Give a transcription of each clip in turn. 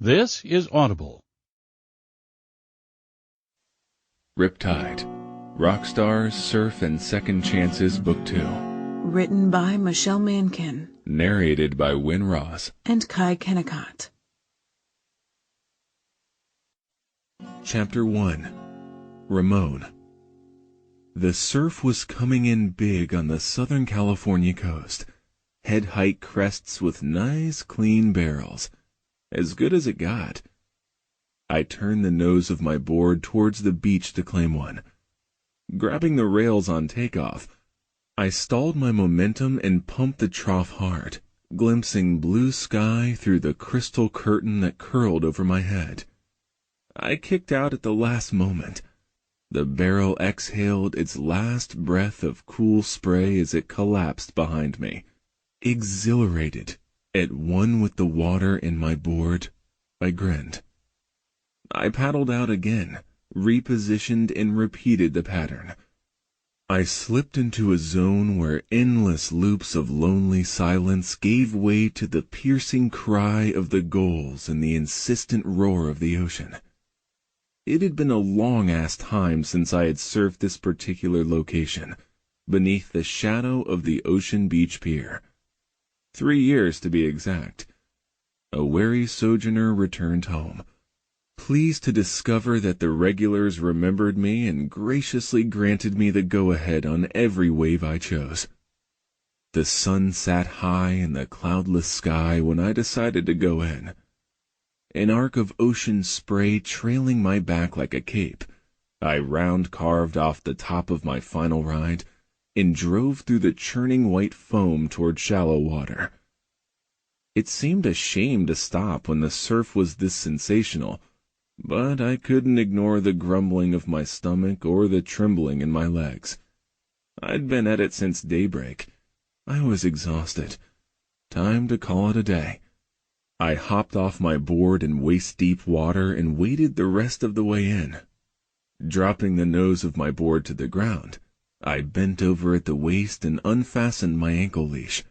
This is Audible. Riptide, Rockstars, Surf and Second Chances Book 2. Written by Michelle Mankin. Narrated by Wynne Ross. And Kai Kennicott. Chapter 1. Ramon. The surf was coming in big on the Southern California coast. Head-height crests with nice, clean barrels. As good as it got. I turned the nose of my board towards the beach to claim one. Grabbing the rails on takeoff, I stalled my momentum and pumped the trough hard, glimpsing blue sky through the crystal curtain that curled over my head. I kicked out at the last moment. The barrel exhaled its last breath of cool spray as it collapsed behind me. Exhilarated, at one with the water in my board, I grinned. I paddled out again, repositioned and repeated the pattern. I slipped into a zone where endless loops of lonely silence gave way to the piercing cry of the gulls and the insistent roar of the ocean. It had been a long-ass time since I had surfed this particular location, beneath the shadow of the Ocean Beach Pier. 3 years to be exact. A weary sojourner returned home, pleased to discover that the regulars remembered me and graciously granted me the go-ahead on every wave I chose. The sun sat high in the cloudless sky when I decided to go in. An arc of ocean spray trailing my back like a cape, I round-carved off the top of my final ride and drove through the churning white foam toward shallow water. It seemed a shame to stop when the surf was this sensational, but I couldn't ignore the grumbling of my stomach or the trembling in my legs. I'd been at it since daybreak. I was exhausted. Time to call it a day. I hopped off my board in waist-deep water and waded the rest of the way in. Dropping the nose of my board to the ground, I bent over at the waist and unfastened my ankle leash.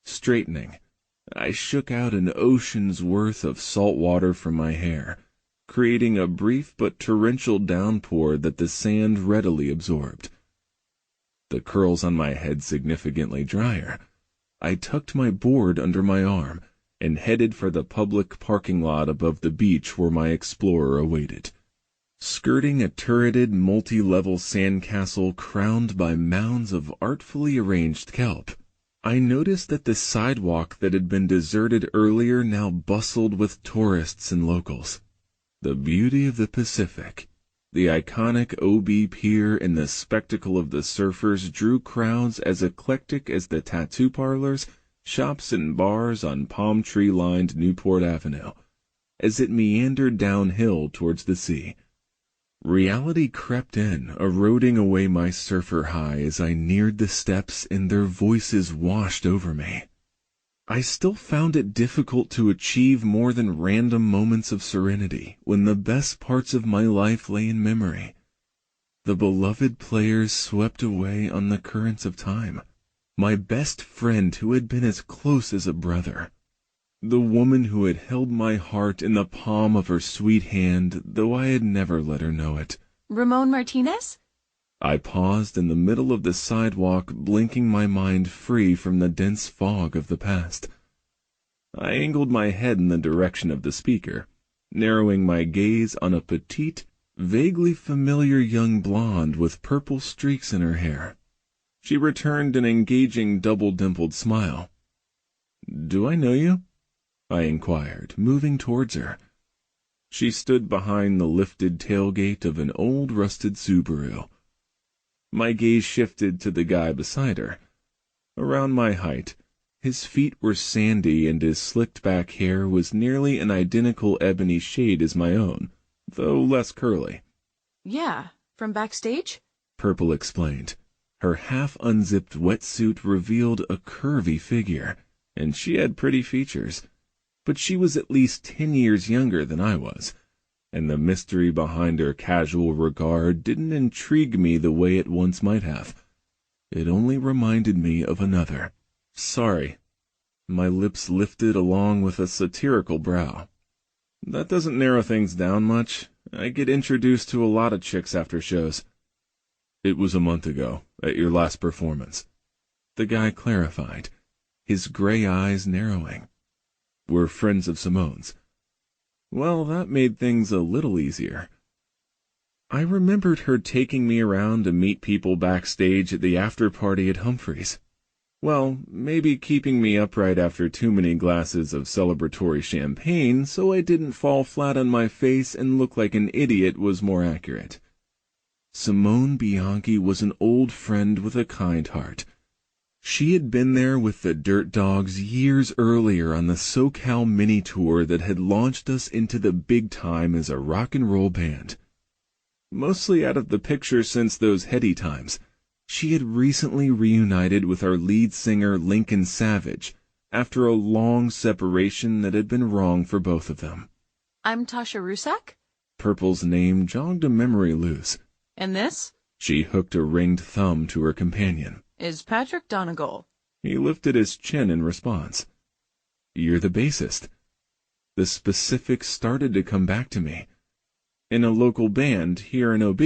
Straightening, I shook out an ocean's worth of salt water from my hair, creating a brief but torrential downpour that the sand readily absorbed. The curls on my head significantly drier, I tucked my board under my arm and headed for the public parking lot above the beach where my explorer awaited. Skirting a turreted multi-level sandcastle crowned by mounds of artfully arranged kelp, I noticed that the sidewalk that had been deserted earlier now bustled with tourists and locals. The beauty of the Pacific, the iconic OB Pier and the spectacle of the surfers drew crowds as eclectic as the tattoo parlors, shops and bars on palm tree-lined Newport Avenue, as it meandered downhill towards the sea. Reality crept in, eroding away my surfer high as I neared the steps and their voices washed over me. I still found it difficult to achieve more than random moments of serenity when the best parts of my life lay in memory. The beloved players swept away on the currents of time. My best friend who had been as close as a brother. The woman who had held my heart in the palm of her sweet hand, though I had never let her know it. Ramon Martinez? I paused in the middle of the sidewalk, blinking my mind free from the dense fog of the past. I angled my head in the direction of the speaker, narrowing my gaze on a petite, vaguely familiar young blonde with purple streaks in her hair. She returned an engaging double-dimpled smile. "Do I know you?" I inquired, moving towards her. She stood behind the lifted tailgate of an old rusted Subaru. My gaze shifted to the guy beside her. Around my height, his feet were sandy and his slicked-back hair was nearly an identical ebony shade as my own, though less curly. Yeah, from backstage? Purple explained. Her half-unzipped wetsuit revealed a curvy figure, and she had pretty features. But she was at least 10 years younger than I was, and the mystery behind her casual regard didn't intrigue me the way it once might have. It only reminded me of another. "Sorry." My lips lifted along with a satirical brow. That doesn't narrow things down much. I get introduced to a lot of chicks after shows. It was a month ago, at your last performance. The guy clarified, his gray eyes narrowing. We're friends of Simone's. Well, that made things a little easier. I remembered her taking me around to meet people backstage at the after-party at Humphrey's. Well, maybe keeping me upright after too many glasses of celebratory champagne so I didn't fall flat on my face and look like an idiot was more accurate. Simone Bianchi was an old friend with a kind heart. She had been there with the Dirt Dogs years earlier on the SoCal mini tour that had launched us into the big time as a rock and roll band. Mostly out of the picture since those heady times, she had recently reunited with our lead singer Lincoln Savage after a long separation that had been wrong for both of them. I'm Tasha Rusak. Purple's name jogged a memory loose. And this She hooked a ringed thumb to her companion. is Patrick Donegal. He lifted his chin in response. You're the bassist. The specifics started to come back to me. In a local band here in OB.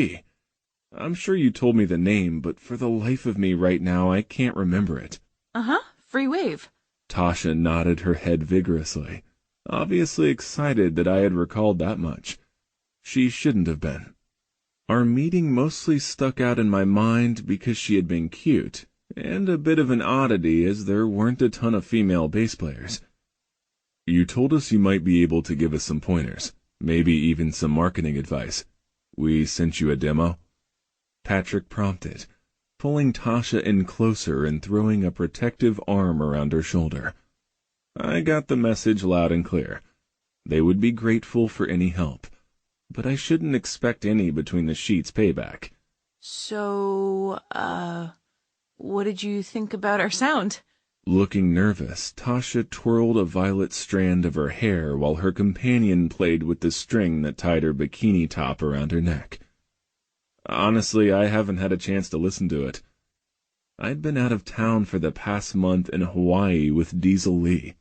I'm sure you told me the name, but for the life of me right now I can't remember it. Uh-huh, Free Wave. Tasha nodded her head vigorously, obviously excited that I had recalled that much. She shouldn't have been. Our meeting mostly stuck out in my mind because she had been cute, and a bit of an oddity as there weren't a ton of female bass players. You told us you might be able to give us some pointers, maybe even some marketing advice. We sent you a demo? Patrick prompted, pulling Tasha in closer and throwing a protective arm around her shoulder. I got the message loud and clear. They would be grateful for any help, but I shouldn't expect any between the sheets payback. So, what did you think about our sound? Looking nervous, Tasha twirled a violet strand of her hair while her companion played with the string that tied her bikini top around her neck. Honestly, I haven't had a chance to listen to it. I'd been out of town for the past month in Hawaii with Diesel Lee.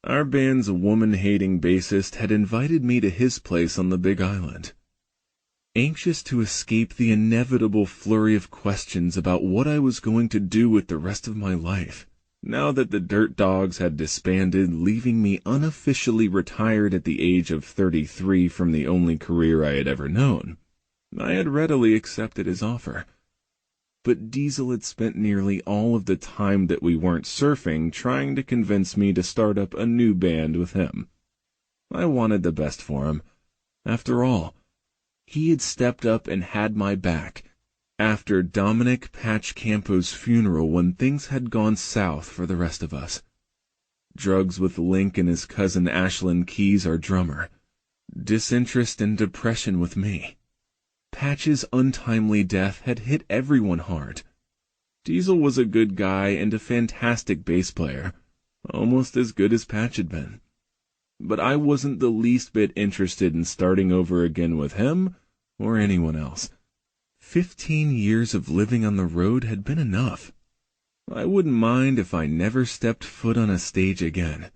Our band's woman-hating bassist had invited me to his place on the Big Island. Anxious to escape the inevitable flurry of questions about what I was going to do with the rest of my life, now that the Dirt Dogs had disbanded, leaving me unofficially retired at the age of 33 from the only career I had ever known, I had readily accepted his offer. But Diesel had spent nearly all of the time that we weren't surfing trying to convince me to start up a new band with him. I wanted the best for him. After all, he had stepped up and had my back after Dominic Patch Campo's funeral when things had gone south for the rest of us. Drugs with Link and his cousin Ashlyn Keys, our drummer. Disinterest and depression with me. Patch's untimely death had hit everyone hard. Diesel was a good guy and a fantastic bass player, almost as good as Patch had been. But I wasn't the least bit interested in starting over again with him or anyone else. 15 years of living on the road had been enough. I wouldn't mind if I never stepped foot on a stage again.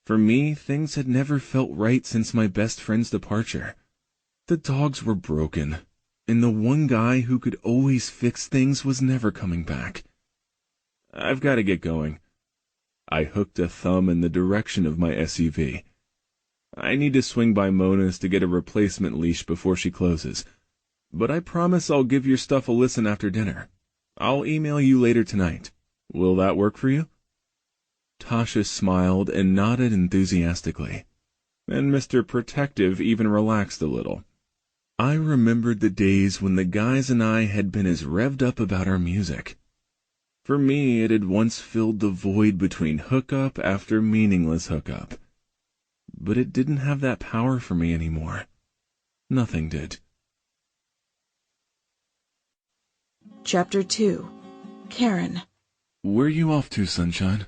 For me, things had never felt right since my best friend's departure. The Dogs were broken, and the one guy who could always fix things was never coming back. I've got to get going. I hooked a thumb in the direction of my SUV. I need to swing by Mona's to get a replacement leash before she closes, but I promise I'll give your stuff a listen after dinner. I'll email you later tonight. Will that work for you? Tasha smiled and nodded enthusiastically, and Mr. Protective even relaxed a little. I remembered the days when the guys and I had been as revved up about our music. For me, it had once filled the void between hookup after meaningless hookup. But it didn't have that power for me anymore. Nothing did. Chapter 2. Karen. Where are you off to, Sunshine?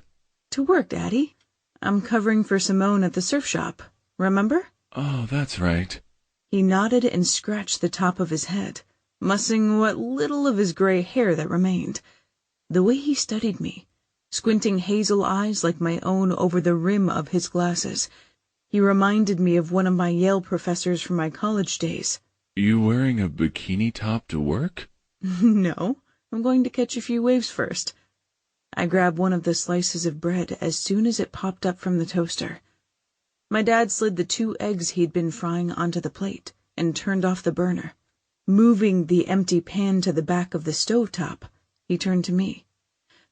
To work, Daddy. I'm covering for Simone at the surf shop. Remember? Oh, that's right. He nodded and scratched the top of his head, mussing what little of his gray hair that remained. The way he studied me, squinting hazel eyes like my own over the rim of his glasses, He reminded me of one of my Yale professors from my college days. You wearing a bikini top to work? No, I'm going to catch a few waves first. I grabbed one of the slices of bread as soon as it popped up from the toaster. My dad slid the 2 eggs he'd been frying onto the plate and turned off the burner. Moving the empty pan to the back of the stovetop, he turned to me.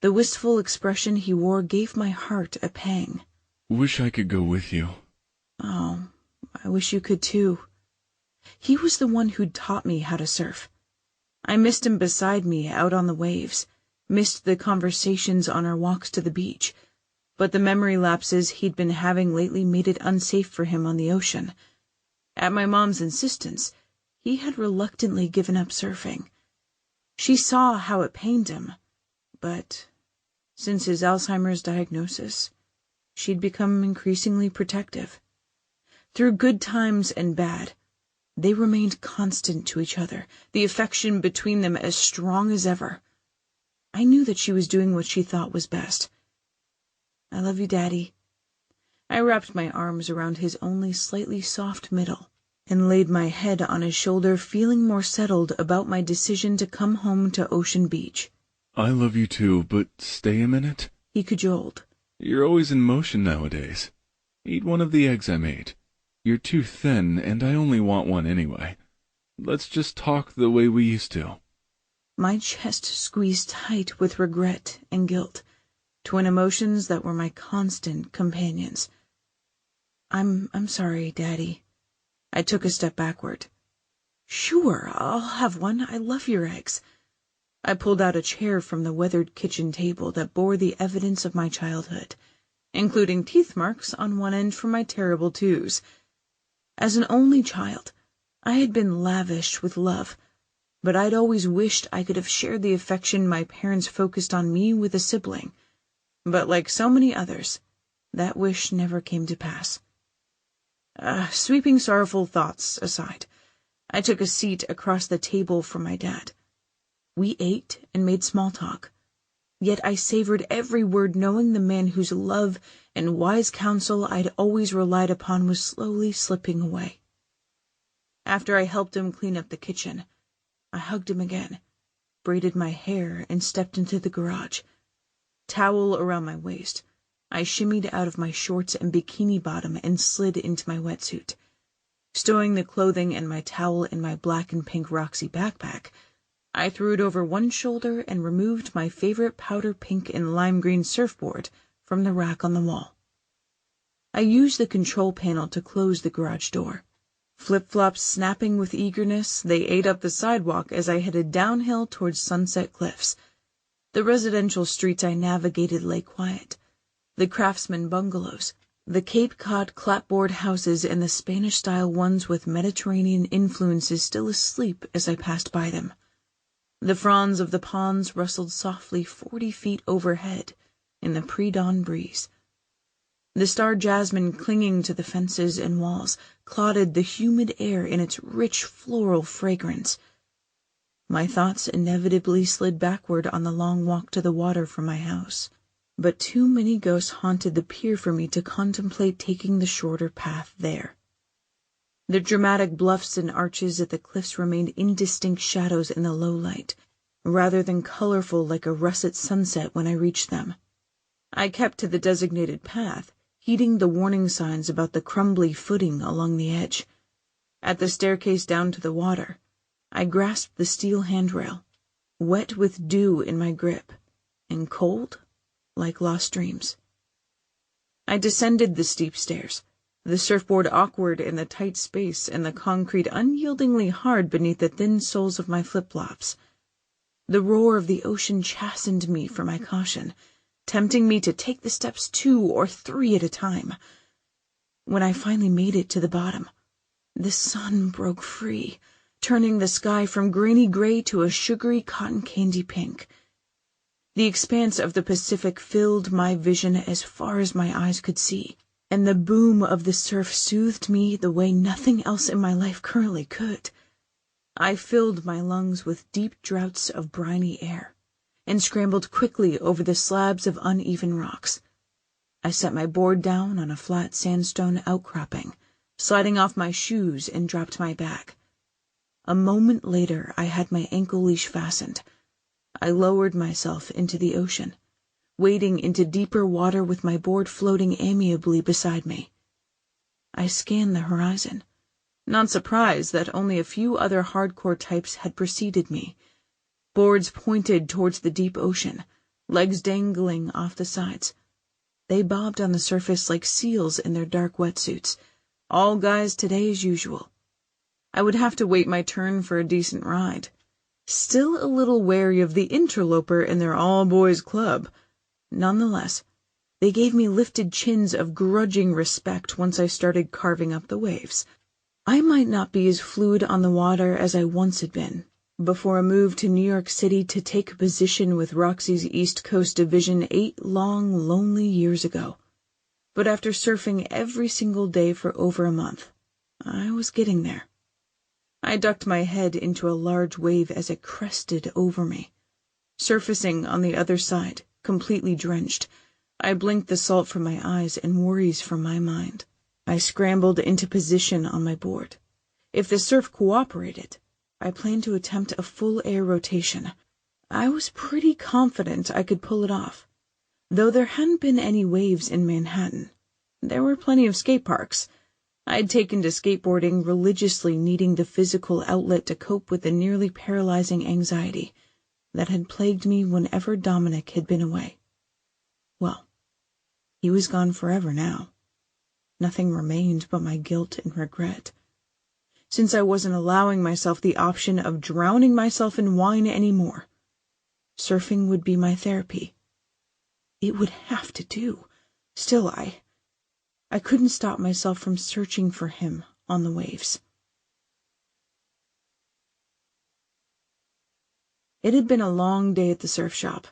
The wistful expression he wore gave my heart a pang. Wish I could go with you. Oh, I wish you could too. He was the one who'd taught me how to surf. I missed him beside me out on the waves, missed the conversations on our walks to the beach, but the memory lapses he'd been having lately made it unsafe for him on the ocean. At my mom's insistence, he had reluctantly given up surfing. She saw how it pained him, but since his Alzheimer's diagnosis, she'd become increasingly protective. Through good times and bad, they remained constant to each other, the affection between them as strong as ever. I knew that she was doing what she thought was best. I love you, Daddy. I wrapped my arms around his only slightly soft middle and laid my head on his shoulder, feeling more settled about my decision to come home to Ocean Beach. I love you too, but stay a minute. He cajoled. You're always in motion nowadays. Eat one of the eggs I made. You're too thin, and I only want one anyway. Let's just talk the way we used to. My chest squeezed tight with regret and guilt, twin emotions that were my constant companions. I'm sorry, Daddy. I took a step backward. Sure, I'll have one. I love your eggs. I pulled out a chair from the weathered kitchen table that bore the evidence of my childhood, including teeth marks on one end from my terrible twos. As an only child, I had been lavished with love, but I'd always wished I could have shared the affection my parents focused on me with a sibling. But like so many others, that wish never came to pass. Sweeping sorrowful thoughts aside, I took a seat across the table from my dad. We ate and made small talk, yet I savored every word, knowing the man whose love and wise counsel I'd always relied upon was slowly slipping away. After I helped him clean up the kitchen, I hugged him again, braided my hair, and stepped into the garage. Towel around my waist, I shimmied out of my shorts and bikini bottom and slid into my wetsuit. Stowing the clothing and my towel in my black and pink Roxy backpack, I threw it over one shoulder and removed my favorite powder pink and lime green surfboard from the rack on the wall. I used the control panel to close the garage door. Flip-flops snapping with eagerness, they ate up the sidewalk as I headed downhill towards Sunset Cliffs. The residential streets I navigated lay quiet. The craftsman bungalows, the Cape Cod clapboard houses, and the Spanish-style ones with Mediterranean influences still asleep as I passed by them. The fronds of the ponds rustled softly 40 feet overhead in the pre-dawn breeze. The star jasmine clinging to the fences and walls clotted the humid air in its rich floral fragrance. My thoughts inevitably slid backward on the long walk to the water from my house, but too many ghosts haunted the pier for me to contemplate taking the shorter path there. The dramatic bluffs and arches at the cliffs remained indistinct shadows in the low light, rather than colorful like a russet sunset when I reached them. I kept to the designated path, heeding the warning signs about the crumbly footing along the edge. At the staircase down to the water, I grasped the steel handrail, wet with dew in my grip, and cold like lost dreams. I descended the steep stairs, the surfboard awkward in the tight space and the concrete unyieldingly hard beneath the thin soles of my flip-flops. The roar of the ocean chastened me for my caution, tempting me to take the steps 2 or 3 at a time. When I finally made it to the bottom, the sun broke free, turning the sky from grainy gray to a sugary cotton candy pink. The expanse of the Pacific filled my vision as far as my eyes could see, and the boom of the surf soothed me the way nothing else in my life currently could. I filled my lungs with deep draughts of briny air, and scrambled quickly over the slabs of uneven rocks. I set my board down on a flat sandstone outcropping, sliding off my shoes, and dropped my bag. A moment later, I had my ankle leash fastened. I lowered myself into the ocean, wading into deeper water with my board floating amiably beside me. I scanned the horizon, not surprised that only a few other hardcore types had preceded me. Boards pointed towards the deep ocean, legs dangling off the sides. They bobbed on the surface like seals in their dark wetsuits. All guys today as usual. I would have to wait my turn for a decent ride. Still a little wary of the interloper in their all-boys club. Nonetheless, they gave me lifted chins of grudging respect once I started carving up the waves. I might not be as fluid on the water as I once had been, before a move to New York City to take a position with Roxy's East Coast Division 8 long, lonely years ago. But after surfing every single day for over a month, I was getting there. I ducked my head into a large wave as it crested over me. Surfacing on the other side, completely drenched, I blinked the salt from my eyes and worries from my mind. I scrambled into position on my board. If the surf cooperated, I planned to attempt a full air rotation. I was pretty confident I could pull it off. Though there hadn't been any waves in Manhattan, there were plenty of skate parks. I'd taken to skateboarding religiously, needing the physical outlet to cope with the nearly paralyzing anxiety that had plagued me whenever Dominic had been away. Well, he was gone forever now. Nothing remained but my guilt and regret. Since I wasn't allowing myself the option of drowning myself in wine anymore, surfing would be my therapy. It would have to do. Still, I couldn't stop myself from searching for him on the waves. It had been a long day at the surf shop.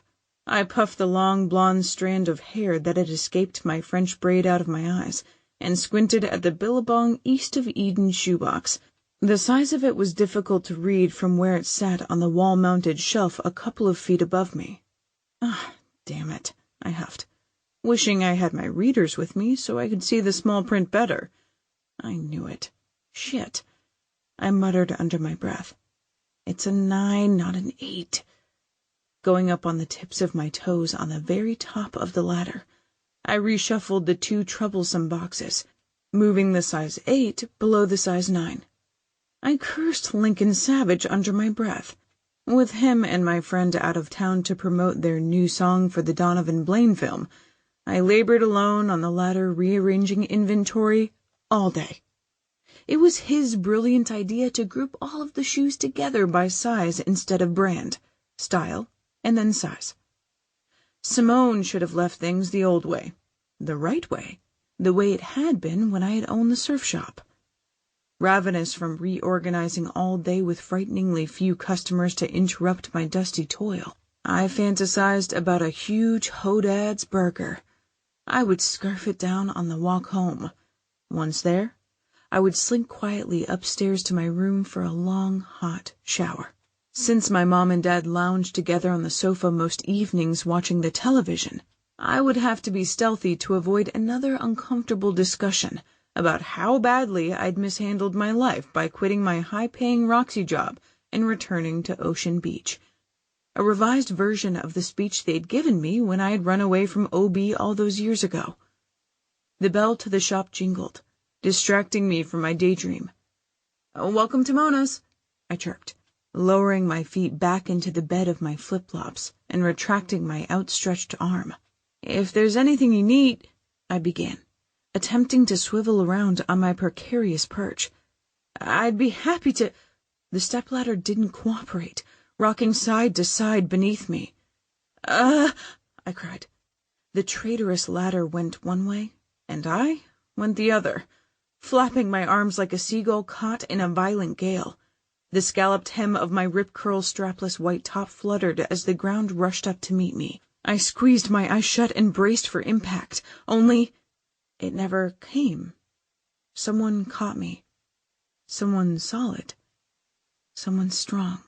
I puffed the long blonde strand of hair that had escaped my French braid out of my eyes, and squinted at the Billabong East of Eden shoebox. The size of it was difficult to read from where it sat on the wall-mounted shelf a couple of feet above me. Ah, damn it, I huffed, wishing I had my readers with me so I could see the small print better. I knew it. Shit, I muttered under my breath. It's a 9, not an 8. Going up on the tips of my toes on the very top of the ladder, I reshuffled the 2 troublesome boxes, moving the size 8 below the size 9. I cursed Lincoln Savage under my breath. With him and my friend out of town to promote their new song for the Donovan Blaine film, I labored alone on the ladder rearranging inventory all day. It was his brilliant idea to group all of the shoes together by size instead of brand, style, and then size. Simone should have left things the old way, the right way, the way it had been when I had owned the surf shop. Ravenous from reorganizing all day with frighteningly few customers to interrupt my dusty toil, I fantasized about a huge Hodad's burger. I would scarf it down on the walk home. Once there, I would slink quietly upstairs to my room for a long, hot shower. Since my mom and dad lounged together on the sofa most evenings watching the television, I would have to be stealthy to avoid another uncomfortable discussion about how badly I'd mishandled my life by quitting my high-paying Roxy job and returning to Ocean Beach. A revised version of the speech they'd given me when I had run away from OB all those years ago. The bell to the shop jingled, distracting me from my daydream. "Welcome to Mona's," I chirped, lowering my feet back into the bed of my flip-flops and retracting my outstretched arm. "If there's anything you need," I began, attempting to swivel around on my precarious perch. "I'd be happy to—" The stepladder didn't cooperate, rocking side to side beneath me. I cried. The traitorous ladder went one way, and I went the other, flapping my arms like a seagull caught in a violent gale. The scalloped hem of my rip-curl strapless white top fluttered as the ground rushed up to meet me. I squeezed my eyes shut and braced for impact, only it never came. Someone caught me. Someone solid. Someone strong.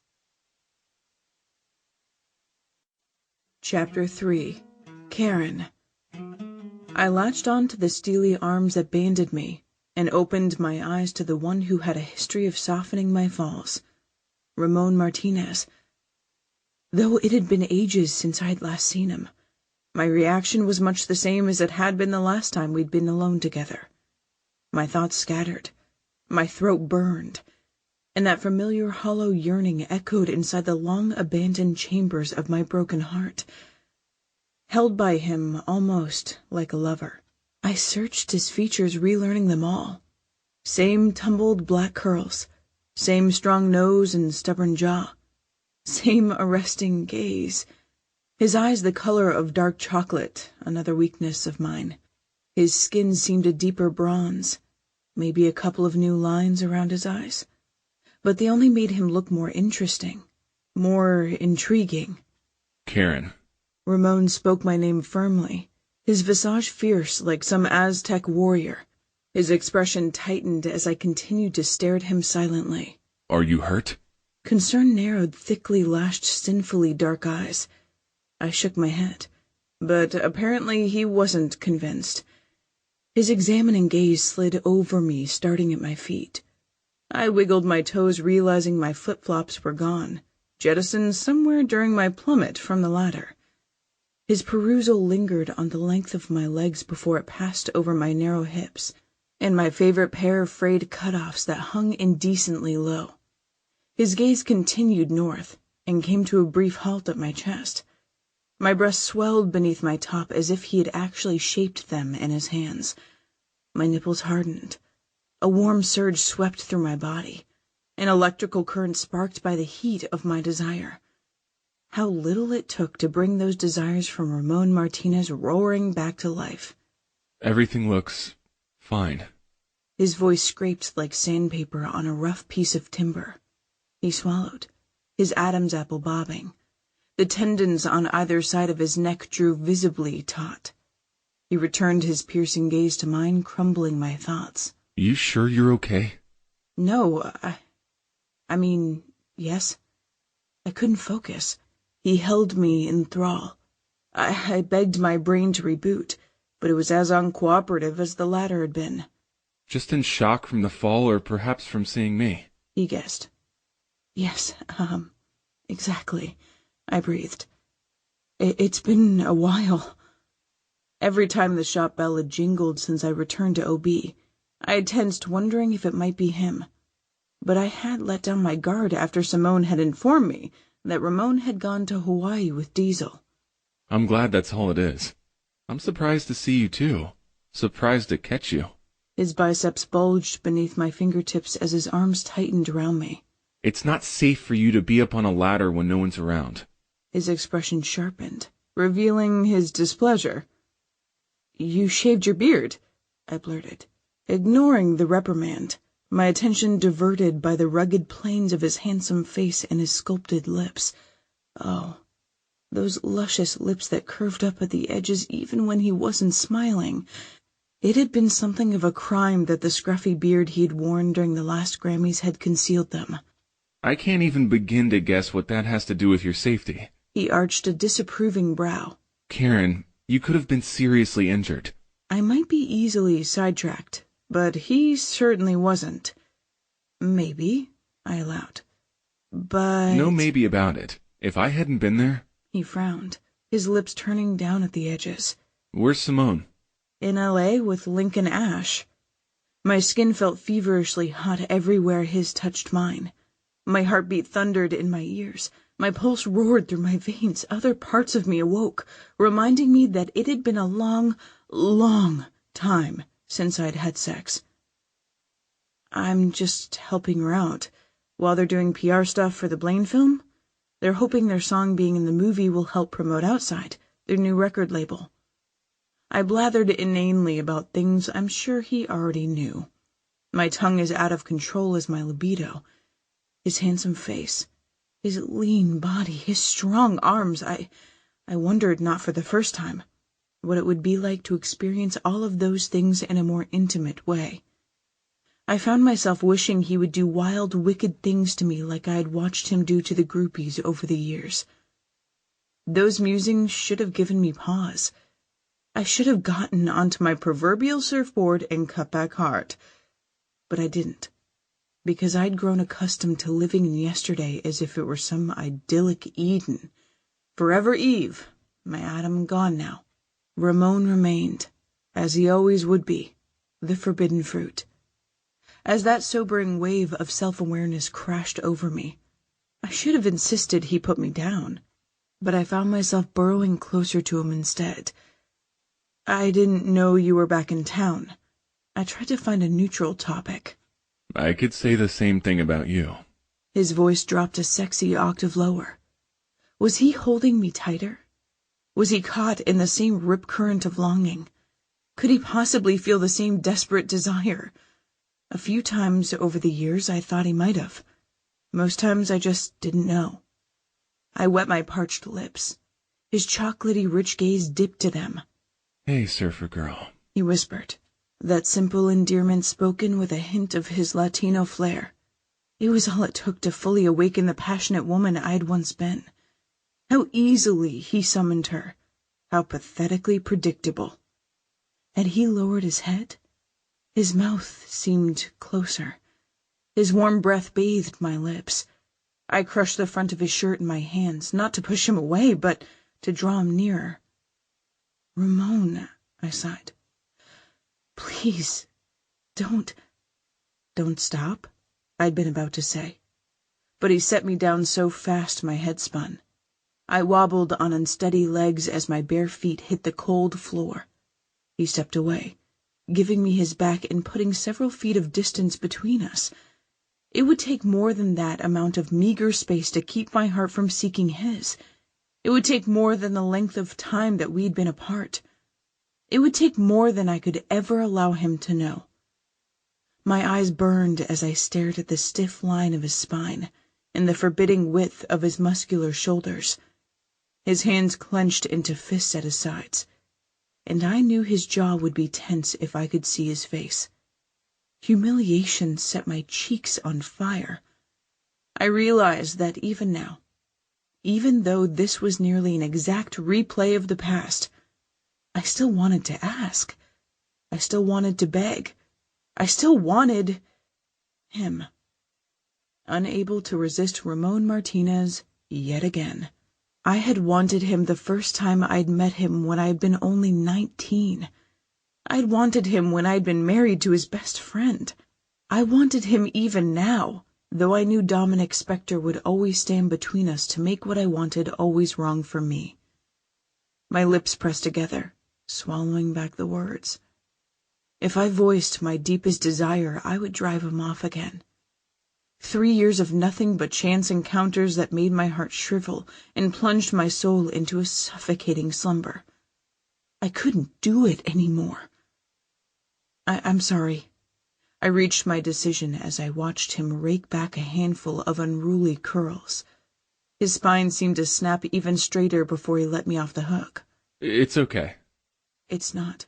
Chapter 3. Karen. I latched on to the steely arms that banded me and opened my eyes to the one who had a history of softening my falls. Ramon Martinez. Though it had been ages since I had last seen him, my reaction was much the same as it had been the last time we'd been alone together. My thoughts scattered, my throat burned, and that familiar hollow yearning echoed inside the long-abandoned chambers of my broken heart. Held by him almost like a lover, I searched his features, relearning them all. Same tumbled black curls, same strong nose and stubborn jaw, same arresting gaze. His eyes the color of dark chocolate, another weakness of mine. His skin seemed a deeper bronze, maybe a couple of new lines around his eyes. But they only made him look more interesting, more intriguing. Karen. Ramon spoke my name firmly, his visage fierce like some Aztec warrior. His expression tightened as I continued to stare at him silently. Are you hurt? Concern narrowed thickly lashed sinfully dark eyes. I shook my head, but apparently he wasn't convinced. His examining gaze slid over me, starting at my feet. I wiggled my toes, realizing my flip-flops were gone, jettisoned somewhere during my plummet from the ladder. His perusal lingered on the length of my legs before it passed over my narrow hips, and my favorite pair of frayed cutoffs that hung indecently low. His gaze continued north, and came to a brief halt at my chest. My breasts swelled beneath my top as if he had actually shaped them in his hands. My nipples hardened. A warm surge swept through my body, an electrical current sparked by the heat of my desire. How little it took to bring those desires from Ramon Martinez roaring back to life. Everything looks fine. His voice scraped like sandpaper on a rough piece of timber. He swallowed, his Adam's apple bobbing. The tendons on either side of his neck drew visibly taut. He returned his piercing gaze to mine, crumbling my thoughts. You sure you're okay? No, I mean, yes. I couldn't focus. He held me in thrall. I begged my brain to reboot, but it was as uncooperative as the latter had been. Just in shock from the fall, or perhaps from seeing me? He guessed. Yes, exactly, I breathed. It's been a while. Every time the shop bell had jingled since I returned to OB, I had tensed, wondering if it might be him. But I had let down my guard after Simone had informed me that Ramon had gone to Hawaii with Diesel. I'm glad that's all it is. I'm surprised to see you too. Surprised to catch you. His biceps bulged beneath my fingertips as his arms tightened around me. It's not safe for you to be up on a ladder when no one's around. His expression sharpened, revealing his displeasure. You shaved your beard, I blurted, ignoring the reprimand, my attention diverted by the rugged planes of his handsome face and his sculpted lips. Oh, those luscious lips that curved up at the edges even when he wasn't smiling. It had been something of a crime that the scruffy beard he'd worn during the last Grammys had concealed them. I can't even begin to guess what that has to do with your safety. He arched a disapproving brow. Karen, you could have been seriously injured. I might be easily sidetracked, but he certainly wasn't. Maybe, I allowed. But... No maybe about it. If I hadn't been there... He frowned, his lips turning down at the edges. Where's Simone? In L.A. with Lincoln Ash. My skin felt feverishly hot everywhere his touched mine. My heartbeat thundered in my ears. My pulse roared through my veins. Other parts of me awoke, reminding me that it had been a long, long time since I'd had sex. I'm just helping her out. While they're doing PR stuff for the Blaine film, they're hoping their song being in the movie will help promote Outside, their new record label. I blathered inanely about things I'm sure he already knew. My tongue as out of control as my libido. His handsome face, his lean body, his strong arms. I wondered, not for the first time, what it would be like to experience all of those things in a more intimate way. I found myself wishing he would do wild, wicked things to me like I had watched him do to the groupies over the years. Those musings should have given me pause. I should have gotten onto my proverbial surfboard and cut back hard. But I didn't, because I'd grown accustomed to living in yesterday as if it were some idyllic Eden. Forever Eve, my Adam gone now. Ramon remained, as he always would be, the forbidden fruit. As that sobering wave of self-awareness crashed over me, I should have insisted he put me down, but I found myself burrowing closer to him instead. I didn't know you were back in town. I tried to find a neutral topic. I could say the same thing about you. His voice dropped a sexy octave lower. Was he holding me tighter? Was he caught in the same rip current of longing? Could he possibly feel the same desperate desire? A few times over the years I thought he might have. Most times I just didn't know. I wet my parched lips. His chocolatey rich gaze dipped to them. "Hey, surfer girl," he whispered, that simple endearment spoken with a hint of his Latino flair. It was all it took to fully awaken the passionate woman I'd once been. How easily he summoned her. How pathetically predictable. Had he lowered his head? His mouth seemed closer. His warm breath bathed my lips. I crushed the front of his shirt in my hands, not to push him away, but to draw him nearer. "Ramon," I sighed. "Please, don't stop," I'd been about to say. But he set me down so fast my head spun. I wobbled on unsteady legs as my bare feet hit the cold floor. He stepped away, giving me his back and putting several feet of distance between us. It would take more than that amount of meager space to keep my heart from seeking his. It would take more than the length of time that we'd been apart. It would take more than I could ever allow him to know. My eyes burned as I stared at the stiff line of his spine and the forbidding width of his muscular shoulders. His hands clenched into fists at his sides, and I knew his jaw would be tense if I could see his face. Humiliation set my cheeks on fire. I realized that even now, even though this was nearly an exact replay of the past, I still wanted to ask. I still wanted to beg. I still wanted him. Unable to resist Ramon Martinez yet again. I had wanted him the first time I'd met him when I'd been only 19. I'd wanted him when I'd been married to his best friend. I wanted him even now, though I knew Dominic Spector would always stand between us to make what I wanted always wrong for me. My lips pressed together, swallowing back the words. If I voiced my deepest desire, I would drive him off again. 3 years of nothing but chance encounters that made my heart shrivel and plunged my soul into a suffocating slumber. I couldn't do it anymore. I'm sorry. I reached my decision as I watched him rake back a handful of unruly curls. His spine seemed to snap even straighter before he let me off the hook. "It's okay." It's not.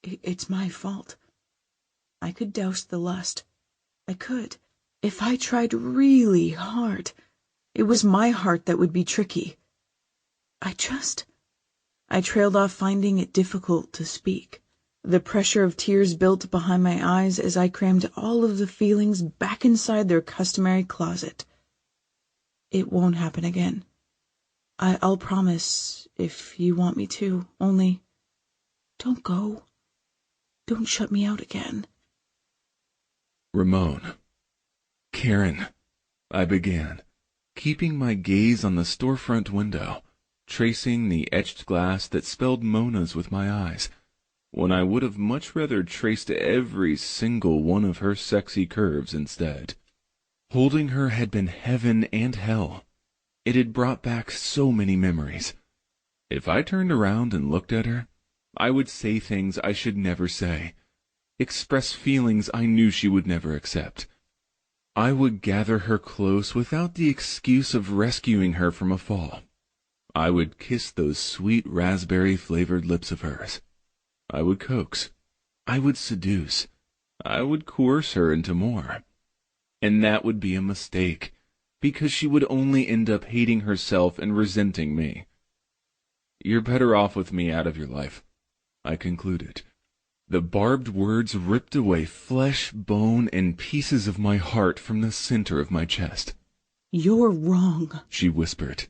It's my fault. I could douse the lust. I could. If I tried really hard. It was my heart that would be tricky. I trailed off, finding it difficult to speak. The pressure of tears built behind my eyes as I crammed all of the feelings back inside their customary closet. It won't happen again. I'll promise, if you want me to. Only, don't go. Don't shut me out again. "Ramon." "Karen," I began, keeping my gaze on the storefront window, tracing the etched glass that spelled Mona's with my eyes, when I would have much rather traced every single one of her sexy curves instead. Holding her had been heaven and hell. It had brought back so many memories. If I turned around and looked at her, I would say things I should never say, express feelings I knew she would never accept. I would gather her close without the excuse of rescuing her from a fall. I would kiss those sweet raspberry-flavored lips of hers. I would coax. I would seduce. I would coerce her into more. And that would be a mistake, because she would only end up hating herself and resenting me. "You're better off with me out of your life. I concluded. The barbed words ripped away flesh, bone, and pieces of my heart from the center of my chest. "You're wrong," she whispered.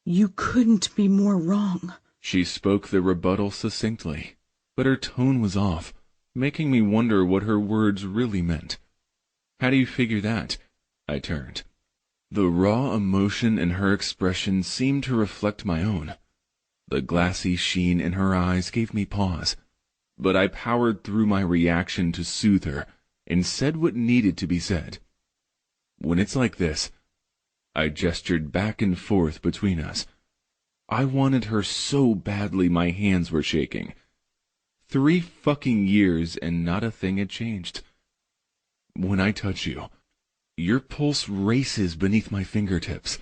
"You couldn't be more wrong." She spoke the rebuttal succinctly, but her tone was off, making me wonder what her words really meant. "How do you figure that?" I turned. The raw emotion in her expression seemed to reflect my own. The glassy sheen in her eyes gave me pause, but I powered through my reaction to soothe her and said what needed to be said. "When it's like this," I gestured back and forth between us. I wanted her so badly my hands were shaking. 3 fucking years and not a thing had changed. "When I touch you, your pulse races beneath my fingertips.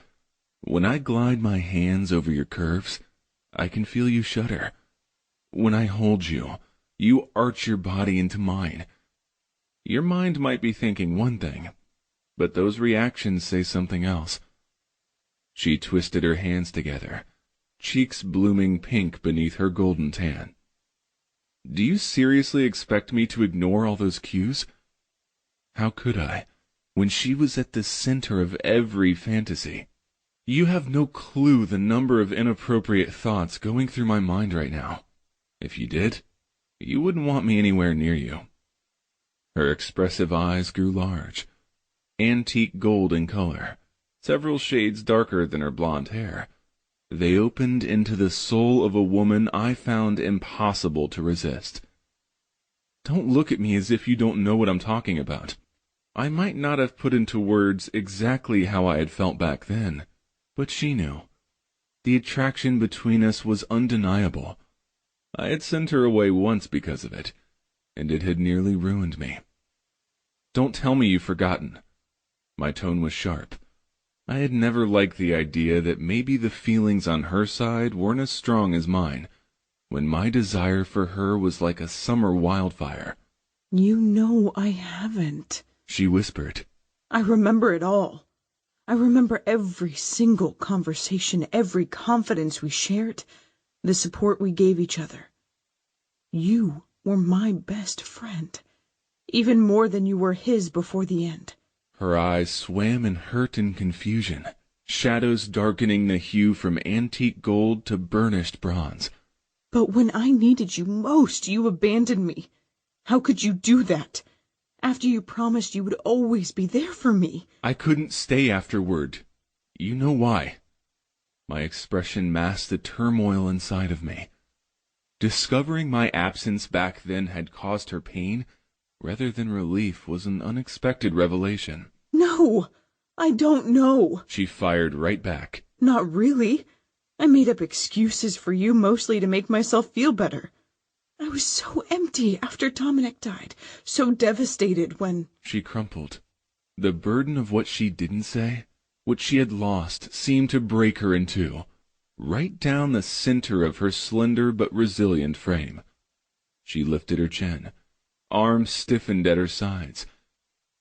When I glide my hands over your curves, I can feel you shudder. When I hold you, you arch your body into mine. Your mind might be thinking one thing, but those reactions say something else." She twisted her hands together, cheeks blooming pink beneath her golden tan. "Do you seriously expect me to ignore all those cues?" How could I, when she was at the center of every fantasy? You have no clue the number of inappropriate thoughts going through my mind right now. If you did, you wouldn't want me anywhere near you. Her expressive eyes grew large, antique gold in color, several shades darker than her blonde hair. They opened into the soul of a woman I found impossible to resist. "Don't look at me as if you don't know what I'm talking about." I might not have put into words exactly how I had felt back then, but she knew. The attraction between us was undeniable. I had sent her away once because of it, and it had nearly ruined me. "Don't tell me you've forgotten." My tone was sharp. I had never liked the idea that maybe the feelings on her side weren't as strong as mine, when my desire for her was like a summer wildfire. "You know I haven't," she whispered. "I remember it all. I remember every single conversation, every confidence we shared, the support we gave each other. You were my best friend, even more than you were his before the end." Her eyes swam in hurt and confusion, shadows darkening the hue from antique gold to burnished bronze. "But when I needed you most, you abandoned me. How could you do that? After you promised you would always be there for me." "I couldn't stay afterward. You know why." My expression masked the turmoil inside of me. Discovering my absence back then had caused her pain, rather than relief, was an unexpected revelation. "No, I don't know," she fired right back. "Not really. I made up excuses for you mostly to make myself feel better. I was so empty after Dominic died, so devastated when—" She crumpled. The burden of what she didn't say, what she had lost, seemed to break her in two, right down the center of her slender but resilient frame. She lifted her chin, arms stiffened at her sides,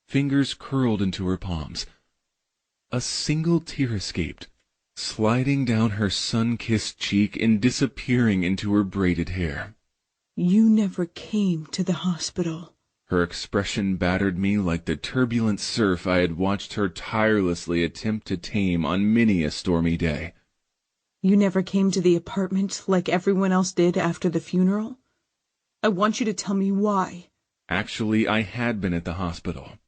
fingers curled into her palms. A single tear escaped, sliding down her sun-kissed cheek and disappearing into her braided hair. "You never came to the hospital." Her expression battered me like the turbulent surf I had watched her tirelessly attempt to tame on many a stormy day. "You never came to the apartment like everyone else did after the funeral. I want you to tell me why." Actually, I had been at the hospital.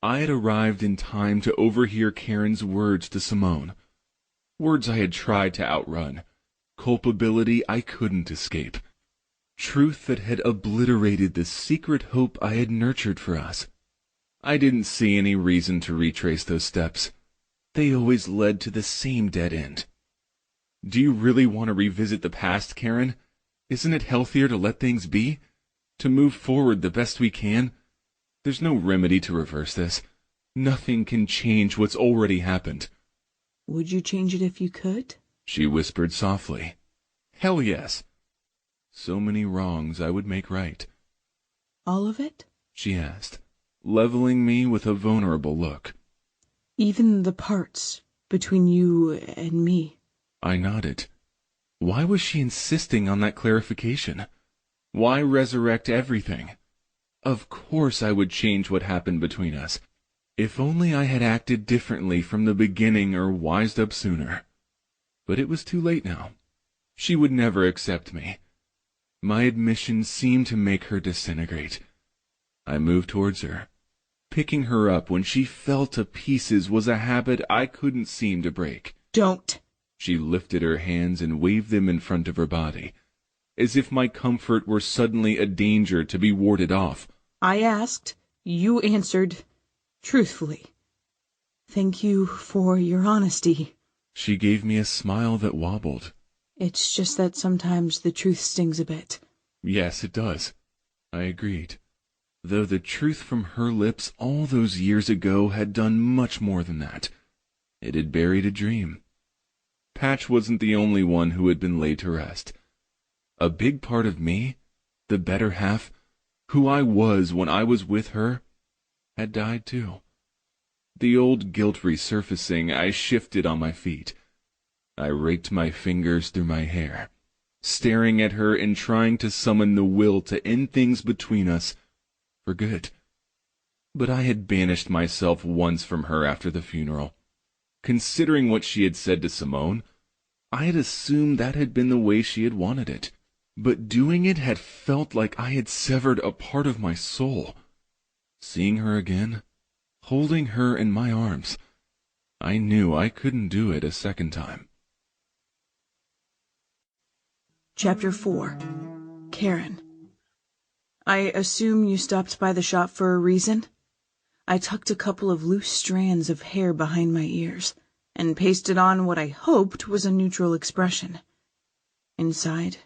I had arrived in time to overhear Karen's words to Simone. Words I had tried to outrun. Culpability I couldn't escape. Truth that had obliterated the secret hope I had nurtured for us. I didn't see any reason to retrace those steps. They always led to the same dead end. "Do you really want to revisit the past, Karen? Isn't it healthier to let things be? To move forward the best we can? There's no remedy to reverse this. Nothing can change what's already happened." "Would you change it if you could?" she whispered softly. "Hell yes. So many wrongs I would make right." "All of it?" she asked, leveling me with a vulnerable look. "Even the parts between you and me?" I nodded. Why was she insisting on that clarification? Why resurrect everything? Of course I would change what happened between us. If only I had acted differently from the beginning or wised up sooner. But it was too late now. She would never accept me. My admission seemed to make her disintegrate. I moved towards her. Picking her up when she fell to pieces was a habit I couldn't seem to break. Don't. She lifted her hands and waved them in front of her body, as if my comfort were suddenly a danger to be warded off. I asked, you answered, truthfully. Thank you for your honesty. She gave me a smile that wobbled. It's just that sometimes the truth stings a bit. Yes, it does. I agreed. Though the truth from her lips all those years ago had done much more than that. It had buried a dream. Patch wasn't the only one who had been laid to rest. A big part of me, the better half, who I was when I was with her, had died too. The old guilt resurfacing, I shifted on my feet. I raked my fingers through my hair, staring at her and trying to summon the will to end things between us for good. But I had banished myself once from her after the funeral. Considering what she had said to Simone, I had assumed that had been the way she had wanted it. But doing it had felt like I had severed a part of my soul. Seeing her again, holding her in my arms, I knew I couldn't do it a second time. Chapter 4. Karen. I assume you stopped by the shop for a reason? I tucked a couple of loose strands of hair behind my ears and pasted on what I hoped was a neutral expression. Inside,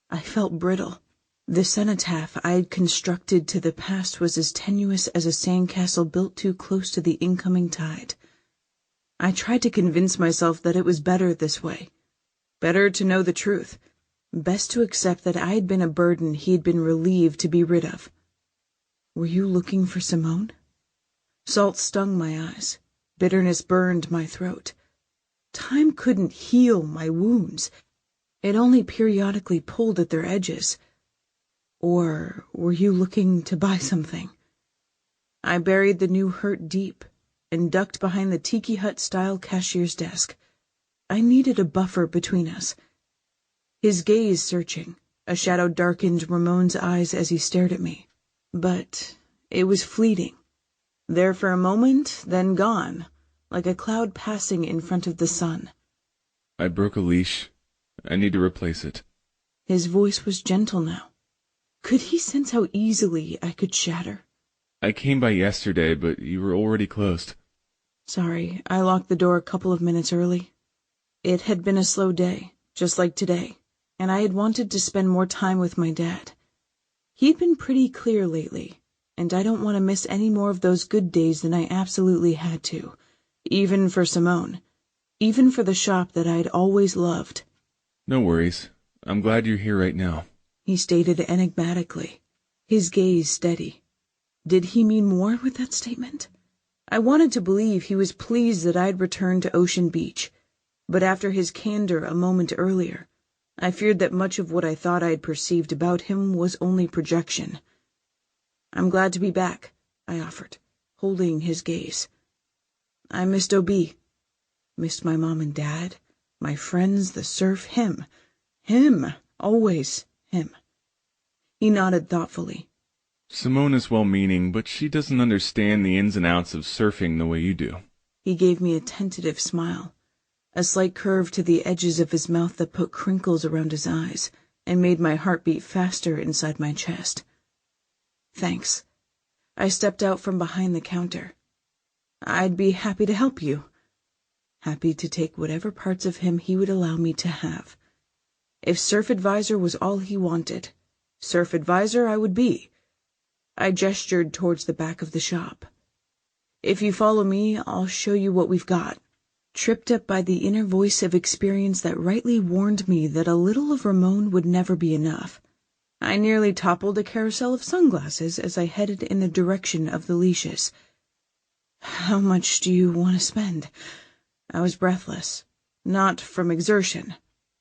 I felt brittle. The cenotaph I had constructed to the past was as tenuous as a sandcastle built too close to the incoming tide. I tried to convince myself that it was better this way. Better to know the truth. Best to accept that I had been a burden he had been relieved to be rid of. Were you looking for Simone? Salt stung my eyes. Bitterness burned my throat. Time couldn't heal my wounds. It only periodically pulled at their edges. Or were you looking to buy something? I buried the new hurt deep and ducked behind the tiki hut-style cashier's desk. I needed a buffer between us. His gaze searching, a shadow darkened Ramon's eyes as he stared at me. But it was fleeting. There for a moment, then gone, like a cloud passing in front of the sun. I broke a leash. I need to replace it. His voice was gentle now. Could he sense how easily I could shatter? I came by yesterday, but you were already closed. Sorry, I locked the door a couple of minutes early. It had been a slow day, just like today, and I had wanted to spend more time with my dad. He'd been pretty clear lately, and I don't want to miss any more of those good days than I absolutely had to, even for Simone, even for the shop that I'd always loved. No worries. I'm glad you're here right now, he stated enigmatically, his gaze steady. Did he mean more with that statement? I wanted to believe he was pleased that I'd returned to Ocean Beach, but after his candor a moment earlier, I feared that much of what I thought I had perceived about him was only projection. I'm glad to be back, I offered, holding his gaze. I missed OB. Missed my mom and dad, my friends, the surf, him. Him, always him. He nodded thoughtfully. Simone is well-meaning, but she doesn't understand the ins and outs of surfing the way you do. He gave me a tentative smile, a slight curve to the edges of his mouth that put crinkles around his eyes and made my heart beat faster inside my chest. Thanks. I stepped out from behind the counter. I'd be happy to help you. Happy to take whatever parts of him he would allow me to have. If Surf Advisor was all he wanted, Surf Advisor I would be. I gestured towards the back of the shop. If you follow me, I'll show you what we've got. Tripped up by the inner voice of experience that rightly warned me that a little of Ramon would never be enough, I nearly toppled a carousel of sunglasses as I headed in the direction of the leashes. How much do you want to spend? I was breathless, not from exertion,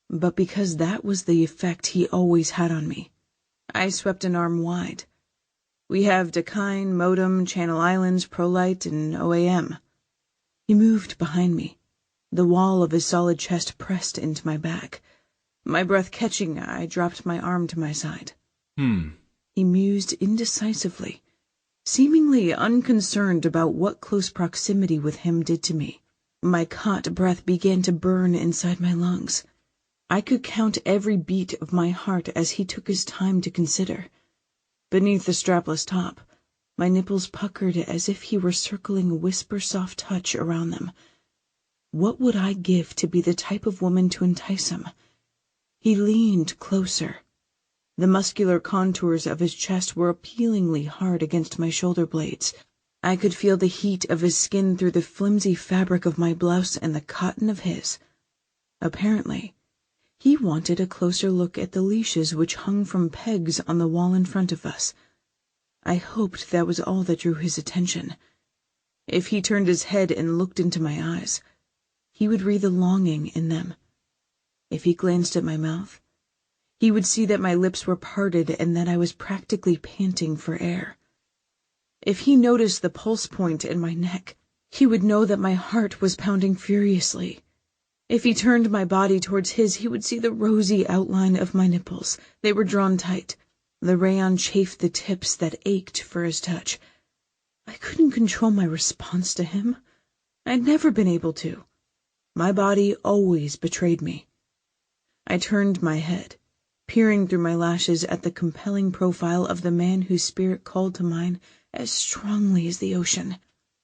but because that was the effect he always had on me. I swept an arm wide. We have Dakine, Modem, Channel Islands, Prolite, and OAM. He moved behind me. The wall of his solid chest pressed into my back. My breath catching, I dropped my arm to my side. He mused indecisively, seemingly unconcerned about what close proximity with him did to me. My caught breath began to burn inside my lungs. I could count every beat of my heart as he took his time to consider. Beneath the strapless top, my nipples puckered as if he were circling a whisper-soft touch around them. What would I give to be the type of woman to entice him? He leaned closer. The muscular contours of his chest were appealingly hard against my shoulder blades. I could feel the heat of his skin through the flimsy fabric of my blouse and the cotton of his. Apparently, he wanted a closer look at the leashes which hung from pegs on the wall in front of us. I hoped that was all that drew his attention. If he turned his head and looked into my eyes, he would read the longing in them. If he glanced at my mouth, he would see that my lips were parted and that I was practically panting for air. If he noticed the pulse point in my neck, he would know that my heart was pounding furiously. If he turned my body towards his, he would see the rosy outline of my nipples. They were drawn tight. The rayon chafed the tips that ached for his touch. I couldn't control my response to him. I'd never been able to. My body always betrayed me. I turned my head, peering through my lashes at the compelling profile of the man whose spirit called to mine as strongly as the ocean.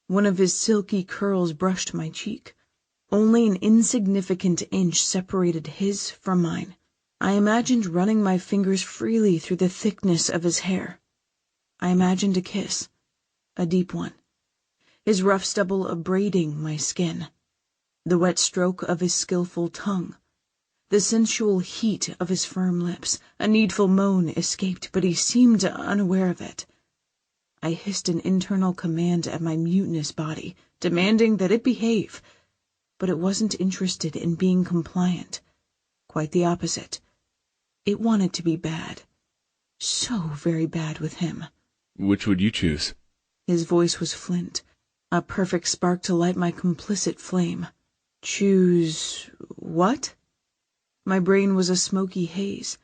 One of his silky curls brushed my cheek. Only an insignificant inch separated his from mine. I imagined running my fingers freely through the thickness of his hair. I imagined a kiss, a deep one, his rough stubble abrading my skin, the wet stroke of his skillful tongue, the sensual heat of his firm lips. A needful moan escaped, but he seemed unaware of it. I hissed an internal command at my mutinous body, demanding that it behave, but it wasn't interested in being compliant. Quite the opposite. It wanted to be bad. So very bad with him. Which would you choose? His voice was flint, a perfect spark to light my complicit flame. Choose what? My brain was a smoky haze.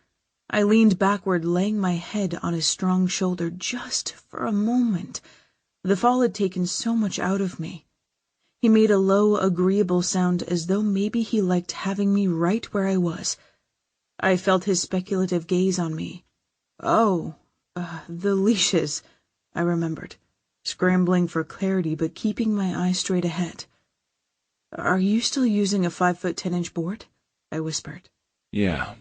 I leaned backward, laying my head on his strong shoulder just for a moment. The fall had taken so much out of me. He made a low, agreeable sound as though maybe he liked having me right where I was. I felt his speculative gaze on me. Oh, the leashes, I remembered, scrambling for clarity but keeping my eyes straight ahead. Are you still using a 5'10" board? I whispered. Yeah.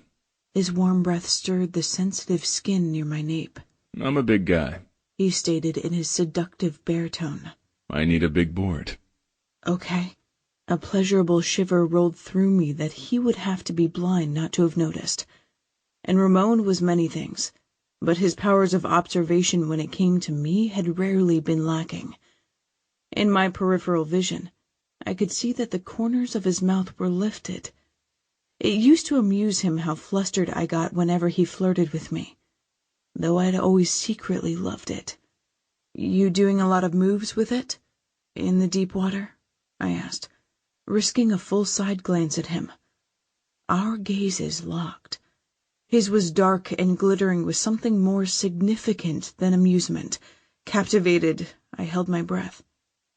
His warm breath stirred the sensitive skin near my nape. I'm a big guy, he stated in his seductive baritone. I need a big board. Okay. A pleasurable shiver rolled through me that he would have to be blind not to have noticed. And Ramon was many things, but his powers of observation when it came to me had rarely been lacking. In my peripheral vision, I could see that the corners of his mouth were lifted. It used to amuse him how flustered I got whenever he flirted with me, though I'd always secretly loved it. You doing a lot of moves with it? In the deep water? I asked, risking a full side glance at him. Our gazes locked. His was dark and glittering with something more significant than amusement. Captivated, I held my breath.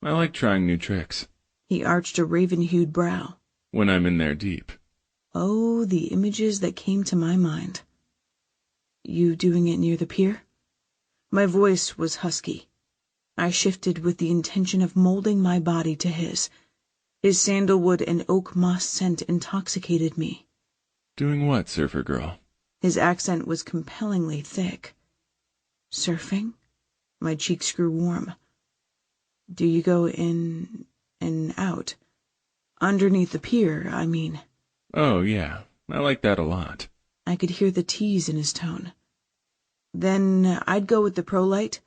I like trying new tricks. He arched a raven-hued brow. When I'm in there deep. Oh, the images that came to my mind. You doing it near the pier? My voice was husky. I shifted with the intention of molding my body to his. His sandalwood and oak moss scent intoxicated me. Doing what, surfer girl? His accent was compellingly thick. Surfing? My cheeks grew warm. Do you go in and out? Underneath the pier, I mean. Oh, yeah. I like that a lot. I could hear the tease in his tone. Then I'd go with the Prolite.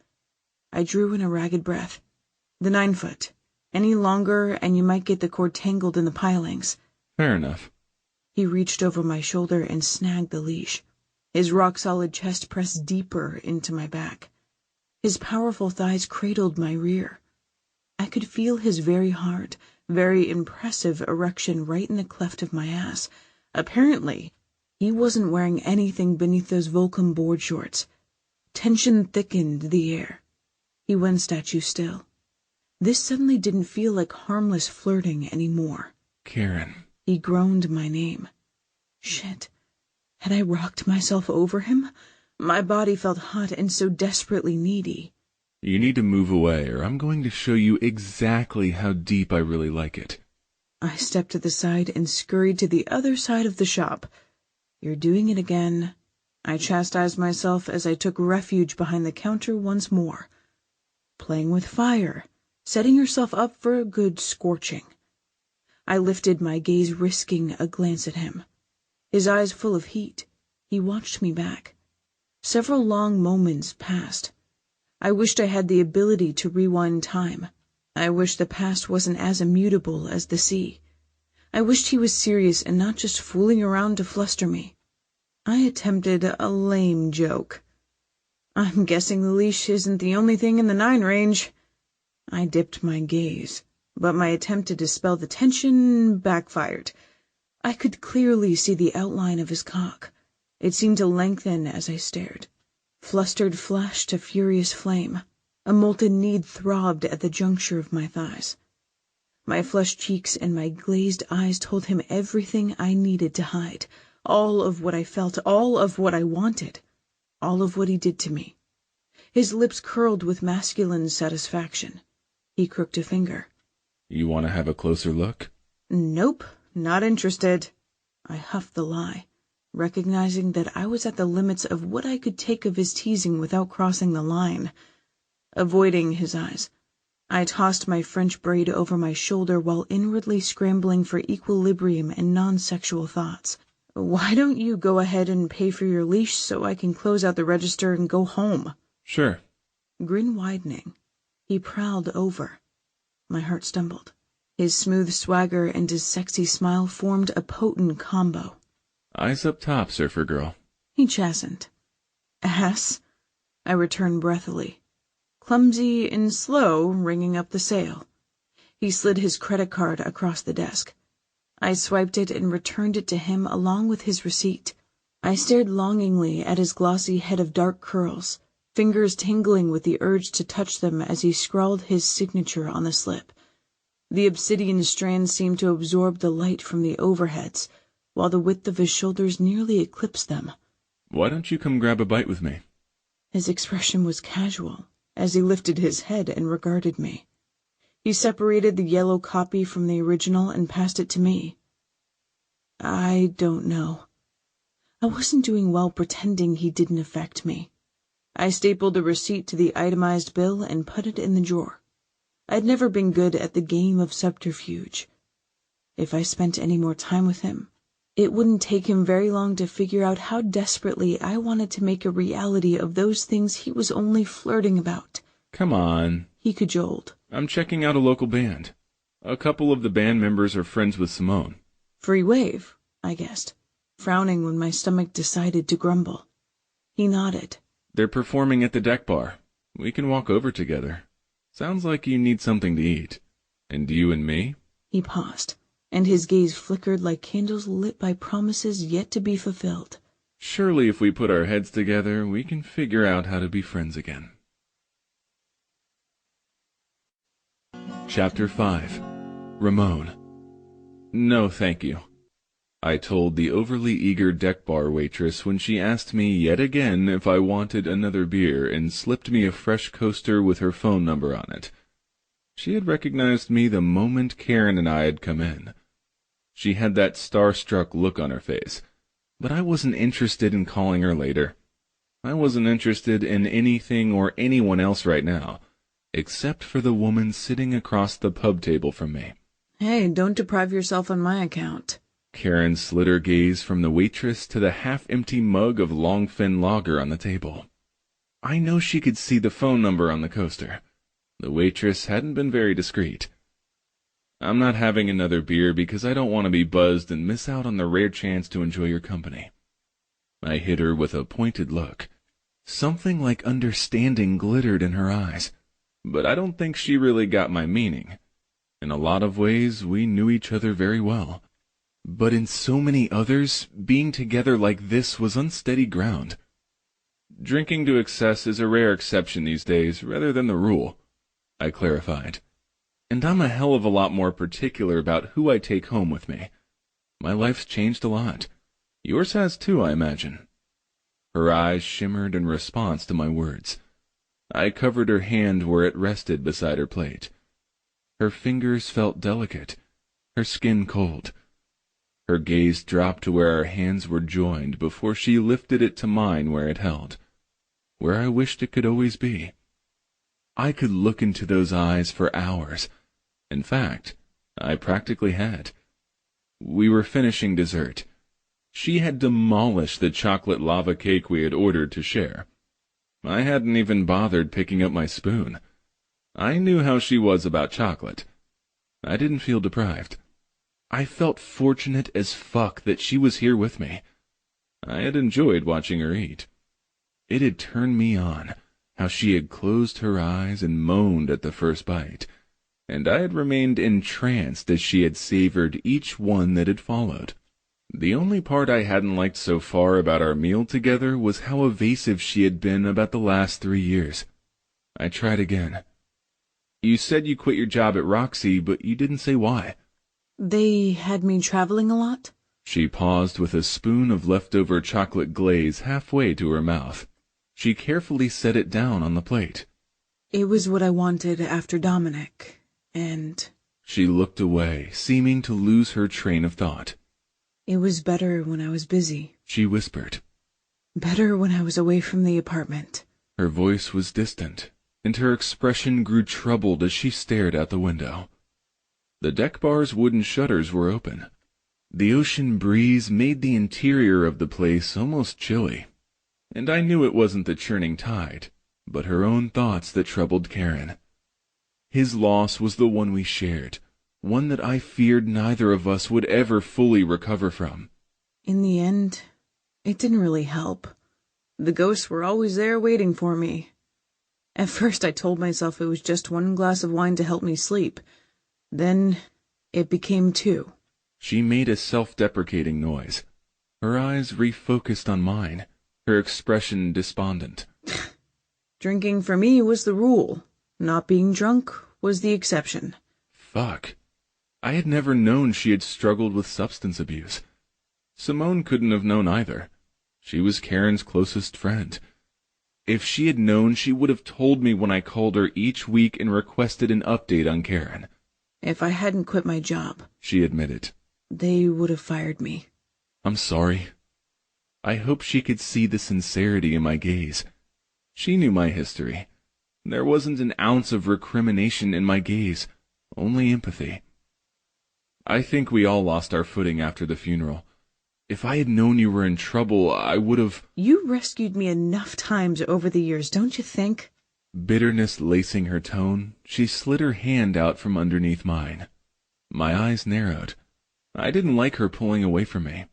I drew in a ragged breath. The 9-foot. Any longer and you might get the cord tangled in the pilings. Fair enough. He reached over my shoulder and snagged the leash. His rock-solid chest pressed deeper into my back. His powerful thighs cradled my rear. I could feel his very hard, very impressive erection right in the cleft of my ass. Apparently, he wasn't wearing anything beneath those Volcom board shorts. Tension thickened the air. He went statue still. This suddenly didn't feel like harmless flirting anymore. Karen. He groaned my name. Shit. Had I rocked myself over him? My body felt hot and so desperately needy. You need to move away, or I'm going to show you exactly how deep I really like it. I stepped to the side and scurried to the other side of the shop. You're doing it again. I chastised myself as I took refuge behind the counter once more. Playing with fire, setting yourself up for a good scorching. I lifted my gaze, risking a glance at him. His eyes full of heat. He watched me back. Several long moments passed. I wished I had the ability to rewind time. I wished the past wasn't as immutable as the sea. I wished he was serious and not just fooling around to fluster me. I attempted a lame joke. I'm guessing the leash isn't the only thing in the 9 range. I dipped my gaze, but my attempt to dispel the tension backfired. I could clearly see the outline of his cock. It seemed to lengthen as I stared. Flustered flashed to furious flame. A molten need throbbed at the juncture of my thighs. My flushed cheeks and my glazed eyes told him everything I needed to hide, all of what I felt, all of what I wanted, all of what he did to me. His lips curled with masculine satisfaction. He crooked a finger. You want to have a closer look? Nope, not interested. I huffed the lie, recognizing that I was at the limits of what I could take of his teasing without crossing the line. Avoiding his eyes, I tossed my French braid over my shoulder while inwardly scrambling for equilibrium and non-sexual thoughts. Why don't you go ahead and pay for your leash so I can close out the register and go home? Sure. Grin widening, he prowled over. My heart stumbled. His smooth swagger and his sexy smile formed a potent combo. Eyes up top, surfer girl. He chastened. Ass? I returned breathily. Clumsy and slow, ringing up the sale. He slid his credit card across the desk. I swiped it and returned it to him along with his receipt. I stared longingly at his glossy head of dark curls, fingers tingling with the urge to touch them as he scrawled his signature on the slip. The obsidian strands seemed to absorb the light from the overheads, while the width of his shoulders nearly eclipsed them. Why don't you come grab a bite with me? His expression was casual as he lifted his head and regarded me. He separated the yellow copy from the original and passed it to me. I don't know. I wasn't doing well pretending he didn't affect me. I stapled the receipt to the itemized bill and put it in the drawer. I'd never been good at the game of subterfuge. If I spent any more time with him, it wouldn't take him very long to figure out how desperately I wanted to make a reality of those things he was only flirting about. Come on. He cajoled. I'm checking out a local band. A couple of the band members are friends with Simone. Free wave, I guessed, frowning when my stomach decided to grumble. He nodded. They're performing at the deck bar. We can walk over together. Sounds like you need something to eat. And you and me? He paused, and his gaze flickered like candles lit by promises yet to be fulfilled. Surely if we put our heads together, we can figure out how to be friends again. Chapter 5. Ramon. No, thank you. I told the overly eager deck bar waitress when she asked me yet again if I wanted another beer and slipped me a fresh coaster with her phone number on it. She had recognized me the moment Karen and I had come in. She had that starstruck look on her face, but I wasn't interested in calling her later. I wasn't interested in anything or anyone else right now, except for the woman sitting across the pub table from me. Hey, don't deprive yourself on my account. Karen slid her gaze from the waitress to the half-empty mug of Longfin lager on the table. I know she could see the phone number on the coaster. The waitress hadn't been very discreet. I'm not having another beer because I don't want to be buzzed and miss out on the rare chance to enjoy your company. I hit her with a pointed look. Something like understanding glittered in her eyes, but I don't think she really got my meaning. In a lot of ways, we knew each other very well. But in so many others, being together like this was unsteady ground. Drinking to excess is a rare exception these days, rather than the rule, I clarified. And I'm a hell of a lot more particular about who I take home with me. My life's changed a lot. Yours has too, I imagine. Her eyes shimmered in response to my words. I covered her hand where it rested beside her plate. Her fingers felt delicate, her skin cold. Her gaze dropped to where our hands were joined before she lifted it to mine where it held, where I wished it could always be. I could look into those eyes for hours. In fact, I practically had. We were finishing dessert. She had demolished the chocolate lava cake we had ordered to share. I hadn't even bothered picking up my spoon. I knew how she was about chocolate. I didn't feel deprived. I felt fortunate as fuck that she was here with me. I had enjoyed watching her eat. It had turned me on, how she had closed her eyes and moaned at the first bite, and I had remained entranced as she had savored each one that had followed. The only part I hadn't liked so far about our meal together was how evasive she had been about the last 3 years. I tried again. You said you quit your job at Roxy, but you didn't say why. They had me traveling a lot? She paused with a spoon of leftover chocolate glaze halfway to her mouth. She carefully set it down on the plate. It was what I wanted after Dominic, and... She looked away, seeming to lose her train of thought. It was better when I was busy, she whispered. Better when I was away from the apartment. Her voice was distant, and her expression grew troubled as she stared out the window. The deck bar's wooden shutters were open. The ocean breeze made the interior of the place almost chilly, and I knew it wasn't the churning tide, but her own thoughts that troubled Karen. His loss was the one we shared, one that I feared neither of us would ever fully recover from. In the end, it didn't really help. The ghosts were always there waiting for me. At first I told myself it was just 1 glass of wine to help me sleep. Then it became 2. She made a self-deprecating noise. Her eyes refocused on mine, her expression despondent. Drinking for me was the rule. Not being drunk was the exception. Fuck. I had never known she had struggled with substance abuse. Simone couldn't have known either. She was Karen's closest friend. If she had known, she would have told me when I called her each week and requested an update on Karen. If I hadn't quit my job, she admitted, they would have fired me. I'm sorry. I hoped she could see the sincerity in my gaze. She knew my history. There wasn't an ounce of recrimination in my gaze, only empathy. I think we all lost our footing after the funeral. If I had known you were in trouble, I would have... You rescued me enough times over the years, don't you think? Bitterness lacing her tone, she slid her hand out from underneath mine. My eyes narrowed. I didn't like her pulling away from me.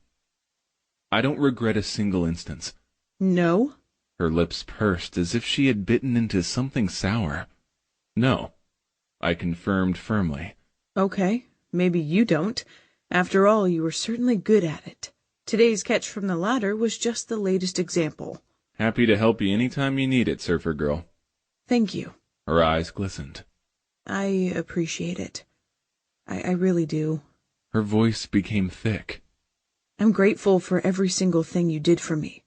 I don't regret a single instance. No? Her lips pursed as if she had bitten into something sour. No, I confirmed firmly. Okay, maybe you don't. After all, you were certainly good at it. Today's catch from the ladder was just the latest example. Happy to help you anytime you need it, Surfer Girl. Thank you. Her eyes glistened. I appreciate it. I really do. Her voice became thick. I'm grateful for every single thing you did for me.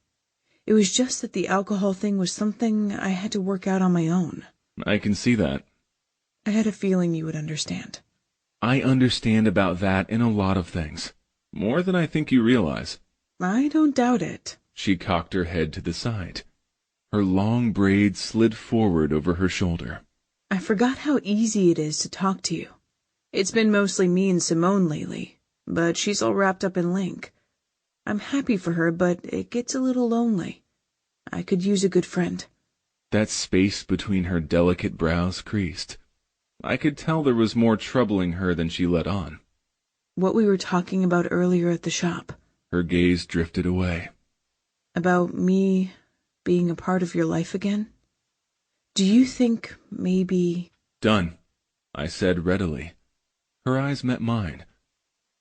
It was just that the alcohol thing was something I had to work out on my own. I can see that. I had a feeling you would understand. I understand about that in a lot of things. More than I think you realize. I don't doubt it. She cocked her head to the side. Her long braids slid forward over her shoulder. I forgot how easy it is to talk to you. It's been mostly me and Simone lately, but she's all wrapped up in Link. I'm happy for her, but it gets a little lonely. I could use a good friend. That space between her delicate brows creased. I could tell there was more troubling her than she let on. What we were talking about earlier at the shop. Her gaze drifted away. About me being a part of your life again? Do you think maybe... Done, I said readily. Her eyes met mine.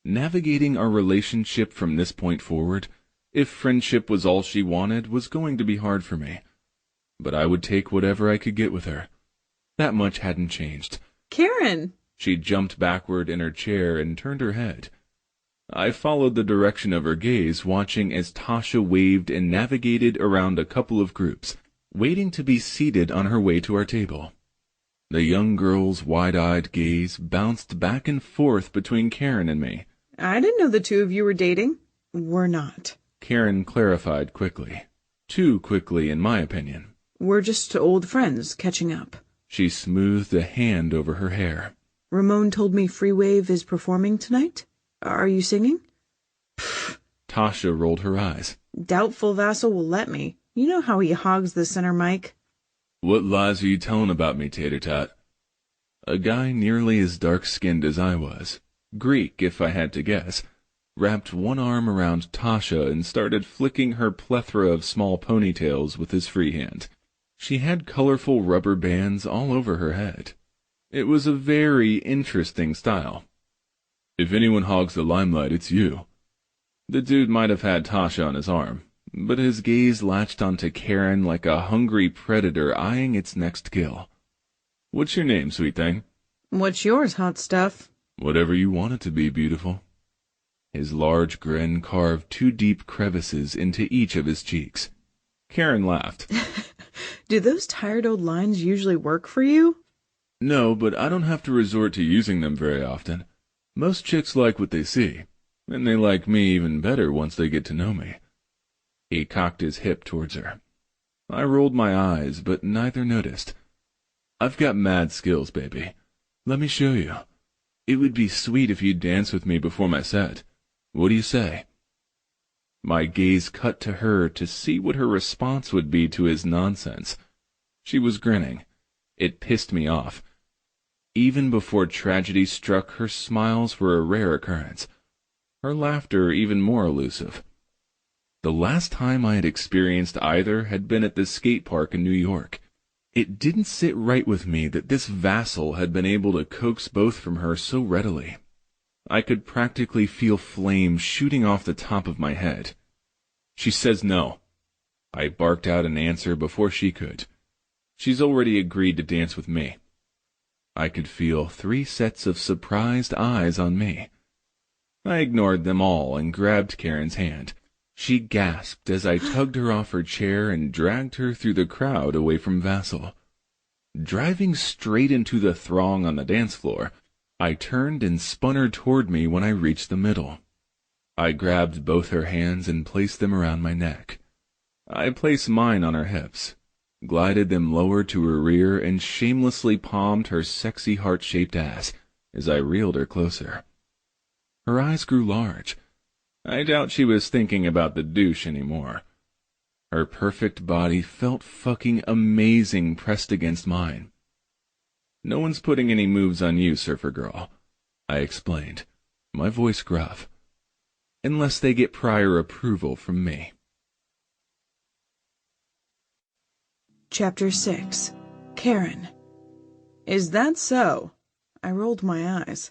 Navigating our relationship from this point forward, if friendship was all she wanted, was going to be hard for me. But I would take whatever I could get with her. That much hadn't changed. Karen! She jumped backward in her chair and turned her head. I followed the direction of her gaze, watching as Tasha waved and navigated around a couple of groups, waiting to be seated on her way to our table. The young girl's wide-eyed gaze bounced back and forth between Karen and me. I didn't know the two of you were dating. We're not. Karen clarified quickly. Too quickly, in my opinion. We're just old friends catching up. She smoothed a hand over her hair. Ramon told me Free Wave is performing tonight. Are you singing? Tasha rolled her eyes. Doubtful Vassal will let me. You know how he hogs the center mic. What lies are you telling about me, Tater-Tot? A guy nearly as dark-skinned as I was, Greek if I had to guess, wrapped one arm around Tasha and started flicking her plethora of small ponytails with his free hand. She had colorful rubber bands all over her head. It was a very interesting style. If anyone hogs the limelight, it's you. The dude might have had Tasha on his arm, but his gaze latched onto Karen like a hungry predator eyeing its next kill. What's your name, sweet thing? What's yours, hot stuff? Whatever you want it to be, beautiful. His large grin carved two deep crevices into each of his cheeks. Karen laughed. Do those tired old lines usually work for you? No, but I don't have to resort to using them very often. Most chicks like what they see, and they like me even better once they get to know me. He cocked his hip towards her. I rolled my eyes, but neither noticed. I've got mad skills, baby. Let me show you. It would be sweet if you'd dance with me before my set. What do you say? My gaze cut to her to see what her response would be to his nonsense. She was grinning. It pissed me off. Even before tragedy struck, her smiles were a rare occurrence. Her laughter even more elusive. The last time I had experienced either had been at the skate park in New York. It didn't sit right with me that this vassal had been able to coax both from her so readily. I could practically feel flames shooting off the top of my head. She says no. I barked out an answer before she could. She's already agreed to dance with me. I could feel 3 sets of surprised eyes on me. I ignored them all and grabbed Karen's hand. She gasped as I tugged her off her chair and dragged her through the crowd away from Vassal. Driving straight into the throng on the dance floor, I turned and spun her toward me when I reached the middle. I grabbed both her hands and placed them around my neck. I placed mine on her hips, glided them lower to her rear, and shamelessly palmed her sexy heart-shaped ass as I reeled her closer. Her eyes grew large. I doubt she was thinking about the douche anymore. Her perfect body felt fucking amazing pressed against mine. No one's putting any moves on you, surfer girl, I explained, my voice gruff, unless they get prior approval from me. Chapter 6. Karen. Is that so? I rolled my eyes.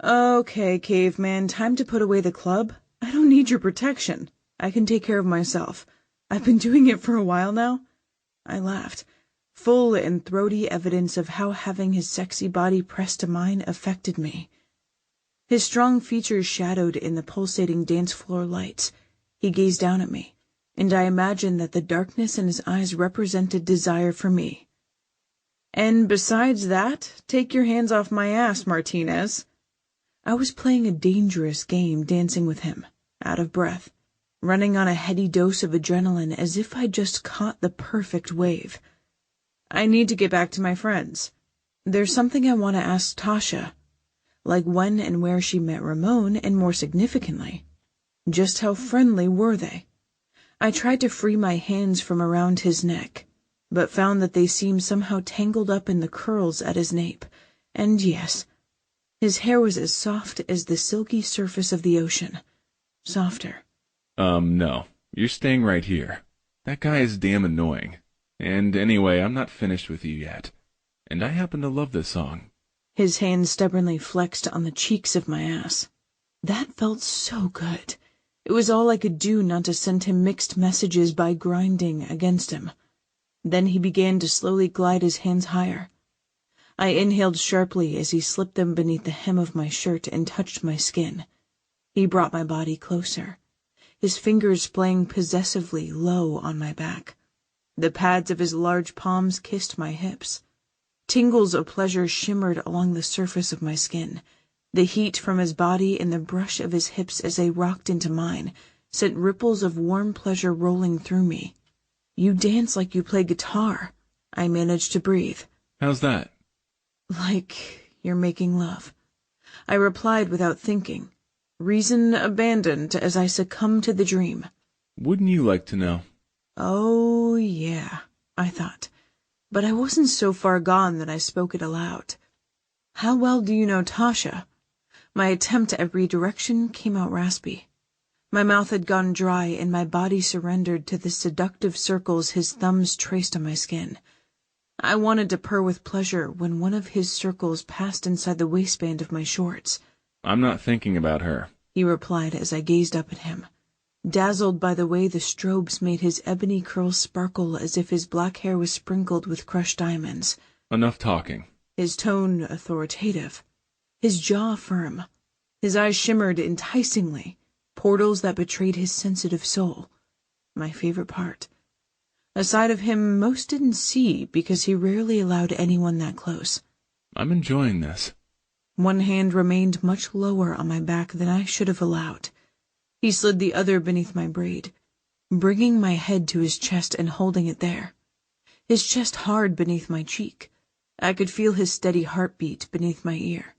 Okay, caveman, time to put away the club. I don't need your protection. I can take care of myself. I've been doing it for a while now. I laughed, full and throaty evidence of how having his sexy body pressed to mine affected me. His strong features shadowed in the pulsating dance floor lights. He gazed down at me, and I imagined that the darkness in his eyes represented desire for me. And besides that, take your hands off my ass, Martinez. I was playing a dangerous game dancing with him, out of breath, running on a heady dose of adrenaline as if I'd just caught the perfect wave. I need to get back to my friends. There's something I want to ask Tasha, like when and where she met Ramon, and more significantly, just how friendly were they? I tried to free my hands from around his neck, but found that they seemed somehow tangled up in the curls at his nape, and yes, his hair was as soft as the silky surface of the ocean. Softer. No. You're staying right here. That guy is damn annoying. And anyway, I'm not finished with you yet. And I happen to love this song." His hand stubbornly flexed on the cheeks of my ass. That felt so good. It was all I could do not to send him mixed messages by grinding against him. Then he began to slowly glide his hands higher. I inhaled sharply as he slipped them beneath the hem of my shirt and touched my skin. He brought my body closer, his fingers playing possessively low on my back. The pads of his large palms kissed my hips. Tingles of pleasure shimmered along the surface of my skin. The heat from his body and the brush of his hips as they rocked into mine sent ripples of warm pleasure rolling through me. "You dance like you play guitar," I managed to breathe. "How's that?" "Like you're making love," I replied without thinking, reason abandoned as I succumbed to the dream. "Wouldn't you like to know?" Oh, yeah, I thought, but I wasn't so far gone that I spoke it aloud. "How well do you know Tasha?" My attempt at redirection came out raspy. My mouth had gone dry and my body surrendered to the seductive circles his thumbs traced on my skin. I wanted to purr with pleasure when one of his circles passed inside the waistband of my shorts. "I'm not thinking about her," he replied as I gazed up at him, dazzled by the way the strobes made his ebony curls sparkle as if his black hair was sprinkled with crushed diamonds. "Enough talking." His tone authoritative, his jaw firm. His eyes shimmered enticingly, portals that betrayed his sensitive soul. My favorite part. A side of him most didn't see because he rarely allowed anyone that close. "I'm enjoying this." One hand remained much lower on my back than I should have allowed. He slid the other beneath my braid, bringing my head to his chest and holding it there. His chest hard beneath my cheek. I could feel his steady heartbeat beneath my ear.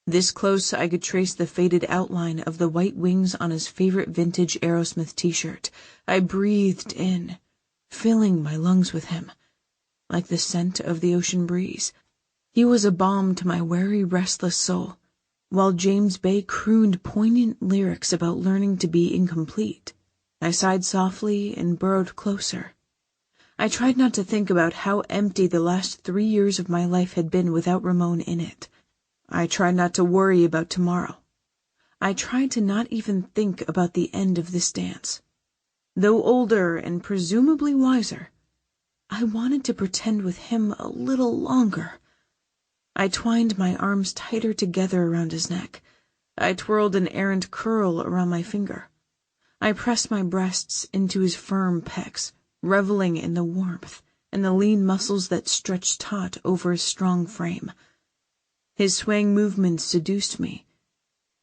This close, I could trace the faded outline of the white wings on his favorite vintage Aerosmith t-shirt. I breathed in, filling my lungs with him, like the scent of the ocean breeze. He was a balm to my weary, restless soul, while James Bay crooned poignant lyrics about learning to be incomplete. I sighed softly and burrowed closer. I tried not to think about how empty the last 3 years of my life had been without Ramon in it. I tried not to worry about tomorrow. I tried to not even think about the end of this dance. Though older and presumably wiser, I wanted to pretend with him a little longer. I twined my arms tighter together around his neck. I twirled an errant curl around my finger. I pressed my breasts into his firm pecs, reveling in the warmth and the lean muscles that stretched taut over his strong frame. His swaying movements seduced me.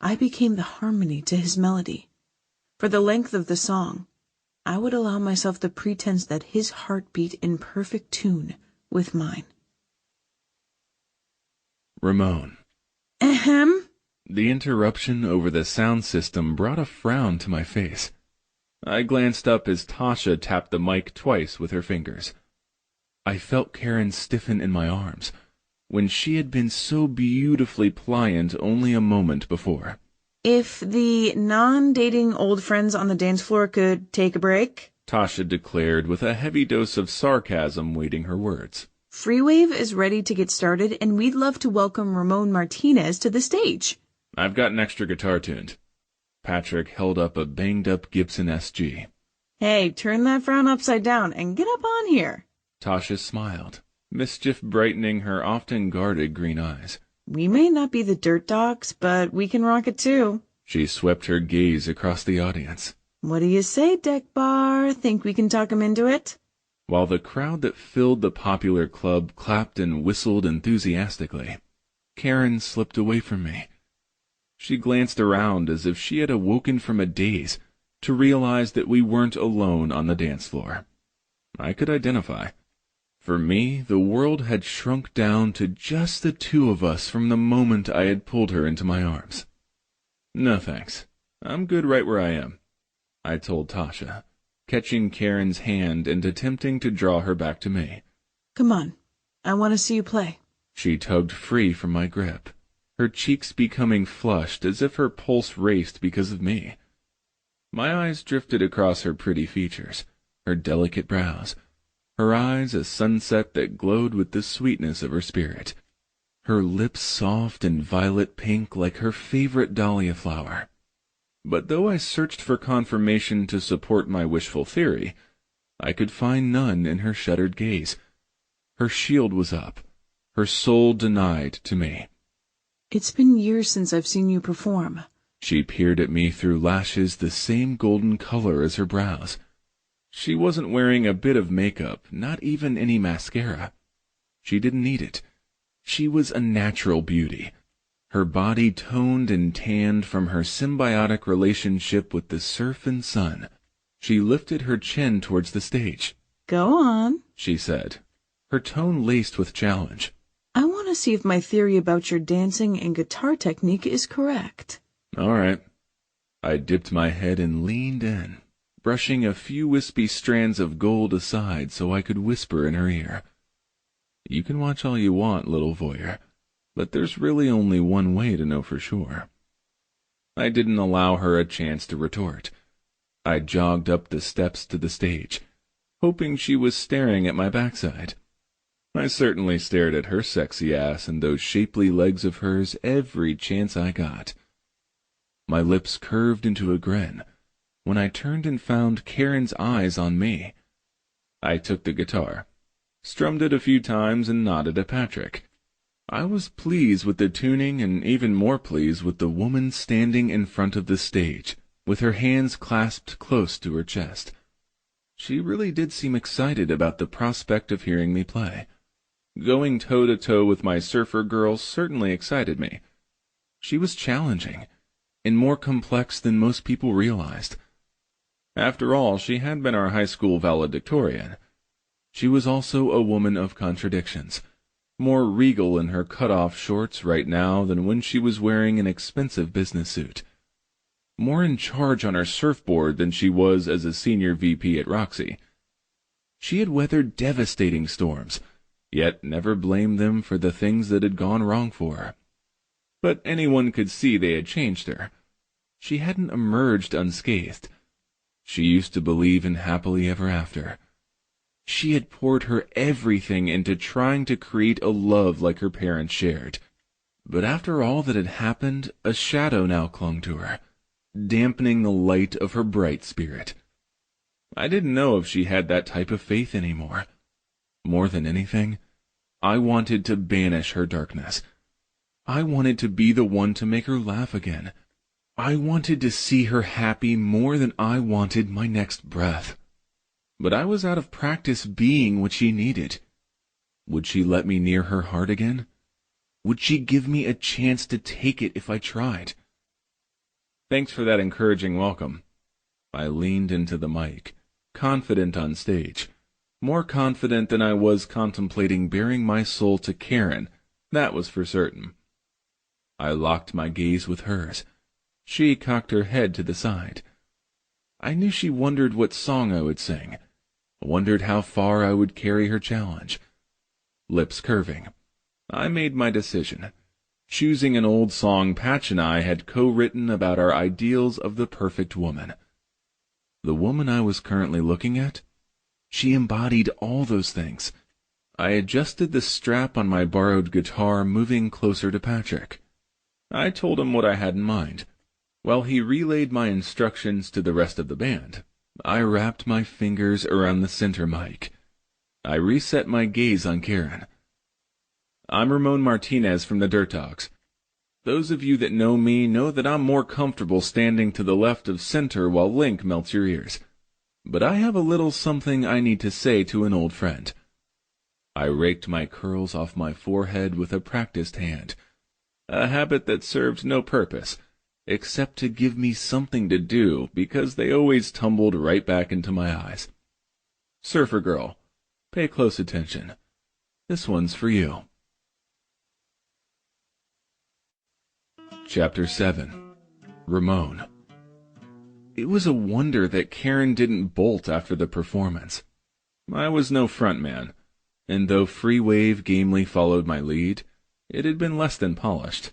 I became the harmony to his melody. For the length of the song, I would allow myself the pretense that his heart beat in perfect tune with mine. "Ramon." Ahem. The interruption over the sound system brought a frown to my face. I glanced up as Tasha tapped the mic twice with her fingers. I felt Karen stiffen in my arms, when she had been so beautifully pliant only a moment before. "If the non-dating old friends on the dance floor could take a break," Tasha declared with a heavy dose of sarcasm weighting her words. "Freewave is ready to get started, and we'd love to welcome Ramon Martinez to the stage." "I've got an extra guitar tuned." Patrick held up a banged-up Gibson SG. "Hey, turn that frown upside down and get up on here." Tasha smiled, mischief brightening her often guarded green eyes. "We may not be the dirt dogs, but we can rock it too." She swept her gaze across the audience. "What do you say, Deck Bar? Think we can talk him into it?" While the crowd that filled the popular club clapped and whistled enthusiastically, Karen slipped away from me. She glanced around as if she had awoken from a daze to realize that we weren't alone on the dance floor. I could identify. For me, the world had shrunk down to just the two of us from the moment I had pulled her into my arms. "No thanks. I'm good right where I am," I told Tasha, catching Karen's hand and attempting to draw her back to me. "Come on. I want to see you play." She tugged free from my grip, her cheeks becoming flushed as if her pulse raced because of me. My eyes drifted across her pretty features, her delicate brows, her eyes a sunset that glowed with the sweetness of her spirit, her lips soft and violet pink like her favorite dahlia flower. But though I searched for confirmation to support my wishful theory, I could find none in her shuttered gaze. Her shield was up, her soul denied to me. It's been years since I've seen you perform. She peered at me through lashes the same golden color as her brows. She wasn't wearing a bit of makeup, not even any mascara. She didn't need it. She was a natural beauty, her body toned and tanned from her symbiotic relationship with the surf and sun. She lifted her chin towards the stage. Go on, she said, her tone laced with challenge. I want to see if my theory about your dancing and guitar technique is correct. All right. I dipped my head and leaned in, brushing a few wispy strands of gold aside so I could whisper in her ear. You can watch all you want, little voyeur, but there's really only one way to know for sure. I didn't allow her a chance to retort. I jogged up the steps to the stage, hoping she was staring at my backside. I certainly stared at her sexy ass and those shapely legs of hers every chance I got. My lips curved into a grin when I turned and found Karen's eyes on me. I took the guitar, strummed it a few times, and nodded at Patrick. I was pleased with the tuning and even more pleased with the woman standing in front of the stage, with her hands clasped close to her chest. She really did seem excited about the prospect of hearing me play. Going toe-to-toe with my surfer girl certainly excited me. She was challenging, and more complex than most people realized. After all, she had been our high school valedictorian. She was also a woman of contradictions, more regal in her cut-off shorts right now than when she was wearing an expensive business suit, more in charge on her surfboard than she was as a senior VP at Roxy. She had weathered devastating storms, yet never blamed them for the things that had gone wrong for her. But anyone could see they had changed her. She hadn't emerged unscathed. She used to believe in happily ever after. She had poured her everything into trying to create a love like her parents shared. But after all that had happened, a shadow now clung to her, dampening the light of her bright spirit. I didn't know if she had that type of faith anymore. More than anything, I wanted to banish her darkness. I wanted to be the one to make her laugh again. I wanted to see her happy more than I wanted my next breath. But I was out of practice being what she needed. Would she let me near her heart again? Would she give me a chance to take it if I tried? Thanks for that encouraging welcome. I leaned into the mic, confident on stage, more confident than I was contemplating baring my soul to Karen, that was for certain. I locked my gaze with hers. She cocked her head to the side. I knew she wondered what song I would sing, wondered how far I would carry her challenge. Lips curving, I made my decision, choosing an old song Patch and I had co-written about our ideals of the perfect woman. The woman I was currently looking at, she embodied all those things. I adjusted the strap on my borrowed guitar, moving closer to Patrick. I told him what I had in mind. While he relayed my instructions to the rest of the band, I wrapped my fingers around the center mic. I reset my gaze on Karen. I'm Ramon Martinez from the Dirt Dogs. Those of you that know me know that I'm more comfortable standing to the left of center while Link melts your ears. But I have a little something I need to say to an old friend. I raked my curls off my forehead with a practiced hand, a habit that served no purpose, except to give me something to do because they always tumbled right back into my eyes. Surfer girl, pay close attention. This one's for you. Chapter 7. Ramon. It was a wonder that Karen didn't bolt after the performance. I was no front man, and though Free Wave gamely followed my lead, it had been less than polished.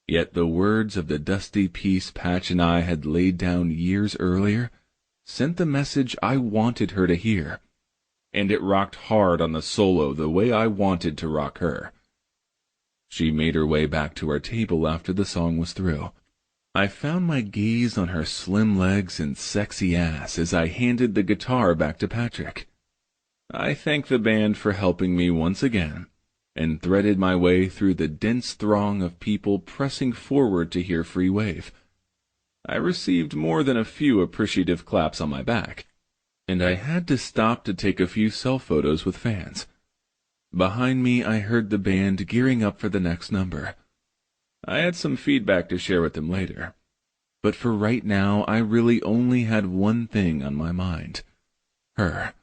Yet the words of the dusty piece Patch and I had laid down years earlier sent the message I wanted her to hear, and it rocked hard on the solo the way I wanted to rock her. She made her way back to our table after the song was through. I found my gaze on her slim legs and sexy ass as I handed the guitar back to Patrick. I thanked the band for helping me once again, and threaded my way through the dense throng of people pressing forward to hear Free Wave. I received more than a few appreciative claps on my back, and I had to stop to take a few self-photos with fans. Behind me, I heard the band gearing up for the next number. I had some feedback to share with them later, but for right now, I really only had one thing on my mind: her.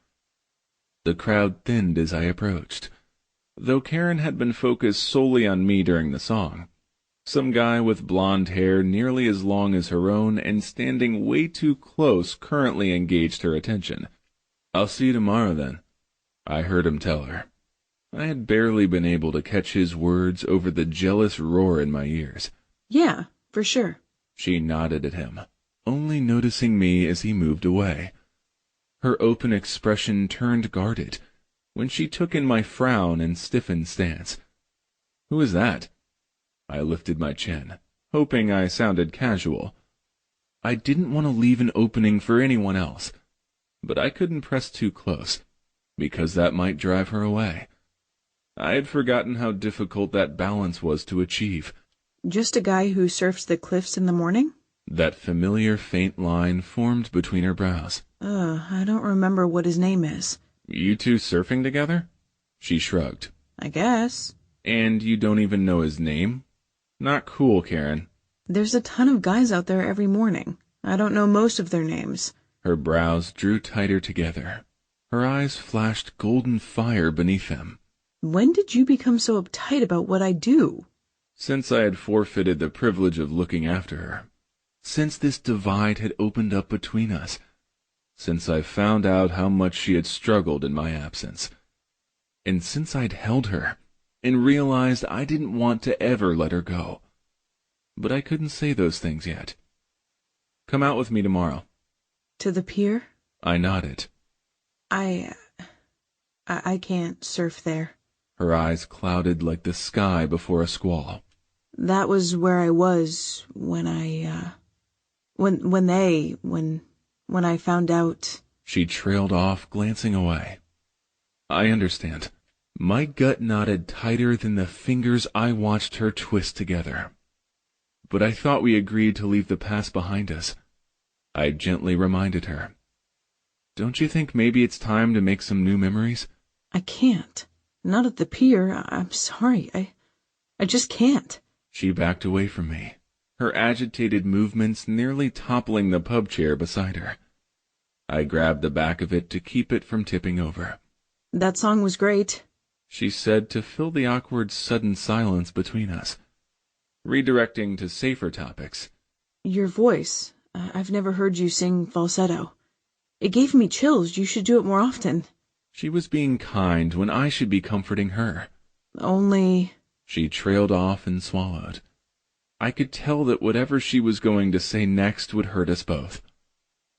The crowd thinned as I approached. Though Karen had been focused solely on me during the song, some guy with blonde hair nearly as long as her own and standing way too close currently engaged her attention. "I'll see you tomorrow, then," I heard him tell her. I had barely been able to catch his words over the jealous roar in my ears. "Yeah, for sure." She nodded at him, only noticing me as he moved away. Her open expression turned guarded when she took in my frown and stiffened stance. "Who is that?" I lifted my chin, hoping I sounded casual. I didn't want to leave an opening for anyone else, but I couldn't press too close, because that might drive her away. I had forgotten how difficult that balance was to achieve. "Just a guy who surfs the cliffs in the morning?" That familiar faint line formed between her brows. I don't remember what his name is." "You two surfing together?" She shrugged. "I guess." "And you don't even know his name? Not cool, Karen." "There's a ton of guys out there every morning. I don't know most of their names." Her brows drew tighter together. Her eyes flashed golden fire beneath them. "When did you become so uptight about what I do?" Since I had forfeited the privilege of looking after her. Since this divide had opened up between us. Since I found out how much she had struggled in my absence. And since I'd held her and realized I didn't want to ever let her go. But I couldn't say those things yet. "Come out with me tomorrow." "To the pier?" I nodded. I can't surf there." Her eyes clouded like the sky before a squall. "That was where I was when when I found out." She trailed off, glancing away. I understand. My gut knotted tighter than the fingers I watched her twist together. "But I thought we agreed to leave the past behind us." I gently reminded her. "Don't you think maybe it's time to make some new memories?" "I can't. Not at the pier. I'm sorry. I just can't." She backed away from me, her agitated movements nearly toppling the pub chair beside her. I grabbed the back of it to keep it from tipping over. "That song was great," she said to fill the awkward sudden silence between us, redirecting to safer topics. "Your voice. I've never heard you sing falsetto. It gave me chills. You should do it more often." She was being kind when I should be comforting her. "Only—" She trailed off and swallowed. I could tell that whatever she was going to say next would hurt us both.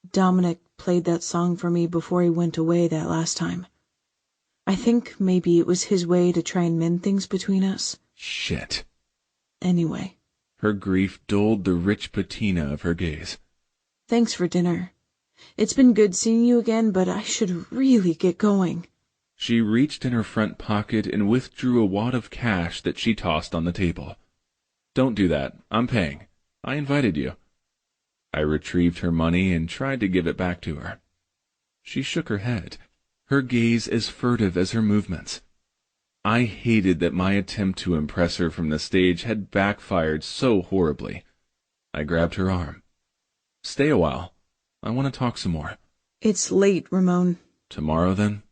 "Dominic played that song for me before he went away that last time. I think maybe it was his way to try and mend things between us." Shit. "Anyway." Her grief dulled the rich patina of her gaze. "Thanks for dinner. It's been good seeing you again, but I should really get going." She reached in her front pocket and withdrew a wad of cash that she tossed on the table. "Don't do that. I'm paying. I invited you." I retrieved her money and tried to give it back to her. She shook her head, her gaze as furtive as her movements. I hated that my attempt to impress her from the stage had backfired so horribly. I grabbed her arm. "Stay a while. I want to talk some more." "It's late, Ramon." "Tomorrow, then?"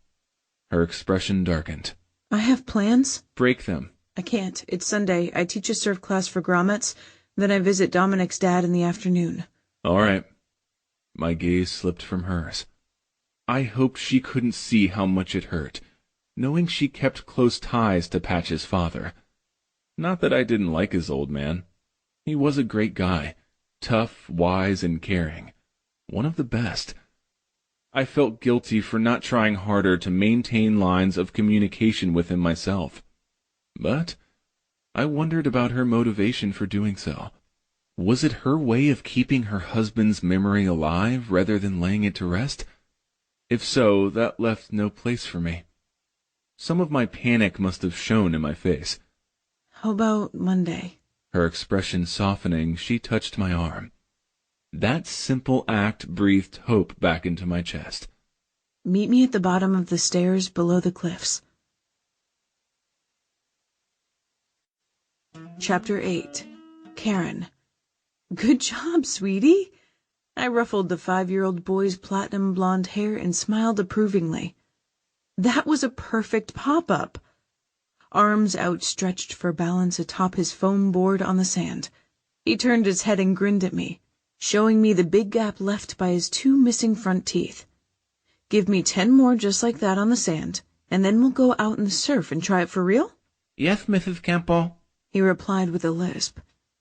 Her expression darkened. "I have plans." "Break them." "I can't. It's Sunday. I teach a surf class for grommets. Then I visit Dominic's dad in the afternoon." "All right." My gaze slipped from hers. I hoped she couldn't see how much it hurt, knowing she kept close ties to Patch's father. Not that I didn't like his old man. He was a great guy, tough, wise, and caring. One of the best. I felt guilty for not trying harder to maintain lines of communication with him myself. But I wondered about her motivation for doing so. Was it her way of keeping her husband's memory alive rather than laying it to rest? If so, that left no place for me. Some of my panic must have shown in my face. How about Monday? Her expression softening, she touched my arm. That simple act breathed hope back into my chest. Meet me at the bottom of the stairs below the cliffs. Chapter 8. Karen. Good job, sweetie. I ruffled the 5-year-old boy's platinum blonde hair and smiled approvingly. That was a perfect pop-up. Arms outstretched for balance atop his foam board on the sand. He turned his head and grinned at me, showing me the big gap left by his 2 missing front teeth. Give me 10 more just like that on the sand, and then we'll go out in the surf and try it for real? Yes, Mrs. Campbell, he replied with a lisp.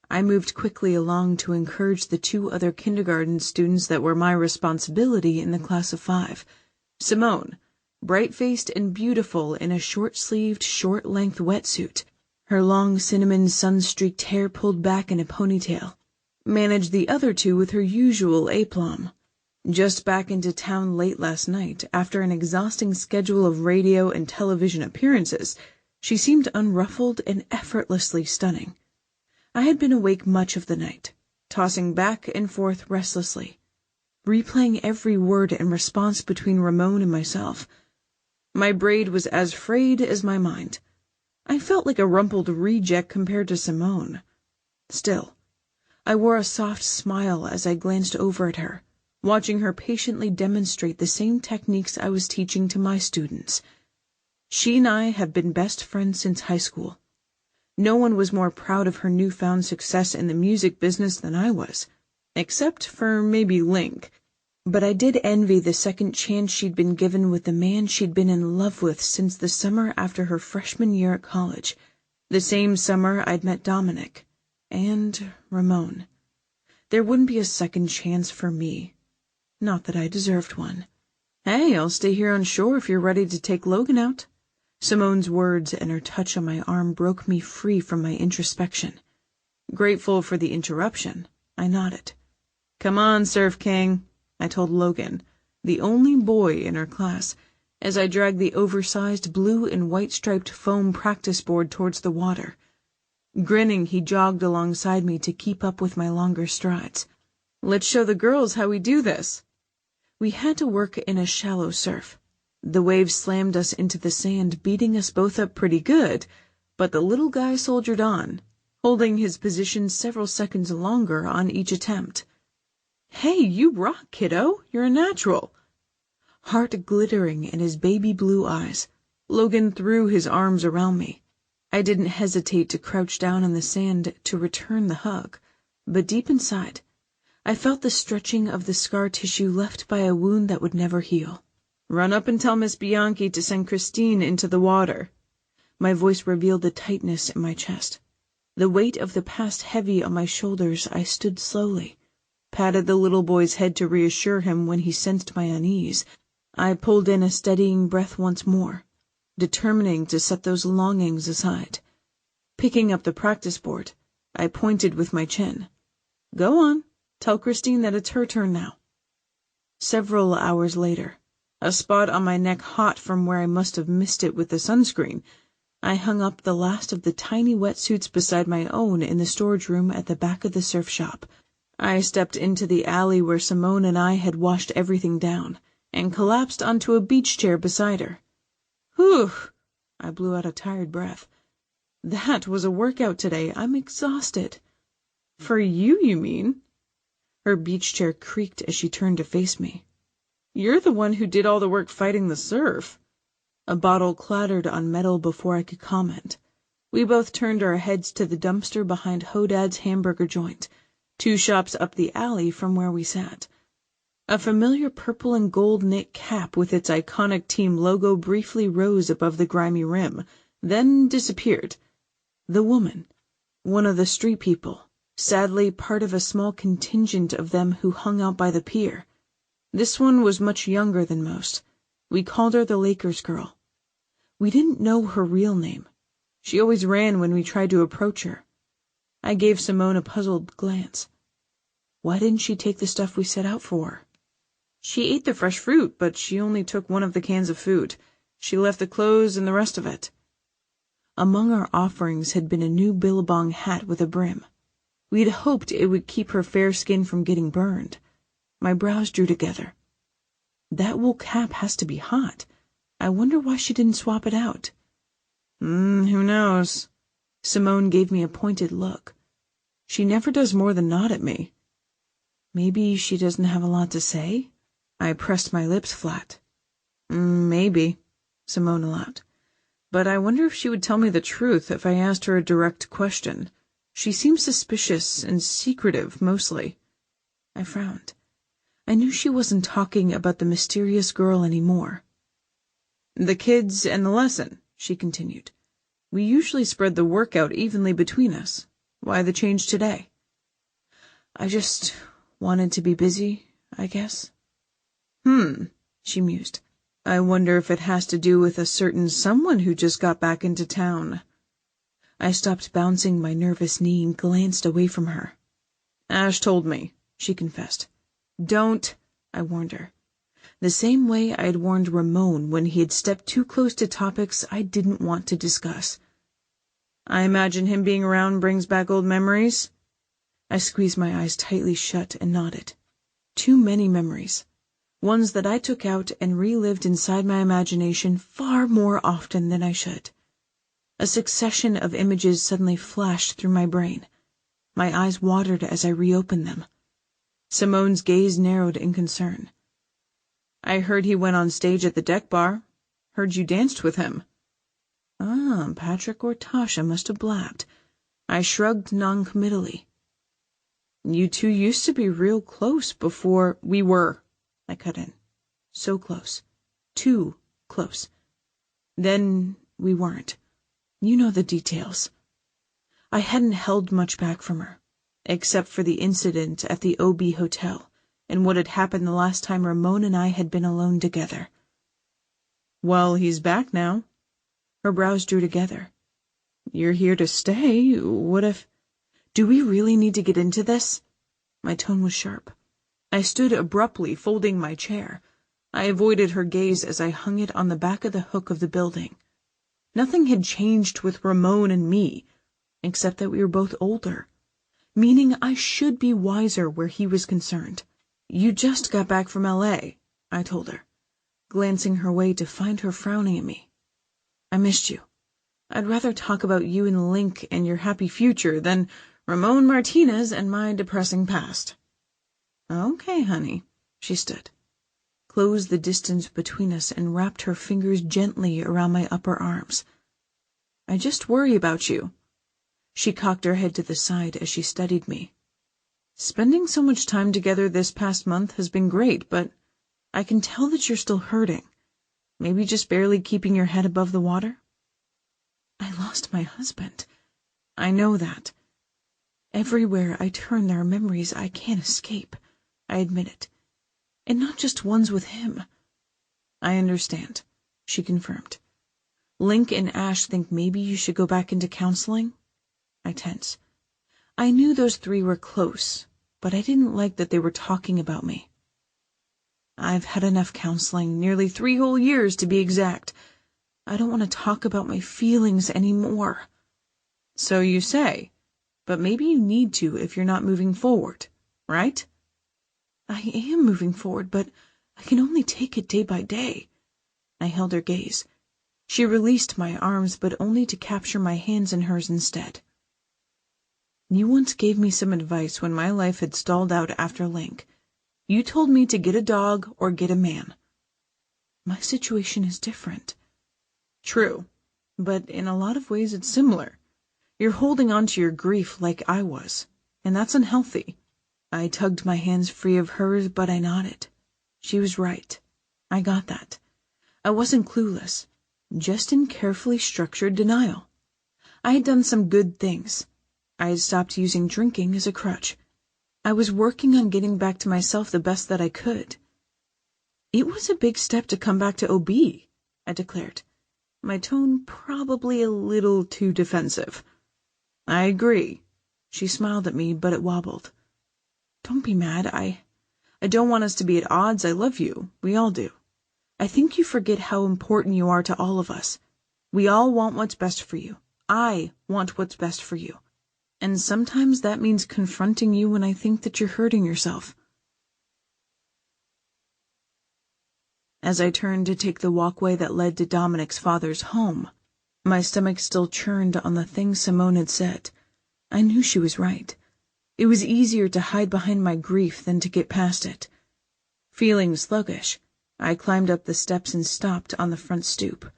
I moved quickly along to encourage the 2 other kindergarten students that were my responsibility in the class of 5. Simone, bright-faced and beautiful in a short-sleeved, short-length wetsuit, her long cinnamon sun-streaked hair pulled back in a ponytail, managed the other 2 with her usual aplomb. Just back into town late last night, after an exhausting schedule of radio and television appearances, she seemed unruffled and effortlessly stunning. I had been awake much of the night, tossing back and forth restlessly, replaying every word and response between Ramon and myself. My braid was as frayed as my mind. I felt like a rumpled reject compared to Simone. Still, I wore a soft smile as I glanced over at her, watching her patiently demonstrate the same techniques I was teaching to my students. She and I have been best friends since high school. No one was more proud of her newfound success in the music business than I was, except for maybe Link. But I did envy the second chance she'd been given with the man she'd been in love with since the summer after her freshman year at college, the same summer I'd met Dominic and Ramon. There wouldn't be a second chance for me. Not that I deserved one. Hey, I'll stay here on shore if you're ready to take Logan out. Simone's words and her touch on my arm broke me free from my introspection. Grateful for the interruption, I nodded. Come on, Surf King, I told Logan, the only boy in our class, as I dragged the oversized blue and white striped foam practice board towards the water. Grinning, he jogged alongside me to keep up with my longer strides. Let's show the girls how we do this. We had to work in a shallow surf. The waves slammed us into the sand, beating us both up pretty good, but the little guy soldiered on, holding his position several seconds longer on each attempt. Hey, you rock, kiddo. You're a natural. Heart glittering in his baby blue eyes, Logan threw his arms around me. I didn't hesitate to crouch down in the sand to return the hug, but deep inside, I felt the stretching of the scar tissue left by a wound that would never heal. Run up and tell Miss Bianchi to send Christine into the water. My voice revealed the tightness in my chest. The weight of the past heavy on my shoulders, I stood slowly, patted the little boy's head to reassure him when he sensed my unease. I pulled in a steadying breath once more, determining to set those longings aside. Picking up the practice board, I pointed with my chin. Go on, tell Christine that it's her turn now. Several hours later, a spot on my neck hot from where I must have missed it with the sunscreen, I hung up the last of the tiny wetsuits beside my own in the storage room at the back of the surf shop. I stepped into the alley where Simone and I had washed everything down, and collapsed onto a beach chair beside her. Whew! I blew out a tired breath. That was a workout today. I'm exhausted. For you, you mean? Her beach chair creaked as she turned to face me. You're the one who did all the work fighting the surf. A bottle clattered on metal before I could comment. We both turned our heads to the dumpster behind Hodad's hamburger joint, 2 shops up the alley from where we sat. A familiar purple and gold knit cap with its iconic team logo briefly rose above the grimy rim, then disappeared. The woman, one of the street people, sadly part of a small contingent of them who hung out by the pier. This one was much younger than most. We called her the Lakers girl. We didn't know her real name. She always ran when we tried to approach her. I gave Simone a puzzled glance. Why didn't she take the stuff we set out for? She ate the fresh fruit, but she only took one of the cans of food. She left the clothes and the rest of it. Among our offerings had been a new billabong hat with a brim. We had hoped it would keep her fair skin from getting burned. My brows drew together. That wool cap has to be hot. I wonder why she didn't swap it out. Who knows? Simone gave me a pointed look. She never does more than nod at me. Maybe she doesn't have a lot to say? I pressed my lips flat. Maybe, Simone allowed. But I wonder if she would tell me the truth if I asked her a direct question. She seemed suspicious and secretive, mostly. I frowned. I knew she wasn't talking about the mysterious girl anymore. The kids and the lesson, she continued. We usually spread the work out evenly between us. Why the change today? I just wanted to be busy, I guess. She mused. I wonder if it has to do with a certain someone who just got back into town. I stopped bouncing my nervous knee and glanced away from her. Ash told me, she confessed. Don't, I warned her. The same way I had warned Ramon when he had stepped too close to topics I didn't want to discuss. I imagine him being around brings back old memories. I squeezed my eyes tightly shut and nodded. Too many memories. Ones that I took out and relived inside my imagination far more often than I should. A succession of images suddenly flashed through my brain. My eyes watered as I reopened them. Simone's gaze narrowed in concern. I heard he went on stage at the deck bar. Heard you danced with him. Patrick or Tasha must have blabbed. I shrugged non-committally. You two used to be real close before we were, I cut in. So close. Too close. Then we weren't. You know the details. I hadn't held much back from her, except for the incident at the OB Hotel and what had happened the last time Ramon and I had been alone together. Well, he's back now. Her brows drew together. You're here to stay. What if... Do we really need to get into this? My tone was sharp. I stood abruptly, folding my chair. I avoided her gaze as I hung it on the back of the hook of the building. Nothing had changed with Ramon and me, except that we were both older, meaning I should be wiser where he was concerned. You just got back from L.A., I told her, glancing her way to find her frowning at me. I missed you. I'd rather talk about you and Link and your happy future than Ramon Martinez and my depressing past. Okay, honey. She stood, closed the distance between us, and wrapped her fingers gently around my upper arms. I just worry about you. She cocked her head to the side as she studied me. Spending so much time together this past month has been great, but I can tell that you're still hurting. Maybe just barely keeping your head above the water? I lost my husband. I know that. Everywhere I turn there are memories I can't escape, I admit it. And not just ones with him. I understand, she confirmed. Link and Ash think maybe you should go back into counseling? I tense. I knew those three were close, but I didn't like that they were talking about me. I've had enough counseling, nearly 3 whole years to be exact. I don't want to talk about my feelings anymore. So you say, but maybe you need to if you're not moving forward, right? I am moving forward, but I can only take it day by day. I held her gaze. She released my arms, but only to capture my hands in hers instead. You once gave me some advice when my life had stalled out after Link. You told me to get a dog or get a man. My situation is different. True, but in a lot of ways it's similar. You're holding on to your grief like I was, and that's unhealthy. I tugged my hands free of hers, but I nodded. She was right. I got that. I wasn't clueless, just in carefully structured denial. I had done some good things. I had stopped using drinking as a crutch. I was working on getting back to myself the best that I could. It was a big step to come back to OB, I declared, my tone probably a little too defensive. I agree. She smiled at me, but it wobbled. Don't be mad. I don't want us to be at odds. I love you. We all do. I think you forget how important you are to all of us. We all want what's best for you. I want what's best for you. And sometimes that means confronting you when I think that you're hurting yourself. As I turned to take the walkway that led to Dominic's father's home, my stomach still churned on the things Simone had said. I knew she was right. It was easier to hide behind my grief than to get past it. Feeling sluggish, I climbed up the steps and stopped on the front stoop.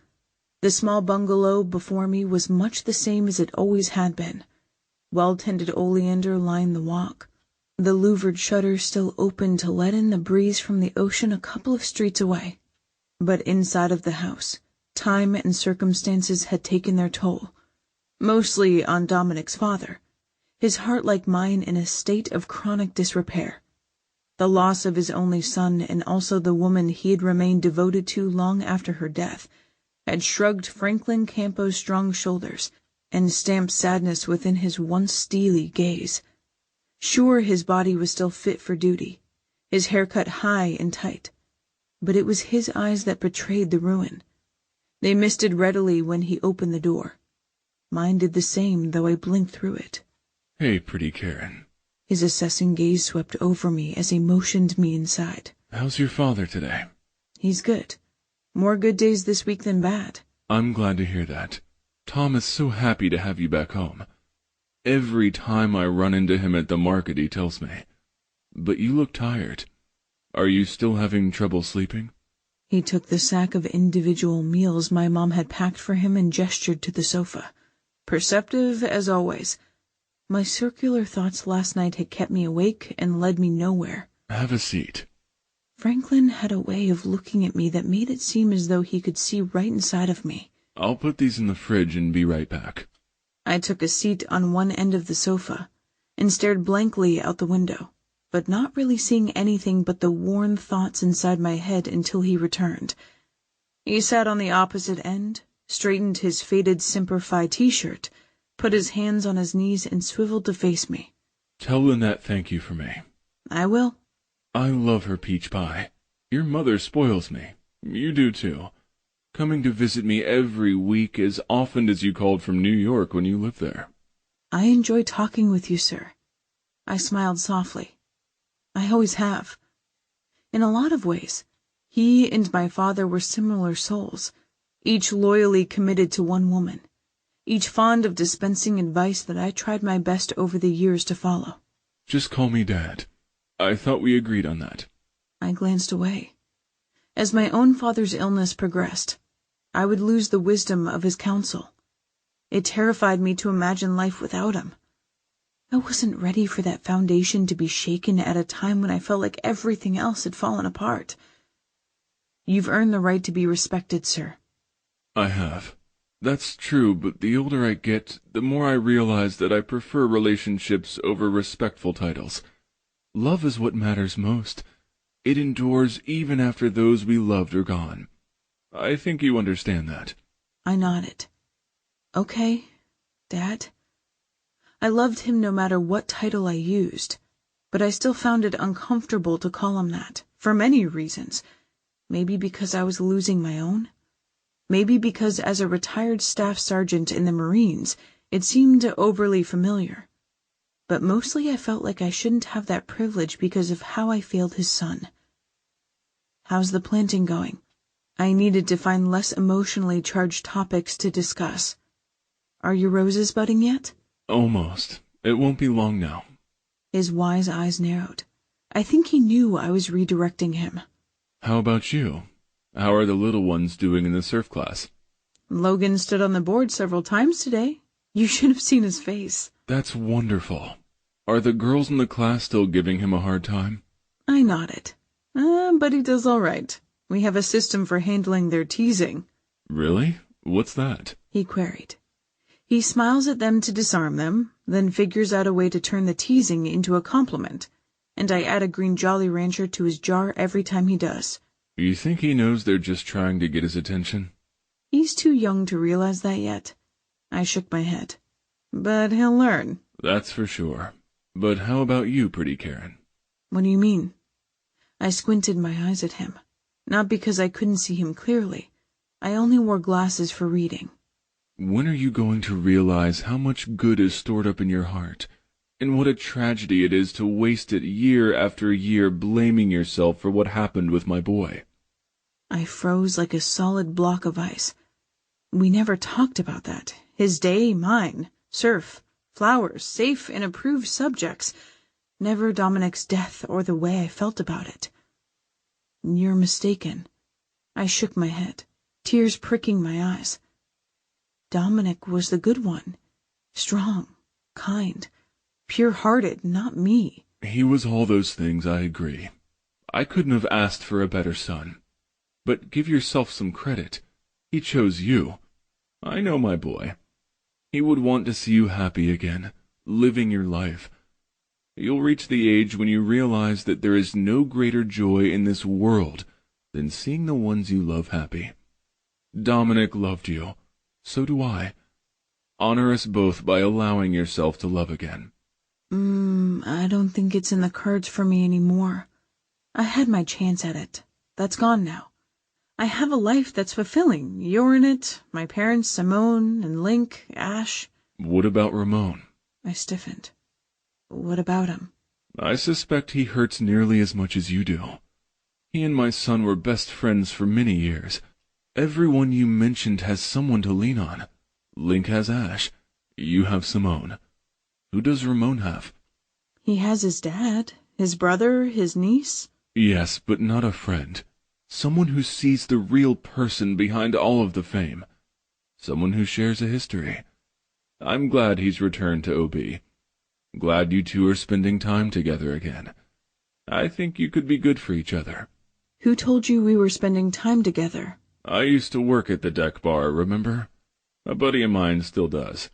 The small bungalow before me was much the same as it always had been. Well-tended oleander lined the walk, the louvered shutters still open to let in the breeze from the ocean a couple of streets away. But inside of the house, time and circumstances had taken their toll, mostly on Dominic's father, his heart like mine in a state of chronic disrepair. The loss of his only son and also the woman he had remained devoted to long after her death had shrugged Franklin Campo's strong shoulders and stamped sadness within his once steely gaze. Sure, his body was still fit for duty, his hair cut high and tight, but it was his eyes that betrayed the ruin. They misted readily when he opened the door. Mine did the same, though I blinked through it. Hey, pretty Karen. His assessing gaze swept over me as he motioned me inside. How's your father today? He's good. More good days this week than bad. I'm glad to hear that. Tom is so happy to have you back home. Every time I run into him at the market, he tells me. But you look tired. Are you still having trouble sleeping? He took the sack of individual meals my mom had packed for him and gestured to the sofa. Perceptive as always. My circular thoughts last night had kept me awake and led me nowhere. Have a seat. Franklin had a way of looking at me that made it seem as though he could see right inside of me. I'll put these in the fridge and be right back. I took a seat on one end of the sofa and stared blankly out the window, but not really seeing anything but the worn thoughts inside my head until he returned. He sat on the opposite end, straightened his faded Semper Fi t-shirt, put his hands on his knees and swiveled to face me. Tell Lynette thank you for me. I will. I love her peach pie. Your mother spoils me. You do too. Coming to visit me every week as often as you called from New York when you lived there. I enjoy talking with you, sir. I smiled softly. I always have. In a lot of ways, he and my father were similar souls, each loyally committed to one woman, each fond of dispensing advice that I tried my best over the years to follow. Just call me Dad. I thought we agreed on that. I glanced away. As my own father's illness progressed, I would lose the wisdom of his counsel. It terrified me to imagine life without him. I wasn't ready for that foundation to be shaken at a time when I felt like everything else had fallen apart. You've earned the right to be respected, sir. I have. That's true, but the older I get, the more I realize that I prefer relationships over respectful titles. Love is what matters most. It endures even after those we loved are gone. I think you understand that. I nodded. Okay, Dad. I loved him no matter what title I used, but I still found it uncomfortable to call him that, for many reasons. Maybe because I was losing my own. Maybe because as a retired staff sergeant in the Marines, it seemed overly familiar. But mostly I felt like I shouldn't have that privilege because of how I failed his son. How's the planting going? I needed to find less emotionally charged topics to discuss. Are your roses budding yet? Almost. It won't be long now. His wise eyes narrowed. I think he knew I was redirecting him. How about you? How are the little ones doing in the surf class? Logan stood on the board several times today. You should have seen his face. That's wonderful. Are the girls in the class still giving him a hard time? I nodded. But he does all right. We have a system for handling their teasing. Really? What's that? He queried. He smiles at them to disarm them, then figures out a way to turn the teasing into a compliment, and I add a green Jolly Rancher to his jar every time he does. You think he knows they're just trying to get his attention? He's too young to realize that yet. I shook my head. But he'll learn. That's for sure. But how about you, pretty Karen? What do you mean? I squinted my eyes at him. Not because I couldn't see him clearly. I only wore glasses for reading. When are you going to realize how much good is stored up in your heart, and what a tragedy it is to waste it year after year blaming yourself for what happened with my boy? I froze like a solid block of ice. We never talked about that. His day, mine. Surf, flowers, safe and approved subjects. Never Dominic's death or the way I felt about it. You're mistaken. I shook my head, tears pricking my eyes. Dominic was the good one. Strong, kind, pure-hearted, not me. He was all those things, I agree. I couldn't have asked for a better son. But give yourself some credit. He chose you. I know my boy. He would want to see you happy again, living your life. You'll reach the age when you realize that there is no greater joy in this world than seeing the ones you love happy. Dominic loved you. So do I. Honor us both by allowing yourself to love again. I don't think it's in the cards for me anymore. I had my chance at it. That's gone now. I have a life that's fulfilling. You're in it, my parents, Simone and Link, Ash. What about Ramon? I stiffened. What about him? I suspect he hurts nearly as much as you do. He and my son were best friends for many years. Everyone you mentioned has someone to lean on. Link has Ash. You have Simone. Who does Ramon have? He has his dad, his brother, his niece. Yes, but not a friend. Someone who sees the real person behind all of the fame. Someone who shares a history. I'm glad he's returned to OB. Glad you two are spending time together again. I think you could be good for each other. Who told you we were spending time together? I used to work at the deck bar, remember? A buddy of mine still does.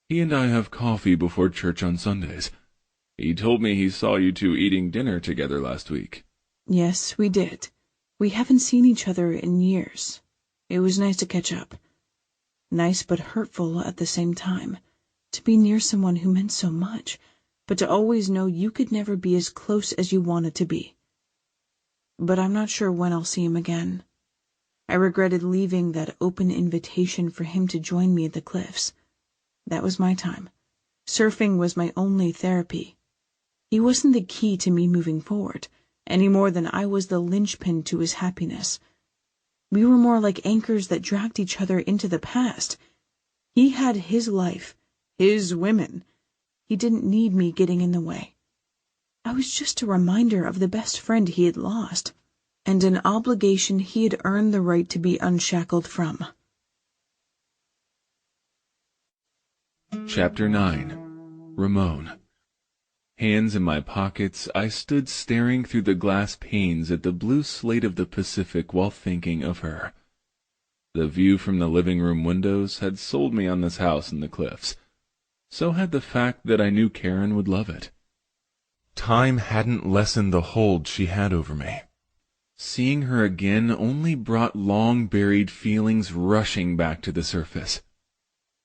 He and I have coffee before church on Sundays. He told me he saw you two eating dinner together last week. Yes, we did. We haven't seen each other in years. It was nice to catch up. Nice but hurtful at the same time. To be near someone who meant so much, but to always know you could never be as close as you wanted to be. But I'm not sure when I'll see him again. I regretted leaving that open invitation for him to join me at the cliffs. That was my time. Surfing was my only therapy. He wasn't the key to me moving forward, any more than I was the linchpin to his happiness. We were more like anchors that dragged each other into the past. He had his life, his women. He didn't need me getting in the way. I was just a reminder of the best friend he had lost, and an obligation he had earned the right to be unshackled from. Chapter 9. Ramon. Hands in my pockets, I stood staring through the glass panes at the blue slate of the Pacific while thinking of her. The view from the living room windows had sold me on this house in the cliffs. So had the fact that I knew Karen would love it. Time hadn't lessened the hold she had over me. Seeing her again only brought long-buried feelings rushing back to the surface.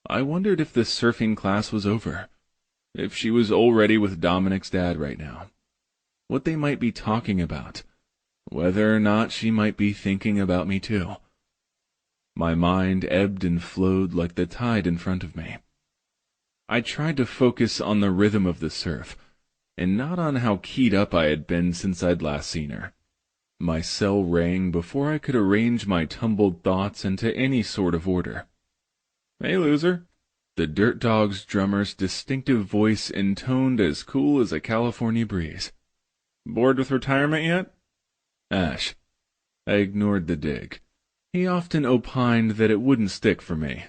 I wondered if the surfing class was over, if she was already with Dominic's dad right now, what they might be talking about, whether or not she might be thinking about me too. My mind ebbed and flowed like the tide in front of me. I tried to focus on the rhythm of the surf, and not on how keyed up I had been since I'd last seen her. My cell rang before I could arrange my tumbled thoughts into any sort of order. "Hey, loser." The Dirt Dogs drummer's distinctive voice intoned as cool as a California breeze. "Bored with retirement yet?" Ash. I ignored the dig. He often opined that it wouldn't stick for me,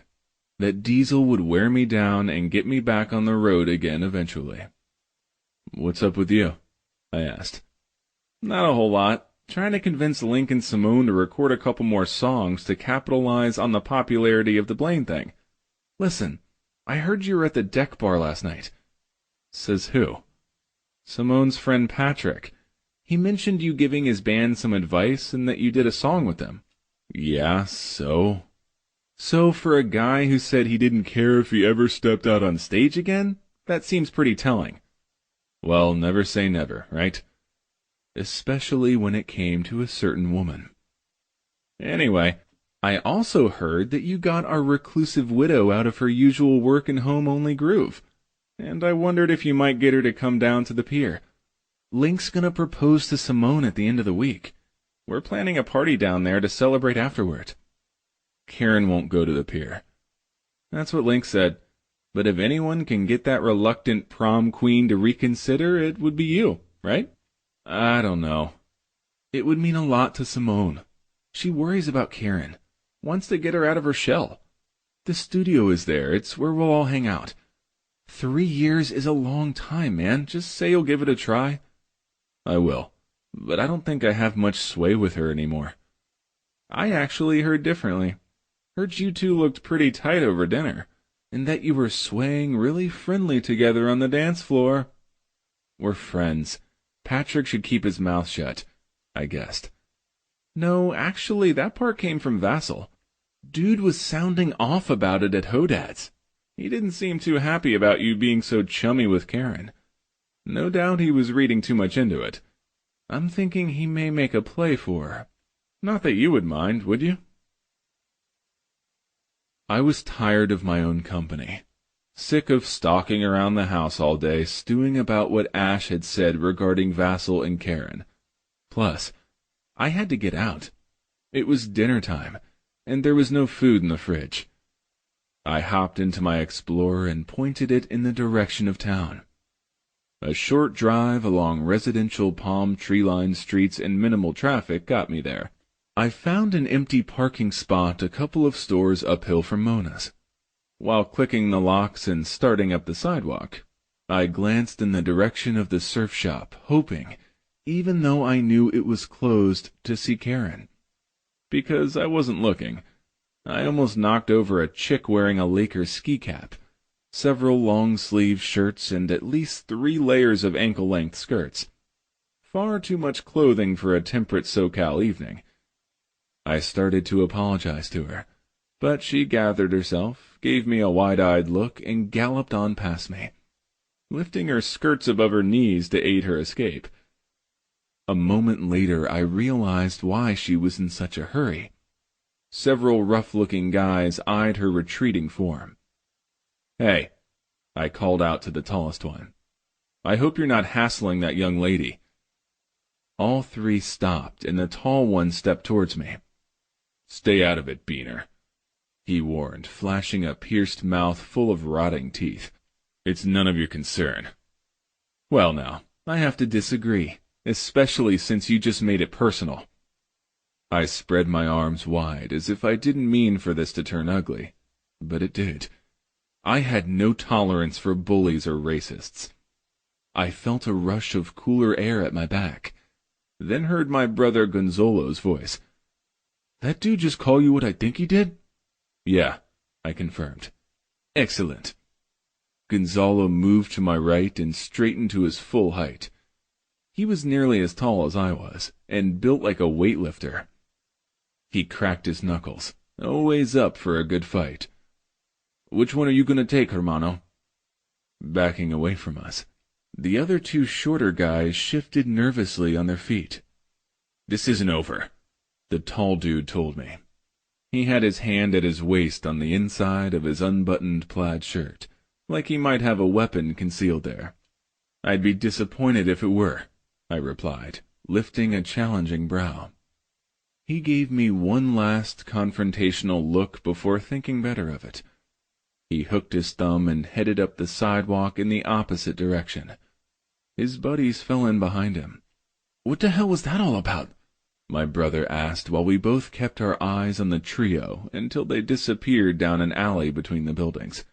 that Diesel would wear me down and get me back on the road again eventually. "What's up with you?" I asked. "Not a whole lot. Trying to convince Link and Simone to record a couple more songs to capitalize on the popularity of the Blaine thing. Listen, I heard you were at the deck bar last night. Says who? Simone's friend Patrick. He mentioned you giving his band some advice and that you did a song with them. Yeah, so? So for a guy who said he didn't care if he ever stepped out on stage again, that seems pretty telling. Well, never say never, right? Especially when it came to a certain woman. Anyway, I also heard that you got our reclusive widow out of her usual work and home-only groove, and I wondered if you might get her to come down to the pier. Link's gonna propose to Simone at the end of the week. We're planning a party down there to celebrate afterward. Karen won't go to the pier. That's what Link said, but if anyone can get that reluctant prom queen to reconsider, it would be you, right? I don't know. It would mean a lot to Simone. She worries about Karen, wants to get her out of her shell. The studio is there, it's where we'll all hang out. 3 years is a long time, man. Just say you'll give it a try. I will, but I don't think I have much sway with her anymore. I actually heard differently. Heard you two looked pretty tight over dinner, and that you were swaying really friendly together on the dance floor. We're friends. Patrick should keep his mouth shut, I guessed. No, actually, that part came from Vassal. Dude was sounding off about it at Hodad's. He didn't seem too happy about you being so chummy with Karen. No doubt he was reading too much into it. I'm thinking he may make a play for her. Not that you would mind, would you? I was tired of my own company. Sick of stalking around the house all day, stewing about what Ash had said regarding Vassal and Karen. Plus, I had to get out. It was dinner time, and there was no food in the fridge. I hopped into my Explorer and pointed it in the direction of town. A short drive along residential palm tree-lined streets and minimal traffic got me there. I found an empty parking spot a couple of stores uphill from Mona's. While clicking the locks and starting up the sidewalk, I glanced in the direction of the surf shop, hoping, even though I knew it was closed, to see Karen. Because I wasn't looking. I almost knocked over a chick wearing a Lakers ski cap, several long-sleeved shirts, and at least 3 layers of ankle-length skirts. Far too much clothing for a temperate SoCal evening. I started to apologize to her, but she gathered herself, gave me a wide-eyed look, and galloped on past me, lifting her skirts above her knees to aid her escape. A moment later I realized why she was in such a hurry. Several rough-looking guys eyed her retreating form. "Hey," I called out to the tallest one. "I hope you're not hassling that young lady." All 3 stopped, and the tall one stepped towards me. "Stay out of it, Beaner," he warned, flashing a pierced mouth full of rotting teeth. "It's none of your concern." Well now, I have to disagree, especially since you just made it personal. I spread my arms wide as if I didn't mean for this to turn ugly, but it did. I had no tolerance for bullies or racists. I felt a rush of cooler air at my back, then heard my brother Gonzalo's voice. "That dude just call you what I think he did?" "Yeah," I confirmed. "Excellent." Gonzalo moved to my right and straightened to his full height. He was nearly as tall as I was, and built like a weightlifter. He cracked his knuckles, always up for a good fight. "Which one are you going to take, hermano?" Backing away from us, the other 2 shorter guys shifted nervously on their feet. "This isn't over," the tall dude told me. He had his hand at his waist on the inside of his unbuttoned plaid shirt, like he might have a weapon concealed there. "I'd be disappointed if it were," I replied, lifting a challenging brow. He gave me one last confrontational look before thinking better of it. He hooked his thumb and headed up the sidewalk in the opposite direction. His buddies fell in behind him. "What the hell was that all about?" my brother asked while we both kept our eyes on the trio until they disappeared down an alley between the buildings.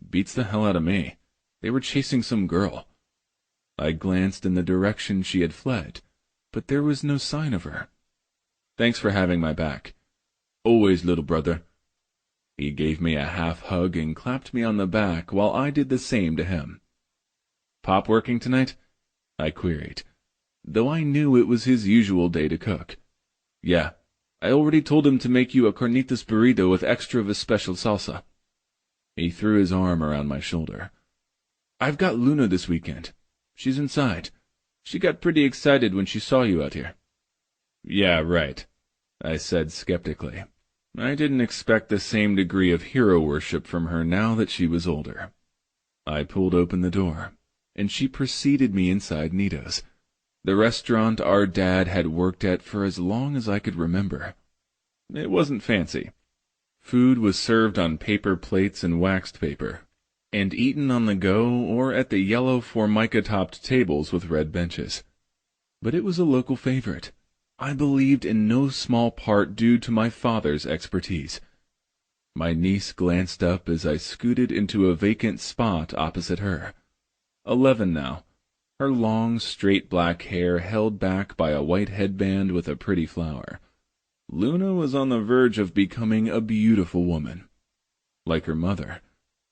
"Beats the hell out of me. They were chasing some girl." I glanced in the direction she had fled, but there was no sign of her. "Thanks for having my back." "Always, little brother." He gave me a half hug and clapped me on the back while I did the same to him. "Pop working tonight?" I queried, though I knew it was his usual day to cook. "Yeah, I already told him to make you a carnitas burrito with extra of his special salsa." He threw his arm around my shoulder. "I've got Luna this weekend. She's inside. She got pretty excited when she saw you out here." "Yeah, right," I said skeptically. I didn't expect the same degree of hero worship from her now that she was older. I pulled open the door, and she preceded me inside Nito's, the restaurant our dad had worked at for as long as I could remember. It wasn't fancy. Food was served on paper plates and waxed paper, and eaten on the go or at the yellow formica-topped tables with red benches. But it was a local favorite, I believed in no small part due to my father's expertise. My niece glanced up as I scooted into a vacant spot opposite her. 11 now, her long, straight black hair held back by a white headband with a pretty flower. Luna was on the verge of becoming a beautiful woman. Like her mother,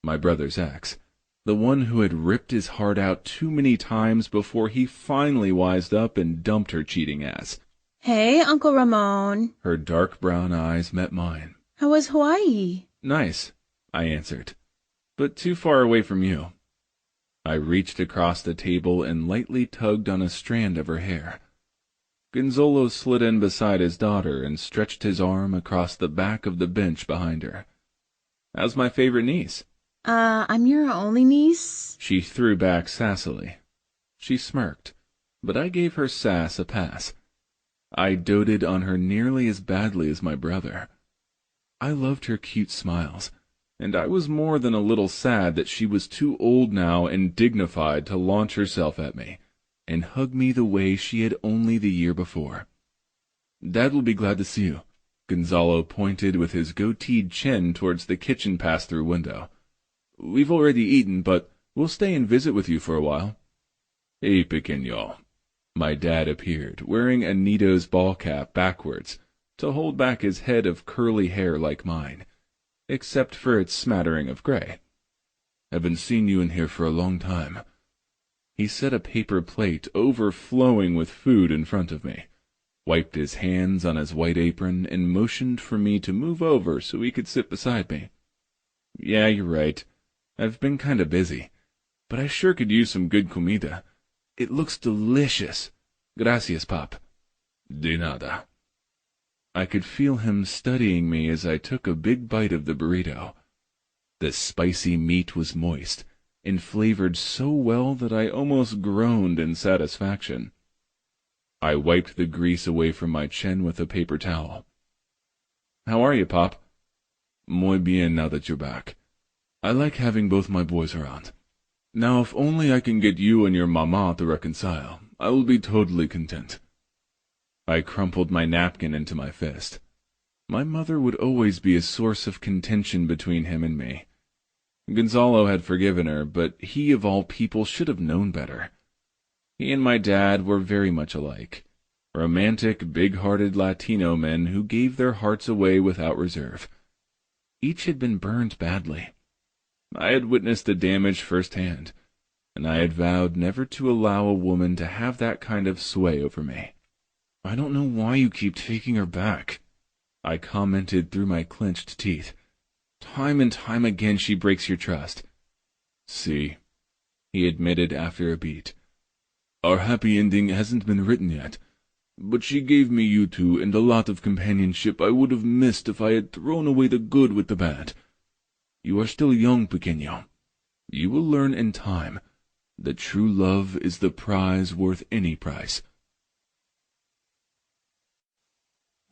my brother's ex, the one who had ripped his heart out too many times before he finally wised up and dumped her cheating ass. "Hey, Uncle Ramon." Her dark brown eyes met mine. "How was Hawaii?" "Nice," I answered, "but too far away from you." I reached across the table and lightly tugged on a strand of her hair. Gonzalo slid in beside his daughter and stretched his arm across the back of the bench behind her. "How's my favorite niece?" I'm your only niece?" She threw back sassily. She smirked, but I gave her sass a pass. I doted on her nearly as badly as my brother. I loved her cute smiles, and I was more than a little sad that she was too old now and dignified to launch herself at me and hug me the way she had only the year before. "Dad will be glad to see you." Gonzalo pointed with his goateed chin towards the kitchen pass-through window. "We've already eaten, but we'll stay and visit with you for a while." "Hey, pequeño." My dad appeared, wearing a Nito's ball cap backwards, to hold back his head of curly hair like mine, except for its smattering of gray. "Haven't seen you in here for a long time." He set a paper plate overflowing with food in front of me, wiped his hands on his white apron, and motioned for me to move over so he could sit beside me. "Yeah, you're right. I've been kinda busy, but I sure could use some good comida. It looks delicious. Gracias, Pop." "De nada." I could feel him studying me as I took a big bite of the burrito. The spicy meat was moist, and flavored so well that I almost groaned in satisfaction. I wiped the grease away from my chin with a paper towel. "How are you, Pop?" "Muy bien now that you're back. I like having both my boys around. Now if only I can get you and your mama to reconcile, I will be totally content." I crumpled my napkin into my fist. My mother would always be a source of contention between him and me. Gonzalo had forgiven her, but he of all people should have known better. He and my dad were very much alike. Romantic, big-hearted Latino men who gave their hearts away without reserve. Each had been burned badly. I had witnessed the damage firsthand, and I had vowed never to allow a woman to have that kind of sway over me. "I don't know why you keep taking her back," I commented through my clenched teeth. "Time and time again she breaks your trust." "See," he admitted after a beat. "Our happy ending hasn't been written yet, but she gave me you two and a lot of companionship I would have missed if I had thrown away the good with the bad. You are still young, pequeño. You will learn in time that true love is the prize worth any price."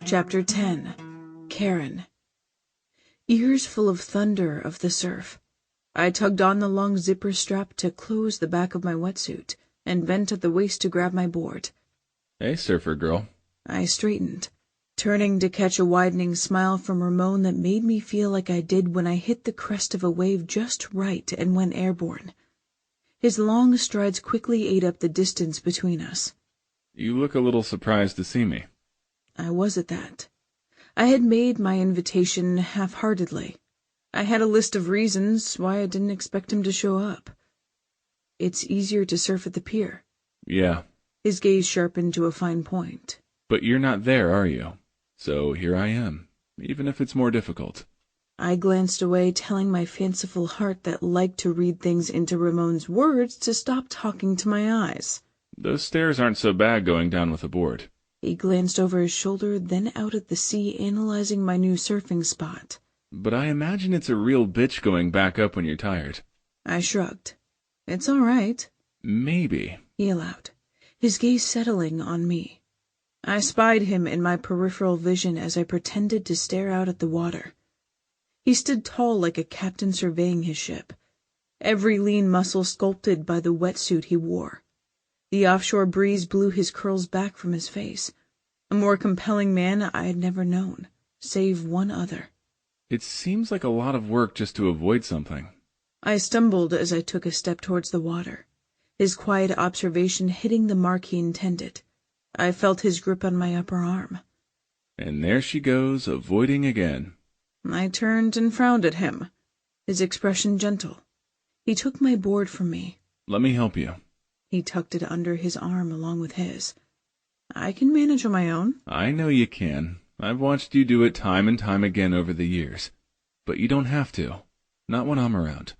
Chapter 10. Karen. Ears full of thunder of the surf. I tugged on the long zipper strap to close the back of my wetsuit, and bent at the waist to grab my board. "Hey, surfer girl." I straightened, turning to catch a widening smile from Ramon that made me feel like I did when I hit the crest of a wave just right and went airborne. His long strides quickly ate up the distance between us. "You look a little surprised to see me." I was at that. I had made my invitation half-heartedly. I had a list of reasons why I didn't expect him to show up. It's easier to surf at the pier. Yeah. His gaze sharpened to a fine point. But you're not there, are you? So here I am, even if it's more difficult. I glanced away, telling my fanciful heart that liked to read things into Ramon's words to stop talking to my eyes. Those stairs aren't so bad going down with a board. He glanced over his shoulder, then out at the sea, analyzing my new surfing spot. But I imagine it's a real bitch going back up when you're tired. I shrugged. It's all right. Maybe, he allowed, his gaze settling on me. I spied him in my peripheral vision as I pretended to stare out at the water. He stood tall like a captain surveying his ship, every lean muscle sculpted by the wetsuit he wore. The offshore breeze blew his curls back from his face, a more compelling man I had never known, save one other. It seems like a lot of work just to avoid something. I stumbled as I took a step towards the water, his quiet observation hitting the mark he intended. I felt his grip on my upper arm. And there she goes, avoiding again. I turned and frowned at him, his expression gentle. He took my board from me. Let me help you. He tucked it under his arm along with his. I can manage on my own. I know you can. I've watched you do it time and time again over the years. But you don't have to. Not when I'm around.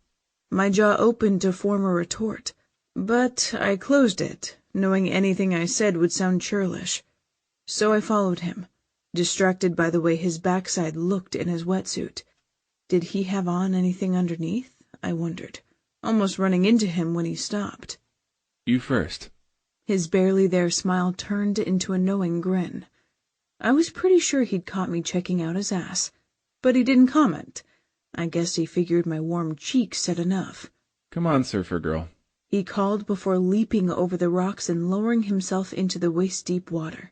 My jaw opened to form a retort, but I closed it, knowing anything I said would sound churlish. So I followed him, distracted by the way his backside looked in his wetsuit. Did he have on anything underneath? I wondered, almost running into him when he stopped. You first. His barely there smile turned into a knowing grin. I was pretty sure he'd caught me checking out his ass, but he didn't comment. I guess he figured my warm cheeks said enough. Come on, surfer girl, he called before leaping over the rocks and lowering himself into the waist-deep water.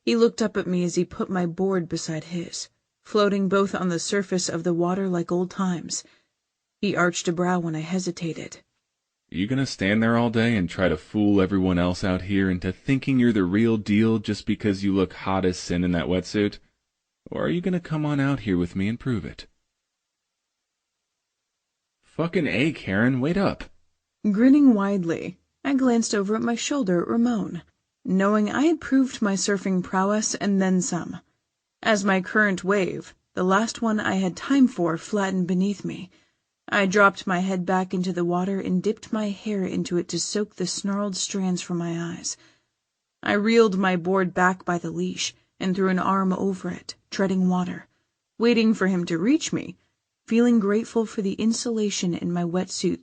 He looked up at me as he put my board beside his, floating both on the surface of the water like old times. He arched a brow when I hesitated. You gonna stand there all day and try to fool everyone else out here into thinking you're the real deal just because you look hot as sin in that wetsuit? Or are you gonna come on out here with me and prove it? Fucking A, Karen, wait up. Grinning widely, I glanced over at my shoulder at Ramon, knowing I had proved my surfing prowess and then some. As my current wave, the last one I had time for, flattened beneath me, I dropped my head back into the water and dipped my hair into it to soak the snarled strands from my eyes. I reeled my board back by the leash and threw an arm over it, treading water, waiting for him to reach me, feeling grateful for the insulation in my wetsuit,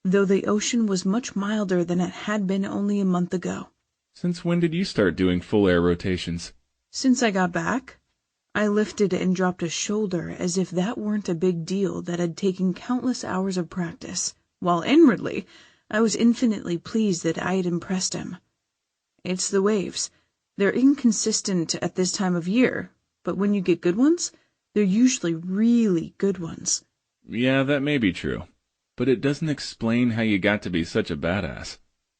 though the ocean was much milder than it had been only a month ago. Since when did you start doing full air rotations? Since I got back. I lifted and dropped a shoulder as if that weren't a big deal that had taken countless hours of practice, while inwardly I was infinitely pleased that I had impressed him. It's the waves. They're inconsistent at this time of year, but when you get good ones, they're usually really good ones. Yeah, that may be true, but it doesn't explain how you got to be such a badass.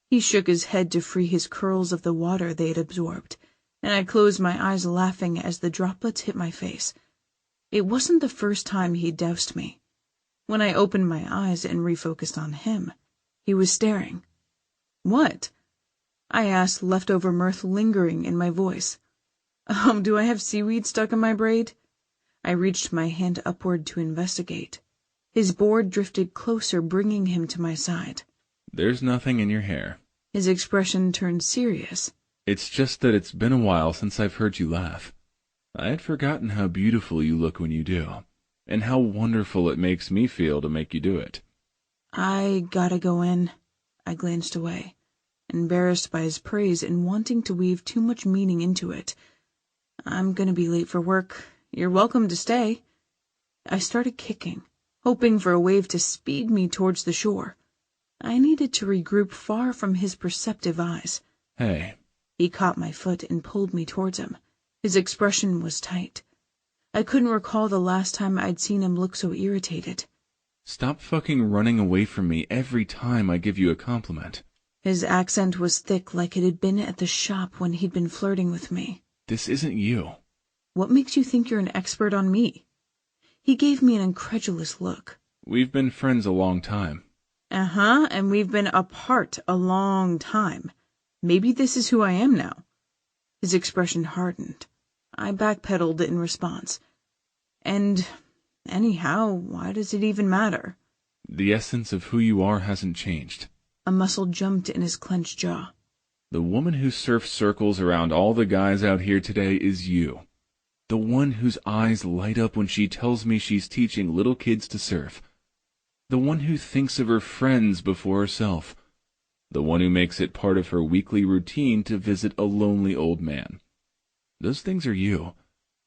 He shook his head to free his curls of the water they had absorbed, and I closed my eyes laughing as the droplets hit my face. It wasn't the first time he'd doused me. When I opened my eyes and refocused on him, he was staring. What? I asked, leftover mirth lingering in my voice. Do I have seaweed stuck in my braid? I reached my hand upward to investigate. His board drifted closer, bringing him to my side. There's nothing in your hair. His expression turned serious. It's just that it's been a while since I've heard you laugh. I had forgotten how beautiful you look when you do, and how wonderful it makes me feel to make you do it. I gotta go in. I glanced away, embarrassed by his praise and wanting to weave too much meaning into it. I'm gonna be late for work. You're welcome to stay. I started kicking, hoping for a wave to speed me towards the shore. I needed to regroup far from his perceptive eyes. Hey. He caught my foot and pulled me towards him. His expression was tight. I couldn't recall the last time I'd seen him look so irritated. Stop fucking running away from me every time I give you a compliment. His accent was thick like it had been at the shop when he'd been flirting with me. This isn't you. What makes you think you're an expert on me? He gave me an incredulous look. We've been friends a long time. And we've been apart a long time. Maybe this is who I am now. His expression hardened. I backpedaled in response. And anyhow, why does it even matter? The essence of who you are hasn't changed. A muscle jumped in his clenched jaw. The woman who surfs circles around all the guys out here today is you. The one whose eyes light up when she tells me she's teaching little kids to surf. The one who thinks of her friends before herself. The one who makes it part of her weekly routine to visit a lonely old man. Those things are you.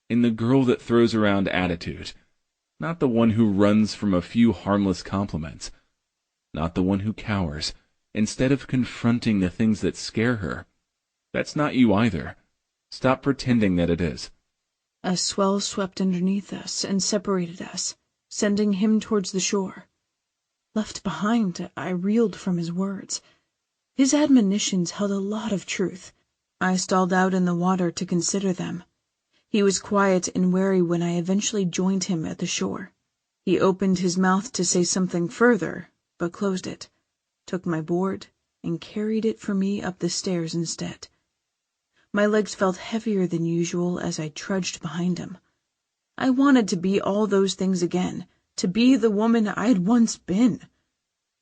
And the girl that throws around attitude. Not the one who runs from a few harmless compliments. Not the one who cowers, instead of confronting the things that scare her. That's not you either. Stop pretending that it is. A swell swept underneath us and separated us, sending him towards the shore. Left behind, I reeled from his words. His admonitions held a lot of truth. I stalled out in the water to consider them. He was quiet and wary when I eventually joined him at the shore. He opened his mouth to say something further, but closed it, took my board, and carried it for me up the stairs instead. My legs felt heavier than usual as I trudged behind him. I wanted to be all those things again, to be the woman I had once been.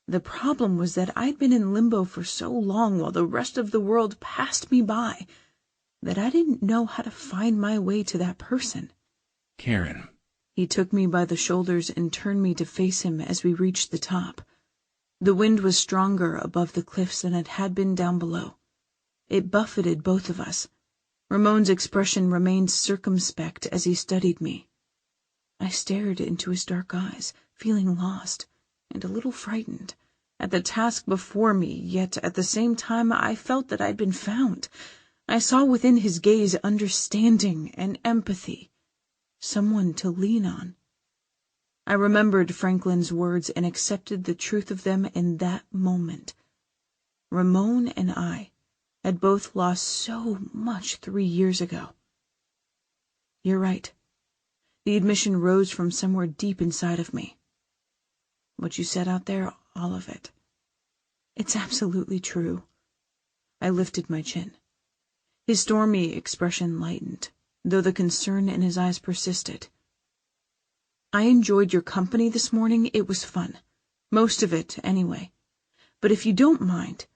The problem was that I'd been in limbo for so long while the rest of the world passed me by that I didn't know how to find my way to that person. Karen. He took me by the shoulders and turned me to face him as we reached the top. The wind was stronger above the cliffs than it had been down below. It buffeted both of us. Ramon's expression remained circumspect as he studied me. I stared into his dark eyes, feeling lost and a little frightened at the task before me, yet at the same time I felt that I'd been found. I saw within his gaze understanding and empathy, someone to lean on. I remembered Franklin's words and accepted the truth of them in that moment. Ramon and I had both lost so much 3 years ago. You're right. The admission rose from somewhere deep inside of me. What you said out there, all of it. It's absolutely true. I lifted my chin. His stormy expression lightened, though the concern in his eyes persisted. I enjoyed your company this morning. It was fun. Most of it, anyway. But if you don't mind,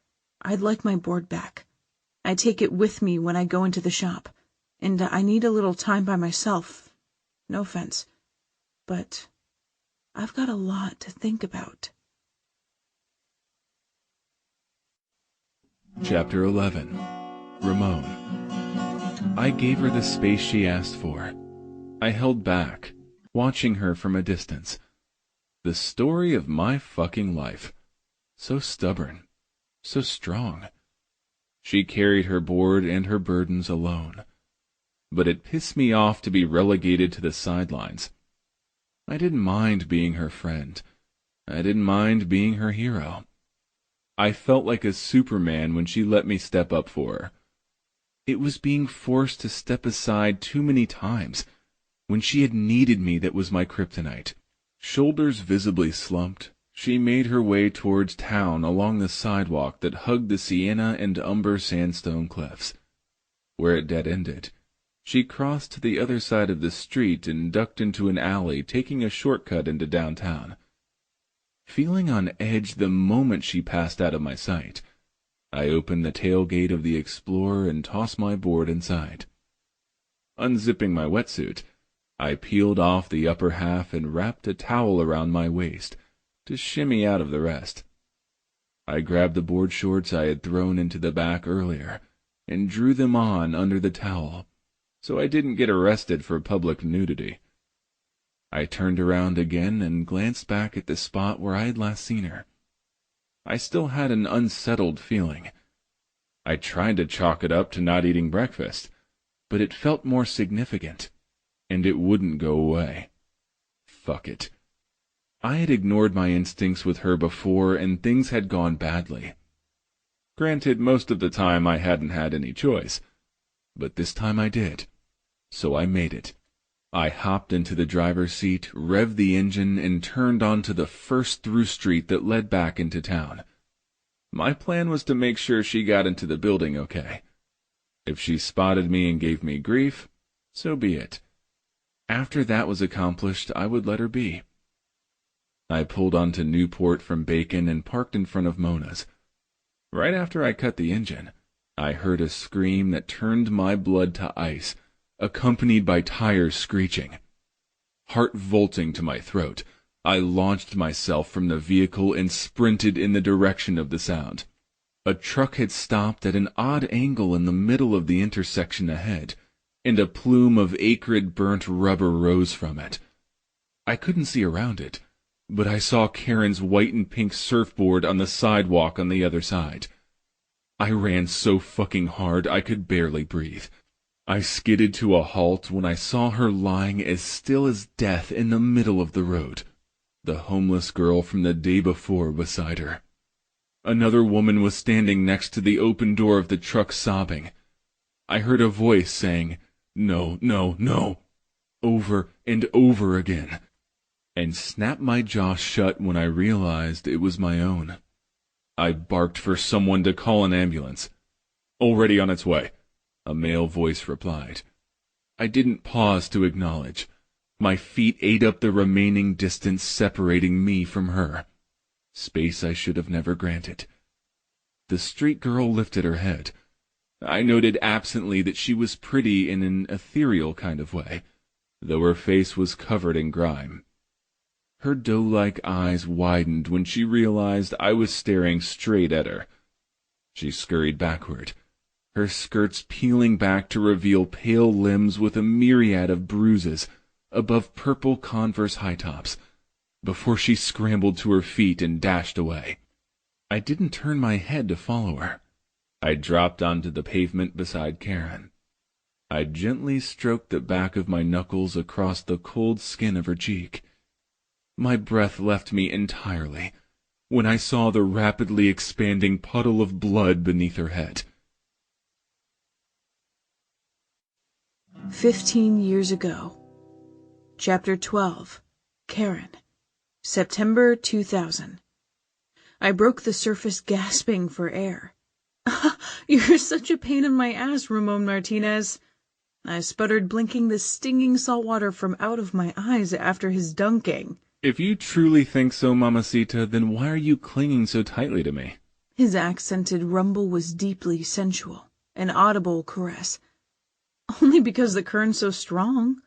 I'd like my board back. I take it with me when I go into the shop, and I need a little time by myself. No offense, but I've got a lot to think about. Chapter 11. Ramon. I gave her the space she asked for. I held back, watching her from a distance. The story of my fucking life. So stubborn, so strong. She carried her board and her burdens alone. But it pissed me off to be relegated to the sidelines. I didn't mind being her friend. I didn't mind being her hero. I felt like a Superman when she let me step up for her. It was being forced to step aside too many times, when she had needed me that was my kryptonite. Shoulders visibly slumped, she made her way towards town along the sidewalk that hugged the sienna and umber sandstone cliffs. Where it dead-ended, she crossed to the other side of the street and ducked into an alley, taking a shortcut into downtown. Feeling on edge the moment she passed out of my sight, I opened the tailgate of the Explorer and tossed my board inside. Unzipping my wetsuit, I peeled off the upper half and wrapped a towel around my waist to shimmy out of the rest. I grabbed the board shorts I had thrown into the back earlier and drew them on under the towel, so I didn't get arrested for public nudity. I turned around again and glanced back at the spot where I had last seen her. I still had an unsettled feeling. I tried to chalk it up to not eating breakfast, but it felt more significant, and it wouldn't go away. Fuck it. I had ignored my instincts with her before, and things had gone badly. Granted, most of the time I hadn't had any choice, but this time I did, so I made it. I hopped into the driver's seat, revved the engine, and turned onto the first through street that led back into town. My plan was to make sure she got into the building okay. If she spotted me and gave me grief, so be it. After that was accomplished, I would let her be. I pulled onto Newport from Bacon and parked in front of Mona's. Right after I cut the engine, I heard a scream that turned my blood to ice, accompanied by tires screeching. Heart vaulting to my throat, I launched myself from the vehicle and sprinted in the direction of the sound. A truck had stopped at an odd angle in the middle of the intersection ahead, and a plume of acrid burnt rubber rose from it. I couldn't see around it, but I saw Karen's white and pink surfboard on the sidewalk on the other side. I ran so fucking hard I could barely breathe. I skidded to a halt when I saw her lying as still as death in the middle of the road, the homeless girl from the day before beside her. Another woman was standing next to the open door of the truck sobbing. I heard a voice saying, "No, no, no," over and over again, and snapped my jaw shut when I realized it was my own. I barked for someone to call an ambulance. "Already on its way," a male voice replied. I didn't pause to acknowledge. My feet ate up the remaining distance separating me from her. Space I should have never granted. The street girl lifted her head. I noted absently that she was pretty in an ethereal kind of way, though her face was covered in grime. Her doe-like eyes widened when she realized I was staring straight at her. She scurried backward, her skirts peeling back to reveal pale limbs with a myriad of bruises above purple Converse high tops, before she scrambled to her feet and dashed away. I didn't turn my head to follow her. I dropped onto the pavement beside Karen. I gently stroked the back of my knuckles across the cold skin of her cheek. My breath left me entirely when I saw the rapidly expanding puddle of blood beneath her head. 15 years ago. Chapter 12. Karen. September 2000. I broke the surface gasping for air. "You're such a pain in my ass, Ramon Martinez," I sputtered, blinking the stinging salt water from out of my eyes after his dunking. "If you truly think so, Mamacita, then why are you clinging so tightly to me?" His accented rumble was deeply sensual, an audible caress. "Only because the current's so strong,"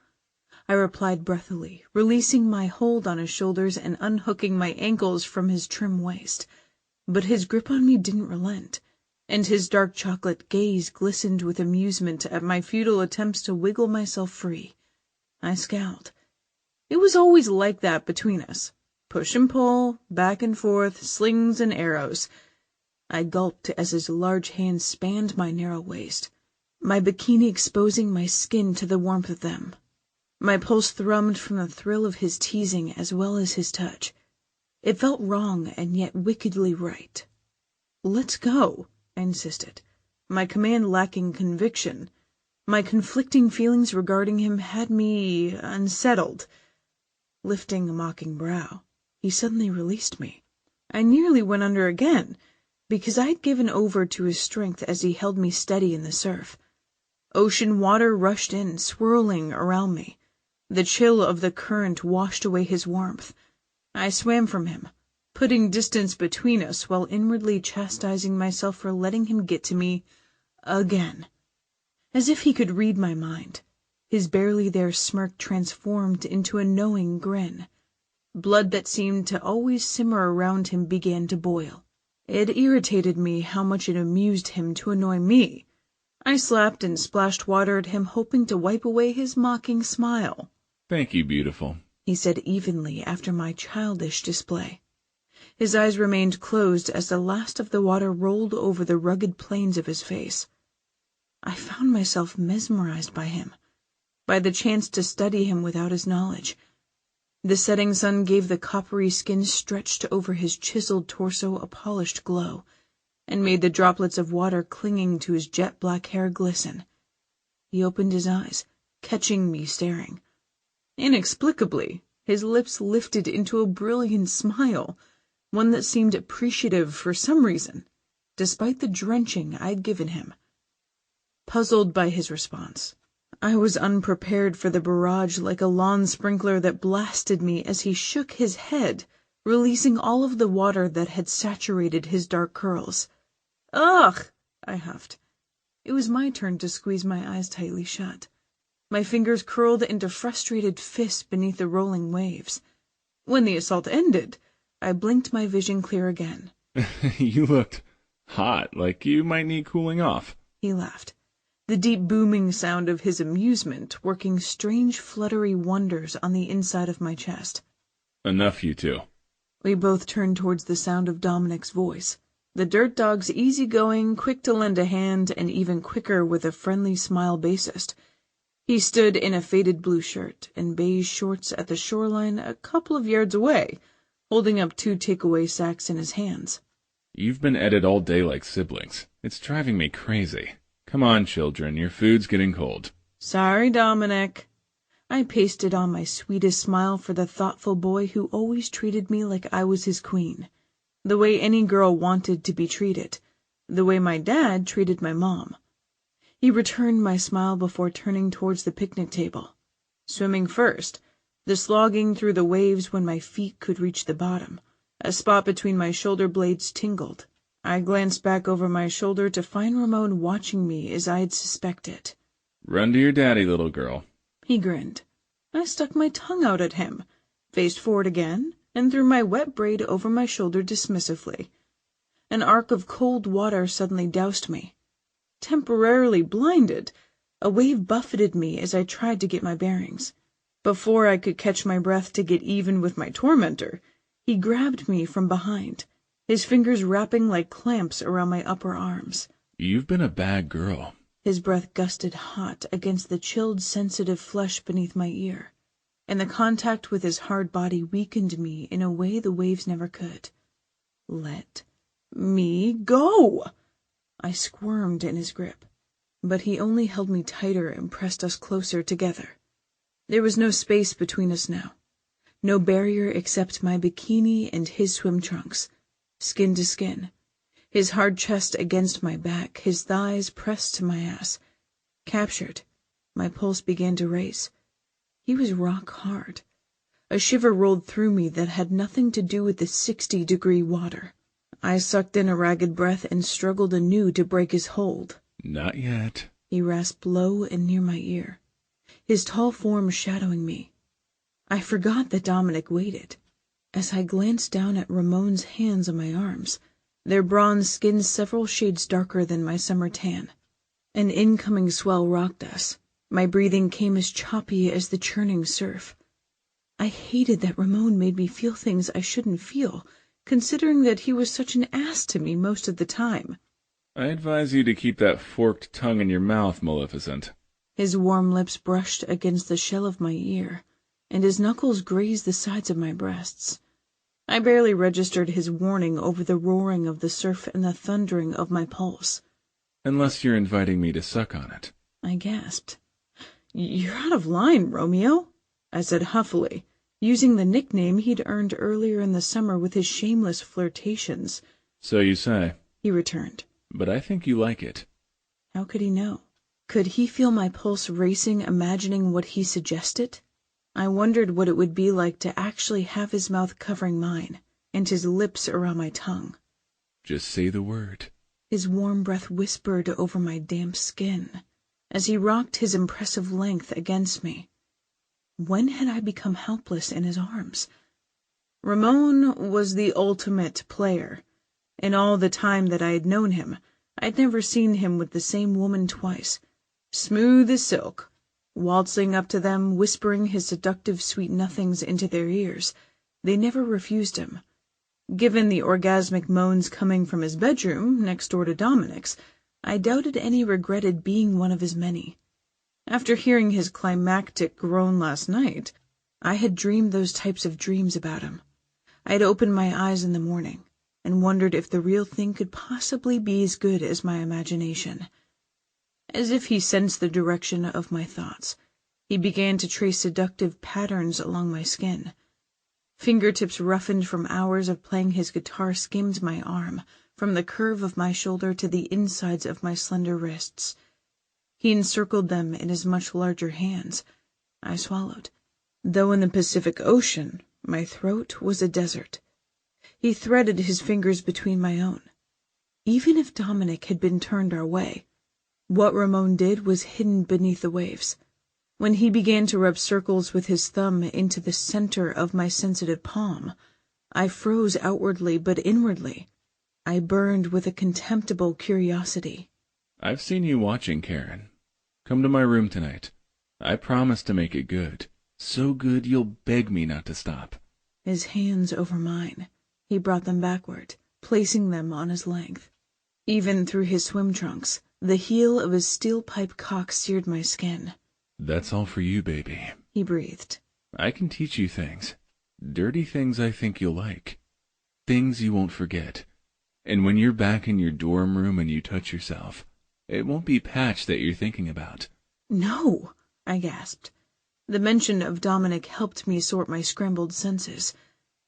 I replied breathily, releasing my hold on his shoulders and unhooking my ankles from his trim waist. But his grip on me didn't relent, and his dark chocolate gaze glistened with amusement at my futile attempts to wiggle myself free. I scowled. It was always like that between us. Push and pull, back and forth, slings and arrows. I gulped as his large hands spanned my narrow waist, my bikini exposing my skin to the warmth of them. My pulse thrummed from the thrill of his teasing as well as his touch. It felt wrong and yet wickedly right. "Let's go," I insisted, my command lacking conviction. My conflicting feelings regarding him had me unsettled. Lifting a mocking brow, he suddenly released me. I nearly went under again, because I'd given over to his strength as he held me steady in the surf. Ocean water rushed in, swirling around me. The chill of the current washed away his warmth. I swam from him, putting distance between us while inwardly chastising myself for letting him get to me again. As if he could read my mind, his barely there smirk transformed into a knowing grin. Blood that seemed to always simmer around him began to boil. It irritated me how much it amused him to annoy me. I slapped and splashed water at him, hoping to wipe away his mocking smile. "Thank you, beautiful," he said evenly after my childish display. His eyes remained closed as the last of the water rolled over the rugged planes of his face. I found myself mesmerized by him, by the chance to study him without his knowledge. The setting sun gave the coppery skin stretched over his chiseled torso a polished glow, and made the droplets of water clinging to his jet-black hair glisten. He opened his eyes, catching me staring, Inexplicably, his lips lifted into a brilliant smile, one that seemed appreciative for some reason, despite the drenching I'd given him. Puzzled by his response, I was unprepared for the barrage like a lawn sprinkler that blasted me as he shook his head, releasing all of the water that had saturated his dark curls. Ugh! I huffed. It was my turn to squeeze my eyes tightly shut. My fingers curled into frustrated fists beneath the rolling waves. When the assault ended, I blinked my vision clear again. You looked hot, like you might need cooling off. He laughed, the deep booming sound of his amusement working strange fluttery wonders on the inside of my chest. Enough, you two. We both turned towards the sound of Dominic's voice, the dirt dog's easygoing, quick to lend a hand, and even quicker with a friendly smile bassist. He stood in a faded blue shirt and beige shorts at the shoreline a couple of yards away, holding up 2 takeaway sacks in his hands. You've been at it all day like siblings. It's driving me crazy. Come on, children, your food's getting cold. Sorry, Dominic. I pasted on my sweetest smile for the thoughtful boy who always treated me like I was his queen, the way any girl wanted to be treated, the way my dad treated my mom. He returned my smile before turning towards the picnic table. Swimming first, the slogging through the waves when my feet could reach the bottom. A spot between my shoulder blades tingled. I glanced back over my shoulder to find Ramon watching me as I had suspected. Run to your daddy, little girl. He grinned. I stuck my tongue out at him, faced forward again, and threw my wet braid over my shoulder dismissively. An arc of cold water suddenly doused me. Temporarily blinded, a wave buffeted me as I tried to get my bearings. Before I could catch my breath to get even with my tormentor, he grabbed me from behind, his fingers wrapping like clamps around my upper arms. You've been a bad girl. His breath gusted hot against the chilled, sensitive flesh beneath my ear, and the contact with his hard body weakened me in a way the waves never could. Let me go! I squirmed in his grip, but he only held me tighter and pressed us closer together. There was no space between us now, no barrier except my bikini and his swim trunks, skin to skin, his hard chest against my back, his thighs pressed to my ass. Captured, my pulse began to race. He was rock hard. A shiver rolled through me that had nothing to do with the 60-degree water. I sucked in a ragged breath and struggled anew to break his hold. Not yet. He rasped low and near my ear, his tall form shadowing me. I forgot that Dominic waited. As I glanced down at Ramon's hands on my arms, their bronze skin several shades darker than my summer tan. An incoming swell rocked us. My breathing came as choppy as the churning surf. I hated that Ramon made me feel things I shouldn't feel, considering that he was such an ass to me most of the time. I advise you to keep that forked tongue in your mouth, Maleficent. His warm lips brushed against the shell of my ear, and his knuckles grazed the sides of my breasts. I barely registered his warning over the roaring of the surf and the thundering of my pulse. Unless you're inviting me to suck on it. I gasped. You're out of line, Romeo, I said huffily, using the nickname he'd earned earlier in the summer with his shameless flirtations. So you say, he returned. But I think you like it. How could he know? Could he feel my pulse racing, imagining what he suggested? I wondered what it would be like to actually have his mouth covering mine, and his lips around my tongue. Just say the word. His warm breath whispered over my damp skin, as he rocked his impressive length against me. When had I become helpless in his arms? Ramon was the ultimate player. In all the time that I had known him, I'd never seen him with the same woman twice. Smooth as silk, waltzing up to them, whispering his seductive sweet nothings into their ears. They never refused him. Given the orgasmic moans coming from his bedroom, next door to Dominic's, I doubted any regretted being one of his many. After hearing his climactic groan last night, I had dreamed those types of dreams about him. I had opened my eyes in the morning and wondered if the real thing could possibly be as good as my imagination. As if he sensed the direction of my thoughts, He began to trace seductive patterns along my skin. Fingertips roughened from hours of playing his guitar skimmed my arm, from the curve of my shoulder to the insides of my slender wrists. He encircled them in his much larger hands. I swallowed. Though in the Pacific Ocean, my throat was a desert. He threaded his fingers between my own. Even if Dominic had been turned our way, what Ramon did was hidden beneath the waves. When he began to rub circles with his thumb into the center of my sensitive palm, I froze outwardly, but inwardly I burned with a contemptible curiosity. I've seen you watching, Karen. Come to my room tonight. I promise to make it good. So good you'll beg me not to stop. His hands over mine. He brought them backward, placing them on his length. Even through his swim trunks, the heel of his steel-pipe cock seared my skin. That's all for you, baby, he breathed. I can teach you things. Dirty things I think you'll like. Things you won't forget. And when you're back in your dorm room and you touch yourself, it won't be Patch that you're thinking about. No, I gasped. The mention of Dominic helped me sort my scrambled senses.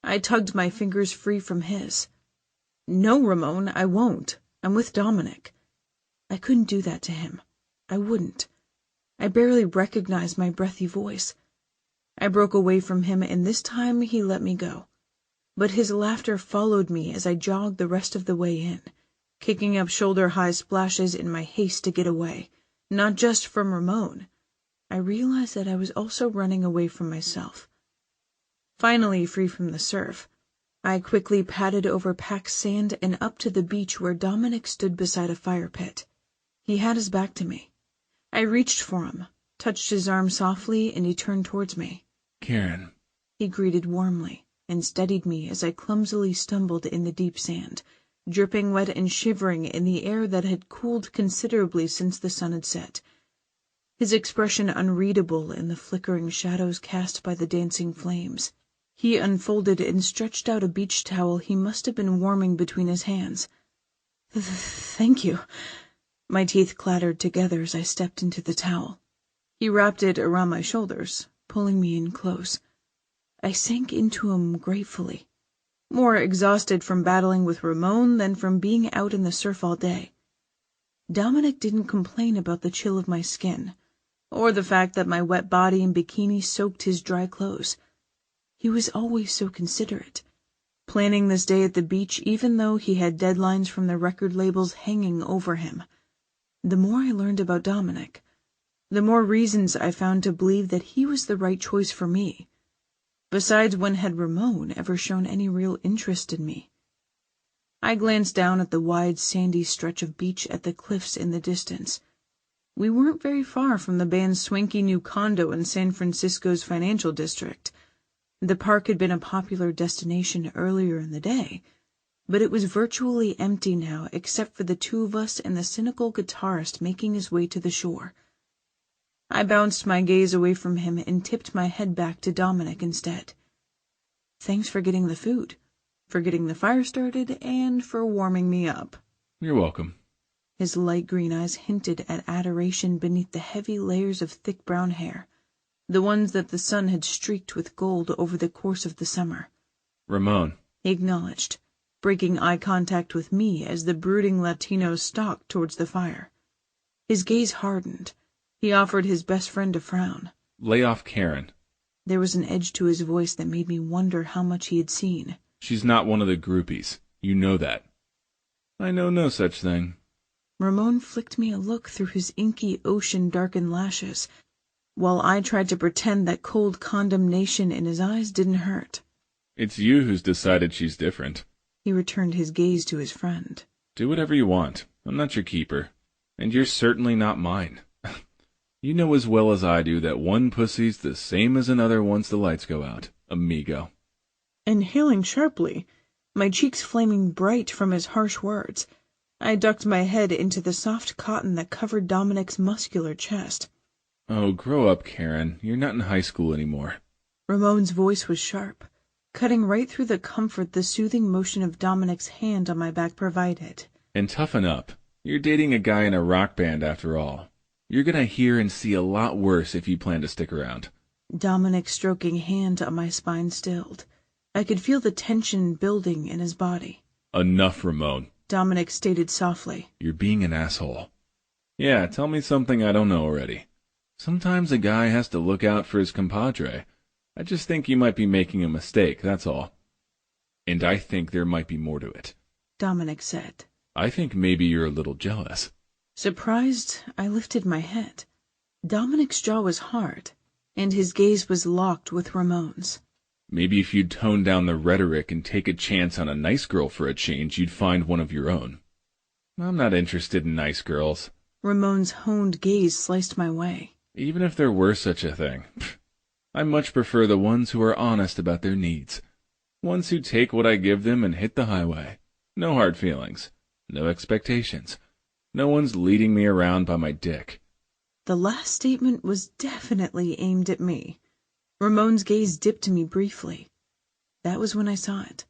I tugged my fingers free from his. No, Ramon, I won't. I'm with Dominic. I couldn't do that to him. I wouldn't. I barely recognized my breathy voice. I broke away from him, and this time he let me go. But his laughter followed me as I jogged the rest of the way in, kicking up shoulder-high splashes in my haste to get away, not just from Ramon. I realized that I was also running away from myself. Finally free from the surf, I quickly padded over packed sand and up to the beach where Dominic stood beside a fire pit. He had his back to me. I reached for him, touched his arm softly, and he turned towards me. Karen, he greeted warmly, and steadied me as I clumsily stumbled in the deep sand, dripping wet and shivering in the air that had cooled considerably since the sun had set. His expression unreadable in the flickering shadows cast by the dancing flames. He unfolded and stretched out a beach towel he must have been warming between his hands. Thank you. My teeth clattered together as I stepped into the towel. He wrapped it around my shoulders, pulling me in close. I sank into him gratefully, more exhausted from battling with Ramon than from being out in the surf all day. Dominic didn't complain about the chill of my skin, or the fact that my wet body and bikini soaked his dry clothes. He was always so considerate, planning this day at the beach even though he had deadlines from the record labels hanging over him. The more I learned about Dominic, the more reasons I found to believe that he was the right choice for me. Besides, when had Ramon ever shown any real interest in me? I glanced down at the wide, sandy stretch of beach at the cliffs in the distance. We weren't very far from the band's swanky new condo in San Francisco's financial district. The park had been a popular destination earlier in the day, but it was virtually empty now except for the two of us and the cynical guitarist making his way to the shore. I bounced my gaze away from him and tipped my head back to Dominic instead. Thanks for getting the food, for getting the fire started, and for warming me up. You're welcome. His light green eyes hinted at adoration beneath the heavy layers of thick brown hair, the ones that the sun had streaked with gold over the course of the summer. Ramon, he acknowledged, breaking eye contact with me as the brooding Latino stalked towards the fire. His gaze hardened. He offered his best friend a frown. Lay off Karen. There was an edge to his voice that made me wonder how much he had seen. She's not one of the groupies. You know that. I know no such thing. Ramon flicked me a look through his inky ocean-darkened lashes, while I tried to pretend that cold condemnation in his eyes didn't hurt. It's you who's decided she's different. He returned his gaze to his friend. Do whatever you want. I'm not your keeper. And you're certainly not mine. You know as well as I do that one pussy's the same as another once the lights go out, amigo. Inhaling sharply, my cheeks flaming bright from his harsh words, I ducked my head into the soft cotton that covered Dominic's muscular chest. Oh, grow up, Karen. You're not in high school anymore. Ramon's voice was sharp, cutting right through the comfort the soothing motion of Dominic's hand on my back provided. And toughen up. You're dating a guy in a rock band after all. You're gonna hear and see a lot worse if you plan to stick around. Dominic's stroking hand on my spine stilled. I could feel the tension building in his body. Enough, Ramon. Dominic stated softly. You're being an asshole. Yeah, tell me something I don't know already. Sometimes a guy has to look out for his compadre. I just think you might be making a mistake, that's all. And I think there might be more to it. Dominic said. I think maybe you're a little jealous. Surprised, I lifted my head. Dominic's jaw was hard, and his gaze was locked with Ramon's. Maybe if you'd tone down the rhetoric and take a chance on a nice girl for a change, you'd find one of your own. I'm not interested in nice girls. Ramon's honed gaze sliced my way. Even if there were such a thing. I much prefer the ones who are honest about their needs. Ones who take what I give them and hit the highway. No hard feelings. No expectations. No one's leading me around by my dick. The last statement was definitely aimed at me. Ramon's gaze dipped to me briefly. That was when I saw it.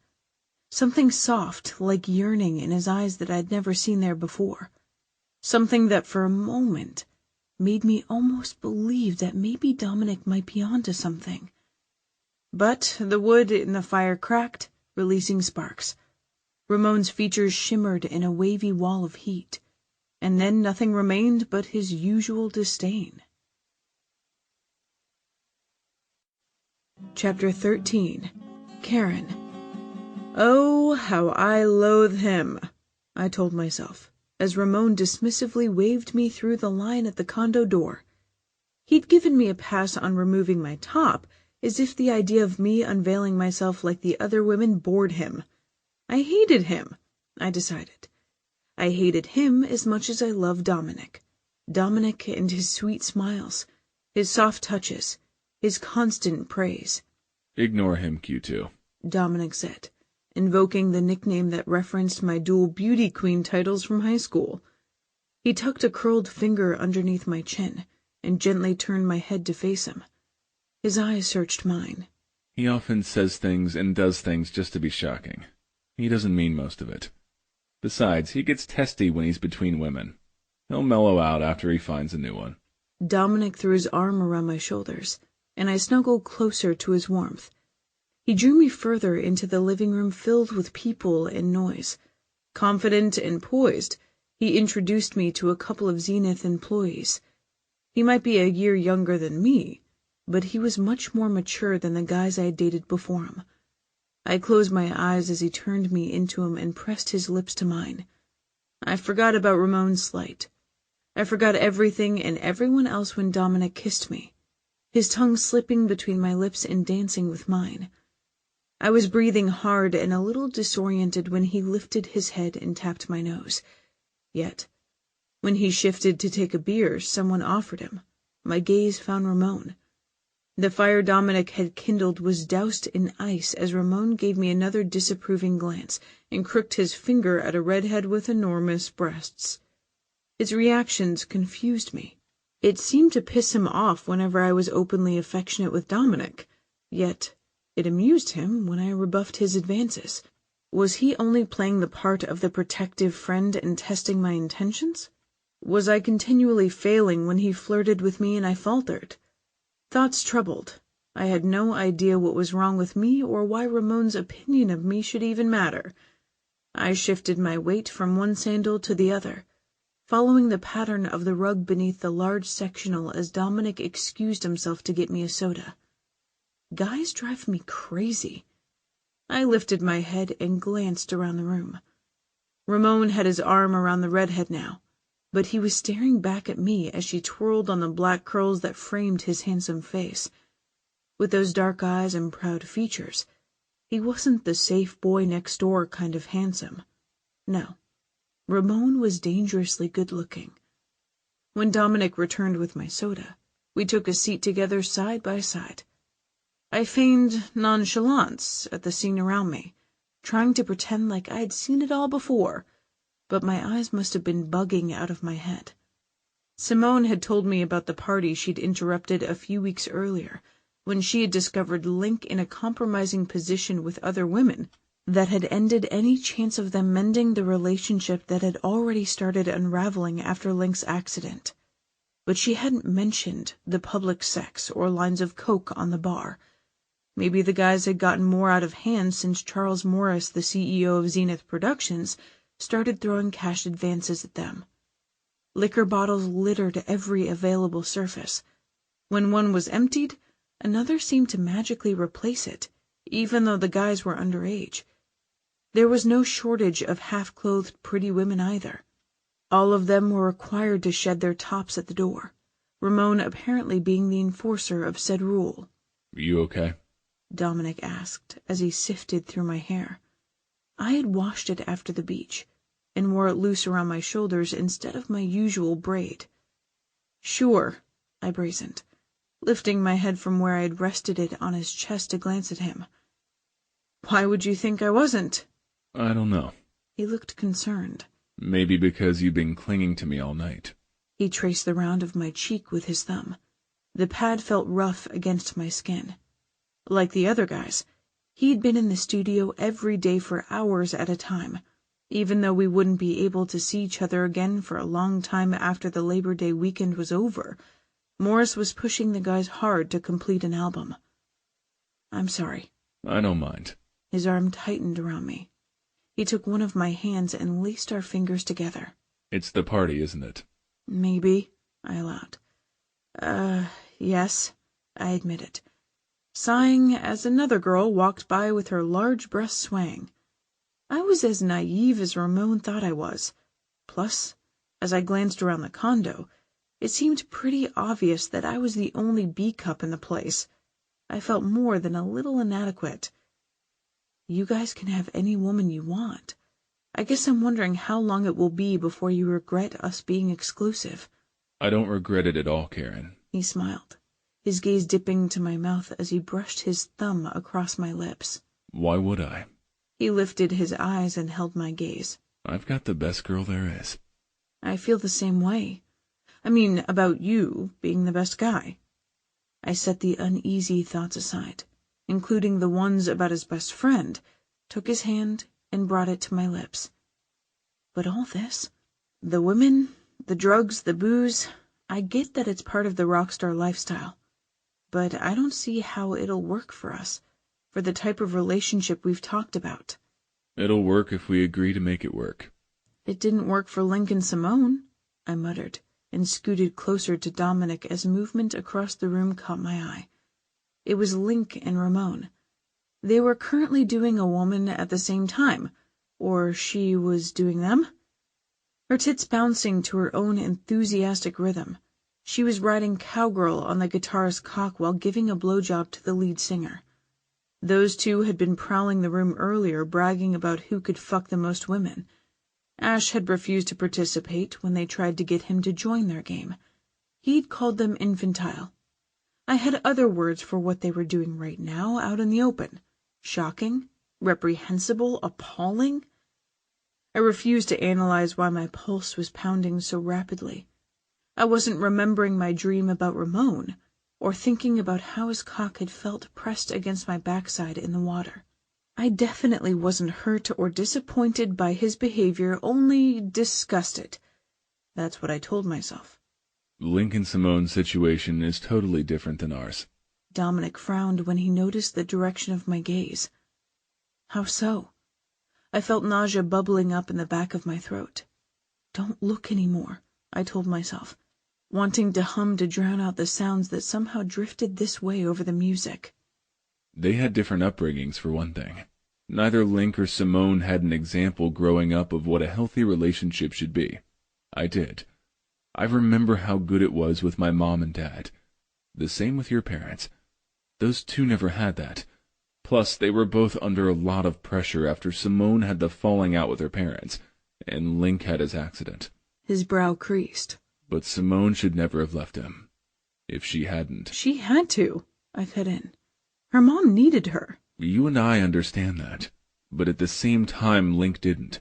Something soft, like yearning in his eyes that I'd never seen there before. Something that for a moment made me almost believe that maybe Dominic might be onto something. But the wood in the fire cracked, releasing sparks. Ramon's features shimmered in a wavy wall of heat, and then nothing remained but his usual disdain. Chapter 13. Karen. Oh, how I loathe him, I told myself, as Ramon dismissively waved me through the line at the condo door. He'd given me a pass on removing my top, as if the idea of me unveiling myself like the other women bored him. I hated him, I decided. I hated him as much as I loved Dominic. Dominic and his sweet smiles, his soft touches, his constant praise. Ignore him, Q2, Dominic said, invoking the nickname that referenced my dual beauty queen titles from high school. He tucked a curled finger underneath my chin and gently turned my head to face him. His eyes searched mine. He often says things and does things just to be shocking. He doesn't mean most of it. Besides, he gets testy when he's between women. He'll mellow out after he finds a new one. Dominic threw his arm around my shoulders, and I snuggled closer to his warmth. He drew me further into the living room filled with people and noise. Confident and poised, he introduced me to a couple of Zenith employees. He might be a year younger than me, but he was much more mature than the guys I had dated before him. I closed my eyes as he turned me into him and pressed his lips to mine. I forgot about Ramon's slight. I forgot everything and everyone else when Dominic kissed me, his tongue slipping between my lips and dancing with mine. I was breathing hard and a little disoriented when he lifted his head and tapped my nose. Yet, when he shifted to take a beer someone offered him, my gaze found Ramon. The fire Dominic had kindled was doused in ice as Ramon gave me another disapproving glance and crooked his finger at a redhead with enormous breasts. His reactions confused me. It seemed to piss him off whenever I was openly affectionate with Dominic, yet it amused him when I rebuffed his advances. Was he only playing the part of the protective friend and testing my intentions? Was I continually failing when he flirted with me and I faltered? Thoughts troubled. I had no idea what was wrong with me or why Ramon's opinion of me should even matter. I shifted my weight from one sandal to the other, following the pattern of the rug beneath the large sectional as Dominic excused himself to get me a soda. Guys drive me crazy. I lifted my head and glanced around the room. Ramon had his arm around the redhead now, but he was staring back at me as she twirled on the black curls that framed his handsome face. With those dark eyes and proud features, he wasn't the safe boy next door kind of handsome. No, Ramon was dangerously good-looking. When Dominic returned with my soda, we took a seat together side by side. I feigned nonchalance at the scene around me, trying to pretend like I'd seen it all before, but my eyes must have been bugging out of my head. Simone had told me about the party she'd interrupted a few weeks earlier, when she had discovered Link in a compromising position with other women that had ended any chance of them mending the relationship that had already started unraveling after Link's accident. but she hadn't mentioned the public sex or lines of coke on the bar. Maybe the guys had gotten more out of hand since Charles Morris, the CEO of Zenith Productions, started throwing cash advances at them. Liquor bottles littered every available surface. When one was emptied, another seemed to magically replace it, even though the guys were underage. There was no shortage of half-clothed pretty women either. All of them were required to shed their tops at the door, Ramon apparently being the enforcer of said rule. "You okay?" Dominic asked as he sifted through my hair. I had washed it after the beach, and wore it loose around my shoulders instead of my usual braid. "Sure," I brazened, lifting my head from where I had rested it on his chest to glance at him. "Why would you think I wasn't?" "I don't know." He looked concerned. "Maybe because you've been clinging to me all night." He traced the round of my cheek with his thumb. The pad felt rough against my skin. Like the other guys, he'd been in the studio every day for hours at a time, even though we wouldn't be able to see each other again for a long time after the Labor Day weekend was over. Morris was pushing the guys hard to complete an album. "I'm sorry." "I don't mind." His arm tightened around me. He took one of my hands and laced our fingers together. "It's the party, isn't it?" "Maybe," I allowed. Yes," I admitted, sighing as another girl walked by with her large breasts swaying. I was as naive as Ramon thought I was. Plus, as I glanced around the condo, it seemed pretty obvious that I was the only B-cup in the place. I felt more than a little inadequate. "You guys can have any woman you want. I guess I'm wondering how long it will be before you regret us being exclusive." "I don't regret it at all, Karen." He smiled, his gaze dipping to my mouth as he brushed his thumb across my lips. "Why would I?" He lifted his eyes and held my gaze. "I've got the best girl there is." "I feel the same way. I mean, about you being the best guy." I set the uneasy thoughts aside, including the ones about his best friend, took his hand, and brought it to my lips. "But all this, the women, the drugs, the booze, I get that it's part of the rock star lifestyle. But I don't see how it'll work for us, for the type of relationship we've talked about." "It'll work if we agree to make it work." "It didn't work for Link and Simone," I muttered, and scooted closer to Dominic as movement across the room caught my eye. It was Link and Ramon. They were currently doing a woman at the same time, or she was doing them. Her tits bouncing to her own enthusiastic rhythm. She was riding cowgirl on the guitarist's cock while giving a blowjob to the lead singer. Those two had been prowling the room earlier, bragging about who could fuck the most women. Ash had refused to participate when they tried to get him to join their game. He'd called them infantile. I had other words for what they were doing right now out in the open. Shocking, reprehensible, appalling. I refused to analyze why my pulse was pounding so rapidly. I wasn't remembering my dream about Ramon, or thinking about how his cock had felt pressed against my backside in the water. I definitely wasn't hurt or disappointed by his behavior, only disgusted. That's what I told myself. "Link and Simone's situation is totally different than ours." Dominic frowned when he noticed the direction of my gaze. "How so?" I felt nausea bubbling up in the back of my throat. "Don't look anymore," I told myself, wanting to hum to drown out the sounds that somehow drifted this way over the music. They had different upbringings, for one thing. Neither Link or Simone had an example growing up of what a healthy relationship should be. I did. I remember how good it was with my mom and dad. The same with your parents. Those two never had that. Plus, they were both under a lot of pressure after Simone had the falling out with her parents, and Link had his accident. His brow creased. But Simone should never have left him. If she hadn't. "She had to," I cut in. "Her mom needed her." You and I understand that. But at the same time, Link didn't.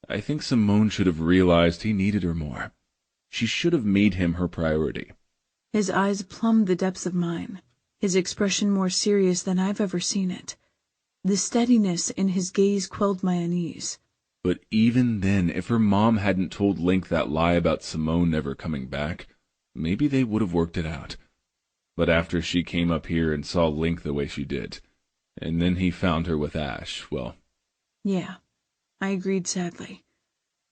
I think Simone should have realized he needed her more. She should have made him her priority. His eyes plumbed the depths of mine, his expression more serious than I've ever seen it. The steadiness in his gaze quelled my unease. But even then, if her mom hadn't told Link that lie about Simone never coming back, maybe they would have worked it out. But after she came up here and saw Link the way she did, and then he found her with Ash, well... Yeah, I agreed sadly.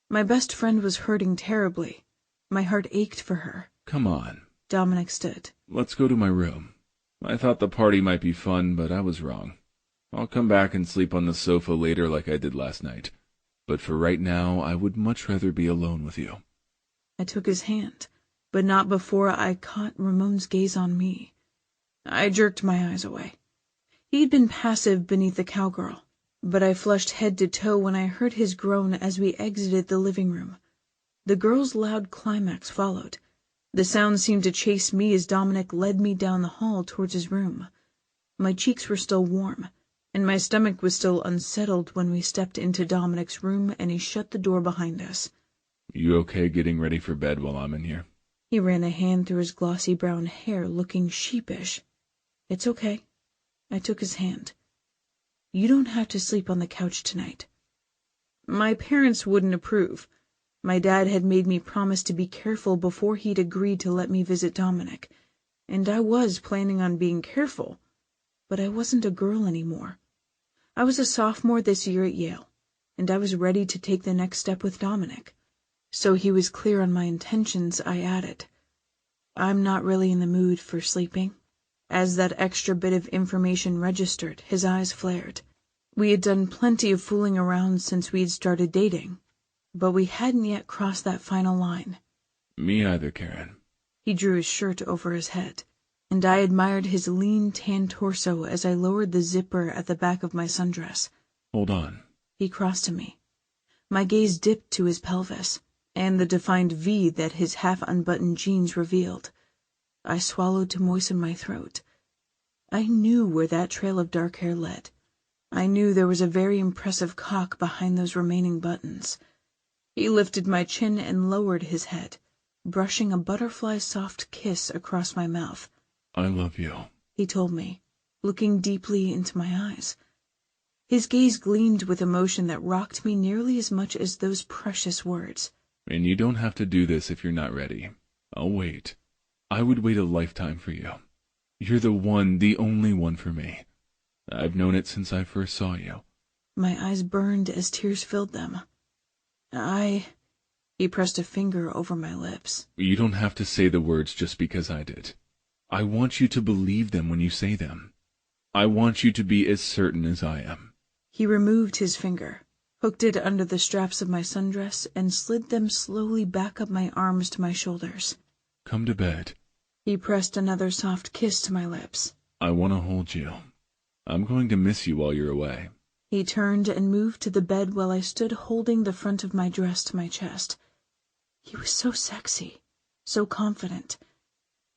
My best friend was hurting terribly. My heart ached for her. Come on. Dominic stood. Let's go to my room. I thought the party might be fun, but I was wrong. I'll come back and sleep on the sofa later like I did last night. But for right now, I would much rather be alone with you. I took his hand, but not before I caught Ramon's gaze on me. I jerked my eyes away. He had been passive beneath the cowgirl, but I flushed head to toe when I heard his groan as we exited the living room. The girl's loud climax followed. The sound seemed to chase me as Dominic led me down the hall towards his room. My cheeks were still warm, and my stomach was still unsettled when we stepped into Dominic's room and he shut the door behind us. You okay getting ready for bed while I'm in here? He ran a hand through his glossy brown hair, looking sheepish. It's okay. I took his hand. You don't have to sleep on the couch tonight. My parents wouldn't approve. My dad had made me promise to be careful before he'd agreed to let me visit Dominic, and I was planning on being careful, but I wasn't a girl anymore. I was a sophomore this year at Yale, and I was ready to take the next step with Dominic. So he was clear on my intentions, I added, I'm not really in the mood for sleeping. As that extra bit of information registered, his eyes flared. We had done plenty of fooling around since we'd started dating, but we hadn't yet crossed that final line. Me either, Karen. He drew his shirt over his head, and I admired his lean, tan torso as I lowered the zipper at the back of my sundress. Hold on. He crossed to me. My gaze dipped to his pelvis, and the defined V that his half-unbuttoned jeans revealed. I swallowed to moisten my throat. I knew where that trail of dark hair led. I knew there was a very impressive cock behind those remaining buttons. He lifted my chin and lowered his head, brushing a butterfly-soft kiss across my mouth. I love you, he told me, looking deeply into my eyes. His gaze gleamed with emotion that rocked me nearly as much as those precious words. And you don't have to do this if you're not ready. I'll wait. I would wait a lifetime for you. You're the one, the only one for me. I've known it since I first saw you. My eyes burned as tears filled them. He pressed a finger over my lips. You don't have to say the words just because I did. I want you to believe them when you say them. I want you to be as certain as I am. He removed his finger, hooked it under the straps of my sundress, and slid them slowly back up my arms to my shoulders. Come to bed. He pressed another soft kiss to my lips. I want to hold you. I'm going to miss you while you're away. He turned and moved to the bed while I stood holding the front of my dress to my chest. He was so sexy, so confident.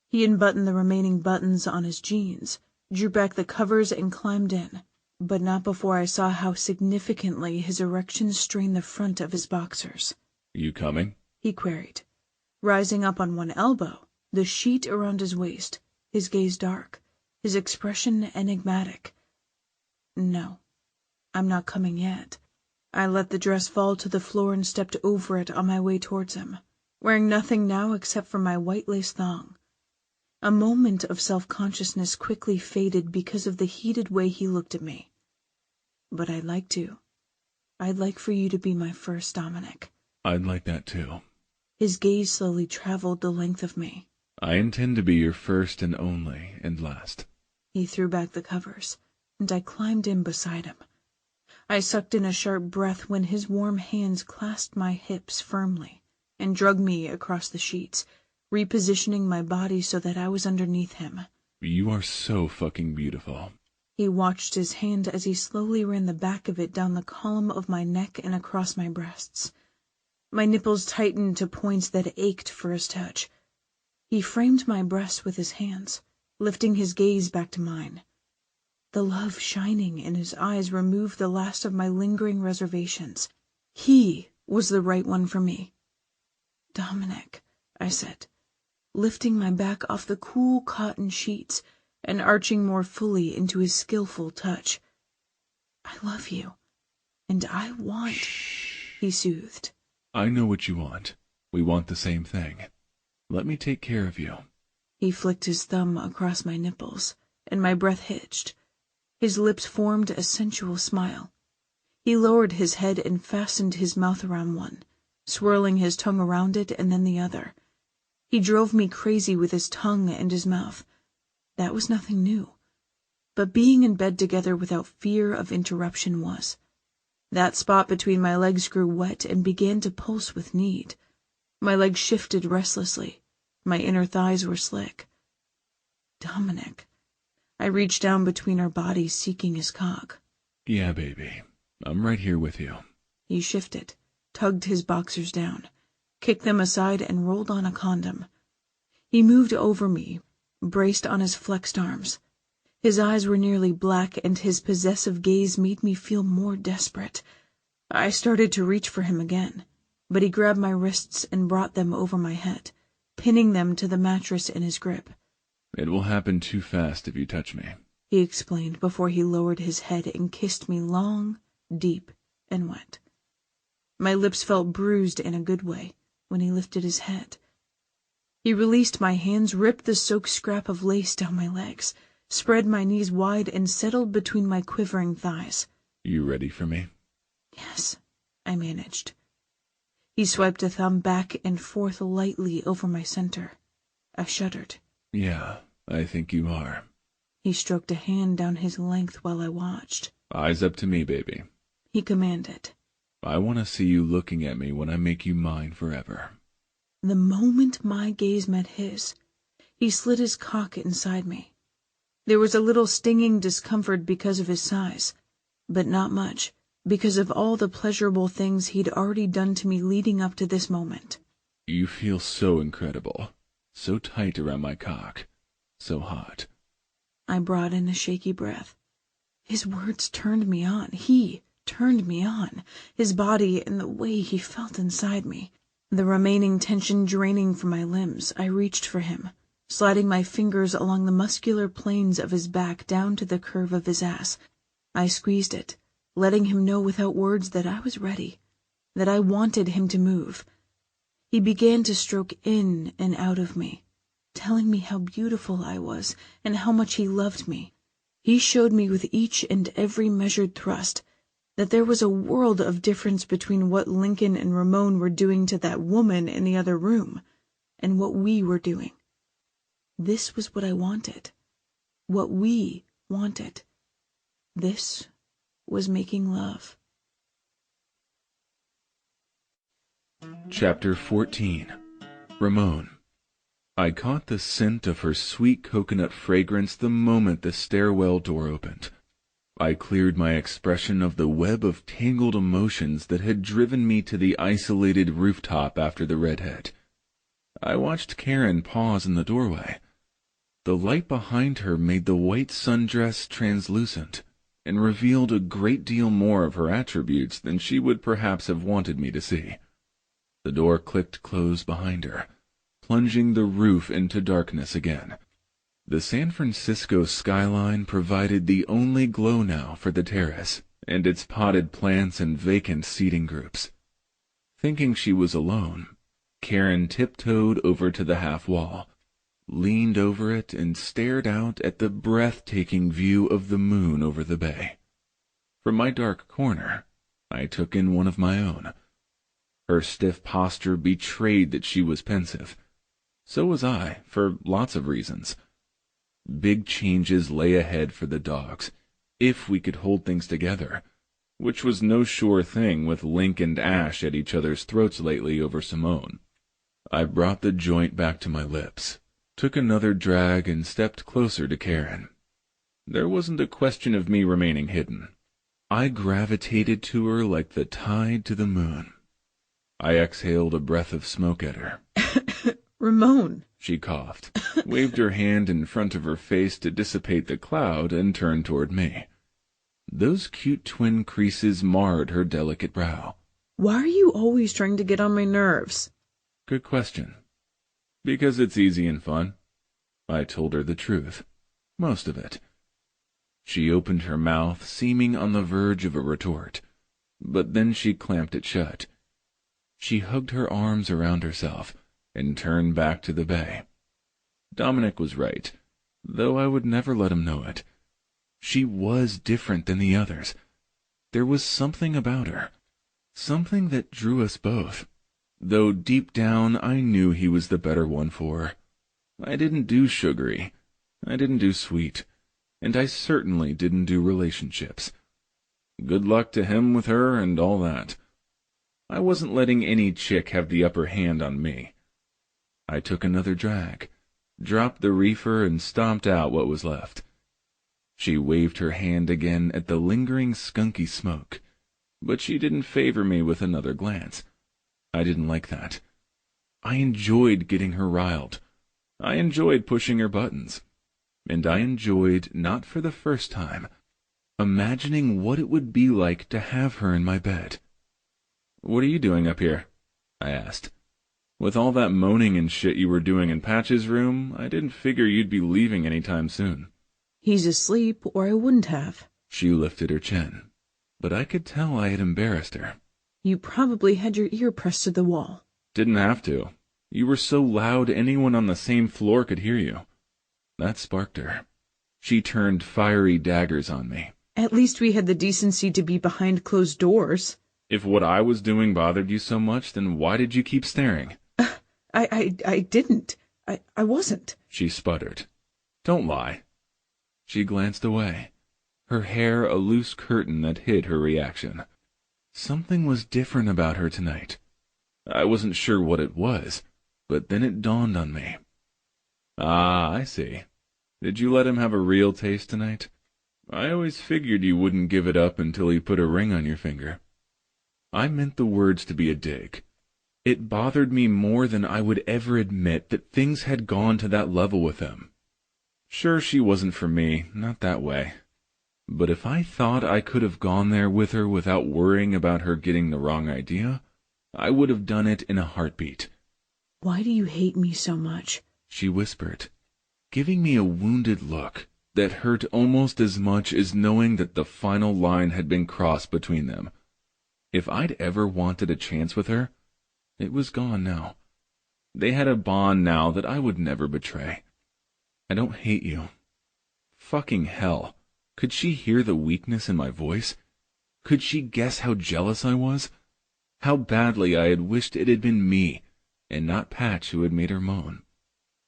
He unbuttoned the remaining buttons on his jeans, drew back the covers and climbed in, but not before I saw how significantly his erection strained the front of his boxers. You coming? He queried, rising up on one elbow, the sheet around his waist, his gaze dark, his expression enigmatic. No, I'm not coming yet. I let the dress fall to the floor and stepped over it on my way towards him, wearing nothing now except for my white lace thong. A moment of self-consciousness quickly faded because of the heated way he looked at me. But I'd like to. I'd like for you to be my first, Dominic. I'd like that too. His gaze slowly traveled the length of me. I intend to be your first and only and last. He threw back the covers, and I climbed in beside him. I sucked in a sharp breath when his warm hands clasped my hips firmly and dragged me across the sheets, repositioning my body so that I was underneath him. You are so fucking beautiful. He watched his hand as he slowly ran the back of it down the column of my neck and across my breasts. My nipples tightened to points that ached for his touch. He framed my breasts with his hands, lifting his gaze back to mine. The love shining in his eyes removed the last of my lingering reservations. He was the right one for me. Dominic, I said, lifting my back off the cool cotton sheets and arching more fully into his skillful touch. I love you, and I want, he soothed. I know what you want. We want the same thing. Let me take care of you. He flicked his thumb across my nipples, and my breath hitched. His lips formed a sensual smile. He lowered his head and fastened his mouth around one, swirling his tongue around it and then the other. He drove me crazy with his tongue and his mouth. That was nothing new. But being in bed together without fear of interruption was. That spot between my legs grew wet and began to pulse with need. My legs shifted restlessly. My inner thighs were slick. Dominic. I reached down between our bodies, seeking his cock. Yeah, baby. I'm right here with you. He shifted, tugged his boxers down, kicked them aside, and rolled on a condom. He moved over me, braced on his flexed arms. His eyes were nearly black, and his possessive gaze made me feel more desperate. I started to reach for him again, but he grabbed my wrists and brought them over my head, pinning them to the mattress in his grip. It will happen too fast if you touch me, he explained before he lowered his head and kissed me long, deep, and wet. My lips felt bruised in a good way when he lifted his head. He released my hands, ripped the soaked scrap of lace down my legs, spread my knees wide, and settled between my quivering thighs. You ready for me? Yes, I managed. He swiped a thumb back and forth lightly over my center. I shuddered. Yeah, I think you are. He stroked a hand down his length while I watched. Eyes up to me, baby, he commanded. I want to see you looking at me when I make you mine forever. The moment my gaze met his, he slid his cock inside me. There was a little stinging discomfort because of his size, but not much, because of all the pleasurable things he'd already done to me leading up to this moment. You feel so incredible, so tight around my cock, so hot. I brought in a shaky breath. His words turned me on. He turned me on, his body and the way he felt inside me. The remaining tension draining from my limbs, I reached for him, sliding my fingers along the muscular planes of his back down to the curve of his ass. I squeezed it, letting him know without words that I was ready, that I wanted him to move. He began to stroke in and out of me, telling me how beautiful I was and how much he loved me. He showed me with each and every measured thrust that there was a world of difference between what Lincoln and Ramon were doing to that woman in the other room and what we were doing. This was what I wanted, what we wanted. This was making love. Chapter 14. Ramon. I caught the scent of her sweet coconut fragrance the moment the stairwell door opened. I cleared my expression of the web of tangled emotions that had driven me to the isolated rooftop after the redhead. I watched Karen pause in the doorway. The light behind her made the white sundress translucent and revealed a great deal more of her attributes than she would perhaps have wanted me to see. The door clicked closed behind her, plunging the roof into darkness again. The San Francisco skyline provided the only glow now for the terrace and its potted plants and vacant seating groups. Thinking she was alone, Karen tiptoed over to the half wall, leaned over it, and stared out at the breathtaking view of the moon over the bay. From my dark corner, I took in one of my own. Her stiff posture betrayed that she was pensive. So was I, for lots of reasons. Big changes lay ahead for the dogs, if we could hold things together, which was no sure thing with Link and Ash at each other's throats lately over Simone. I brought the joint back to my lips, took another drag, and stepped closer to Karen. There wasn't a question of me remaining hidden. I gravitated to her like the tide to the moon. I exhaled a breath of smoke at her. Ramon, she coughed, waved her hand in front of her face to dissipate the cloud, and turned toward me. Those cute twin creases marred her delicate brow. Why are you always trying to get on my nerves? Good question. Because it's easy and fun. I told her the truth. Most of it. She opened her mouth, seeming on the verge of a retort, but then she clamped it shut. She hugged her arms around herself, and turned back to the bay. Dominic was right, though I would never let him know it. She was different than the others. There was something about her, something that drew us both, though deep down I knew he was the better one for her. I didn't do sugary, I didn't do sweet, and I certainly didn't do relationships. Good luck to him with her and all that. I wasn't letting any chick have the upper hand on me. I took another drag, dropped the reefer, and stomped out what was left. She waved her hand again at the lingering skunky smoke, but she didn't favor me with another glance. I didn't like that. I enjoyed getting her riled. I enjoyed pushing her buttons. And I enjoyed, not for the first time, imagining what it would be like to have her in my bed. "What are you doing up here?" I asked. "With all that moaning and shit you were doing in Patch's room, I didn't figure you'd be leaving any time soon." He's asleep, or I wouldn't have. She lifted her chin, but I could tell I had embarrassed her. You probably had your ear pressed to the wall. Didn't have to. You were so loud anyone on the same floor could hear you. That sparked her. She turned fiery daggers on me. At least we had the decency to be behind closed doors. If what I was doing bothered you so much, then why did you keep staring? I didn't. I wasn't. She sputtered. Don't lie. She glanced away, her hair a loose curtain that hid her reaction. Something was different about her tonight. I wasn't sure what it was, but then it dawned on me. Ah, I see. Did you let him have a real taste tonight? I always figured you wouldn't give it up until he put a ring on your finger. I meant the words to be a dig. It bothered me more than I would ever admit that things had gone to that level with him. Sure, she wasn't for me, not that way. But if I thought I could have gone there with her without worrying about her getting the wrong idea, I would have done it in a heartbeat. Why do you hate me so much? She whispered, giving me a wounded look that hurt almost as much as knowing that the final line had been crossed between them. If I'd ever wanted a chance with her, it was gone now. They had a bond now that I would never betray. I don't hate you. Fucking hell. Could she hear the weakness in my voice? Could she guess how jealous I was? How badly I had wished it had been me, and not Patch who had made her moan.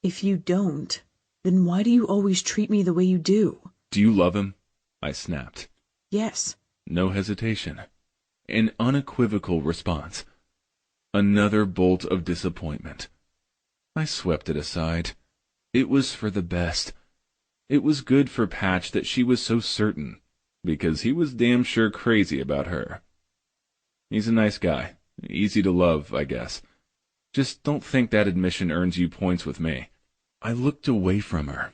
If you don't, then why do you always treat me the way you do? Do you love him? I snapped. Yes. No hesitation. An unequivocal response. Another bolt of disappointment. I swept it aside. It was for the best. It was good for Patch that she was so certain, because he was damn sure crazy about her. He's a nice guy. Easy to love, I guess. Just don't think that admission earns you points with me. I looked away from her.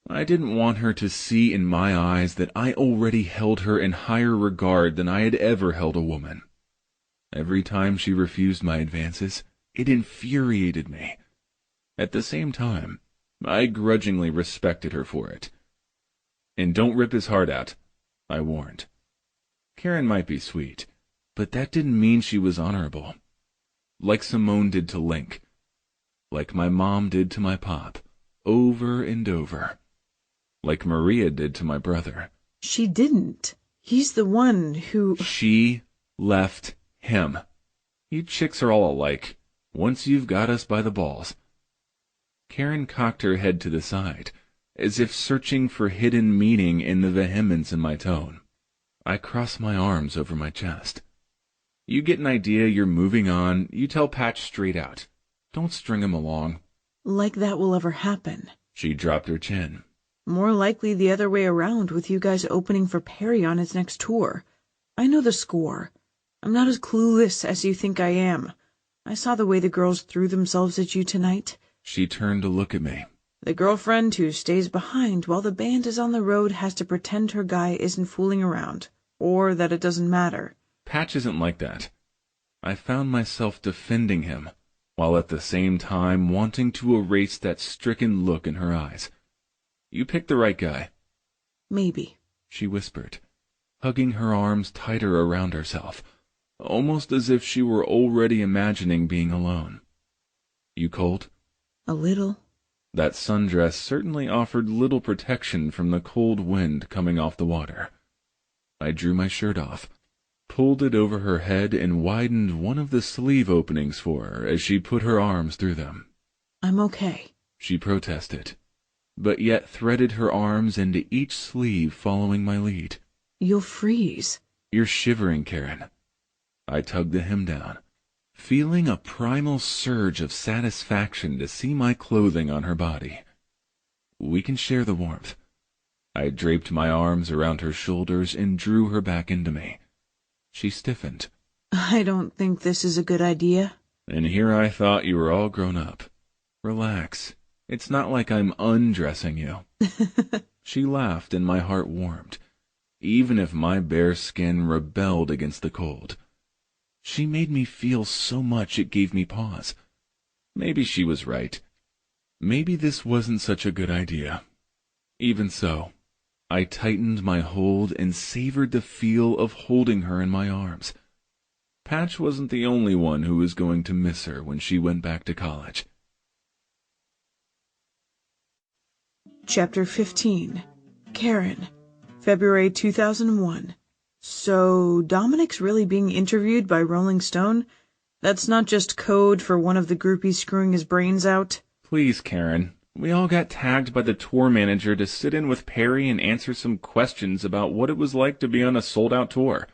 I didn't want her to see in my eyes that I already held her in higher regard than I had ever held a woman. Every time she refused my advances, it infuriated me. At the same time, I grudgingly respected her for it. And don't rip his heart out, I warned. Karen might be sweet, but that didn't mean she was honorable. Like Simone did to Link. Like my mom did to my pop, over and over. Like Maria did to my brother. She didn't. He's the one who... She left him. You chicks are all alike, once you've got us by the balls. Karen cocked her head to the side, as if searching for hidden meaning in the vehemence in my tone. I crossed my arms over my chest. You get an idea you're moving on, you tell Patch straight out. Don't string him along. Like that will ever happen. She dropped her chin. More likely the other way around, with you guys opening for Perry on his next tour. I know the score. I'm not as clueless as you think I am. I saw the way the girls threw themselves at you tonight. She turned to look at me. The girlfriend who stays behind while the band is on the road has to pretend her guy isn't fooling around, or that it doesn't matter. Patch isn't like that. I found myself defending him, while at the same time wanting to erase that stricken look in her eyes. You picked the right guy. Maybe, she whispered, hugging her arms tighter around herself, almost as if she were already imagining being alone. You cold? A little. That sundress certainly offered little protection from the cold wind coming off the water. I drew my shirt off, pulled it over her head, and widened one of the sleeve openings for her as she put her arms through them. I'm okay, she protested, but yet threaded her arms into each sleeve following my lead. You'll freeze. You're shivering, Karen. I tugged the hem down, feeling a primal surge of satisfaction to see my clothing on her body. We can share the warmth. I draped my arms around her shoulders and drew her back into me. She stiffened. I don't think this is a good idea. And here I thought you were all grown up. Relax. It's not like I'm undressing you. She laughed and my heart warmed, even if my bare skin rebelled against the cold. She made me feel so much it gave me pause. Maybe she was right. Maybe this wasn't such a good idea. Even so, I tightened my hold and savored the feel of holding her in my arms. Patch wasn't the only one who was going to miss her when she went back to college. Chapter 15. Karen, February 2001. So, Dominic's really being interviewed by Rolling Stone? That's not just code for one of the groupies screwing his brains out? Please, Karen. We all got tagged by the tour manager to sit in with Perry and answer some questions about what it was like to be on a sold-out tour.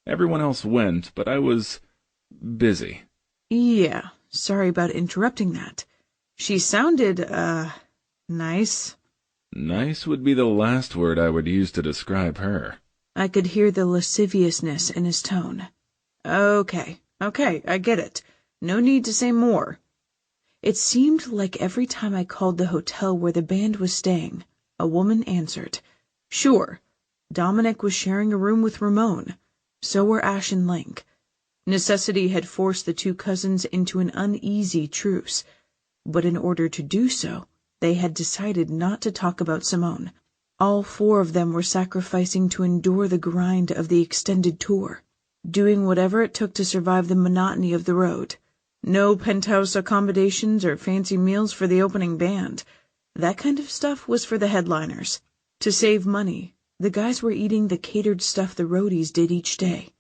Everyone else went, but I was busy. Yeah, sorry about interrupting that. She sounded, nice. Nice would be the last word I would use to describe her. I could hear the lasciviousness in his tone. Okay, I get it. No need to say more. It seemed like every time I called the hotel where the band was staying, a woman answered. Sure, Dominic was sharing a room with Ramon. So were Ash and Link. Necessity had forced the two cousins into an uneasy truce, but in order to do so, they had decided not to talk about Simone. All four of them were sacrificing to endure the grind of the extended tour, doing whatever it took to survive the monotony of the road. No penthouse accommodations or fancy meals for the opening band. That kind of stuff was for the headliners. To save money, the guys were eating the catered stuff the roadies did each day.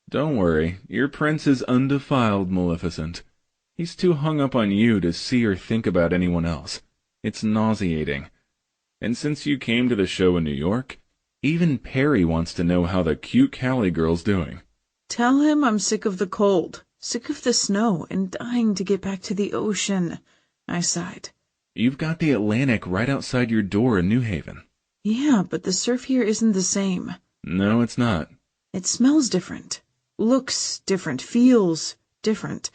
Don't worry, your prince is undefiled, Maleficent. He's too hung up on you to see or think about anyone else. It's nauseating. And since you came to the show in New York, even Perry wants to know how the cute Cali girl's doing. Tell him I'm sick of the cold, sick of the snow, and dying to get back to the ocean, I sighed. You've got the Atlantic right outside your door in New Haven. Yeah, but the surf here isn't the same. No, it's not. It smells different, looks different, feels different.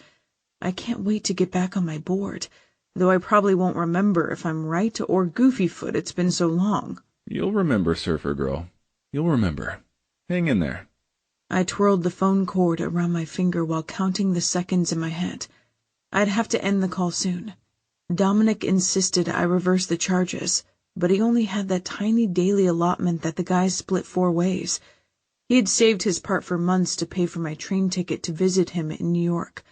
I can't wait to get back on my board, though I probably won't remember if I'm right or goofy-foot. It's been so long. You'll remember, surfer girl. You'll remember. Hang in there. I twirled the phone cord around my finger while counting the seconds in my head. I'd have to end the call soon. Dominic insisted I reverse the charges, but he only had that tiny daily allotment that the guys split 4 ways. He had saved his part for months to pay for my train ticket to visit him in New York.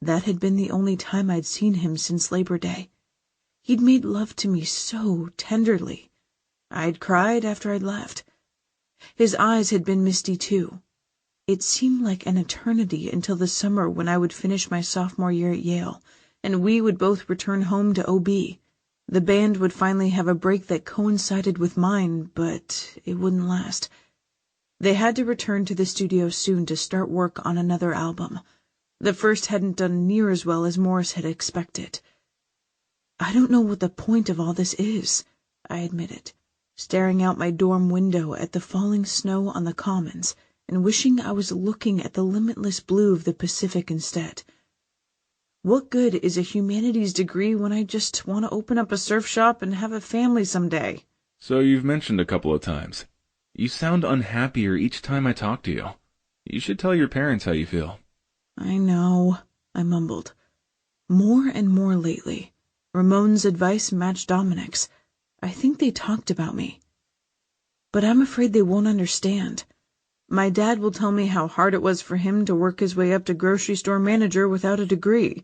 That had been the only time I'd seen him since Labor Day. He'd made love to me so tenderly. I'd cried after I'd left. His eyes had been misty too. It seemed like an eternity until the summer when I would finish my sophomore year at Yale, and we would both return home to OB. The band would finally have a break that coincided with mine, but it wouldn't last. They had to return to the studio soon to start work on another album. The first hadn't done near as well as Morris had expected. I don't know what the point of all this is, I admitted, staring out my dorm window at the falling snow on the commons and wishing I was looking at the limitless blue of the Pacific instead. What good is a humanities degree when I just want to open up a surf shop and have a family someday? So you've mentioned a couple of times. You sound unhappier each time I talk to you. You should tell your parents how you feel. I know, I mumbled. More and more lately. Ramon's advice matched Dominic's. I think they talked about me. But I'm afraid they won't understand. My dad will tell me how hard it was for him to work his way up to grocery store manager without a degree.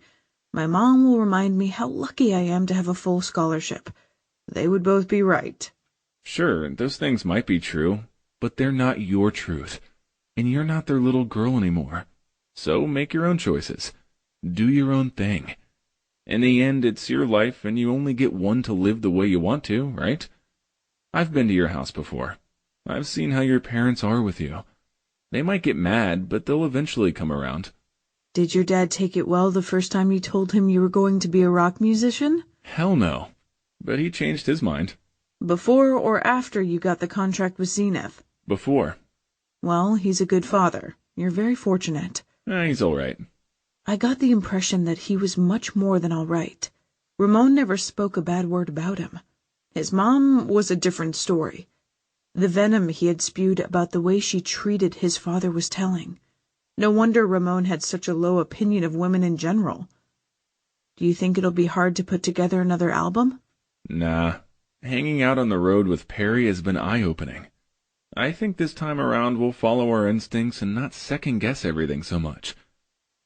My mom will remind me how lucky I am to have a full scholarship. They would both be right. Sure, those things might be true, but they're not your truth, and you're not their little girl anymore. So make your own choices. Do your own thing. In the end, it's your life, and you only get one to live the way you want to, right? I've been to your house before. I've seen how your parents are with you. They might get mad, but they'll eventually come around. Did your dad take it well the first time you told him you were going to be a rock musician? Hell no. But he changed his mind. Before or after you got the contract with Zenith? Before. Well, he's a good father. You're very fortunate. He's all right. I got the impression that he was much more than all right. Ramon never spoke a bad word about him. His mom was a different story. The venom he had spewed about the way she treated his father was telling. No wonder Ramon had such a low opinion of women in general. Do you think it'll be hard to put together another album? Nah. Hanging out on the road with Perry has been eye-opening. I think this time around we'll follow our instincts and not second-guess everything so much.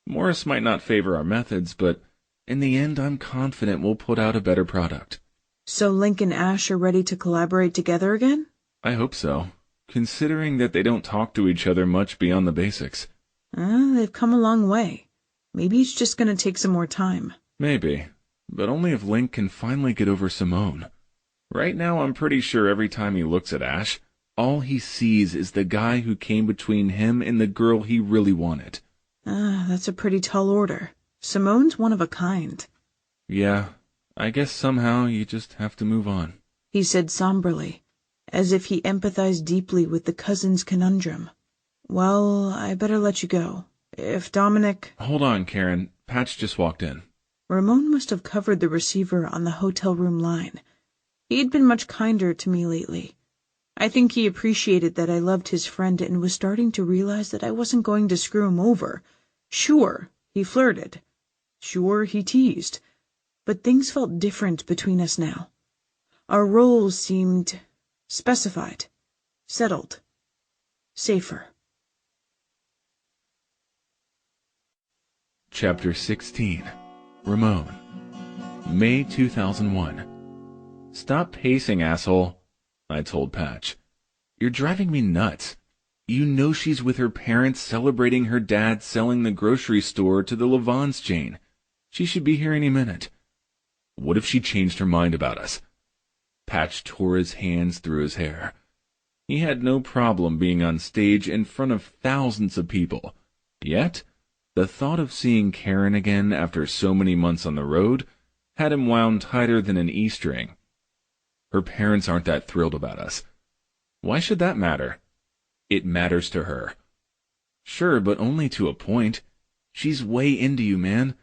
Morris might not favor our methods, but in the end I'm confident we'll put out a better product. So Link and Ash are ready to collaborate together again? I hope so, considering that they don't talk to each other much beyond the basics. They've come a long way. Maybe it's just going to take some more time. Maybe, but only if Link can finally get over Simone. Right now I'm pretty sure every time he looks at Ash, all he sees is the guy who came between him and the girl he really wanted. That's a pretty tall order. Simone's one of a kind. Yeah, I guess somehow you just have to move on, He said somberly, as if he empathized deeply with the cousin's conundrum. Well, I better let you go. If Dominic... Hold on, Karen. Patch just walked in. Ramon must have covered the receiver on the hotel room line. He'd been much kinder to me lately. I think he appreciated that I loved his friend and was starting to realize that I wasn't going to screw him over. Sure, he flirted. Sure, he teased. But things felt different between us now. Our roles seemed specified, settled, safer. Chapter 16. Ramon. May 2001. Stop pacing, asshole, I told Patch. You're driving me nuts. You know she's with her parents celebrating her dad selling the grocery store to the Levans chain. She should be here any minute. What if she changed her mind about us? Patch tore his hands through his hair. He had no problem being on stage in front of thousands of people. Yet, the thought of seeing Karen again after so many months on the road had him wound tighter than an E-string. Her parents aren't that thrilled about us. Why should that matter? It matters to her. Sure, but only to a point. She's way into you, man.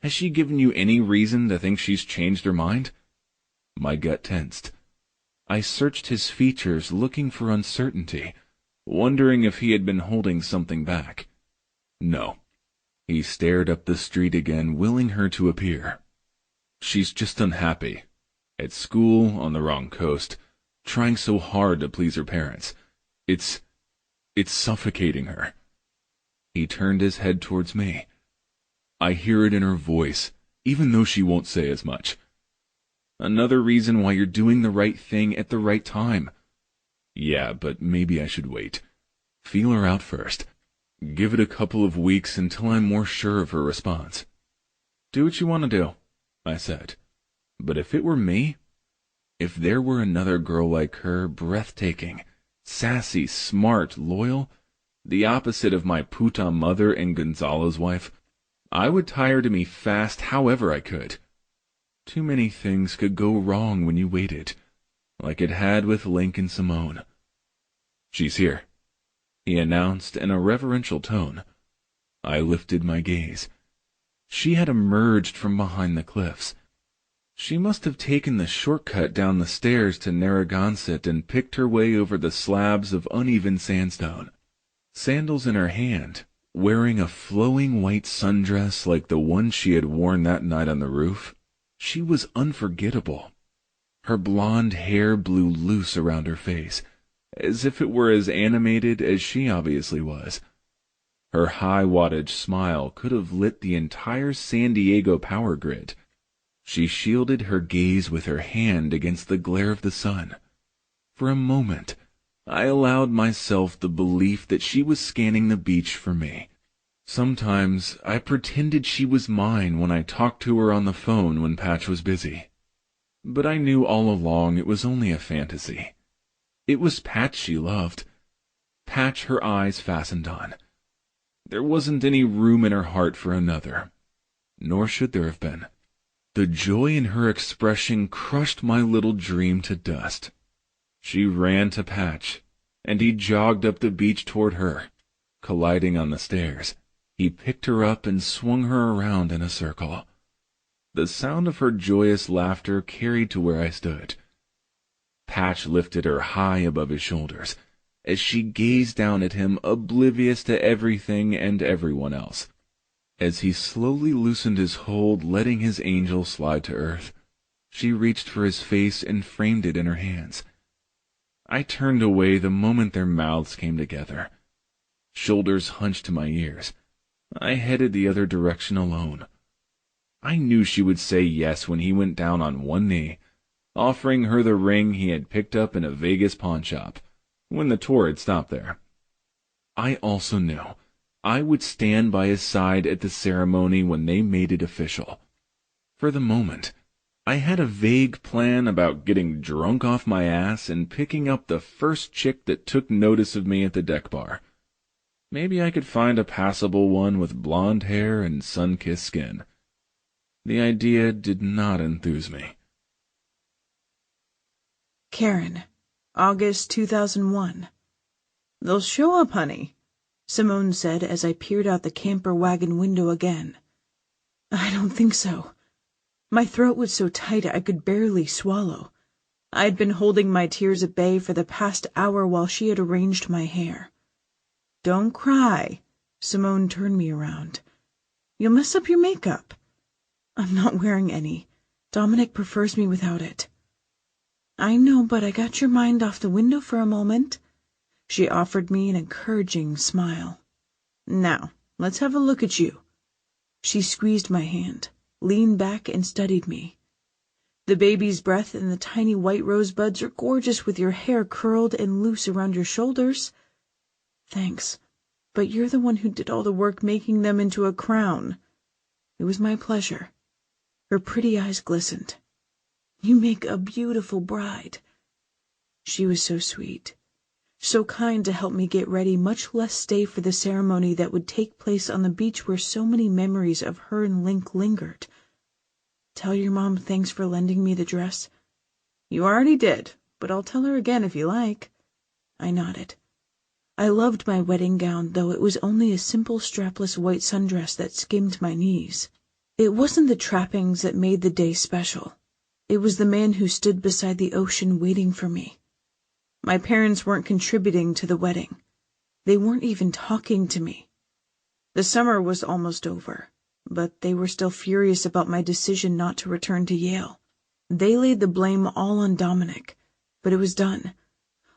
Has she given you any reason to think she's changed her mind? My gut tensed. I searched his features looking for uncertainty, wondering if he had been holding something back. No. He stared up the street again, willing her to appear. She's just unhappy. At school, on the wrong coast, trying so hard to please her parents. It's suffocating her. He turned his head towards me. I hear it in her voice, even though she won't say as much. Another reason why you're doing the right thing at the right time. Yeah, but maybe I should wait. Feel her out first. Give it a couple of weeks until I'm more sure of her response. Do what you want to do, I said. But if it were me, if there were another girl like her, breathtaking, sassy, smart, loyal, the opposite of my puta mother and Gonzalo's wife, I would tie her to me fast however I could. Too many things could go wrong when you waited, like it had with Link and Simone. She's here, he announced in a reverential tone. I lifted my gaze. She had emerged from behind the cliffs. She must have taken the shortcut down the stairs to Narragansett and picked her way over the slabs of uneven sandstone. Sandals in her hand, wearing a flowing white sundress like the one she had worn that night on the roof, she was unforgettable. Her blonde hair blew loose around her face, as if it were as animated as she obviously was. Her high-wattage smile could have lit the entire San Diego power grid. She shielded her gaze with her hand against the glare of the sun. For a moment, I allowed myself the belief that she was scanning the beach for me. Sometimes I pretended she was mine when I talked to her on the phone when Patch was busy. But I knew all along it was only a fantasy. It was Patch she loved. Patch her eyes fastened on. There wasn't any room in her heart for another, nor should there have been. The joy in her expression crushed my little dream to dust. She ran to Patch, and he jogged up the beach toward her. Colliding on the stairs, he picked her up and swung her around in a circle. The sound of her joyous laughter carried to where I stood. Patch lifted her high above his shoulders, as she gazed down at him, oblivious to everything and everyone else. As he slowly loosened his hold, letting his angel slide to earth, she reached for his face and framed it in her hands. I turned away the moment their mouths came together. Shoulders hunched to my ears, I headed the other direction alone. I knew she would say yes when he went down on one knee, offering her the ring he had picked up in a Vegas pawnshop, when the tour had stopped there. I also knew I would stand by his side at the ceremony when they made it official. For the moment, I had a vague plan about getting drunk off my ass and picking up the first chick that took notice of me at the deck bar. Maybe I could find a passable one with blonde hair and sun-kissed skin. The idea did not enthuse me. Karen, August 2001. "They'll show up, honey," Simone said as I peered out the camper wagon window again. "I don't think so." My throat was so tight I could barely swallow. I had been holding my tears at bay for the past hour while she had arranged my hair. "Don't cry." Simone turned me around. "You'll mess up your makeup." "I'm not wearing any. Dominic prefers me without it." "I know, but I got your mind off the window for a moment." She offered me an encouraging smile. "Now, let's have a look at you." She squeezed my hand, leaned back, and studied me. "The baby's breath and the tiny white rosebuds are gorgeous with your hair curled and loose around your shoulders." "Thanks, but you're the one who did all the work making them into a crown." "It was my pleasure." Her pretty eyes glistened. "You make a beautiful bride." She was so sweet, so kind to help me get ready, much less stay for the ceremony that would take place on the beach where so many memories of her and Link lingered. "Tell your mom thanks for lending me the dress." "You already did, but I'll tell her again if you like." I nodded. I loved my wedding gown, though it was only a simple strapless white sundress that skimmed my knees. It wasn't the trappings that made the day special. It was the man who stood beside the ocean waiting for me. My parents weren't contributing to the wedding. They weren't even talking to me. The summer was almost over, but they were still furious about my decision not to return to Yale. They laid the blame all on Dominic, but it was done.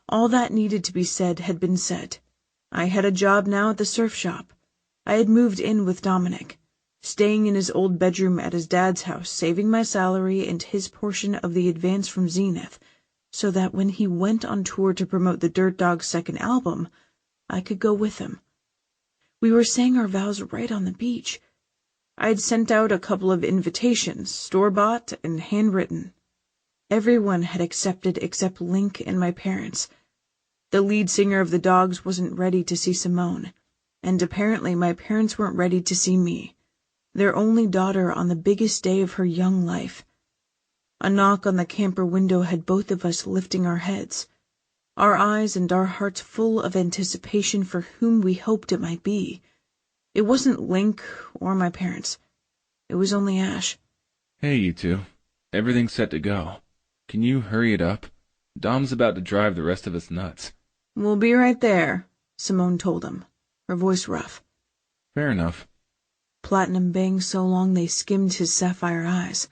All that needed to be said had been said. I had a job now at the surf shop. I had moved in with Dominic, staying in his old bedroom at his dad's house, saving my salary and his portion of the advance from Zenith, so that when he went on tour to promote the Dirt Dogs' second album, I could go with him. We were saying our vows right on the beach. I had sent out a couple of invitations, store-bought and handwritten. Everyone had accepted except Link and my parents. The lead singer of the Dogs wasn't ready to see Simone, and apparently my parents weren't ready to see me, their only daughter on the biggest day of her young life. A knock on the camper window had both of us lifting our heads, our eyes and our hearts full of anticipation for whom we hoped it might be. It wasn't Link or my parents. It was only Ash. "Hey, you two. Everything's set to go. Can you hurry it up? Dom's about to drive the rest of us nuts." "We'll be right there," Simone told him, her voice rough. "Fair enough." Platinum bangs so long they skimmed his sapphire eyes.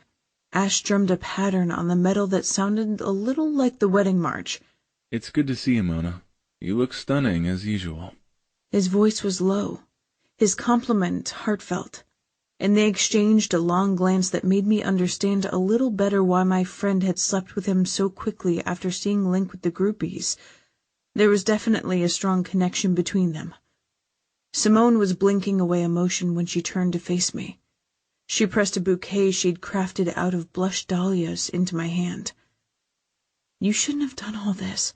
Ash drummed a pattern on the metal that sounded a little like the wedding march. "It's good to see you, Mona. You look stunning, as usual." His voice was low. his compliment heartfelt, and they exchanged a long glance that made me understand a little better why my friend had slept with him so quickly after seeing Link with the groupies. There was definitely a strong connection between them. Simone was blinking away emotion when she turned to face me. She pressed a bouquet she'd crafted out of blush dahlias into my hand. "You shouldn't have done all this."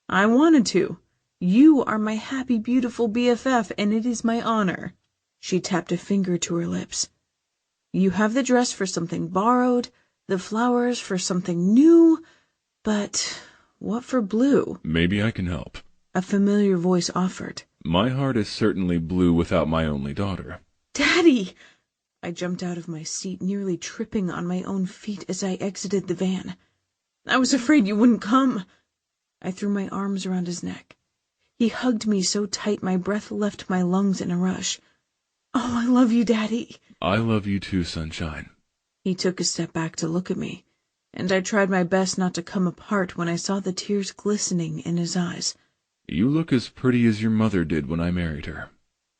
"I wanted to. You are my happy, beautiful BFF, and it is my honor." She tapped a finger to her lips. "You have the dress for something borrowed, the flowers for something new, but what for blue?" "Maybe I can help," a familiar voice offered. "My heart is certainly blue without my only daughter." "Daddy!" I jumped out of my seat, nearly tripping on my own feet as I exited the van. "I was afraid you wouldn't come." I threw my arms around his neck. He hugged me so tight my breath left my lungs in a rush. "Oh, I love you, Daddy." "I love you too, sunshine." He took a step back to look at me, and I tried my best not to come apart when I saw the tears glistening in his eyes. "You look as pretty as your mother did when I married her."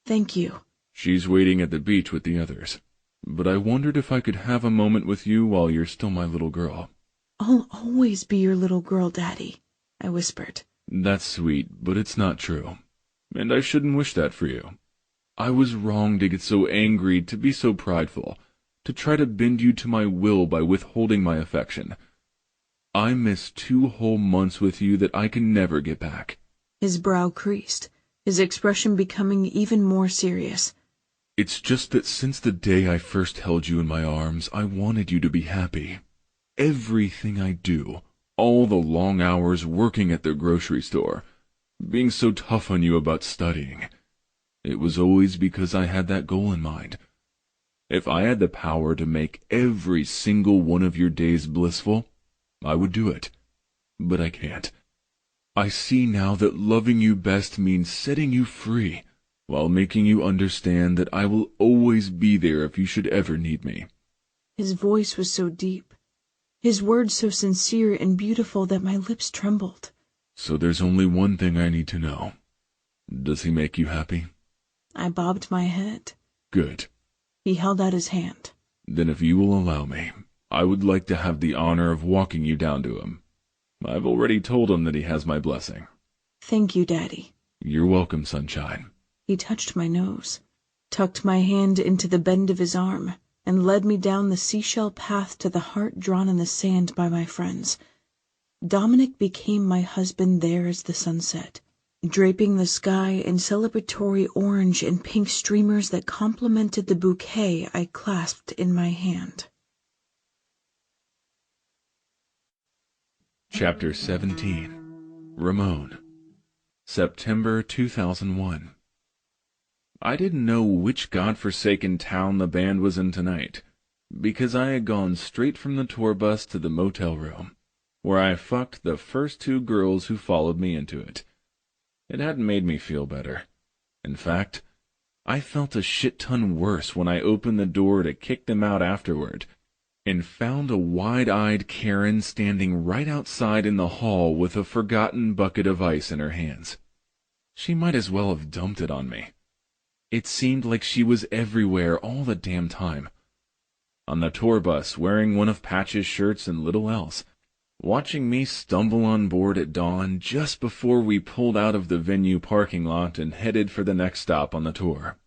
"Thank you." "She's waiting at the beach with the others. But I wondered if I could have a moment with you while you're still my little girl." "I'll always be your little girl, Daddy," I whispered. "That's sweet, but it's not true. And I shouldn't wish that for you. I was wrong to get so angry, to be so prideful, to try to bend you to my will by withholding my affection. I missed 2 whole months with you that I can never get back." His brow creased, his expression becoming even more serious. "It's just that since the day I first held you in my arms, I wanted you to be happy. Everything I do, all the long hours working at the grocery store, being so tough on you about studying, it was always because I had that goal in mind. If I had the power to make every single one of your days blissful, I would do it. But I can't. I see now that loving you best means setting you free, while making you understand that I will always be there if you should ever need me." His voice was so deep, his words so sincere and beautiful that my lips trembled. "So there's only one thing I need to know. Does he make you happy?" I bobbed my head. "Good. He held out his hand. Then if you will allow me, I would like to have the honor of walking you down to him. I've already told him that he has my blessing." "Thank you, Daddy." "You're welcome, sunshine." He touched my nose, tucked my hand into the bend of his arm, and led me down the seashell path to the heart drawn in the sand by my friends. Dominic became my husband there as the sun set, draping the sky in celebratory orange and pink streamers that complemented the bouquet I clasped in my hand. Chapter 17. Ramon. September 2001. I didn't know which godforsaken town the band was in tonight, because I had gone straight from the tour bus to the motel room, where I fucked the first 2 girls who followed me into it. It hadn't made me feel better. In fact, I felt a shit ton worse when I opened the door to kick them out afterward, and found a wide-eyed Karen standing right outside in the hall with a forgotten bucket of ice in her hands. She might as well have dumped it on me. It seemed like she was everywhere all the damn time. On the tour bus, wearing one of Patch's shirts and little else, watching me stumble on board at dawn just before we pulled out of the venue parking lot and headed for the next stop on the tour.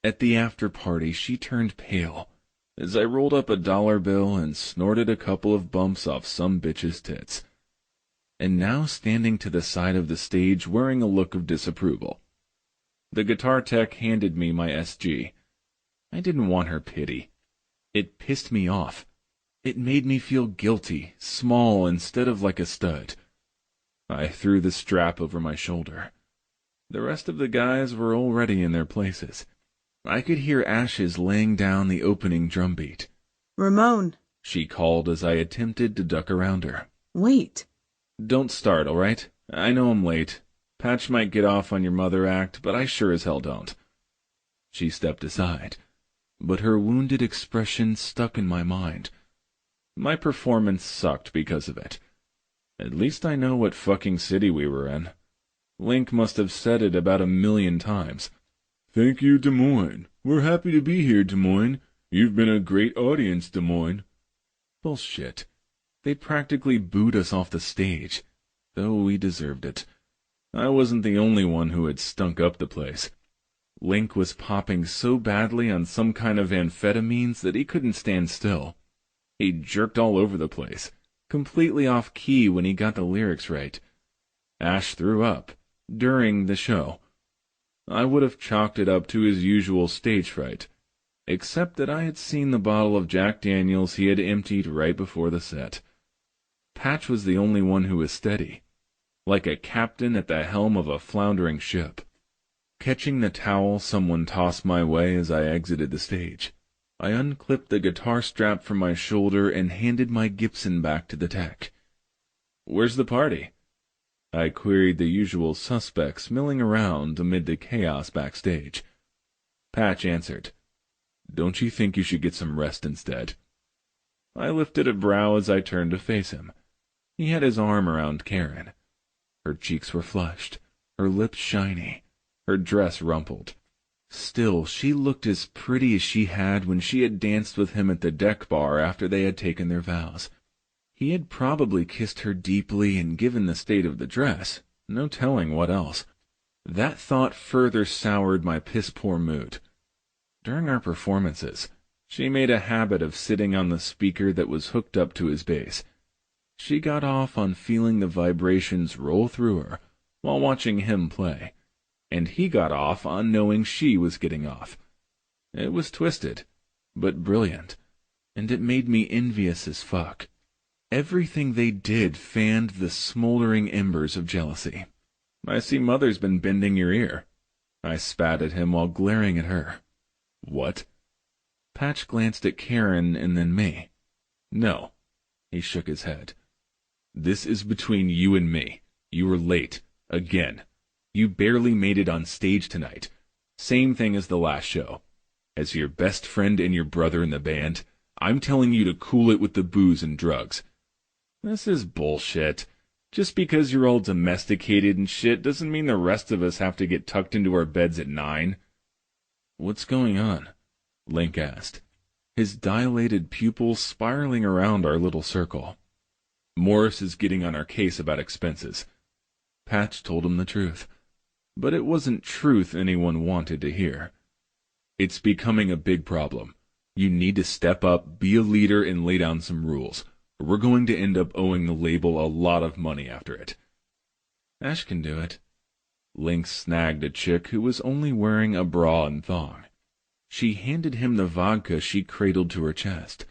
At the after-party, she turned pale as I rolled up a dollar bill and snorted a couple of bumps off some bitch's tits. And now standing to the side of the stage wearing a look of disapproval. The guitar tech handed me my SG. I didn't want her pity. It pissed me off. It made me feel guilty, small instead of like a stud. I threw the strap over my shoulder. The rest of the guys were already in their places. I could hear Ashes laying down the opening drum beat. "Ramon," she called as I attempted to duck around her. "Wait." "Don't start, all right? I know I'm late. Patch might get off on your mother act, but I sure as hell don't." She stepped aside, but her wounded expression stuck in my mind. My performance sucked because of it. At least I know what fucking city we were in. Link must have said it about 1,000,000 times. "Thank you, Des Moines. We're happy to be here, Des Moines. You've been a great audience, Des Moines." Bullshit. They'd practically booed us off the stage, though we deserved it. I wasn't the only one who had stunk up the place. Link was popping so badly on some kind of amphetamines that he couldn't stand still. He jerked all over the place, completely off key when he got the lyrics right. Ash threw up during the show. I would have chalked it up to his usual stage fright, except that I had seen the bottle of Jack Daniels he had emptied right before the set. Patch was the only one who was steady, like a captain at the helm of a floundering ship. Catching the towel someone tossed my way as I exited the stage, I unclipped the guitar strap from my shoulder and handed my Gibson back to the tech. "Where's the party?" I queried the usual suspects milling around amid the chaos backstage. Patch answered, "Don't you think you should get some rest instead?" I lifted a brow as I turned to face him. He had his arm around Karen. Her cheeks were flushed, her lips shiny, her dress rumpled. Still, she looked as pretty as she had when she had danced with him at the deck bar after they had taken their vows. He had probably kissed her deeply, and given the state of the dress, no telling what else. That thought further soured my piss-poor mood. During our performances, she made a habit of sitting on the speaker that was hooked up to his bass. She got off on feeling the vibrations roll through her while watching him play, and he got off on knowing she was getting off. It was twisted, but brilliant, and it made me envious as fuck. Everything they did fanned the smoldering embers of jealousy. "I see Mother's been bending your ear." I spat at him while glaring at her. "What?" Patch glanced at Karen and then me. "No." He shook his head. "This is between you and me. You were late. Again. You barely made it on stage tonight. Same thing as the last show. As your best friend and your brother in the band, I'm telling you to cool it with the booze and drugs." "This is bullshit. Just because you're all domesticated and shit doesn't mean the rest of us have to get tucked into our beds at 9. "What's going on?" Link asked, his dilated pupils spiraling around our little circle. "Morris is getting on our case about expenses." Patch told him the truth, but it wasn't truth anyone wanted to hear. "It's becoming a big problem. You need to step up, be a leader, and lay down some rules. We're going to end up owing the label a lot of money after it." "Ash can do it." Link snagged a chick who was only wearing a bra and thong. She handed him the vodka she cradled to her chest.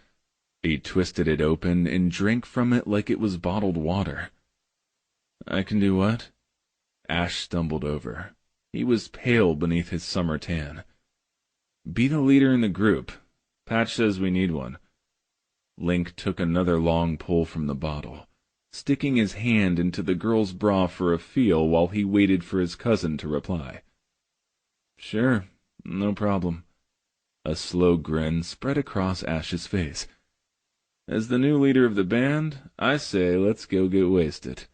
He twisted it open and drank from it like it was bottled water. "I can do what?" Ash stumbled over. He was pale beneath his summer tan. "Be the leader in the group. Patch says we need one." Link took another long pull from the bottle, sticking his hand into the girl's bra for a feel while he waited for his cousin to reply. "Sure, no problem." A slow grin spread across Ash's face. "As the new leader of the band, I say let's go get wasted."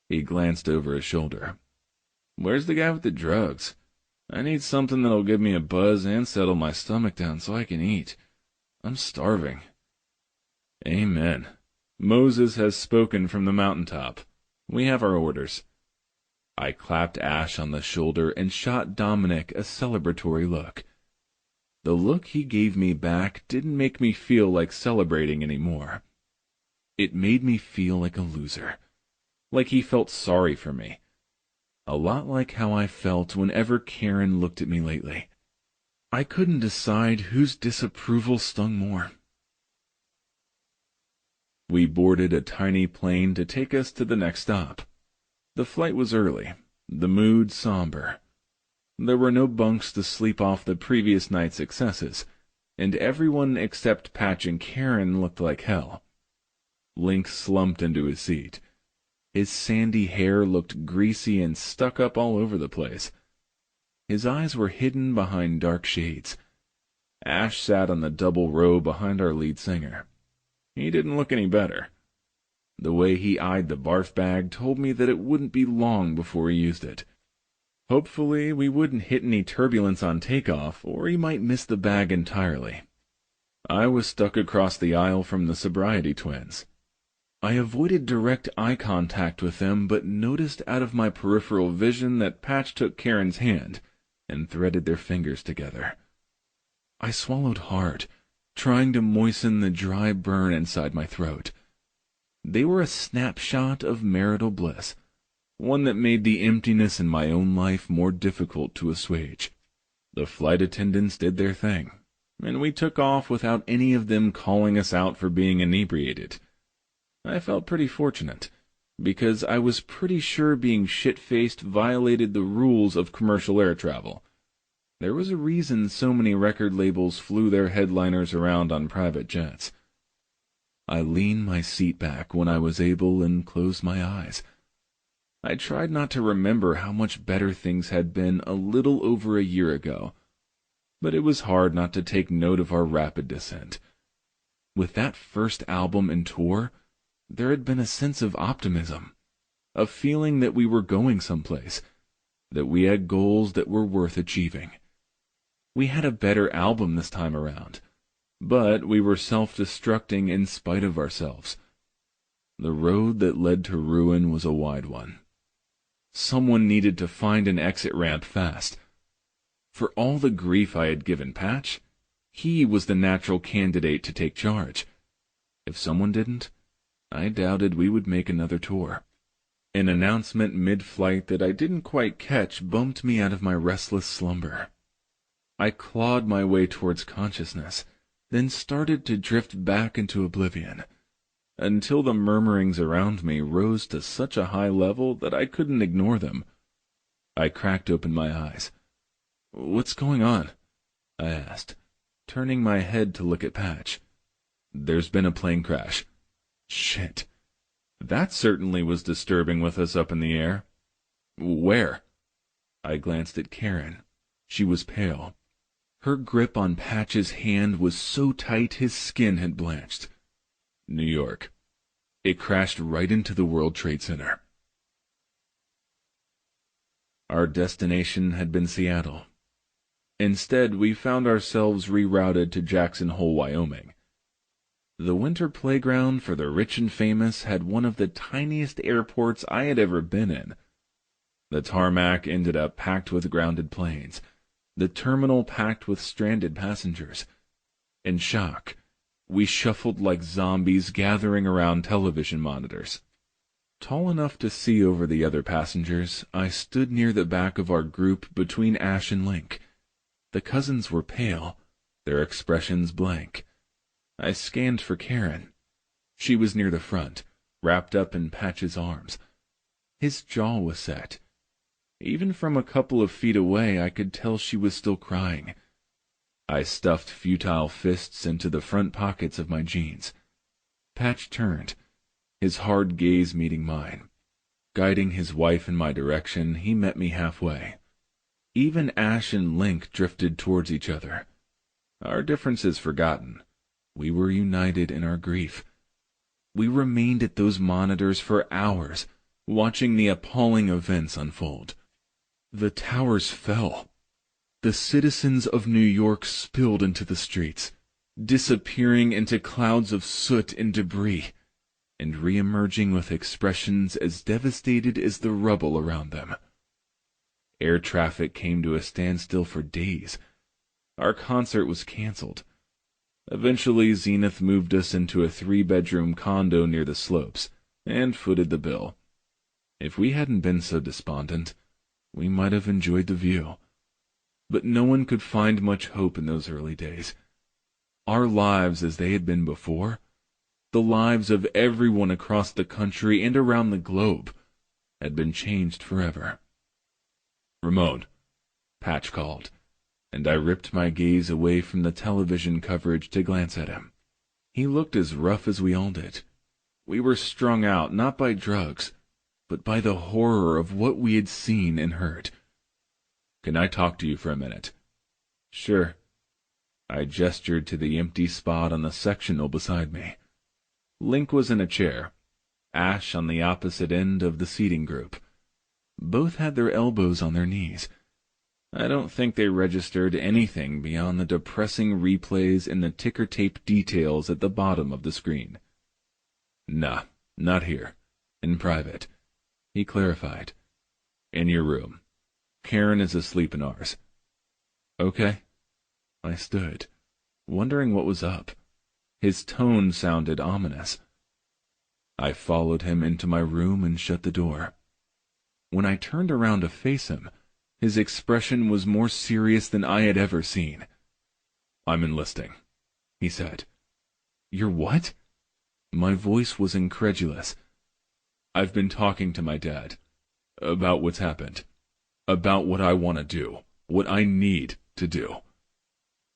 He glanced over his shoulder. "Where's the guy with the drugs? I need something that'll give me a buzz and settle my stomach down so I can eat. I'm starving." "Amen. Moses has spoken from the mountaintop. We have our orders." I clapped Ash on the shoulder and shot Dominic a celebratory look. The look he gave me back didn't make me feel like celebrating anymore. It made me feel like a loser. Like he felt sorry for me. A lot like how I felt whenever Karen looked at me lately. I couldn't decide whose disapproval stung more. We boarded a tiny plane to take us to the next stop. The flight was early, the mood somber. There were no bunks to sleep off the previous night's excesses, and everyone except Patch and Karen looked like hell. Link slumped into his seat. His sandy hair looked greasy and stuck up all over the place. His eyes were hidden behind dark shades. Ash sat on the double row behind our lead singer. He didn't look any better. The way he eyed the barf bag told me that it wouldn't be long before he used it. Hopefully, we wouldn't hit any turbulence on takeoff, or he might miss the bag entirely. I was stuck across the aisle from the sobriety twins. I avoided direct eye contact with them, but noticed out of my peripheral vision that Patch took Karen's hand and threaded their fingers together. I swallowed hard, trying to moisten the dry burn inside my throat. They were a snapshot of marital bliss, one that made the emptiness in my own life more difficult to assuage. The flight attendants did their thing, and we took off without any of them calling us out for being inebriated. I felt pretty fortunate, because I was pretty sure being shit-faced violated the rules of commercial air travel. There was a reason so many record labels flew their headliners around on private jets. I leaned my seat back when I was able and closed my eyes. I tried not to remember how much better things had been a little over a year ago, but it was hard not to take note of our rapid descent. With that first album and tour, there had been a sense of optimism, a feeling that we were going someplace, that we had goals that were worth achieving. We had a better album this time around, but we were self-destructing in spite of ourselves. The road that led to ruin was a wide one. Someone needed to find an exit ramp fast. For all the grief I had given Patch, he was the natural candidate to take charge. If someone didn't, I doubted we would make another tour. An announcement mid-flight that I didn't quite catch bumped me out of my restless slumber. I clawed my way towards consciousness, then started to drift back into oblivion, until the murmurings around me rose to such a high level that I couldn't ignore them. I cracked open my eyes. "What's going on?" I asked, turning my head to look at Patch. "There's been a plane crash." "Shit. That certainly was disturbing with us up in the air." "Where?" I glanced at Karen. She was pale. Her grip on Patch's hand was so tight his skin had blanched. "New York. It crashed right into the World Trade Center." Our destination had been Seattle. Instead, we found ourselves rerouted to Jackson Hole, Wyoming. The winter playground for the rich and famous had one of the tiniest airports I had ever been in. The tarmac ended up packed with grounded planes, the terminal packed with stranded passengers. In shock, we shuffled like zombies gathering around television monitors. Tall enough to see over the other passengers, I stood near the back of our group between Ash and Link. The cousins were pale, their expressions blank. I scanned for Karen. She was near the front, wrapped up in Patch's arms. His jaw was set. Even from a couple of feet away, I could tell she was still crying. I stuffed futile fists into the front pockets of my jeans. Patch turned, his hard gaze meeting mine. Guiding his wife in my direction, he met me halfway. Even Ash and Link drifted towards each other. Our differences forgotten, we were united in our grief. We remained at those monitors for hours, watching the appalling events unfold. The towers fell. The citizens of New York spilled into the streets, disappearing into clouds of soot and debris, and re-emerging with expressions as devastated as the rubble around them. Air traffic came to a standstill for days. Our concert was canceled. Eventually, Zenith moved us into a 3-bedroom condo near the slopes, and footed the bill. If we hadn't been so despondent, we might have enjoyed the view. But no one could find much hope in those early days. Our lives as they had been before, the lives of everyone across the country and around the globe, had been changed forever. "Ramon," Patch called, and I ripped my gaze away from the television coverage to glance at him. He looked as rough as we all did. We were strung out not by drugs, but by the horror of what we had seen and heard. "Can I talk to you for a minute?" "Sure." I gestured to the empty spot on the sectional beside me. Link was in a chair, Ash on the opposite end of the seating group. Both had their elbows on their knees. I don't think they registered anything beyond the depressing replays and the ticker tape details at the bottom of the screen. Nah, not here. In private, he clarified. In your room. Karen is asleep in ours. Okay. I stood, wondering what was up. His tone sounded ominous. I followed him into my room and shut the door. When I turned around to face him, his expression was more serious than I had ever seen. I'm enlisting, he said. You're what? My voice was incredulous. I've been talking to my dad about what's happened, about what I want to do, what I need to do.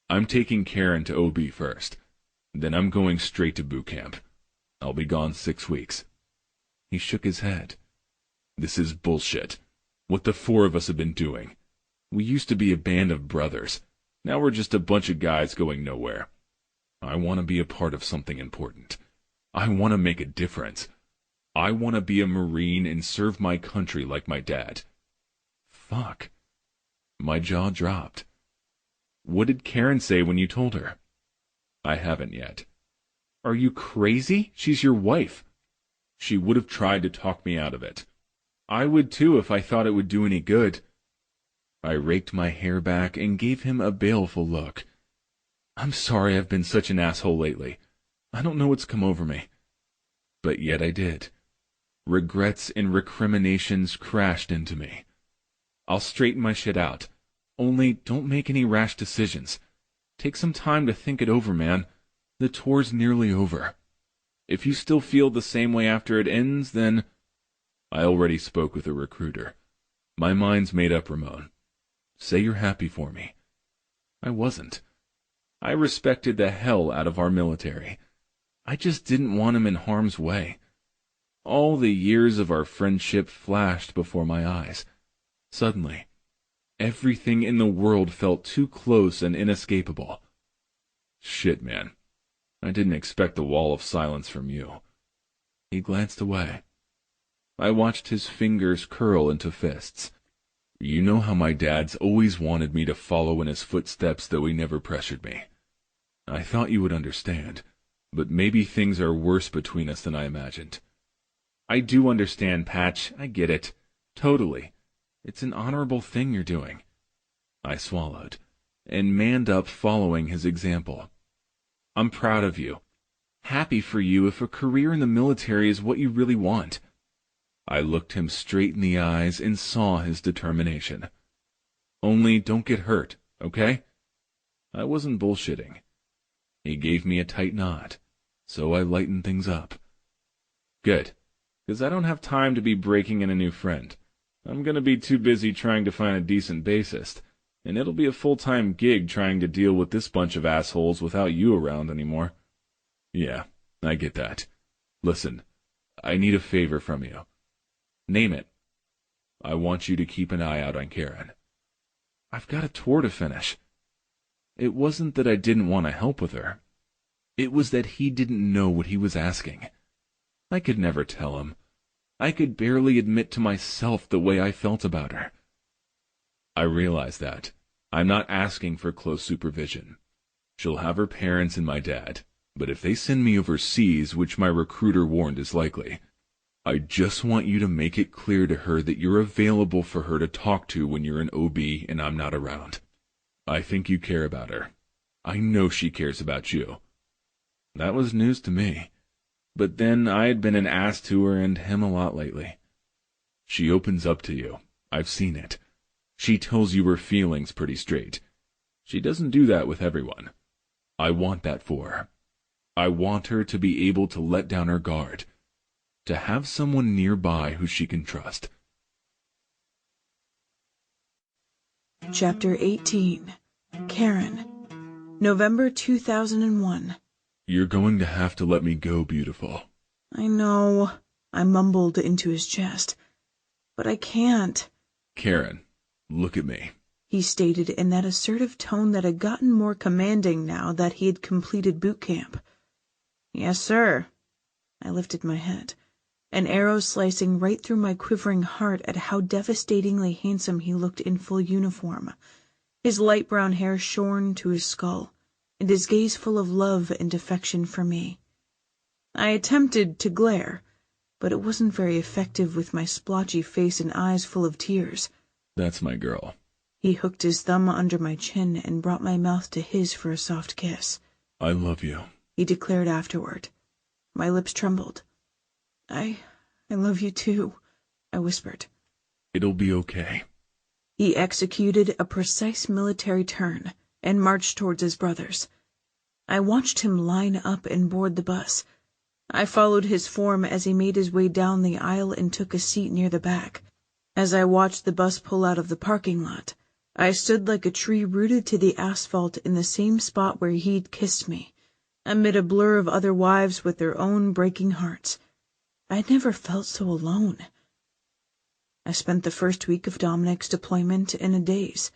I'm taking Karen to OB first, then I'm going straight to boot camp. I'll be gone 6 weeks. He shook his head. This is bullshit. What the 4 of us have been doing. We used to be a band of brothers. Now we're just a bunch of guys going nowhere. I want to be a part of something important. I want to make a difference. I want to be a Marine and serve my country like my dad. Fuck. My jaw dropped. What did Karen say when you told her? I haven't yet. Are you crazy? She's your wife. She would have tried to talk me out of it. I would too if I thought it would do any good. I raked my hair back and gave him a baleful look. I'm sorry I've been such an asshole lately. I don't know what's come over me. But yet I did. Regrets and recriminations crashed into me. I'll straighten my shit out. Only don't make any rash decisions. Take some time to think it over, man. The tour's nearly over. If you still feel the same way after it ends, then... I already spoke with a recruiter. My mind's made up, Ramon. Say you're happy for me. I wasn't. I respected the hell out of our military. I just didn't want him in harm's way. All the years of our friendship flashed before my eyes. Suddenly, everything in the world felt too close and inescapable. Shit, man. I didn't expect the wall of silence from you. He glanced away. I watched his fingers curl into fists. You know how my dad's always wanted me to follow in his footsteps, though he never pressured me. I thought you would understand, but maybe things are worse between us than I imagined. I do understand, Patch. I get it. Totally. It's an honorable thing you're doing. I swallowed, and manned up following his example. I'm proud of you. Happy for you if a career in the military is what you really want. I looked him straight in the eyes and saw his determination. Only don't get hurt, okay? I wasn't bullshitting. He gave me a tight nod, so I lightened things up. Good, because I don't have time to be breaking in a new friend. I'm going to be too busy trying to find a decent bassist, and it'll be a full-time gig trying to deal with this bunch of assholes without you around anymore. Yeah, I get that. Listen, I need a favor from you. Name it. I want you to keep an eye out on Karen. I've got a tour to finish. It wasn't that I didn't want to help with her. It was that he didn't know what he was asking. I could never tell him. I could barely admit to myself the way I felt about her. I realize that. I'm not asking for close supervision. She'll have her parents and my dad, but if they send me overseas, which my recruiter warned is likely, I just want you to make it clear to her that you're available for her to talk to when you're in OB and I'm not around. I think you care about her. I know she cares about you. That was news to me. But then I had been an ass to her and him a lot lately. She opens up to you. I've seen it. She tells you her feelings pretty straight. She doesn't do that with everyone. I want that for her. I want her to be able to let down her guard. To have someone nearby who she can trust. Chapter 18. Karen. November 2001. You're going to have to let me go, beautiful. I know, I mumbled into his chest. But I can't. Karen, look at me, he stated in that assertive tone that had gotten more commanding now that he had completed boot camp. Yes, sir. I lifted my head. an arrow slicing right through my quivering heart at how devastatingly handsome he looked in full uniform, his light brown hair shorn to his skull, and his gaze full of love and affection for me. I attempted to glare, but it wasn't very effective with my splotchy face and eyes full of tears. That's my girl. He hooked his thumb under my chin and brought my mouth to his for a soft kiss. I love you, he declared afterward. My lips trembled. I love you too, I whispered. It'll be okay. He executed a precise military turn and marched towards his brothers. I watched him line up and board the bus. I followed his form as he made his way down the aisle and took a seat near the back. As I watched the bus pull out of the parking lot, I stood like a tree rooted to the asphalt in the same spot where he'd kissed me, amid a blur of other wives with their own breaking hearts. I'd never felt so alone. I spent the first week of Dominic's deployment in a daze.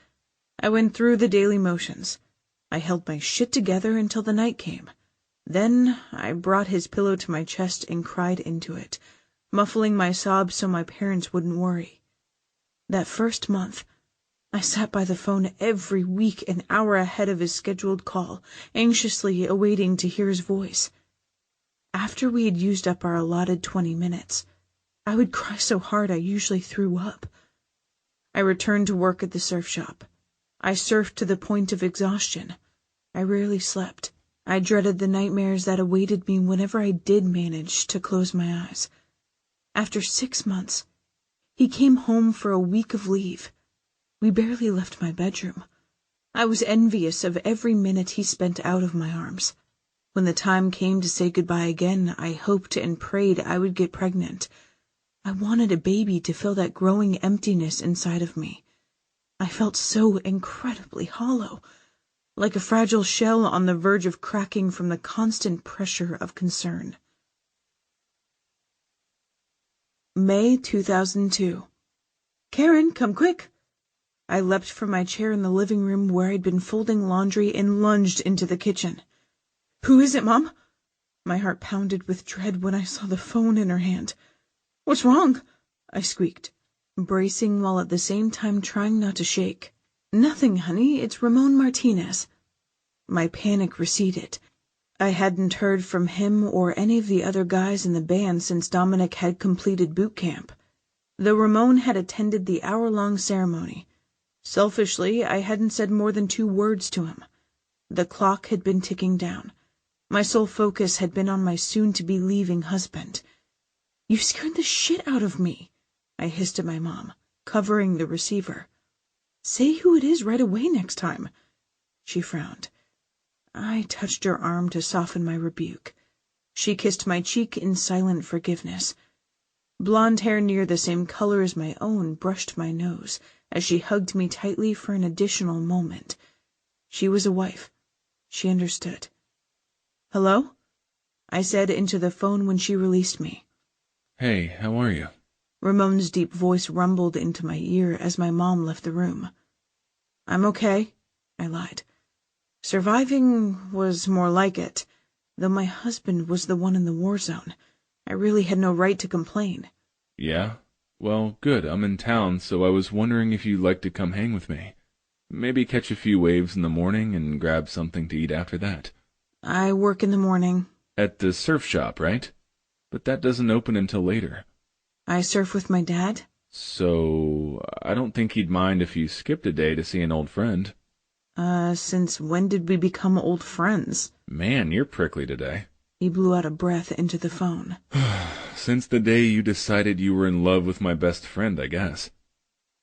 I went through the daily motions. I held my shit together until the night came. Then I brought his pillow to my chest and cried into it, muffling my sobs so my parents wouldn't worry. That first month, I sat by the phone every week an hour ahead of his scheduled call, anxiously awaiting to hear his voice. After we had used up our allotted 20 minutes, I would cry so hard I usually threw up. I returned to work at the surf shop. I surfed to the point of exhaustion. I rarely slept. I dreaded the nightmares that awaited me whenever I did manage to close my eyes. After 6 months, he came home for a week of leave. We barely left my bedroom. I was envious of every minute he spent out of my arms. When the time came to say goodbye again, I hoped and prayed I would get pregnant. I wanted a baby to fill that growing emptiness inside of me. I felt so incredibly hollow, like a fragile shell on the verge of cracking from the constant pressure of concern. May 2002. Karen, come quick! I leapt from my chair in the living room where I'd been folding laundry and lunged into the kitchen. Who is it, Mom? My heart pounded with dread when I saw the phone in her hand. What's wrong? I squeaked, bracing while at the same time trying not to shake. Nothing, honey. It's Ramon Martinez. My panic receded. I hadn't heard from him or any of the other guys in the band since Dominic had completed boot camp, though Ramon had attended the hour-long ceremony. Selfishly, I hadn't said more than 2 words to him. The clock had been ticking down. My sole focus had been on my soon-to-be leaving husband. You scared the shit out of me, I hissed at my mom, covering the receiver. Say who it is right away next time. She frowned. I touched her arm to soften my rebuke. She kissed my cheek in silent forgiveness. Blonde hair near the same color as my own brushed my nose as she hugged me tightly for an additional moment. She was a wife. She understood. Hello? I said into the phone when she released me. Hey, how are you? Ramon's deep voice rumbled into my ear as my mom left the room. I'm okay, I lied. Surviving was more like it, though my husband was the one in the war zone. I really had no right to complain. Yeah? Well, good. I'm in town, so I was wondering if you'd like to come hang with me. Maybe catch a few waves in the morning and grab something to eat after that. I work in the morning. At the surf shop, right? But that doesn't open until later. I surf with my dad. So, I don't think he'd mind if you skipped a day to see an old friend. Since when did we become old friends? Man, you're prickly today. He blew out a breath into the phone. Since the day you decided you were in love with my best friend, I guess.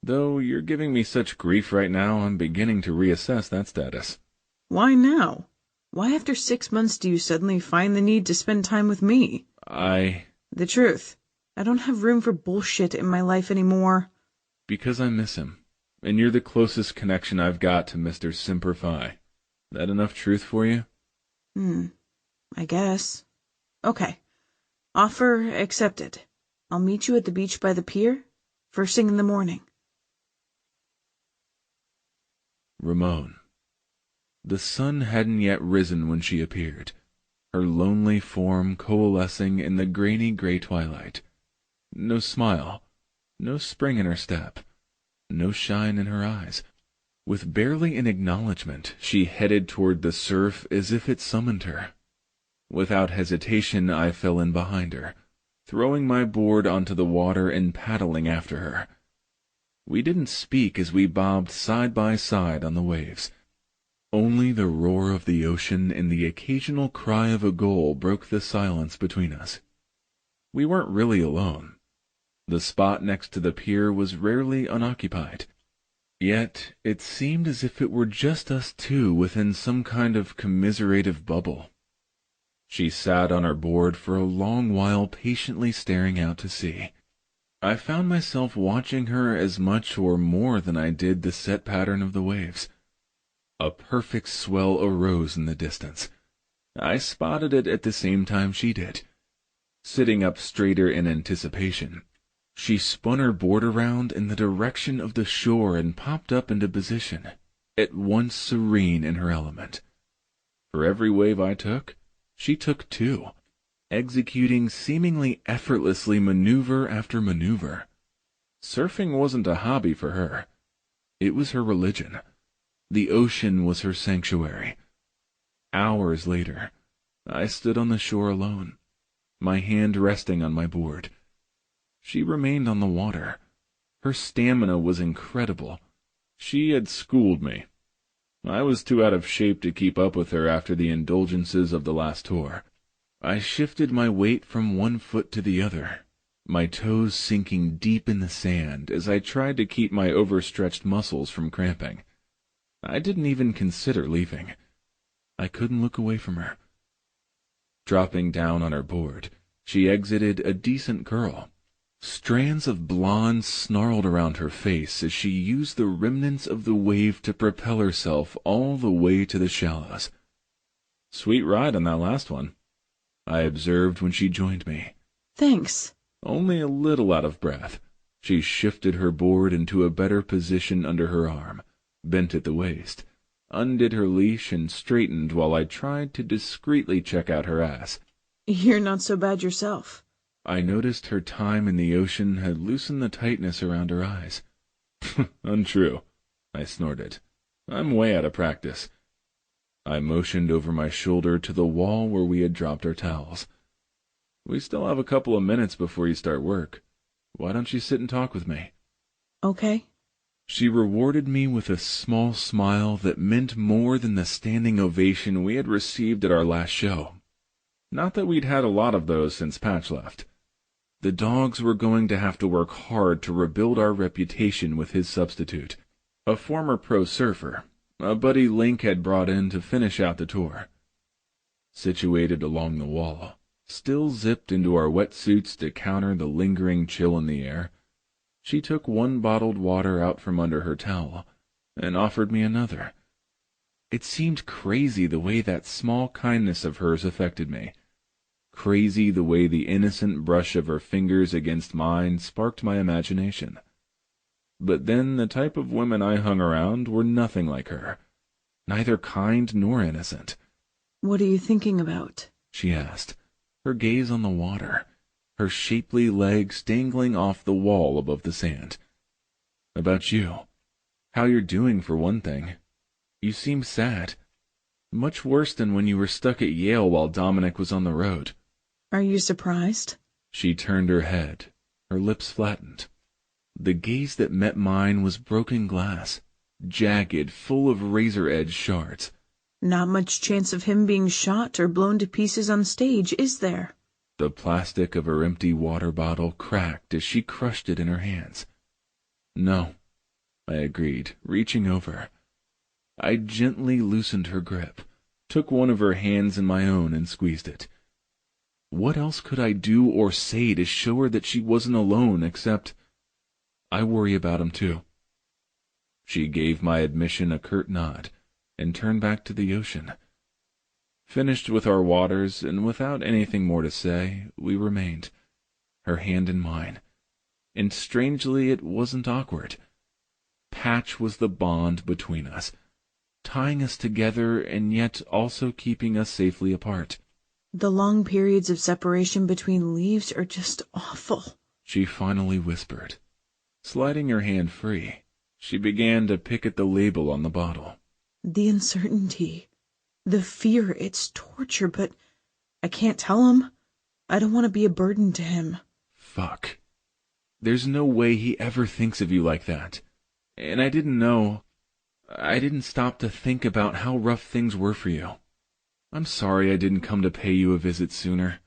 Though you're giving me such grief right now, I'm beginning to reassess that status. Why now? Why after 6 months do you suddenly find the need to spend time with me? The truth. I don't have room for bullshit in my life anymore. Because I miss him. And you're the closest connection I've got to Mr. Semper Fi. That enough truth for you? I guess. Okay. Offer accepted. I'll meet you at the beach by the pier, first thing in the morning. Ramon. The sun hadn't yet risen when she appeared, her lonely form coalescing in the grainy gray twilight. no smile, no spring in her step, no shine in her eyes. With barely an acknowledgement, she headed toward the surf as if it summoned her. Without hesitation, I fell in behind her, throwing my board onto the water and paddling after her. We didn't speak as we bobbed side by side on the waves. Only the roar of the ocean and the occasional cry of a gull broke the silence between us. We weren't really alone. The spot next to the pier was rarely unoccupied. Yet it seemed as if it were just us two within some kind of commiserative bubble. She sat on her board for a long while, patiently staring out to sea. I found myself watching her as much or more than I did the set pattern of the waves. A perfect swell arose in the distance. I spotted it at the same time she did. Sitting up straighter in anticipation, she spun her board around in the direction of the shore and popped up into position, at once serene in her element. For every wave I took, she took two, executing seemingly effortlessly maneuver after maneuver. Surfing wasn't a hobby for her. It was her religion. The ocean was her sanctuary. Hours later, I stood on the shore alone, my hand resting on my board. She remained on the water. Her stamina was incredible. She had schooled me. I was too out of shape to keep up with her after the indulgences of the last tour. I shifted my weight from one foot to the other, my toes sinking deep in the sand as I tried to keep my overstretched muscles from cramping. I didn't even consider leaving. I couldn't look away from her. Dropping down on her board, she exited a decent curl. Strands of blonde snarled around her face as she used the remnants of the wave to propel herself all the way to the shallows. "Sweet ride on that last one," I observed when she joined me. "Thanks." Only a little out of breath, she shifted her board into a better position under her arm, bent at the waist, undid her leash, and straightened while I tried to discreetly check out her ass. "You're not so bad yourself." I noticed her time in the ocean had loosened the tightness around her eyes. "Untrue," I snorted. "I'm way out of practice." I motioned over my shoulder to the wall where we had dropped our towels. "We still have a couple of minutes before you start work. Why don't you sit and talk with me?" "Okay." She rewarded me with a small smile that meant more than the standing ovation we had received at our last show. Not that we'd had a lot of those since Patch left. The dogs were going to have to work hard to rebuild our reputation with his substitute, a former pro surfer, a buddy Link had brought in to finish out the tour. Situated along the wall, still zipped into our wetsuits to counter the lingering chill in the air, she took one bottled water out from under her towel and offered me another. It seemed crazy the way that small kindness of hers affected me. Crazy the way the innocent brush of her fingers against mine sparked my imagination. But then the type of women I hung around were nothing like her, neither kind nor innocent. "What are you thinking about?" she asked, her gaze on the water, her shapely legs dangling off the wall above the sand. "About you. How you're doing, for one thing. You seem sad. Much worse than when you were stuck at Yale while Dominic was on the road." "Are you surprised?" She turned her head, her lips flattened. The gaze that met mine was broken glass, jagged, full of razor-edged shards. "Not much chance of him being shot or blown to pieces on stage, is there?" The plastic of her empty water bottle cracked as she crushed it in her hands. "No," I agreed, reaching over. I gently loosened her grip, took one of her hands in my own and squeezed it. What else could I do or say to show her that she wasn't alone except, "I worry about him too." She gave my admission a curt nod and turned back to the ocean. Finished with our waters and without anything more to say, we remained, her hand in mine. And strangely, it wasn't awkward. Patch was the bond between us, tying us together and yet also keeping us safely apart. "The long periods of separation between leaves are just awful," she finally whispered. Sliding her hand free, she began to pick at the label on the bottle. The uncertainty, the fear, it's torture, but I can't tell him. I don't want to be a burden to him. Fuck. There's no way he ever thinks of you like that. And I didn't know. I didn't stop to think about how rough things were for you. I'm sorry I didn't come to pay you a visit sooner.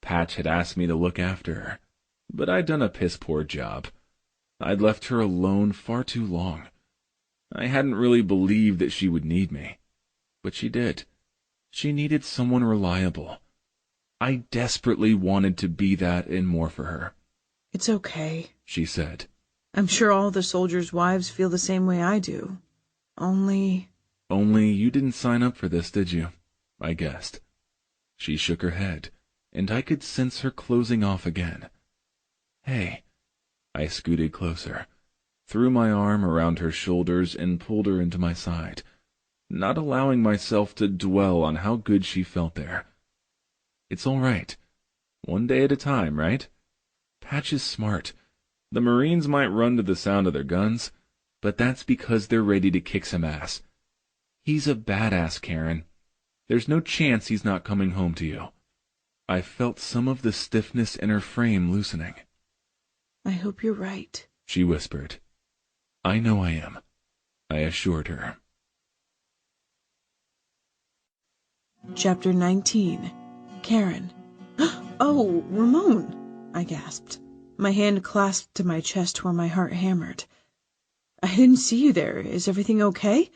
Patch had asked me to look after her, but I'd done a piss-poor job. I'd left her alone far too long. I hadn't really believed that she would need me, but she did. She needed someone reliable. I desperately wanted to be that and more for her. It's okay, she said. I'm sure all the soldiers' wives feel the same way I do. Only you didn't sign up for this, did you? I guessed. She shook her head, and I could sense her closing off again. Hey. I scooted closer, threw my arm around her shoulders and pulled her into my side, not allowing myself to dwell on how good she felt there. It's all right. One day at a time, right? Patch is smart. The Marines might run to the sound of their guns, but that's because they're ready to kick some ass. He's a badass, Karen. There's no chance he's not coming home to you. I felt some of the stiffness in her frame loosening. I hope you're right, she whispered. I know I am, I assured her. Chapter 19. Karen. Oh, Ramon, I gasped, my hand clasped to my chest where my heart hammered. I didn't see you there. Is everything okay?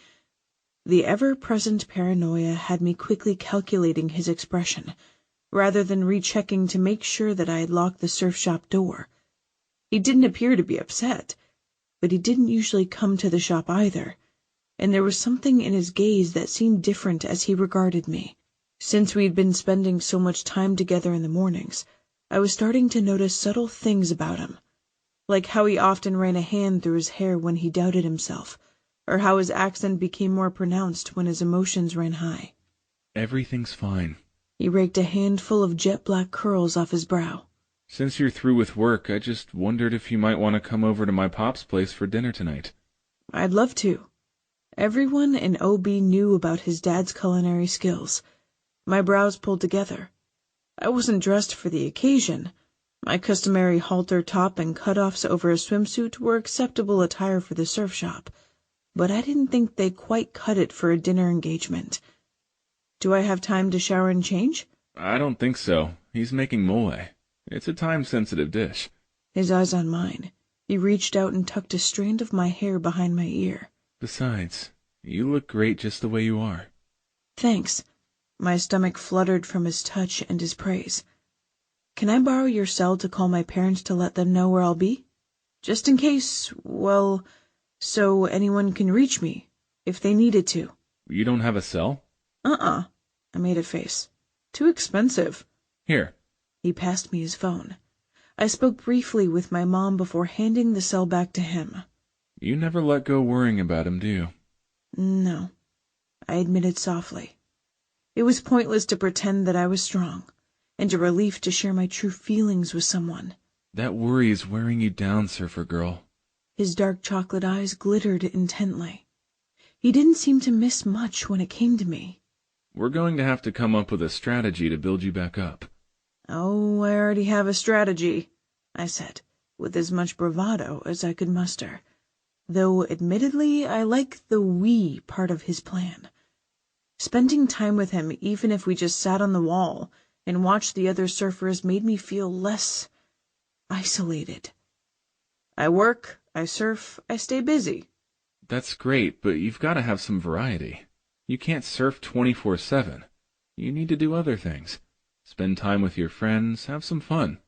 The ever-present paranoia had me quickly calculating his expression, rather than rechecking to make sure that I had locked the surf shop door. He didn't appear to be upset, but he didn't usually come to the shop either, and there was something in his gaze that seemed different as he regarded me. Since we'd been spending so much time together in the mornings, I was starting to notice subtle things about him, like how he often ran a hand through his hair when he doubted himself, or how his accent became more pronounced when his emotions ran high. Everything's fine. He raked a handful of jet-black curls off his brow. Since you're through with work, I just wondered if you might want to come over to my pop's place for dinner tonight. I'd love to. Everyone in OB knew about his dad's culinary skills. My brows pulled together. I wasn't dressed for the occasion. My customary halter top and cutoffs over a swimsuit were acceptable attire for the surf shop, but I didn't think they quite cut it for a dinner engagement. Do I have time to shower and change? I don't think so. He's making mole. It's a time-sensitive dish. His eyes on mine. He reached out and tucked a strand of my hair behind my ear. Besides, you look great just the way you are. Thanks. My stomach fluttered from his touch and his praise. Can I borrow your cell to call my parents to let them know where I'll be? Just in case, well, so anyone can reach me, if they needed to. You don't have a cell? I made a face. Too expensive. Here. He passed me his phone. I spoke briefly with my mom before handing the cell back to him. You never let go worrying about him, do you? No, I admitted softly. It was pointless to pretend that I was strong, and a relief to share my true feelings with someone. That worry is wearing you down, surfer girl. His dark chocolate eyes glittered intently. He didn't seem to miss much when it came to me. We're going to have to come up with a strategy to build you back up. Oh, I already have a strategy, I said, with as much bravado as I could muster, though admittedly I liked the we part of his plan. Spending time with him, even if we just sat on the wall and watched the other surfers, made me feel less isolated. I work, I surf, I stay busy. That's great, but you've got to have some variety. You can't surf 24/7. You need to do other things. Spend time with your friends, have some fun.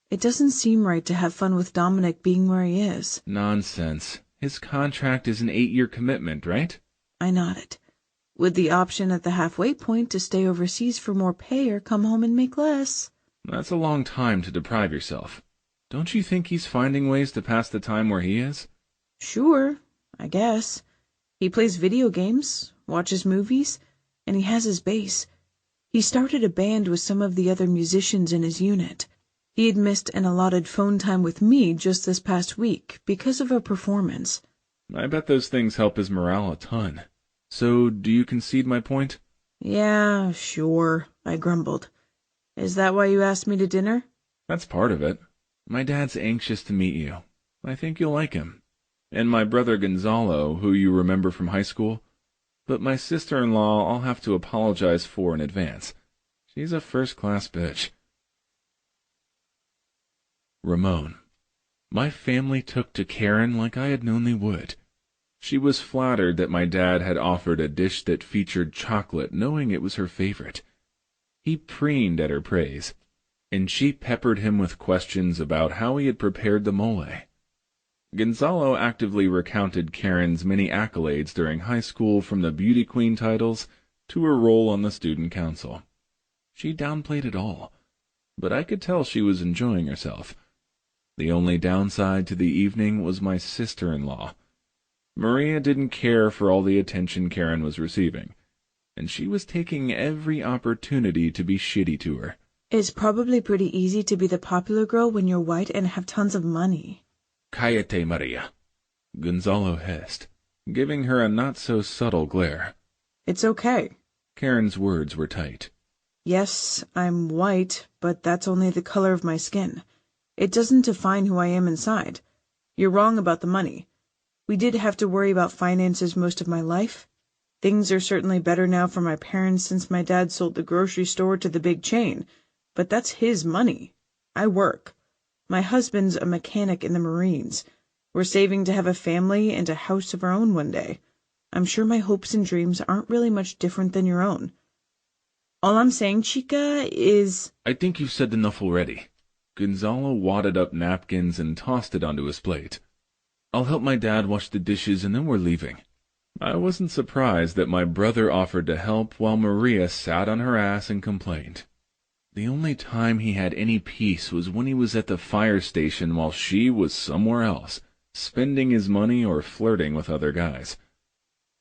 It doesn't seem right to have fun with Dominic being where he is. Nonsense. His contract is an 8-year commitment, right? I nodded, with the option at the halfway point to stay overseas for more pay or come home and make less. That's a long time to deprive yourself. Don't you think he's finding ways to pass the time where he is? Sure, I guess. He plays video games, watches movies, and he has his bass. He started a band with some of the other musicians in his unit. He had missed an allotted phone time with me just this past week because of a performance. I bet those things help his morale a ton. So, do you concede my point? Yeah, sure, I grumbled. Is that why you asked me to dinner? That's part of it. My dad's anxious to meet you. I think you'll like him. And my brother Gonzalo, who you remember from high school. But my sister-in-law I'll have to apologize for in advance. She's a first-class bitch. Ramon. My family took to Karen like I had known they would. She was flattered that my dad had offered a dish that featured chocolate, knowing it was her favorite. He preened at her praise, and she peppered him with questions about how he had prepared the mole. Gonzalo actively recounted Karen's many accolades during high school, from the beauty queen titles to her role on the student council. She downplayed it all, but I could tell she was enjoying herself. The only downside to the evening was my sister-in-law. Maria didn't care for all the attention Karen was receiving, and she was taking every opportunity to be shitty to her. It's probably pretty easy to be the popular girl when you're white and have tons of money. Cállate, Maria, Gonzalo hissed, giving her a not-so-subtle glare. It's okay. Karen's words were tight. Yes, I'm white, but that's only the color of my skin. It doesn't define who I am inside. You're wrong about the money. We did have to worry about finances most of my life. Things are certainly better now for my parents since my dad sold the grocery store to the big chain, but that's his money. I work. My husband's a mechanic in the Marines. We're saving to have a family and a house of our own one day. I'm sure my hopes and dreams aren't really much different than your own. All I'm saying, chica, is... I think you've said enough already. Gonzalo wadded up napkins and tossed it onto his plate. I'll help my dad wash the dishes and then we're leaving. I wasn't surprised that my brother offered to help while Maria sat on her ass and complained. The only time he had any peace was when he was at the fire station while she was somewhere else, spending his money or flirting with other guys.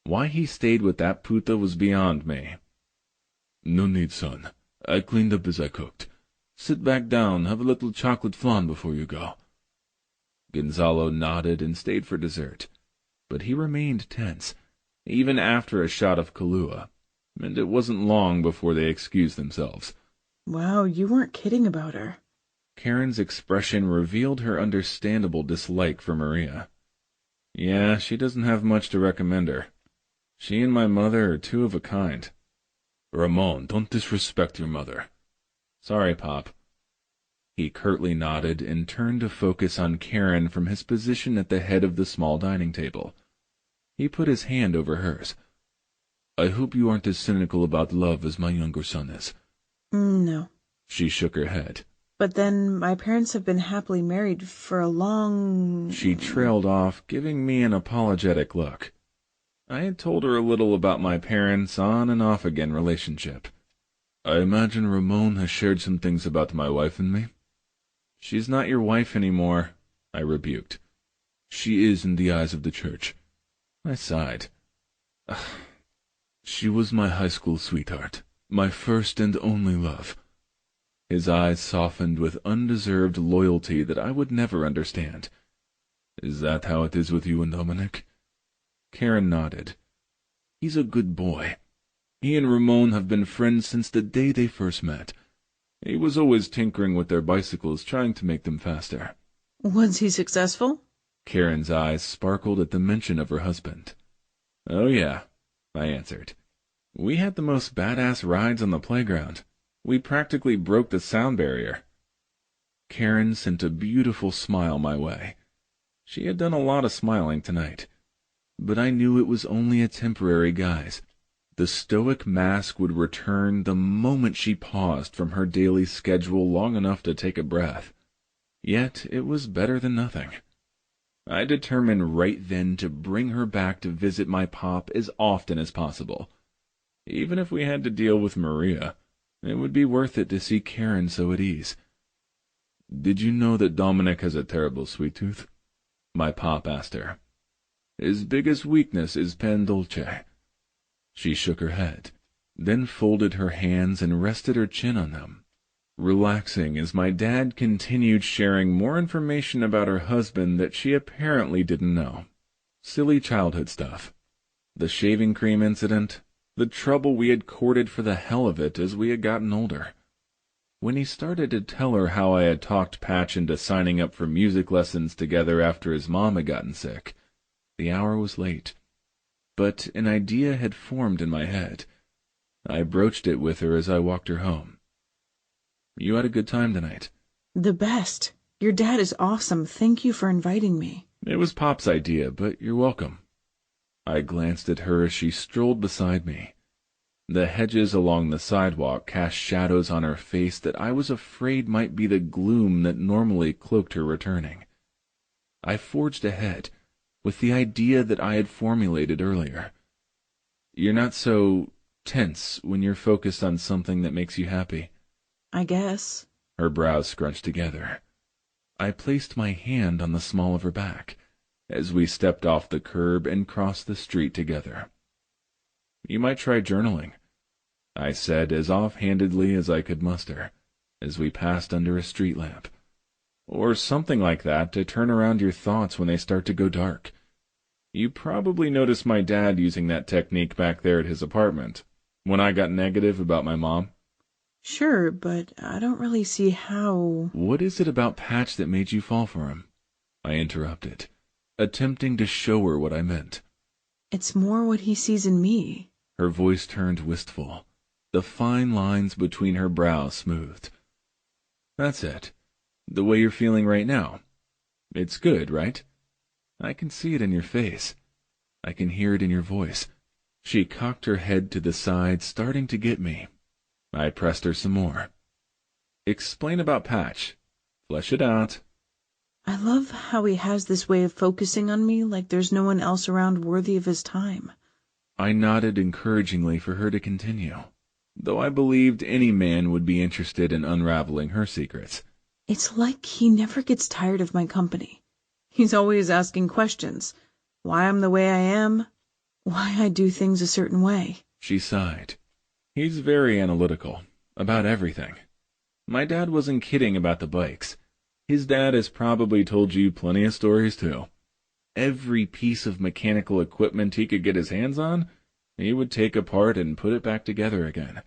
Why he stayed with that puta was beyond me. No need, son. I cleaned up as I cooked. Sit back down, have a little chocolate flan before you go. Gonzalo nodded and stayed for dessert, but he remained tense, even after a shot of Kahlua, and it wasn't long before they excused themselves. Wow, you weren't kidding about her. Karen's expression revealed her understandable dislike for Maria. Yeah, she doesn't have much to recommend her. She and my mother are two of a kind. Ramon, don't disrespect your mother. Sorry, Pop. He curtly nodded and turned to focus on Karen from his position at the head of the small dining table. He put his hand over hers. I hope you aren't as cynical about love as my younger son is. No. She shook her head. But then my parents have been happily married for a long... She trailed off, giving me an apologetic look. I had told her a little about my parents' on-and-off-again relationship. I imagine Ramon has shared some things about my wife and me. She's not your wife anymore, I rebuked. She is in the eyes of the church. I sighed. She was my high school sweetheart, my first and only love. His eyes softened with undeserved loyalty that I would never understand. Is that how it is with you and Dominic? Karen nodded. He's a good boy. He and Ramon have been friends since the day they first met. He was always tinkering with their bicycles, trying to make them faster. Was he successful? Karen's eyes sparkled at the mention of her husband. Oh yeah, I answered. We had the most badass rides on the playground. We practically broke the sound barrier. Karen sent a beautiful smile my way. She had done a lot of smiling tonight. But I knew it was only a temporary guise. The stoic mask would return the moment she paused from her daily schedule long enough to take a breath. Yet it was better than nothing. I determined right then to bring her back to visit my pop as often as possible. Even if we had to deal with Maria, it would be worth it to see Karen so at ease. Did you know that Dominic has a terrible sweet tooth? My pop asked her. His biggest weakness is pan dulce. She shook her head, then folded her hands and rested her chin on them. relaxing as my dad continued sharing more information about her husband that she apparently didn't know. Silly childhood stuff. The shaving cream incident, the trouble we had courted for the hell of it as we had gotten older. When he started to tell her how I had talked Patch into signing up for music lessons together after his mom had gotten sick, the hour was late. But an idea had formed in my head. I broached it with her as I walked her home. You had a good time tonight. The best. Your dad is awesome. Thank you for inviting me. It was Pop's idea, but you're welcome. I glanced at her as she strolled beside me. The hedges along the sidewalk cast shadows on her face that I was afraid might be the gloom that normally cloaked her returning. I forged ahead, with the idea that I had formulated earlier. You're not so tense when you're focused on something that makes you happy. I guess. Her brows scrunched together. I placed my hand on the small of her back as we stepped off the curb and crossed the street together. You might try journaling, I said as offhandedly as I could muster, as we passed under a street lamp. Or something like that to turn around your thoughts when they start to go dark. You probably noticed my dad using that technique back there at his apartment, when I got negative about my mom. Sure, but I don't really see how... What is it about Patch that made you fall for him? I interrupted, attempting to show her what I meant. It's more what he sees in me. Her voice turned wistful, the fine lines between her brows smoothed. That's it. The way you're feeling right now. It's good, right? I can see it in your face. I can hear it in your voice. She cocked her head to the side, starting to get me. I pressed her some more. Explain about Patch. Flesh it out. I love how he has this way of focusing on me like there's no one else around worthy of his time. I nodded encouragingly for her to continue, though I believed any man would be interested in unraveling her secrets. It's like he never gets tired of my company. He's always asking questions. Why I'm the way I am. Why I do things a certain way. She sighed. He's very analytical, about everything. My dad wasn't kidding about the bikes. His dad has probably told you plenty of stories, too. Every piece of mechanical equipment he could get his hands on, he would take apart and put it back together again.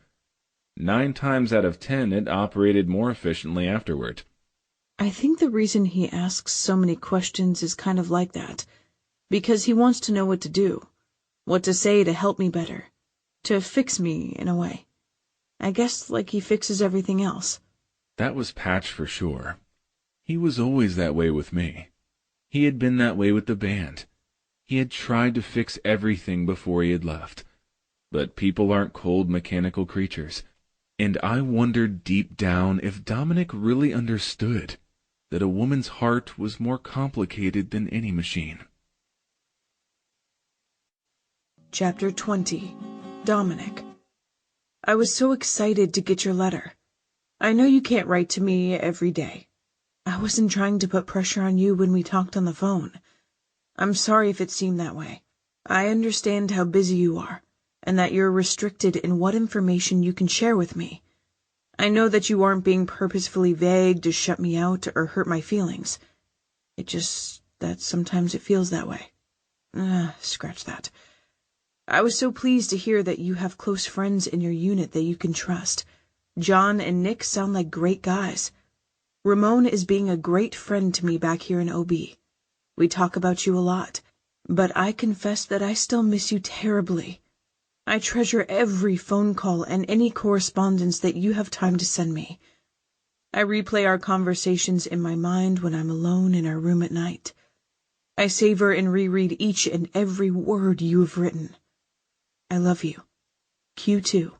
9 times out of 10, it operated more efficiently afterward. I think the reason he asks so many questions is kind of like that, because he wants to know what to do, what to say to help me better, to fix me in a way. I guess like he fixes everything else. That was Patch for sure. He was always that way with me. He had been that way with the band. He had tried to fix everything before he had left. But people aren't cold mechanical creatures, and I wondered deep down if Dominic really understood that a woman's heart was more complicated than any machine. Chapter 20. Dominic. I was so excited to get your letter. I know you can't write to me every day. I wasn't trying to put pressure on you when we talked on the phone. I'm sorry if it seemed that way. I understand how busy you are, and that you're restricted in what information you can share with me. I know that you aren't being purposefully vague to shut me out or hurt my feelings. It just that sometimes it feels that way. Scratch that. I was so pleased to hear that you have close friends in your unit that you can trust. John and Nick sound like great guys. Ramon is being a great friend to me back here in OB. We talk about you a lot, but I confess that I still miss you terribly. I treasure every phone call and any correspondence that you have time to send me. I replay our conversations in my mind when I'm alone in our room at night. I savor and reread each and every word you have written. I love you. Q2,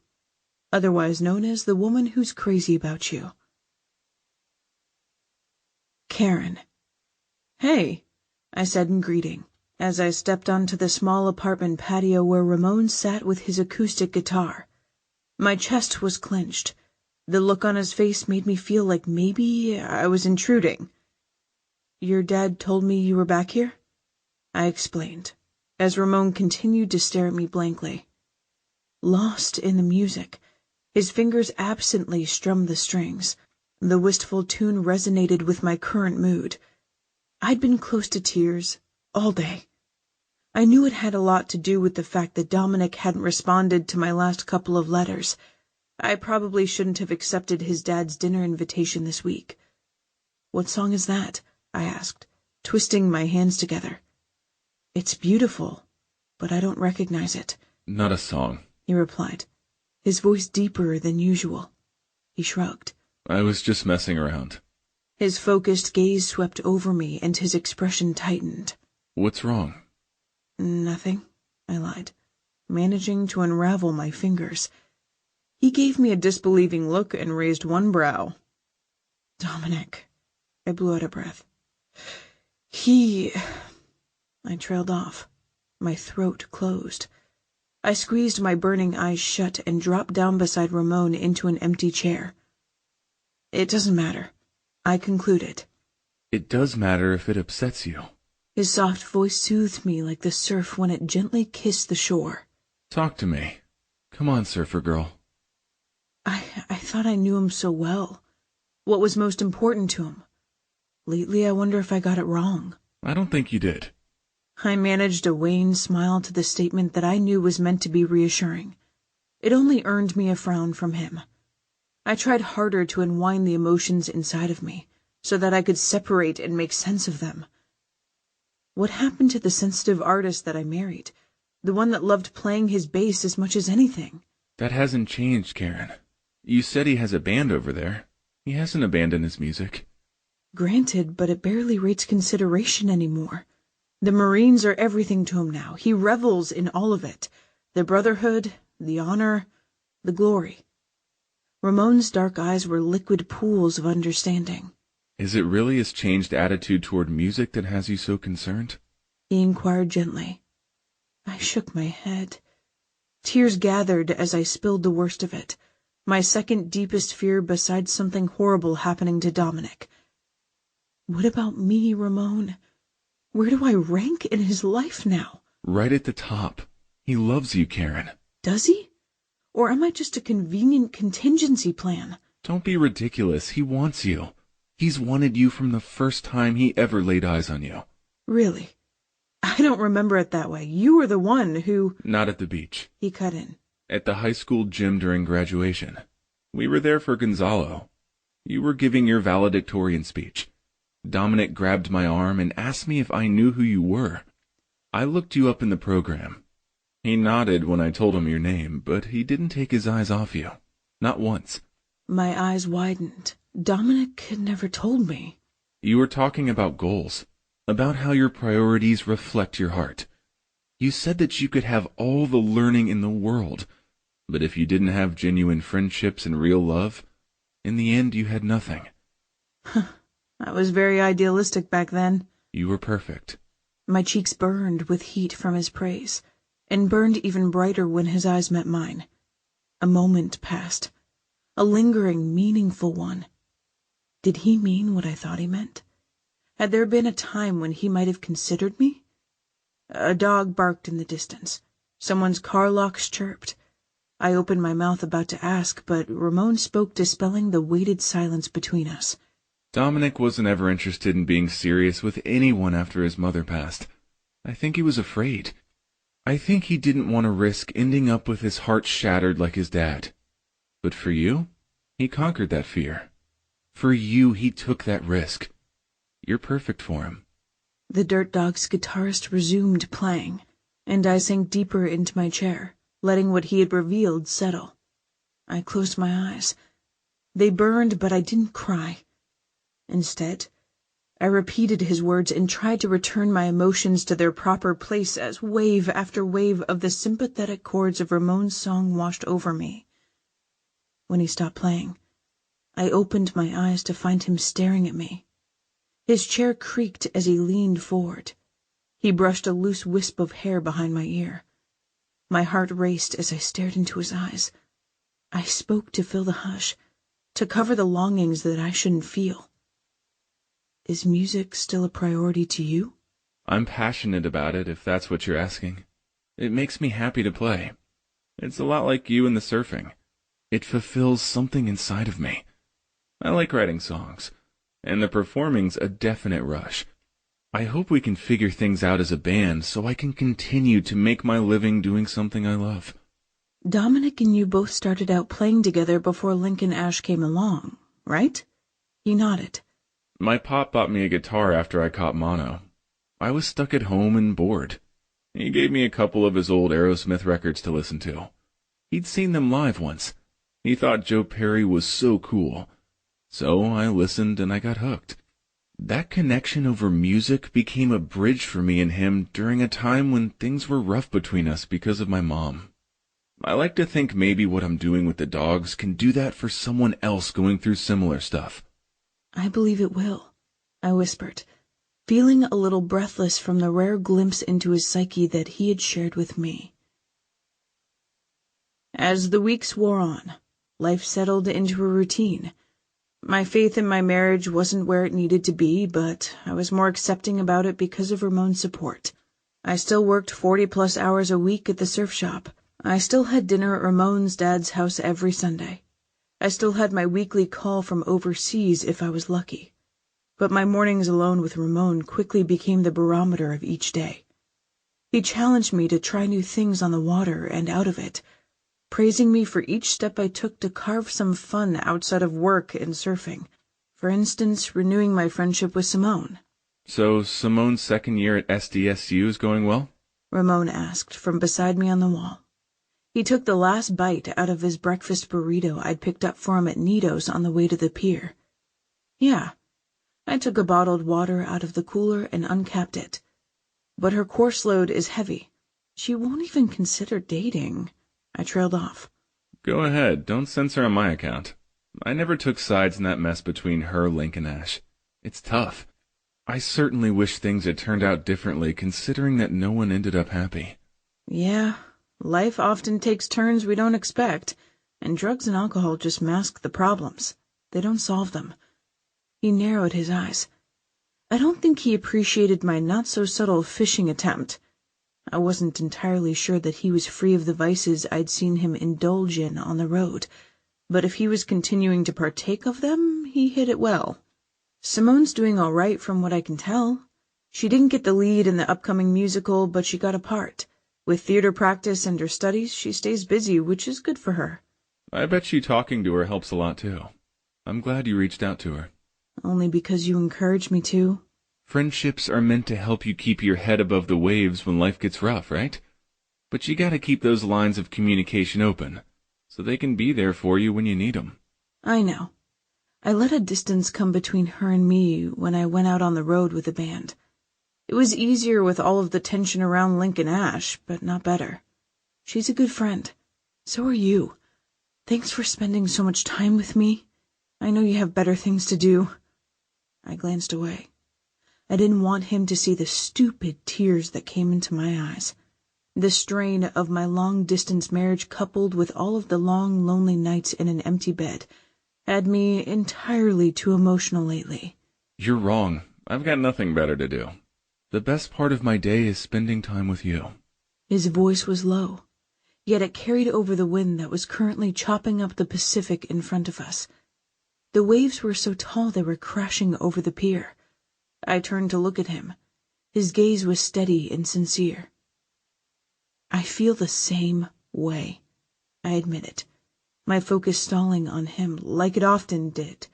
otherwise known as the woman who's crazy about you. Karen. Hey, I said in greeting, as I stepped onto the small apartment patio where Ramon sat with his acoustic guitar. My chest was clenched. The look on his face made me feel like maybe I was intruding. Your dad told me you were back here? I explained, as Ramon continued to stare at me blankly. Lost in the music, his fingers absently strummed the strings. The wistful tune resonated with my current mood. I'd been close to tears all day. I knew it had a lot to do with the fact that Dominic hadn't responded to my last couple of letters. I probably shouldn't have accepted his dad's dinner invitation this week. "What song is that?" I asked, twisting my hands together. "It's beautiful, but I don't recognize it." "Not a song," he replied, his voice deeper than usual. He shrugged. "I was just messing around." His focused gaze swept over me, and his expression tightened. "What's wrong?" "Nothing," I lied, managing to unravel my fingers. He gave me a disbelieving look and raised one brow. "Dominic," I blew out a breath. I trailed off. My throat closed. I squeezed my burning eyes shut and dropped down beside Ramon into an empty chair. "It doesn't matter," I concluded. "It does matter if it upsets you." His soft voice soothed me like the surf when it gently kissed the shore. "Talk to me. Come on, surfer girl." I thought I knew him so well. What was most important to him? Lately, I wonder if I got it wrong. "I don't think you did." I managed a wan smile to the statement that I knew was meant to be reassuring. It only earned me a frown from him. I tried harder to unwind the emotions inside of me, so that I could separate and make sense of them. What happened to the sensitive artist that I married? The one that loved playing his bass as much as anything? "That hasn't changed, Karen. You said he has a band over there. He hasn't abandoned his music." Granted, but it barely rates consideration anymore. The Marines are everything to him now. He revels in all of it. The brotherhood, the honor, the glory. Ramon's dark eyes were liquid pools of understanding. "Is it really his changed attitude toward music that has you so concerned?" he inquired gently. I shook my head. Tears gathered as I spilled the worst of it, my second deepest fear besides something horrible happening to Dominic. What about me, Ramon? Where do I rank in his life now? "Right at the top. He loves you, Karen." Does he? Or am I just a convenient contingency plan? "Don't be ridiculous. He wants you. He's wanted you from the first time he ever laid eyes on you." Really? I don't remember it that way. You were the one who— "Not at the beach. He cut in. At the high school gym during graduation. We were there for Gonzalo. You were giving your valedictorian speech. Dominic grabbed my arm and asked me if I knew who you were. I looked you up in the program. He nodded when I told him your name, but he didn't take his eyes off you. Not once." My eyes widened. Dominic had never told me. "You were talking about goals, about how your priorities reflect your heart. You said that you could have all the learning in the world, but if you didn't have genuine friendships and real love, in the end you had nothing." I was very idealistic back then. "You were perfect." My cheeks burned with heat from his praise, and burned even brighter when his eyes met mine. A moment passed, a lingering, meaningful one. Did he mean what I thought he meant? Had there been a time when he might have considered me? A dog barked in the distance. Someone's car locks chirped. I opened my mouth about to ask, but Ramon spoke, dispelling the weighted silence between us. "Dominic wasn't ever interested in being serious with anyone after his mother passed. I think he was afraid. I think he didn't want to risk ending up with his heart shattered like his dad. But for you, he conquered that fear. For you, he took that risk. You're perfect for him." The Dirt Dogs guitarist resumed playing, and I sank deeper into my chair, letting what he had revealed settle. I closed my eyes. They burned, but I didn't cry. Instead, I repeated his words and tried to return my emotions to their proper place as wave after wave of the sympathetic chords of Ramon's song washed over me. When he stopped playing, I opened my eyes to find him staring at me. His chair creaked as he leaned forward. He brushed a loose wisp of hair behind my ear. My heart raced as I stared into his eyes. I spoke to fill the hush, to cover the longings that I shouldn't feel. "Is music still a priority to you?" "I'm passionate about it, if that's what you're asking. It makes me happy to play. It's a lot like you and the surfing. It fulfills something inside of me. I like writing songs, and the performing's a definite rush. I hope we can figure things out as a band so I can continue to make my living doing something I love. Dominic and you both started out playing together before Lincoln Ash came along, right? He nodded. My pop bought me a guitar after I caught mono. I was stuck at home and bored. He gave me a couple of his old Aerosmith records to listen to. He'd seen them live once. He thought Joe Perry was so cool. So I listened and I got hooked. That connection over music became a bridge for me and him during a time when things were rough between us because of my mom. I like to think maybe what I'm doing with the dogs can do that for someone else going through similar stuff. I believe it will, I whispered, feeling a little breathless from the rare glimpse into his psyche that he had shared with me. As the weeks wore on, life settled into a routine. My faith in my marriage wasn't where it needed to be, but I was more accepting about it because of Ramon's support. I still worked 40-plus hours a week at the surf shop. I still had dinner at Ramon's dad's house every Sunday. I still had my weekly call from overseas if I was lucky. But my mornings alone with Ramon quickly became the barometer of each day. He challenged me to try new things on the water and out of it, praising me for each step I took to carve some fun outside of work and surfing. For instance, renewing my friendship with Simone. So Simone's second year at SDSU is going well? Ramon asked from beside me on the wall. He took the last bite out of his breakfast burrito I'd picked up for him at Nito's on the way to the pier. Yeah, I took a bottled water out of the cooler and uncapped it. But her course load is heavy. She won't even consider dating. I trailed off. Go ahead, don't censor on my account. I never took sides in that mess between her, Lincoln Ash. It's tough. I certainly wish things had turned out differently, considering that no one ended up happy. Yeah, life often takes turns we don't expect, and drugs and alcohol just mask the problems. They don't solve them. He narrowed his eyes. I don't think he appreciated my not-so-subtle fishing attempt. I wasn't entirely sure that he was free of the vices I'd seen him indulge in on the road, but if he was continuing to partake of them, he hid it well. Simone's doing all right from what I can tell. She didn't get the lead in the upcoming musical, but she got a part. With theater practice and her studies, she stays busy, which is good for her. I bet you talking to her helps a lot, too. I'm glad you reached out to her. Only because you encouraged me to. Friendships are meant to help you keep your head above the waves when life gets rough, right? But you gotta keep those lines of communication open, so they can be there for you when you need them. I know. I let a distance come between her and me when I went out on the road with the band. It was easier with all of the tension around Lincoln Ash, but not better. She's a good friend. So are you. Thanks for spending so much time with me. I know you have better things to do. I glanced away. I didn't want him to see the stupid tears that came into my eyes. The strain of my long-distance marriage coupled with all of the long, lonely nights in an empty bed had me entirely too emotional lately. You're wrong. I've got nothing better to do. The best part of my day is spending time with you. His voice was low, yet it carried over the wind that was currently chopping up the Pacific in front of us. The waves were so tall they were crashing over the pier. I turned to look at him. His gaze was steady and sincere. I feel the same way, I admitted, my focus stalling on him like it often did.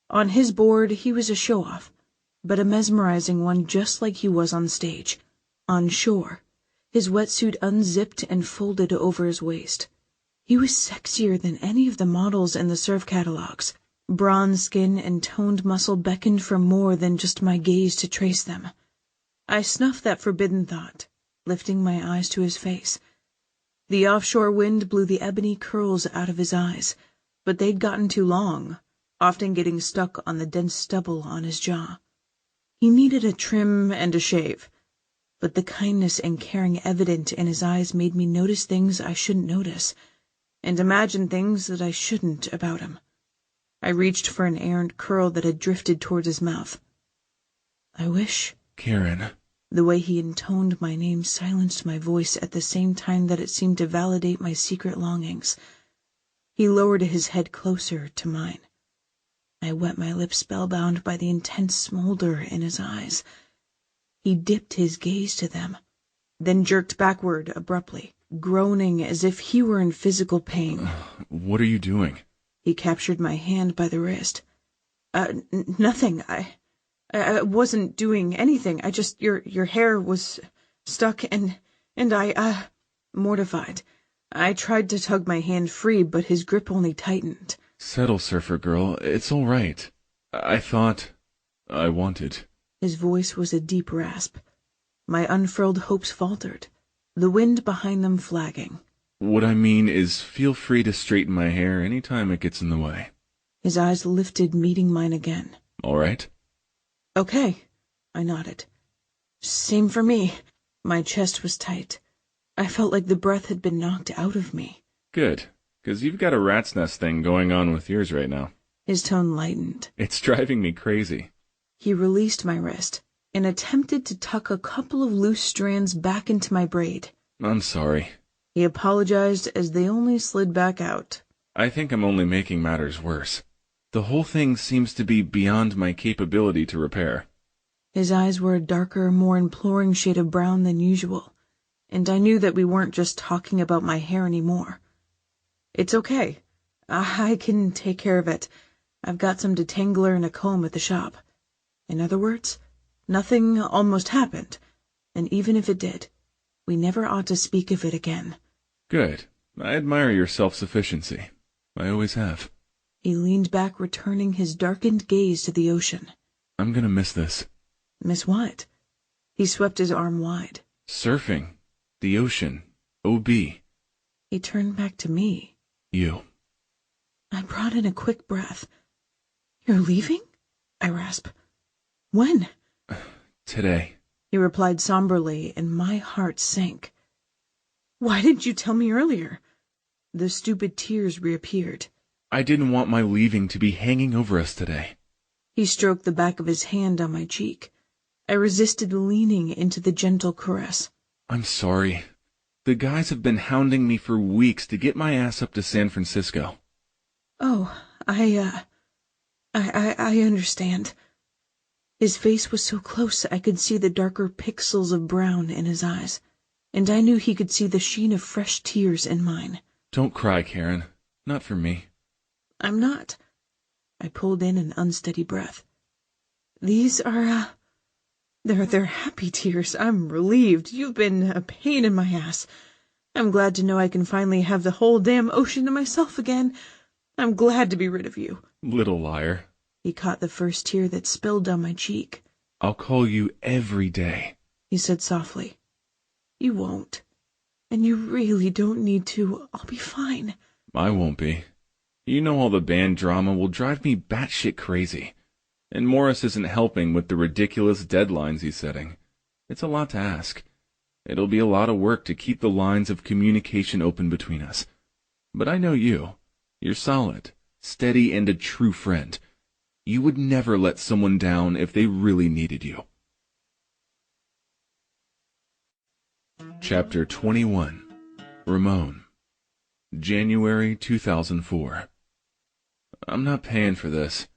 On his board, he was a show-off, but a mesmerizing one just like he was on stage. On shore, his wetsuit unzipped and folded over his waist. He was sexier than any of the models in the surf catalogs. Bronze skin and toned muscle beckoned for more than just my gaze to trace them. I snuffed that forbidden thought, lifting my eyes to his face. The offshore wind blew the ebony curls out of his eyes, but they'd gotten too long, often getting stuck on the dense stubble on his jaw. He needed a trim and a shave, but the kindness and caring evident in his eyes made me notice things I shouldn't notice, and imagine things that I shouldn't about him. I reached for an errant curl that had drifted towards his mouth. I wish... Karen. The way he intoned my name silenced my voice at the same time that it seemed to validate my secret longings. He lowered his head closer to mine. I wet my lips, spellbound by the intense smolder in his eyes. He dipped his gaze to them, then jerked backward abruptly, groaning as if he were in physical pain. What are you doing? He captured my hand by the wrist. Nothing. I wasn't doing anything. I just, your hair was stuck and I, mortified. I tried to tug my hand free, but his grip only tightened. Settle, surfer girl. It's all right. I wanted. His voice was a deep rasp. My unfurled hopes faltered, the wind behind them flagging. What I mean is, feel free to straighten my hair any time it gets in the way. His eyes lifted, meeting mine again. All right? Okay, I nodded. Same for me. My chest was tight. I felt like the breath had been knocked out of me. Good, 'cause you've got a rat's nest thing going on with yours right now. His tone lightened. It's driving me crazy. He released my wrist and attempted to tuck a couple of loose strands back into my braid. I'm sorry. He apologized as they only slid back out. I think I'm only making matters worse. The whole thing seems to be beyond my capability to repair. His eyes were a darker, more imploring shade of brown than usual, and I knew that we weren't just talking about my hair anymore. It's okay. I can take care of it. I've got some detangler and a comb at the shop. In other words, nothing almost happened, and even if it did, we never ought to speak of it again. Good. I admire your self-sufficiency. I always have. He leaned back, returning his darkened gaze to the ocean. I'm gonna miss this. Miss what? He swept his arm wide. Surfing. The ocean. OB. He turned back to me. You. I brought in a quick breath. You're leaving? I rasped. When? Today. He replied somberly, and my heart sank. Why didn't you tell me earlier? The stupid tears reappeared. I didn't want my leaving to be hanging over us today. He stroked the back of his hand on my cheek. I resisted leaning into the gentle caress. I'm sorry. The guys have been hounding me for weeks to get my ass up to San Francisco. Oh, I understand. His face was so close I could see the darker pixels of brown in his eyes, and I knew he could see the sheen of fresh tears in mine. Don't cry, Karen. Not for me. I'm not. I pulled in an unsteady breath. These are, they're happy tears. I'm relieved. You've been a pain in my ass. I'm glad to know I can finally have the whole damn ocean to myself again. I'm glad to be rid of you. Little liar. He caught the first tear that spilled down my cheek. I'll call you every day, he said softly. You won't. And you really don't need to. I'll be fine. I won't be. You know all the band drama will drive me batshit crazy. And Morris isn't helping with the ridiculous deadlines he's setting. It's a lot to ask. It'll be a lot of work to keep the lines of communication open between us. But I know you. You're solid, steady, and a true friend. You would never let someone down if they really needed you. Chapter 21. Ramon. January 2004. I'm not paying for this.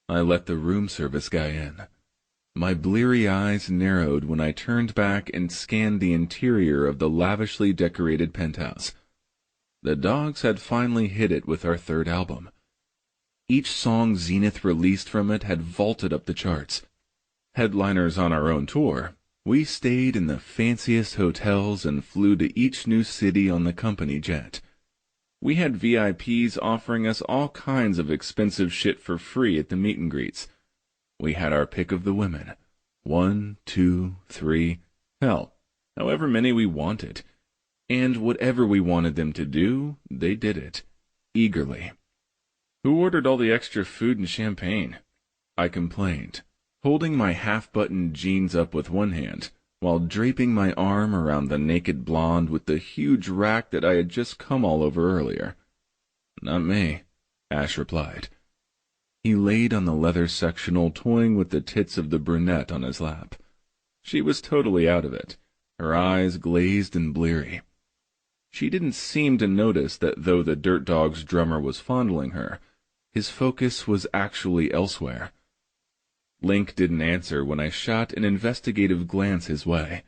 I let the room service guy in. My bleary eyes narrowed when I turned back and scanned the interior of the lavishly decorated penthouse. The Dogs had finally hit it with our third album. Each song Zenith released from it had vaulted up the charts. Headliners on our own tour, we stayed in the fanciest hotels and flew to each new city on the company jet. We had VIPs offering us all kinds of expensive shit for free at the meet and greets. We had our pick of the women. 1, 2, 3, hell, however many we wanted. And whatever we wanted them to do, they did it. Eagerly. Who ordered all the extra food and champagne? I complained, holding my half-buttoned jeans up with one hand, while draping my arm around the naked blonde with the huge rack that I had just come all over earlier. Not me, Ash replied. He laid on the leather sectional, toying with the tits of the brunette on his lap. She was totally out of it, her eyes glazed and bleary. She didn't seem to notice that though the Dirt Dogs drummer was fondling her, His focus was actually elsewhere. Link didn't answer when I shot an investigative glance his way.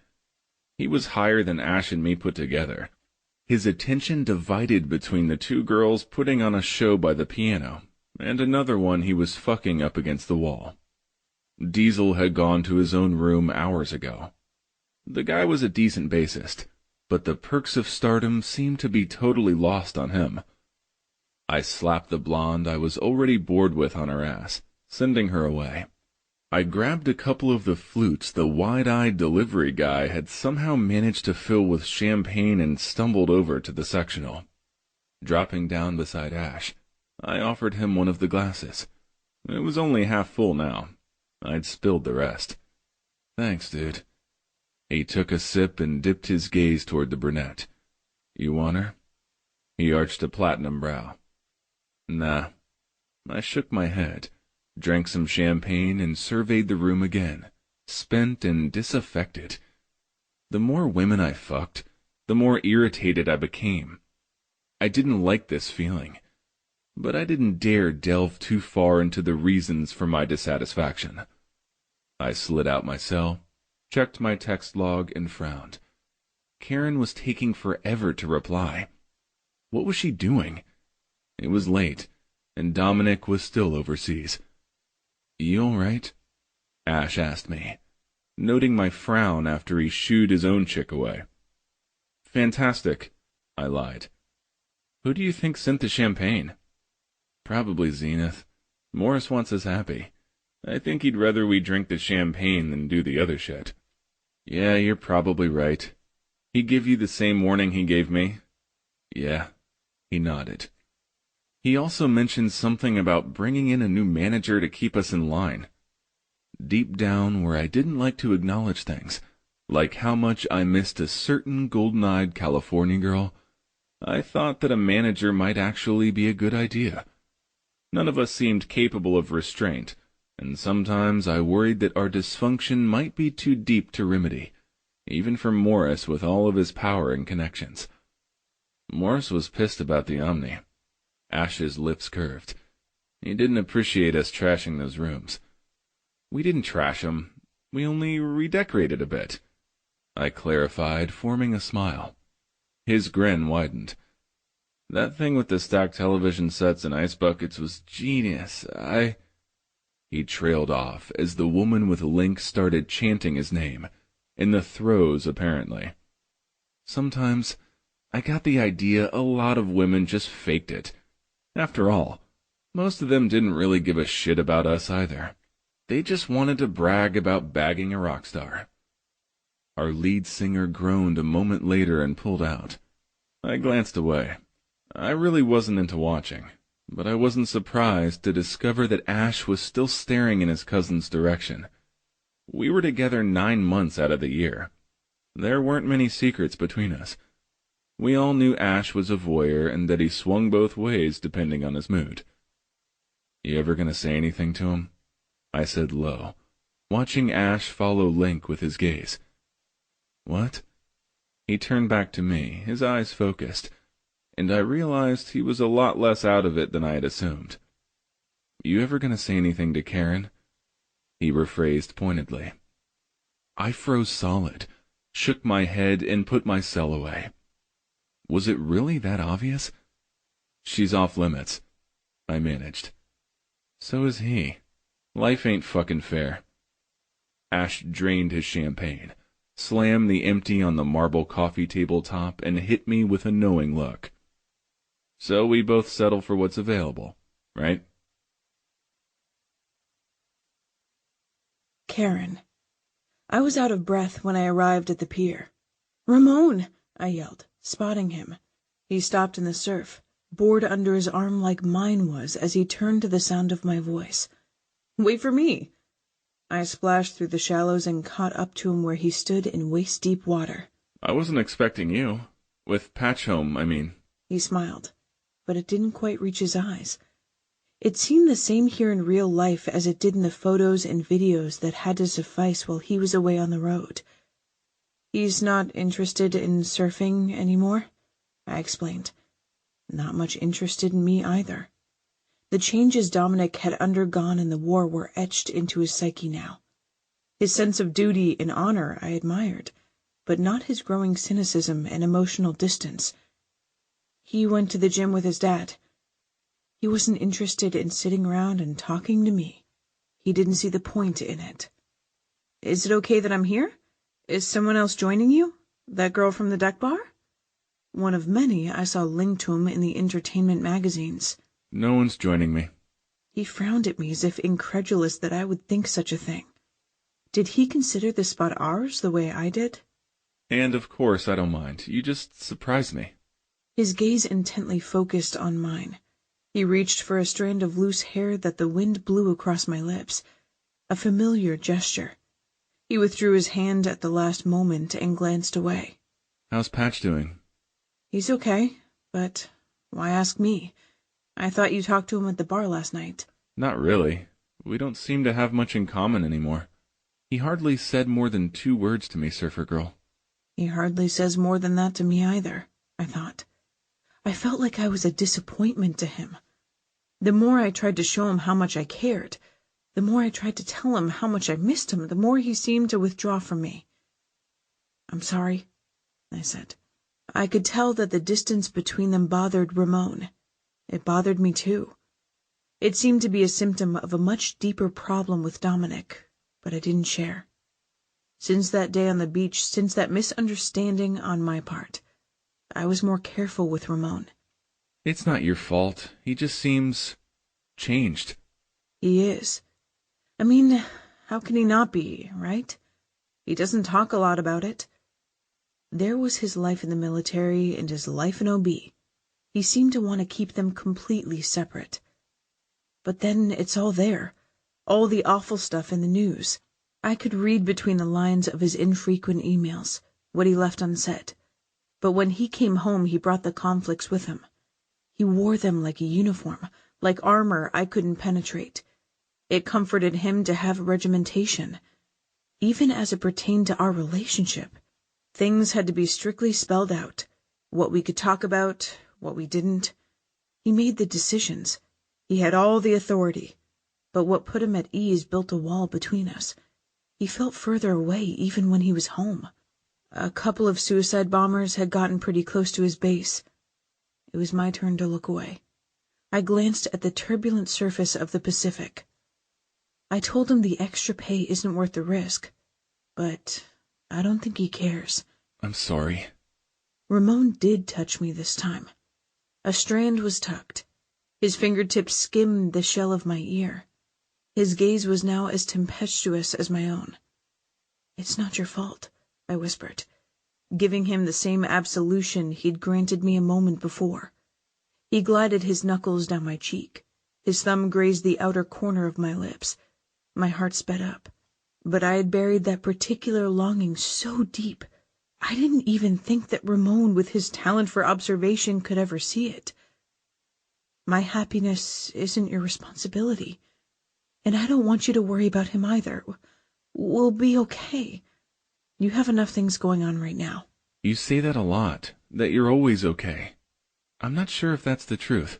He was higher than Ash and me put together. His attention divided between the two girls putting on a show by the piano, and another one he was fucking up against the wall. Diesel had gone to his own room hours ago. The guy was a decent bassist, but the perks of stardom seemed to be totally lost on him. I slapped the blonde I was already bored with on her ass, sending her away. I grabbed a couple of the flutes the wide-eyed delivery guy had somehow managed to fill with champagne and stumbled over to the sectional. Dropping down beside Ash, I offered him one of the glasses. It was only half full now. I'd spilled the rest. "Thanks, dude." He took a sip and dipped his gaze toward the brunette. "You want her?" He arched a platinum brow. "Nah." I shook my head, drank some champagne, and surveyed the room again, spent and disaffected. The more women I fucked, the more irritated I became. I didn't like this feeling, but I didn't dare delve too far into the reasons for my dissatisfaction. I slid out my cell, checked my text log, and frowned. Karen was taking forever to reply. What was she doing? It was late, and Dominic was still overseas. "You all right?" Ash asked me, noting my frown after he shooed his own chick away. "Fantastic," I lied. "Who do you think sent the champagne?" "Probably Zenith. Morris wants us happy. I think he'd rather we drink the champagne than do the other shit." "Yeah, you're probably right. He give you the same warning he gave me?" "Yeah." He nodded. He also mentioned something about bringing in a new manager to keep us in line. Deep down where I didn't like to acknowledge things, like how much I missed a certain golden-eyed California girl, I thought that a manager might actually be a good idea. None of us seemed capable of restraint, and sometimes I worried that our dysfunction might be too deep to remedy, even for Morris with all of his power and connections. Morris was pissed about the Omni. Ash's lips curved. He didn't appreciate us trashing those rooms. "We didn't trash them. We only redecorated a bit," I clarified, forming a smile. His grin widened. "That thing with the stacked television sets and ice buckets was genius. He trailed off as the woman with Link started chanting his name, in the throes apparently. Sometimes I got the idea a lot of women just faked it. After all, most of them didn't really give a shit about us either. They just wanted to brag about bagging a rock star. Our lead singer groaned a moment later and pulled out. I glanced away. I really wasn't into watching, but I wasn't surprised to discover that Ash was still staring in his cousin's direction. We were together 9 months out of the year. There weren't many secrets between us. We all knew Ash was a voyeur and that he swung both ways depending on his mood. "You ever gonna say anything to him?" I said low, watching Ash follow Link with his gaze. "What?" He turned back to me, his eyes focused, and I realized he was a lot less out of it than I had assumed. "You ever gonna say anything to Karen?" He rephrased pointedly. I froze solid, shook my head, and put my cell away. Was it really that obvious? "She's off limits," I managed. "So is he. Life ain't fucking fair." Ash drained his champagne, slammed the empty on the marble coffee table top, and hit me with a knowing look. "So we both settle for what's available, right?" Karen. I was out of breath when I arrived at the pier. "Ramon!" I yelled, spotting him. He stopped in the surf, bored under his arm like mine was as he turned to the sound of my voice. "Wait for me!" I splashed through the shallows and caught up to him where he stood in waist-deep water. "I wasn't expecting you. With Patchhome, I mean." He smiled, but it didn't quite reach his eyes. It seemed the same here in real life as it did in the photos and videos that had to suffice while he was away on the road. "He's not interested in surfing anymore," I explained. "Not much interested in me either." The changes Dominic had undergone in the war were etched into his psyche now. His sense of duty and honor I admired, but not his growing cynicism and emotional distance. He went to the gym with his dad. He wasn't interested in sitting around and talking to me. He didn't see the point in it. Is it okay that I'm here? Is someone else joining you? That girl from the deck bar? One of many I saw linked to him in the entertainment magazines. No one's joining me. He frowned at me as if incredulous that I would think such a thing. Did he consider the spot ours the way I did? And of course I don't mind. You just surprised me. His gaze intently focused on mine. He reached for a strand of loose hair that the wind blew across my lips. A familiar gesture. He withdrew his hand at the last moment and glanced away. How's Patch doing? He's okay, but why ask me? I thought you talked to him at the bar last night. Not really. We don't seem to have much in common anymore. He hardly said more than 2 words to me, Surfer Girl. He hardly says more than that to me either, I thought. I felt like I was a disappointment to him. The more I tried to show him how much I cared, the more I tried to tell him how much I missed him, the more he seemed to withdraw from me. I'm sorry, I said. I could tell that the distance between them bothered Ramon. It bothered me too. It seemed to be a symptom of a much deeper problem with Dominic, but I didn't share. Since that day on the beach, since that misunderstanding on my part, I was more careful with Ramon. It's not your fault. He just seems changed. He is. I mean, how can he not be, right? He doesn't talk a lot about it. There was his life in the military and his life in OB. He seemed to want to keep them completely separate. But then it's all there, all the awful stuff in the news. I could read between the lines of his infrequent emails, what he left unsaid. But when he came home, he brought the conflicts with him. He wore them like a uniform, like armor I couldn't penetrate. It comforted him to have regimentation. Even as it pertained to our relationship, things had to be strictly spelled out. What we could talk about, what we didn't. He made the decisions. He had all the authority. But what put him at ease built a wall between us. He felt further away even when he was home. A couple of suicide bombers had gotten pretty close to his base. It was my turn to look away. I glanced at the turbulent surface of the Pacific. I told him the extra pay isn't worth the risk, but I don't think he cares. I'm sorry. Ramon did touch me this time. A strand was tucked. His fingertips skimmed the shell of my ear. His gaze was now as tempestuous as my own. It's not your fault, I whispered, giving him the same absolution he'd granted me a moment before. He glided his knuckles down my cheek. His thumb grazed the outer corner of my lips. My heart sped up. But I had buried that particular longing so deep, I didn't even think that Ramon, with his talent for observation, could ever see it. My happiness isn't your responsibility, and I don't want you to worry about him either. We'll be okay. You have enough things going on right now. You say that a lot, that you're always okay. I'm not sure if that's the truth.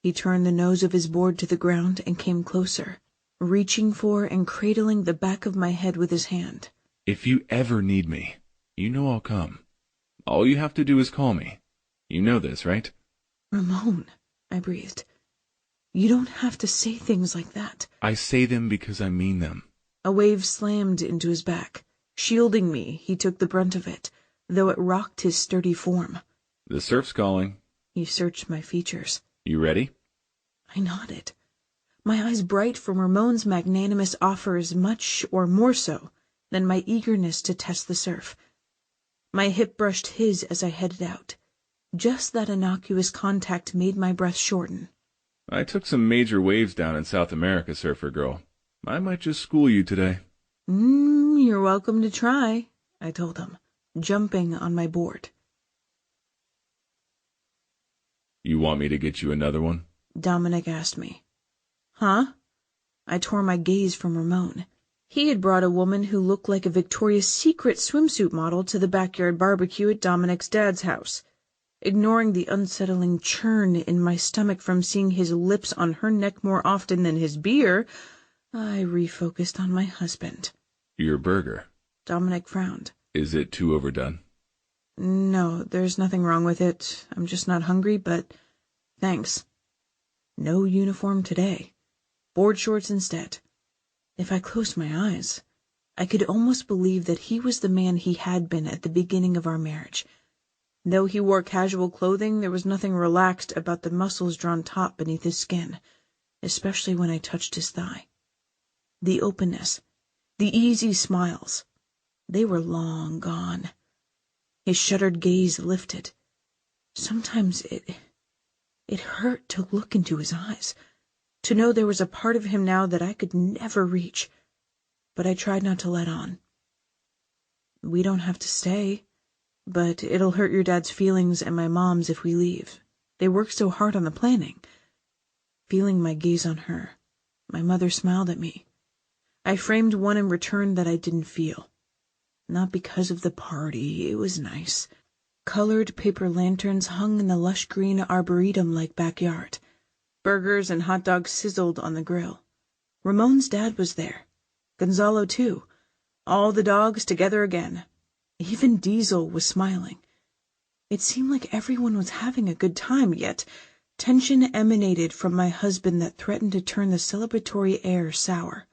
He turned the nose of his board to the ground and came closer, reaching for and cradling the back of my head with his hand. If you ever need me, you know I'll come. All you have to do is call me. You know this, right? Ramon, I breathed. You don't have to say things like that. I say them because I mean them. A wave slammed into his back. Shielding me, he took the brunt of it, though it rocked his sturdy form. The surf's calling. He searched my features. You ready? I nodded, my eyes bright from Ramon's magnanimous offer as much or more so than my eagerness to test the surf. My hip brushed his as I headed out. Just that innocuous contact made my breath shorten. I took some major waves down in South America, Surfer Girl. I might just school you today. You're welcome to try, I told him, jumping on my board. You want me to get you another one? Dominic asked me. Huh? I tore my gaze from Ramon. He had brought a woman who looked like a Victoria's Secret swimsuit model to the backyard barbecue at Dominic's dad's house. Ignoring the unsettling churn in my stomach from seeing his lips on her neck more often than his beer, I refocused on my husband. Your burger. Dominic frowned. Is it too overdone? No, there's nothing wrong with it. I'm just not hungry, but thanks. No uniform today. Board shorts instead. If I closed my eyes, I could almost believe that he was the man he had been at the beginning of our marriage. Though he wore casual clothing, there was nothing relaxed about the muscles drawn taut beneath his skin, especially when I touched his thigh. The openness, the easy smiles, they were long gone. His shuttered gaze lifted. Sometimes it hurt to look into his eyes, to know there was a part of him now that I could never reach, but I tried not to let on. We don't have to stay, but it'll hurt your dad's feelings and my mom's if we leave. They worked so hard on the planning. Feeling my gaze on her, my mother smiled at me. I framed one in return that I didn't feel. Not because of the party, it was nice. Colored paper lanterns hung in the lush green arboretum-like backyard. Burgers and hot dogs sizzled on the grill. Ramon's dad was there. Gonzalo, too. All the dogs together again. Even Diesel was smiling. It seemed like everyone was having a good time, yet tension emanated from my husband that threatened to turn the celebratory air sour.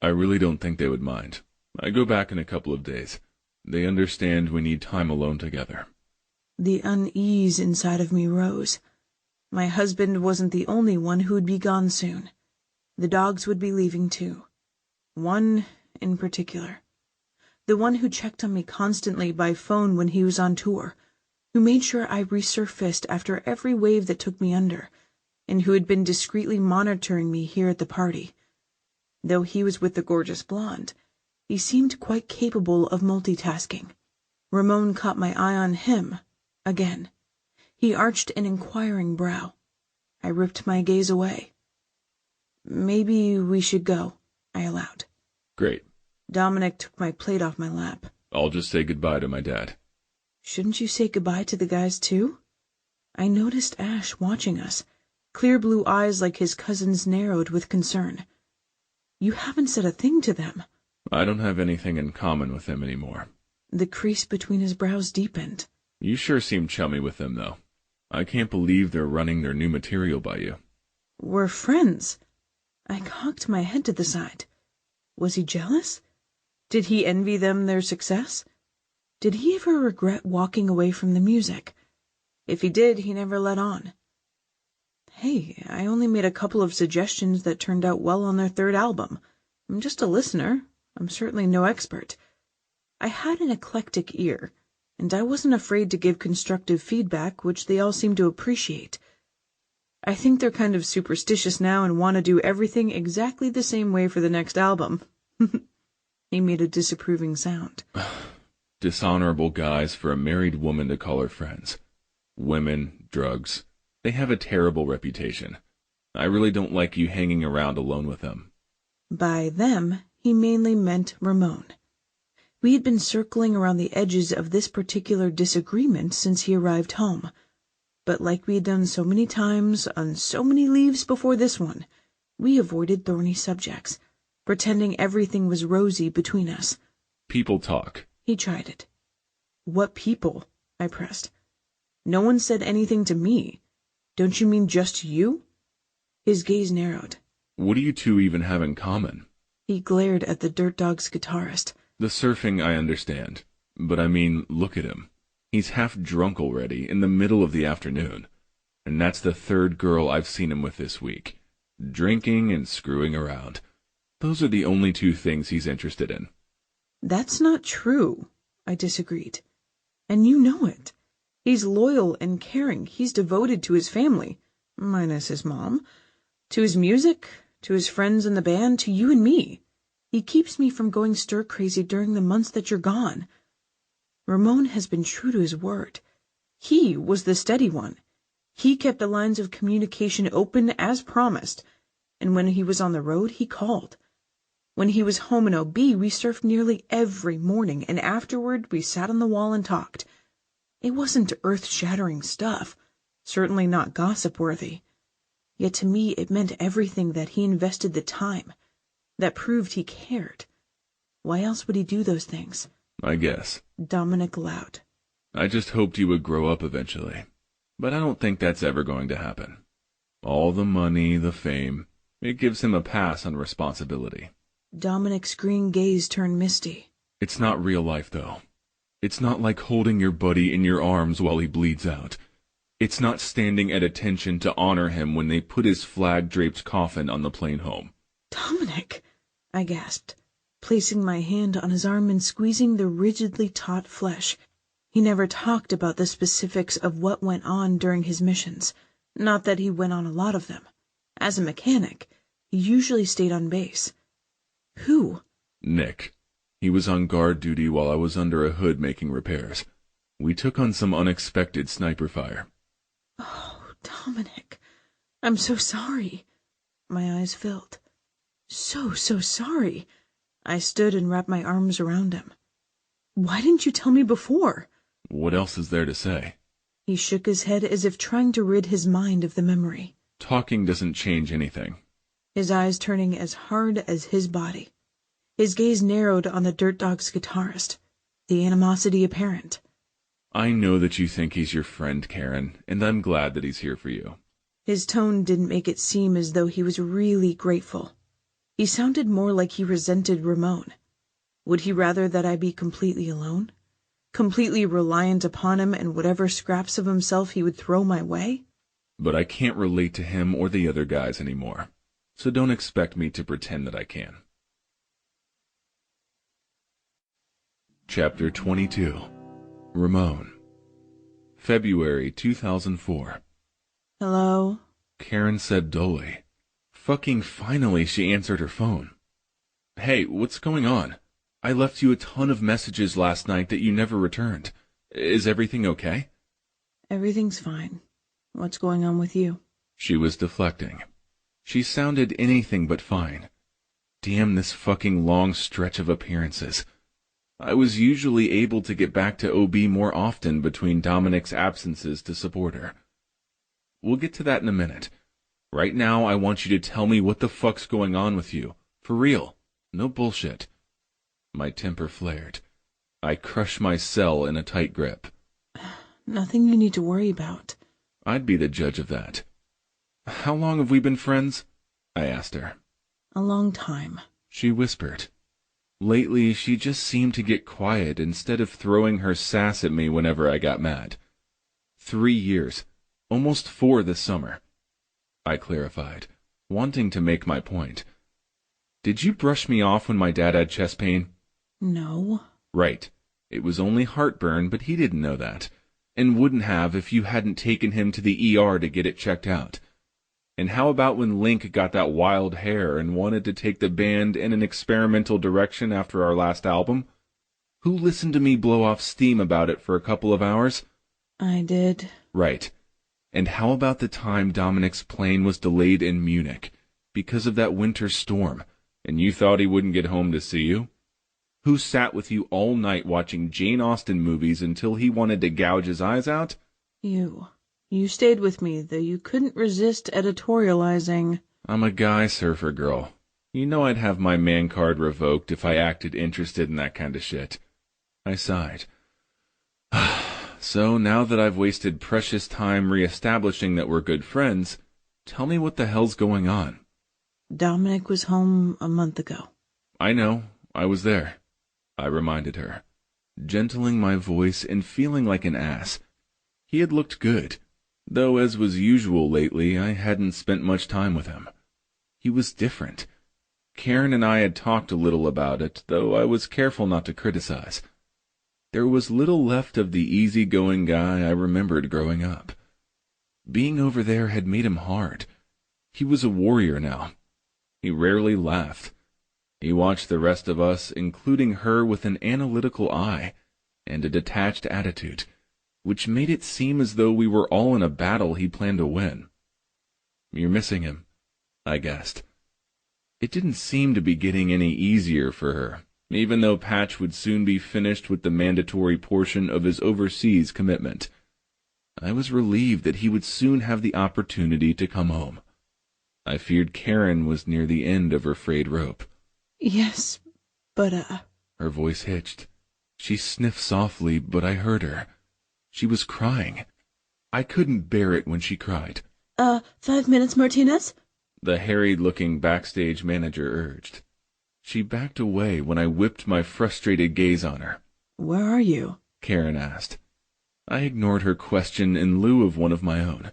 I really don't think they would mind. I go back in a couple of days. They understand we need time alone together. The unease inside of me rose. My husband wasn't the only one who would be gone soon. The dogs would be leaving too. One in particular. The one who checked on me constantly by phone when he was on tour, who made sure I resurfaced after every wave that took me under, and who had been discreetly monitoring me here at the party. Though he was with the gorgeous blonde, he seemed quite capable of multitasking. Ramon caught my eye on him, again. He arched an inquiring brow. I ripped my gaze away. "Maybe we should go," I allowed. Great. Dominic took my plate off my lap. I'll just say goodbye to my dad. Shouldn't you say goodbye to the guys, too? I noticed Ash watching us. Clear blue eyes like his cousin's narrowed with concern. You haven't said a thing to them. I don't have anything in common with them anymore. The crease between his brows deepened. You sure seem chummy with them, though. I can't believe they're running their new material by you. We're friends. I cocked my head to the side. Was he jealous? Did he envy them their success? Did he ever regret walking away from the music? If he did, he never let on. Hey, I only made a couple of suggestions that turned out well on their third album. I'm just a listener. I'm certainly no expert. I had an eclectic ear, and I wasn't afraid to give constructive feedback, which they all seemed to appreciate. I think they're kind of superstitious now and want to do everything exactly the same way for the next album. He made a disapproving sound. Dishonorable guys for a married woman to call her friends. Women, drugs. They have a terrible reputation. I really don't like you hanging around alone with them. By them, he mainly meant Ramon. We had been circling around the edges of this particular disagreement since he arrived home. But like we had done so many times on so many leaves before this one, we avoided thorny subjects, pretending everything was rosy between us. People talk. He chided. What people? I pressed. No one said anything to me. Don't you mean just you? His gaze narrowed. What do you two even have in common? He glared at the Dirt Dogs guitarist. The surfing I understand, but I mean, look at him. He's half drunk already, in the middle of the afternoon. And that's the third girl I've seen him with this week. Drinking and screwing around. Those are the only two things he's interested in. That's not true, I disagreed. And you know it. He's loyal and caring. He's devoted to his family, minus his mom, to his music, to his friends in the band, to you and me. He keeps me from going stir-crazy during the months that you're gone. Ramon has been true to his word. He was the steady one. He kept the lines of communication open as promised, and when he was on the road, he called. When he was home in OB, we surfed nearly every morning, and afterward we sat on the wall and talked. It wasn't earth-shattering stuff, certainly not gossip-worthy. Yet to me it meant everything, that he invested the time. That proved he cared. Why else would he do those things? I guess. Dominic allowed. I just hoped you would grow up eventually. But I don't think that's ever going to happen. All the money, the fame, it gives him a pass on responsibility. Dominic's green gaze turned misty. It's not real life, though. It's not like holding your buddy in your arms while he bleeds out. It's not standing at attention to honor him when they put his flag-draped coffin on the plane home. Dominic, I gasped, placing my hand on his arm and squeezing the rigidly taut flesh. He never talked about the specifics of what went on during his missions. Not that he went on a lot of them. As a mechanic, he usually stayed on base. Who? Nick. He was on guard duty while I was under a hood making repairs. We took on some unexpected sniper fire. Oh, Dominic, I'm so sorry. My eyes filled. So sorry. I stood and wrapped my arms around him. Why didn't you tell me before? What else is there to say? He shook his head as if trying to rid his mind of the memory. Talking doesn't change anything. His eyes turning as hard as his body. His gaze narrowed on the Dirt Dogs guitarist, the animosity apparent. I know that you think he's your friend, Karen, and I'm glad that he's here for you. His tone didn't make it seem as though he was really grateful. He sounded more like he resented Ramon. Would he rather that I be completely alone? Completely reliant upon him and whatever scraps of himself he would throw my way? But I can't relate to him or the other guys anymore, so don't expect me to pretend that I can. Chapter 22. Ramon. February 2004. Hello? Karen said dully. Fucking finally she answered her phone. Hey, what's going on? I left you a ton of messages last night that you never returned. Is everything okay? Everything's fine. What's going on with you? She was deflecting. She sounded anything but fine. Damn this fucking long stretch of appearances. I was usually able to get back to OB more often between Dominic's absences to support her. We'll get to that in a minute. Right now, I want you to tell me what the fuck's going on with you. For real. No bullshit. My temper flared. I crushed my cell in a tight grip. Nothing you need to worry about. I'd be the judge of that. How long have we been friends? I asked her. A long time. She whispered. Lately, she just seemed to get quiet instead of throwing her sass at me whenever I got mad. 3 years. Almost 4 this summer. I clarified, wanting to make my point. Did you brush me off when my dad had chest pain? No. Right. It was only heartburn, but he didn't know that, and wouldn't have if you hadn't taken him to the ER to get it checked out. And how about when Link got that wild hair and wanted to take the band in an experimental direction after our last album? Who listened to me blow off steam about it for a couple of hours? I did. Right. And how about the time Dominic's plane was delayed in Munich because of that winter storm, and you thought he wouldn't get home to see you? Who sat with you all night watching Jane Austen movies until he wanted to gouge his eyes out? You. You stayed with me, though you couldn't resist editorializing. I'm a guy surfer girl. You know I'd have my man card revoked if I acted interested in that kind of shit. I sighed. So now that I've wasted precious time reestablishing that we're good friends, tell me what the hell's going on. Dominic was home a month ago. I know. I was there. I reminded her, gentling my voice and feeling like an ass. He had looked good, though as was usual lately, I hadn't spent much time with him. He was different. Karen and I had talked a little about it, though I was careful not to criticize. There was little left of the easygoing guy I remembered growing up. Being over there had made him hard. He was a warrior now. He rarely laughed. He watched the rest of us, including her, with an analytical eye and a detached attitude, which made it seem as though we were all in a battle he planned to win. You're missing him, I guessed. It didn't seem to be getting any easier for her, even though Patch would soon be finished with the mandatory portion of his overseas commitment. I was relieved that he would soon have the opportunity to come home. I feared Karen was near the end of her frayed rope. Yes, but, Her voice hitched. She sniffed softly, but I heard her. She was crying. I couldn't bear it when she cried. 5 minutes, Martinez? The harried-looking backstage manager urged. She backed away when I whipped my frustrated gaze on her. Where are you? Karen asked. I ignored her question in lieu of one of my own.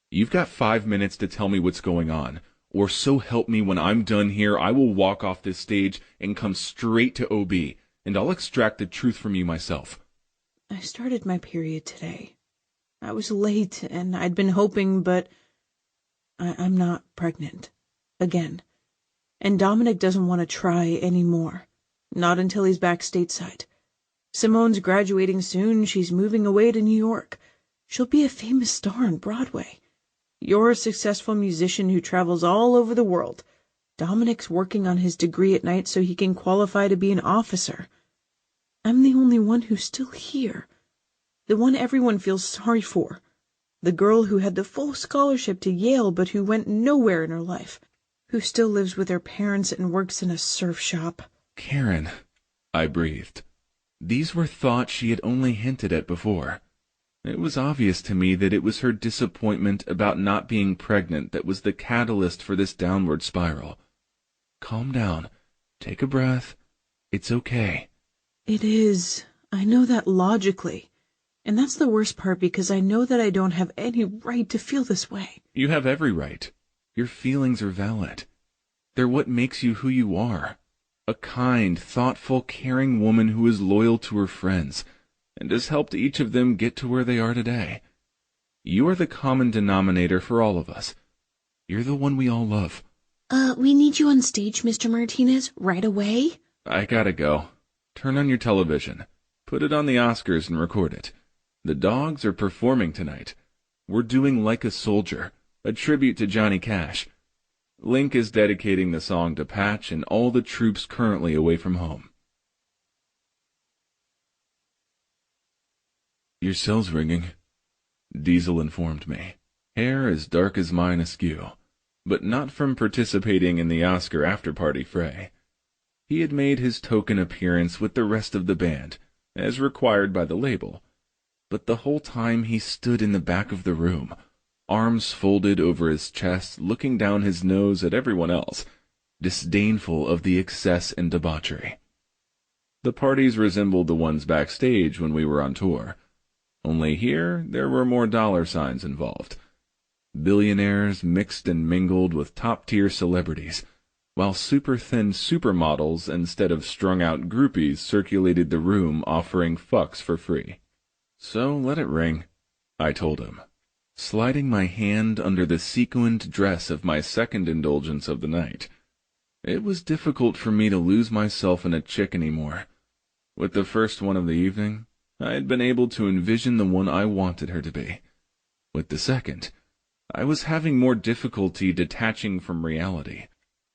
You've got 5 minutes to tell me what's going on, or so help me when I'm done here I will walk off this stage and come straight to OB, and I'll extract the truth from you myself. I started my period today. I was late, and I'd been hoping, but I'm not pregnant. Again. And Dominic doesn't want to try anymore. Not until he's back stateside. Simone's graduating soon. She's moving away to New York. She'll be a famous star on Broadway. You're a successful musician who travels all over the world. Dominic's working on his degree at night so he can qualify to be an officer. I'm the only one who's still here. The one everyone feels sorry for. The girl who had the full scholarship to Yale but who went nowhere in her life. Who still lives with her parents and works in a surf shop. Karen, I breathed. These were thoughts she had only hinted at before. It was obvious to me that it was her disappointment about not being pregnant that was the catalyst for this downward spiral. Calm down. Take a breath. It's okay. It is. I know that logically. And that's the worst part because I know that I don't have any right to feel this way. You have every right. Your feelings are valid. They're what makes you who you are. A kind, thoughtful, caring woman who is loyal to her friends and has helped each of them get to where they are today. You are the common denominator for all of us. You're the one we all love. We need you on stage, Mr. Martinez, right away. I gotta go. Turn on your television. Put it on the Oscars and record it. The dogs are performing tonight. We're doing Like a Soldier, a tribute to Johnny Cash. Link is dedicating the song to Patch and all the troops currently away from home. Your cell's ringing, Diesel informed me. Hair as dark as mine askew, but not from participating in the Oscar after-party fray. He had made his token appearance with the rest of the band, as required by the label, but the whole time he stood in the back of the room, arms folded over his chest, looking down his nose at everyone else, disdainful of the excess and debauchery. The parties resembled the ones backstage when we were on tour. Only here, there were more dollar signs involved. Billionaires mixed and mingled with top-tier celebrities, while super-thin supermodels instead of strung-out groupies circulated the room offering fucks for free. So let it ring, I told him, sliding my hand under the sequined dress of my second indulgence of the night. It was difficult for me to lose myself in a chick anymore. With the first one of the evening, I had been able to envision the one I wanted her to be. With the second, I was having more difficulty detaching from reality.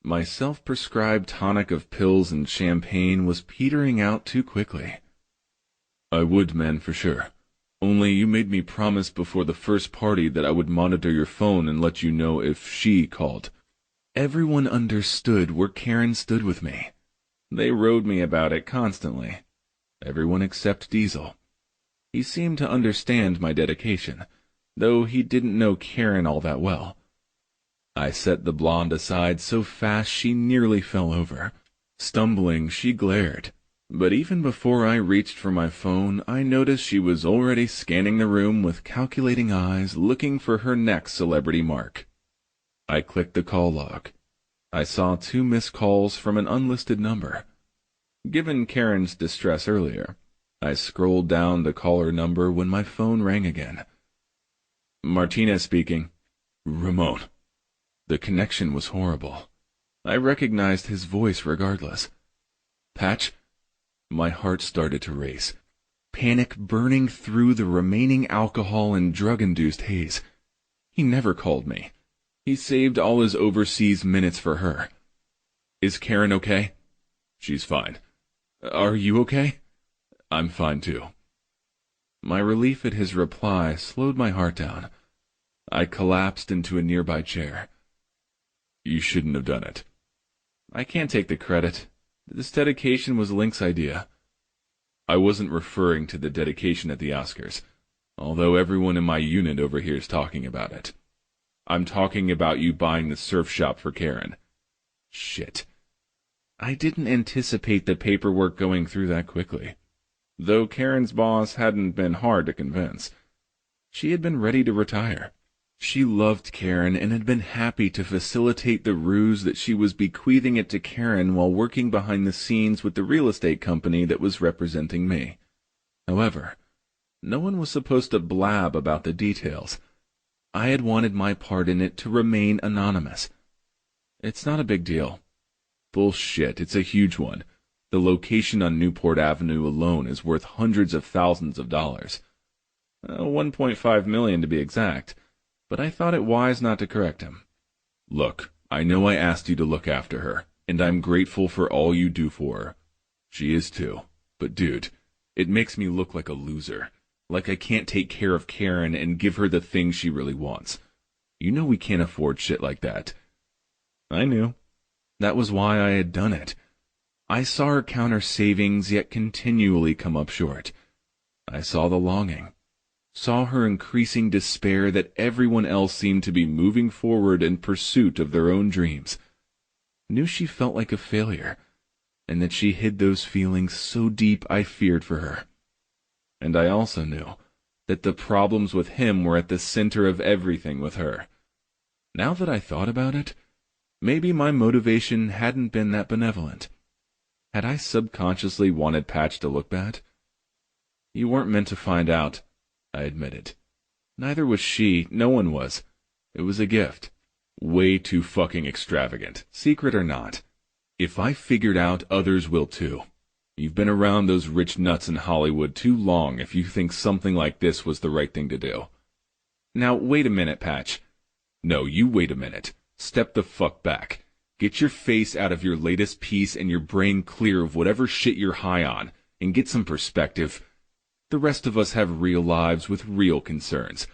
My self-prescribed tonic of pills and champagne was petering out too quickly. I would, man, for sure. Only you made me promise before the first party that I would monitor your phone and let you know if she called. Everyone understood where Karen stood with me. They rode me about it constantly. Everyone except Diesel. He seemed to understand my dedication, though he didn't know Karen all that well. I set the blonde aside so fast she nearly fell over. Stumbling, she glared. But even before I reached for my phone, I noticed she was already scanning the room with calculating eyes, looking for her next celebrity mark. I clicked the call log. I saw 2 missed calls from an unlisted number. Given Karen's distress earlier, I scrolled down to call her number when my phone rang again. Martinez speaking. Ramon. The connection was horrible. I recognized his voice regardless. Patch? My heart started to race. Panic burning through the remaining alcohol and drug-induced haze. He never called me. He saved all his overseas minutes for her. Is Karen okay? She's fine. Are you okay? I'm fine too. My relief at his reply slowed my heart down. I collapsed into a nearby chair. You shouldn't have done it. I can't take the credit. This dedication was Link's idea. I wasn't referring to the dedication at the Oscars, although everyone in my unit over here is talking about it. I'm talking about you buying the surf shop for Karen. Shit. I didn't anticipate the paperwork going through that quickly, though Karen's boss hadn't been hard to convince. She had been ready to retire. She loved Karen and had been happy to facilitate the ruse that she was bequeathing it to Karen while working behind the scenes with the real estate company that was representing me. However, no one was supposed to blab about the details. I had wanted my part in it to remain anonymous. It's not a big deal. Bullshit, it's a huge one. The location on Newport Avenue alone is worth hundreds of thousands of dollars. $1.5 million to be exact. But I thought it wise not to correct him. Look, I know I asked you to look after her, and I'm grateful for all you do for her. She is too. But dude, it makes me look like a loser. Like I can't take care of Karen and give her the things she really wants. You know we can't afford shit like that. I knew. That was why I had done it. I saw her count her savings yet continually come up short. I saw the longing. Saw her increasing despair that everyone else seemed to be moving forward in pursuit of their own dreams. Knew she felt like a failure, and that she hid those feelings so deep I feared for her. And I also knew that the problems with him were at the center of everything with her. Now that I thought about it, maybe my motivation hadn't been that benevolent. Had I subconsciously wanted Patch to look bad? You weren't meant to find out, I admitted. Neither was she. No one was. It was a gift. Way too fucking extravagant, secret or not. If I figured out, others will too. You've been around those rich nuts in Hollywood too long if you think something like this was the right thing to do. Now, wait a minute, Patch. No, you wait a minute. Step the fuck back. Get your face out of your latest piece and your brain clear of whatever shit you're high on, and get some perspective. The rest of us have real lives with real concerns.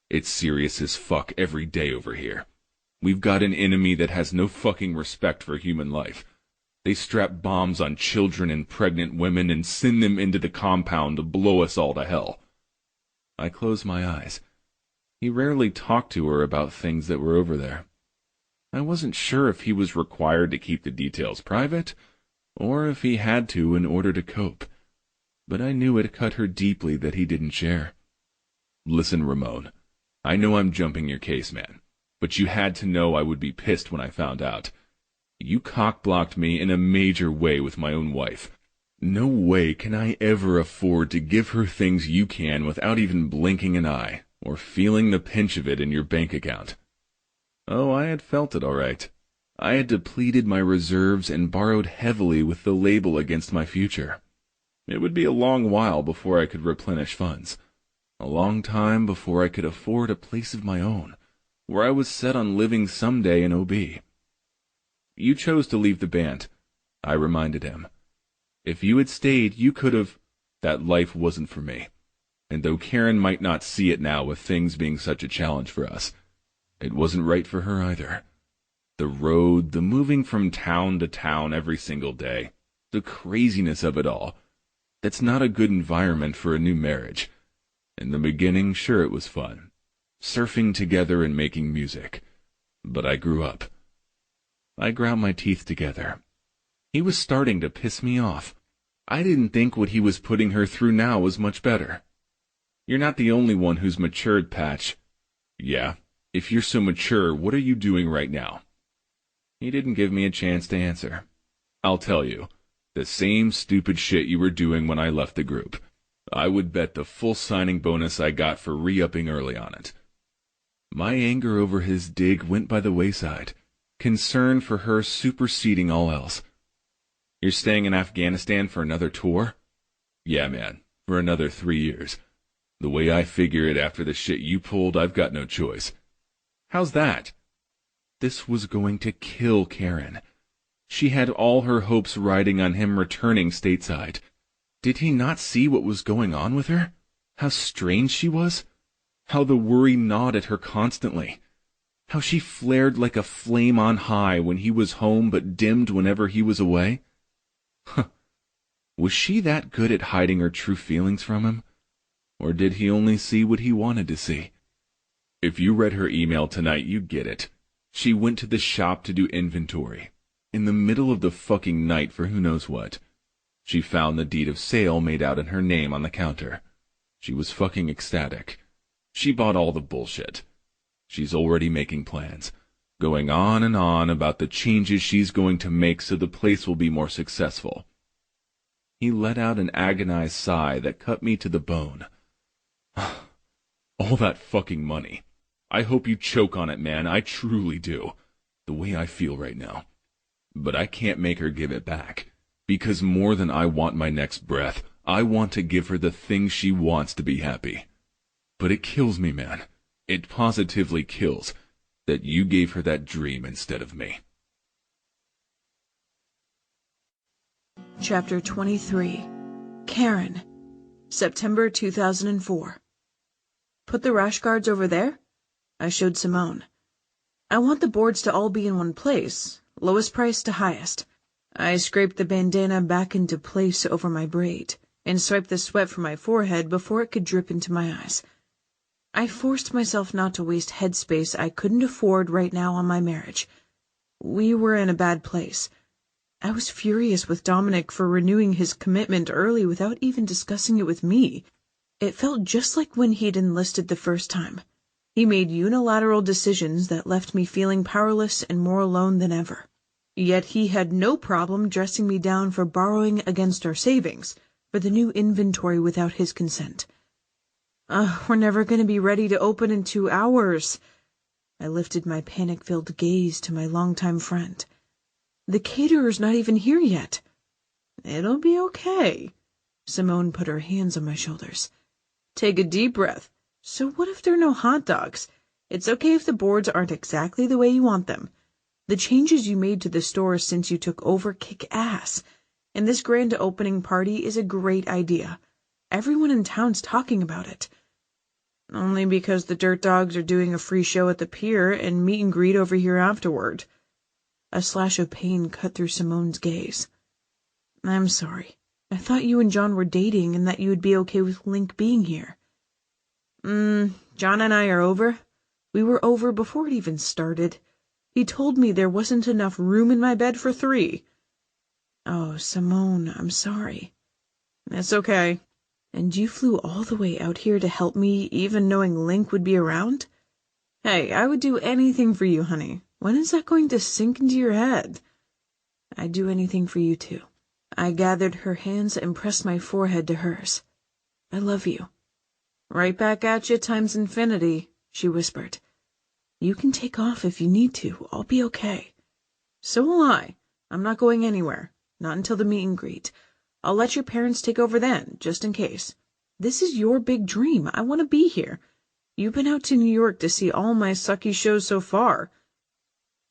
It's serious as fuck every day over here. We've got an enemy that has no fucking respect for human life. They strap bombs on children and pregnant women and send them into the compound to blow us all to hell. I closed my eyes. He rarely talked to her about things that were over there. I wasn't sure if he was required to keep the details private, or if he had to in order to cope. But I knew it cut her deeply that he didn't share. Listen, Ramon, I know I'm jumping your case, man, but you had to know I would be pissed when I found out. You cock-blocked me in a major way with my own wife. No way can I ever afford to give her things you can without even blinking an eye, or feeling the pinch of it in your bank account. Oh, I had felt it all right. I had depleted my reserves and borrowed heavily with the label against my future. It would be a long while before I could replenish funds. A long time before I could afford a place of my own, where I was set on living someday in OB. You chose to leave the band, I reminded him. If you had stayed, you could have... That life wasn't for me. And though Karen might not see it now with things being such a challenge for us, it wasn't right for her either. The road, the moving from town to town every single day, the craziness of it all. That's not a good environment for a new marriage. In the beginning, sure, it was fun. Surfing together and making music. But I grew up. I ground my teeth together. He was starting to piss me off. I didn't think what he was putting her through now was much better. You're not the only one who's matured, Patch. Yeah, if you're so mature, what are you doing right now? He didn't give me a chance to answer. I'll tell you. The same stupid shit you were doing when I left the group. I would bet the full signing bonus I got for re-upping early on it. My anger over his dig went by the wayside, concern for her superseding all else. You're staying in Afghanistan for another tour? Yeah, man, for another 3 years. The way I figure it after the shit you pulled, I've got no choice. How's that? This was going to kill Karen. She had all her hopes riding on him returning stateside. Did he not see what was going on with her? How strange she was? How the worry gnawed at her constantly? How she flared like a flame on high when he was home but dimmed whenever he was away? Was she that good at hiding her true feelings from him? Or did he only see what he wanted to see? If you read her email tonight, you'd get it. She went to the shop to do inventory. In the middle of the fucking night for who knows what. She found the deed of sale made out in her name on the counter. She was fucking ecstatic. She bought all the bullshit. She's already making plans, going on and on about the changes she's going to make so the place will be more successful. He let out an agonized sigh that cut me to the bone. All that fucking money. I hope you choke on it, man. I truly do. The way I feel right now. But I can't make her give it back. Because more than I want my next breath, I want to give her the thing she wants to be happy. But it kills me, man. It positively kills that you gave her that dream instead of me. Chapter 23. Karen. September 2004. Put the rash guards over there? I showed Simone. I want the boards to all be in one place, lowest price to highest. I scraped the bandana back into place over my braid, and swiped the sweat from my forehead before it could drip into my eyes. I forced myself not to waste headspace I couldn't afford right now on my marriage. We were in a bad place. I was furious with Dominic for renewing his commitment early without even discussing it with me. It felt just like when he'd enlisted the first time. He made unilateral decisions that left me feeling powerless and more alone than ever. Yet he had no problem dressing me down for borrowing against our savings for the new inventory without his consent. We're never going to be ready to open in 2 hours. I lifted my panic-filled gaze to my longtime friend. The caterer's not even here yet. It'll be okay. Simone put her hands on my shoulders. Take a deep breath. So what if there are no hot dogs? It's okay if the boards aren't exactly the way you want them. The changes you made to the store since you took over kick ass. And this grand opening party is a great idea. Everyone in town's talking about it. Only because the dirt dogs are doing a free show at the pier and meet and greet over here afterward. A slash of pain cut through Simone's gaze. I'm sorry. I thought you and John were dating and that you would be okay with Link being here. John and I are over. We were over before it even started. He told me there wasn't enough room in my bed for 3. Oh, Simone, I'm sorry. It's okay. And you flew all the way out here to help me, even knowing Link would be around? Hey, I would do anything for you, honey. When is that going to sink into your head? I'd do anything for you, too. I gathered her hands and pressed my forehead to hers. I love you. Right back at you times infinity, she whispered. You can take off if you need to. I'll be okay. So will I. I'm not going anywhere. Not until the meet and greet. I'll let your parents take over then, just in case. This is your big dream. I want to be here. You've been out to New York to see all my sucky shows so far.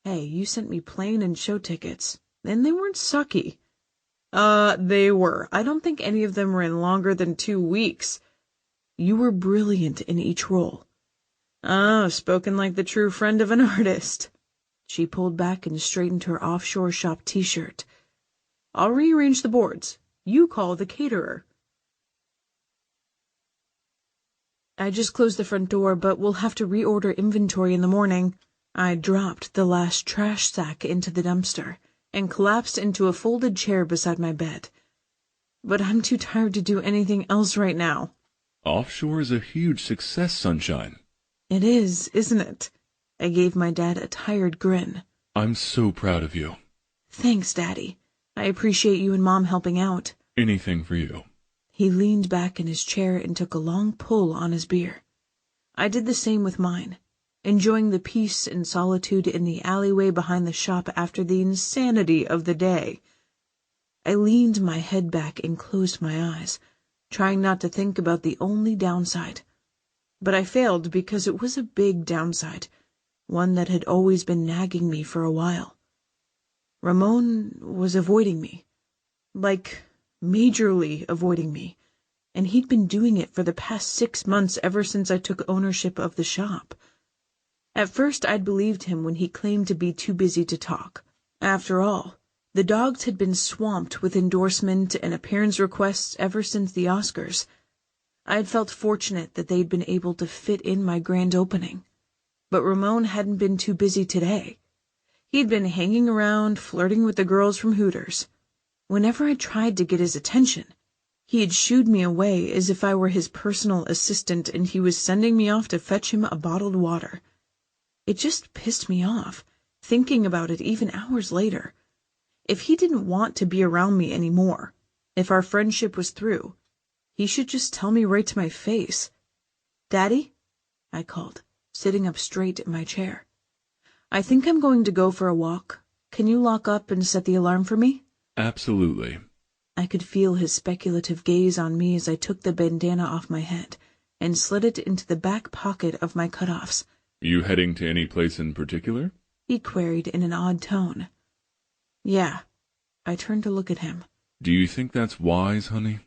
Hey, you sent me plane and show tickets. And they weren't sucky. They were. I don't think any of them were in longer than 2 weeks. You were brilliant in each role. Spoken like the true friend of an artist. She pulled back and straightened her offshore shop t-shirt. I'll rearrange the boards. You call the caterer. I just closed the front door, but we'll have to reorder inventory in the morning. I dropped the last trash sack into the dumpster and collapsed into a folded chair beside my bed. But I'm too tired to do anything else right now. Offshore is a huge success, Sunshine. It is, isn't it? I gave my dad a tired grin. I'm so proud of you. Thanks, Daddy. I appreciate you and Mom helping out. Anything for you. He leaned back in his chair and took a long pull on his beer. I did the same with mine, enjoying the peace and solitude in the alleyway behind the shop after the insanity of the day. I leaned my head back and closed my eyes, trying not to think about the only downside. But I failed because it was a big downside, one that had always been nagging me for a while. Ramon was avoiding me. Like, majorly avoiding me. And he'd been doing it for the past 6 months, ever since I took ownership of the shop. At first I'd believed him when he claimed to be too busy to talk. After all, the dogs had been swamped with endorsement and appearance requests ever since the Oscars. I had felt fortunate that they'd been able to fit in my grand opening. But Ramon hadn't been too busy today. He'd been hanging around, flirting with the girls from Hooters. Whenever I tried to get his attention, he had shooed me away as if I were his personal assistant and he was sending me off to fetch him a bottled water. It just pissed me off, thinking about it even hours later. If he didn't want to be around me anymore, if our friendship was through, he should just tell me right to my face. "Daddy?" I called, sitting up straight in my chair. "I think I'm going to go for a walk. Can you lock up and set the alarm for me?" Absolutely. I could feel his speculative gaze on me as I took the bandana off my head and slid it into the back pocket of my cutoffs. You heading to any place in particular? He queried in an odd tone. "Yeah." I turned to look at him. Do you think that's wise, honey?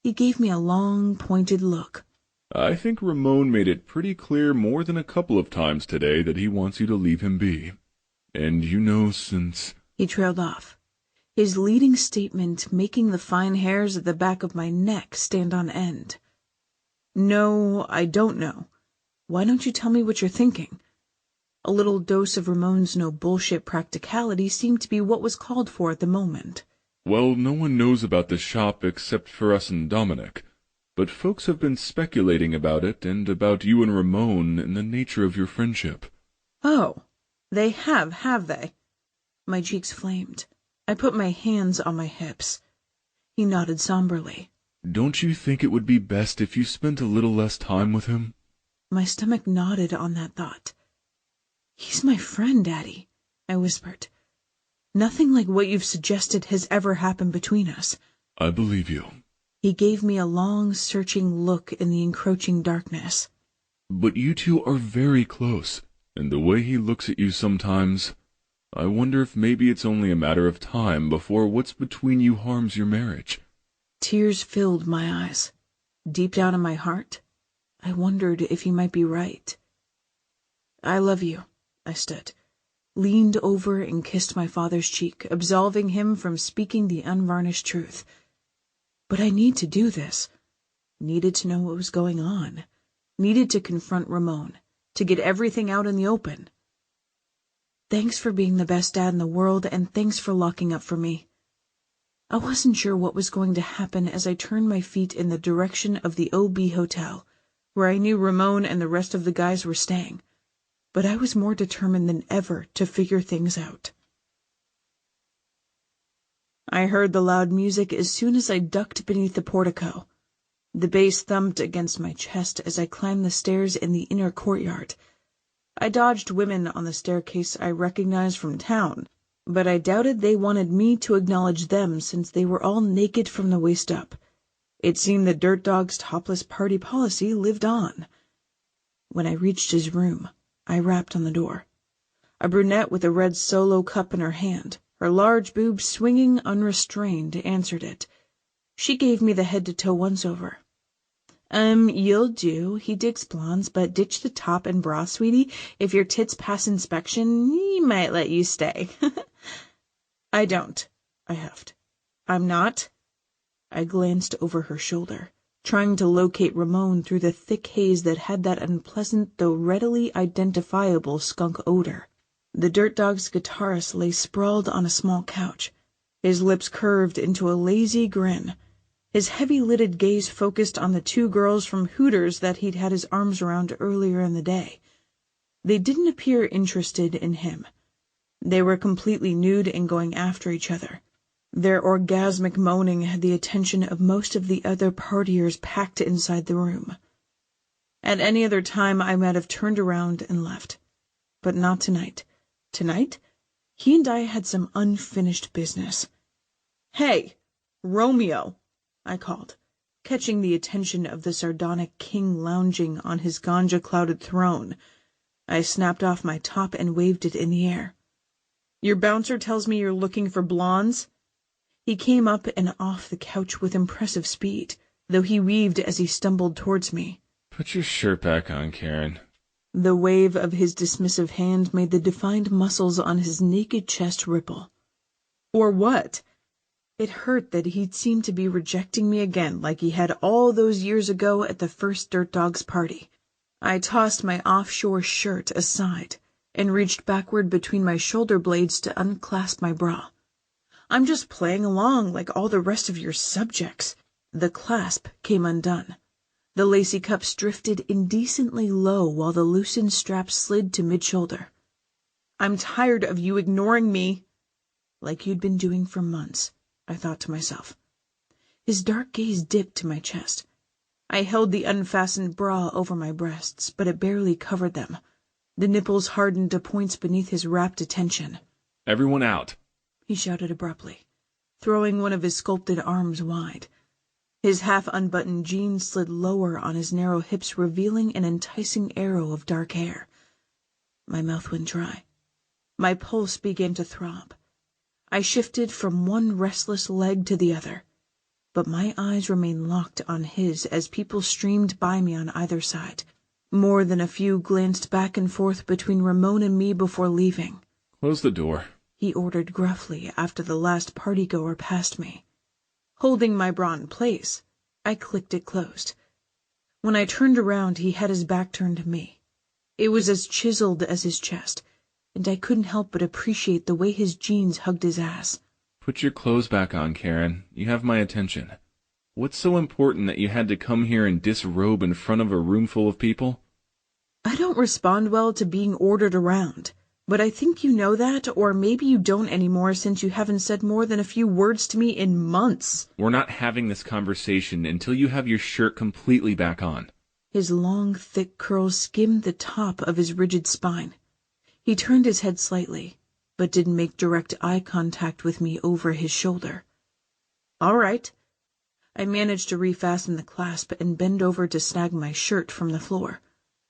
He gave me a long, pointed look. I think Ramon made it pretty clear more than a couple of times today that he wants you to leave him be. And you know, since... He trailed off, his leading statement making the fine hairs at the back of my neck stand on end. "No, I don't know. Why don't you tell me what you're thinking?" A little dose of Ramon's no-bullshit practicality seemed to be what was called for at the moment. Well, no one knows about the shop except for us and Dominic, but folks have been speculating about it and about you and Ramon and the nature of your friendship. "Oh, they have they?" My cheeks flamed. I put my hands on my hips. He nodded somberly. Don't you think it would be best if you spent a little less time with him? My stomach nodded on that thought. "He's my friend, Daddy," I whispered. "Nothing like what you've suggested has ever happened between us." I believe you. He gave me a long, searching look in the encroaching darkness. But you two are very close, and the way he looks at you sometimes, I wonder if maybe it's only a matter of time before what's between you harms your marriage. Tears filled my eyes. Deep down in my heart, I wondered if he might be right. "I love you," I stood, leaned over and kissed my father's cheek, absolving him from speaking the unvarnished truth. But I need to do this. Needed to know what was going on. Needed to confront Ramon, to get everything out in the open. "Thanks for being the best dad in the world, and thanks for locking up for me." I wasn't sure what was going to happen as I turned my feet in the direction of the OB Hotel, where I knew Ramon and the rest of the guys were staying. But I was more determined than ever to figure things out. I heard the loud music as soon as I ducked beneath the portico. The bass thumped against my chest as I climbed the stairs in the inner courtyard. I dodged women on the staircase I recognized from town, but I doubted they wanted me to acknowledge them since they were all naked from the waist up. It seemed the Dirt Dog's topless party policy lived on. When I reached his room, I rapped on the door. A brunette with a red Solo cup in her hand, her large boobs swinging unrestrained, answered it. She gave me the head-to-toe once-over. You'll do. He digs blondes, but ditch the top and bra, sweetie. If your tits pass inspection, he might let you stay." "I don't," I huffed. "I'm not." I glanced over her shoulder, trying to locate Ramon through the thick haze that had that unpleasant though readily identifiable skunk odor. The Dirt Dog's guitarist lay sprawled on a small couch, his lips curved into a lazy grin, his heavy-lidded gaze focused on the 2 girls from Hooters that he'd had his arms around earlier in the day. They didn't appear interested in him. They were completely nude and going after each other. Their orgasmic moaning had the attention of most of the other partiers packed inside the room. At any other time I might have turned around and left. But not tonight. Tonight, he and I had some unfinished business. "Hey, Romeo!" I called, catching the attention of the sardonic king lounging on his ganja-clouded throne. I snapped off my top and waved it in the air. Your bouncer tells me you're looking for blondes?" He came up and off the couch with impressive speed, though he weaved as he stumbled towards me. Put your shirt back on, Karen. The wave of his dismissive hand made the defined muscles on his naked chest ripple. Or what? It hurt that he'd seemed to be rejecting me again like he had all those years ago at the first Dirt Dogs party. I tossed my offshore shirt aside and reached backward between my shoulder blades to unclasp my bra. "I'm just playing along like all the rest of your subjects." The clasp came undone. The lacy cups drifted indecently low while the loosened strap slid to mid-shoulder. "I'm tired of you ignoring me." "Like you'd been doing for months," I thought to myself. His dark gaze dipped to my chest. I held the unfastened bra over my breasts, but it barely covered them. The nipples hardened to points beneath his rapt attention. "Everyone out," he shouted abruptly, throwing one of his sculpted arms wide. His half-unbuttoned jeans slid lower on his narrow hips, revealing an enticing arrow of dark hair. My mouth went dry. My pulse began to throb. I shifted from one restless leg to the other, but my eyes remained locked on his as people streamed by me on either side. More than a few glanced back and forth between Ramon and me before leaving. "Close the door," he ordered gruffly after the last party-goer passed me. Holding my bra in place, I clicked it closed. When I turned around, he had his back turned to me. It was as chiseled as his chest, and I couldn't help but appreciate the way his jeans hugged his ass. "Put your clothes back on, Karen. You have my attention. What's so important that you had to come here and disrobe in front of a room full of people?" I don't respond well to being ordered around, but I think you know that, or maybe you don't anymore since you haven't said more than a few words to me in months. "We're not having this conversation until you have your shirt completely back on." His long, thick curls skimmed the top of his rigid spine. He turned his head slightly, but didn't make direct eye contact with me over his shoulder. "All right." I managed to refasten the clasp and bend over to snag my shirt from the floor,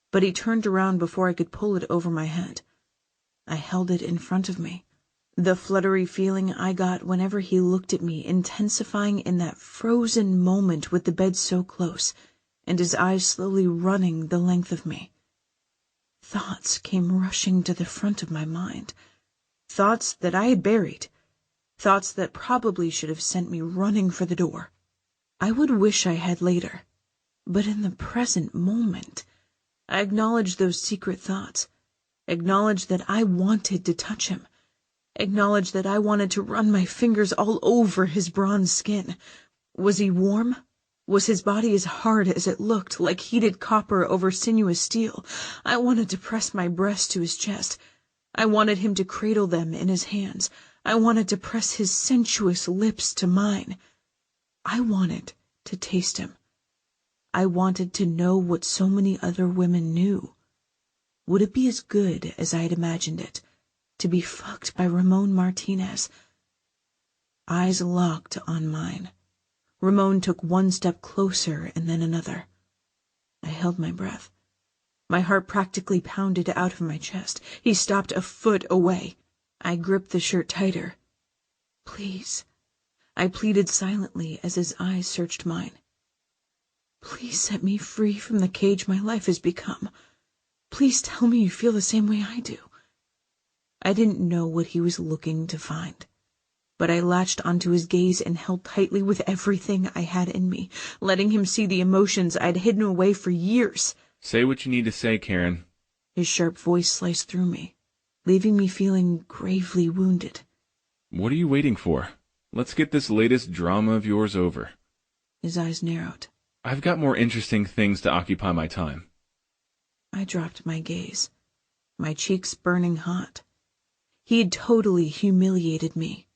but he turned around before I could pull it over my head. I held it in front of me, the fluttery feeling I got whenever he looked at me intensifying in that frozen moment with the bed so close and his eyes slowly running the length of me. Thoughts came rushing to the front of my mind, thoughts that I had buried, thoughts that probably should have sent me running for the door. I would wish I had later, but in the present moment, I acknowledged those secret thoughts, acknowledged that I wanted to touch him, acknowledged that I wanted to run my fingers all over his bronze skin. Was he warm? Was his body as hard as it looked, like heated copper over sinuous steel? I wanted to press my breast to his chest. I wanted him to cradle them in his hands. I wanted to press his sensuous lips to mine. I wanted to taste him. I wanted to know what so many other women knew. Would it be as good as I had imagined it, to be fucked by Ramon Martinez? Eyes locked on mine. Ramon took one step closer and then another. I held my breath. My heart practically pounded out of my chest. He stopped a foot away. I gripped the shirt tighter. "Please," I pleaded silently as his eyes searched mine. "Please set me free from the cage my life has become. Please tell me you feel the same way I do." I didn't know what he was looking to find, but I latched onto his gaze and held tightly with everything I had in me, letting him see the emotions I'd hidden away for years. "Say what you need to say, Karen." His sharp voice sliced through me, leaving me feeling gravely wounded. "What are you waiting for? Let's get this latest drama of yours over." His eyes narrowed. "I've got more interesting things to occupy my time." I dropped my gaze, my cheeks burning hot. He had totally humiliated me.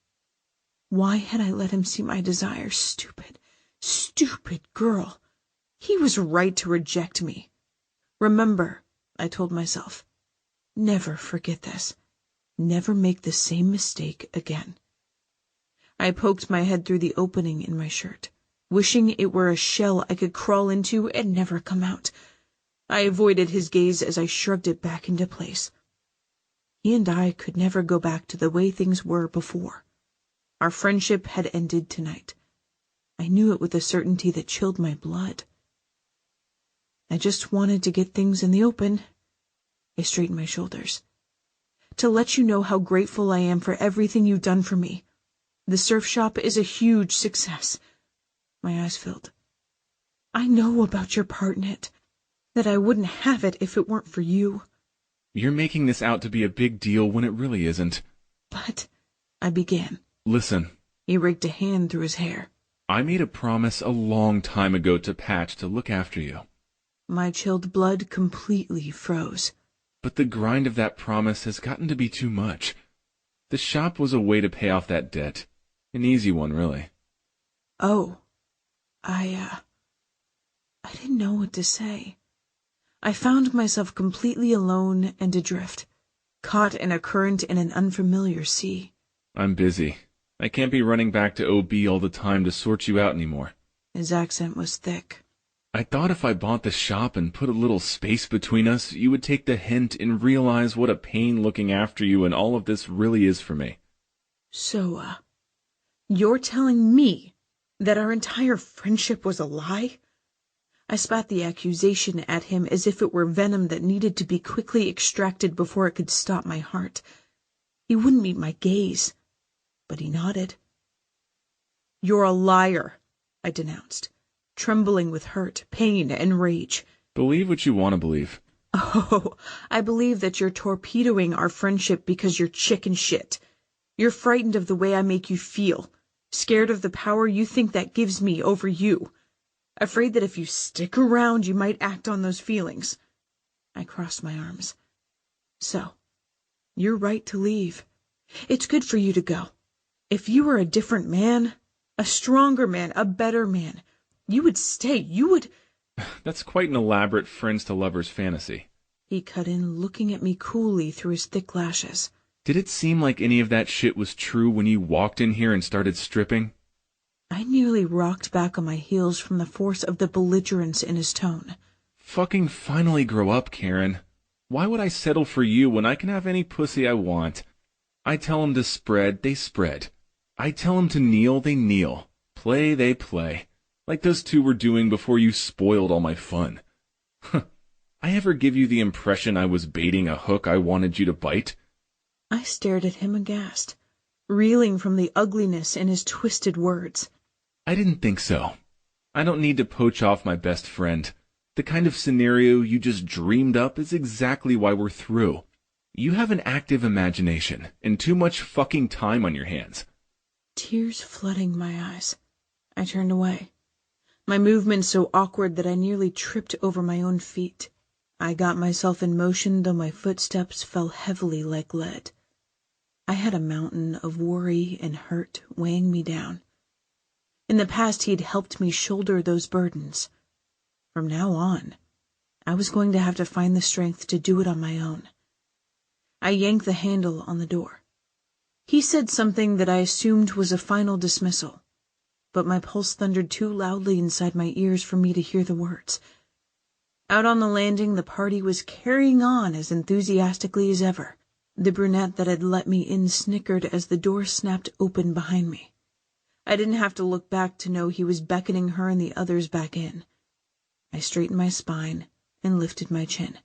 Why had I let him see my desire? Stupid, stupid girl. He was right to reject me. Remember, I told myself, never forget this. Never make the same mistake again. I poked my head through the opening in my shirt, wishing it were a shell I could crawl into and never come out. I avoided his gaze as I shrugged it back into place. He and I could never go back to the way things were before. Our friendship had ended tonight. I knew it with a certainty that chilled my blood. I just wanted to get things in the open. I straightened my shoulders. To let you know how grateful I am for everything you've done for me. The surf shop is a huge success. My eyes filled. I know about your part in it, that I wouldn't have it if it weren't for you. You're making this out to be a big deal when it really isn't. But, I began. Listen. He raked a hand through his hair. I made a promise a long time ago to Patch to look after you. My chilled blood completely froze. But the grind of that promise has gotten to be too much. The shop was a way to pay off that debt. An easy one, really. Oh. I didn't know what to say. I found myself completely alone and adrift, caught in a current in an unfamiliar sea. I'm busy. I can't be running back to OB all the time to sort you out anymore. His accent was thick. I thought if I bought the shop and put a little space between us, you would take the hint and realize what a pain looking after you and all of this really is for me. So, you're telling me that our entire friendship was a lie? I spat the accusation at him as if it were venom that needed to be quickly extracted before it could stop my heart. He wouldn't meet my gaze, but he nodded. You're a liar, I denounced, trembling with hurt, pain, and rage. Believe what you want to believe. Oh, I believe that you're torpedoing our friendship because you're chicken shit. You're frightened of the way I make you feel, scared of the power you think that gives me over you. Afraid that if you stick around, you might act on those feelings. I crossed my arms. So, you're right to leave. It's good for you to go. If you were a different man, a stronger man, a better man, you would stay. You would... That's quite an elaborate friends-to-lovers fantasy. He cut in, looking at me coolly through his thick lashes. Did it seem like any of that shit was true when you walked in here and started stripping? I nearly rocked back on my heels from the force of the belligerence in his tone. Fucking finally grow up, Karen. Why would I settle for you when I can have any pussy I want? I tell 'em to spread, they spread. I tell 'em to kneel, they kneel. Play, they play. Like those two were doing before you spoiled all my fun. I ever give you the impression I was baiting a hook I wanted you to bite? I stared at him aghast, reeling from the ugliness in his twisted words. I didn't think so. I don't need to poach off my best friend. The kind of scenario you just dreamed up is exactly why we're through. You have an active imagination and too much fucking time on your hands. Tears flooding my eyes. I turned away, my movement so awkward that I nearly tripped over my own feet. I got myself in motion, though my footsteps fell heavily like lead. I had a mountain of worry and hurt weighing me down. In the past, he'd helped me shoulder those burdens. From now on, I was going to have to find the strength to do it on my own. I yanked the handle on the door. He said something that I assumed was a final dismissal, but my pulse thundered too loudly inside my ears for me to hear the words. Out on the landing, the party was carrying on as enthusiastically as ever. The brunette that had let me in snickered as the door snapped open behind me. I didn't have to look back to know he was beckoning her and the others back in. I straightened my spine and lifted my chin,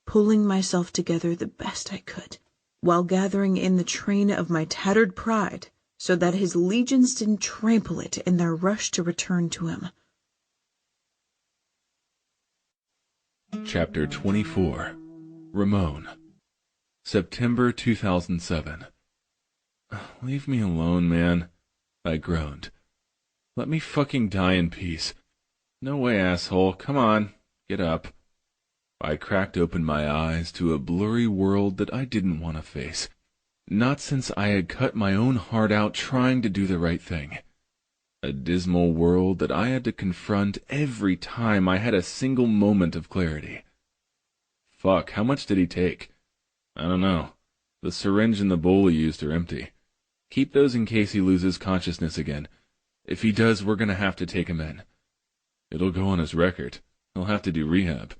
pulling myself together the best I could, while gathering in the train of my tattered pride so that his legions didn't trample it in their rush to return to him. Chapter 24. Ramon. September 2007. Leave me alone, man, I groaned. Let me fucking die in peace. No way, asshole. Come on, get up. I cracked open my eyes to a blurry world that I didn't want to face. Not since I had cut my own heart out trying to do the right thing. A dismal world that I had to confront every time I had a single moment of clarity. Fuck, how much did he take? I don't know. The syringe and the bowl he used are empty. Keep those in case he loses consciousness again. If he does, we're gonna have to take him in. It'll go on his record. He'll have to do rehab.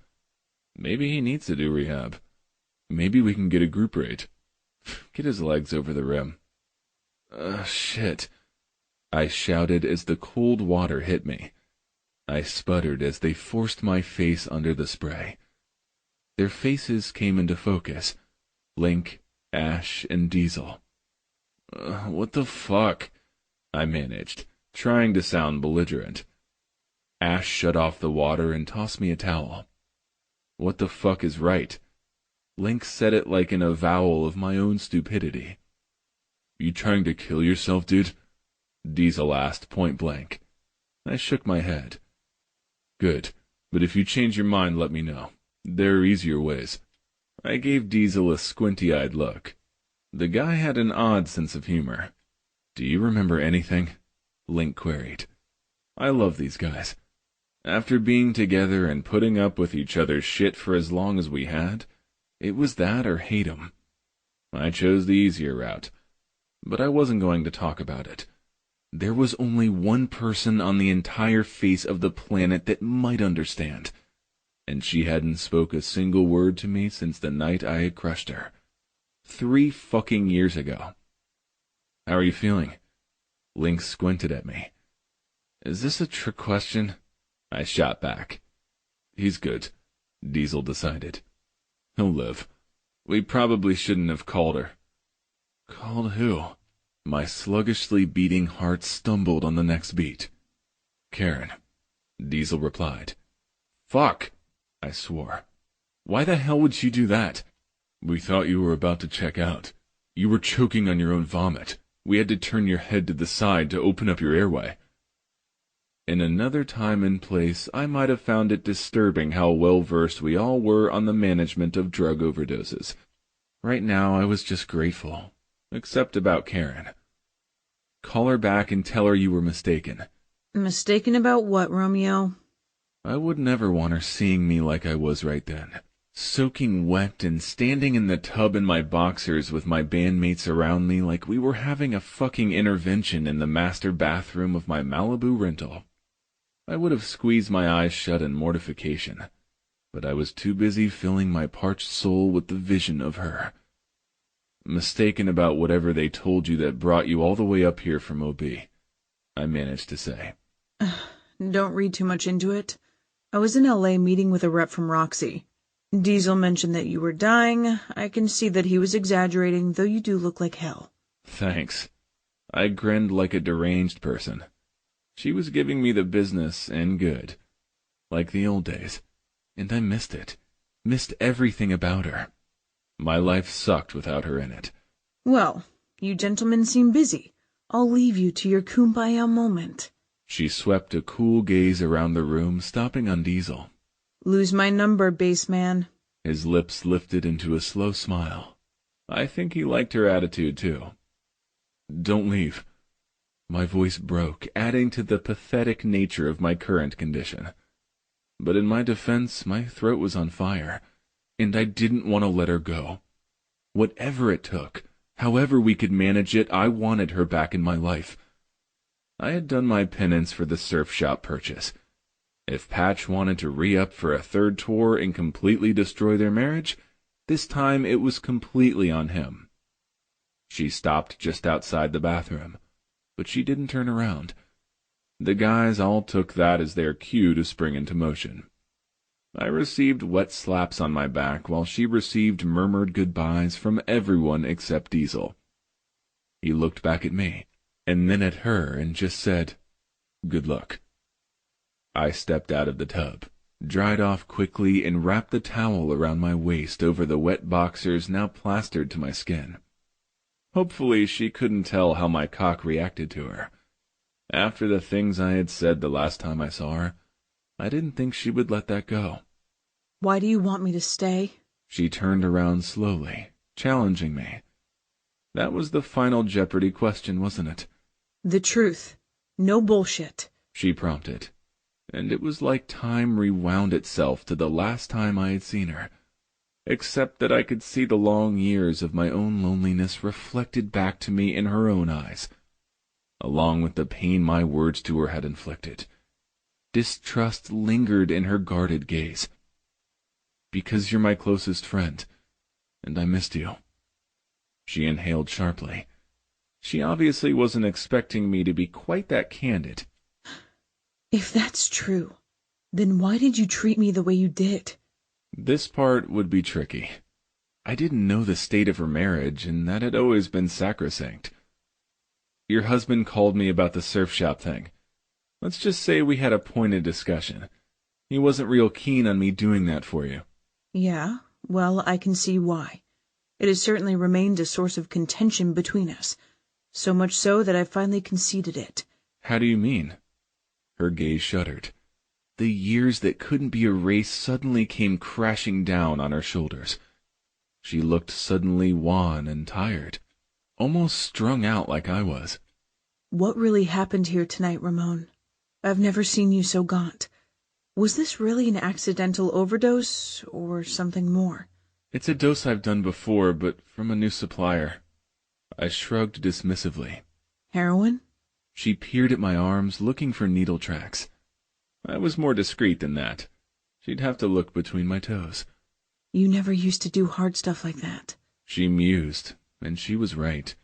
Maybe he needs to do rehab. Maybe we can get a group rate. Get his legs over the rim. Shit, I shouted as the cold water hit me. I sputtered as they forced my face under the spray. Their faces came into focus. Link, Ash, and Diesel. What the fuck? I managed, trying to sound belligerent. Ash shut off the water and tossed me a towel. What the fuck is right? Link said it like an avowal of my own stupidity. You trying to kill yourself, dude? Diesel asked point blank. I shook my head. Good, but if you change your mind, let me know. There are easier ways. I gave Diesel a squinty-eyed look. The guy had an odd sense of humor. Do you remember anything? Link queried. I love these guys. After being together and putting up with each other's shit for as long as we had, it was that or hate 'em. I chose the easier route, but I wasn't going to talk about it. There was only one person on the entire face of the planet that might understand, and she hadn't spoke a single word to me since the night I had crushed her. 3 fucking years ago. How are you feeling? Link squinted at me. Is this a trick question? I shot back. He's good, Diesel decided. He'll live. We probably shouldn't have called her. Called who? My sluggishly beating heart stumbled on the next beat. Karen, Diesel replied. Fuck, I swore. Why the hell would she do that? We thought you were about to check out. You were choking on your own vomit. We had to turn your head to the side to open up your airway. In another time and place, I might have found it disturbing how well-versed we all were on the management of drug overdoses. Right now, I was just grateful. Except about Karen. Call her back and tell her you were mistaken. Mistaken about what, Romeo? I would never want her seeing me like I was right then. Soaking wet and standing in the tub in my boxers with my bandmates around me like we were having a fucking intervention in the master bathroom of my Malibu rental. I would have squeezed my eyes shut in mortification, but I was too busy filling my parched soul with the vision of her. Mistaken about whatever they told you that brought you all the way up here from OB, I managed to say. Don't read too much into it. I was in LA meeting with a rep from Roxy. Diesel mentioned that you were dying. I can see that he was exaggerating, though you do look like hell. Thanks. I grinned like a deranged person. She was giving me the business and good, like the old days, and I missed it. Missed everything about her. My life sucked without her in it. Well, you gentlemen seem busy. I'll leave you to your kumbaya moment. She swept a cool gaze around the room, stopping on Diesel. Lose my number, baseman. His lips lifted into a slow smile. I think he liked her attitude, too. Don't leave. My voice broke, adding to the pathetic nature of my current condition. But in my defense, my throat was on fire, and I didn't want to let her go. Whatever it took, however we could manage it, I wanted her back in my life. I had done my penance for the surf shop purchase. If Patch wanted to re-up for a 3rd tour and completely destroy their marriage, this time it was completely on him. She stopped just outside the bathroom, but she didn't turn around. The guys all took that as their cue to spring into motion. I received wet slaps on my back while she received murmured goodbyes from everyone except Diesel. He looked back at me, and then at her, and just said, "Good luck." I stepped out of the tub, dried off quickly, and wrapped the towel around my waist over the wet boxers now plastered to my skin. Hopefully she couldn't tell how my cock reacted to her. After the things I had said the last time I saw her, I didn't think she would let that go. Why do you want me to stay? She turned around slowly, challenging me. That was the final Jeopardy question, wasn't it? The truth. No bullshit. She prompted, and it was like time rewound itself to the last time I had seen her, except that I could see the long years of my own loneliness reflected back to me in her own eyes, along with the pain my words to her had inflicted. Distrust lingered in her guarded gaze. Because you're my closest friend, and I missed you. She inhaled sharply. She obviously wasn't expecting me to be quite that candid. If that's true, then why did you treat me the way you did? This part would be tricky. I didn't know the state of her marriage, and that had always been sacrosanct. Your husband called me about the surf shop thing. Let's just say we had a pointed discussion. He wasn't real keen on me doing that for you. Yeah, well, I can see why. It has certainly remained a source of contention between us, so much so that I finally conceded it. How do you mean? Her gaze shuddered. The years that couldn't be erased suddenly came crashing down on her shoulders. She looked suddenly wan and tired, almost strung out like I was. What really happened here tonight, Ramon? I've never seen you so gaunt. Was this really an accidental overdose, or something more? It's a dose I've done before, but from a new supplier. I shrugged dismissively. Heroin? She peered at my arms, looking for needle tracks. I was more discreet than that. She'd have to look between my toes. You never used to do hard stuff like that. She mused, and she was right.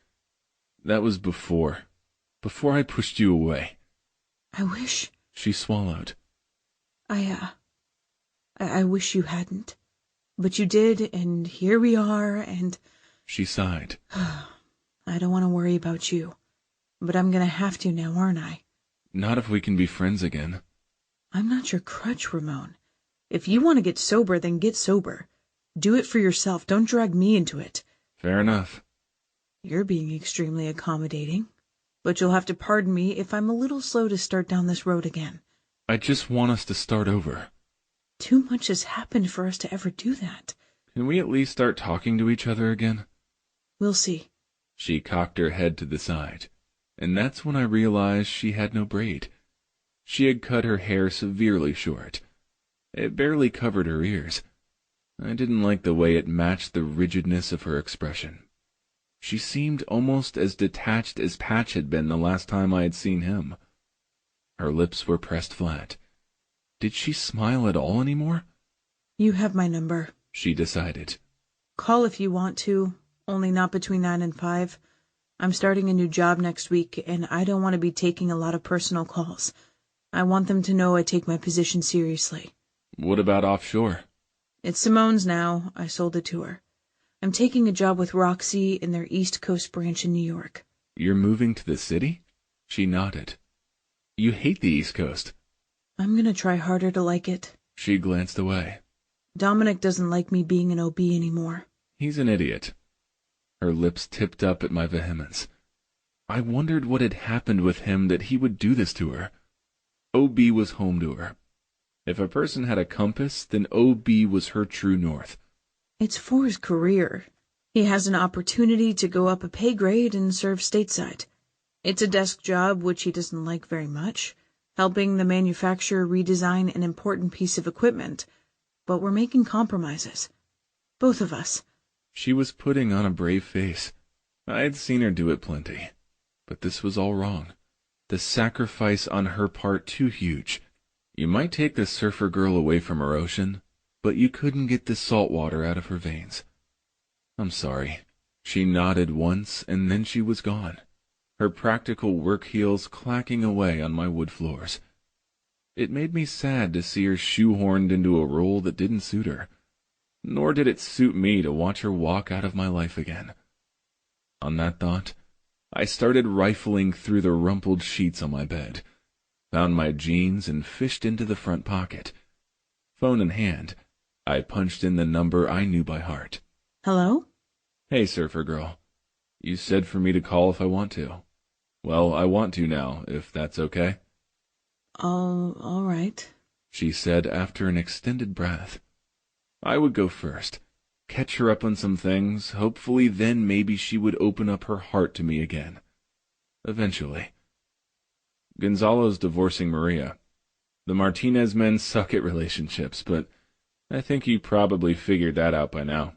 That was before I pushed you away. I wish... She swallowed. I wish you hadn't. But you did, and here we are, and... She sighed. I don't want to worry about you, but I'm going to have to now, aren't I? Not if we can be friends again. I'm not your crutch, Ramon. If you want to get sober, then get sober. Do it for yourself. Don't drag me into it. Fair enough. You're being extremely accommodating, but you'll have to pardon me if I'm a little slow to start down this road again. I just want us to start over. Too much has happened for us to ever do that. Can we at least start talking to each other again? We'll see. She cocked her head to the side, and that's when I realized she had no braid. She had cut her hair severely short. It barely covered her ears. I didn't like the way it matched the rigidness of her expression. She seemed almost as detached as Patch had been the last time I had seen him. Her lips were pressed flat. Did she smile at all anymore? You have my number, she decided. Call if you want to, only not between 9 and 5. I'm starting a new job next week, and I don't want to be taking a lot of personal calls. I want them to know I take my position seriously. What about offshore? It's Simone's now. I sold it to her. I'm taking a job with Roxy in their East Coast branch in New York. You're moving to the city? She nodded. You hate the East Coast. I'm going to try harder to like it. She glanced away. Dominic doesn't like me being an OB anymore. He's an idiot. Her lips tipped up at my vehemence. I wondered what had happened with him that he would do this to her. OB was home to her. If a person had a compass, then OB was her true north. It's for his career. He has an opportunity to go up a pay grade and serve stateside. It's a desk job which he doesn't like very much, helping the manufacturer redesign an important piece of equipment. But we're making compromises. Both of us. She was putting on a brave face. I had seen her do it plenty. But this was all wrong. The sacrifice on her part too huge. You might take the surfer girl away from her ocean, but you couldn't get the salt water out of her veins. I'm sorry. She nodded once, and then she was gone, her practical work heels clacking away on my wood floors. It made me sad to see her shoehorned into a role that didn't suit her, nor did it suit me to watch her walk out of my life again. On that thought, I started rifling through the rumpled sheets on my bed, found my jeans, and fished into the front pocket. Phone in hand, I punched in the number I knew by heart. Hello? Hey, surfer girl. You said for me to call if I want to. Well, I want to now, if that's okay. All right, she said after an extended breath. I would go first, catch her up on some things, hopefully then maybe she would open up her heart to me again. Eventually. Gonzalo's divorcing Maria. The Martinez men suck at relationships, but I think you probably figured that out by now.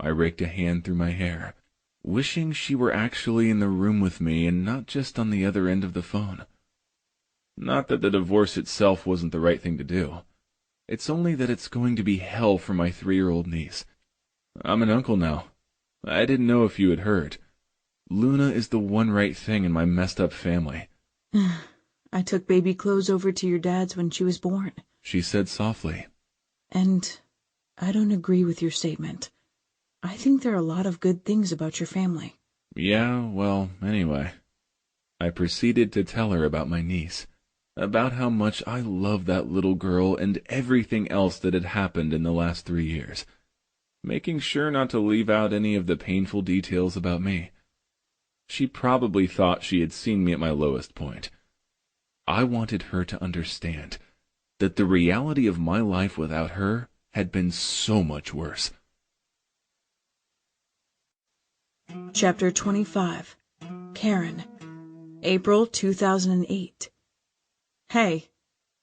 I raked a hand through my hair, wishing she were actually in the room with me and not just on the other end of the phone. Not that the divorce itself wasn't the right thing to do. It's only that it's going to be hell for my 3-year-old niece. I'm an uncle now. I didn't know if you had heard. Luna is the one right thing in my messed up family." I took baby clothes over to your dad's when she was born. She said softly. And I don't agree with your statement. I think there are a lot of good things about your family. Yeah, well, anyway. I proceeded to tell her about my niece, about how much I love that little girl and everything else that had happened in the last 3 years, making sure not to leave out any of the painful details about me. She probably thought she had seen me at my lowest point. I wanted her to understand that the reality of my life without her had been so much worse. Chapter 25. Karen. April 2008. "Hey,"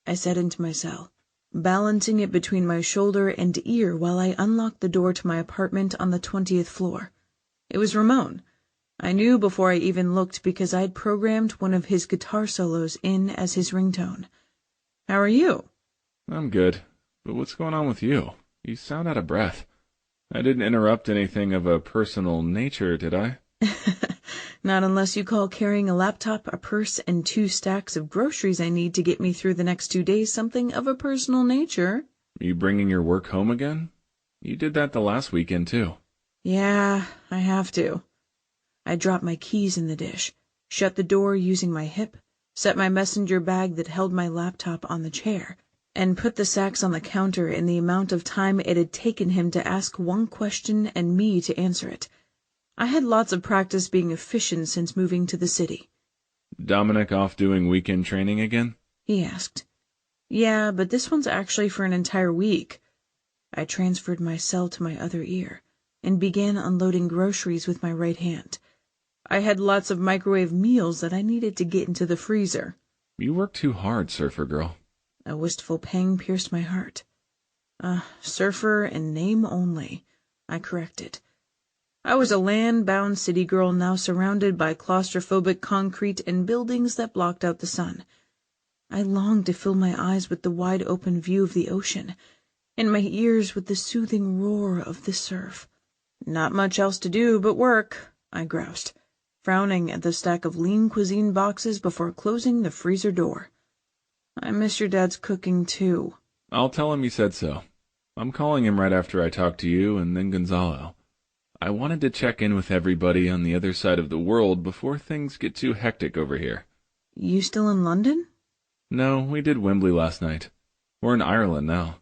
I said into my cell, balancing it between my shoulder and ear while I unlocked the door to my apartment on the 20th floor. It was Ramon. I knew before I even looked because I'd programmed one of his guitar solos in as his ringtone. "How are you?" I'm good, but what's going on with you? You sound out of breath. I didn't interrupt anything of a personal nature, did I? Not unless you call carrying a laptop, a purse, and 2 stacks of groceries I need to get me through the next 2 days something of a personal nature. Are you bringing your work home again? You did that the last weekend, too. Yeah, I have to. I dropped my keys in the dish, shut the door using my hip, set my messenger bag that held my laptop on the chair, and put the sacks on the counter in the amount of time it had taken him to ask one question and me to answer it. I had lots of practice being efficient since moving to the city. Dominic off doing weekend training again? He asked. Yeah, but this one's actually for an entire week. I transferred my cell to my other ear and began unloading groceries with my right hand. I had lots of microwave meals that I needed to get into the freezer. You work too hard, surfer girl. A wistful pang pierced my heart. Surfer in name only, I corrected. I was a land-bound city girl now surrounded by claustrophobic concrete and buildings that blocked out the sun. I longed to fill my eyes with the wide-open view of the ocean, and my ears with the soothing roar of the surf. Not much else to do but work, I groused, frowning at the stack of lean cuisine boxes before closing the freezer door. I miss your dad's cooking, too. I'll tell him you said so. I'm calling him right after I talk to you and then Gonzalo. I wanted to check in with everybody on the other side of the world before things get too hectic over here. You still in London? No, we did Wembley last night. We're in Ireland now.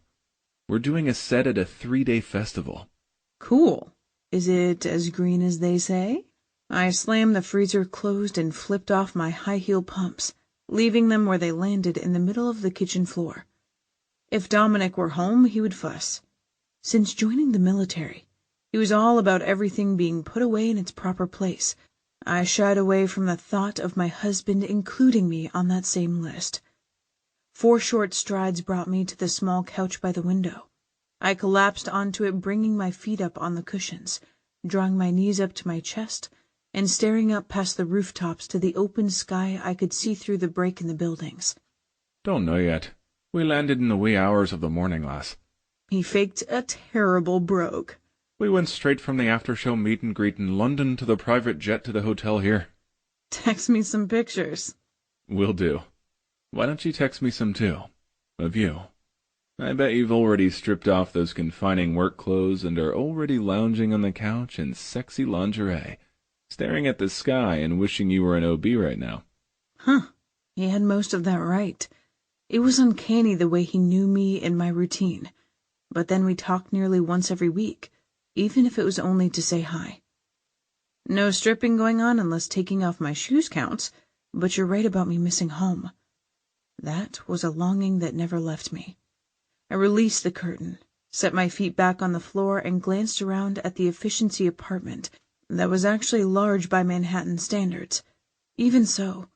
We're doing a set at a 3-day festival. Cool. Is it as green as they say? I slammed the freezer closed and flipped off my high-heel pumps, leaving them where they landed in the middle of the kitchen floor. If Dominic were home, he would fuss. Since joining the military, he was all about everything being put away in its proper place. I shied away from the thought of my husband including me on that same list. 4 short strides brought me to the small couch by the window. I collapsed onto it, bringing my feet up on the cushions, drawing my knees up to my chest, and staring up past the rooftops to the open sky I could see through the break in the buildings. Don't know yet. We landed in the wee hours of the morning, lass. He faked a terrible brogue. We went straight from the after-show meet and greet in London to the private jet to the hotel here. Text me some pictures. Will do. Why don't you text me some too? Of you. I bet you've already stripped off those confining work clothes and are already lounging on the couch in sexy lingerie, staring at the sky and wishing you were an OB right now. Huh. He had most of that right. It was uncanny the way he knew me and my routine. But then we talked nearly once every week, even if it was only to say hi. No stripping going on unless taking off my shoes counts, but you're right about me missing home. That was a longing that never left me. I released the curtain, set my feet back on the floor, and glanced around at the efficiency apartment that was actually large by Manhattan standards. Even so,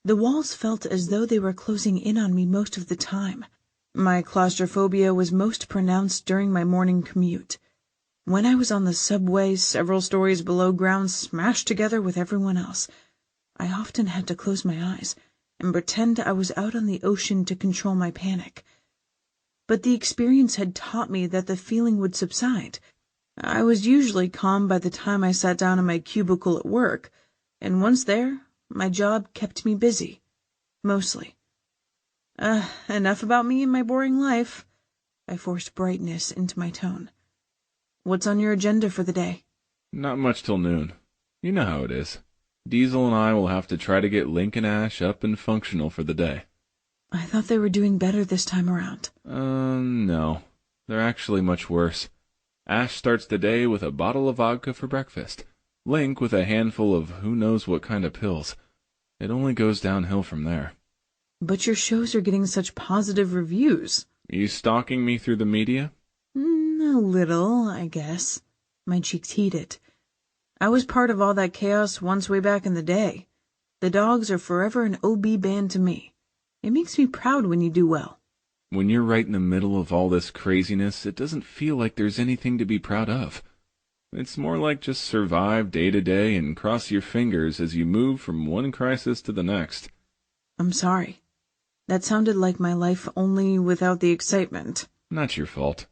the walls felt as though they were closing in on me most of the time. My claustrophobia was most pronounced during my morning commute. When I was on the subway several stories below ground, smashed together with everyone else, I often had to close my eyes and pretend I was out on the ocean to control my panic. But the experience had taught me that the feeling would subside. I was usually calm by the time I sat down in my cubicle at work, and once there, my job kept me busy. Mostly. Enough about me and my boring life. I forced brightness into my tone. What's on your agenda for the day? Not much till noon. You know how it is. Diesel and I will have to try to get Link and Ash up and functional for the day. I thought they were doing better this time around. No. They're actually much worse. Ash starts the day with a bottle of vodka for breakfast. Link with a handful of who knows what kind of pills. It only goes downhill from there. But your shows are getting such positive reviews. You stalking me through the media? A little, I guess. My cheeks heated. I was part of all that chaos once way back in the day. The dogs are forever an OB band to me. It makes me proud when you do well. When you're right in the middle of all this craziness, it doesn't feel like there's anything to be proud of. It's more like just survive day to day and cross your fingers as you move from one crisis to the next. I'm sorry. That sounded like my life only without the excitement. Not your fault.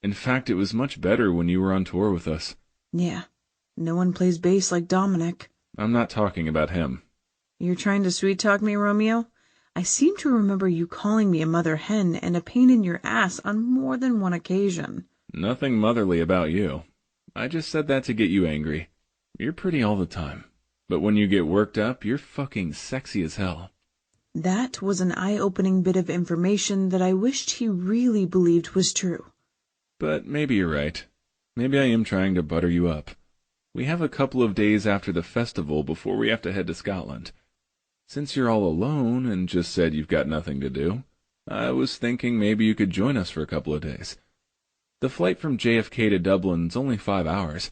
In fact, it was much better when you were on tour with us. Yeah. No one plays bass like Dominic. I'm not talking about him. You're trying to sweet-talk me, Romeo? I seem to remember you calling me a mother hen and a pain in your ass on more than one occasion. Nothing motherly about you. I just said that to get you angry. You're pretty all the time. But when you get worked up, you're fucking sexy as hell. That was an eye-opening bit of information that I wished he really believed was true. But maybe you're right. Maybe I am trying to butter you up. We have a couple of days after the festival before we have to head to Scotland. Since you're all alone and just said you've got nothing to do, I was thinking maybe you could join us for a couple of days. The flight from JFK to Dublin's only 5 hours.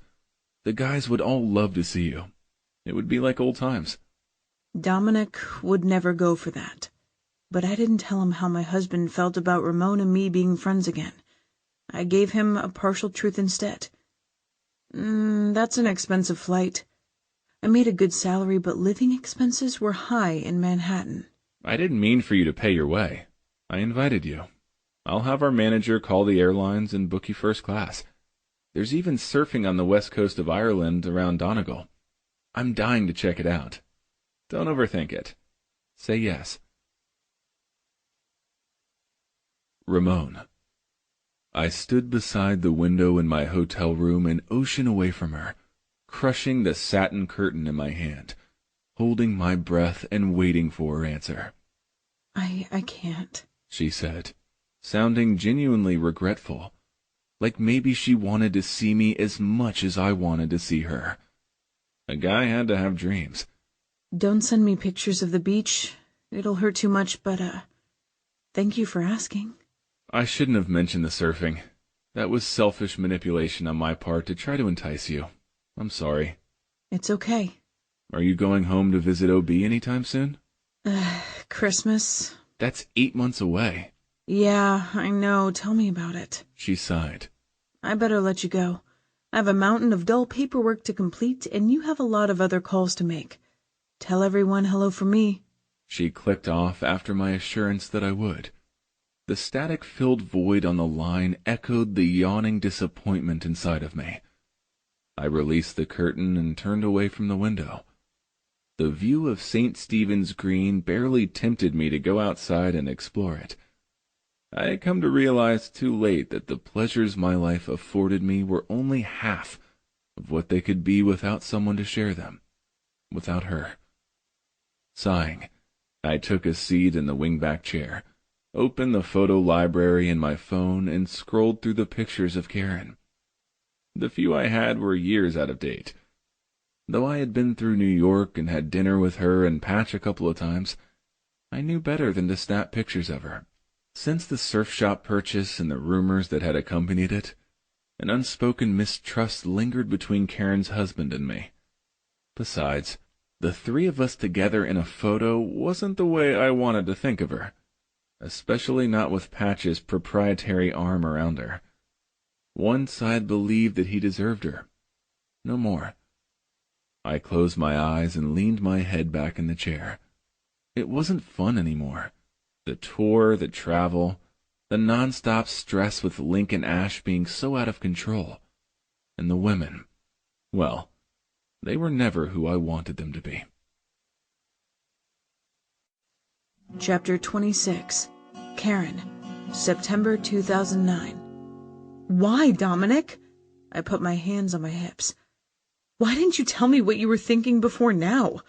The guys would all love to see you. It would be like old times. Dominic would never go for that. But I didn't tell him how my husband felt about Ramon and me being friends again. I gave him a partial truth instead. That's an expensive flight. I made a good salary, but living expenses were high in Manhattan. I didn't mean for you to pay your way. I invited you. I'll have our manager call the airlines and book you first class. There's even surfing on the west coast of Ireland around Donegal. I'm dying to check it out. Don't overthink it. Say yes. Ramon. I stood beside the window in my hotel room an ocean away from her, crushing the satin curtain in my hand, holding my breath and waiting for her answer. I can't, she said, sounding genuinely regretful, like maybe she wanted to see me as much as I wanted to see her. A guy had to have dreams. Don't send me pictures of the beach. It'll hurt too much, but, thank you for asking. I shouldn't have mentioned the surfing. That was selfish manipulation on my part to try to entice you. I'm sorry. It's okay. Are you going home to visit OB anytime soon? Christmas. That's 8 months away. Yeah, I know. Tell me about it. She sighed. I better let you go. I have a mountain of dull paperwork to complete, and you have a lot of other calls to make. Tell everyone hello from me. She clicked off after my assurance that I would. The static-filled void on the line echoed the yawning disappointment inside of me. I released the curtain and turned away from the window. The view of St. Stephen's Green barely tempted me to go outside and explore it. I had come to realize too late that the pleasures my life afforded me were only half of what they could be without someone to share them, without her. Sighing, I took a seat in the wingback chair, opened the photo library in my phone, and scrolled through the pictures of Karen. The few I had were years out of date. Though I had been through New York and had dinner with her and Patch a couple of times, I knew better than to snap pictures of her. Since the surf shop purchase and the rumors that had accompanied it, an unspoken mistrust lingered between Karen's husband and me. Besides, the three of us together in a photo wasn't the way I wanted to think of her, especially not with Patch's proprietary arm around her. Once I had believed that he deserved her. No more. I closed my eyes and leaned my head back in the chair. It wasn't fun anymore. The tour, the travel, the non-stop stress with Link and Ash being so out of control. And the women, well, they were never who I wanted them to be. Chapter 26. Karen, September 2009. Why, Dominic? I put my hands on my hips. Why didn't you tell me what you were thinking before now?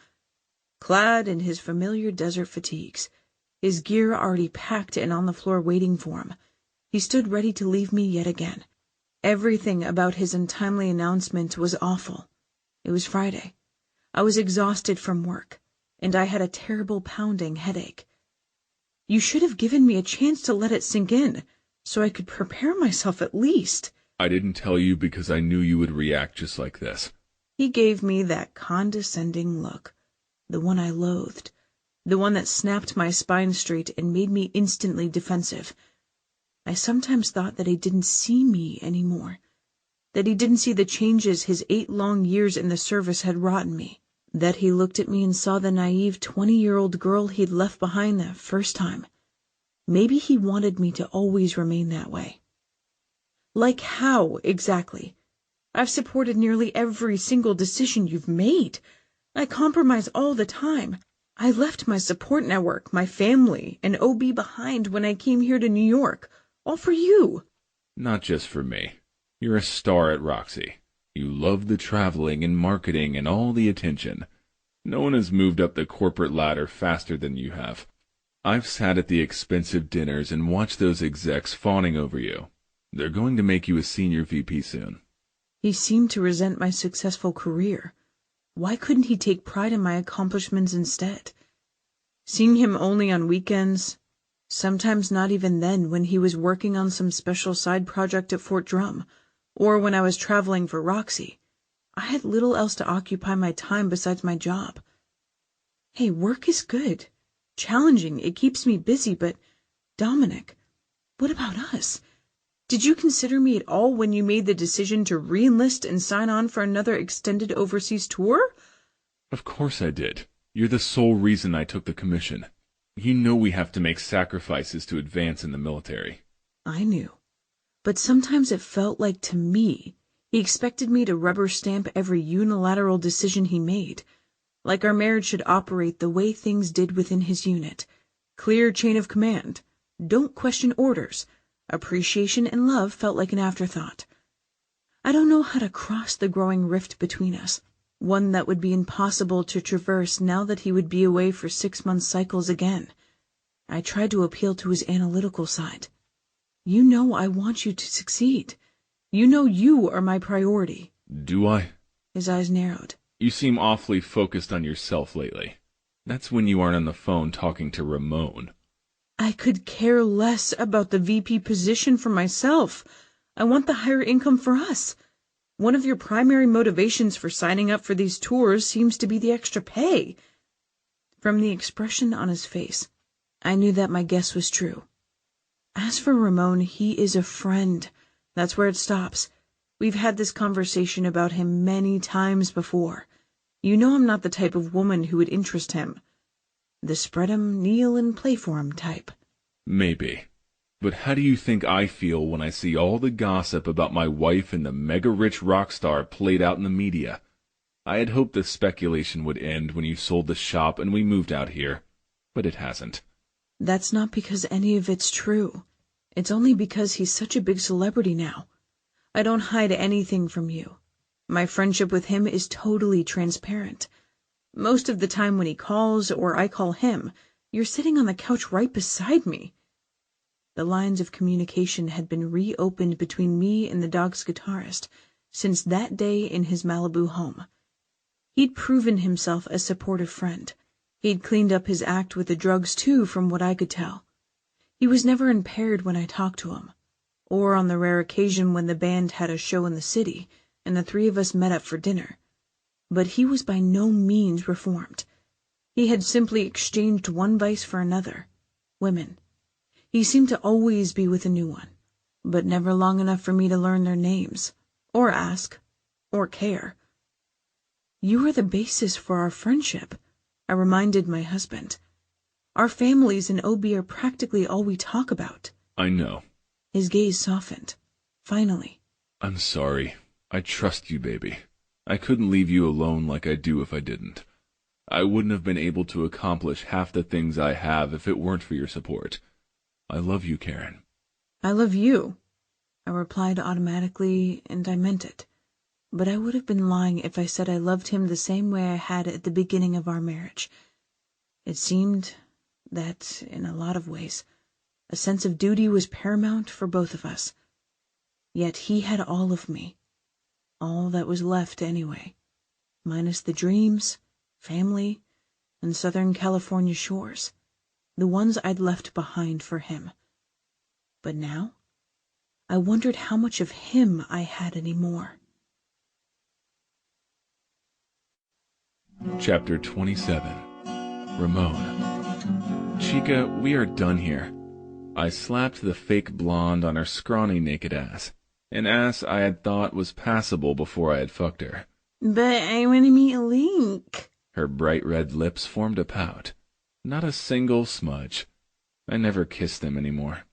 Clad in his familiar desert fatigues, his gear already packed and on the floor waiting for him, he stood ready to leave me yet again. Everything about his untimely announcement was awful. It was Friday. I was exhausted from work, and I had a terrible pounding headache. You should have given me a chance to let it sink in, so I could prepare myself at least. I didn't tell you because I knew you would react just like this. He gave me that condescending look, the one I loathed, the one that snapped my spine straight and made me instantly defensive. I sometimes thought that he didn't see me anymore, that he didn't see the changes his 8 long years in the service had wrought in me, that he looked at me and saw the naive 20-year-old girl he'd left behind that first time. Maybe he wanted me to always remain that way. Like how, exactly? I've supported nearly every single decision you've made. I compromise all the time. I left my support network, my family, and OB behind when I came here to New York, all for you. Not just for me. You're a star at Roxy. You love the traveling and marketing and all the attention. No one has moved up the corporate ladder faster than you have. I've sat at the expensive dinners and watched those execs fawning over you. They're going to make you a senior VP soon. He seemed to resent my successful career. Why couldn't he take pride in my accomplishments instead? Seeing him only on weekends, sometimes not even then when he was working on some special side project at Fort Drum, or when I was traveling for Roxy, I had little else to occupy my time besides my job. Hey, work is good, challenging, it keeps me busy, but, Dominic, what about us? Did you consider me at all when you made the decision to re-enlist and sign on for another extended overseas tour? Of course I did. You're the sole reason I took the commission. You know we have to make sacrifices to advance in the military. I knew. But sometimes it felt like, to me, he expected me to rubber stamp every unilateral decision he made, like our marriage should operate the way things did within his unit. Clear chain of command. Don't question orders. Appreciation and love felt like an afterthought. I don't know how to cross the growing rift between us, one that would be impossible to traverse now that he would be away for 6-month cycles again. I tried to appeal to his analytical side. You know I want you to succeed. You know you are my priority. Do I? His eyes narrowed. You seem awfully focused on yourself lately. That's when you aren't on the phone talking to Ramon. I could care less about the VP position for myself. I want the higher income for us. One of your primary motivations for signing up for these tours seems to be the extra pay. From the expression on his face, I knew that my guess was true. As for Ramon, he is a friend. That's where it stops. We've had this conversation about him many times before. You know I'm not the type of woman who would interest him. The spread 'em, kneel and play for 'em type. Maybe. But how do you think I feel when I see all the gossip about my wife and the mega-rich rock star played out in the media? I had hoped the speculation would end when you sold the shop and we moved out here, but it hasn't. That's not because any of it's true. It's only because he's such a big celebrity now. I don't hide anything from you. My friendship with him is totally transparent. Most of the time when he calls or I call him, you're sitting on the couch right beside me. The lines of communication had been reopened between me and the Dog's guitarist since that day in his Malibu home. He'd proven himself a supportive friend. He'd cleaned up his act with the drugs, too, from what I could tell. He was never impaired when I talked to him, or on the rare occasion when the band had a show in the city and the 3 of us met up for dinner. But he was by no means reformed. He had simply exchanged one vice for another, women. He seemed to always be with a new one, but never long enough for me to learn their names, or ask, or care. You are the basis for our friendship, I reminded my husband. Our families and OB are practically all we talk about. I know. His gaze softened. Finally. I'm sorry. I trust you, baby. I couldn't leave you alone like I do if I didn't. I wouldn't have been able to accomplish half the things I have if it weren't for your support. I love you, Karen. I love you, I replied automatically, and I meant it. But I would have been lying if I said I loved him the same way I had at the beginning of our marriage. It seemed that, in a lot of ways, a sense of duty was paramount for both of us. Yet he had all of me, all that was left anyway, minus the dreams, family, and Southern California shores, the ones I'd left behind for him. But now, I wondered how much of him I had anymore. Chapter 27. Ramon. Chica, we are done here. I slapped the fake blonde on her scrawny naked ass, an ass I had thought was passable before I had fucked her. But I want to meet Link. Her bright red lips formed a pout. Not a single smudge. I never kissed them anymore.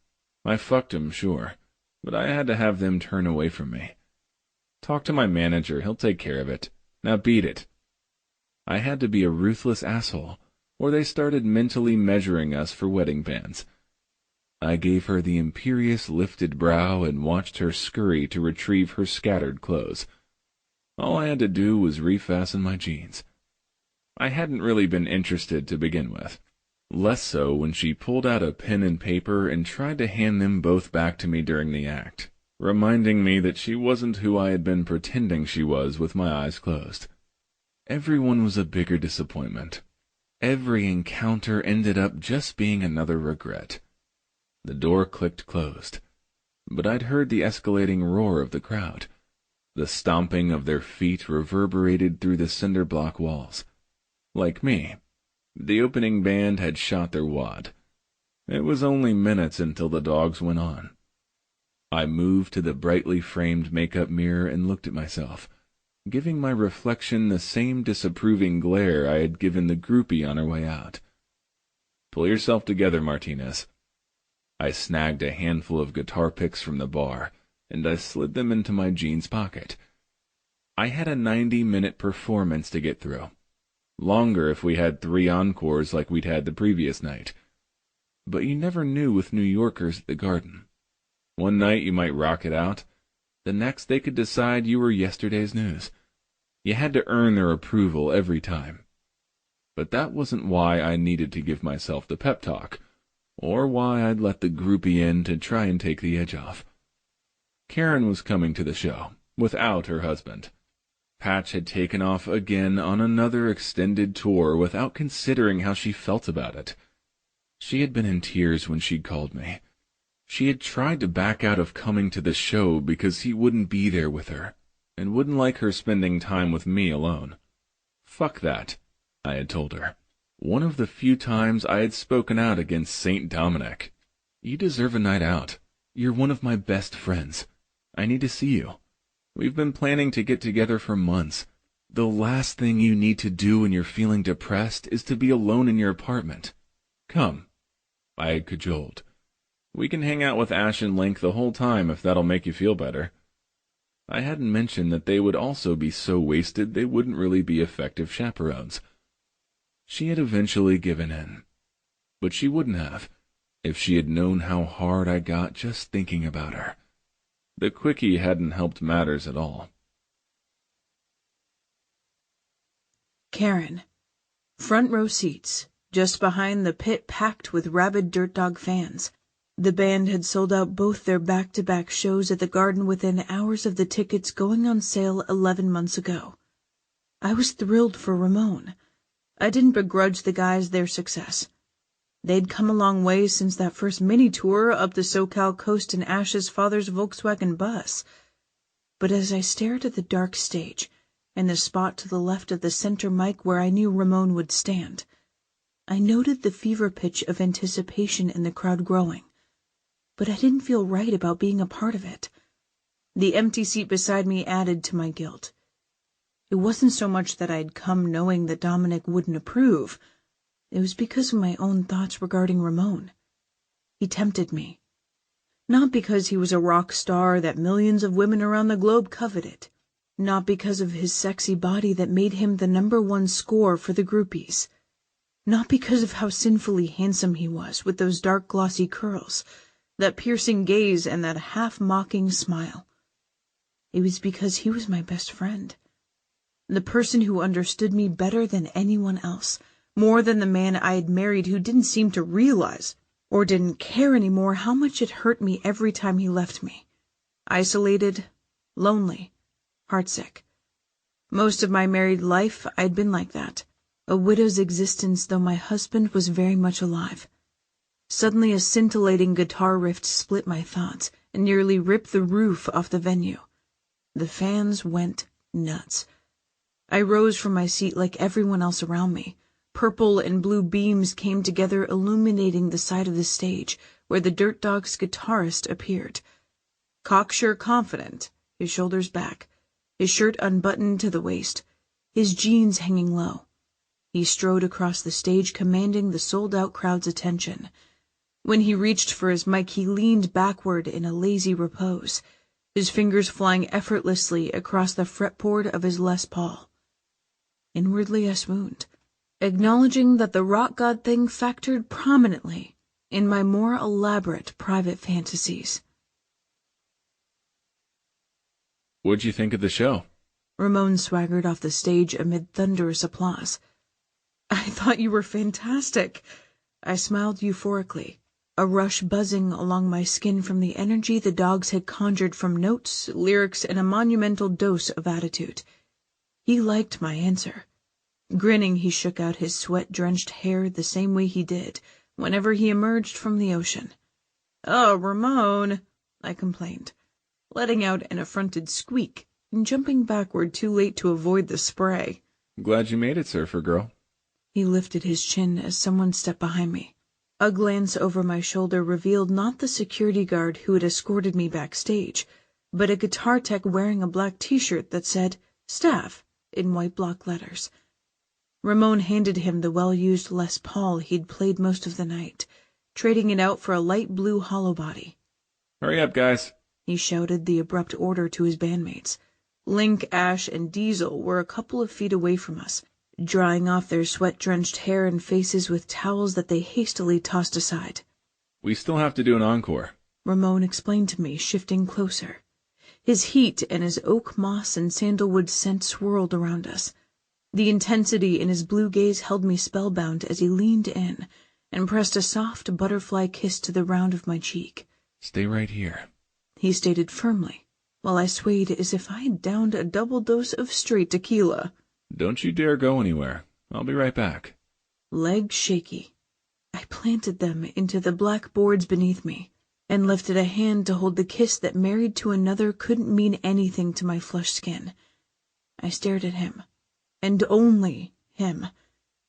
I fucked them, sure, but I had to have them turn away from me. Talk to my manager, he'll take care of it. Now beat it. I had to be a ruthless asshole, or they started mentally measuring us for wedding bands. I gave her the imperious lifted brow and watched her scurry to retrieve her scattered clothes. All I had to do was refasten my jeans. I hadn't really been interested to begin with. Less so when she pulled out a pen and paper and tried to hand them both back to me during the act, reminding me that she wasn't who I had been pretending she was with my eyes closed. Everyone was a bigger disappointment. Every encounter ended up just being another regret. The door clicked closed, but I'd heard the escalating roar of the crowd. The stomping of their feet reverberated through the cinder block walls. Like me, the opening band had shot their wad. It was only minutes until the dogs went on. I moved to the brightly framed makeup mirror and looked at myself, giving my reflection the same disapproving glare I had given the groupie on her way out. Pull yourself together, Martinez. I snagged a handful of guitar picks from the bar, and I slid them into my jeans pocket. I had a 90-minute performance to get through. Longer if we had 3 encores like we'd had the previous night. But you never knew with New Yorkers at the Garden. One night you might rock it out. The next they could decide you were yesterday's news. You had to earn their approval every time. But that wasn't why I needed to give myself the pep talk, or why I'd let the groupie in to try and take the edge off. Karen was coming to the show, without her husband. Patch had taken off again on another extended tour without considering how she felt about it. She had been in tears when she'd called me. She had tried to back out of coming to the show because he wouldn't be there with her, and wouldn't like her spending time with me alone. Fuck that, I had told her. One of the few times I had spoken out against Saint Dominic. You deserve a night out. You're one of my best friends. I need to see you. We've been planning to get together for months. The last thing you need to do when you're feeling depressed is to be alone in your apartment. Come, I had cajoled. We can hang out with Ash and Link the whole time if that'll make you feel better. I hadn't mentioned that they would also be so wasted they wouldn't really be effective chaperones. She had eventually given in. But she wouldn't have, if she had known how hard I got just thinking about her. The quickie hadn't helped matters at all. Karen. Front row seats, just behind the pit packed with rabid Dirt Dog fans. The band had sold out both their back-to-back shows at the Garden within hours of the tickets going on sale 11 months ago. I was thrilled for Ramon. I didn't begrudge the guys their success. They'd come a long way since that first mini-tour up the SoCal coast in Ash's father's Volkswagen bus. But as I stared at the dark stage, and the spot to the left of the center mic where I knew Ramon would stand, I noted the fever pitch of anticipation in the crowd growing. But I didn't feel right about being a part of it. The empty seat beside me added to my guilt. It wasn't so much that I'd come knowing that Dominic wouldn't approve. It was because of my own thoughts regarding Ramon. He tempted me. Not because he was a rock star that millions of women around the globe coveted. Not because of his sexy body that made him the #1 score for the groupies. Not because of how sinfully handsome he was, with those dark glossy curls, that piercing gaze, and that half-mocking smile. It was because he was my best friend. The person who understood me better than anyone else, more than the man I had married, who didn't seem to realize, or didn't care anymore, how much it hurt me every time he left me. Isolated, lonely, heartsick. Most of my married life I'd been like that, a widow's existence, though my husband was very much alive. Suddenly a scintillating guitar riff split my thoughts and nearly ripped the roof off the venue. The fans went nuts. I rose from my seat like everyone else around me. Purple and blue beams came together, illuminating the side of the stage where the Dirt Dogs' guitarist appeared. Cocksure confident, his shoulders back, his shirt unbuttoned to the waist, his jeans hanging low. He strode across the stage, commanding the sold-out crowd's attention. When he reached for his mic, he leaned backward in a lazy repose, his fingers flying effortlessly across the fretboard of his Les Paul. Inwardly I swooned, acknowledging that the rock god thing factored prominently in my more elaborate private fantasies. What'd you think of the show? Ramon swaggered off the stage amid thunderous applause. I thought you were fantastic. I smiled euphorically, a rush buzzing along my skin from the energy the dogs had conjured from notes, lyrics, and a monumental dose of attitude. He liked my answer. Grinning, he shook out his sweat-drenched hair the same way he did whenever he emerged from the ocean. "Oh, Ramon," I complained, letting out an affronted squeak and jumping backward too late to avoid the spray. Glad you made it, surfer girl. He lifted his chin as someone stepped behind me. A glance over my shoulder revealed not the security guard who had escorted me backstage, but a guitar tech wearing a black t-shirt that said "Staff" in white block letters. Ramon handed him the well-used Les Paul he'd played most of the night, trading it out for a light blue hollow body. Hurry up, guys. He shouted the abrupt order to his bandmates. Link, Ash, and Diesel were a couple of feet away from us, drying off their sweat-drenched hair and faces with towels that they hastily tossed aside. We still have to do an encore, Ramon explained to me, shifting closer. His heat and his oak moss and sandalwood scent swirled around us. The intensity in his blue gaze held me spellbound as he leaned in and pressed a soft butterfly kiss to the round of my cheek. Stay right here, he stated firmly, while I swayed as if I had downed a double dose of straight tequila. Don't you dare go anywhere. I'll be right back. Legs shaky, I planted them into the black boards beneath me and lifted a hand to hold the kiss that married to another couldn't mean anything to my flushed skin. I stared at him, and only him,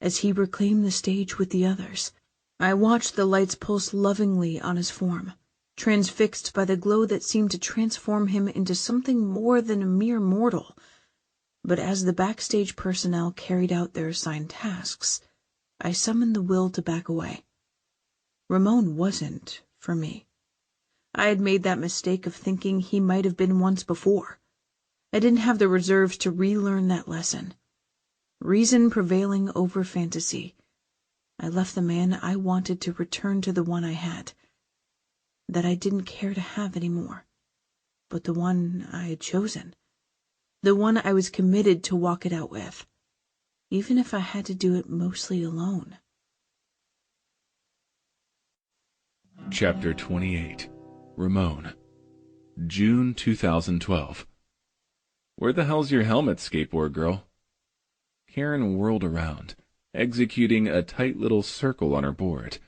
as he reclaimed the stage with the others. I watched the lights pulse lovingly on his form, transfixed by the glow that seemed to transform him into something more than a mere mortal. But as the backstage personnel carried out their assigned tasks, I summoned the will to back away. Ramon wasn't for me. I had made that mistake of thinking he might have been once before. I didn't have the reserves to relearn that lesson. Reason prevailing over fantasy, I left the man I wanted to return to the one I had, that I didn't care to have anymore, but the one I had chosen, the one I was committed to walk it out with, even if I had to do it mostly alone. Chapter 28. Ramon. June 2012. Where the hell's your helmet, skateboard girl? Karen whirled around, executing a tight little circle on her board.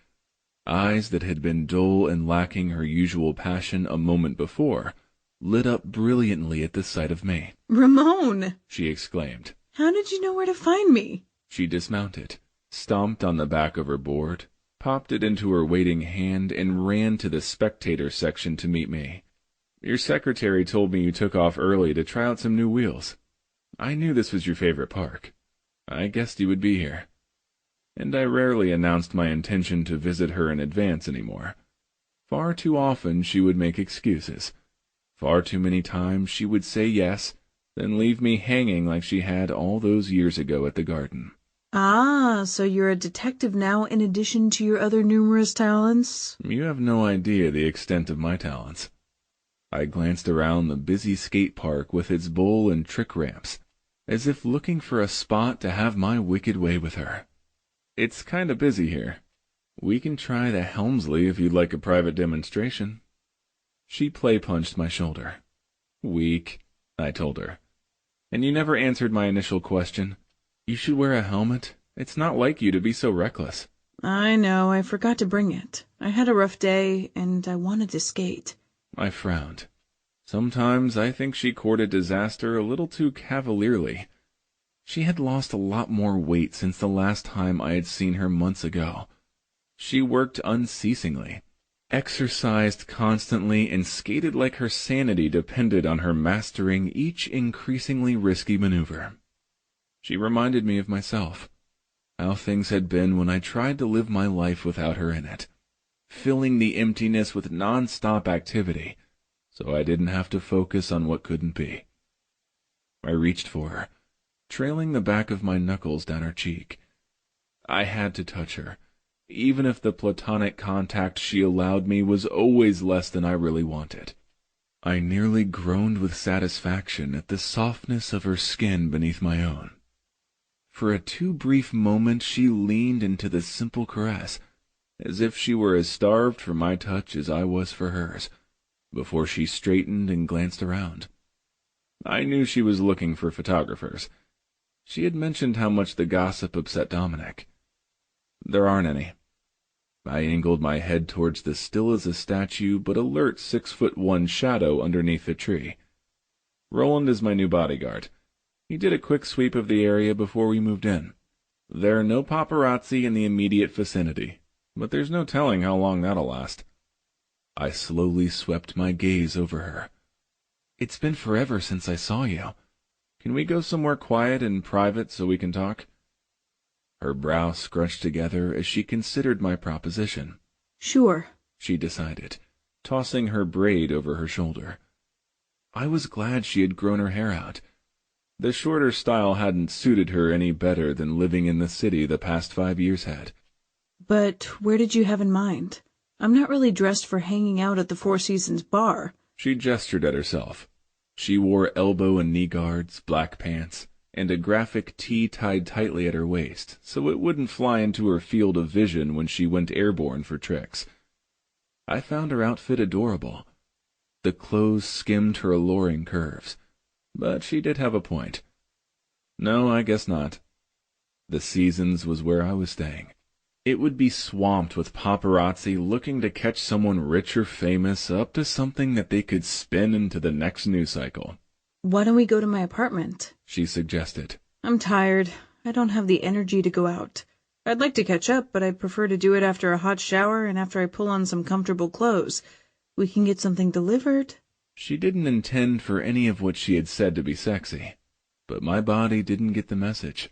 Eyes that had been dull and lacking her usual passion a moment before lit up brilliantly at the sight of me. "Ramon!" she exclaimed. "How did you know where to find me?" She dismounted, stomped on the back of her board, popped it into her waiting hand, and ran to the spectator section to meet me. Your secretary told me you took off early to try out some new wheels. I knew this was your favorite park. I guessed you would be here. And I rarely announced my intention to visit her in advance anymore. Far too often she would make excuses. Far too many times she would say yes, then leave me hanging like she had all those years ago at the garden. Ah, so you're a detective now in addition to your other numerous talents? You have no idea the extent of my talents. I glanced around the busy skate park with its bowl and trick ramps, as if looking for a spot to have my wicked way with her. It's kinda busy here. We can try the Helmsley if you'd like a private demonstration. She play-punched my shoulder. Weak, I told her. And you never answered my initial question. You should wear a helmet. It's not like you to be so reckless. I know, I forgot to bring it. I had a rough day, and I wanted to skate. I frowned. Sometimes I think she courted disaster a little too cavalierly. She had lost a lot more weight since the last time I had seen her months ago. She worked unceasingly, exercised constantly, and skated like her sanity depended on her mastering each increasingly risky maneuver. She reminded me of myself, how things had been when I tried to live my life without her in it, filling the emptiness with non-stop activity, so I didn't have to focus on what couldn't be. I reached for her, trailing the back of my knuckles down her cheek. I had to touch her, even if the platonic contact she allowed me was always less than I really wanted. I nearly groaned with satisfaction at the softness of her skin beneath my own. For a too brief moment she leaned into the simple caress, as if she were as starved for my touch as I was for hers, before she straightened and glanced around. I knew she was looking for photographers. She had mentioned how much the gossip upset Dominic. There aren't any. I angled my head towards the still-as-a-statue but alert 6'1" shadow underneath the tree. Roland is my new bodyguard. He did a quick sweep of the area before we moved in. There are no paparazzi in the immediate vicinity, but there's no telling how long that'll last. I slowly swept my gaze over her. It's been forever since I saw you. Can we go somewhere quiet and private so we can talk? Her brow scrunched together as she considered my proposition. Sure, she decided, tossing her braid over her shoulder. I was glad she had grown her hair out. The shorter style hadn't suited her any better than living in the city the past 5 years had. But where did you have in mind? I'm not really dressed for hanging out at the Four Seasons bar. She gestured at herself. She wore elbow and knee guards, black pants, and a graphic tee tied tightly at her waist, so it wouldn't fly into her field of vision when she went airborne for tricks. I found her outfit adorable. The clothes skimmed her alluring curves, but she did have a point. No, I guess not. The Seasons was where I was staying. It would be swamped with paparazzi looking to catch someone rich or famous up to something that they could spin into the next news cycle. Why don't we go to my apartment? She suggested. I'm tired. I don't have the energy to go out. I'd like to catch up, but I'd prefer to do it after a hot shower and after I pull on some comfortable clothes. We can get something delivered. She didn't intend for any of what she had said to be sexy, but my body didn't get the message.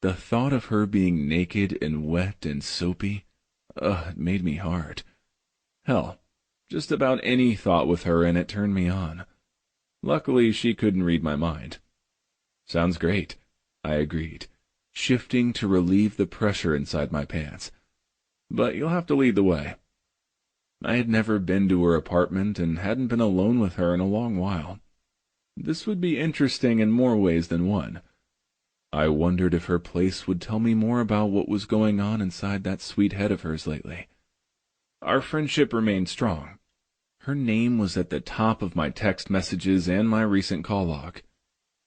The thought of her being naked and wet and soapy, it made me hard. Hell, just about any thought with her in it turned me on. Luckily, she couldn't read my mind. Sounds great, I agreed, shifting to relieve the pressure inside my pants. But you'll have to lead the way. I had never been to her apartment and hadn't been alone with her in a long while. This would be interesting in more ways than one. I wondered if her place would tell me more about what was going on inside that sweet head of hers lately. Our friendship remained strong. Her name was at the top of my text messages and my recent call log.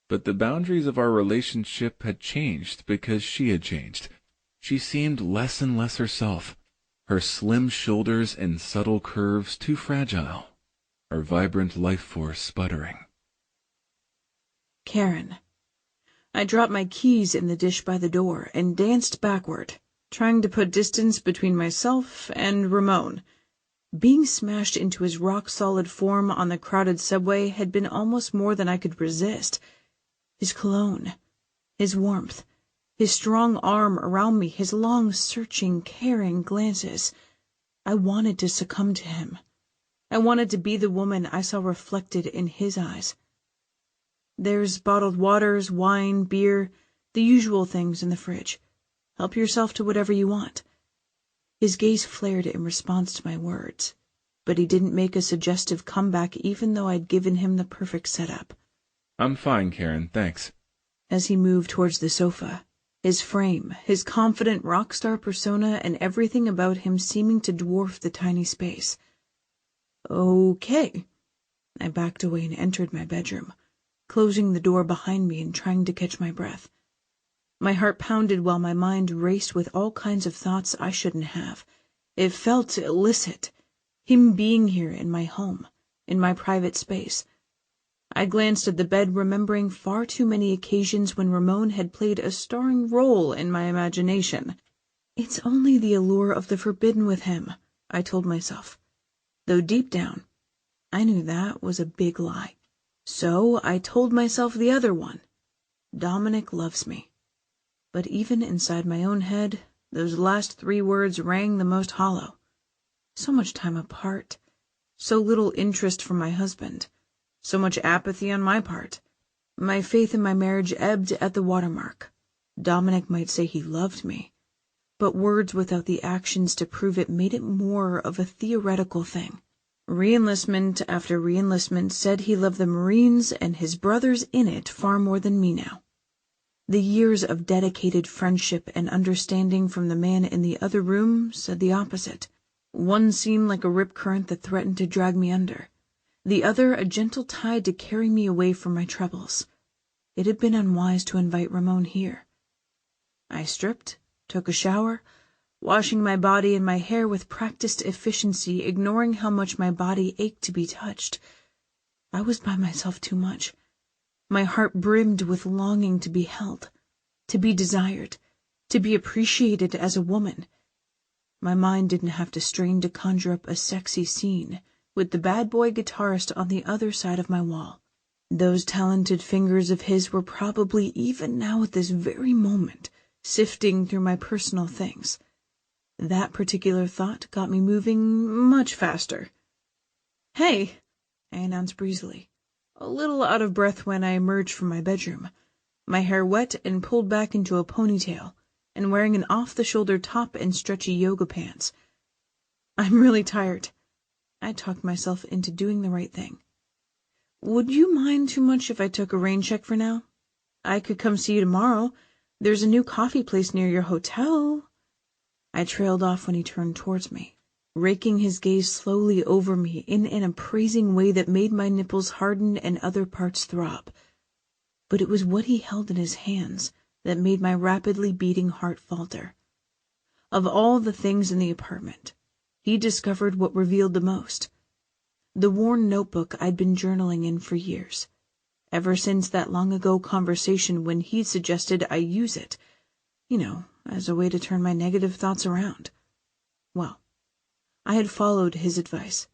But the boundaries of our relationship had changed because she had changed. She seemed less and less herself, her slim shoulders and subtle curves too fragile, her vibrant life force sputtering. Karen. I dropped my keys in the dish by the door and danced backward, trying to put distance between myself and Ramon. Being smashed into his rock-solid form on the crowded subway had been almost more than I could resist. His cologne, his warmth, his strong arm around me, his long, searching, caring glances. I wanted to succumb to him. I wanted to be the woman I saw reflected in his eyes. There's bottled waters, wine, beer, the usual things in the fridge. Help yourself to whatever you want." His gaze flared in response to my words, but he didn't make a suggestive comeback even though I'd given him the perfect setup. "I'm fine, Karen, thanks." As he moved towards the sofa, his frame, his confident rock star persona, and everything about him seeming to dwarf the tiny space. "Okay." I backed away and entered my bedroom, closing the door behind me and trying to catch my breath. My heart pounded while my mind raced with all kinds of thoughts I shouldn't have. It felt illicit, him being here in my home, in my private space. I glanced at the bed, remembering far too many occasions when Ramon had played a starring role in my imagination. It's only the allure of the forbidden with him, I told myself, though deep down, I knew that was a big lie. So I told myself the other one. Dominic loves me. But even inside my own head, those last 3 words rang the most hollow. So much time apart, so little interest from my husband, so much apathy on my part. My faith in my marriage ebbed at the watermark. Dominic might say he loved me, but words without the actions to prove it made it more of a theoretical thing. Reenlistment after reenlistment said he loved the Marines and his brothers in it far more than me now. The years of dedicated friendship and understanding from the man in the other room said the opposite. One seemed like a rip current that threatened to drag me under, the other a gentle tide to carry me away from my troubles. It had been unwise to invite Ramon here. I stripped, took a shower, washing my body and my hair with practiced efficiency, ignoring how much my body ached to be touched. I was by myself too much. My heart brimmed with longing to be held, to be desired, to be appreciated as a woman. My mind didn't have to strain to conjure up a sexy scene with the bad boy guitarist on the other side of my wall. Those talented fingers of his were probably even now at this very moment sifting through my personal things. That particular thought got me moving much faster. "Hey," I announced breezily, a little out of breath when I emerged from my bedroom, my hair wet and pulled back into a ponytail, and wearing an off-the-shoulder top and stretchy yoga pants. "I'm really tired." I talked myself into doing the right thing. "Would you mind too much if I took a rain check for now? I could come see you tomorrow. There's a new coffee place near your hotel." I trailed off when he turned towards me, raking his gaze slowly over me in an appraising way that made my nipples harden and other parts throb. But it was what he held in his hands that made my rapidly beating heart falter. Of all the things in the apartment, he discovered what revealed the most. The worn notebook I'd been journaling in for years, ever since that long-ago conversation when he'd suggested I use it, as a way to turn my negative thoughts around. Well, I had followed his advice,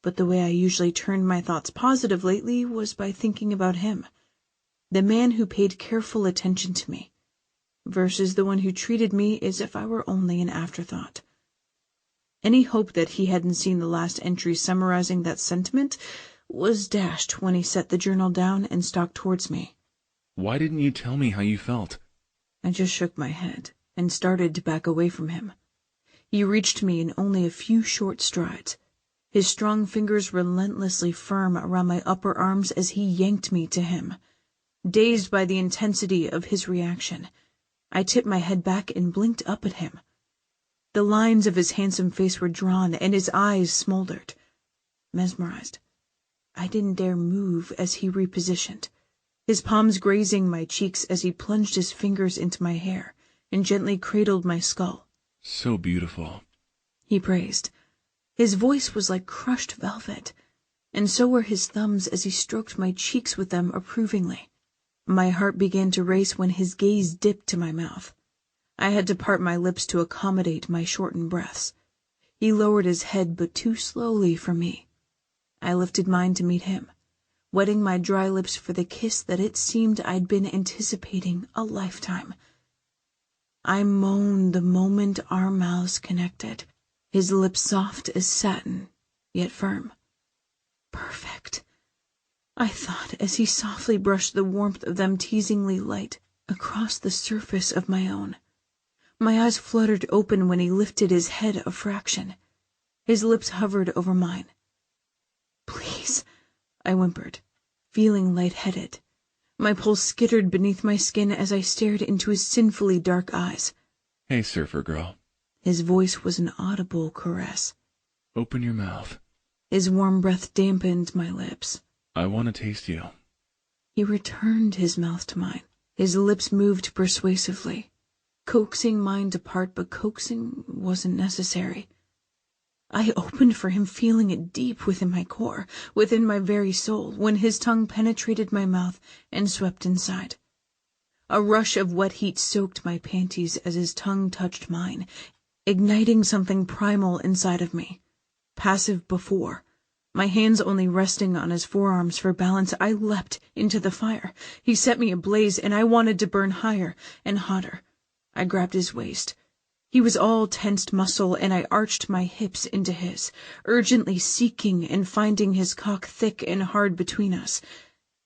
but the way I usually turned my thoughts positive lately was by thinking about him, the man who paid careful attention to me, versus the one who treated me as if I were only an afterthought. Any hope that he hadn't seen the last entry summarizing that sentiment was dashed when he set the journal down and stalked towards me. "Why didn't you tell me how you felt?" I just shook my head and started to back away from him. He reached me in only a few short strides, his strong fingers relentlessly firm around my upper arms as he yanked me to him. Dazed by the intensity of his reaction, I tipped my head back and blinked up at him. The lines of his handsome face were drawn and his eyes smoldered. Mesmerized, I didn't dare move as he repositioned, his palms grazing my cheeks as he plunged his fingers into my hair and gently cradled my skull. "So beautiful," he praised. His voice was like crushed velvet, and so were his thumbs as he stroked my cheeks with them approvingly. My heart began to race when his gaze dipped to my mouth. I had to part my lips to accommodate my shortened breaths. He lowered his head, but too slowly for me. I lifted mine to meet him, wetting my dry lips for the kiss that it seemed I'd been anticipating a lifetime. I moaned the moment our mouths connected, his lips soft as satin, yet firm. Perfect. I thought, as he softly brushed the warmth of them teasingly light across the surface of my own. My eyes fluttered open when he lifted his head a fraction. His lips hovered over mine. "Please," I whimpered, feeling lightheaded. My pulse skittered beneath my skin as I stared into his sinfully dark eyes. Hey, surfer girl. His voice was an audible caress. Open your mouth. His warm breath dampened my lips. I want to taste you. He returned his mouth to mine. His lips moved persuasively, coaxing mine to part, but coaxing wasn't necessary. I opened for him, feeling it deep within my core, within my very soul, when his tongue penetrated my mouth and swept inside. A rush of wet heat soaked my panties as his tongue touched mine, igniting something primal inside of me. Passive before, my hands only resting on his forearms for balance, I leapt into the fire. He set me ablaze, and I wanted to burn higher and hotter. I grabbed his waist. He was all tensed muscle, and I arched my hips into his, urgently seeking and finding his cock thick and hard between us.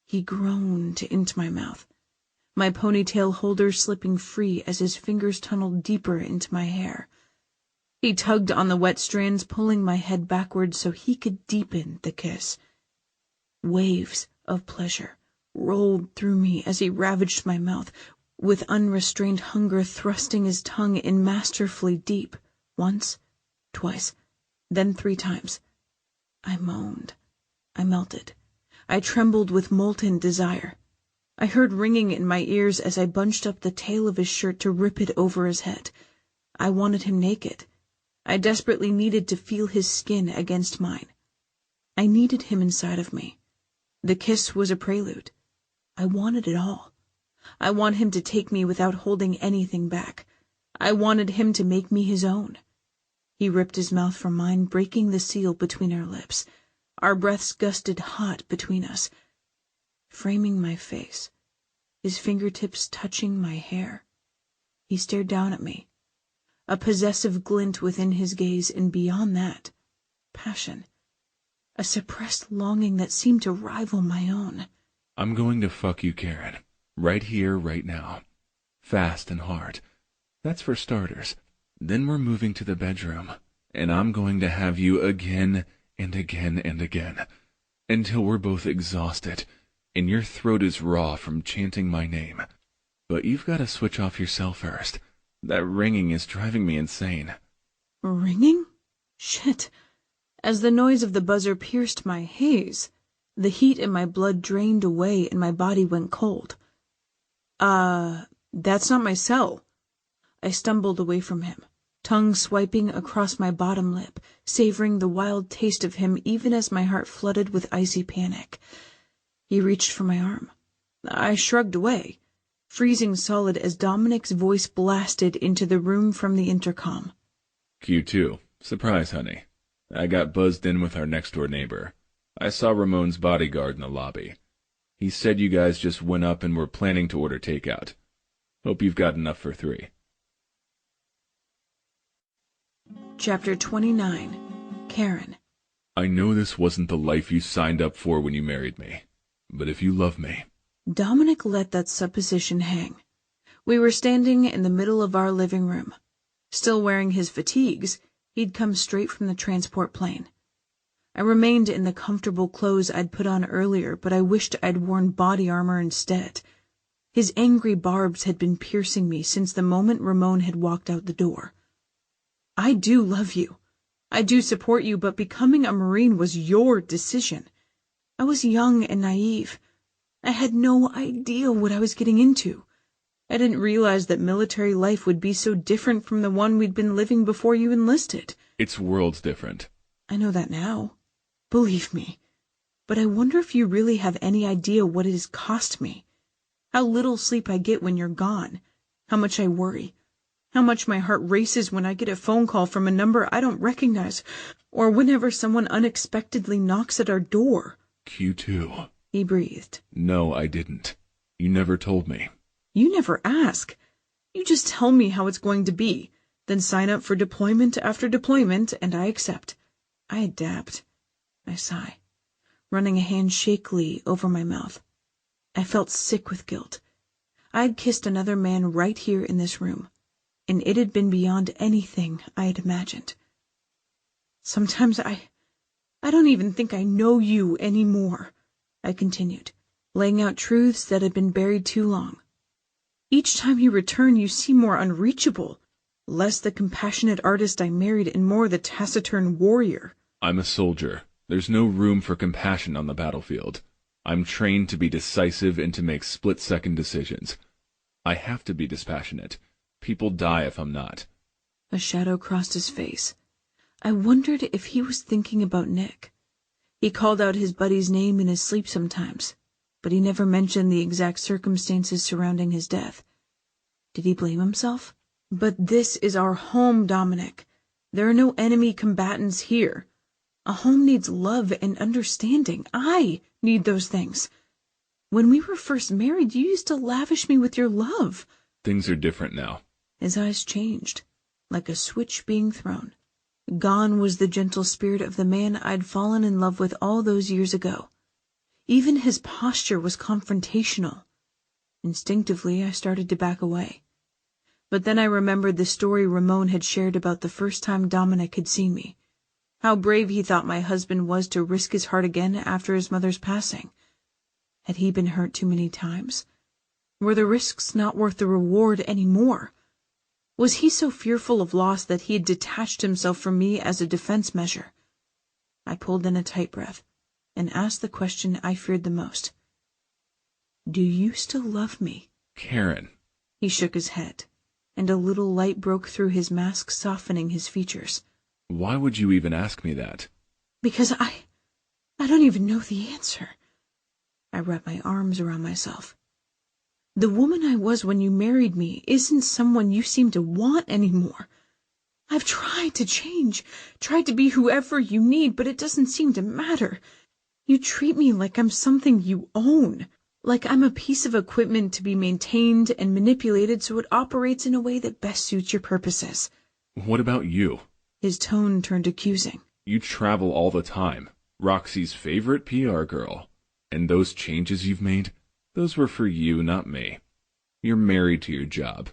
He groaned into my mouth, my ponytail holder slipping free as his fingers tunneled deeper into my hair. He tugged on the wet strands, pulling my head backward so he could deepen the kiss. Waves of pleasure rolled through me as he ravaged my mouth, with unrestrained hunger thrusting his tongue in masterfully deep, once, twice, then 3 times. I moaned. I melted. I trembled with molten desire. I heard ringing in my ears as I bunched up the tail of his shirt to rip it over his head. I wanted him naked. I desperately needed to feel his skin against mine. I needed him inside of me. The kiss was a prelude. I wanted it all. I wanted him to take me without holding anything back. I wanted him to make me his own. He ripped his mouth from mine, breaking the seal between our lips. Our breaths gusted hot between us, framing my face, his fingertips touching my hair. He stared down at me, a possessive glint within his gaze, and beyond that, passion, a suppressed longing that seemed to rival my own. I'm going to fuck you, Karen. Right here, right now. Fast and hard. That's for starters. Then we're moving to the bedroom, and I'm going to have you again and again and again, until we're both exhausted, and your throat is raw from chanting my name. But you've got to switch off your cell first. That ringing is driving me insane. Ringing? Shit. As the noise of the buzzer pierced my haze, the heat in my blood drained away and my body went cold. That's not my cell. I stumbled away from him, tongue swiping across my bottom lip, savoring the wild taste of him even as my heart flooded with icy panic. He reached for my arm. I shrugged away, freezing solid as Dominic's voice blasted into the room from the intercom. Q2. Surprise, honey. I got buzzed in with our next-door neighbor. I saw Ramon's bodyguard in the lobby. He said you guys just went up and were planning to order takeout. Hope you've got enough for 3. Chapter 29. Karen. I know this wasn't the life you signed up for when you married me, but if you love me... Dominic let that supposition hang. We were standing in the middle of our living room. Still wearing his fatigues, he'd come straight from the transport plane. I remained in the comfortable clothes I'd put on earlier, but I wished I'd worn body armor instead. His angry barbs had been piercing me since the moment Ramon had walked out the door. I do love you. I do support you, but becoming a Marine was your decision. I was young and naive. I had no idea what I was getting into. I didn't realize that military life would be so different from the one we'd been living before you enlisted. It's worlds different. I know that now. Believe me. But I wonder if you really have any idea what it has cost me. How little sleep I get when you're gone. How much I worry. How much my heart races when I get a phone call from a number I don't recognize, or whenever someone unexpectedly knocks at our door. Q2. He breathed. No, I didn't. You never told me. You never ask. You just tell me how it's going to be, then sign up for deployment after deployment, and I accept. I adapt. I sigh. running a hand shakily over my mouth. I felt sick with guilt. I had kissed another man right here in this room, and it had been beyond anything I had imagined. Sometimes I don't even think I know you anymore, I continued, laying out truths that had been buried too long. Each time you return, you seem more unreachable, less the compassionate artist I married and more the taciturn warrior. I'm a soldier. There's no room for compassion on the battlefield. I'm trained to be decisive and to make split-second decisions. I have to be dispassionate. People die if I'm not. A shadow crossed his face. I wondered if he was thinking about Nick. He called out his buddy's name in his sleep sometimes, but he never mentioned the exact circumstances surrounding his death. Did he blame himself? But this is our home, Dominic. There are no enemy combatants here. A home needs love and understanding. I need those things. When we were first married, you used to lavish me with your love. Things are different now. His eyes changed, like a switch being thrown. Gone was the gentle spirit of the man I'd fallen in love with all those years ago. Even his posture was confrontational. Instinctively, I started to back away. But then I remembered the story Ramon had shared about the first time Dominic had seen me. How brave he thought my husband was to risk his heart again after his mother's passing. Had he been hurt too many times? Were the risks not worth the reward any more? Was he so fearful of loss that he had detached himself from me as a defense measure? I pulled in a tight breath and asked the question I feared the most. Do you still love me? Karen. He shook his head, and a little light broke through his mask, softening his features. Why would you even ask me that? Because I don't even know the answer. I wrapped my arms around myself. The woman I was when you married me isn't someone you seem to want anymore. I've tried to change, tried to be whoever you need, but it doesn't seem to matter. You treat me like I'm something you own, like I'm a piece of equipment to be maintained and manipulated so it operates in a way that best suits your purposes. What about you? His tone turned accusing. You travel all the time. Roxy's favorite PR girl. And those changes you've made, those were for you, not me. You're married to your job.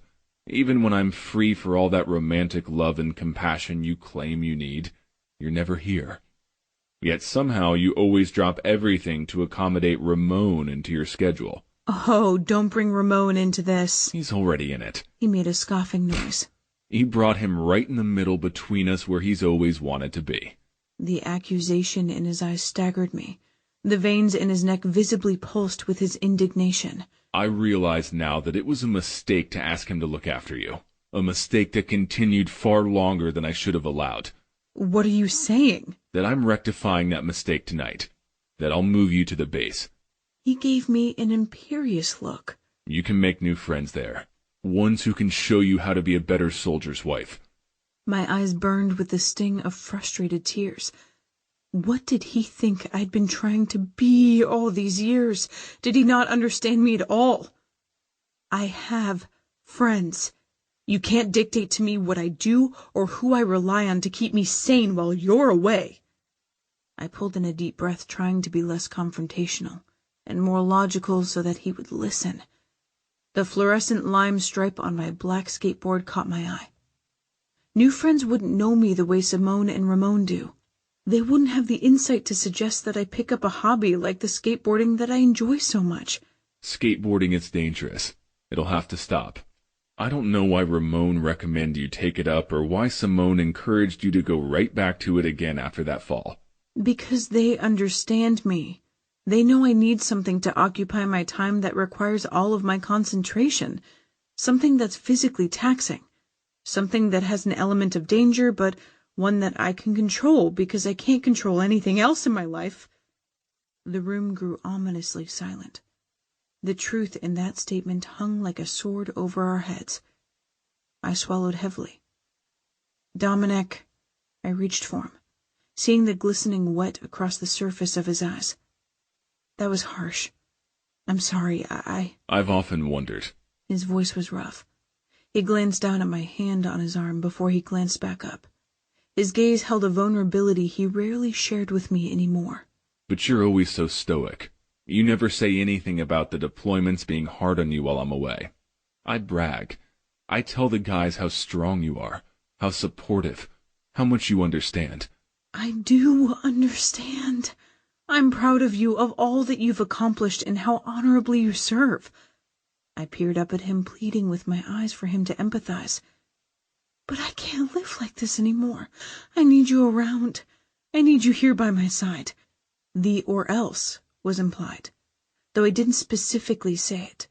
Even when I'm free for all that romantic love and compassion you claim you need, you're never here. Yet somehow you always drop everything to accommodate Ramon into your schedule. Oh, don't bring Ramon into this. He's already in it. He made a scoffing noise. You brought him right in the middle between us where he's always wanted to be. The accusation in his eyes staggered me. The veins in his neck visibly pulsed with his indignation. I realize now that it was a mistake to ask him to look after you. A mistake that continued far longer than I should have allowed. What are you saying? That I'm rectifying that mistake tonight. That I'll move you to the base. He gave me an imperious look. You can make new friends there. Ones who can show you how to be a better soldier's wife. My eyes burned with the sting of frustrated tears. What did he think I'd been trying to be all these years? Did he not understand me at all? I have friends. You can't dictate to me what I do or who I rely on to keep me sane while you're away. I pulled in a deep breath, trying to be less confrontational and more logical so that he would listen. The fluorescent lime stripe on my black skateboard caught my eye. New friends wouldn't know me the way Simone and Ramon do. They wouldn't have the insight to suggest that I pick up a hobby like the skateboarding that I enjoy so much. Skateboarding is dangerous. It'll have to stop. I don't know why Ramon recommended you take it up or why Simone encouraged you to go right back to it again after that fall. Because they understand me. They know I need something to occupy my time that requires all of my concentration, something that's physically taxing, something that has an element of danger, but one that I can control because I can't control anything else in my life. The room grew ominously silent. The truth in that statement hung like a sword over our heads. I swallowed heavily. Dominic, I reached for him, seeing the glistening wet across the surface of his eyes. That was harsh. I'm sorry, I've often wondered. His voice was rough. He glanced down at my hand on his arm before he glanced back up. His gaze held a vulnerability he rarely shared with me anymore. But you're always so stoic. You never say anything about the deployments being hard on you while I'm away. I brag. I tell the guys how strong you are, how supportive, how much you understand. I do understand. I'm proud of you, of all that you've accomplished, and how honorably you serve. I peered up at him, pleading with my eyes for him to empathize. But I can't live like this anymore. I need you around. I need you here by my side. The "or else" was implied, though I didn't specifically say it.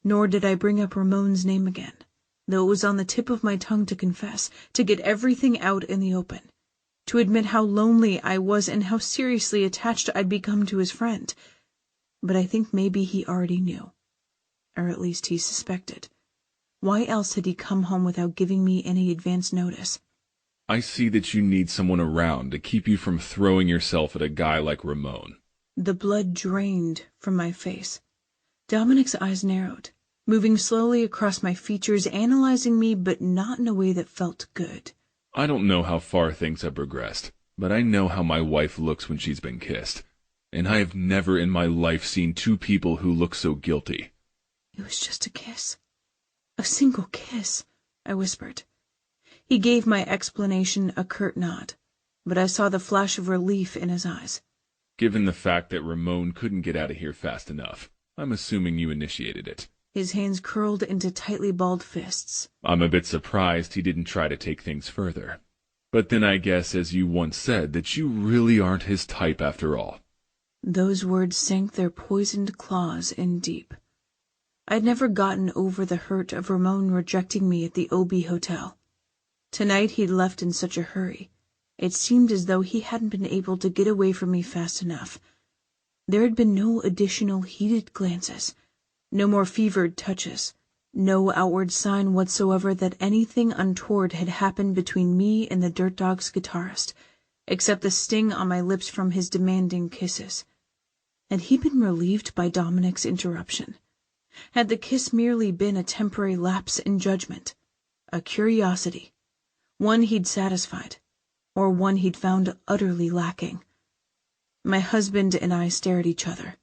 Nor did I bring up Ramon's name again, though it was on the tip of my tongue to confess, to get everything out in the open, to admit how lonely I was and how seriously attached I'd become to his friend. But I think maybe he already knew, or at least he suspected. Why else had he come home without giving me any advance notice? I see that you need someone around to keep you from throwing yourself at a guy like Ramon. The blood drained from my face. Dominic's eyes narrowed, moving slowly across my features, analyzing me, but not in a way that felt good. I don't know how far things have progressed, but I know how my wife looks when she's been kissed. And I have never in my life seen two people who look so guilty. It was just a kiss. A single kiss, I whispered. He gave my explanation a curt nod, but I saw the flash of relief in his eyes. Given the fact that Ramon couldn't get out of here fast enough, I'm assuming you initiated it. His hands curled into tightly balled fists. I'm a bit surprised he didn't try to take things further. But then I guess, as you once said, that you really aren't his type after all. Those words sank their poisoned claws in deep. I'd never gotten over the hurt of Ramon rejecting me at the OB Hotel. Tonight he'd left in such a hurry. It seemed as though he hadn't been able to get away from me fast enough. There had been no additional heated glances, no more fevered touches, no outward sign whatsoever that anything untoward had happened between me and the Dirt Dogs guitarist, except the sting on my lips from his demanding kisses. Had he been relieved by Dominic's interruption? Had the kiss merely been a temporary lapse in judgment, a curiosity, one he'd satisfied, or one he'd found utterly lacking? My husband and I stared at each other,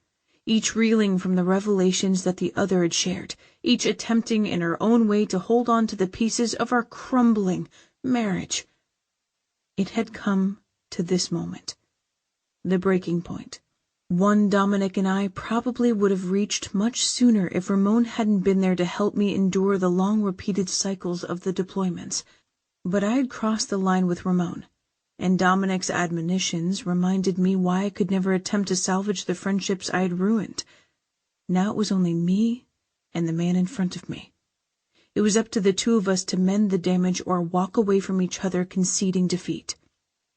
each reeling from the revelations that the other had shared, each attempting in her own way to hold on to the pieces of our crumbling marriage. It had come to this moment, the breaking point. One Dominic and I probably would have reached much sooner if Ramon hadn't been there to help me endure the long-repeated cycles of the deployments. But I had crossed the line with Ramon, and Dominic's admonitions reminded me why I could never attempt to salvage the friendships I had ruined. Now it was only me and the man in front of me. It was up to the two of us to mend the damage or walk away from each other conceding defeat.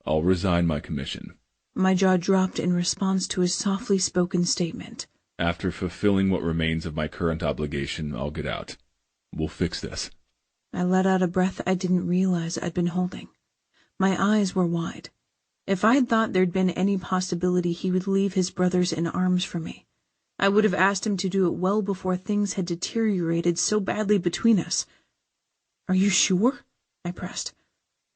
I'll resign my commission. My jaw dropped in response to his softly spoken statement. After fulfilling what remains of my current obligation, I'll get out. We'll fix this. I let out a breath I didn't realize I'd been holding. My eyes were wide. If I'd thought there'd been any possibility he would leave his brothers in arms for me, I would have asked him to do it well before things had deteriorated so badly between us. "Are you sure?" I pressed.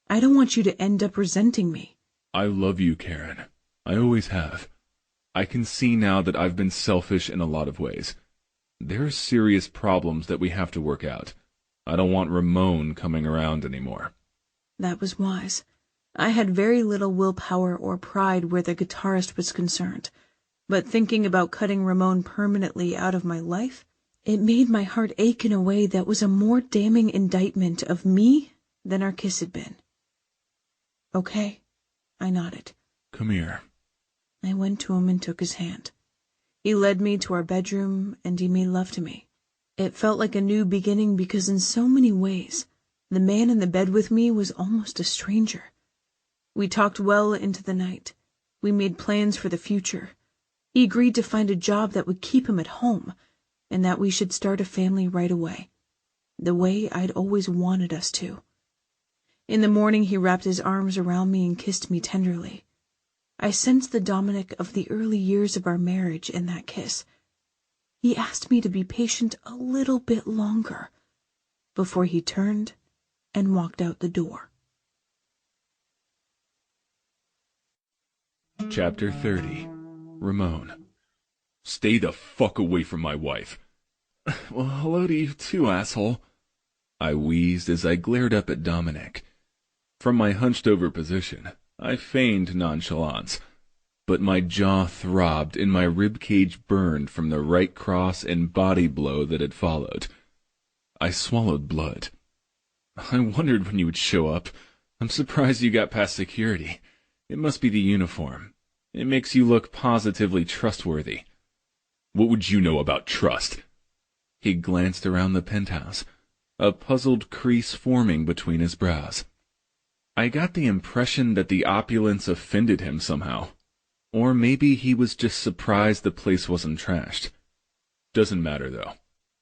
"I don't want you to end up resenting me." I love you, Karen. I always have. I can see now that I've been selfish in a lot of ways. There are serious problems that we have to work out. I don't want Ramon coming around anymore. That was wise. I had very little willpower or pride where the guitarist was concerned, but thinking about cutting Ramon permanently out of my life, it made my heart ache in a way that was a more damning indictment of me than our kiss had been. "Okay," I nodded. Come here. I went to him and took his hand. He led me to our bedroom, and he made love to me. It felt like a new beginning because in so many ways, the man in the bed with me was almost a stranger. We talked well into the night. We made plans for the future. He agreed to find a job that would keep him at home, and that we should start a family right away, the way I'd always wanted us to. In the morning, he wrapped his arms around me and kissed me tenderly. I sensed the Dominic of the early years of our marriage in that kiss. He asked me to be patient a little bit longer before he turned and walked out the door. Chapter 30. Ramon. Stay the fuck away from my wife. Well, hello to you too, asshole. I wheezed as I glared up at Dominic. From my hunched-over position, I feigned nonchalance, but my jaw throbbed and my ribcage burned from the right cross and body blow that had followed. I swallowed blood. I wondered when you would show up. I'm surprised you got past security. It must be the uniform. It makes you look positively trustworthy. What would you know about trust? He glanced around the penthouse, a puzzled crease forming between his brows. I got the impression that the opulence offended him somehow. Or maybe he was just surprised the place wasn't trashed. Doesn't matter, though.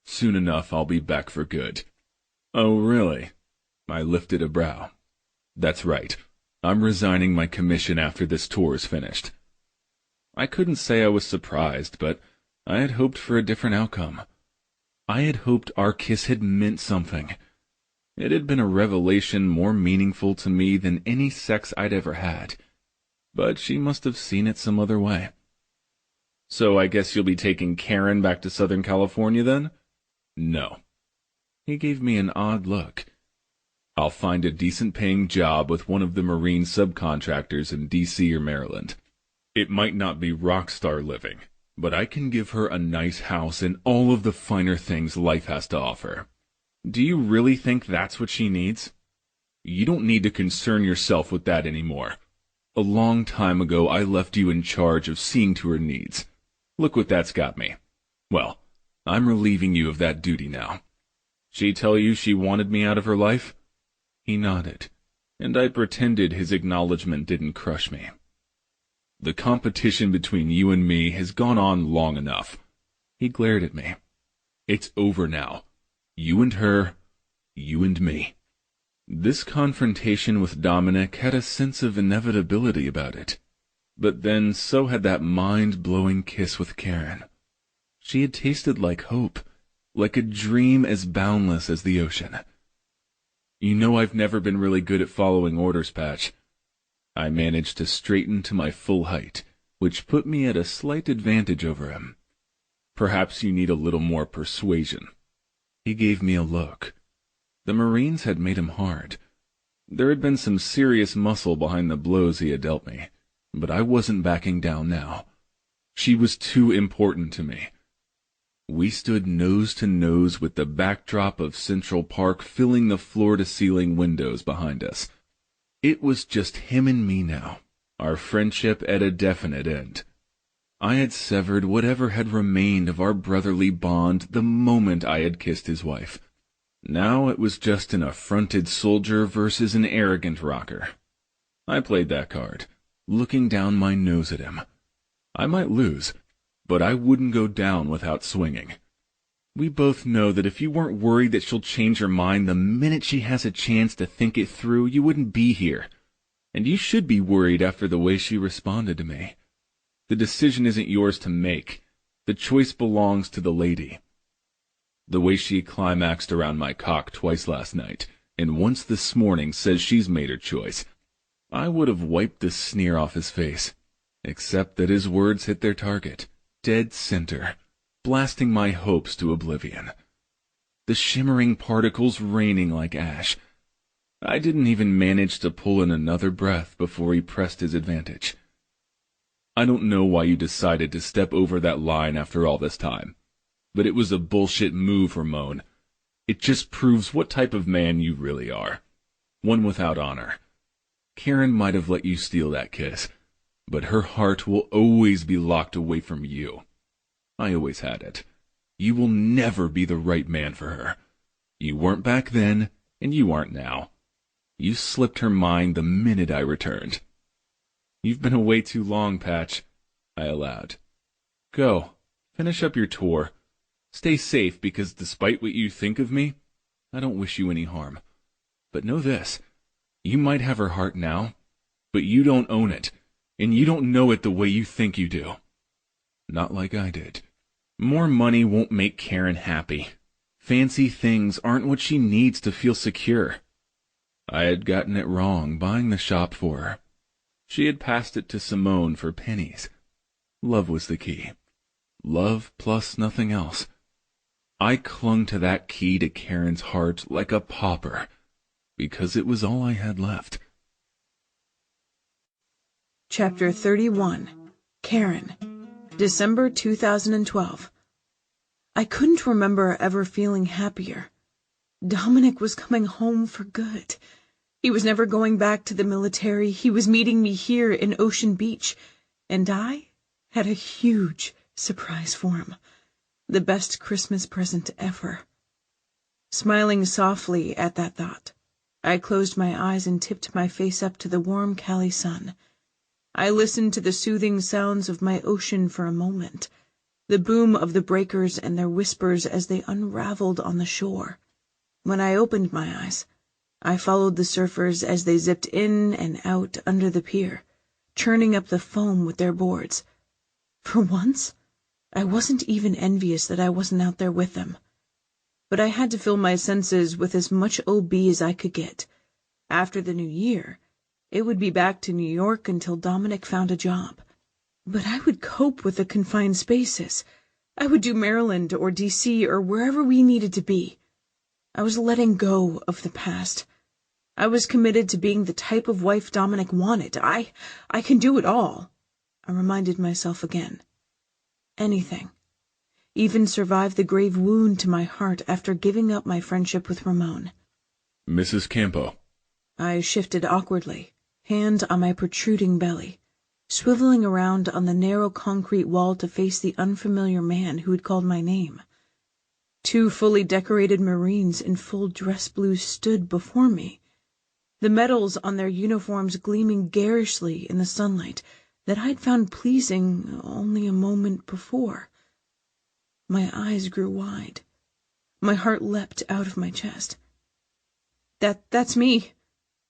Soon enough, I'll be back for good. Oh, really? I lifted a brow. That's right. I'm resigning my commission after this tour is finished. I couldn't say I was surprised, but I had hoped for a different outcome. I had hoped our kiss had meant something. It had been a revelation more meaningful to me than any sex I'd ever had. But she must have seen it some other way. So I guess you'll be taking Karen back to Southern California then? No. He gave me an odd look. I'll find a decent-paying job with one of the marine subcontractors in D.C. or Maryland. It might not be rock star living, but I can give her a nice house and all of the finer things life has to offer. Do you really think that's what she needs? You don't need to concern yourself with that anymore. A long time ago, I left you in charge of seeing to her needs. Look what that's got me. Well, I'm relieving you of that duty now. She tell you she wanted me out of her life? He nodded, and I pretended his acknowledgement didn't crush me. The competition between you and me has gone on long enough. He glared at me. It's over now. You and her, you and me. This confrontation with Dominic had a sense of inevitability about it. But then so had that mind-blowing kiss with Karen. She had tasted like hope, like a dream as boundless as the ocean. You know I've never been really good at following orders, Patch. I managed to straighten to my full height, which put me at a slight advantage over him. Perhaps you need a little more persuasion. He gave me a look. The Marines had made him hard. There had been some serious muscle behind the blows he had dealt me, but I wasn't backing down now. She was too important to me. We stood nose to nose with the backdrop of Central Park filling the floor-to-ceiling windows behind us. It was just him and me now, our friendship at a definite end. I had severed whatever had remained of our brotherly bond the moment I had kissed his wife. Now it was just an affronted soldier versus an arrogant rocker. I played that card, looking down my nose at him. I might lose, but I wouldn't go down without swinging. We both know that if you weren't worried that she'll change her mind the minute she has a chance to think it through, you wouldn't be here. And you should be worried after the way she responded to me. The decision isn't yours to make. The choice belongs to the lady. The way she climaxed around my cock twice last night, and once this morning says she's made her choice, I would have wiped the sneer off his face, except that his words hit their target, dead center, blasting my hopes to oblivion. The shimmering particles raining like ash. I didn't even manage to pull in another breath before he pressed his advantage. I don't know why you decided to step over that line after all this time, but it was a bullshit move, Ramon. It just proves what type of man you really are. One without honor. Karen might have let you steal that kiss, but her heart will always be locked away from you. I always had it. You will never be the right man for her. You weren't back then, and you aren't now. You slipped her mind the minute I returned. You've been away too long, Patch, I allowed. Go, finish up your tour. Stay safe, because despite what you think of me, I don't wish you any harm. But know this, you might have her heart now, but you don't own it, and you don't know it the way you think you do. Not like I did. More money won't make Karen happy. Fancy things aren't what she needs to feel secure. I had gotten it wrong buying the shop for her. She had passed it to Simone for pennies. Love was the key. Love plus nothing else. I clung to that key to Karen's heart like a pauper, because it was all I had left. Chapter 31. Karen. December 2012. I couldn't remember ever feeling happier. Dominic was coming home for good. He was never going back to the military. He was meeting me here in Ocean Beach, and I had a huge surprise for him. The best Christmas present ever. Smiling softly at that thought, I closed my eyes and tipped my face up to the warm Cali sun. I listened to the soothing sounds of my ocean for a moment, the boom of the breakers and their whispers as they unraveled on the shore. When I opened my eyes, I followed the surfers as they zipped in and out under the pier, churning up the foam with their boards. For once, I wasn't even envious that I wasn't out there with them. But I had to fill my senses with as much OB as I could get. After the new year, it would be back to New York until Dominic found a job. But I would cope with the confined spaces. I would do Maryland or D.C. or wherever we needed to be. I was letting go of the past. I was committed to being the type of wife Dominic wanted. I can do it all, I reminded myself again. Anything. Even survive the grave wound to my heart after giving up my friendship with Ramon. Mrs. Campo. I shifted awkwardly, hand on my protruding belly, swiveling around on the narrow concrete wall to face the unfamiliar man who had called my name. 2 fully decorated Marines in full dress blues stood before me, the medals on their uniforms gleaming garishly in the sunlight that I'd found pleasing only a moment before. My eyes grew wide. My heart leapt out of my chest. That's me,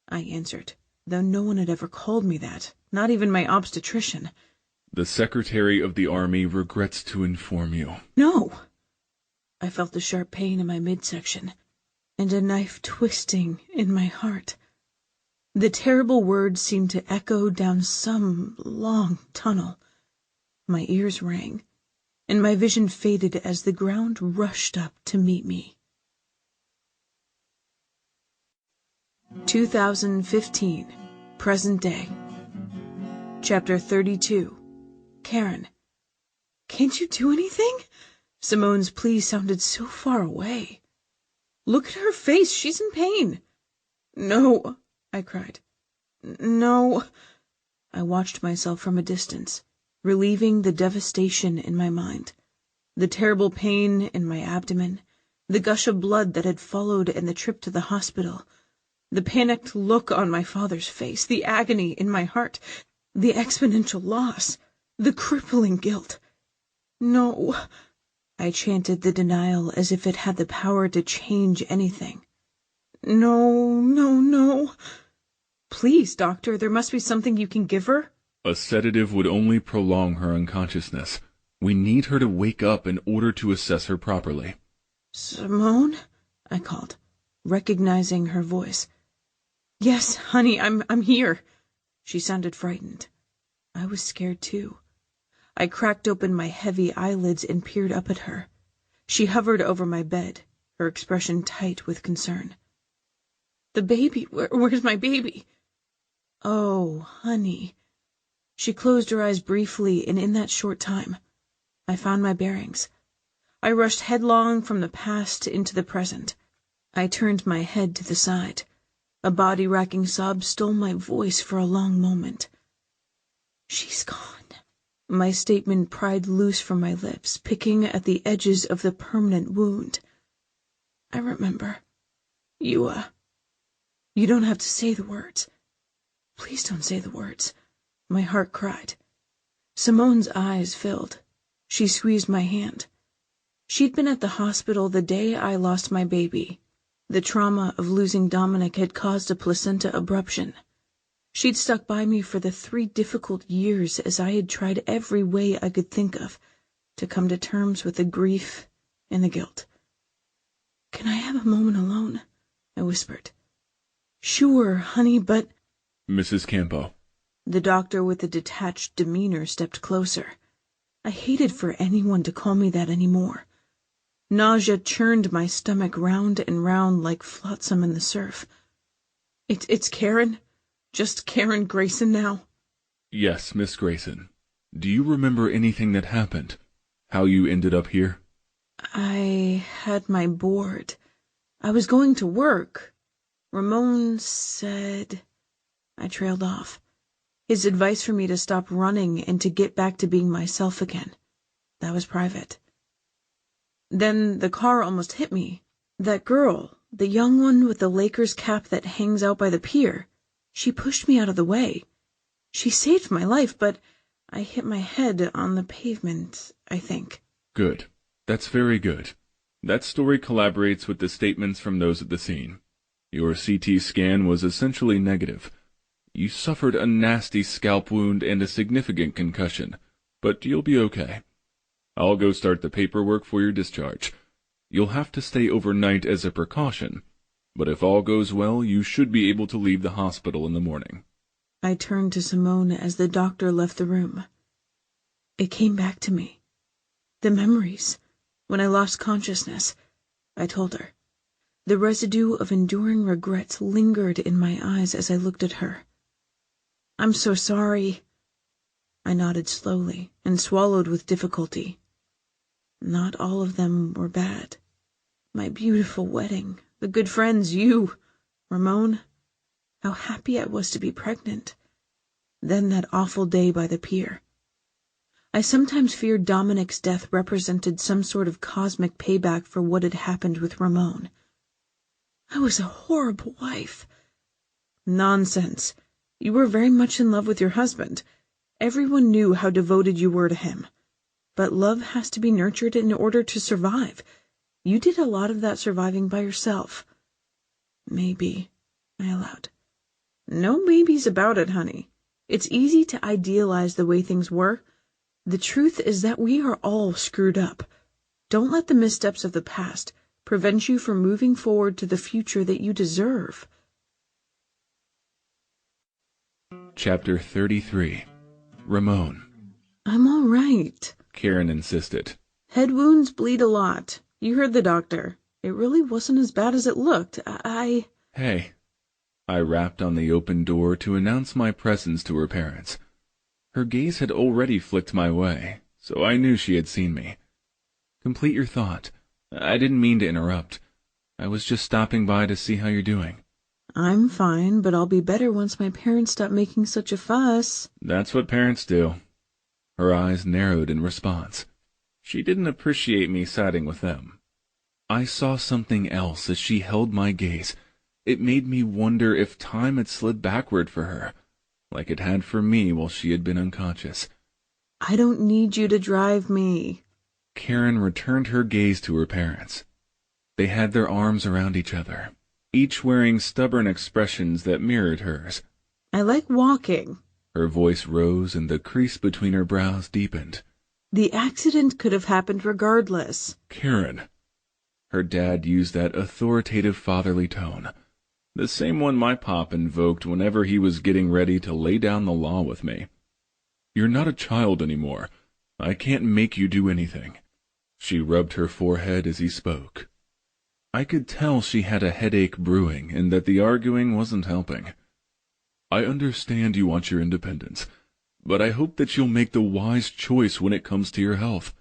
I answered, though no one had ever called me that, not even my obstetrician. The Secretary of the Army regrets to inform you. No. I felt the sharp pain in my midsection, and a knife twisting in my heart. The terrible words seemed to echo down some long tunnel. My ears rang, and my vision faded as the ground rushed up to meet me. 2015, present day. Chapter 32. Karen. Can't you do anything? Simone's plea sounded so far away. Look at her face. She's in pain. No, I cried. No. I watched myself from a distance, relieving the devastation in my mind, the terrible pain in my abdomen, the gush of blood that had followed and the trip to the hospital, the panicked look on my father's face, the agony in my heart, the exponential loss, the crippling guilt. No, I chanted the denial as if it had the power to change anything. No, no, no. Please, doctor, there must be something you can give her. A sedative would only prolong her unconsciousness. We need her to wake up in order to assess her properly. Simone? I called, recognizing her voice. Yes, honey, I'm here. She sounded frightened. I was scared too. I cracked open my heavy eyelids and peered up at her. She hovered over my bed, her expression tight with concern. The baby, where's my baby? Oh, honey. She closed her eyes briefly, and in that short time, I found my bearings. I rushed headlong from the past into the present. I turned my head to the side. A body-racking sob stole my voice for a long moment. She's gone. My statement pried loose from my lips, picking at the edges of the permanent wound. I remember. You don't have to say the words. Please don't say the words. My heart cried. Simone's eyes filled. She squeezed my hand. She'd been at the hospital the day I lost my baby. The trauma of losing Dominic had caused a placenta abruption. She'd stuck by me for the 3 difficult years as I had tried every way I could think of to come to terms with the grief and the guilt. Can I have a moment alone? I whispered. Sure, honey, but... Mrs. Campo. The doctor with the detached demeanor stepped closer. I hated for anyone to call me that anymore. Nausea churned my stomach round and round like flotsam in the surf. It's Karen? Just Karen Grayson now? Yes, Miss Grayson. Do you remember anything that happened? How you ended up here? I had my board. I was going to work. Ramon said... I trailed off. His advice for me to stop running and to get back to being myself again. That was private. Then the car almost hit me. That girl, the young one with the Lakers cap that hangs out by the pier, she pushed me out of the way. She saved my life, but I hit my head on the pavement, I think. Good. That's very good. That story collaborates with the statements from those at the scene. Your CT scan was essentially negative. You suffered a nasty scalp wound and a significant concussion, but you'll be okay. I'll go start the paperwork for your discharge. You'll have to stay overnight as a precaution, but if all goes well, you should be able to leave the hospital in the morning. I turned to Simone as the doctor left the room. It came back to me. The memories, when I lost consciousness, I told her. The residue of enduring regrets lingered in my eyes as I looked at her. I'm so sorry. I nodded slowly and swallowed with difficulty. Not all of them were bad. My beautiful wedding, the good friends, you, Ramon. How happy I was to be pregnant. Then that awful day by the pier. I sometimes feared Dominic's death represented some sort of cosmic payback for what had happened with Ramon. I was a horrible wife. Nonsense. You were very much in love with your husband. Everyone knew how devoted you were to him. But love has to be nurtured in order to survive. You did a lot of that surviving by yourself. Maybe, I allowed. No maybes about it, honey. It's easy to idealize the way things were. The truth is that we are all screwed up. Don't let the missteps of the past prevent you from moving forward to the future that you deserve. Chapter 33. Ramon. I'm all right. Karen insisted. Head wounds bleed a lot. You heard the doctor. It really wasn't as bad as it looked. Hey. I rapped on the open door to announce my presence to her parents. Her gaze had already flicked my way, so I knew she had seen me. Complete your thought. I didn't mean to interrupt. I was just stopping by to see how you're doing. I'm fine, but I'll be better once my parents stop making such a fuss. That's what parents do. Her eyes narrowed in response. She didn't appreciate me siding with them. I saw something else as she held my gaze. It made me wonder if time had slid backward for her, like it had for me while she had been unconscious. I don't need you to drive me. Karen returned her gaze to her parents. They had their arms around each other, each wearing stubborn expressions that mirrored hers. I like walking. Her voice rose and the crease between her brows deepened. The accident could have happened regardless. Karen. Her dad used that authoritative fatherly tone, the same one my pop invoked whenever he was getting ready to lay down the law with me. You're not a child anymore. I can't make you do anything. She rubbed her forehead as he spoke. I could tell she had a headache brewing and that the arguing wasn't helping. I understand you want your independence, but I hope that you'll make the wise choice when it comes to your health.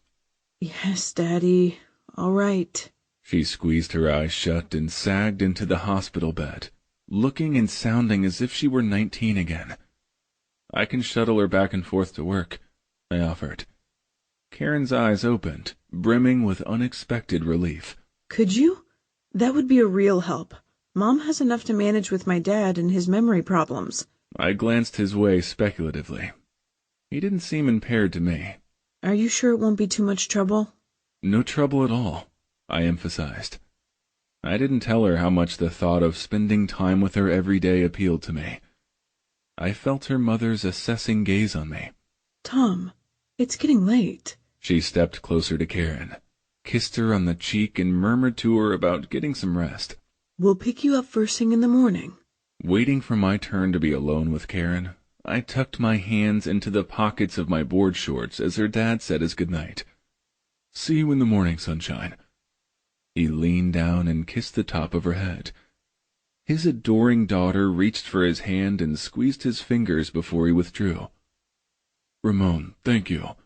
Yes, Daddy. All right. She squeezed her eyes shut and sagged into the hospital bed, looking and sounding as if she were 19 again. I can shuttle her back and forth to work, I offered. Karen's eyes opened, brimming with unexpected relief. Could you? That would be a real help. Mom has enough to manage with my dad and his memory problems. I glanced his way speculatively. He didn't seem impaired to me. Are you sure it won't be too much trouble? No trouble at all, I emphasized. I didn't tell her how much the thought of spending time with her every day appealed to me. I felt her mother's assessing gaze on me. Tom, it's getting late. She stepped closer to Karen, kissed her on the cheek, and murmured to her about getting some rest. We'll pick you up first thing in the morning. Waiting for my turn to be alone with Karen, I tucked my hands into the pockets of my board shorts as her dad said his goodnight. "See you in the morning, sunshine." He leaned down and kissed the top of her head. His adoring daughter reached for his hand and squeezed his fingers before he withdrew. "Ramon, thank you."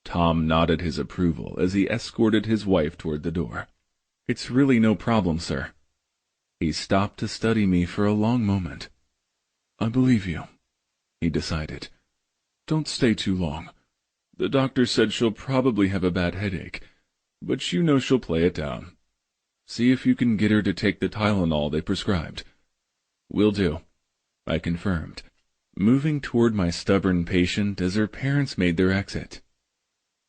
Tom nodded his approval as he escorted his wife toward the door. "It's really no problem, sir." He stopped to study me for a long moment. "I believe you," he decided. "Don't stay too long. The doctor said she'll probably have a bad headache, but you know she'll play it down. See if you can get her to take the Tylenol they prescribed." "Will do," I confirmed, moving toward my stubborn patient as her parents made their exit.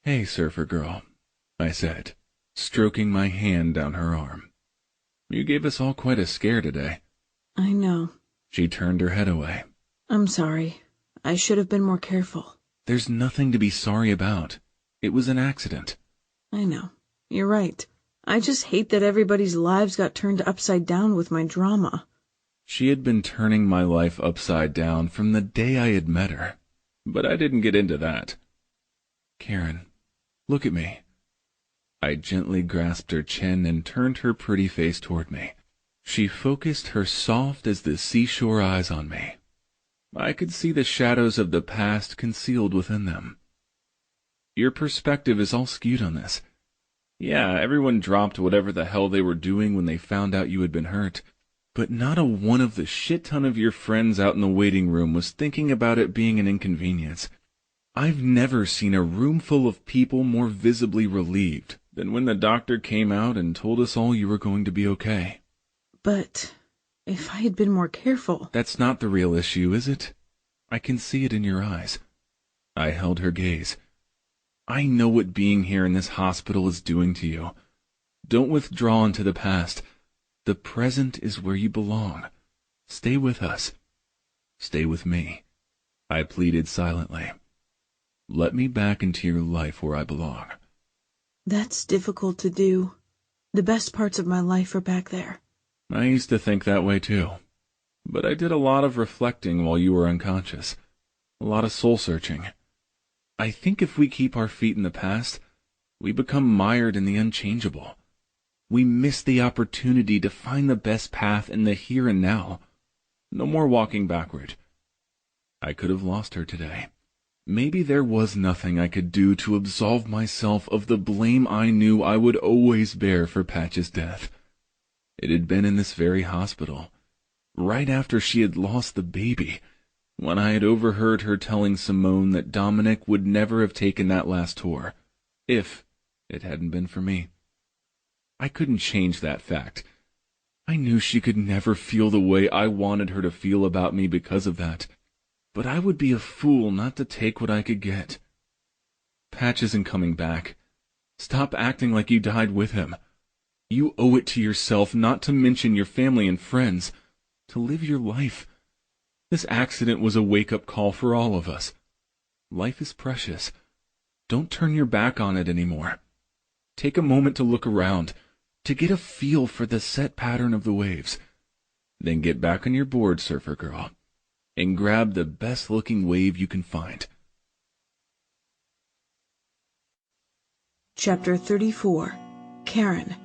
"Hey, surfer girl," I said, stroking my hand down her arm. "You gave us all quite a scare today." I know. She turned her head away. I'm sorry. I should have been more careful. "There's nothing to be sorry about. It was an accident." I know. You're right. I just hate that everybody's lives got turned upside down with my drama. She had been turning my life upside down from the day I had met her, but I didn't get into that. "Karen, look at me." I gently grasped her chin and turned her pretty face toward me. She focused her soft as the seashore eyes on me. I could see the shadows of the past concealed within them. "Your perspective is all skewed on this. Yeah, everyone dropped whatever the hell they were doing when they found out you had been hurt, but not a one of the shit ton of your friends out in the waiting room was thinking about it being an inconvenience. I've never seen a room full of people more visibly relieved than when the doctor came out and told us all you were going to be okay." But if I had been more careful... "That's not the real issue, is it? I can see it in your eyes." I held her gaze. "I know what being here in this hospital is doing to you. Don't withdraw into the past. The present is where you belong. Stay with us. Stay with me," I pleaded silently. "Let me back into your life where I belong." That's difficult to do. The best parts of my life are back there. I used to think that way too. But I did a lot of reflecting while you were unconscious. A lot of soul-searching. I think if we keep our feet in the past, we become mired in the unchangeable. We miss the opportunity to find the best path in the here and now. No more walking backward. I could have lost her today. Maybe there was nothing I could do to absolve myself of the blame I knew I would always bear for Patch's death. It had been in this very hospital, right after she had lost the baby, when I had overheard her telling Simone that Dominic would never have taken that last tour, if it hadn't been for me. I couldn't change that fact. I knew she could never feel the way I wanted her to feel about me because of that, but I would be a fool not to take what I could get. Patch isn't coming back. Stop acting like you died with him. You owe it to yourself not to mention your family and friends, to live your life. This accident was a wake-up call for all of us. Life is precious. Don't turn your back on it anymore. Take a moment to look around, to get a feel for the set pattern of the waves. Then get back on your board, surfer girl, and grab the best-looking wave you can find. Chapter 34. Karen.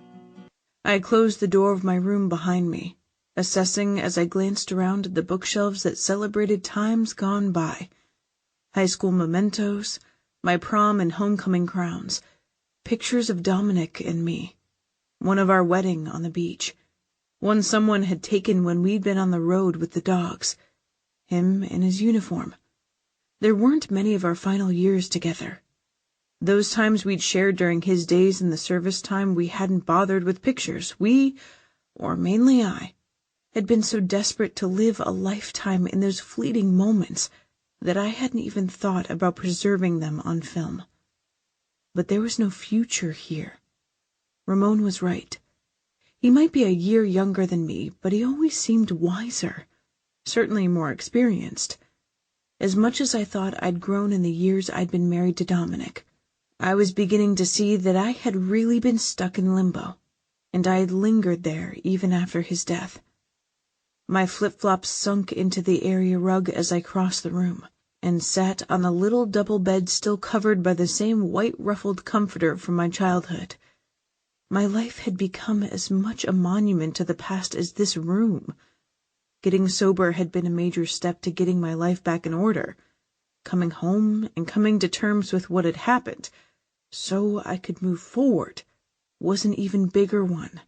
I closed the door of my room behind me, assessing as I glanced around at the bookshelves that celebrated times gone by. High school mementos, my prom and homecoming crowns, pictures of Dominic and me, one of our wedding on the beach, one someone had taken when we'd been on the road with the dogs, him in his uniform. There weren't many of our final years together. Those times we'd shared during his days in the service time we hadn't bothered with pictures. We, or mainly I, had been so desperate to live a lifetime in those fleeting moments that I hadn't even thought about preserving them on film. But there was no future here. Ramon was right. He might be a year younger than me, but he always seemed wiser, certainly more experienced. As much as I thought I'd grown in the years I'd been married to Dominic, I was beginning to see that I had really been stuck in limbo, and I had lingered there even after his death. My flip-flops sunk into the area rug as I crossed the room, and sat on the little double bed still covered by the same white ruffled comforter from my childhood. My life had become as much a monument to the past as this room. Getting sober had been a major step to getting my life back in order. Coming home and coming to terms with what had happened, so I could move forward, was an even bigger one.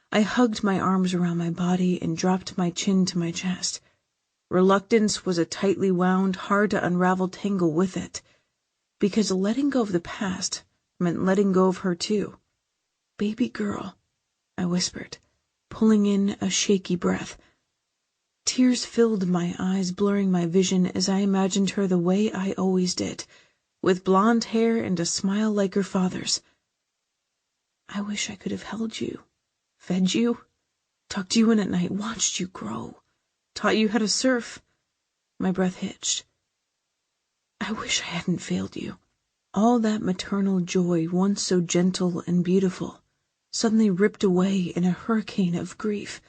I hugged my arms around my body and dropped my chin to my chest. Reluctance was a tightly wound, hard to unravel tangle with it, because letting go of the past meant letting go of her too. "Baby girl," I whispered, pulling in a shaky breath. Tears filled my eyes, blurring my vision as I imagined her the way I always did, with blonde hair and a smile like her father's. "I wish I could have held you, fed you, tucked you in at night, watched you grow, taught you how to surf." My breath hitched. "I wish I hadn't failed you." All that maternal joy, once so gentle and beautiful, suddenly ripped away in a hurricane of grief.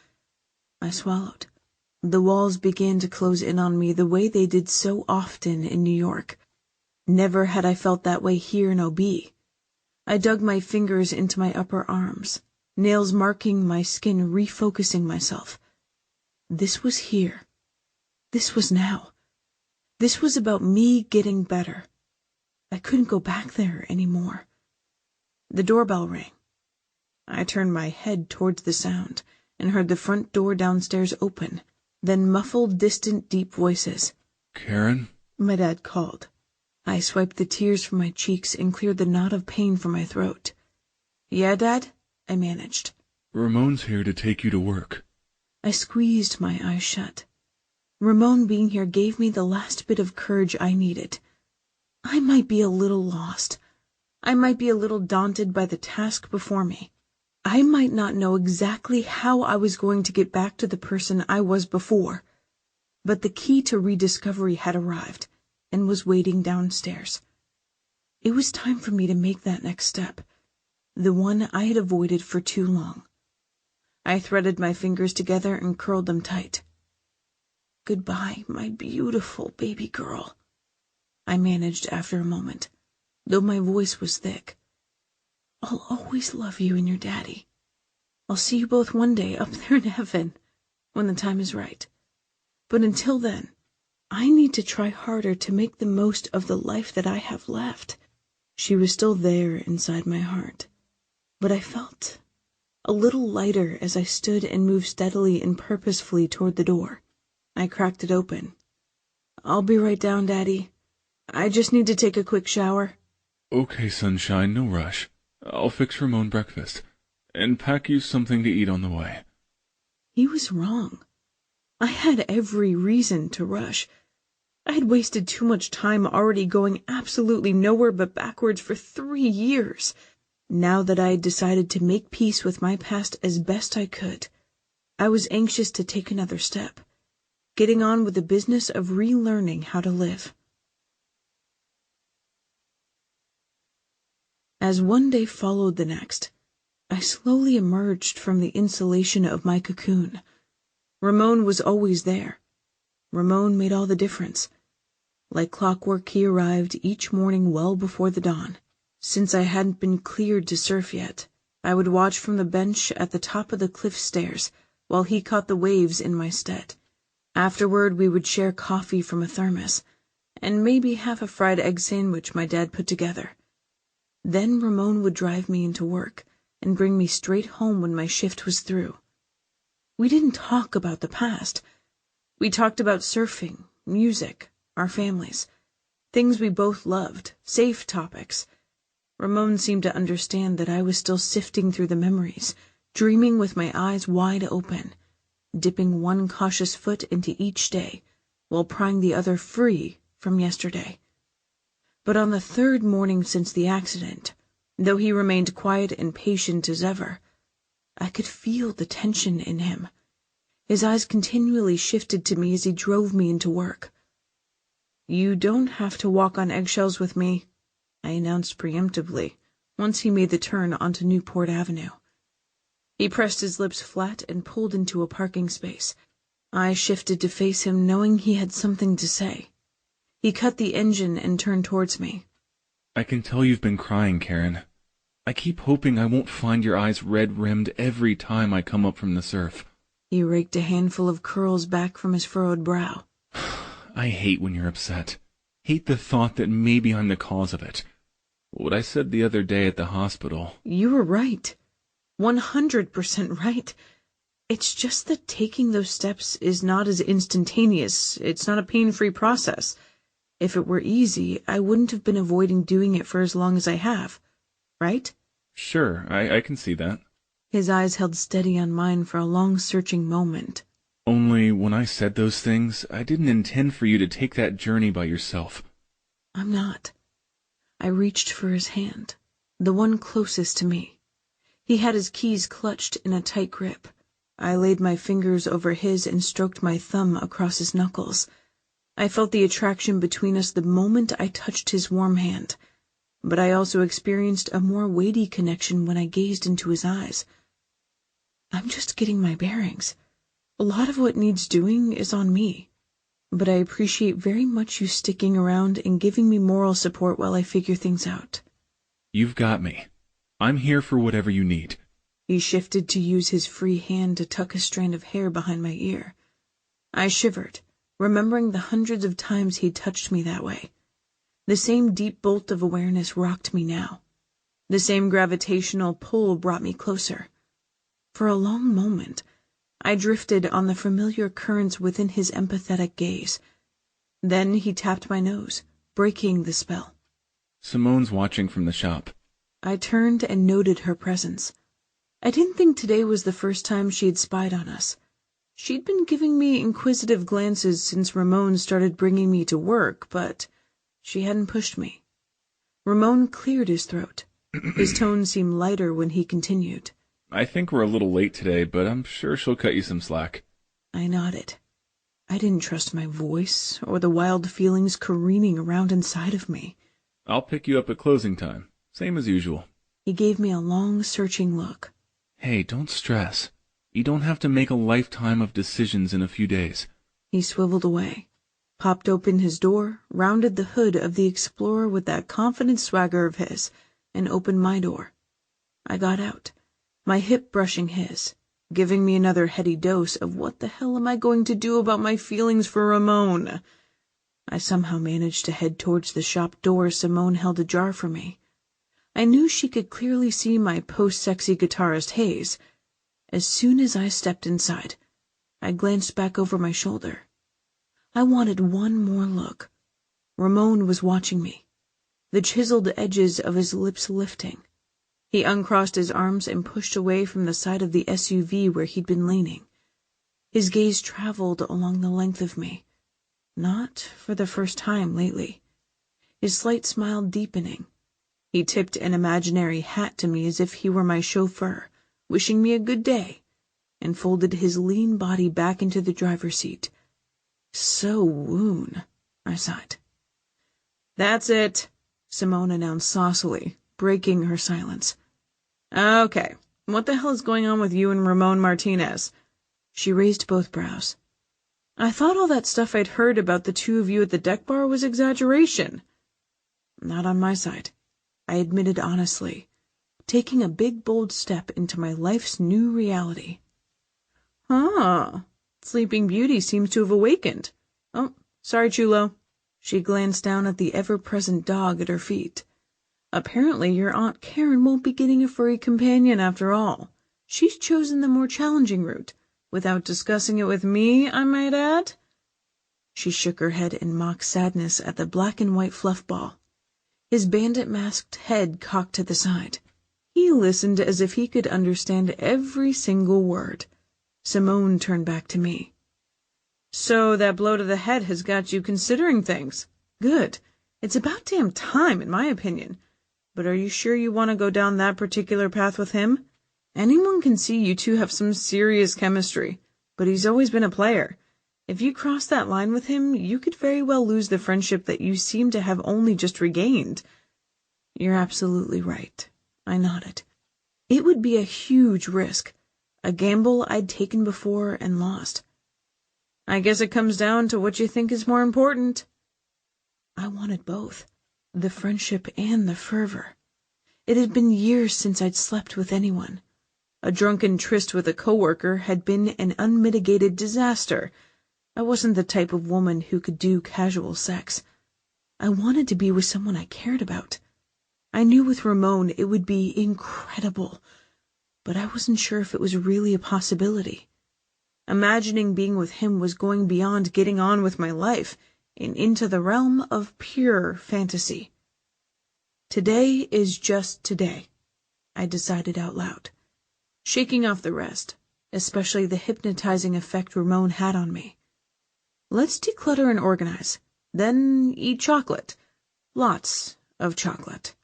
I swallowed. The walls began to close in on me the way they did so often in New York. Never had I felt that way here in OB. I dug my fingers into my upper arms, nails marking my skin, refocusing myself. This was here. This was now. This was about me getting better. I couldn't go back there anymore. The doorbell rang. I turned my head towards the sound and heard the front door downstairs open, then muffled, distant, deep voices. "Karen?" My dad called. I swiped the tears from my cheeks and cleared the knot of pain from my throat. "Yeah, Dad?" I managed. "Ramon's here to take you to work." I squeezed my eyes shut. Ramon being here gave me the last bit of courage I needed. I might be a little lost. I might be a little daunted by the task before me. I might not know exactly how I was going to get back to the person I was before, but the key to rediscovery had arrived and was waiting downstairs. It was time for me to make that next step, the one I had avoided for too long. I threaded my fingers together and curled them tight. "Goodbye, my beautiful baby girl," I managed after a moment, though my voice was thick. "I'll always love you and your daddy. I'll see you both one day up there in heaven, when the time is right. But until then, I need to try harder to make the most of the life that I have left." She was still there inside my heart, but I felt a little lighter as I stood and moved steadily and purposefully toward the door. I cracked it open. "I'll be right down, Daddy. I just need to take a quick shower." "Okay, sunshine, no rush. I'll fix Ramon breakfast, and pack you something to eat on the way." He was wrong. I had every reason to rush. I had wasted too much time already, going absolutely nowhere but backwards for 3 years. Now that I had decided to make peace with my past as best I could, I was anxious to take another step, getting on with the business of relearning how to live. As one day followed the next, I slowly emerged from the insulation of my cocoon. Ramon was always there. Ramon made all the difference. Like clockwork, he arrived each morning well before the dawn. Since I hadn't been cleared to surf yet, I would watch from the bench at the top of the cliff stairs while he caught the waves in my stead. Afterward, we would share coffee from a thermos, and maybe half a fried egg sandwich my dad put together. Then Ramon would drive me into work and bring me straight home when my shift was through. We didn't talk about the past. We talked about surfing, music, our families, things we both loved, safe topics. Ramon seemed to understand that I was still sifting through the memories, dreaming with my eyes wide open, dipping one cautious foot into each day while prying the other free from yesterday. But on the 3rd morning since the accident, though he remained quiet and patient as ever, I could feel the tension in him. His eyes continually shifted to me as he drove me into work. "You don't have to walk on eggshells with me," I announced preemptively, once he made the turn onto Newport Avenue. He pressed his lips flat and pulled into a parking space. I shifted to face him, knowing he had something to say. He cut the engine and turned towards me. I can tell you've been crying, Karen. I keep hoping I won't find your eyes red-rimmed every time I come up from the surf. He raked a handful of curls back from his furrowed brow. I hate when you're upset. Hate the thought that maybe I'm the cause of it. What I said the other day at the hospital. You were right. 100% right. It's just that taking those steps is not as instantaneous. It's not a pain-free process. If it were easy, I wouldn't have been avoiding doing it for as long as I have. Right? Sure, I can see that. His eyes held steady on mine for a long searching moment. Only when I said those things, I didn't intend for you to take that journey by yourself. I'm not. I reached for his hand, the one closest to me. He had his keys clutched in a tight grip. I laid my fingers over his and stroked my thumb across his knuckles. I felt the attraction between us the moment I touched his warm hand, but I also experienced a more weighty connection when I gazed into his eyes. I'm just getting my bearings. A lot of what needs doing is on me, but I appreciate very much you sticking around and giving me moral support while I figure things out. You've got me. I'm here for whatever you need. He shifted to use his free hand to tuck a strand of hair behind my ear. I shivered, remembering the hundreds of times he'd touched me that way. The same deep bolt of awareness rocked me now. The same gravitational pull brought me closer. For a long moment, I drifted on the familiar currents within his empathetic gaze. Then he tapped my nose, breaking the spell. Simone's watching from the shop. I turned and noted her presence. I didn't think today was the first time she had spied on us. She'd been giving me inquisitive glances since Ramon started bringing me to work, but she hadn't pushed me. Ramon cleared his throat. His tone seemed lighter when he continued. I think we're a little late today, but I'm sure she'll cut you some slack. I nodded. I didn't trust my voice or the wild feelings careening around inside of me. I'll pick you up at closing time, same as usual. He gave me a long, searching look. Hey, don't stress. You don't have to make a lifetime of decisions in a few days. He swiveled away, popped open his door, rounded the hood of the Explorer with that confident swagger of his, and opened my door. I got out, my hip brushing his, giving me another heady dose of what the hell am I going to do about my feelings for Ramon. I somehow managed to head towards the shop door Simone held ajar for me. I knew she could clearly see my post-sexy guitarist haze. As soon as I stepped inside, I glanced back over my shoulder. I wanted one more look. Ramon was watching me, the chiseled edges of his lips lifting. He uncrossed his arms and pushed away from the side of the SUV where he'd been leaning. His gaze traveled along the length of me, not for the first time lately, his slight smile deepening. He tipped an imaginary hat to me as if he were my chauffeur, wishing me a good day, and folded his lean body back into the driver's seat. So woon, I sighed. That's it, Simone announced saucily, breaking her silence. Okay, what the hell is going on with you and Ramon Martinez? She raised both brows. I thought all that stuff I'd heard about the two of you at the deck bar was exaggeration. Not on my side, I admitted honestly, taking a big, bold step into my life's new reality. Huh. Sleeping Beauty seems to have awakened. Oh, sorry, Chulo. She glanced down at the ever-present dog at her feet. Apparently your Aunt Karen won't be getting a furry companion after all. She's chosen the more challenging route, without discussing it with me, I might add. She shook her head in mock sadness at the black and white fluff ball, his bandit-masked head cocked to the side. He listened as if he could understand every single word. Simone turned back to me. So that blow to the head has got you considering things. Good. It's about damn time, in my opinion. But are you sure you want to go down that particular path with him? Anyone can see you two have some serious chemistry, but he's always been a player. If you cross that line with him, you could very well lose the friendship that you seem to have only just regained. You're absolutely right. I nodded. It would be a huge risk, a gamble I'd taken before and lost. I guess it comes down to what you think is more important. I wanted both, the friendship and the fervor. It had been years since I'd slept with anyone. A drunken tryst with a coworker had been an unmitigated disaster. I wasn't the type of woman who could do casual sex. I wanted to be with someone I cared about. I knew with Ramon it would be incredible, but I wasn't sure if it was really a possibility. Imagining being with him was going beyond getting on with my life and into the realm of pure fantasy. Today is just today, I decided out loud, shaking off the rest, especially the hypnotizing effect Ramon had on me. Let's declutter and organize, then eat chocolate. Lots of chocolate.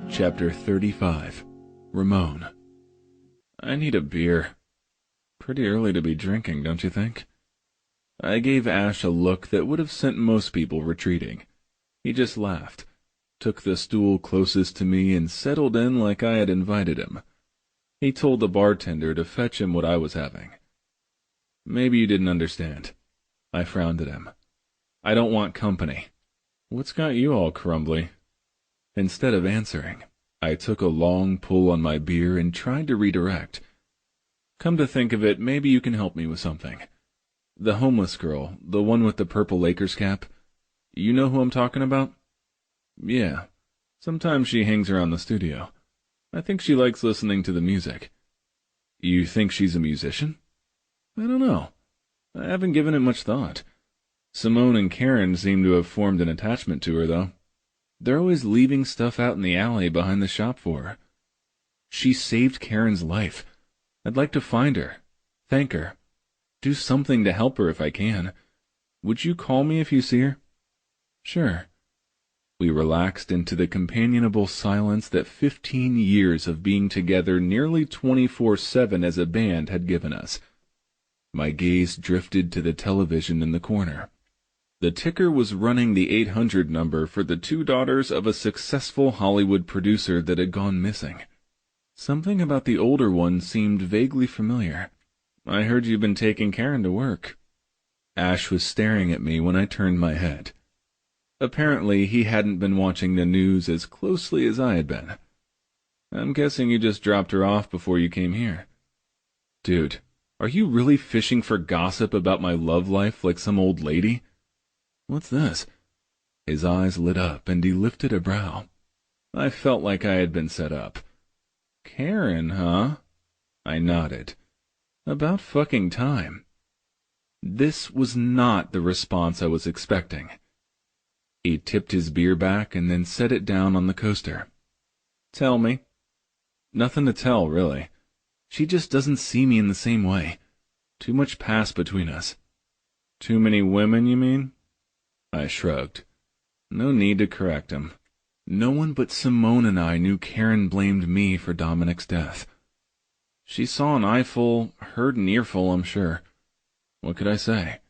Chapter 35. Ramon. I need a beer. Pretty early to be drinking, don't you think? I gave Ash a look that would have sent most people retreating. He just laughed, took the stool closest to me, and settled in like I had invited him. He told the bartender to fetch him what I was having. Maybe you didn't understand. I frowned at him. I don't want company. What's got you all crumbly? Instead of answering, I took a long pull on my beer and tried to redirect. Come to think of it, maybe you can help me with something. The homeless girl, the one with the purple Lakers cap, you know who I'm talking about? Yeah, sometimes she hangs around the studio. I think she likes listening to the music. You think she's a musician? I don't know. I haven't given it much thought. Simone and Karen seem to have formed an attachment to her, though. They're always leaving stuff out in the alley behind the shop for her. She saved Karen's life. I'd like to find her, thank her, do something to help her if I can. Would you call me if you see her? Sure. We relaxed into the companionable silence that 15 years of being together nearly 24/7 as a band had given us. My gaze drifted to the television in the corner. The ticker was running the 800 number for the two daughters of a successful Hollywood producer that had gone missing. Something about the older one seemed vaguely familiar. I heard you've been taking Karen to work. Ash was staring at me when I turned my head. Apparently, he hadn't been watching the news as closely as I had been. I'm guessing you just dropped her off before you came here. Dude, are you really fishing for gossip about my love life like some old lady? What's this? His eyes lit up and he lifted a brow. I felt like I had been set up. Karen, huh? I nodded. About fucking time. This was not the response I was expecting. He tipped his beer back and then set it down on the coaster. Tell me. Nothing to tell, really. She just doesn't see me in the same way. Too much past between us. Too many women, you mean? I shrugged. No need to correct him. No one but Simone and I knew Karen blamed me for Dominic's death. She saw an eyeful, heard an earful, I'm sure. What could I say?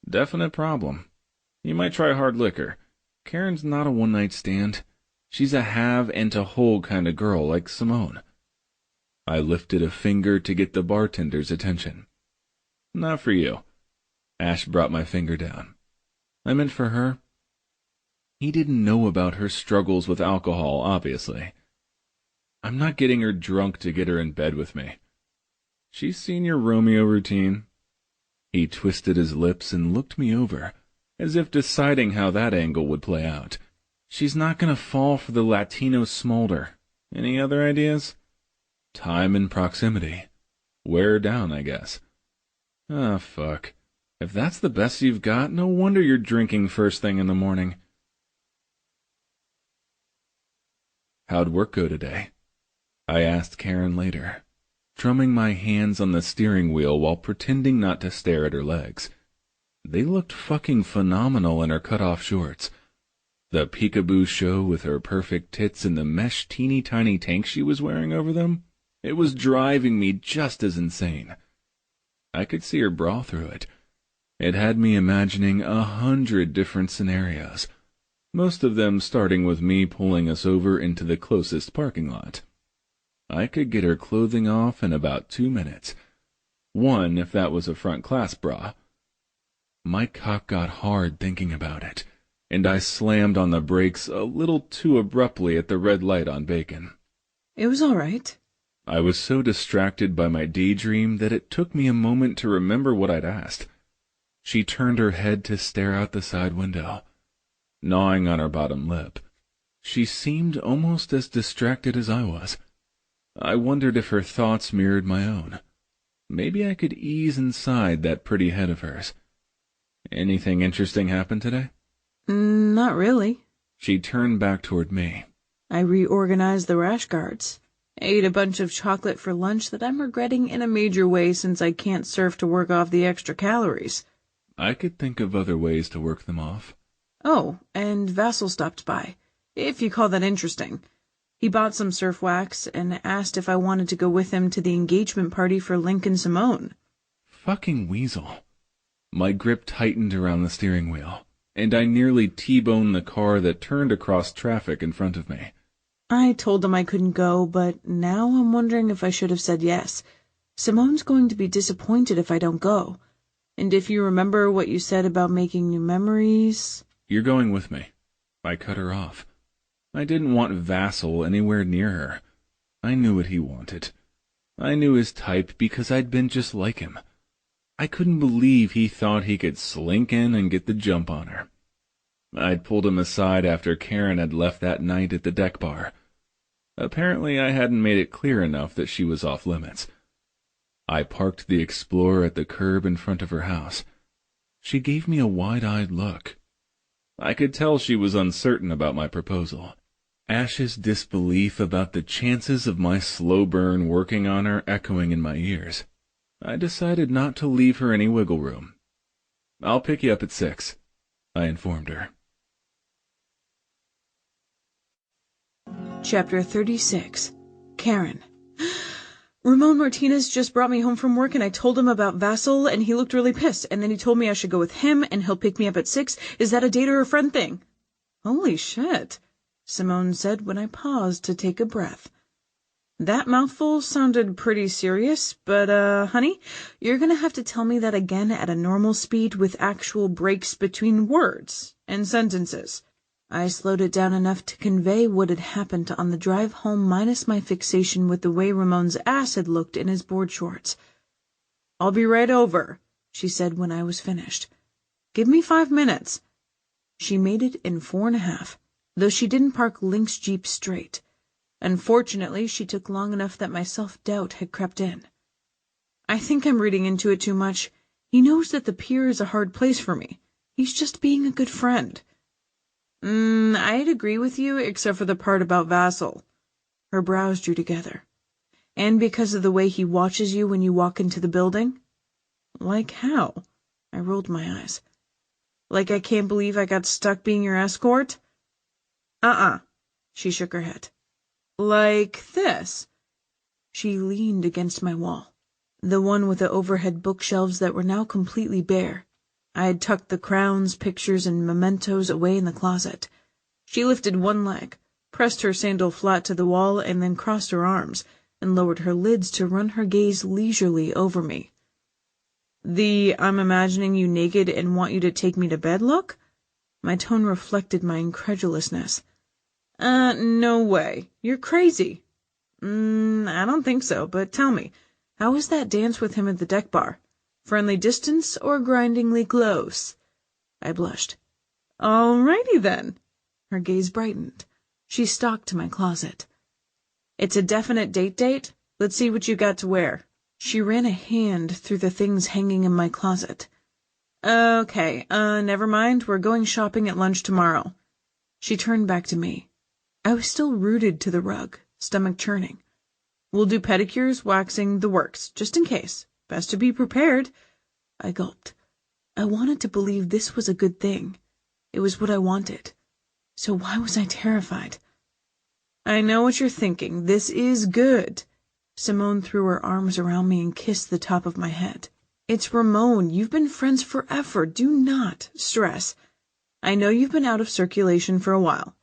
Definite problem. You might try hard liquor. Karen's not a one-night stand. She's a have and to hold kind of girl like Simone. I lifted a finger to get the bartender's attention. Not for you. Ash brought my finger down. I meant for her. He didn't know about her struggles with alcohol, obviously. I'm not getting her drunk to get her in bed with me. She's seen your Romeo routine. He twisted his lips and looked me over, as if deciding how that angle would play out. She's not going to fall for the Latino smolder. Any other ideas? Time and proximity. Wear her down, I guess. Ah, fuck. If that's the best you've got, no wonder you're drinking first thing in the morning. How'd work go today? I asked Karen later, drumming my hands on the steering wheel while pretending not to stare at her legs. They looked fucking phenomenal in her cut-off shorts. The peekaboo show with her perfect tits and the mesh teeny-tiny tank she was wearing over them, it was driving me just as insane. I could see her bra through it. It had me imagining 100 different scenarios, most of them starting with me pulling us over into the closest parking lot. I could get her clothing off in about 2 minutes. One, if that was a front class bra. My cock got hard thinking about it, and I slammed on the brakes a little too abruptly at the red light on Bacon. It was all right. I was so distracted by my daydream that it took me a moment to remember what I'd asked. She turned her head to stare out the side window, gnawing on her bottom lip. She seemed almost as distracted as I was. I wondered if her thoughts mirrored my own. Maybe I could ease inside that pretty head of hers. Anything interesting happen today? Not really. She turned back toward me. I reorganized the rash guards. Ate a bunch of chocolate for lunch that I'm regretting in a major way since I can't surf to work off the extra calories. I could think of other ways to work them off. Oh, and Vassal stopped by, if you call that interesting. He bought some surf wax and asked if I wanted to go with him to the engagement party for Link and Simone. Fucking weasel. My grip tightened around the steering wheel, and I nearly T-boned the car that turned across traffic in front of me. I told him I couldn't go, but now I'm wondering if I should have said yes. Simone's going to be disappointed if I don't go. And if you remember what you said about making new memories... You're going with me. I cut her off. I didn't want Vassal anywhere near her. I knew what he wanted. I knew his type because I'd been just like him. I couldn't believe he thought he could slink in and get the jump on her. I'd pulled him aside after Karen had left that night at the deck bar. Apparently I hadn't made it clear enough that she was off limits. I parked the Explorer at the curb in front of her house. She gave me a wide-eyed look. I could tell she was uncertain about my proposal. Ash's disbelief about the chances of my slow burn working on her echoing in my ears. I decided not to leave her any wiggle room. I'll pick you up at 6, I informed her. Chapter 36. Karen. Ramon Martinez just brought me home from work and I told him about Vassal and he looked really pissed and then he told me I should go with him and he'll pick me up at 6. Is that a date or a friend thing? Holy shit, Simone said when I paused to take a breath. That mouthful sounded pretty serious, but, honey, you're gonna have to tell me that again at a normal speed with actual breaks between words and sentences. I slowed it down enough to convey what had happened on the drive home minus my fixation with the way Ramon's ass had looked in his board shorts. I'll be right over, she said when I was finished. Give me 5 minutes. She made it in 4.5, though she didn't park Link's Jeep straight. Unfortunately, she took long enough that my self-doubt had crept in. I think I'm reading into it too much. He knows that the pier is a hard place for me. He's just being a good friend. I'd agree with you, except for the part about Vassal. Her brows drew together. And because of the way he watches you when you walk into the building? Like how? I rolled my eyes. Like I can't believe I got stuck being your escort? She shook her head. Like this. She leaned against my wall, the one with the overhead bookshelves that were now completely bare. I had tucked the crowns, pictures, and mementos away in the closet. She lifted one leg, pressed her sandal flat to the wall, and then crossed her arms, and lowered her lids to run her gaze leisurely over me. The I'm imagining you naked and want you to take me to bed look? My tone reflected my incredulousness. No way. You're crazy. I don't think so, but tell me, how was that dance with him at the deck bar? Friendly distance or grindingly close? I blushed. All righty then. Her gaze brightened. She stalked to my closet. It's a definite date? Let's see what you got to wear. She ran a hand through the things hanging in my closet. Okay, never mind. We're going shopping at lunch tomorrow. She turned back to me. I was still rooted to the rug, stomach churning. We'll do pedicures, waxing, the works, just in case. Best to be prepared. I gulped. I wanted to believe this was a good thing. It was what I wanted. So why was I terrified? I know what you're thinking. This is good. Simone threw her arms around me and kissed the top of my head. It's Ramon. You've been friends forever. Do not stress. I know you've been out of circulation for a while.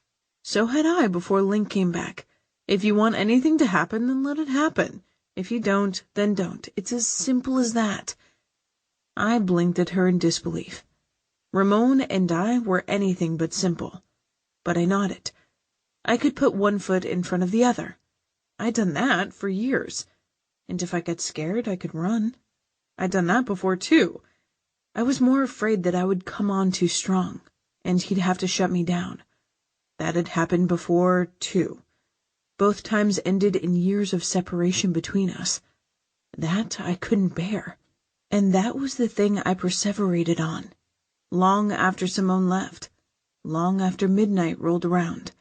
So had I before Link came back. If you want anything to happen, then let it happen. If you don't, then don't. It's as simple as that. I blinked at her in disbelief. Ramon and I were anything but simple. But I nodded. I could put one foot in front of the other. I'd done that for years. And if I got scared, I could run. I'd done that before, too. I was more afraid that I would come on too strong, and he'd have to shut me down. That had happened before, too. Both times ended in years of separation between us. That I couldn't bear. And that was the thing I perseverated on. Long after Simone left. Long after midnight rolled around.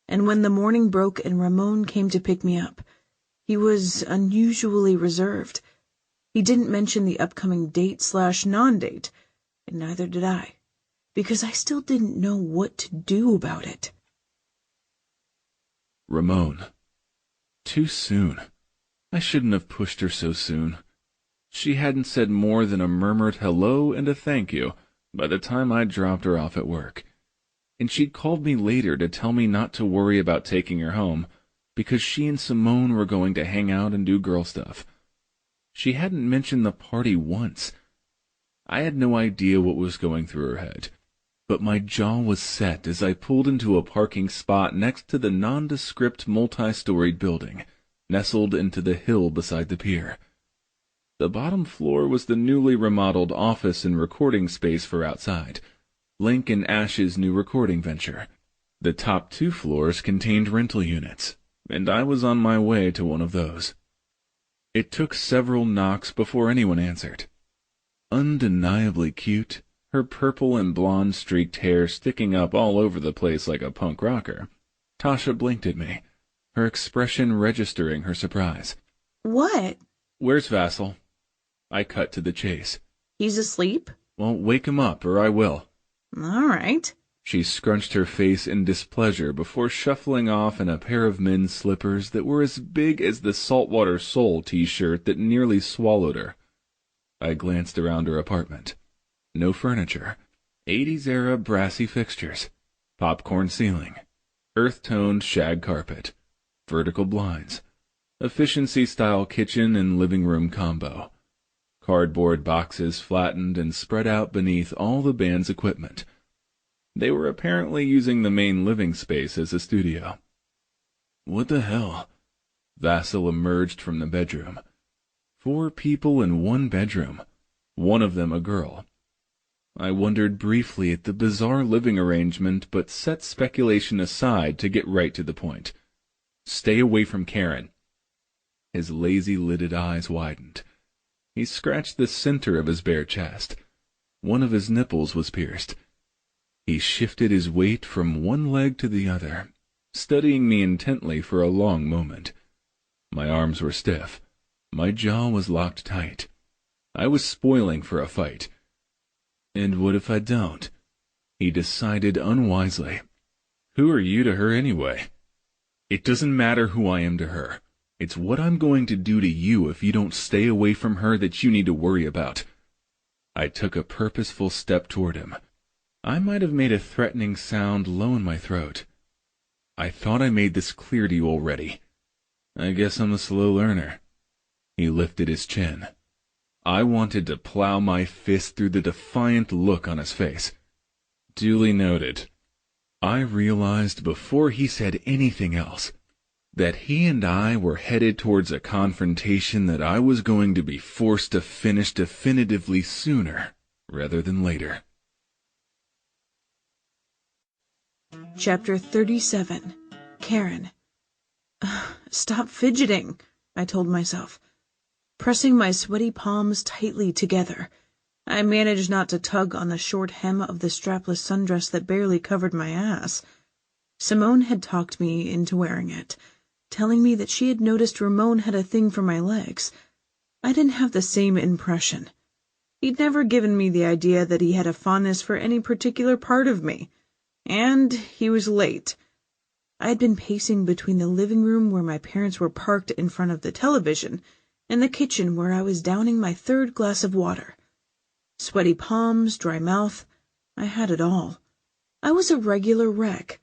And when the morning broke and Ramon came to pick me up, he was unusually reserved. He didn't mention the upcoming date/non-date, and neither did I, because I still didn't know what to do about it. Ramon. Too soon. I shouldn't have pushed her so soon. She hadn't said more than a murmured hello and a thank you by the time I dropped her off at work. And she'd called me later to tell me not to worry about taking her home, because she and Simone were going to hang out and do girl stuff. She hadn't mentioned the party once. I had no idea what was going through her head, but my jaw was set as I pulled into a parking spot next to the nondescript multi-storied building, nestled into the hill beside the pier. The bottom floor was the newly remodeled office and recording space for outside, Link and Ash's new recording venture. The top 2 floors contained rental units, and I was on my way to one of those. It took several knocks before anyone answered. Undeniably cute, her purple and blonde streaked hair sticking up all over the place like a punk rocker, Tasha blinked at me, her expression registering her surprise. What? Where's Vassal? I cut to the chase. He's asleep? Well, wake him up, or I will. All right. She scrunched her face in displeasure before shuffling off in a pair of men's slippers that were as big as the Saltwater Soul t-shirt that nearly swallowed her. I glanced around her apartment. No furniture. 80s-era brassy fixtures. Popcorn ceiling. Earth-toned shag carpet. Vertical blinds. Efficiency-style kitchen and living room combo. Cardboard boxes flattened and spread out beneath all the band's equipment. They were apparently using the main living space as a studio. What the hell? Vassal emerged from the bedroom. 4 people in one bedroom, one of them a girl. I wondered briefly at the bizarre living arrangement, but set speculation aside to get right to the point. Stay away from Karen. His lazy-lidded eyes widened. He scratched the center of his bare chest. One of his nipples was pierced. He shifted his weight from one leg to the other, studying me intently for a long moment. My arms were stiff. My jaw was locked tight. I was spoiling for a fight. And what if I don't? He decided unwisely. Who are you to her anyway? It doesn't matter who I am to her. It's what I'm going to do to you if you don't stay away from her that you need to worry about. I took a purposeful step toward him. I might have made a threatening sound low in my throat. I thought I made this clear to you already. I guess I'm a slow learner. He lifted his chin. I wanted to plow my fist through the defiant look on his face. Duly noted. I realized before he said anything else that he and I were headed towards a confrontation that I was going to be forced to finish definitively sooner rather than later. Chapter 37. Karen. Stop fidgeting, I told myself. Pressing my sweaty palms tightly together, I managed not to tug on the short hem of the strapless sundress that barely covered my ass. Simone had talked me into wearing it, telling me that she had noticed Ramon had a thing for my legs. I didn't have the same impression. He'd never given me the idea that he had a fondness for any particular part of me. And he was late. I had been pacing between the living room where my parents were parked in front of the television and the kitchen where I was downing my 3rd glass of water. Sweaty palms, dry mouth, I had it all. I was a regular wreck,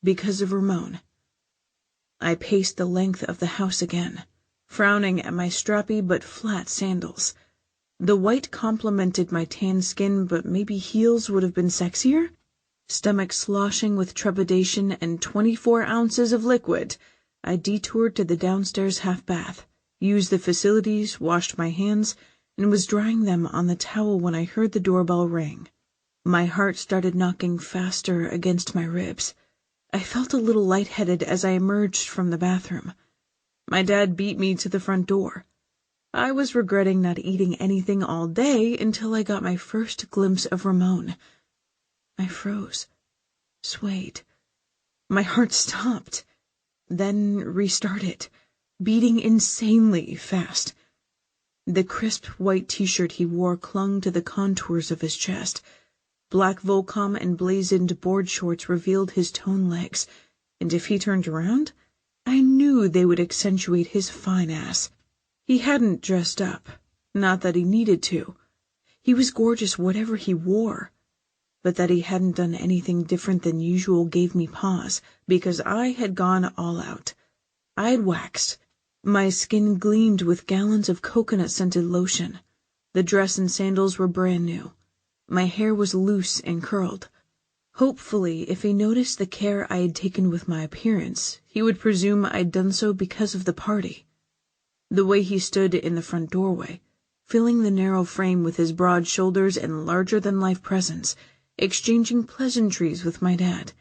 because of Ramon. I paced the length of the house again, frowning at my strappy but flat sandals. The white complemented my tan skin, but maybe heels would have been sexier? Stomach sloshing with trepidation and 24 ounces of liquid, I detoured to the downstairs half-bath, used the facilities, washed my hands, and was drying them on the towel when I heard the doorbell ring. My heart started knocking faster against my ribs. I felt a little lightheaded as I emerged from the bathroom. My dad beat me to the front door. I was regretting not eating anything all day until I got my first glimpse of Ramon. I froze, swayed. My heart stopped, then restarted, beating insanely fast. The crisp white t-shirt he wore clung to the contours of his chest. Black Volcom and blazoned board shorts revealed his toned legs, and if he turned around, I knew they would accentuate his fine ass. He hadn't dressed up, not that he needed to. He was gorgeous whatever he wore. But that he hadn't done anything different than usual gave me pause, because I had gone all out. I had waxed. My skin gleamed with gallons of coconut-scented lotion. The dress and sandals were brand new. My hair was loose and curled. Hopefully, if he noticed the care I had taken with my appearance, he would presume I'd done so because of the party. The way he stood in the front doorway, filling the narrow frame with his broad shoulders and larger-than-life presence, exchanging pleasantries with my dad.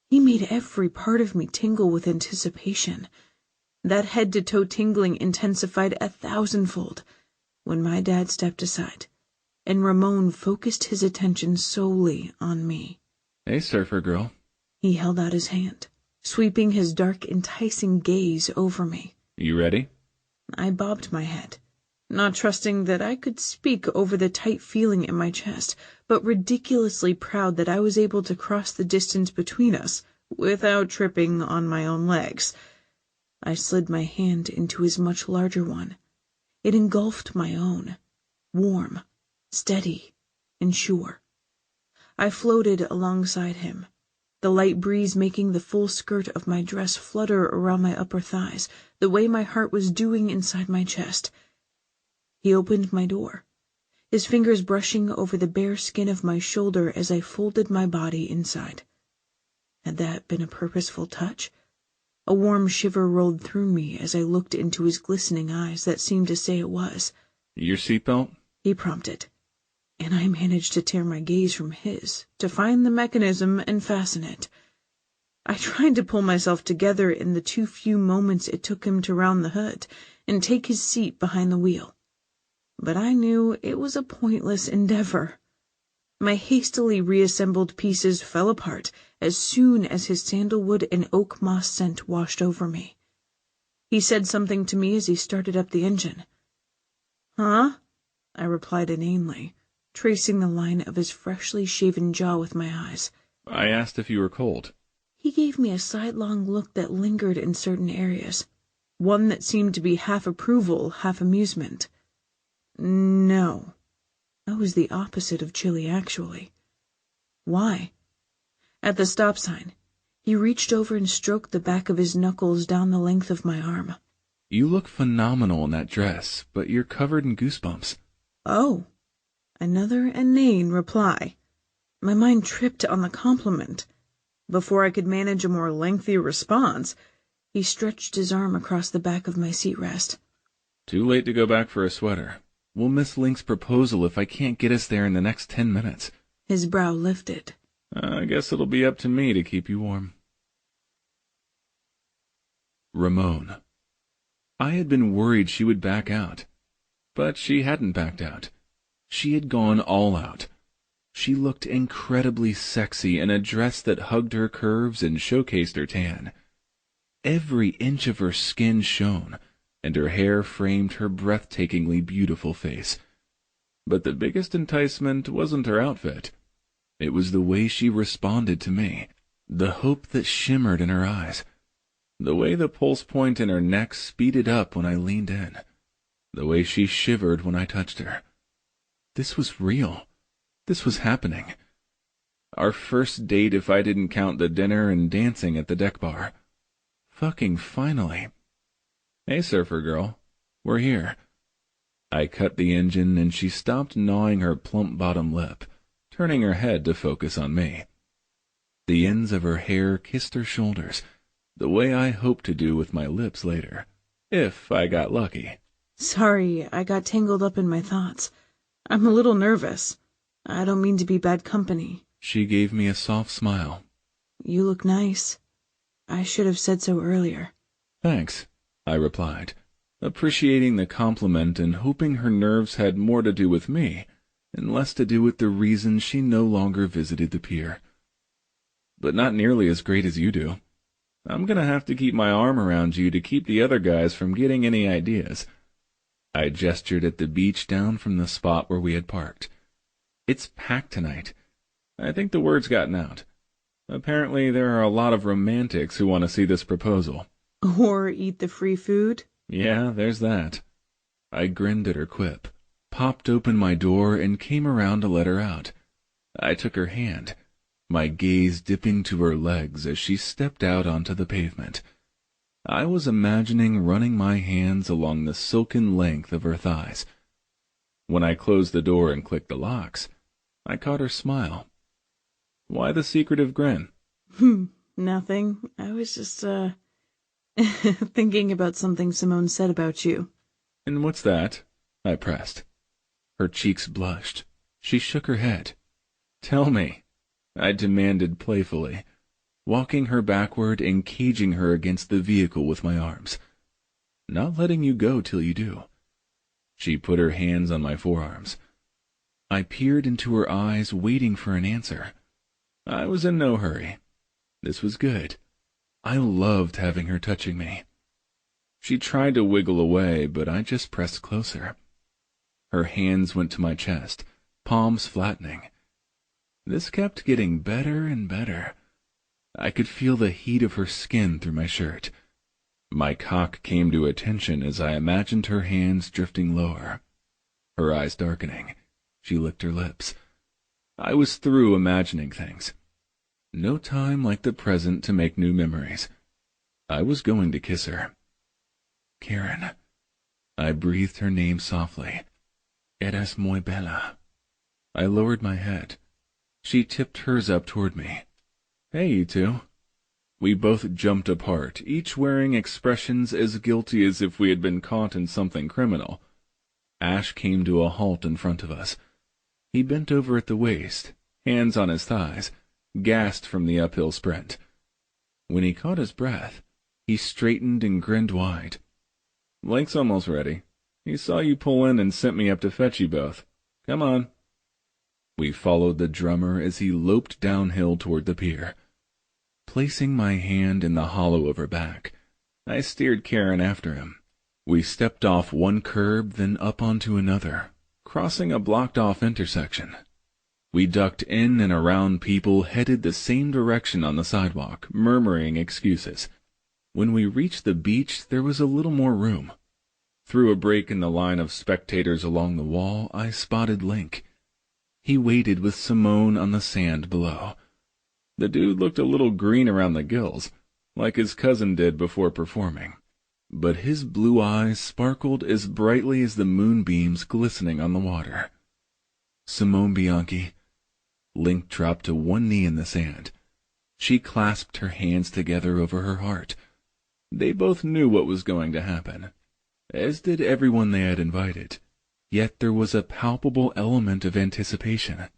He made every part of me tingle with anticipation. That head-to-toe tingling intensified 1,000-fold when my dad stepped aside, and Ramon focused his attention solely on me. Hey, surfer girl. He held out his hand, sweeping his dark, enticing gaze over me. You ready? I bobbed my head, not trusting that I could speak over the tight feeling in my chest, but ridiculously proud that I was able to cross the distance between us without tripping on my own legs. I slid my hand into his much larger one. It engulfed my own, warm, steady, and sure. I floated alongside him, the light breeze making the full skirt of my dress flutter around my upper thighs, the way my heart was doing inside my chest. He opened my door, his fingers brushing over the bare skin of my shoulder as I folded my body inside. Had that been a purposeful touch? A warm shiver rolled through me as I looked into his glistening eyes that seemed to say it was. Your seatbelt? He prompted, and I managed to tear my gaze from his, to find the mechanism and fasten it. I tried to pull myself together in the too few moments it took him to round the hood and take his seat behind the wheel. But I knew it was a pointless endeavor. My hastily reassembled pieces fell apart as soon as his sandalwood and oak moss scent washed over me. He said something to me as he started up the engine. "Huh?" I replied inanely, tracing the line of his freshly shaven jaw with my eyes. I asked if you were cold. He gave me a sidelong look that lingered in certain areas, one that seemed to be half approval, half amusement. No. I was the opposite of chilly, actually. Why? At the stop sign, he reached over and stroked the back of his knuckles down the length of my arm. You look phenomenal in that dress, but you're covered in goosebumps. Oh. Another inane reply. My mind tripped on the compliment. Before I could manage a more lengthy response, he stretched his arm across the back of my seat rest. Too late to go back for a sweater. We'll miss Link's proposal if I can't get us there in the next 10 minutes. His brow lifted. I guess it'll be up to me to keep you warm. Ramon. I had been worried she would back out. But she hadn't backed out. She had gone all out. She looked incredibly sexy in a dress that hugged her curves and showcased her tan. Every inch of her skin shone, and her hair framed her breathtakingly beautiful face. But the biggest enticement wasn't her outfit. It was the way she responded to me, the hope that shimmered in her eyes, the way the pulse point in her neck speeded up when I leaned in, the way she shivered when I touched her. This was real. This was happening. Our first date if I didn't count the dinner and dancing at the deck bar. Fucking finally. Hey, surfer girl. We're here." I cut the engine and she stopped gnawing her plump bottom lip, turning her head to focus on me. The ends of her hair kissed her shoulders, the way I hoped to do with my lips later, if I got lucky. Sorry, I got tangled up in my thoughts. I'm a little nervous. I don't mean to be bad company. She gave me a soft smile. You look nice. I should have said so earlier. Thanks, I replied, appreciating the compliment and hoping her nerves had more to do with me and less to do with the reason she no longer visited the pier. But not nearly as great as you do. I'm gonna have to keep my arm around you to keep the other guys from getting any ideas. I gestured at the beach down from the spot where we had parked. It's packed tonight. I think the word's gotten out. Apparently there are a lot of romantics who want to see this proposal. Or eat the free food? Yeah, there's that. I grinned at her quip, popped open my door, and came around to let her out. I took her hand, my gaze dipping to her legs as she stepped out onto the pavement. I was imagining running my hands along the silken length of her thighs. When I closed the door and clicked the locks, I caught her smile. Why the secretive grin? Nothing. I was just, thinking about something Simone said about you. And what's that? I pressed. Her cheeks blushed. She shook her head. Tell me, I demanded playfully, walking her backward and caging her against the vehicle with my arms. Not letting you go till you do. She put her hands on my forearms. I peered into her eyes, waiting for an answer. I was in no hurry. This was good. I loved having her touching me. She tried to wiggle away, but I just pressed closer. Her hands went to my chest, palms flattening. This kept getting better and better. I could feel the heat of her skin through my shirt. My cock came to attention as I imagined her hands drifting lower. Her eyes darkening. She licked her lips. I was through imagining things. No time like the present to make new memories. I was going to kiss her. Karen. I breathed her name softly. Eres muy bella. I lowered my head. She tipped hers up toward me. Hey, you two. We both jumped apart, each wearing expressions as guilty as if we had been caught in something criminal. Ash came to a halt in front of us. He bent over at the waist, hands on his thighs, gasped from the uphill sprint. When he caught his breath, he straightened and grinned wide. Lake's almost ready. He saw you pull in and sent me up to fetch you both. Come on. We followed the drummer as he loped downhill toward the pier. Placing my hand in the hollow of her back, I steered Karen after him. We stepped off one curb, then up onto another, crossing a blocked-off intersection. We ducked in and around people headed the same direction on the sidewalk, murmuring excuses. When we reached the beach, there was a little more room. Through a break in the line of spectators along the wall, I spotted Link. He waited with Simone on the sand below. The dude looked a little green around the gills, like his cousin did before performing, but his blue eyes sparkled as brightly as the moonbeams glistening on the water. Simone Bianchi. Link dropped to one knee in the sand. She clasped her hands together over her heart. They both knew what was going to happen, as did everyone they had invited, yet there was a palpable element of anticipation.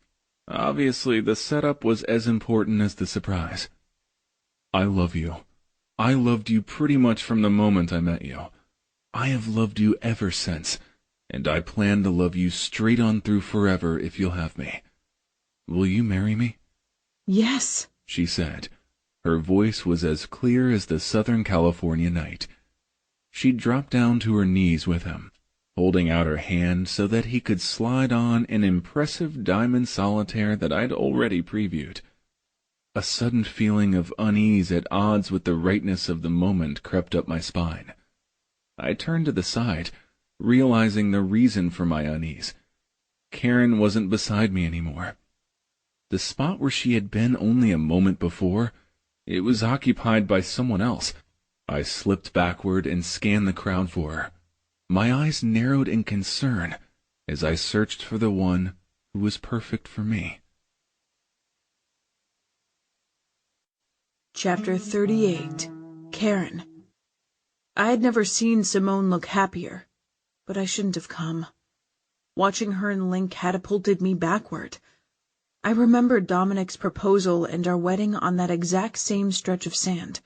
Obviously, the setup was as important as the surprise. I love you. I loved you pretty much from the moment I met you. I have loved you ever since, and I plan to love you straight on through forever if you'll have me. Will you marry me? Yes, she said. Her voice was as clear as the Southern California night. She dropped down to her knees with him, holding out her hand so that he could slide on an impressive diamond solitaire that I'd already previewed. A sudden feeling of unease at odds with the rightness of the moment crept up my spine. I turned to the side, realizing the reason for my unease. Karen wasn't beside me anymore. The spot where she had been only a moment before, it was occupied by someone else. I slipped backward and scanned the crowd for her. My eyes narrowed in concern as I searched for the one who was perfect for me. Chapter 38. Karen. I had never seen Simone look happier, but I shouldn't have come. Watching her and Link catapulted me backward. I remembered Dominic's proposal and our wedding on that exact same stretch of sand.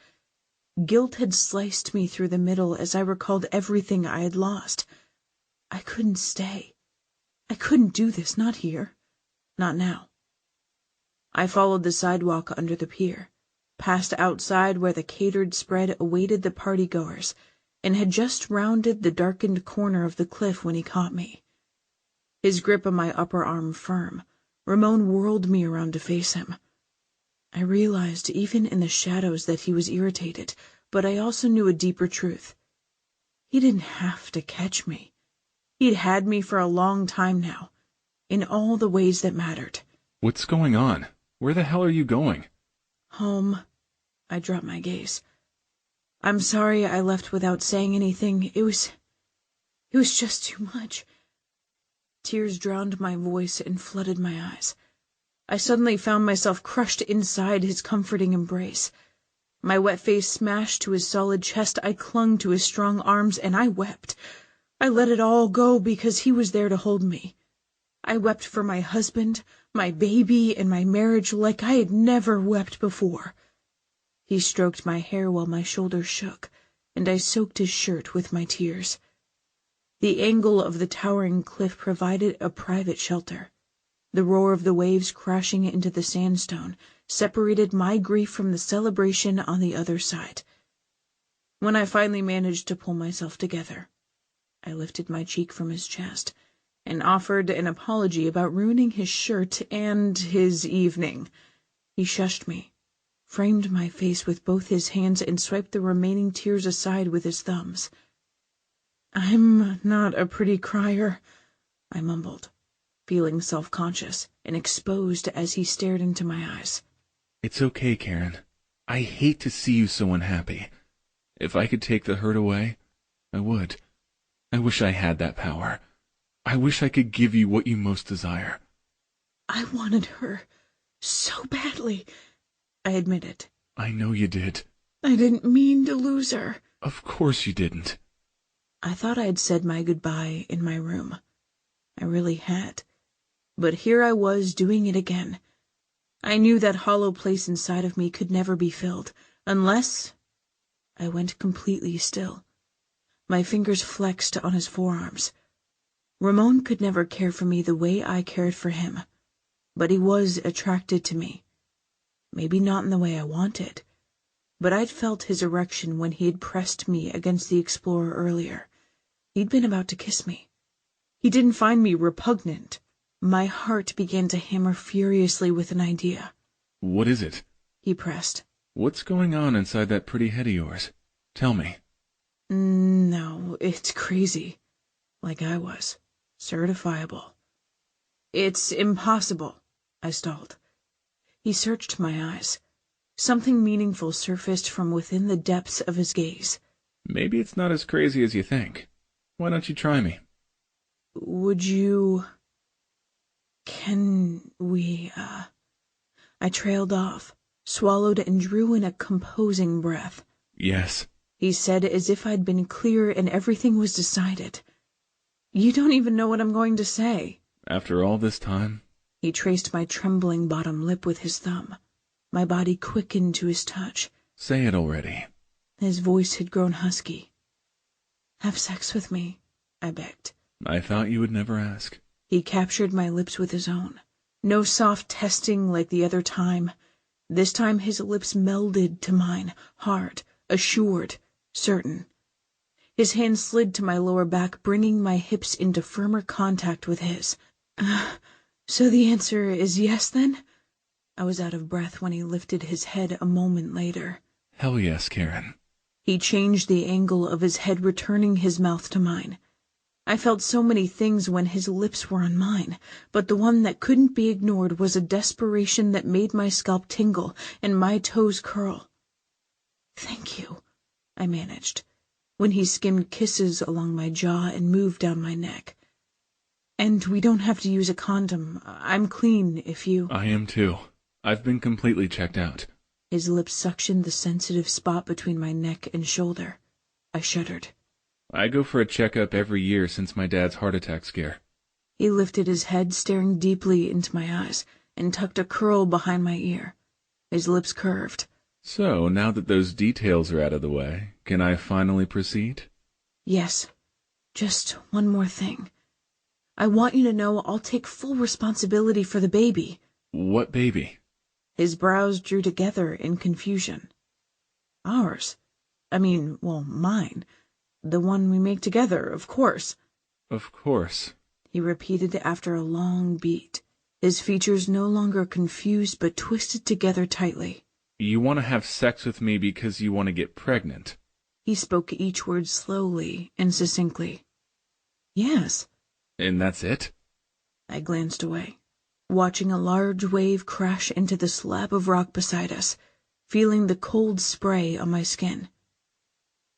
Guilt had sliced me through the middle as I recalled everything I had lost. I couldn't stay. I couldn't do this, not here. Not now. I followed the sidewalk under the pier, passed outside where the catered spread awaited the partygoers, and had just rounded the darkened corner of the cliff when he caught me. His grip on my upper arm firm, Ramon whirled me around to face him. I realized even in the shadows that he was irritated, but I also knew a deeper truth. He didn't have to catch me. He'd had me for a long time now, in all the ways that mattered. What's going on? Where the hell are you going? Home. I dropped my gaze. I'm sorry I left without saying anything. It was just too much. Tears drowned my voice and flooded my eyes. I suddenly found myself crushed inside his comforting embrace. My wet face smashed to his solid chest. I clung to his strong arms, and I wept. I let it all go because he was there to hold me. I wept for my husband, my baby, and my marriage like I had never wept before. He stroked my hair while my shoulders shook, and I soaked his shirt with my tears. The angle of the towering cliff provided a private shelter. The roar of the waves crashing into the sandstone separated my grief from the celebration on the other side. When I finally managed to pull myself together, I lifted my cheek from his chest and offered an apology about ruining his shirt and his evening. He shushed me, framed my face with both his hands, and swiped the remaining tears aside with his thumbs. I'm not a pretty crier, I mumbled, feeling self-conscious and exposed as he stared into my eyes. It's okay, Karen. I hate to see you so unhappy. If I could take the hurt away, I would. I wish I had that power. I wish I could give you what you most desire. I wanted her so badly, I admitted. I know you did. I didn't mean to lose her. Of course you didn't. I thought I had said my goodbye in my room. I really had. But here I was doing it again. I knew that hollow place inside of me could never be filled, unless I went completely still. My fingers flexed on his forearms. Ramon could never care for me the way I cared for him, but he was attracted to me. Maybe not in the way I wanted, but I'd felt his erection when he had pressed me against the Explorer earlier. He'd been about to kiss me. He didn't find me repugnant. My heart began to hammer furiously with an idea. What is it? He pressed. What's going on inside that pretty head of yours? Tell me. No, it's crazy. Like I was. Certifiable. It's impossible, I stalled. He searched my eyes. Something meaningful surfaced from within the depths of his gaze. Maybe it's not as crazy as you think. Why don't you try me? Would you... Can we, I trailed off, swallowed, and drew in a composing breath. Yes, he said, as if I'd been clear and everything was decided. You don't even know what I'm going to say. After all this time? He traced my trembling bottom lip with his thumb. My body quickened to his touch. Say it already. His voice had grown husky. Have sex with me, I begged. I thought you would never ask. He captured my lips with his own. No soft testing like the other time. This time his lips melded to mine, hard, assured, certain. His hand slid to my lower back, bringing my hips into firmer contact with his. So the answer is yes, then? I was out of breath when he lifted his head a moment later. Hell yes, Karen. He changed the angle of his head, returning his mouth to mine. I felt so many things when his lips were on mine, but the one that couldn't be ignored was a desperation that made my scalp tingle and my toes curl. Thank you, I managed. when he skimmed kisses along my jaw and moved down my neck. And we don't have to use a condom. I'm clean if you... I am too. I've been completely checked out. His lips suctioned the sensitive spot between my neck and shoulder. I shuddered. I go for a checkup every year since my dad's heart attack scare. He lifted his head, staring deeply into my eyes, and tucked a curl behind my ear. His lips curved. So, now that those details are out of the way, can I finally proceed? Yes. Just one more thing. I want you to know I'll take full responsibility for the baby. What baby? His brows drew together in confusion. Ours. Mine. The one we make together, of course. Of course, He repeated after a long beat, his features no longer confused but twisted together tightly. You want to have sex with me because you want to get pregnant. He spoke each word slowly and succinctly. Yes. And that's it? I glanced away, watching a large wave crash into the slab of rock beside us, feeling the cold spray on my skin.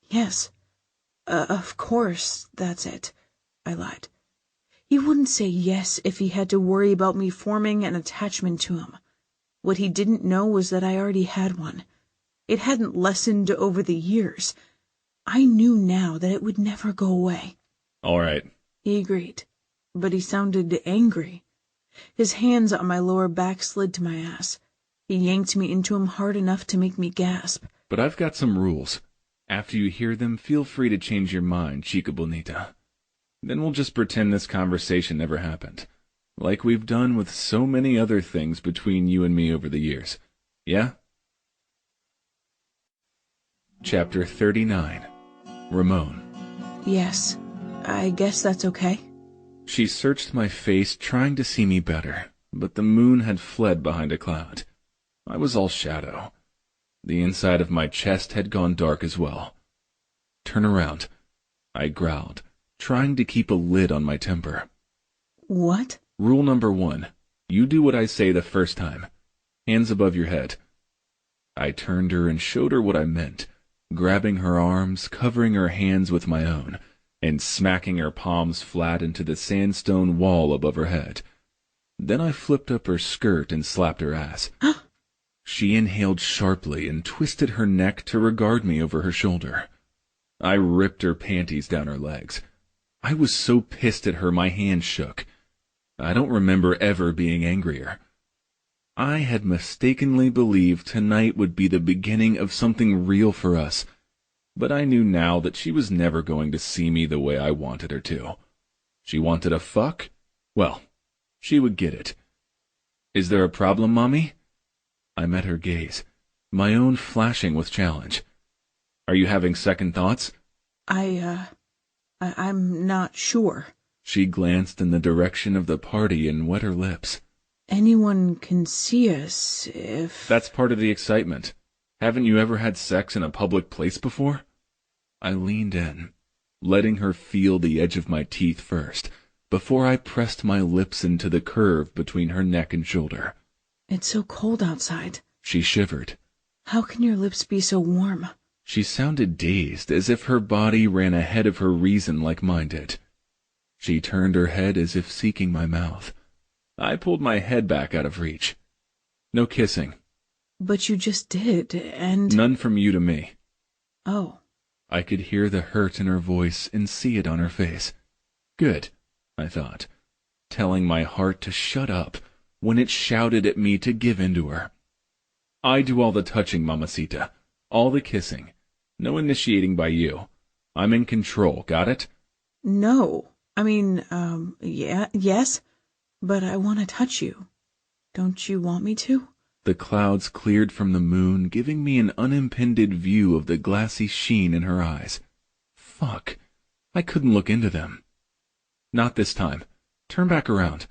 Yes. Of course, that's it. I lied. He wouldn't say yes if he had to worry about me forming an attachment to him. What he didn't know was that I already had one. It hadn't lessened over the years. I knew now that it would never go away. All right. He agreed, but he sounded angry. His hands on my lower back slid to my ass. He yanked me into him hard enough to make me gasp. But I've got some rules. After you hear them, feel free to change your mind, chica bonita. Then we'll just pretend this conversation never happened, like we've done with so many other things between you and me over the years. Yeah? Chapter 39. Ramon. Yes, I guess that's okay. She searched my face, trying to see me better, but the moon had fled behind a cloud. I was all shadow. The inside of my chest had gone dark as well. Turn around, I growled, trying to keep a lid on my temper. What? Rule number 1. You do what I say the first time. Hands above your head. I turned her and showed her what I meant, grabbing her arms, covering her hands with my own, and smacking her palms flat into the sandstone wall above her head. Then I flipped up her skirt and slapped her ass. She inhaled sharply and twisted her neck to regard me over her shoulder. I ripped her panties down her legs. I was so pissed at her my hands shook. I don't remember ever being angrier. I had mistakenly believed tonight would be the beginning of something real for us, but I knew now that she was never going to see me the way I wanted her to. She wanted a fuck? Well, she would get it. Is there a problem, Mommy? I met her gaze, my own flashing with challenge. Are you having second thoughts? I'm not sure. She glanced in the direction of the party and wet her lips. Anyone can see us if... That's part of the excitement. Haven't you ever had sex in a public place before? I leaned in, letting her feel the edge of my teeth first, before I pressed my lips into the curve between her neck and shoulder. It's so cold outside. She shivered. How can your lips be so warm? She sounded dazed, as if her body ran ahead of her reason like mine did. She turned her head as if seeking my mouth. I pulled my head back out of reach. No kissing. But you just did, and... None from you to me. Oh. I could hear the hurt in her voice and see it on her face. Good, I thought, telling my heart to shut up when it shouted at me to give in to her. I do all the touching, mamacita. All the kissing. No initiating by you. I'm in control, got it? No. Yes, but I want to touch you. Don't you want me to? The clouds cleared from the moon, giving me an unimpeded view of the glassy sheen in her eyes. Fuck. I couldn't look into them. Not this time. Turn back around.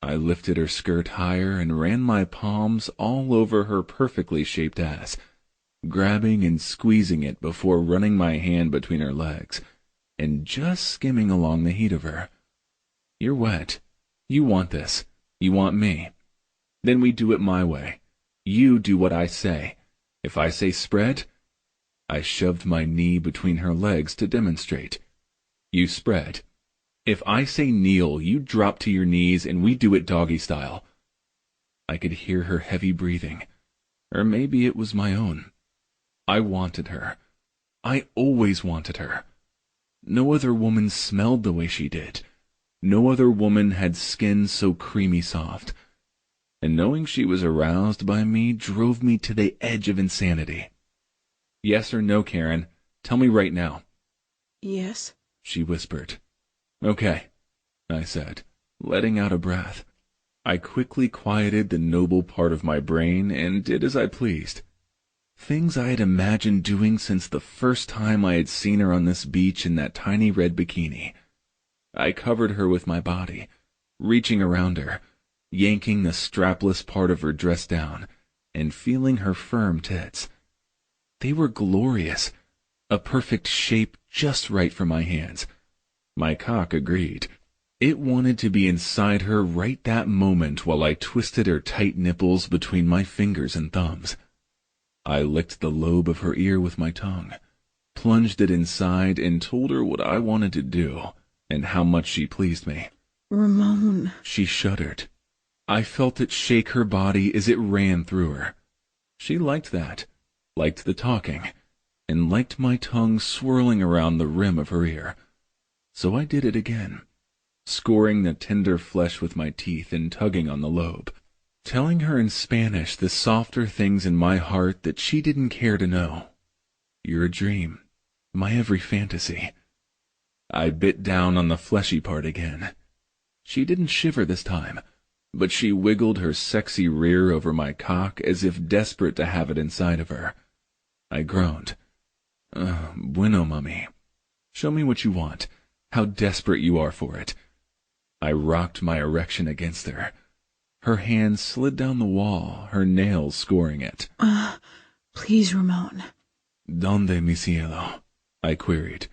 I lifted her skirt higher and ran my palms all over her perfectly shaped ass, grabbing and squeezing it before running my hand between her legs, and just skimming along the heat of her. You're wet. You want this. You want me. Then we do it my way. You do what I say. If I say spread, I shoved my knee between her legs to demonstrate. You spread. If I say kneel, you drop to your knees and we do it doggy style. I could hear her heavy breathing. Or maybe it was my own. I wanted her. I always wanted her. No other woman smelled the way she did. No other woman had skin so creamy soft. And knowing she was aroused by me drove me to the edge of insanity. Yes or no, Karen? Tell me right now. Yes, she whispered. Okay, I said, letting out a breath. I quickly quieted the noble part of my brain and did as I pleased. Things I had imagined doing since the first time I had seen her on this beach in that tiny red bikini. I covered her with my body, reaching around her, yanking the strapless part of her dress down, and feeling her firm tits. They were glorious, a perfect shape just right for my hands. My cock agreed. It wanted to be inside her right that moment while I twisted her tight nipples between my fingers and thumbs. I licked the lobe of her ear with my tongue, plunged it inside, and told her what I wanted to do and how much she pleased me. Ramon. She shuddered. I felt it shake her body as it ran through her. She liked that, liked the talking, and liked my tongue swirling around the rim of her ear. So I did it again, scoring the tender flesh with my teeth and tugging on the lobe, telling her in Spanish the softer things in my heart that she didn't care to know. You're a dream, my every fantasy. I bit down on the fleshy part again. She didn't shiver this time, but she wiggled her sexy rear over my cock as if desperate to have it inside of her. I groaned. Bueno, mami. Show me what you want, how desperate you are for it. I rocked my erection against her. Her hand slid down the wall, her nails scoring it. Please, Ramon. Donde, mi cielo? I queried.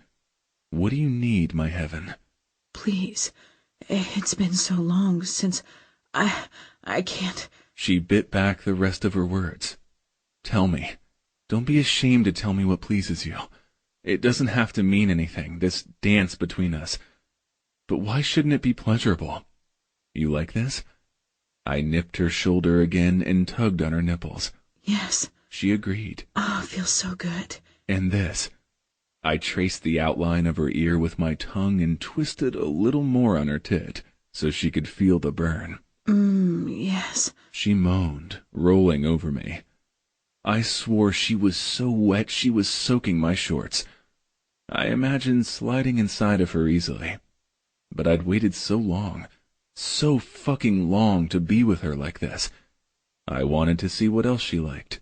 What do you need, my heaven? Please. It's been so long since I can't. She bit back the rest of her words. Tell me. Don't be ashamed to tell me what pleases you. It doesn't have to mean anything, this dance between us. But why shouldn't it be pleasurable? You like this? I nipped her shoulder again and tugged on her nipples. Yes. She agreed. Oh, it feels so good. And this. I traced the outline of her ear with my tongue and twisted a little more on her tit so she could feel the burn. Yes. She moaned, rolling over me. I swore she was so wet she was soaking my shorts. I imagined sliding inside of her easily. But I'd waited so long, so fucking long to be with her like this. I wanted to see what else she liked.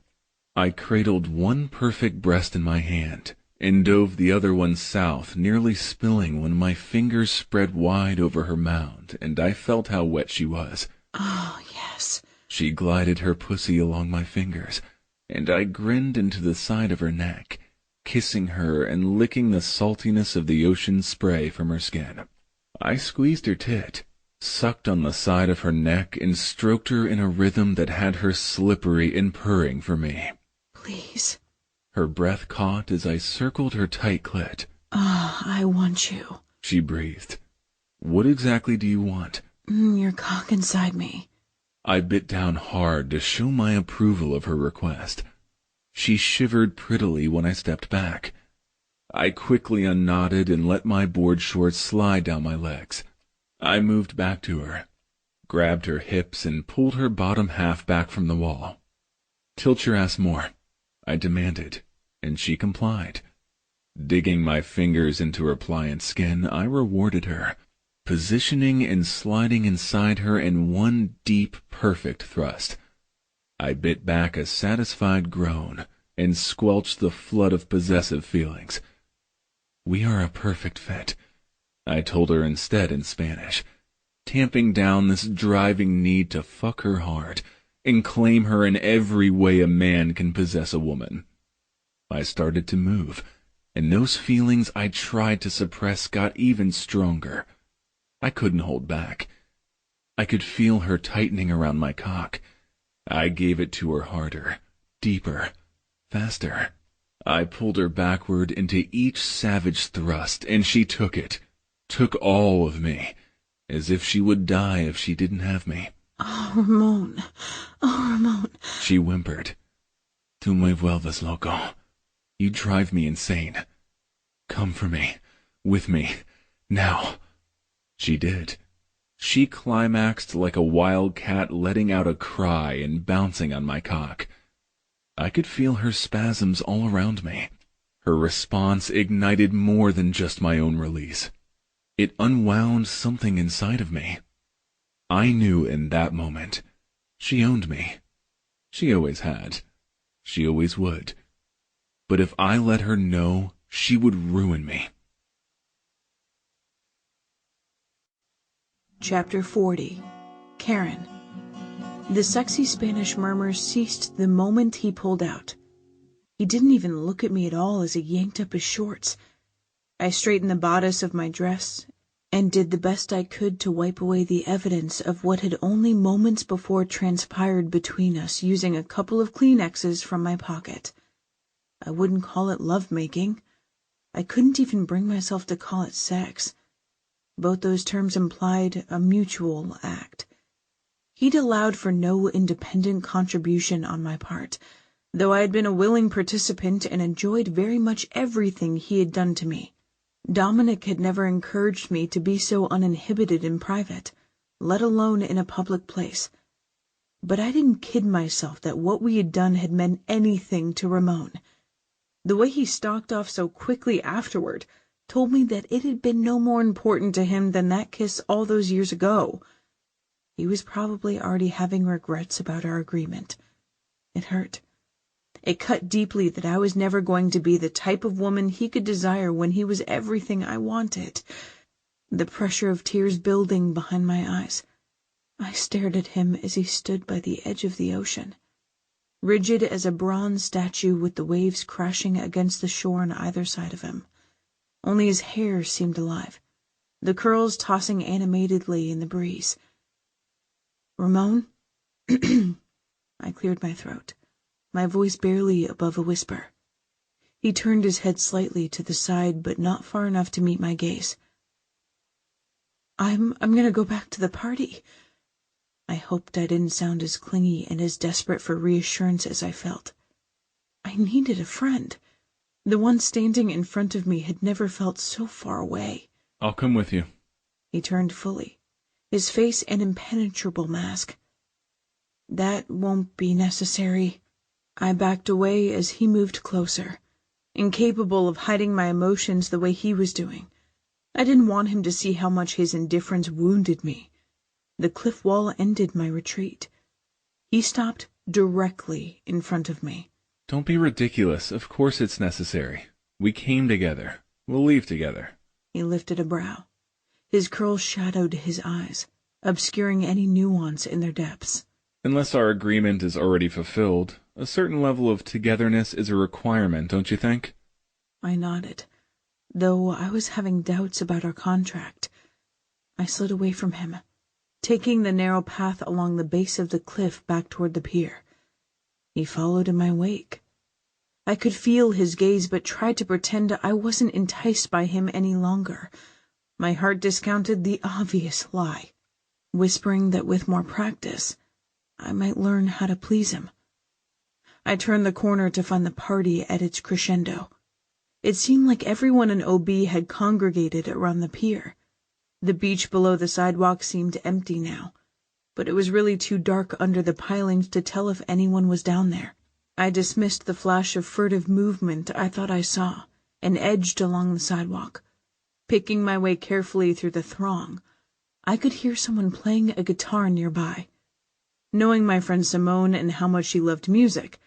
I cradled one perfect breast in my hand and dove the other one south, nearly spilling when my fingers spread wide over her mound and I felt how wet she was. Oh, yes. She glided her pussy along my fingers, and I grinned into the side of her neck, kissing her and licking the saltiness of the ocean spray from her skin. I squeezed her tit, sucked on the side of her neck, and stroked her in a rhythm that had her slippery and purring for me. Please. Her breath caught as I circled her tight clit. I want you. She breathed. What exactly do you want? Your cock inside me. I bit down hard to show my approval of her request. She shivered prettily when I stepped back. I quickly unknotted and let my board shorts slide down my legs. I moved back to her, grabbed her hips, and pulled her bottom half back from the wall. Tilt your ass more, I demanded, and she complied. Digging my fingers into her pliant skin, I rewarded her, positioning and sliding inside her in one deep, perfect thrust. I bit back a satisfied groan and squelched the flood of possessive feelings. We are a perfect fit, I told her instead in Spanish, tamping down this driving need to fuck her hard and claim her in every way a man can possess a woman. I started to move, and those feelings I tried to suppress got even stronger. I couldn't hold back. I could feel her tightening around my cock. I gave it to her harder, deeper, faster. I pulled her backward into each savage thrust, and she took it, took all of me, as if she would die if she didn't have me. "Oh, Ramon. Oh, Ramon," she whimpered. "Tu me vuelves loco. You drive me insane. Come for me, with me, now." She did. She climaxed like a wild cat, letting out a cry and bouncing on my cock. I could feel her spasms all around me. Her response ignited more than just my own release. It unwound something inside of me. I knew in that moment she owned me. She always had. She always would. But if I let her know, she would ruin me. Chapter 40. Karen. The sexy Spanish murmurs ceased the moment he pulled out. He didn't even look at me at all as he yanked up his shorts. I straightened the bodice of my dress and did the best I could to wipe away the evidence of what had only moments before transpired between us, using a couple of Kleenexes from my pocket. I wouldn't call it love-making. I couldn't even bring myself to call it sex. Both those terms implied a mutual act. He'd allowed for no independent contribution on my part, though I had been a willing participant and enjoyed very much everything he had done to me. Dominic had never encouraged me to be so uninhibited in private, let alone in a public place. But I didn't kid myself that what we had done had meant anything to Ramon. The way he stalked off so quickly afterward told me that it had been no more important to him than that kiss all those years ago. He was probably already having regrets about our agreement. It hurt. It cut deeply that I was never going to be the type of woman he could desire when he was everything I wanted. The pressure of tears building behind my eyes. I stared at him as he stood by the edge of the ocean, rigid as a bronze statue with the waves crashing against the shore on either side of him. Only his hair seemed alive, the curls tossing animatedly in the breeze. "Ramon?" I cleared my throat, my voice barely above a whisper. He turned his head slightly to the side, but not far enough to meet my gaze. I'm going to go back to the party." I hoped I didn't sound as clingy and as desperate for reassurance as I felt. I needed a friend. The one standing in front of me had never felt so far away. "I'll come with you." He turned fully, his face an impenetrable mask. "That won't be necessary." I backed away as he moved closer, incapable of hiding my emotions the way he was doing. I didn't want him to see how much his indifference wounded me. The cliff wall ended my retreat. He stopped directly in front of me. "Don't be ridiculous. Of course it's necessary. We came together. We'll leave together." He lifted a brow. His curls shadowed his eyes, obscuring any nuance in their depths. "Unless our agreement is already fulfilled, a certain level of togetherness is a requirement, don't you think?" I nodded, though I was having doubts about our contract. I slid away from him, taking the narrow path along the base of the cliff back toward the pier. He followed in my wake. I could feel his gaze, but tried to pretend I wasn't enticed by him any longer. My heart discounted the obvious lie, whispering that with more practice, I might learn how to please him. I turned the corner to find the party at its crescendo. It seemed like everyone in OB had congregated around the pier. The beach below the sidewalk seemed empty now, but it was really too dark under the pilings to tell if anyone was down there. I dismissed the flash of furtive movement I thought I saw and edged along the sidewalk. Picking my way carefully through the throng, I could hear someone playing a guitar nearby. Knowing my friend Simone and how much she loved music,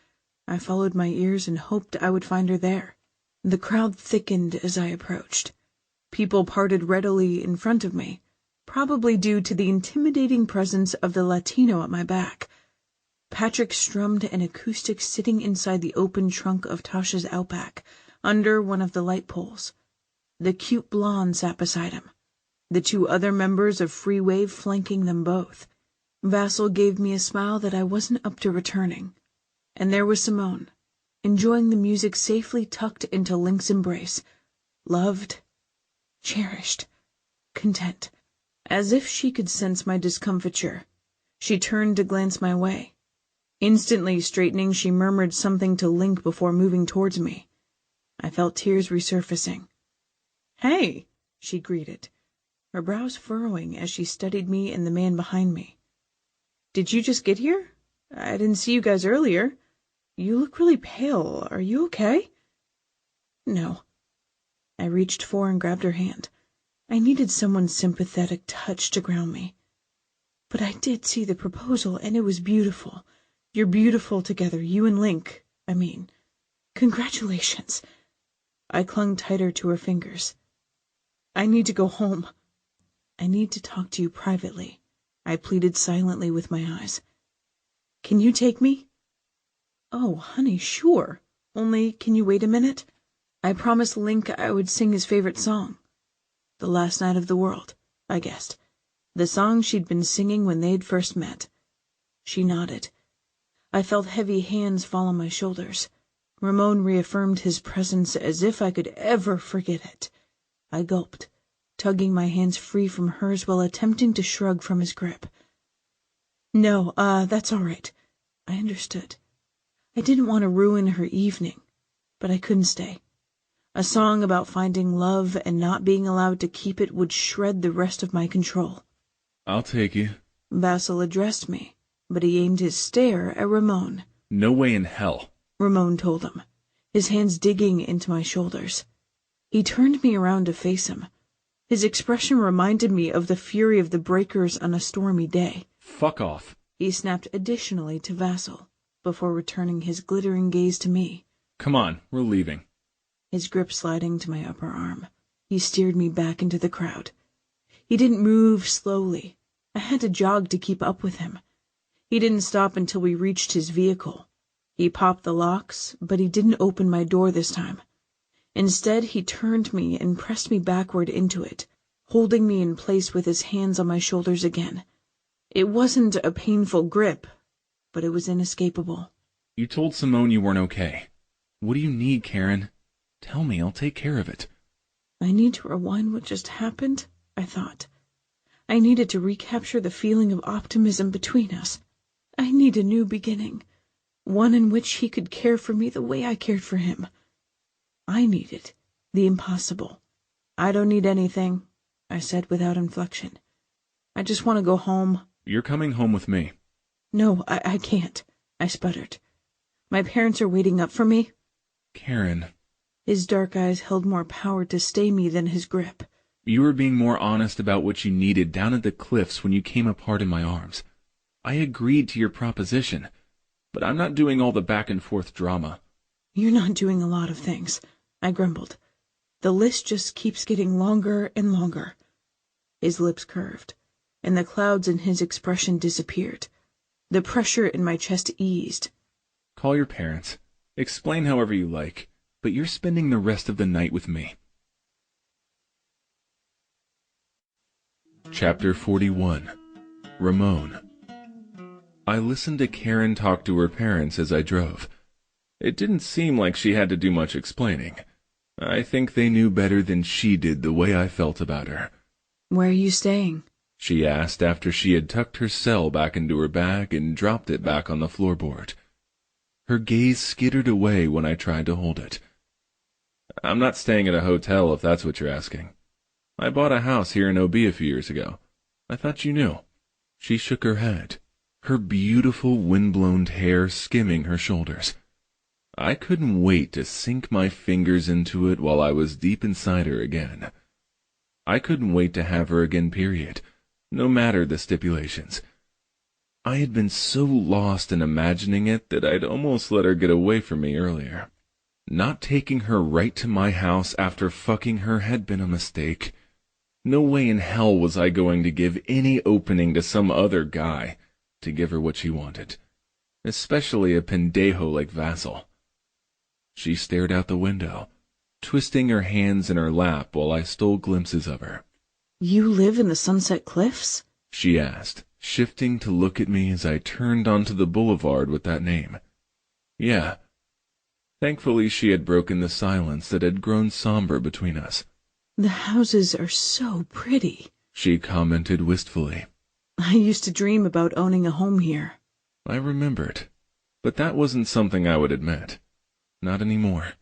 I followed my ears and hoped I would find her there. The crowd thickened as I approached. People parted readily in front of me, probably due to the intimidating presence of the Latino at my back. Patrick strummed an acoustic sitting inside the open trunk of Tasha's Outback, under one of the light poles. The cute blonde sat beside him, the two other members of Free Wave flanking them both. Vassal gave me a smile that I wasn't up to returning. And there was Simone, enjoying the music safely tucked into Link's embrace, loved, cherished, content. As if she could sense my discomfiture, she turned to glance my way. Instantly straightening, she murmured something to Link before moving towards me. I felt tears resurfacing. "Hey," she greeted, her brows furrowing as she studied me and the man behind me. "Did you just get here? I didn't see you guys earlier. You look really pale. Are you okay?" "No." I reached for and grabbed her hand. I needed someone's sympathetic touch to ground me. "But I did see the proposal, and it was beautiful. You're beautiful together, you and Link, I mean. Congratulations." I clung tighter to her fingers. "I need to go home." "I need to talk to you privately," I pleaded silently with my eyes. "Can you take me?" "Oh, honey, sure. Only, can you wait a minute? I promised Link I would sing his favorite song. The Last Night of the World, I guessed. The song she'd been singing when they'd first met." She nodded. I felt heavy hands fall on my shoulders. Ramon reaffirmed his presence as if I could ever forget it. I gulped, tugging my hands free from hers while attempting to shrug from his grip. "No, that's all right." I understood. I didn't want to ruin her evening, but I couldn't stay. A song about finding love and not being allowed to keep it would shred the rest of my control. "I'll take you." Vassal addressed me, but he aimed his stare at Ramon. "No way in hell," Ramon told him, his hands digging into my shoulders. He turned me around to face him. His expression reminded me of the fury of the breakers on a stormy day. "Fuck off," he snapped additionally to Vassal, before returning his glittering gaze to me. "Come on, we're leaving." His grip sliding to my upper arm, he steered me back into the crowd. He didn't move slowly. I had to jog to keep up with him. He didn't stop until we reached his vehicle. He popped the locks, but he didn't open my door this time. Instead, he turned me and pressed me backward into it, holding me in place with his hands on my shoulders again. It wasn't a painful grip, but it was inescapable. "You told Simone you weren't okay. What do you need, Karen? Tell me, I'll take care of it." I need to rewind what just happened, I thought. I needed to recapture the feeling of optimism between us. I need a new beginning, one in which he could care for me the way I cared for him. I needed the impossible. "I don't need anything," I said without inflection. "I just want to go home." "You're coming home with me." "No, I can't," I sputtered. "My parents are waiting up for me." "Karen." His dark eyes held more power to stay me than his grip. "You were being more honest about what you needed down at the cliffs when you came apart in my arms. I agreed to your proposition, but I'm not doing all the back-and-forth drama." "You're not doing a lot of things," I grumbled. "The list just keeps getting longer and longer." His lips curved, and the clouds in his expression disappeared. The pressure in my chest eased. "Call your parents. Explain however you like, but you're spending the rest of the night with me." Chapter 41. Ramon. I listened to Karen talk to her parents as I drove. It didn't seem like she had to do much explaining. I think they knew better than she did the way I felt about her. "Where are you staying?" she asked after she had tucked her cell back into her bag and dropped it back on the floorboard. Her gaze skittered away when I tried to hold it. "I'm not staying at a hotel, if that's what you're asking. I bought a house here in OB a few years ago. I thought you knew." She shook her head, her beautiful wind-blown hair skimming her shoulders. I couldn't wait to sink my fingers into it while I was deep inside her again. I couldn't wait to have her again, period, no matter the stipulations. I had been so lost in imagining it that I'd almost let her get away from me earlier. Not taking her right to my house after fucking her had been a mistake. No way in hell was I going to give any opening to some other guy to give her what she wanted, especially a pendejo like Vassal. She stared out the window, twisting her hands in her lap while I stole glimpses of her. "You live in the Sunset Cliffs?" she asked, shifting to look at me as I turned onto the boulevard with that name. "Yeah." Thankfully, she had broken the silence that had grown somber between us. "The houses are so pretty," she commented wistfully. "I used to dream about owning a home here." I remembered, but that wasn't something I would admit. Not anymore.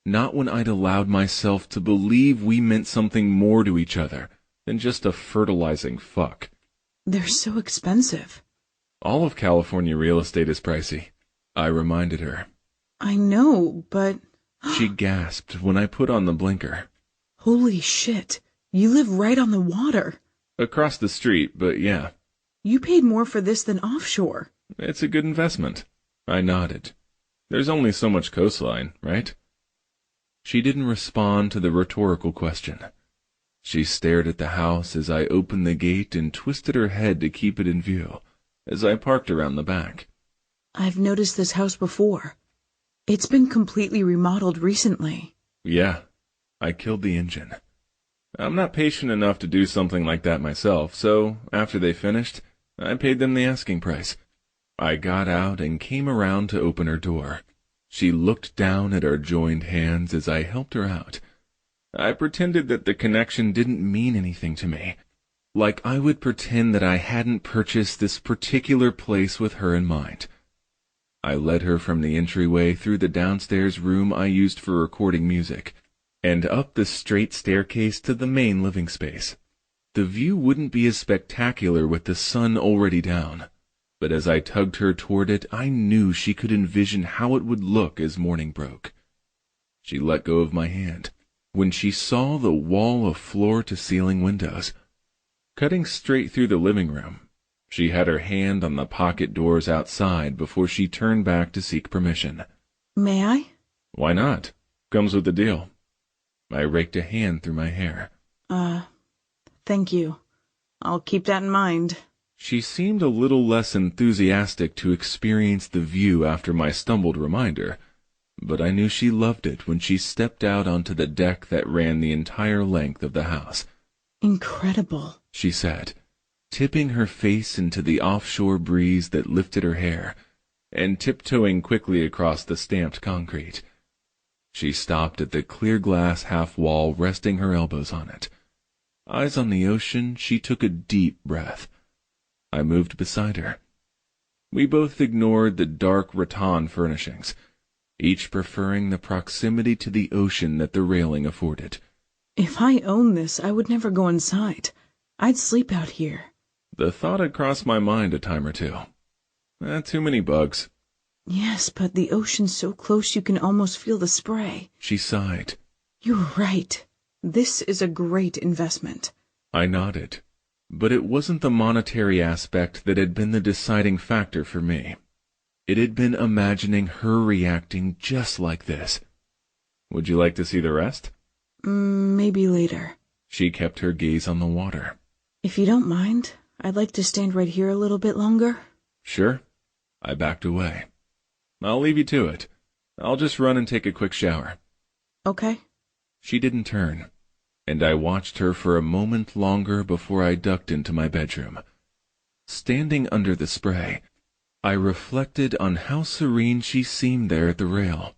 Not when I'd allowed myself to believe we meant something more to each other than just a fertilizing fuck. "They're so expensive." All of California real estate is pricey, I reminded her. "I know, but..." She gasped when I put on the blinker. "Holy shit, you live right on the water." Across the street, but yeah. "You paid more for this than offshore." It's a good investment. I nodded. There's only so much coastline, right? She didn't respond to the rhetorical question. She stared at the house as I opened the gate and twisted her head to keep it in view as I parked around the back. "I've noticed this house before. It's been completely remodeled recently." Yeah, I killed the engine. I'm not patient enough to do something like that myself, so after they finished, I paid them the asking price. I got out and came around to open her door. She looked down at our joined hands as I helped her out. I pretended that the connection didn't mean anything to me, like I would pretend that I hadn't purchased this particular place with her in mind. I led her from the entryway through the downstairs room I used for recording music, and up the straight staircase to the main living space. The view wouldn't be as spectacular with the sun already down, but as I tugged her toward it, I knew she could envision how it would look as morning broke. She let go of my hand when she saw the wall of floor-to-ceiling windows. Cutting straight through the living room, she had her hand on the pocket doors outside before she turned back to seek permission. "May I?" Why not? Comes with the deal. I raked a hand through my hair. Thank you. I'll keep that in mind." She seemed a little less enthusiastic to experience the view after my stumbled reminder, but I knew she loved it when she stepped out onto the deck that ran the entire length of the house. "Incredible," she said, tipping her face into the offshore breeze that lifted her hair, and tiptoeing quickly across the stamped concrete. She stopped at the clear glass half-wall, resting her elbows on it. Eyes on the ocean, she took a deep breath. I moved beside her. We both ignored the dark rattan furnishings, each preferring the proximity to the ocean that the railing afforded. "If I owned this, I would never go inside. I'd sleep out here." The thought had crossed my mind a time or two. Too many bugs. "Yes, but the ocean's so close you can almost feel the spray." She sighed. "You're right. This is a great investment." I nodded, but it wasn't the monetary aspect that had been the deciding factor for me. It had been imagining her reacting just like this. Would you like to see the rest? Maybe later." She kept her gaze on the water. "If you don't mind, I'd like to stand right here a little bit longer." Sure. I backed away. I'll leave you to it. I'll just run and take a quick shower. Okay. She didn't turn, and I watched her for a moment longer before I ducked into my bedroom. Standing under the spray, I reflected on how serene she seemed there at the rail.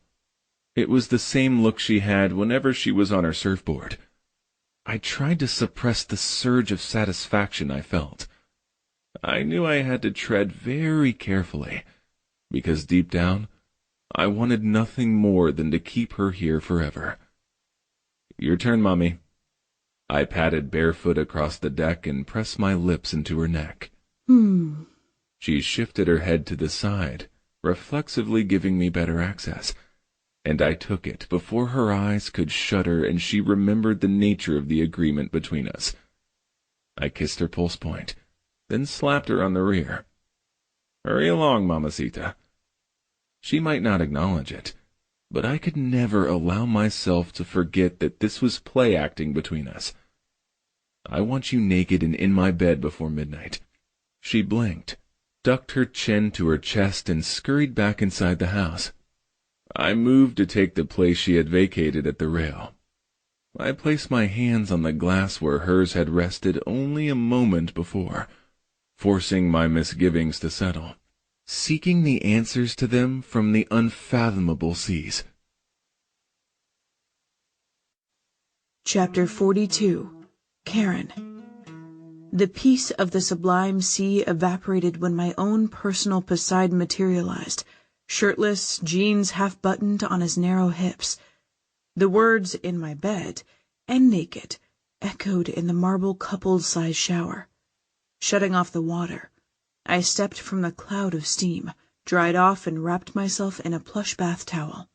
It was the same look she had whenever she was on her surfboard. I tried to suppress the surge of satisfaction I felt. I knew I had to tread very carefully, because deep down, I wanted nothing more than to keep her here forever. Your turn, Mommy. I padded barefoot across the deck and pressed my lips into her neck. She shifted her head to the side, reflexively giving me better access, and I took it before her eyes could shudder and she remembered the nature of the agreement between us. I kissed her pulse point, then slapped her on the rear. Hurry along, Mamacita. She might not acknowledge it, but I could never allow myself to forget that this was play acting between us. I want you naked and in my bed before midnight. She blinked, ducked her chin to her chest, and scurried back inside the house. I moved to take the place she had vacated at the rail. I placed my hands on the glass where hers had rested only a moment before, forcing my misgivings to settle. seeking the answers to them from the unfathomable seas. Chapter 42. Karen. The peace of the sublime sea evaporated when my own personal Poseidon materialized, shirtless, jeans half-buttoned on his narrow hips. The words "in my bed" and "naked" echoed in the marble coupled-size shower. Shutting off the water, I stepped from the cloud of steam, dried off, and wrapped myself in a plush bath towel.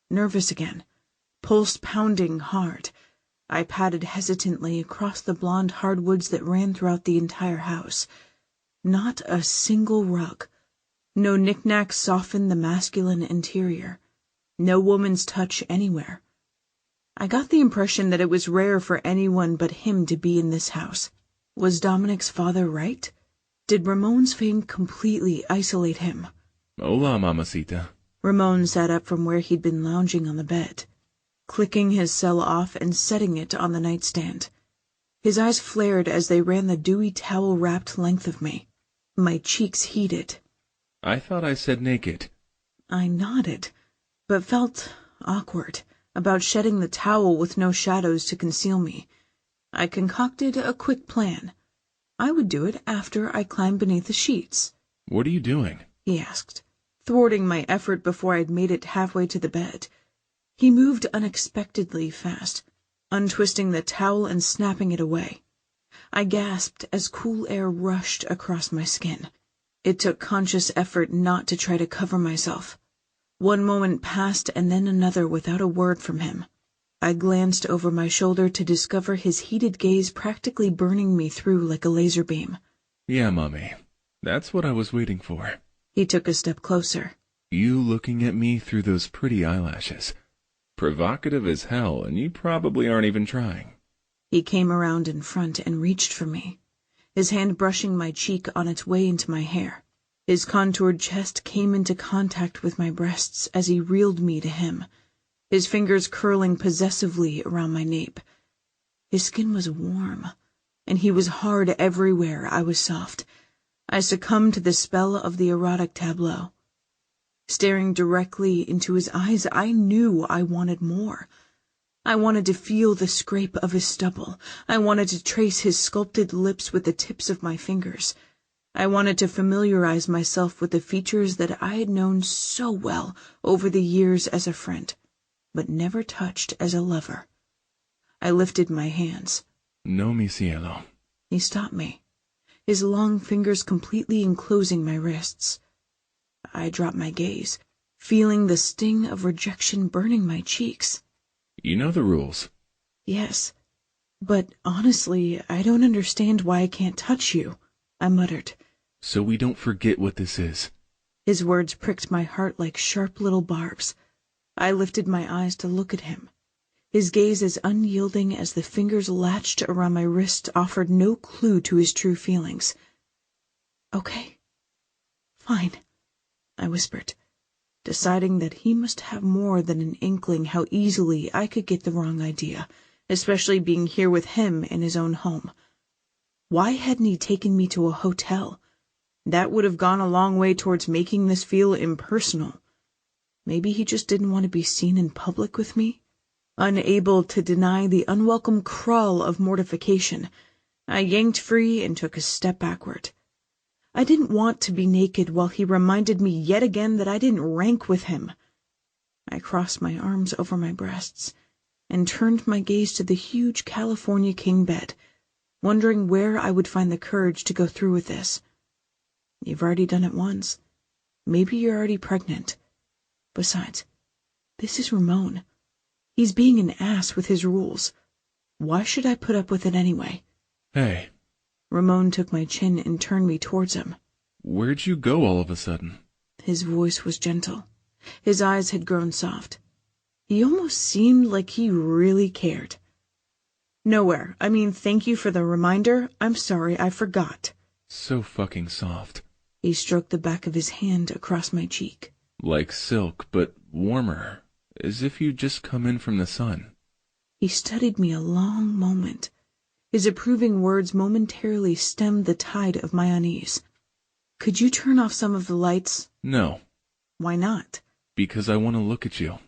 Nervous again, pulse pounding hard, I padded hesitantly across the blonde hardwoods that ran throughout the entire house. Not a single rug. No knickknacks softened the masculine interior. No woman's touch anywhere. I got the impression that it was rare for anyone but him to be in this house. Was Dominic's father right? Did Ramon's fame completely isolate him? Hola, mamacita. Ramon sat up from where he'd been lounging on the bed, clicking his cell off and setting it on the nightstand. His eyes flared as they ran the dewy towel-wrapped length of me. My cheeks heated. I thought I said naked. I nodded, but felt awkward about shedding the towel with no shadows to conceal me. I concocted a quick plan. I would do it after I climbed beneath the sheets. What are you doing? He asked, thwarting my effort before I'd made it halfway to the bed. He moved unexpectedly fast, untwisting the towel and snapping it away. I gasped as cool air rushed across my skin. It took conscious effort not to try to cover myself. One moment passed and then another without a word from him. I glanced over my shoulder to discover his heated gaze practically burning me through like a laser beam. Yeah, Mommy. That's what I was waiting for. He took a step closer. You looking at me through those pretty eyelashes. Provocative as hell, and you probably aren't even trying. He came around in front and reached for me, his hand brushing my cheek on its way into my hair. His contoured chest came into contact with my breasts as he reeled me to him, his fingers curling possessively around my nape. His skin was warm, and he was hard everywhere I was soft. I succumbed to the spell of the erotic tableau. Staring directly into his eyes, I knew I wanted more. I wanted to feel the scrape of his stubble. I wanted to trace his sculpted lips with the tips of my fingers. I wanted to familiarize myself with the features that I had known so well over the years as a friend, but never touched as a lover. I lifted my hands. No, mi cielo. He stopped me, his long fingers completely enclosing my wrists. I dropped my gaze, feeling the sting of rejection burning my cheeks. You know the rules. Yes, but honestly, I don't understand why I can't touch you, I muttered. So we don't forget what this is. His words pricked my heart like sharp little barbs. I lifted my eyes to look at him. His gaze, as unyielding as the fingers latched around my wrist, offered no clue to his true feelings. Okay. Fine, I whispered, deciding that he must have more than an inkling how easily I could get the wrong idea, especially being here with him in his own home. Why hadn't he taken me to a hotel? That would have gone a long way towards making this feel impersonal. Maybe he just didn't want to be seen in public with me? Unable to deny the unwelcome crawl of mortification, I yanked free and took a step backward. I didn't want to be naked while he reminded me yet again that I didn't rank with him. I crossed my arms over my breasts and turned my gaze to the huge California king bed, wondering where I would find the courage to go through with this. You've already done it once. Maybe you're already pregnant. Besides, this is Ramon. He's being an ass with his rules. Why should I put up with it anyway? Hey. Ramon took my chin and turned me towards him. Where'd you go all of a sudden? His voice was gentle. His eyes had grown soft. He almost seemed like he really cared. Nowhere. I mean, thank you for the reminder. I'm sorry, I forgot. So fucking soft. He stroked the back of his hand across my cheek. Like silk, but warmer, as if you'd just come in from the sun. He studied me a long moment. His approving words momentarily stemmed the tide of my unease. Could you turn off some of the lights? No. Why not? Because I want to look at you.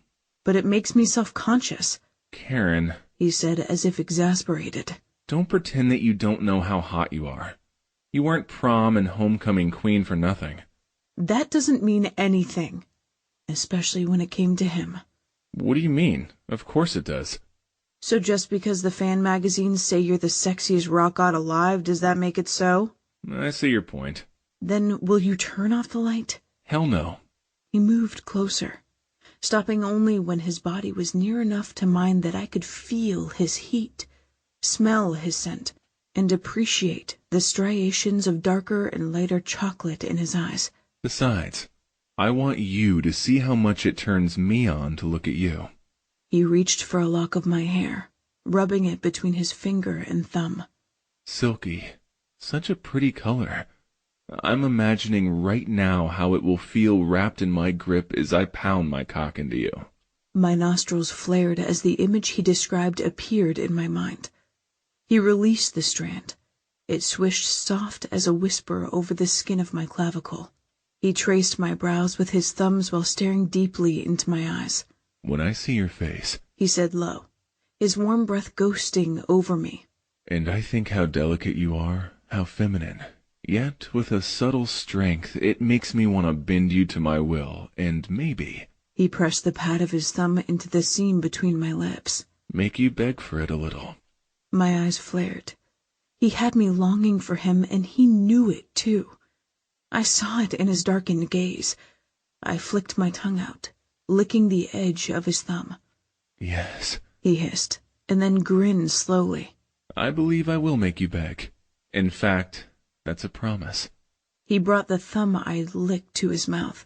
But it makes me self-conscious, Karen, he said as if exasperated. don't pretend that you don't know how hot you are. You weren't prom and homecoming queen for nothing. That doesn't mean anything, especially when it came to him. What do you mean? Of course it does. So just because the fan magazines say you're the sexiest rock god alive, does that make it so? I see your point. Then will you turn off the light? Hell no. He moved closer, stopping only when his body was near enough to mine that I could feel his heat, smell his scent, and appreciate the striations of darker and lighter chocolate in his eyes. Besides, I want you to see how much it turns me on to look at you. He reached for a lock of my hair, rubbing it between his finger and thumb. Silky. Such a pretty color. I'm imagining right now how it will feel wrapped in my grip as I pound my cock into you. My nostrils flared as the image he described appeared in my mind. He released the strand. It swished soft as a whisper over the skin of my clavicle. He traced my brows with his thumbs while staring deeply into my eyes. When I see your face, He said low, his warm breath ghosting over me. and I think how delicate you are, how feminine, yet with a subtle strength, it makes me want to bend you to my will, and maybe He pressed the pad of his thumb into the seam between my lips. make you beg for it a little. My eyes flared. He had me longing for him, and he knew it, too. I saw it in his darkened gaze. I flicked my tongue out, licking the edge of his thumb. Yes, He hissed, and then grinned slowly. I believe I will make you beg. In fact, that's a promise. He brought the thumb I licked to his mouth.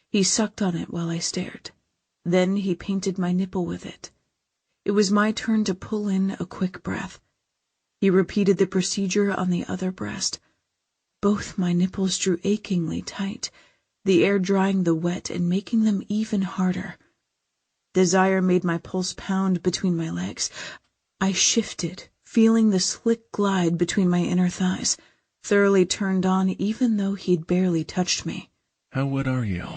He sucked on it while I stared. Then he painted my nipple with it. It was my turn to pull in a quick breath. He repeated the procedure on the other breast. Both my nipples drew achingly tight, the air drying the wet and making them even harder. Desire made my pulse pound between my legs. I shifted, feeling the slick glide between my inner thighs, thoroughly turned on even though he'd barely touched me. How wet are you?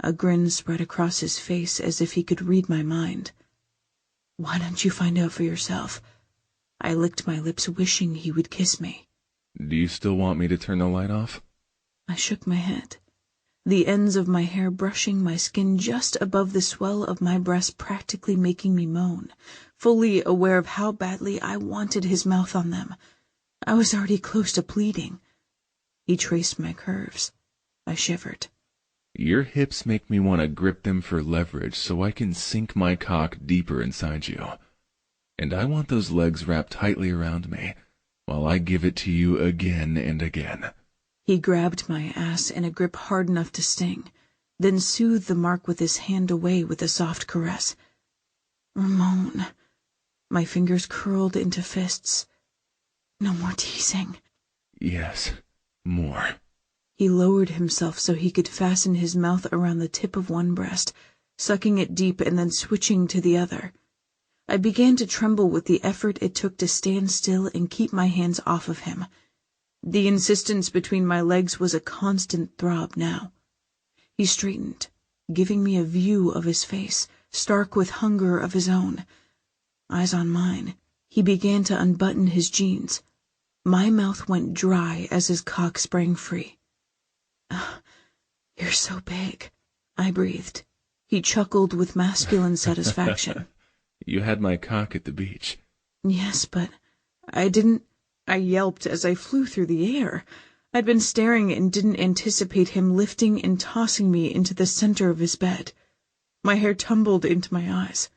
A grin spread across his face as if he could read my mind. Why don't you find out for yourself? I licked my lips, wishing he would kiss me. Do you still want me to turn the light off? I shook my head, the ends of my hair brushing my skin just above the swell of my breast, practically making me moan, fully aware of how badly I wanted his mouth on them. I was already close to pleading. He traced my curves. I shivered. Your hips make me want to grip them for leverage so I can sink my cock deeper inside you. And I want those legs wrapped tightly around me while I give it to you again and again. He grabbed my ass in a grip hard enough to sting, then soothed the mark with his hand away with a soft caress. Ramon. My fingers curled into fists. No more teasing. Yes, more. He lowered himself so he could fasten his mouth around the tip of one breast, sucking it deep and then switching to the other. I began to tremble with the effort it took to stand still and keep my hands off of him. The insistence between my legs was a constant throb now. He straightened, giving me a view of his face, stark with hunger of his own. Eyes on mine, he began to unbutton his jeans. My mouth went dry as his cock sprang free. You're so big, I breathed. He chuckled with masculine satisfaction. You had my cock at the beach. Yes, but I didn't. I yelped as I flew through the air. I'd been staring and didn't anticipate him lifting and tossing me into the center of his bed. My hair tumbled into my eyes.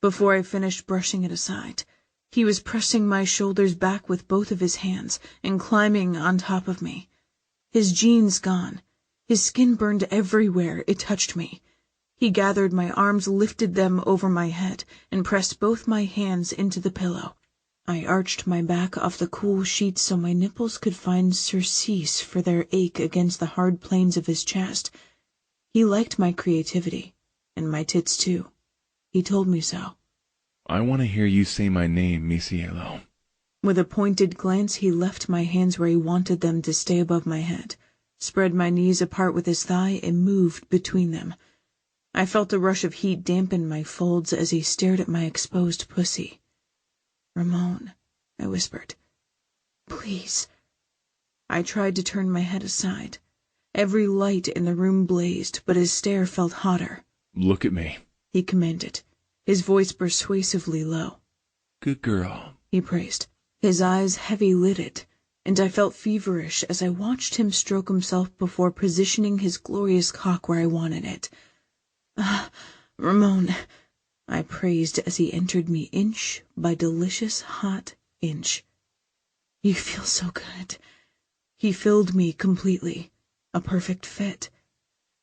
Before I finished brushing it aside, he was pressing my shoulders back with both of his hands and climbing on top of me. His jeans gone. His skin burned everywhere it touched me. He gathered my arms, lifted them over my head, and pressed both my hands into the pillow. I arched my back off the cool sheets so my nipples could find surcease for their ache against the hard planes of his chest. He liked my creativity, and my tits too. He told me so. I want to hear you say my name, mi cielo. With a pointed glance, he left my hands where he wanted them to stay above my head. spread my knees apart with his thigh, and moved between them. I felt a rush of heat dampen my folds as he stared at my exposed pussy. "Ramon," I whispered. "Please." I tried to turn my head aside. Every light in the room blazed, but his stare felt hotter. "Look at me," he commanded, his voice persuasively low. "Good girl," he praised, his eyes heavy-lidded, and I felt feverish as I watched him stroke himself before positioning his glorious cock where I wanted it. "Ah, Ramon," I praised as he entered me inch by delicious hot inch. "You feel so good." He filled me completely, a perfect fit.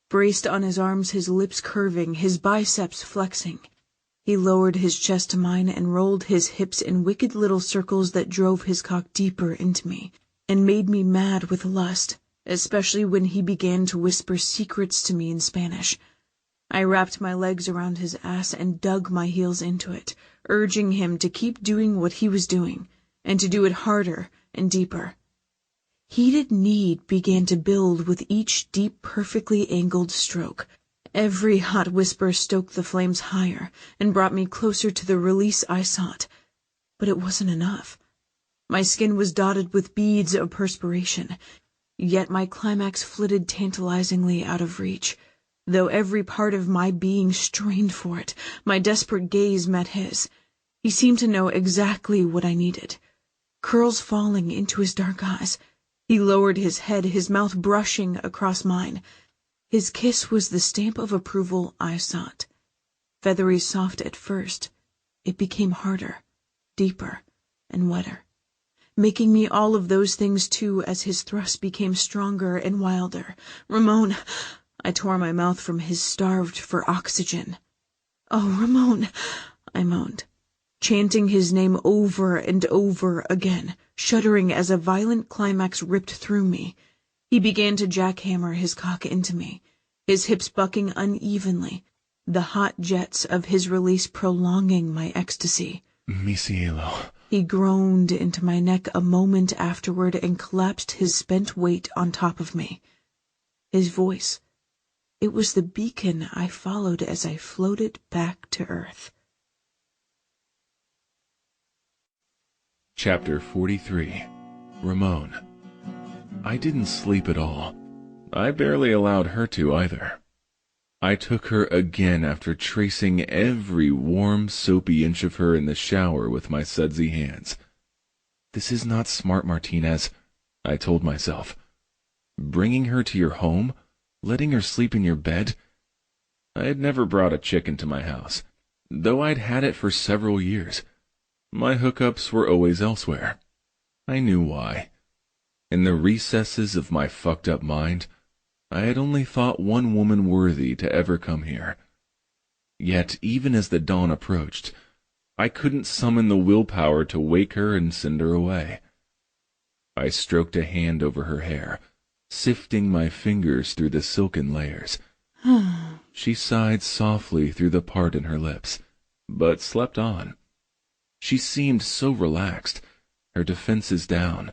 Braced on his arms, his lips curving, his biceps flexing. He lowered his chest to mine and rolled his hips in wicked little circles that drove his cock deeper into me, and made me mad with lust, especially when he began to whisper secrets to me in Spanish. I wrapped my legs around his ass and dug my heels into it, urging him to keep doing what he was doing, and to do it harder and deeper. Heated need began to build with each deep, perfectly angled stroke. Every hot whisper stoked the flames higher and brought me closer to the release I sought. But it wasn't enough. My skin was dotted with beads of perspiration, yet my climax flitted tantalizingly out of reach. Though every part of my being strained for it, my desperate gaze met his. He seemed to know exactly what I needed. Curls falling into his dark eyes. He lowered his head, his mouth brushing across mine. His kiss was the stamp of approval I sought. Feathery soft at first, it became harder, deeper, and wetter, making me all of those things too as his thrust became stronger and wilder. "Ramon!" I tore my mouth from his, starved for oxygen. "Oh, Ramon!" I moaned, chanting his name over and over again, shuddering as a violent climax ripped through me. He began to jackhammer his cock into me, his hips bucking unevenly, the hot jets of his release prolonging my ecstasy. "Mi cielo." He groaned into my neck a moment afterward and collapsed his spent weight on top of me. His voice, it was the beacon I followed as I floated back to earth. Chapter 43. Ramon. I didn't sleep at all. I barely allowed her to either. I took her again after tracing every warm, soapy inch of her in the shower with my sudsy hands. This is not smart, Martinez, I told myself. Bringing her to your home, letting her sleep in your bed. I had never brought a chick into my house, though I'd had it for several years. My hookups were always elsewhere. I knew why. In the recesses of my fucked-up mind, I had only thought one woman worthy to ever come here. Yet, even as the dawn approached, I couldn't summon the willpower to wake her and send her away. I stroked a hand over her hair, sifting my fingers through the silken layers. She sighed softly through the part in her lips, but slept on. She seemed so relaxed, her defenses down,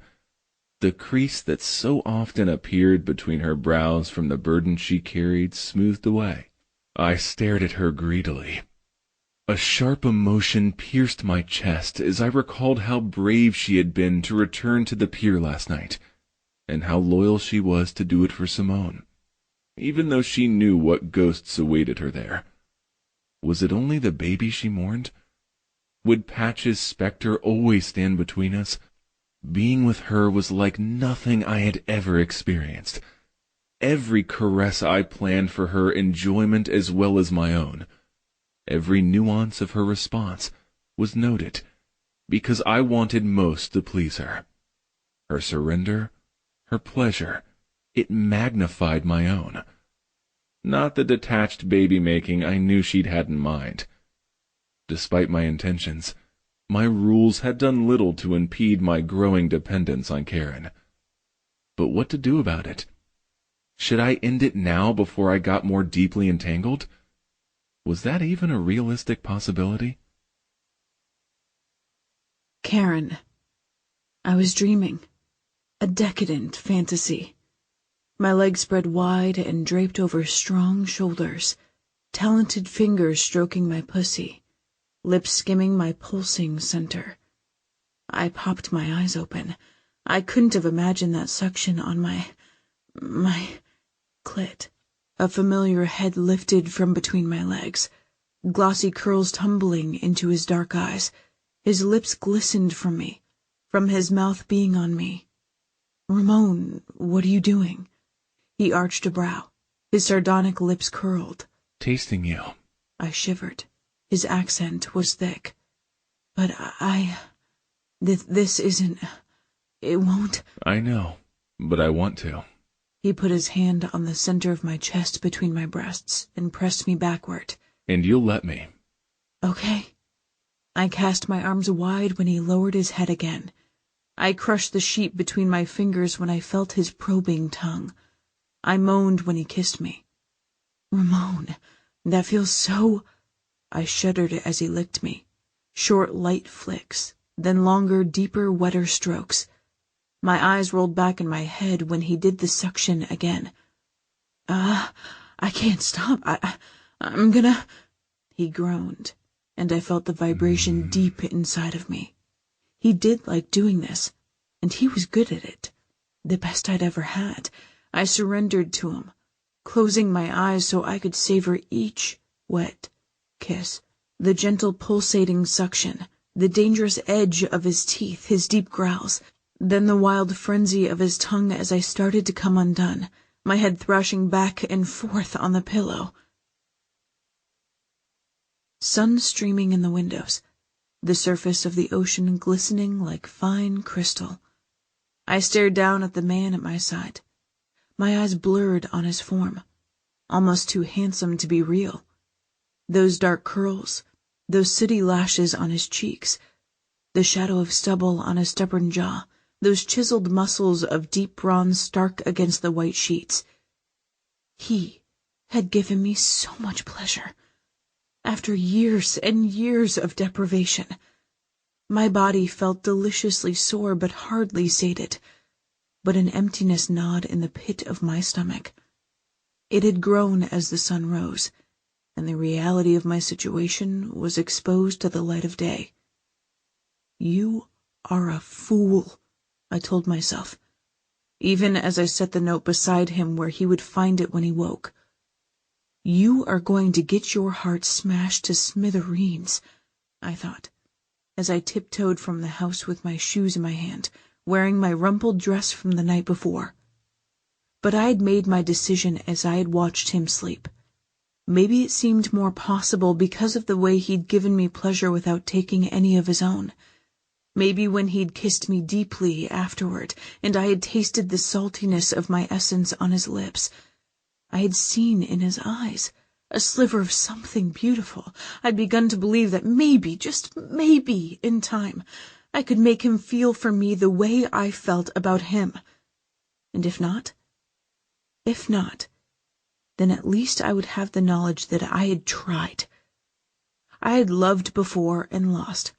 the crease that so often appeared between her brows from the burden she carried smoothed away. I stared at her greedily. A sharp emotion pierced my chest as I recalled how brave she had been to return to the pier last night, and how loyal she was to do it for Simone, even though she knew what ghosts awaited her there. Was it only the baby she mourned? Would Patch's specter always stand between us? Being with her was like nothing I had ever experienced. Every caress I planned for her enjoyment as well as my own. Every nuance of her response was noted, because I wanted most to please her. Her surrender, her pleasure, it magnified my own. Not the detached baby-making I knew she'd had in mind. Despite my intentions, my rules had done little to impede my growing dependence on Karen. But what to do about it? Should I end it now before I got more deeply entangled? Was that even a realistic possibility? Karen. I was dreaming. A decadent fantasy. My legs spread wide and draped over strong shoulders, talented fingers stroking my pussy, lips skimming my pulsing center. I popped my eyes open. I couldn't have imagined that suction on my clit. A familiar head lifted from between my legs, glossy curls tumbling into his dark eyes. His lips glistened from me, from his mouth being on me. "Ramon, what are you doing?" He arched a brow. His sardonic lips curled. "Tasting you." I shivered. His accent was thick. "But this isn't... It won't..." "I know, but I want to." He put his hand on the center of my chest between my breasts and pressed me backward. "And you'll let me." "Okay." I cast my arms wide when he lowered his head again. I crushed the sheet between my fingers when I felt his probing tongue. I moaned when he kissed me. "Ramon, that feels so..." I shuddered as he licked me. Short, light flicks, then longer, deeper, wetter strokes. My eyes rolled back in my head when he did the suction again. I can't stop. I'm gonna..." He groaned, and I felt the vibration deep inside of me. He did like doing this, and he was good at it. The best I'd ever had. I surrendered to him, closing my eyes so I could savor each wet kiss, the gentle pulsating suction, the dangerous edge of his teeth, his deep growls, then the wild frenzy of his tongue as I started to come undone, my head thrashing back and forth on the pillow. Sun streaming in the windows, the surface of the ocean glistening like fine crystal. I stared down at the man at my side, my eyes blurred on his form, almost too handsome to be real. Those dark curls, those sooty lashes on his cheeks, the shadow of stubble on his stubborn jaw, those chiseled muscles of deep bronze stark against the white sheets. He had given me so much pleasure. After years and years of deprivation, my body felt deliciously sore but hardly sated, but an emptiness gnawed in the pit of my stomach. It had grown as the sun rose, and the reality of my situation was exposed to the light of day. "You are a fool," I told myself, even as I set the note beside him where he would find it when he woke. "You are going to get your heart smashed to smithereens," I thought, as I tiptoed from the house with my shoes in my hand, wearing my rumpled dress from the night before. But I had made my decision as I had watched him sleep. Maybe it seemed more possible because of the way he'd given me pleasure without taking any of his own. Maybe when he'd kissed me deeply afterward, and I had tasted the saltiness of my essence on his lips, I had seen in his eyes a sliver of something beautiful. I'd begun to believe that maybe, just maybe, in time, I could make him feel for me the way I felt about him. And if not, then at least I would have the knowledge that I had tried. I had loved before and lost.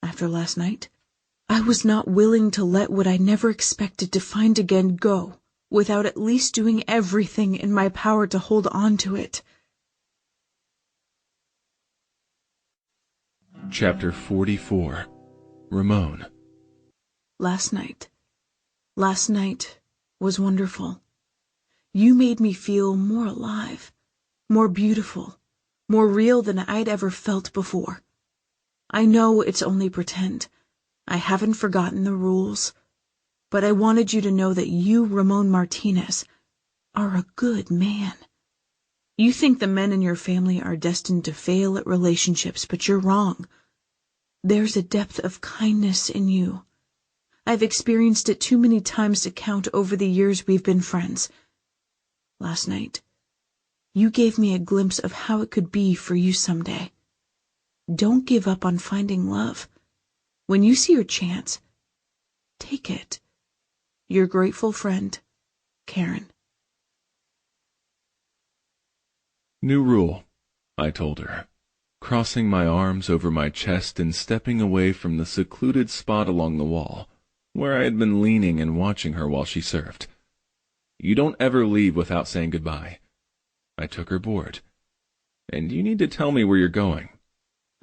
After last night, I was not willing to let what I never expected to find again go without at least doing everything in my power to hold on to it. Chapter 44. Ramon. Last night was wonderful. You made me feel more alive, more beautiful, more real than I'd ever felt before. I know it's only pretend. I haven't forgotten the rules. But I wanted you to know that you, Ramon Martinez, are a good man. You think the men in your family are destined to fail at relationships, but you're wrong. There's a depth of kindness in you. I've experienced it too many times to count over the years we've been friends. Last night, you gave me a glimpse of how it could be for you someday. Don't give up on finding love. When you see your chance, take it. Your grateful friend, Karen. "New rule," I told her, crossing my arms over my chest and stepping away from the secluded spot along the wall, where I had been leaning and watching her while she served. You don't ever leave without saying goodbye." I took her board. "And you need to tell me where you're going."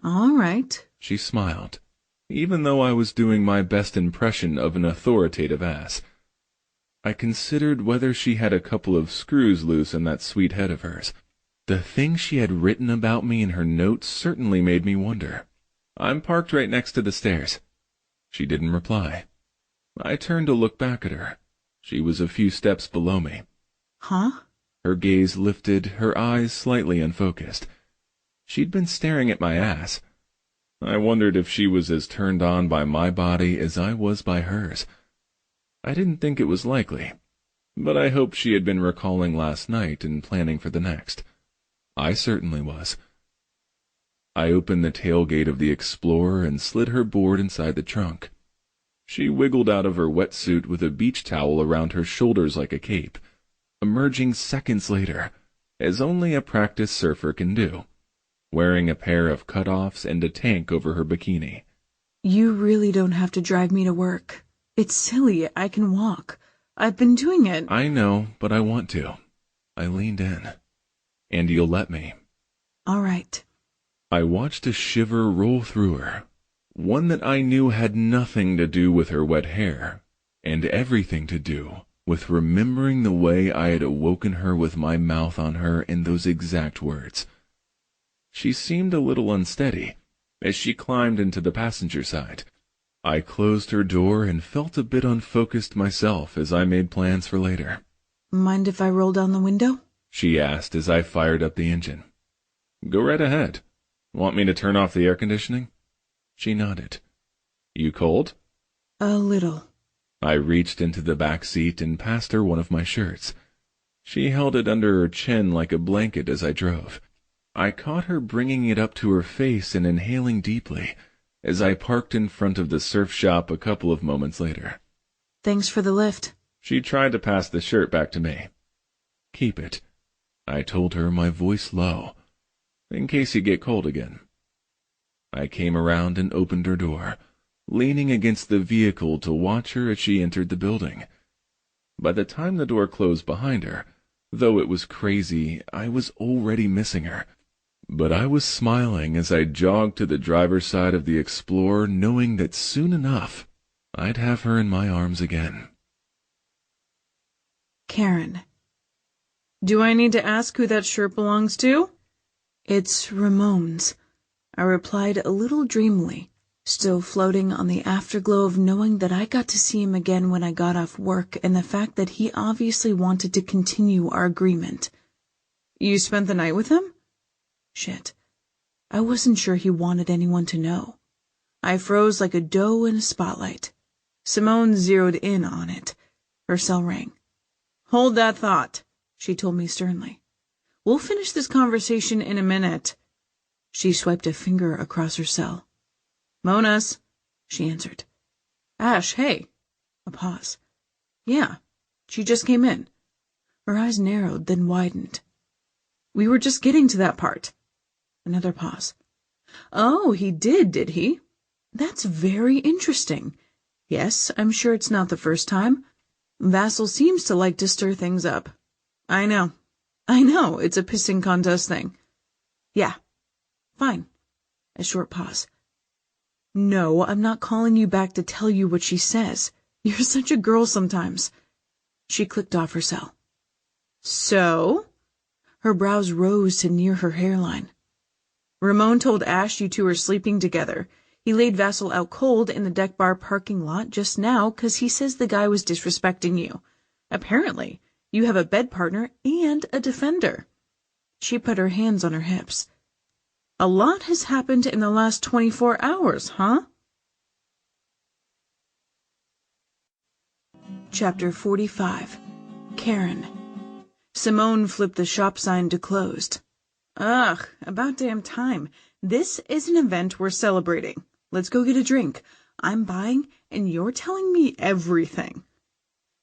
"All right." She smiled, even though I was doing my best impression of an authoritative ass. I considered whether she had a couple of screws loose in that sweet head of hers. The things she had written about me in her notes certainly made me wonder. "I'm parked right next to the stairs." She didn't reply. I turned to look back at her. She was a few steps below me. "Huh?" Her gaze lifted, her eyes slightly unfocused. She'd been staring at my ass. I wondered if she was as turned on by my body as I was by hers. I didn't think it was likely, but I hoped she had been recalling last night and planning for the next. I certainly was. I opened the tailgate of the Explorer and slid her board inside the trunk. She wiggled out of her wetsuit with a beach towel around her shoulders like a cape, emerging seconds later, as only a practiced surfer can do, wearing a pair of cutoffs and a tank over her bikini. "You really don't have to drive me to work. It's silly. I can walk. I've been doing it." "I know, but I want to." I leaned in. "And you'll let me?" "All right." I watched a shiver roll through her, one that I knew had nothing to do with her wet hair, and everything to do with remembering the way I had awoken her with my mouth on her in those exact words. She seemed a little unsteady as she climbed into the passenger side. I closed her door and felt a bit unfocused myself as I made plans for later. "Mind if I roll down the window?" she asked as I fired up the engine. "Go right ahead. Want me to turn off the air conditioning?" She nodded. "You cold?" "A little." I reached into the back seat and passed her one of my shirts. She held it under her chin like a blanket as I drove. I caught her bringing it up to her face and inhaling deeply as I parked in front of the surf shop a couple of moments later. "Thanks for the lift." She tried to pass the shirt back to me. "Keep it," I told her, my voice low, "in case you get cold again." I came around and opened her door, leaning against the vehicle to watch her as she entered the building. By the time the door closed behind her, though it was crazy, I was already missing her. But I was smiling as I jogged to the driver's side of the Explorer, knowing that soon enough I'd have her in my arms again. Karen. "Do I need to ask who that shirt belongs to?" "It's Ramon's," I replied a little dreamily, still floating on the afterglow of knowing that I got to see him again when I got off work and the fact that he obviously wanted to continue our agreement. "You spent the night with him?" Shit. I wasn't sure he wanted anyone to know. I froze like a doe in a spotlight. Simone zeroed in on it. Her cell rang. "Hold that thought," she told me sternly. "We'll finish this conversation in a minute." She swiped a finger across her cell. "Mona's," she answered. "Ash, hey." A pause. "Yeah, she just came in." Her eyes narrowed, then widened. "We were just getting to that part." Another pause. "Oh, he did he? That's very interesting. Yes, I'm sure it's not the first time. Vassal seems to like to stir things up." I know, it's a pissing contest thing." "Yeah, fine." A short pause. "No, I'm not calling you back to tell you what she says. You're such a girl sometimes." She clicked off her cell. "So?" Her brows rose to near her hairline. "Ramon told Ash you two are sleeping together. He laid Vassal out cold in the deck bar parking lot just now 'cause he says the guy was disrespecting you. Apparently, you have a bed partner and a defender." She put her hands on her hips. "A lot has happened in the last 24 hours, huh?" Chapter 45. Karen. Simone flipped the shop sign to closed. "Ugh, about damn time. This is an event we're celebrating. Let's go get a drink. I'm buying, and you're telling me everything,"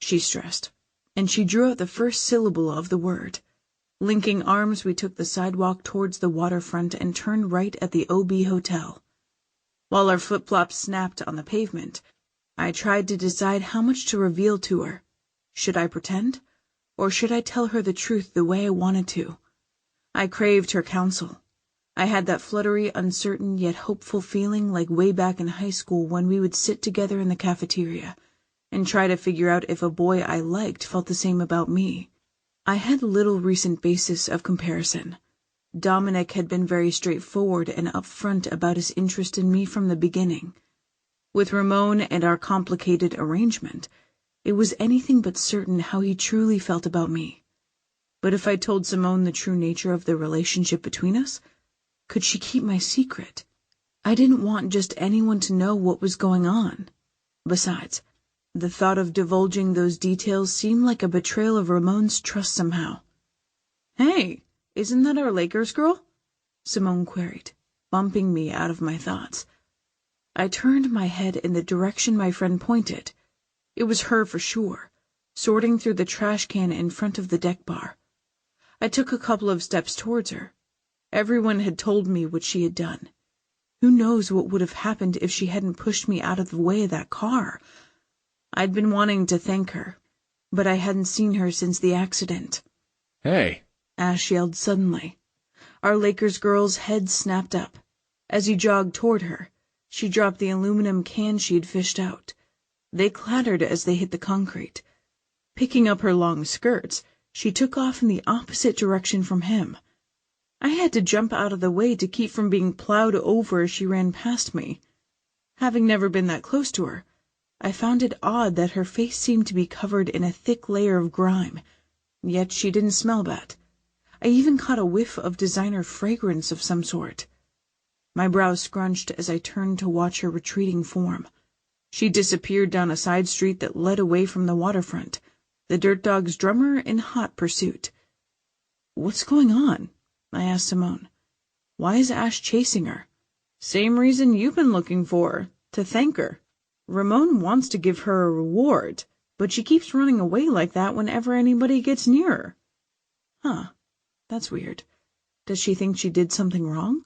she stressed, and she drew out the first syllable of the word. Linking arms, we took the sidewalk towards the waterfront and turned right at the OB Hotel. While our flip-flops snapped on the pavement, I tried to decide how much to reveal to her. Should I pretend? Or should I tell her the truth the way I wanted to? I craved her counsel. I had that fluttery, uncertain, yet hopeful feeling like way back in high school when we would sit together in the cafeteria and try to figure out if a boy I liked felt the same about me. I had little recent basis of comparison. Dominic had been very straightforward and upfront about his interest in me from the beginning. With Ramon and our complicated arrangement, it was anything but certain how he truly felt about me. But if I told Simone the true nature of the relationship between us, could she keep my secret? I didn't want just anyone to know what was going on. Besides, the thought of divulging those details seemed like a betrayal of Ramon's trust somehow. "Hey, isn't that our Lakers girl?" Simone queried, bumping me out of my thoughts. I turned my head in the direction my friend pointed. It was her for sure, sorting through the trash can in front of the deck bar. I took a couple of steps towards her. Everyone had told me what she had done. Who knows what would have happened if she hadn't pushed me out of the way of that car? I'd been wanting to thank her, but I hadn't seen her since the accident. "Hey!" Ash yelled suddenly. Our Lakers girl's head snapped up. As he jogged toward her, she dropped the aluminum can she had fished out. They clattered as they hit the concrete. Picking up her long skirts, she took off in the opposite direction from him. I had to jump out of the way to keep from being plowed over as she ran past me. Having never been that close to her, I found it odd that her face seemed to be covered in a thick layer of grime, yet she didn't smell bad. I even caught a whiff of designer fragrance of some sort. My brows scrunched as I turned to watch her retreating form. She disappeared down a side street that led away from the waterfront, the Dirt Dog's drummer in hot pursuit. "What's going on?" I asked Simone. "Why is Ash chasing her?" "Same reason you've been looking for, to thank her. Ramon wants to give her a reward, but she keeps running away like that whenever anybody gets near her." "Huh, that's weird. Does she think she did something wrong?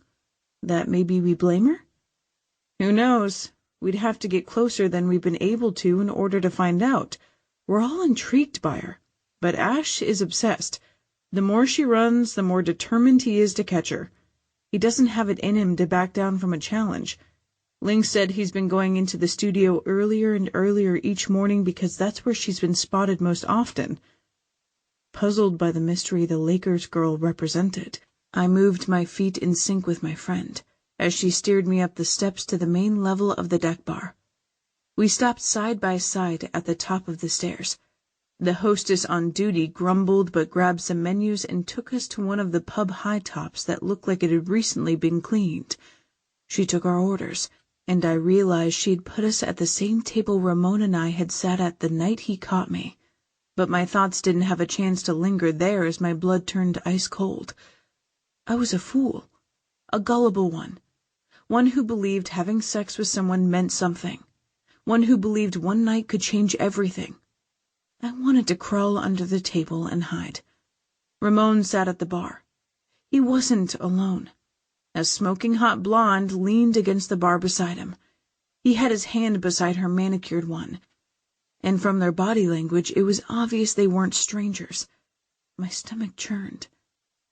That maybe we blame her?" "Who knows? We'd have to get closer than we've been able to in order to find out. We're all intrigued by her, but Ash is obsessed. The more she runs, the more determined he is to catch her. He doesn't have it in him to back down from a challenge. Ling said he's been going into the studio earlier and earlier each morning because that's where she's been spotted most often." Puzzled by the mystery the Lakers girl represented, I moved my feet in sync with my friend as she steered me up the steps to the main level of the deck bar. We stopped side by side at the top of the stairs. The hostess on duty grumbled but grabbed some menus and took us to one of the pub high tops that looked like it had recently been cleaned. She took our orders, and I realized she'd put us at the same table Ramon and I had sat at the night he caught me. But my thoughts didn't have a chance to linger there as my blood turned ice cold. I was a fool, a gullible one who believed having sex with someone meant something, one who believed one night could change everything. I wanted to crawl under the table and hide. Ramon sat at the bar. He wasn't alone. A smoking hot blonde leaned against the bar beside him. He had his hand beside her manicured one, and from their body language it was obvious they weren't strangers. My stomach churned.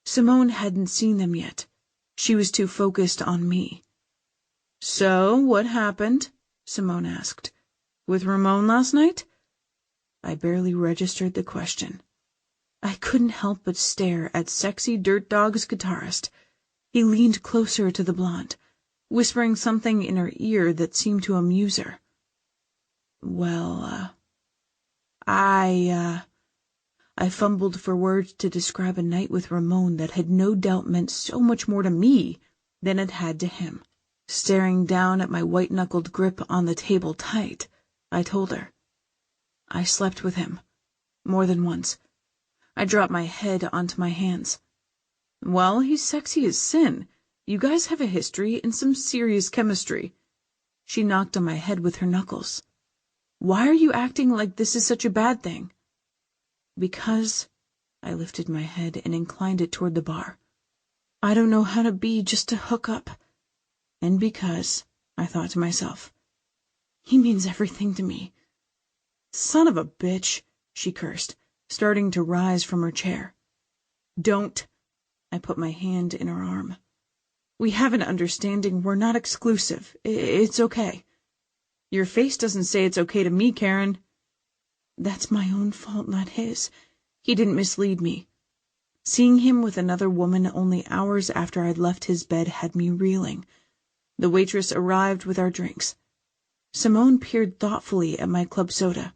Simone hadn't seen them yet. She was too focused on me. "So, what happened?" Simone asked. "With Ramon last night?" I barely registered the question. I couldn't help but stare at sexy Dirt Dog's guitarist. He leaned closer to the blonde, whispering something in her ear that seemed to amuse her. "Well, I fumbled for words to describe a night with Ramon that had no doubt meant so much more to me than it had to him. Staring down at my white-knuckled grip on the table tight, I told her. I slept with him. More than once. I dropped my head onto my hands. "Well, he's sexy as sin. You guys have a history and some serious chemistry." She knocked on my head with her knuckles. "Why are you acting like this is such a bad thing?" "Because," I lifted my head and inclined it toward the bar, "I don't know how to be just to hook up. And because," I thought to myself, "he means everything to me." "Son of a bitch," she cursed. starting to rise from her chair. "Don't." I put my hand in her arm. "We have an understanding. We're not exclusive. It's okay." "Your face doesn't say it's okay to me, Karen." "That's my own fault, not his. He didn't mislead me. Seeing him with another woman only hours after I'd left his bed had me reeling. The waitress arrived with our drinks. Simone peered thoughtfully at my club soda.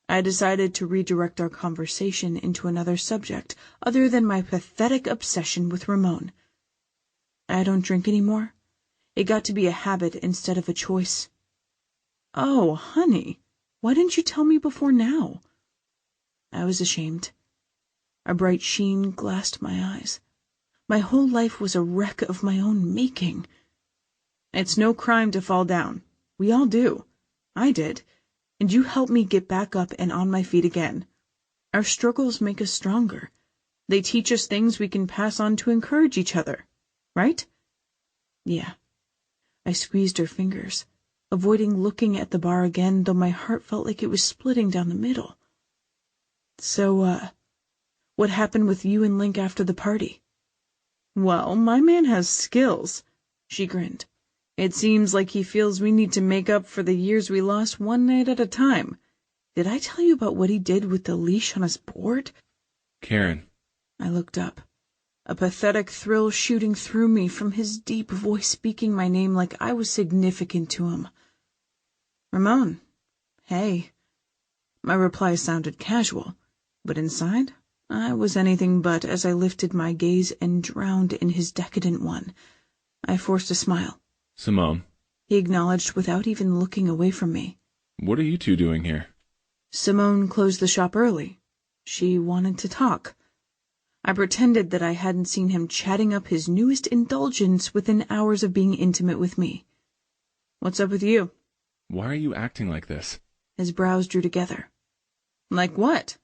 I decided to redirect our conversation into another subject other than my pathetic obsession with Ramon. "I don't drink anymore. It got to be a habit instead of a choice." "Oh, honey, why didn't you tell me before now?" I was ashamed. A bright sheen glassed my eyes. My whole life was a wreck of my own making. "It's no crime to fall down. We all do. I did. And you helped me get back up and on my feet again. Our struggles make us stronger. They teach us things we can pass on to encourage each other. Right?" "Yeah." I squeezed her fingers, avoiding looking at the bar again, though my heart felt like it was splitting down the middle. "So, what happened with you and Link after the party?" "Well, my man has skills." She grinned. "It seems like he feels we need to make up for the years we lost one night at a time. Did I tell you about what he did with the leash on his board?" Karen. I looked up, a pathetic thrill shooting through me from his deep voice speaking my name like I was significant to him. "Ramon. Hey." My reply sounded casual, but inside I was anything but as I lifted my gaze and drowned in his decadent one. I forced a smile. Simone. He acknowledged without even looking away from me. What are you two doing here? Simone closed the shop early. She wanted to talk. I pretended that I hadn't seen him chatting up his newest indulgence within hours of being intimate with me. "What's up with you?" Why are you acting like this? His brows drew together. "Like what?"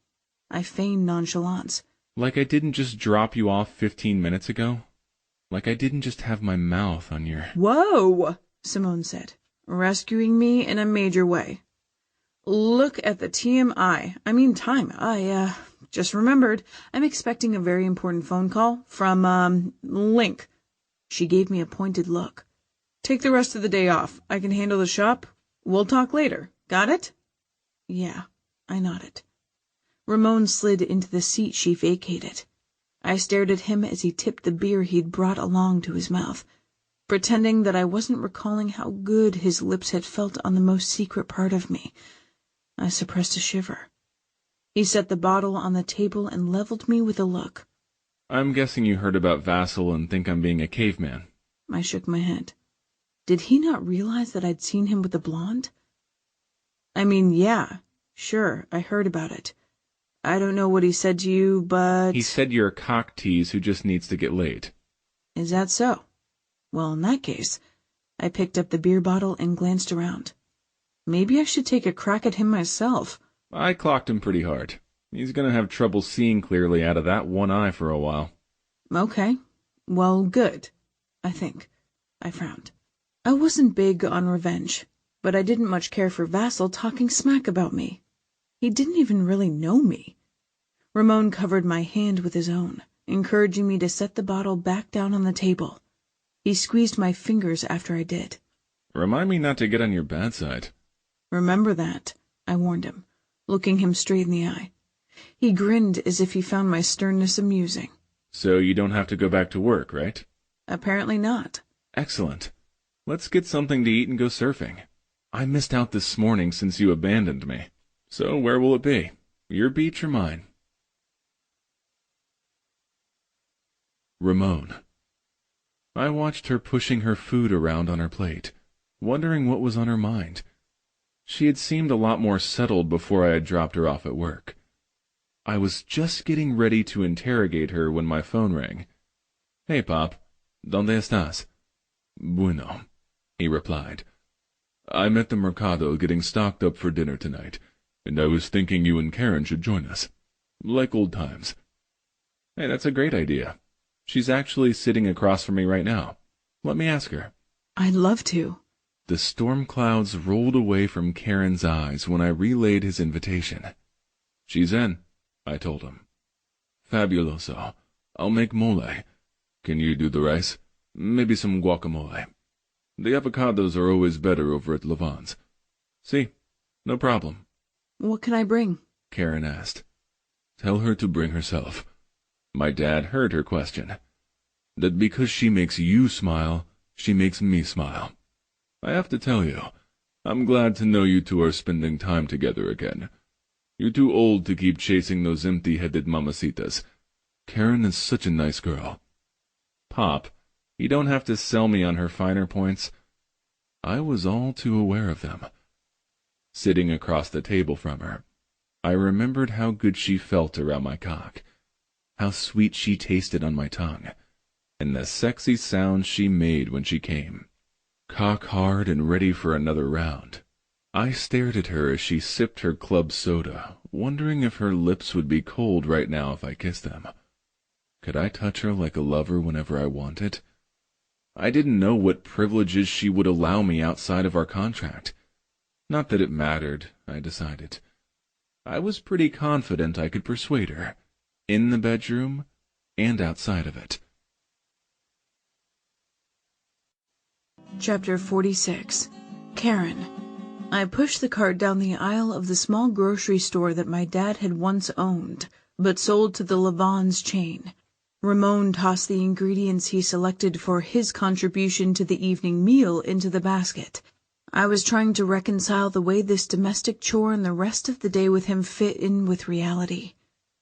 I feigned nonchalance. Like I didn't just drop you off 15 minutes ago? Like I didn't just have my mouth on your... "Whoa," Simone said, rescuing me in a major way. "Look at the time. I just remembered. I'm expecting a very important phone call from, Link." She gave me a pointed look. "Take the rest of the day off. I can handle the shop. We'll talk later. Got it?" "Yeah," I nodded. Ramon slid into the seat she vacated. I stared at him as he tipped the beer he'd brought along to his mouth, pretending that I wasn't recalling how good his lips had felt on the most secret part of me. I suppressed a shiver. He set the bottle on the table and leveled me with a look. I'm guessing you heard about Vassal and think I'm being a caveman. I shook my head. Did he not realize that I'd seen him with the blonde? Yeah, sure, I heard about it. I don't know what he said to you, but... He said you're a cock tease who just needs to get laid. Is that so? Well, in that case, I picked up the beer bottle and glanced around. Maybe I should take a crack at him myself. I clocked him pretty hard. He's gonna have trouble seeing clearly out of that one eye for a while. Okay. Well, good. I think. I frowned. I wasn't big on revenge, but I didn't much care for Vassal talking smack about me. He didn't even really know me. Ramon covered my hand with his own, encouraging me to set the bottle back down on the table. He squeezed my fingers after I did. Remind me not to get on your bad side. Remember that, I warned him, looking him straight in the eye. He grinned as if he found my sternness amusing. So you don't have to go back to work, right? Apparently not. Excellent. Let's get something to eat and go surfing. I missed out this morning since you abandoned me. So where will it be? Your beach or mine? Ramon. I watched her pushing her food around on her plate, wondering what was on her mind. She had seemed a lot more settled before I had dropped her off at work. I was just getting ready to interrogate her when my phone rang. "Hey, Pop. ¿Dónde estás?" "Bueno," he replied. "I'm at the Mercado getting stocked up for dinner tonight, and I was thinking you and Karen should join us. Like old times." Hey, that's a great idea. She's actually sitting across from me right now. Let me ask her. I'd love to. The storm clouds rolled away from Karen's eyes when I relayed his invitation. "She's in. I told him. Fabuloso. I'll make mole. Can you do the rice? Maybe some guacamole. The avocados are always better over at Levon's. See? No problem. What can I bring? Karen asked. Tell her to bring herself. My dad heard her question. That because she makes you smile, she makes me smile. I have to tell you, I'm glad to know you two are spending time together again. You're too old to keep chasing those empty-headed mamacitas. Karen is such a nice girl. Pop, you don't have to sell me on her finer points. I was all too aware of them. Sitting across the table from her, I remembered how good she felt around my cock, how sweet she tasted on my tongue, and the sexy sounds she made when she came. Cock hard and ready for another round. I stared at her as she sipped her club soda, wondering if her lips would be cold right now if I kissed them. Could I touch her like a lover whenever I wanted? I didn't know what privileges she would allow me outside of our contract. Not that it mattered, I decided. I was pretty confident I could persuade her, in the bedroom and outside of it. Chapter 46. Karen. I pushed the cart down the aisle of the small grocery store that my dad had once owned, but sold to the Levon's chain. Ramon tossed the ingredients he selected for his contribution to the evening meal into the basket. I was trying to reconcile the way this domestic chore and the rest of the day with him fit in with reality.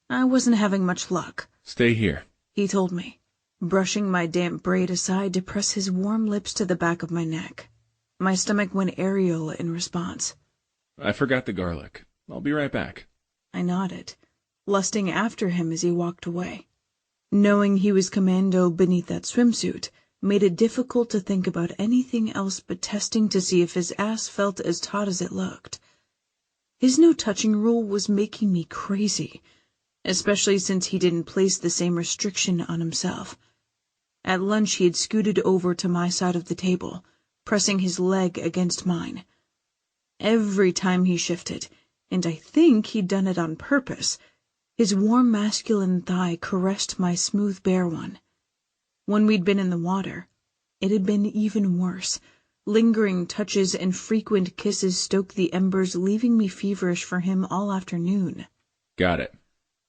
I wasn't having much luck. Stay here, he told me, brushing my damp braid aside to press his warm lips to the back of my neck. My stomach went aerial in response. I forgot the garlic. I'll be right back. I nodded, lusting after him as he walked away. Knowing he was commando beneath that swimsuit made it difficult to think about anything else but testing to see if his ass felt as taut as it looked. His no-touching rule was making me crazy, especially since he didn't place the same restriction on himself. At lunch he had scooted over to my side of the table, pressing his leg against mine. Every time he shifted, and I think he'd done it on purpose, his warm masculine thigh caressed my smooth bare one. When we'd been in the water, it had been even worse. Lingering touches and frequent kisses stoked the embers, leaving me feverish for him all afternoon. Got it.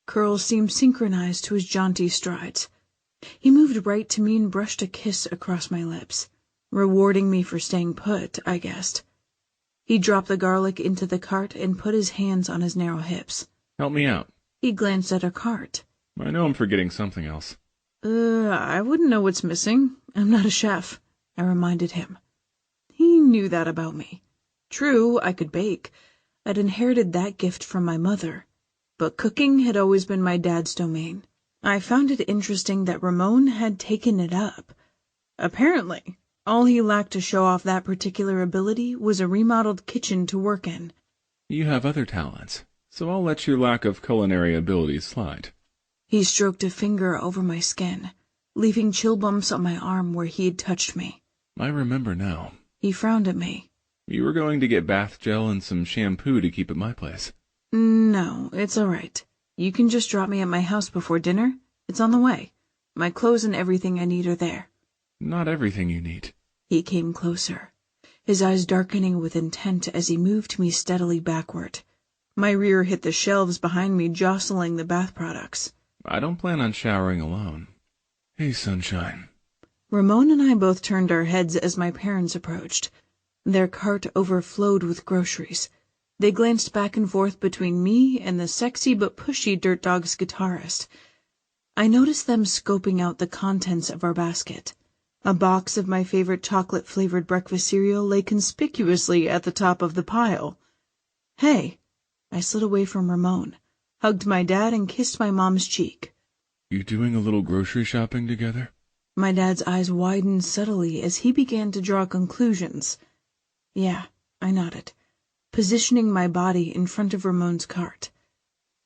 Curls seemed synchronized to his jaunty strides. He moved right to me and brushed a kiss across my lips, rewarding me for staying put, I guessed. He dropped the garlic into the cart and put his hands on his narrow hips. Help me out. He glanced at our cart. I know I'm forgetting something else. I wouldn't know what's missing. I'm not a chef, I reminded him. He knew that about me. True, I could bake. I'd inherited that gift from my mother. But cooking had always been my dad's domain. I found it interesting that Ramon had taken it up. Apparently, all he lacked to show off that particular ability was a remodeled kitchen to work in. You have other talents, so I'll let your lack of culinary abilities slide. He stroked a finger over my skin, leaving chill bumps on my arm where he had touched me. I remember now. He frowned at me. You were going to get bath gel and some shampoo to keep at my place. No, it's all right. You can just drop me at my house before dinner. It's on the way. My clothes and everything I need are there. Not everything you need. He came closer, his eyes darkening with intent as he moved me steadily backward. My rear hit the shelves behind me, jostling the bath products. I don't plan on showering alone. Hey, sunshine. Ramon and I both turned our heads as my parents approached. Their cart overflowed with groceries. They glanced back and forth between me and the sexy but pushy Dirt Dogs guitarist. I noticed them scoping out the contents of our basket. A box of my favorite chocolate-flavored breakfast cereal lay conspicuously at the top of the pile. Hey! I slid away from Ramon, hugged my dad, and kissed my mom's cheek. You doing a little grocery shopping together? My dad's eyes widened subtly as he began to draw conclusions. Yeah, I nodded, positioning my body in front of Ramon's cart.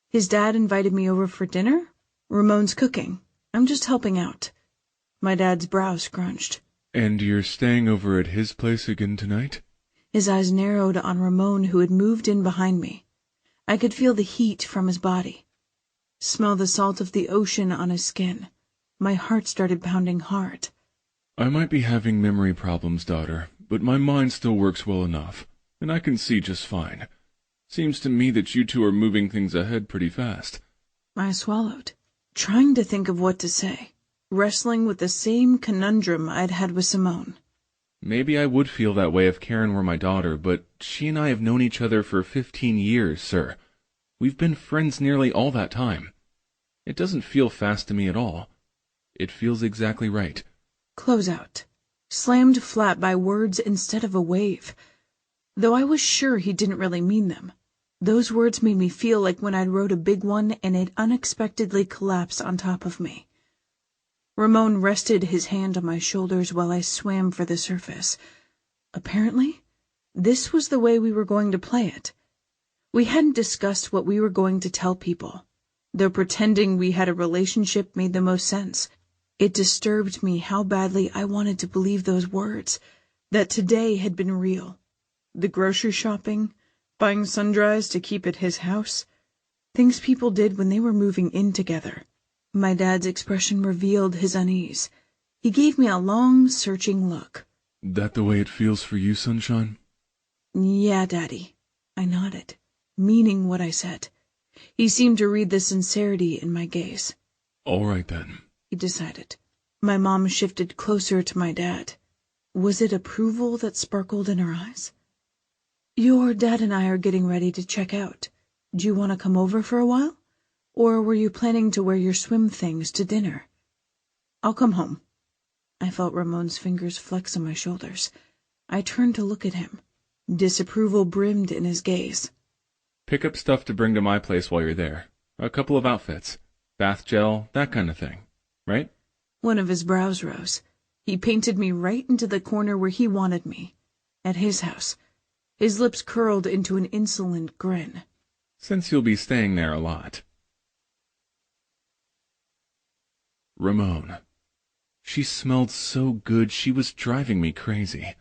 His dad invited me over for dinner? Ramon's cooking. I'm just helping out. My dad's brow scrunched. And you're staying over at his place again tonight? His eyes narrowed on Ramon, who had moved in behind me. I could feel the heat from his body. smell the salt of the ocean on his skin. My heart started pounding hard. I might be having memory problems, daughter, but my mind still works well enough, and I can see just fine. Seems to me that you two are moving things ahead pretty fast. I swallowed, trying to think of what to say, wrestling with the same conundrum I'd had with Simone. Maybe I would feel that way if Karen were my daughter, but she and I have known each other for 15 years, sir. We've been friends nearly all that time. It doesn't feel fast to me at all. It feels exactly right. Close out, slammed flat by words instead of a wave. Though I was sure he didn't really mean them. Those words made me feel like when I'd wrote a big one and it unexpectedly collapsed on top of me. Ramon rested his hand on my shoulders while I swam for the surface. Apparently, this was the way we were going to play it. We hadn't discussed what we were going to tell people, though pretending we had a relationship made the most sense. It disturbed me how badly I wanted to believe those words, that today had been real. The grocery shopping, buying sundries to keep at his house, things people did when they were moving in together. My dad's expression revealed his unease. He gave me a long, searching look. That the way it feels for you, Sunshine? Yeah, Daddy. I nodded, meaning what I said. He seemed to read the sincerity in my gaze. All right, then, he decided. My mom shifted closer to my dad. Was it approval that sparkled in her eyes? Your dad and I are getting ready to check out. Do you want to come over for a while? Or were you planning to wear your swim things to dinner? I'll come home. I felt Ramon's fingers flex on my shoulders. I turned to look at him. Disapproval brimmed in his gaze. Pick up stuff to bring to my place while you're there. A couple of outfits. Bath gel, that kind of thing. Right? One of his brows rose. He painted me right into the corner where he wanted me. At his house. His lips curled into an insolent grin. Since you'll be staying there a lot. Ramon. She smelled so good she was driving me crazy.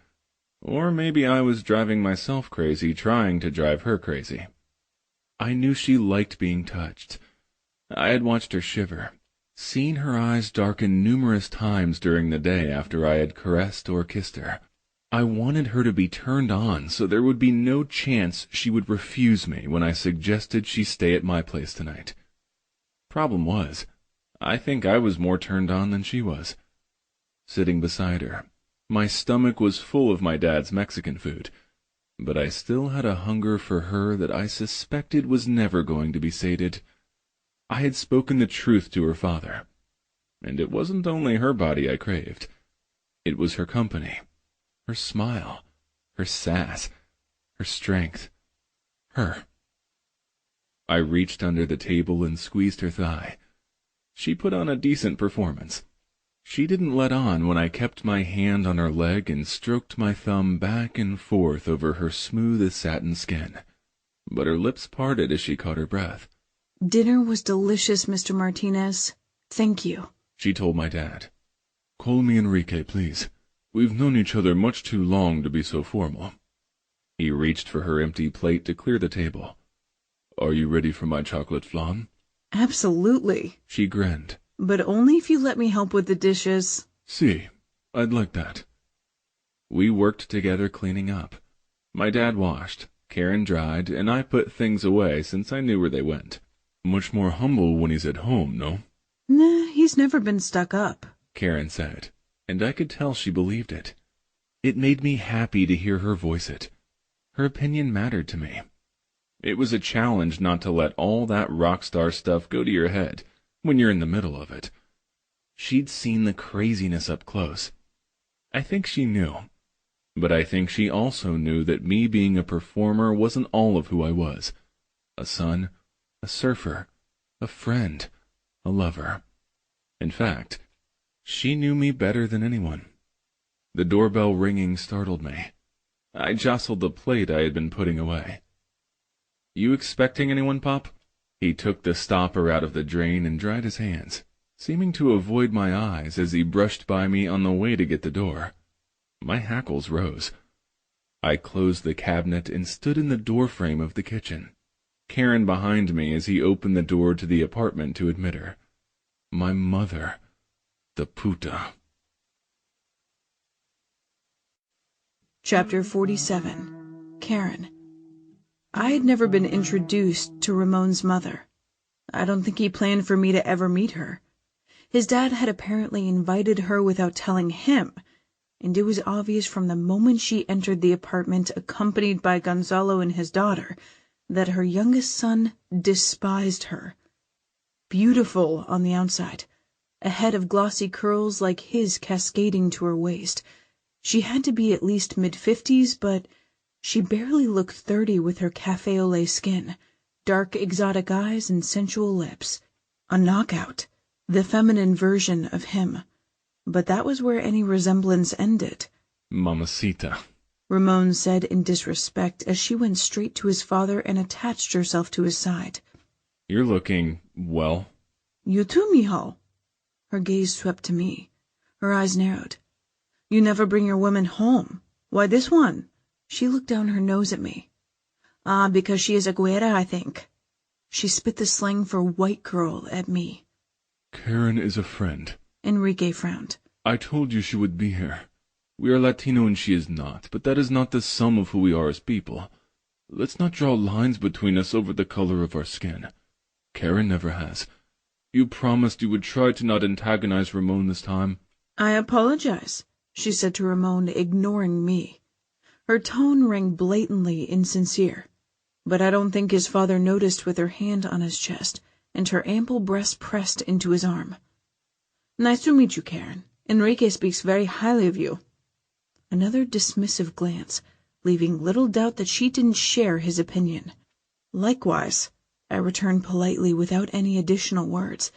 Or maybe I was driving myself crazy trying to drive her crazy. I knew she liked being touched. I had watched her shiver, seen her eyes darken numerous times during the day after I had caressed or kissed her. I wanted her to be turned on so there would be no chance she would refuse me when I suggested she stay at my place tonight. Problem was, I think I was more turned on than she was. Sitting beside her, my stomach was full of my dad's Mexican food, but I still had a hunger for her that I suspected was never going to be sated. I had spoken the truth to her father, and it wasn't only her body I craved. It was her company, her smile, her sass, her strength, her. I reached under the table and squeezed her thigh. She put on a decent performance. She didn't let on when I kept my hand on her leg and stroked my thumb back and forth over her smooth as satin skin. But her lips parted as she caught her breath. Dinner was delicious, Mr. Martinez. Thank you, she told my dad. Call me Enrique, please. We've known each other much too long to be so formal. He reached for her empty plate to clear the table. Are you ready for my chocolate flan? Absolutely, she grinned. But only if you let me help with the dishes. See, I'd like that. We worked together cleaning up. My dad washed, Karen dried, and I put things away since I knew where they went. Much more humble when he's at home, no? Nah, he's never been stuck up, Karen said, and I could tell she believed it. It made me happy to hear her voice it. Her opinion mattered to me. It was a challenge not to let all that rock star stuff go to your head when you're in the middle of it. She'd seen the craziness up close. I think she knew. But I think she also knew that me being a performer wasn't all of who I was. A son, a surfer, a friend, a lover. In fact, she knew me better than anyone. The doorbell ringing startled me. I jostled the plate I had been putting away. You expecting anyone, Pop? He took the stopper out of the drain and dried his hands, seeming to avoid my eyes as he brushed by me on the way to get the door. My hackles rose. I closed the cabinet and stood in the doorframe of the kitchen. Karen behind me as he opened the door to the apartment to admit her. My mother, the puta. Chapter 47. Karen. I had never been introduced to Ramon's mother. I don't think he planned for me to ever meet her. His dad had apparently invited her without telling him, and it was obvious from the moment she entered the apartment accompanied by Gonzalo and his daughter that her youngest son despised her. Beautiful on the outside, a head of glossy curls like his cascading to her waist. She had to be at least mid-50s, but she barely looked 30 with her cafe au lait skin, dark exotic eyes, and sensual lips. A knockout, the feminine version of him. But that was where any resemblance ended. Mamacita, Ramon said in disrespect as she went straight to his father and attached herself to his side. You're looking, well. You too, mijo. Her gaze swept to me. Her eyes narrowed. You never bring your women home. Why this one? She looked down her nose at me. Ah, because she is a güera, I think. She spit the slang for white girl at me. Karen is a friend. Enrique frowned. I told you she would be here. We are Latino and she is not, but that is not the sum of who we are as people. Let's not draw lines between us over the color of our skin. Karen never has. You promised you would try to not antagonize Ramon this time. I apologize, she said to Ramon, ignoring me. Her tone rang blatantly insincere, but I don't think his father noticed with her hand on his chest and her ample breast pressed into his arm. Nice to meet you, Karen. Enrique speaks very highly of you. Another dismissive glance, leaving little doubt that she didn't share his opinion. Likewise, I returned politely without any additional words.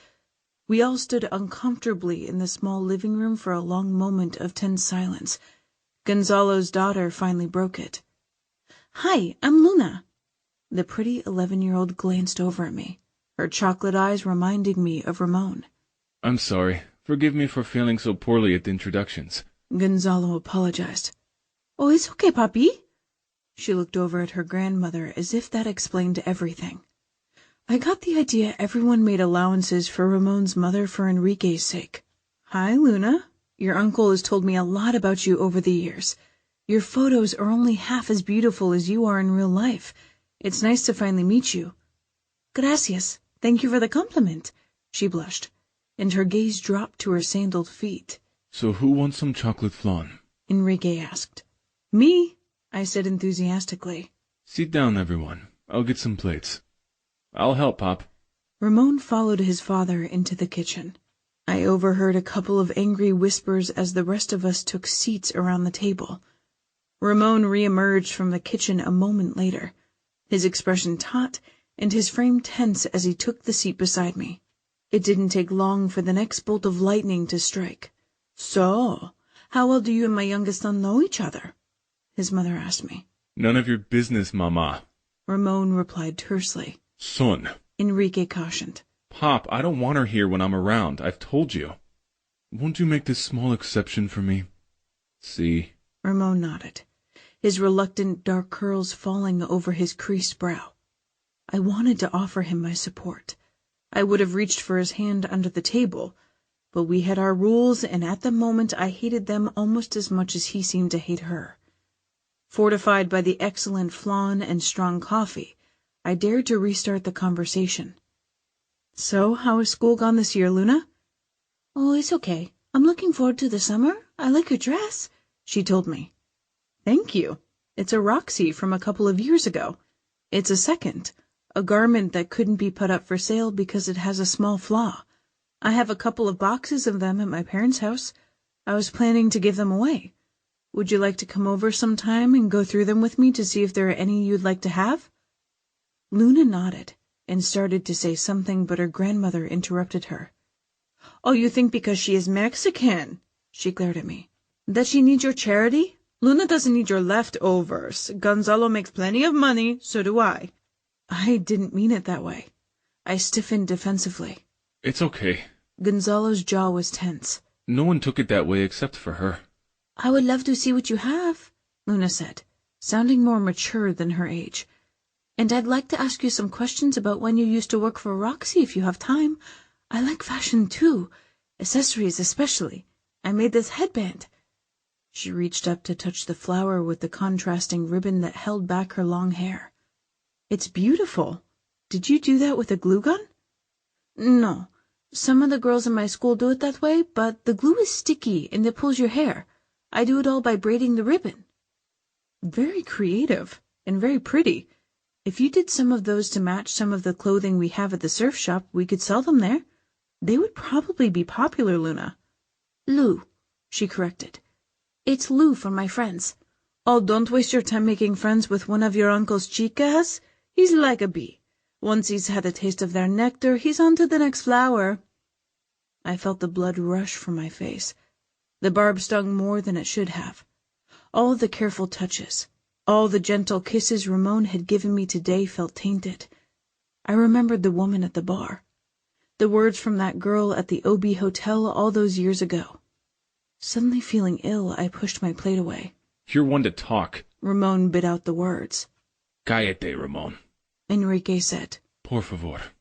We all stood uncomfortably in the small living room for a long moment of tense silence. Gonzalo's daughter finally broke it. Hi, I'm Luna. The pretty 11-year-old glanced over at me, her chocolate eyes reminding me of Ramon. I'm sorry. Forgive me for failing so poorly at the introductions. Gonzalo apologized. Oh, it's okay, papi. She looked over at her grandmother as if that explained everything. I got the idea everyone made allowances for Ramon's mother for Enrique's sake. Hi, Luna. Your uncle has told me a lot about you over the years. Your photos are only half as beautiful as you are in real life. It's nice to finally meet you. Gracias. Thank you for the compliment. She blushed, and her gaze dropped to her sandaled feet. So who wants some chocolate flan? Enrique asked. Me, I said enthusiastically. Sit down, everyone. I'll get some plates. I'll help, Pop. Ramon followed his father into the kitchen. I overheard a couple of angry whispers as the rest of us took seats around the table. Ramon re-emerged from the kitchen a moment later, his expression taut and his frame tense as he took the seat beside me. It didn't take long for the next bolt of lightning to strike. So, how well do you and my youngest son know each other? His mother asked me. None of your business, Mama. Ramon replied tersely. Son. Enrique cautioned. Pop, I don't want her here when I'm around. I've told you. Won't you make this small exception for me? See? Ramon nodded, his reluctant dark curls falling over his creased brow. I wanted to offer him my support. I would have reached for his hand under the table, but we had our rules, and at the moment I hated them almost as much as he seemed to hate her. Fortified by the excellent flan and strong coffee, I dared to restart the conversation. So, how has school gone this year, Luna? Oh, it's okay. I'm looking forward to the summer. I like your dress, she told me. Thank you. It's a Roxy from a couple of years ago. It's a second, a garment that couldn't be put up for sale because it has a small flaw. I have a couple of boxes of them at my parents' house. I was planning to give them away. Would you like to come over sometime and go through them with me to see if there are any you'd like to have? Luna nodded and started to say something, but her grandmother interrupted her. Oh, you think because she is Mexican, she glared at me, that she needs your charity? Luna doesn't need your leftovers. Gonzalo makes plenty of money, so do I. I didn't mean it that way. I stiffened defensively. It's okay. Gonzalo's jaw was tense. No one took it that way except for her. I would love to see what you have, Luna said, sounding more mature than her age. And I'd like to ask you some questions about when you used to work for Roxy, if you have time. I like fashion, too. Accessories especially. I made this headband." She reached up to touch the flower with the contrasting ribbon that held back her long hair. "It's beautiful. Did you do that with a glue gun?" "No. Some of the girls in my school do it that way, but the glue is sticky and it pulls your hair. I do it all by braiding the ribbon." "Very creative, and very pretty. If you did some of those to match some of the clothing we have at the surf shop, we could sell them there. They would probably be popular, Luna." "Lou," she corrected. "It's Lou from my friends." "Oh, don't waste your time making friends with one of your uncle's chicas. He's like a bee. Once he's had a taste of their nectar, he's on to the next flower." I felt the blood rush from my face. The barb stung more than it should have. All the careful touches, all the gentle kisses Ramon had given me today felt tainted. I remembered the woman at the bar, the words from that girl at the OB Hotel all those years ago. Suddenly feeling ill, I pushed my plate away. "You're one to talk." Ramon bit out the words. "Cállate, Ramon," Enrique said. "Por favor."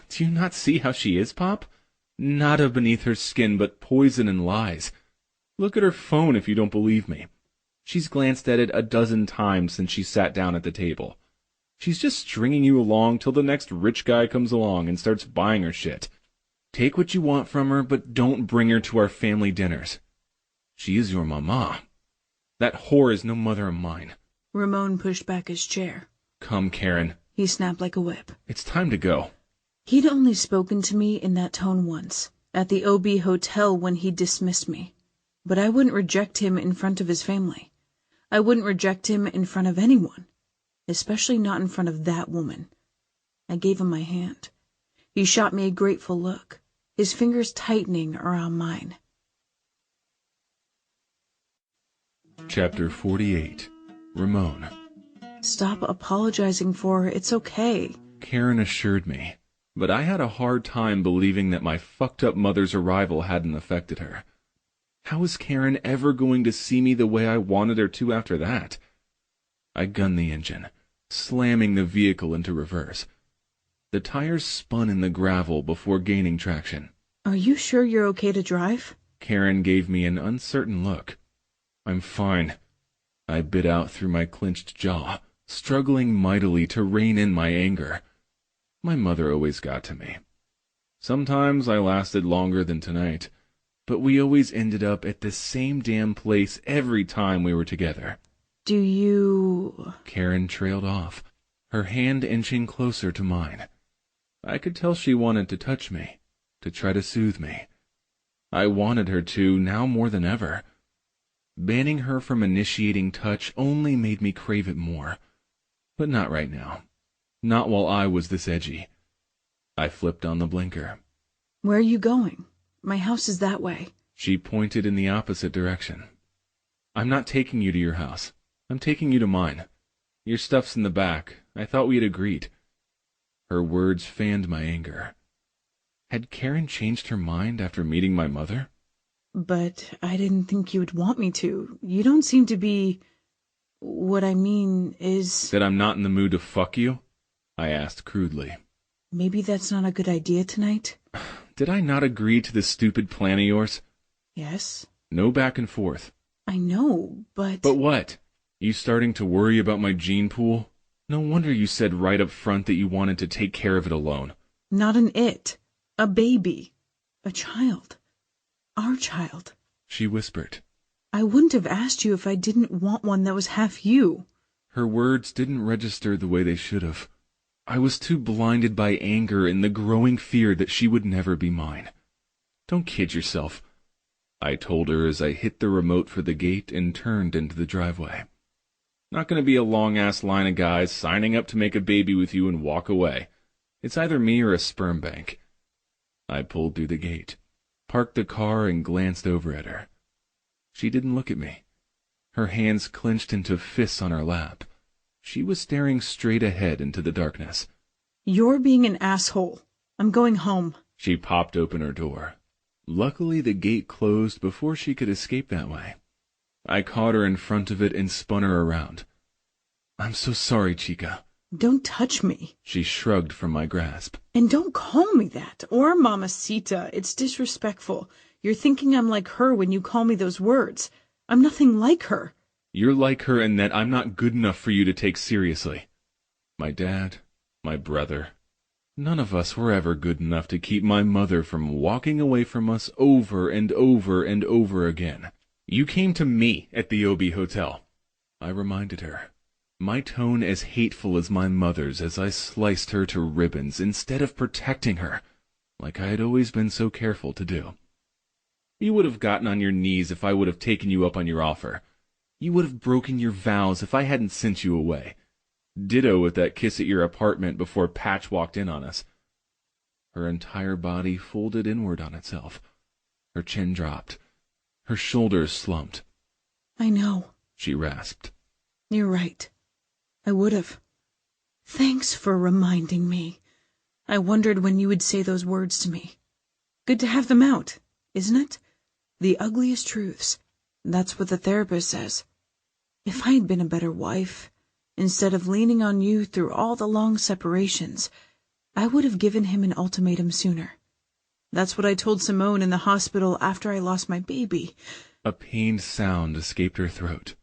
Do you not see how she is, Pop? Nada beneath her skin but poison and lies. Look at her phone if you don't believe me. She's glanced at it a dozen times since she sat down at the table. She's just stringing you along till the next rich guy comes along and starts buying her shit. Take what you want from her, but don't bring her to our family dinners. She is your mama. That whore is no mother of mine. Ramon pushed back his chair. "Come, Karen," he snapped like a whip. "It's time to go." He'd only spoken to me in that tone once, at the OB Hotel when he dismissed me. But I wouldn't reject him in front of his family. I wouldn't reject him in front of anyone, especially not in front of that woman. I gave him my hand. He shot me a grateful look, his fingers tightening around mine. Chapter 48. Ramon. "Stop apologizing for her. It's okay," Karen assured me, but I had a hard time believing that my fucked-up mother's arrival hadn't affected her. How was Karen ever going to see me the way I wanted her to after that? I gunned the engine, slamming the vehicle into reverse. The tires spun in the gravel before gaining traction. "Are you sure you're okay to drive?" Karen gave me an uncertain look. "I'm fine," I bit out through my clenched jaw, struggling mightily to rein in my anger. My mother always got to me. Sometimes I lasted longer than tonight, but we always ended up at the same damn place every time we were together. "Do you—" Karen trailed off, her hand inching closer to mine. I could tell she wanted to touch me, to try to soothe me. I wanted her to, now more than ever. Banning her from initiating touch only made me crave it more. But not right now. Not while I was this edgy. I flipped on the blinker. "Where are you going? My house is that way." She pointed in the opposite direction. "I'm not taking you to your house. I'm taking you to mine. Your stuff's in the back. I thought we had agreed." Her words fanned my anger. Had Karen changed her mind after meeting my mother? "But I didn't think you would want me to. You don't seem to be... What I mean is..." "That I'm not in the mood to fuck you?" I asked crudely. "Maybe that's not a good idea tonight." Did I not agree to this stupid plan of yours? "Yes." No back and forth. "I know, but..." "But what? You starting to worry about my gene pool? No wonder you said right up front that you wanted to take care of it alone." "Not an it. A baby. A child. Our child," she whispered. "I wouldn't have asked you if I didn't want one that was half you." Her words didn't register the way they should have. I was too blinded by anger and the growing fear that she would never be mine. "Don't kid yourself," I told her as I hit the remote for the gate and turned into the driveway. "Not going to be a long-ass line of guys signing up to make a baby with you and walk away. It's either me or a sperm bank." I pulled through the gate, parked the car, and glanced over at her. She didn't look at me. Her hands clenched into fists on her lap. She was staring straight ahead into the darkness. "You're being an asshole. I'm going home." She popped open her door. Luckily, the gate closed before she could escape that way. I caught her in front of it and spun her around. "I'm so sorry, Chica. Don't touch me. She shrugged from my grasp. And don't call me that, or Mamacita. It's disrespectful. You're thinking I'm like her when you call me those words. I'm nothing like her. You're like her in that I'm not good enough for you to take seriously. My dad, my brother, none of us were ever good enough to keep my mother from walking away from us over and over and over again. You came to me at the OB Hotel, I reminded her, my tone as hateful as my mother's as I sliced her to ribbons instead of protecting her, like I had always been so careful to do. You would have gotten on your knees if I would have taken you up on your offer. You would have broken your vows if I hadn't sent you away. Ditto with that kiss at your apartment before Patch walked in on us. Her entire body folded inward on itself. Her chin dropped. Her shoulders slumped. I know, she rasped. You're right. I would have. Thanks for reminding me. I wondered when you would say those words to me. Good to have them out, isn't it? The ugliest truths. That's what the therapist says. If I had been a better wife, instead of leaning on you through all the long separations, I would have given him an ultimatum sooner. That's what I told Simone in the hospital after I lost my baby. A pained sound escaped her throat.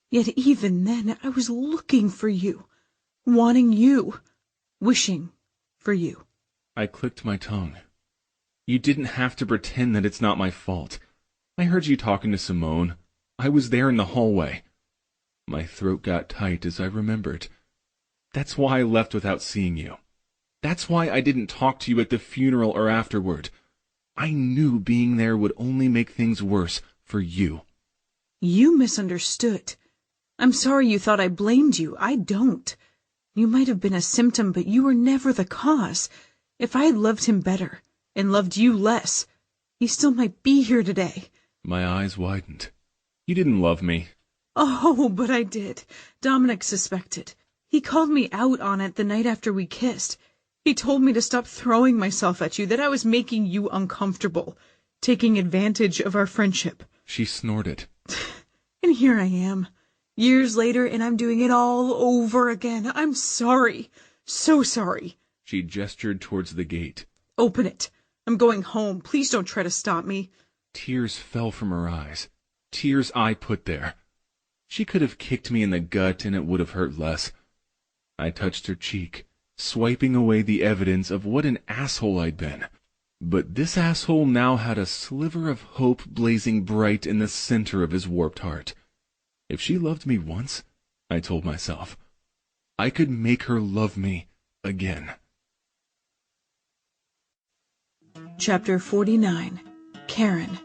Yet even then I was looking for you, wanting you, wishing for you. I clicked my tongue. You didn't have to pretend that it's not my fault. I heard you talking to Simone. I was there in the hallway. My throat got tight as I remembered. That's why I left without seeing you. That's why I didn't talk to you at the funeral or afterward. I knew being there would only make things worse for you. You misunderstood. I'm sorry you thought I blamed you. I don't. You might have been a symptom, but you were never the cause. If I had loved him better, and loved you less, he still might be here today. My eyes widened. You didn't love me. Oh, but I did. Dominic suspected. He called me out on it the night after we kissed. He told me to stop throwing myself at you, that I was making you uncomfortable, taking advantage of our friendship. She snorted. And here I am, years later, and I'm doing it all over again. I'm sorry. So sorry. She gestured towards the gate. Open it. I'm going home. Please don't try to stop me. Tears fell from her eyes. Tears I put there. She could have kicked me in the gut and it would have hurt less. I touched her cheek, swiping away the evidence of what an asshole I'd been. But this asshole now had a sliver of hope blazing bright in the center of his warped heart. If she loved me once, I told myself, I could make her love me again. Chapter 49. Karen.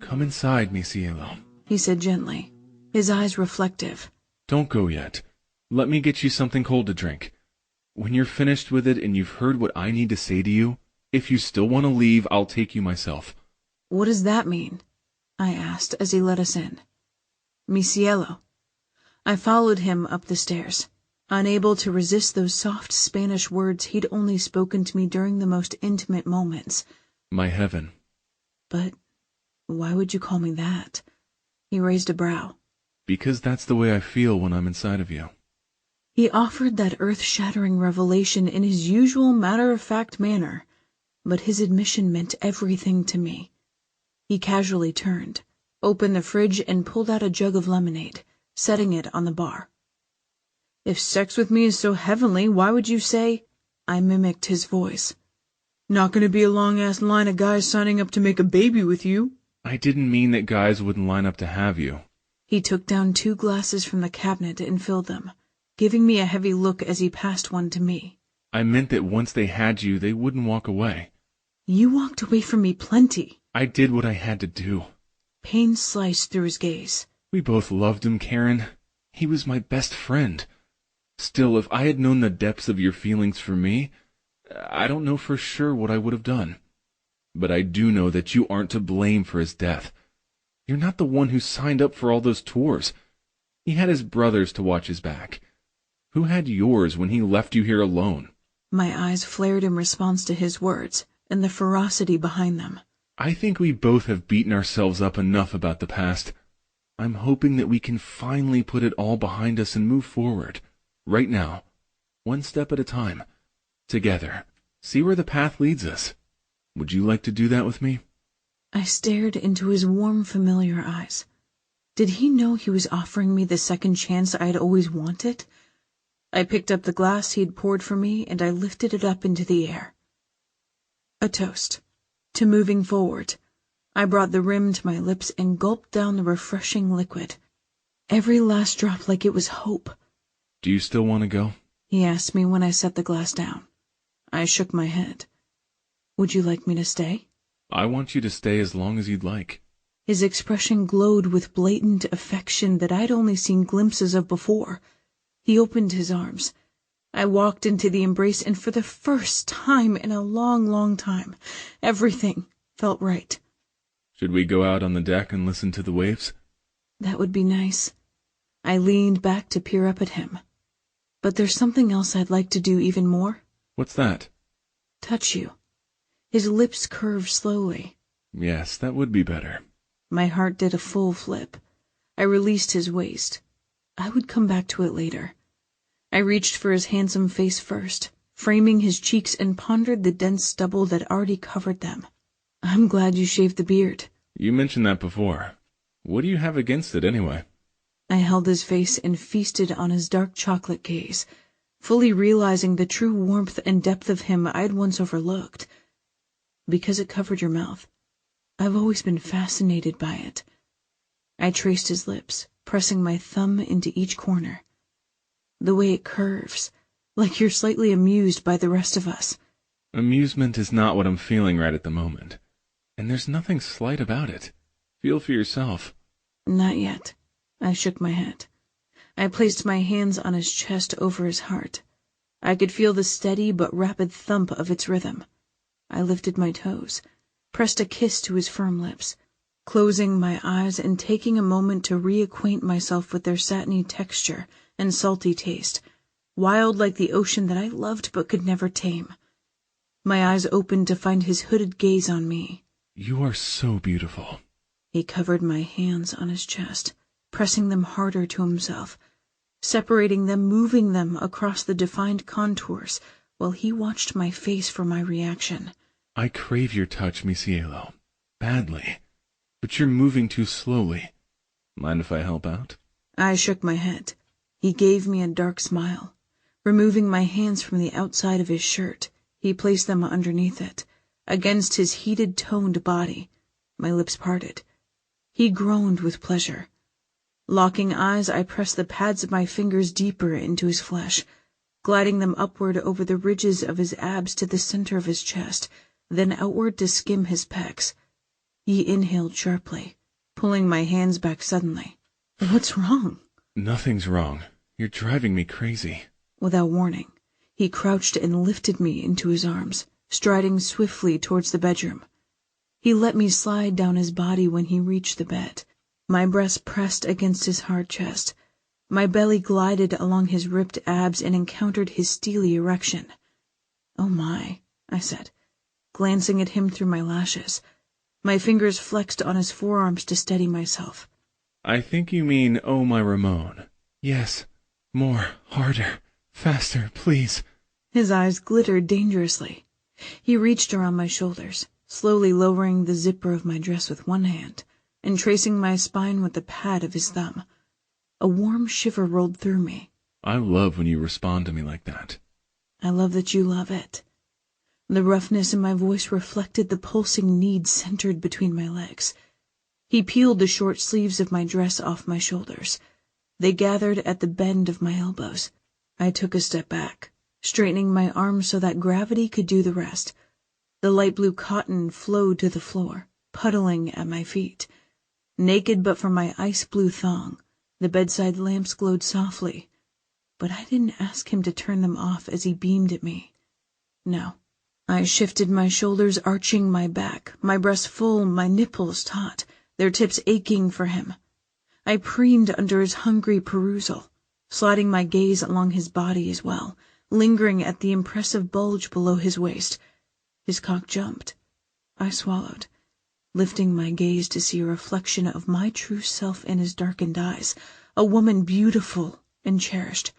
Come inside, mi cielo, he said gently, his eyes reflective. Don't go yet. Let me get you something cold to drink. When you're finished with it and you've heard what I need to say to you, if you still want to leave, I'll take you myself. What does that mean? I asked as he let us in. Mi cielo. I followed him up the stairs, unable to resist those soft Spanish words he'd only spoken to me during the most intimate moments. My heaven. But why would you call me that? He raised a brow. Because that's the way I feel when I'm inside of you. He offered that earth-shattering revelation in his usual matter-of-fact manner, but his admission meant everything to me. He casually turned, opened the fridge, and pulled out a jug of lemonade, setting it on the bar. If sex with me is so heavenly, why would you say... I mimicked his voice. Not going to be a long-ass line of guys signing up to make a baby with you. I didn't mean that guys wouldn't line up to have you. He took down 2 glasses from the cabinet and filled them, giving me a heavy look as he passed one to me. I meant that once they had you, they wouldn't walk away. You walked away from me plenty. I did what I had to do. Pain sliced through his gaze. We both loved him, Karen. He was my best friend. Still, if I had known the depths of your feelings for me, I don't know for sure what I would have done. But I do know that you aren't to blame for his death. You're not the one who signed up for all those tours. He had his brothers to watch his back. Who had yours when he left you here alone? My eyes flared in response to his words, and the ferocity behind them. I think we both have beaten ourselves up enough about the past. I'm hoping that we can finally put it all behind us and move forward. Right now. one step at a time. Together. See where the path leads us. Would you like to do that with me? I stared into his warm, familiar eyes. Did he know he was offering me the second chance I had always wanted? I picked up the glass he had poured for me, and I lifted it up into the air. A toast. To moving forward. I brought the rim to my lips and gulped down the refreshing liquid. Every last drop like it was hope. Do you still want to go? He asked me when I set the glass down. I shook my head. Would you like me to stay? I want you to stay as long as you'd like. His expression glowed with blatant affection that I'd only seen glimpses of before. He opened his arms. I walked into the embrace, and for the first time in a long, long time, everything felt right. Should we go out on the deck and listen to the waves? That would be nice. I leaned back to peer up at him. But there's something else I'd like to do even more. What's that? Touch you. His lips curved slowly. Yes, that would be better. My heart did a full flip. I released his waist. I would come back to it later. I reached for his handsome face first, framing his cheeks, and pondered the dense stubble that already covered them. I'm glad you shaved the beard. You mentioned that before. What do you have against it, anyway? I held his face and feasted on his dark chocolate gaze, fully realizing the true warmth and depth of him I'd once overlooked. Because it covered your mouth. I've always been fascinated by it. I traced his lips, pressing my thumb into each corner. The way it curves, like you're slightly amused by the rest of us. Amusement is not what I'm feeling right at the moment. And there's nothing slight about it. Feel for yourself. Not yet. I shook my head. I placed my hands on his chest over his heart. I could feel the steady but rapid thump of its rhythm. I lifted my toes, pressed a kiss to his firm lips, closing my eyes and taking a moment to reacquaint myself with their satiny texture and salty taste, wild like the ocean that I loved but could never tame. My eyes opened to find his hooded gaze on me. You are so beautiful. He covered my hands on his chest, pressing them harder to himself, separating them, moving them across the defined contours, while he watched my face for my reaction. I crave your touch, mi cielo. Badly. But you're moving too slowly. Mind if I help out? I shook my head. He gave me a dark smile. Removing my hands from the outside of his shirt, he placed them underneath it, against his heated, toned body. My lips parted. He groaned with pleasure. Locking eyes, I pressed the pads of my fingers deeper into his flesh, gliding them upward over the ridges of his abs to the center of his chest, then outward to skim his pecs. He inhaled sharply, pulling my hands back suddenly. What's wrong? Nothing's wrong. You're driving me crazy. Without warning, he crouched and lifted me into his arms, striding swiftly towards the bedroom. He let me slide down his body when he reached the bed. My breast pressed against his hard chest. My belly glided along his ripped abs and encountered his steely erection. "Oh my," I said, glancing at him through my lashes. My fingers flexed on his forearms to steady myself. I think you mean, oh, my Ramon. Yes. More. Harder. Faster, please. His eyes glittered dangerously. He reached around my shoulders, slowly lowering the zipper of my dress with one hand, and tracing my spine with the pad of his thumb. A warm shiver rolled through me. I love when you respond to me like that. I love that you love it. The roughness in my voice reflected the pulsing need centered between my legs. He peeled the short sleeves of my dress off my shoulders. They gathered at the bend of my elbows. I took a step back, straightening my arms so that gravity could do the rest. The light blue cotton flowed to the floor, puddling at my feet. Naked but for my ice blue thong, the bedside lamps glowed softly. But I didn't ask him to turn them off as he beamed at me. No. I shifted my shoulders, arching my back, my breasts full, my nipples taut, their tips aching for him. I preened under his hungry perusal, sliding my gaze along his body as well, lingering at the impressive bulge below his waist. His cock jumped. I swallowed, lifting my gaze to see a reflection of my true self in his darkened eyes, a woman beautiful and cherished.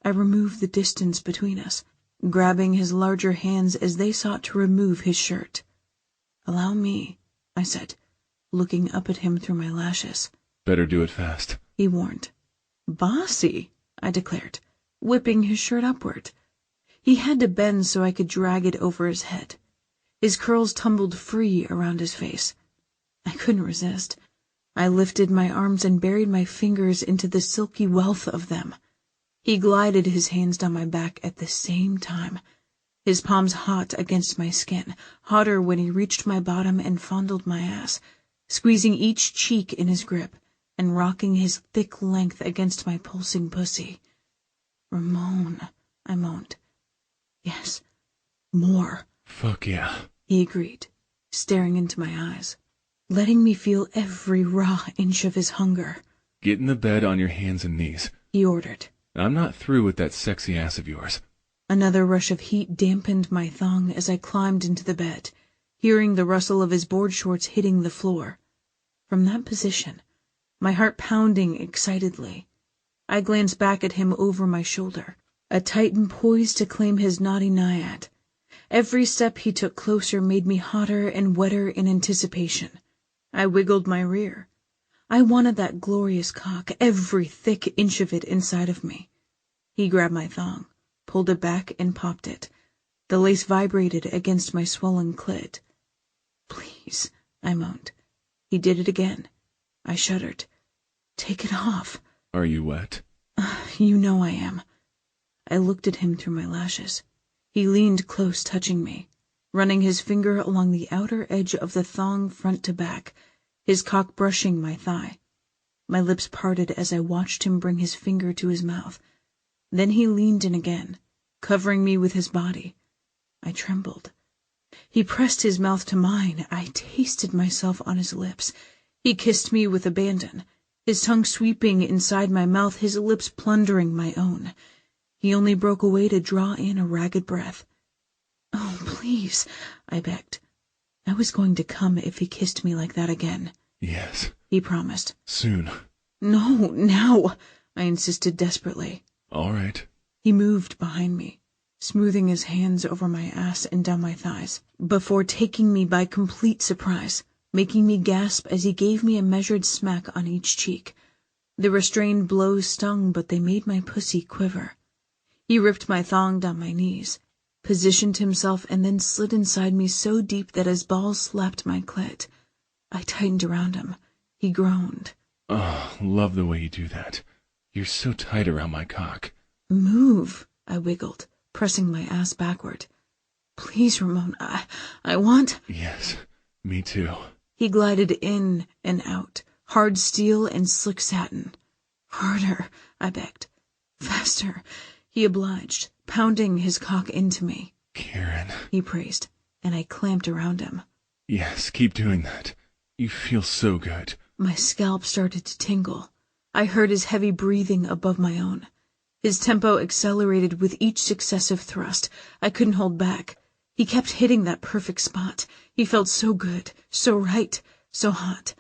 I removed the distance between us, grabbing his larger hands as they sought to remove his shirt. "Allow me," I said, looking up at him through my lashes. Better do it fast, he warned. "Bossy," I declared, whipping his shirt upward. He had to bend so I could drag it over his head. His curls tumbled free around his face. I couldn't resist. I lifted my arms and buried my fingers into the silky wealth of them. He glided his hands down my back at the same time, his palms hot against my skin, hotter when he reached my bottom and fondled my ass, squeezing each cheek in his grip and rocking his thick length against my pulsing pussy. "Ramon," I moaned. "Yes, more." "Fuck yeah," he agreed, staring into my eyes, letting me feel every raw inch of his hunger. "Get in the bed on your hands and knees," he ordered. "I'm not through with that sexy ass of yours." Another rush of heat dampened my thong as I climbed into the bed, hearing the rustle of his board shorts hitting the floor. From that position, my heart pounding excitedly, I glanced back at him over my shoulder, a titan poised to claim his naughty naiad. Every step he took closer made me hotter and wetter in anticipation. I wiggled my rear. I wanted that glorious cock, every thick inch of it inside of me. He grabbed my thong, pulled it back, and popped it. The lace vibrated against my swollen clit. "Please," I moaned. He did it again. I shuddered. "Take it off." "Are you wet?" "You know I am." I looked at him through my lashes. He leaned close, touching me, running his finger along the outer edge of the thong front to back, his cock brushing my thigh. My lips parted as I watched him bring his finger to his mouth. Then he leaned in again, covering me with his body. I trembled. He pressed his mouth to mine. I tasted myself on his lips. He kissed me with abandon, his tongue sweeping inside my mouth, his lips plundering my own. He only broke away to draw in a ragged breath. "Oh, please," I begged. I was going to come if he kissed me like that again. "Yes," he promised. "Soon." "No, now," I insisted desperately. "All right." He moved behind me, smoothing his hands over my ass and down my thighs, before taking me by complete surprise, making me gasp as he gave me a measured smack on each cheek. The restrained blows stung, but they made my pussy quiver. He ripped my thong down my knees, positioned himself, and then slid inside me so deep that his balls slapped my clit. I tightened around him. He groaned. "Oh, love the way you do that. You're so tight around my cock." "Move," I wiggled, pressing my ass backward. "Please, Ramon, I want—" "Yes, me too." He glided in and out, hard steel and slick satin. "Harder," I begged. "Faster," he obliged, pounding his cock into me. "Karen," he praised, and I clamped around him. "Yes, keep doing that. You feel so good." My scalp started to tingle. I heard his heavy breathing above my own. His tempo accelerated with each successive thrust. I couldn't hold back. He kept hitting that perfect spot. He felt so good, so right, so hot.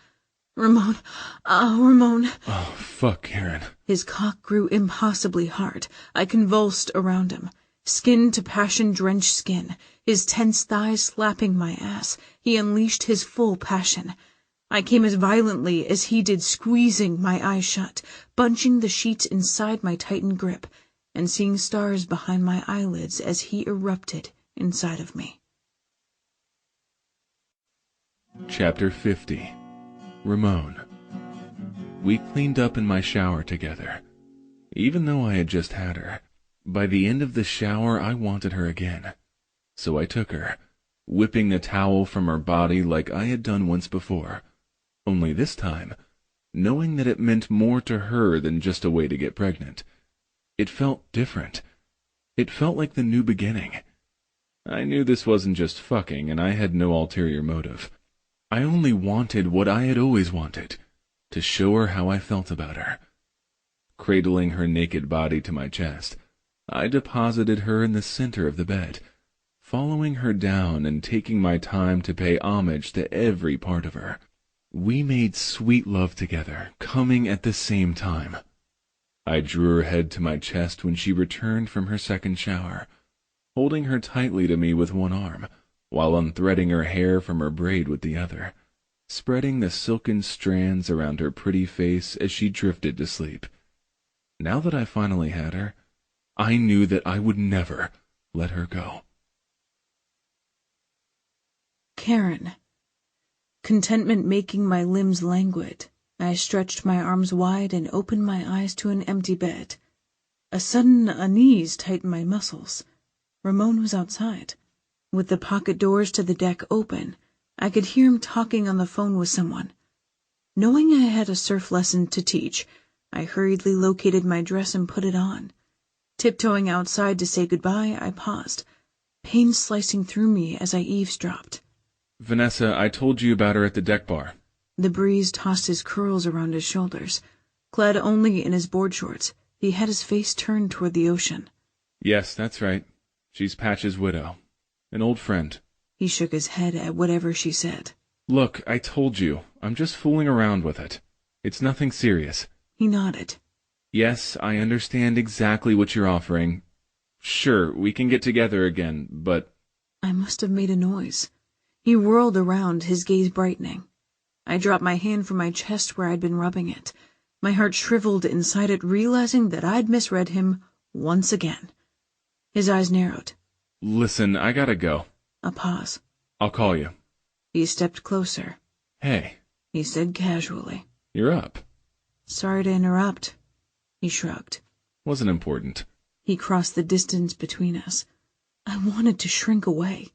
"Ramon, Ramon." "Oh, fuck, Karen." His cock grew impossibly hard. I convulsed around him, skin to passion-drenched skin, his tense thighs slapping my ass. He unleashed his full passion. I came as violently as he did, squeezing my eyes shut, bunching the sheets inside my tightened grip, and seeing stars behind my eyelids as he erupted inside of me. Chapter 50. Ramon. We cleaned up in my shower together. Even though I had just had her, by the end of the shower I wanted her again. So I took her, whipping the towel from her body like I had done once before. Only this time, knowing that it meant more to her than just a way to get pregnant. It felt different. It felt like the new beginning. I knew this wasn't just fucking, and I had no ulterior motive. I only wanted what I had always wanted, to show her how I felt about her. Cradling her naked body to my chest, I deposited her in the center of the bed, following her down and taking my time to pay homage to every part of her. We made sweet love together, coming at the same time. I drew her head to my chest when she returned from her second shower, holding her tightly to me with one arm, while unthreading her hair from her braid with the other, spreading the silken strands around her pretty face as she drifted to sleep. Now that I finally had her, I knew that I would never let her go. Karen. Contentment making my limbs languid, I stretched my arms wide and opened my eyes to an empty bed. A sudden unease tightened my muscles. Ramon was outside. With the pocket doors to the deck open, I could hear him talking on the phone with someone. Knowing I had a surf lesson to teach, I hurriedly located my dress and put it on. Tiptoeing outside to say goodbye, I paused, pain slicing through me as I eavesdropped. Vanessa, I told you about her at the deck bar. The breeze tossed his curls around his shoulders. Clad only in his board shorts, he had his face turned toward the ocean. Yes, that's right. She's Patch's widow. An old friend. He shook his head at whatever she said. Look, I told you. I'm just fooling around with it. It's nothing serious. He nodded. Yes, I understand exactly what you're offering. Sure, we can get together again, but... I must have made a noise. He whirled around, his gaze brightening. I dropped my hand from my chest where I'd been rubbing it. My heart shriveled inside it, realizing that I'd misread him once again. His eyes narrowed. Listen, I gotta go. A pause. I'll call you. He stepped closer. Hey. He said casually. You're up. Sorry to interrupt. He shrugged. Wasn't important. He crossed the distance between us. I wanted to shrink away,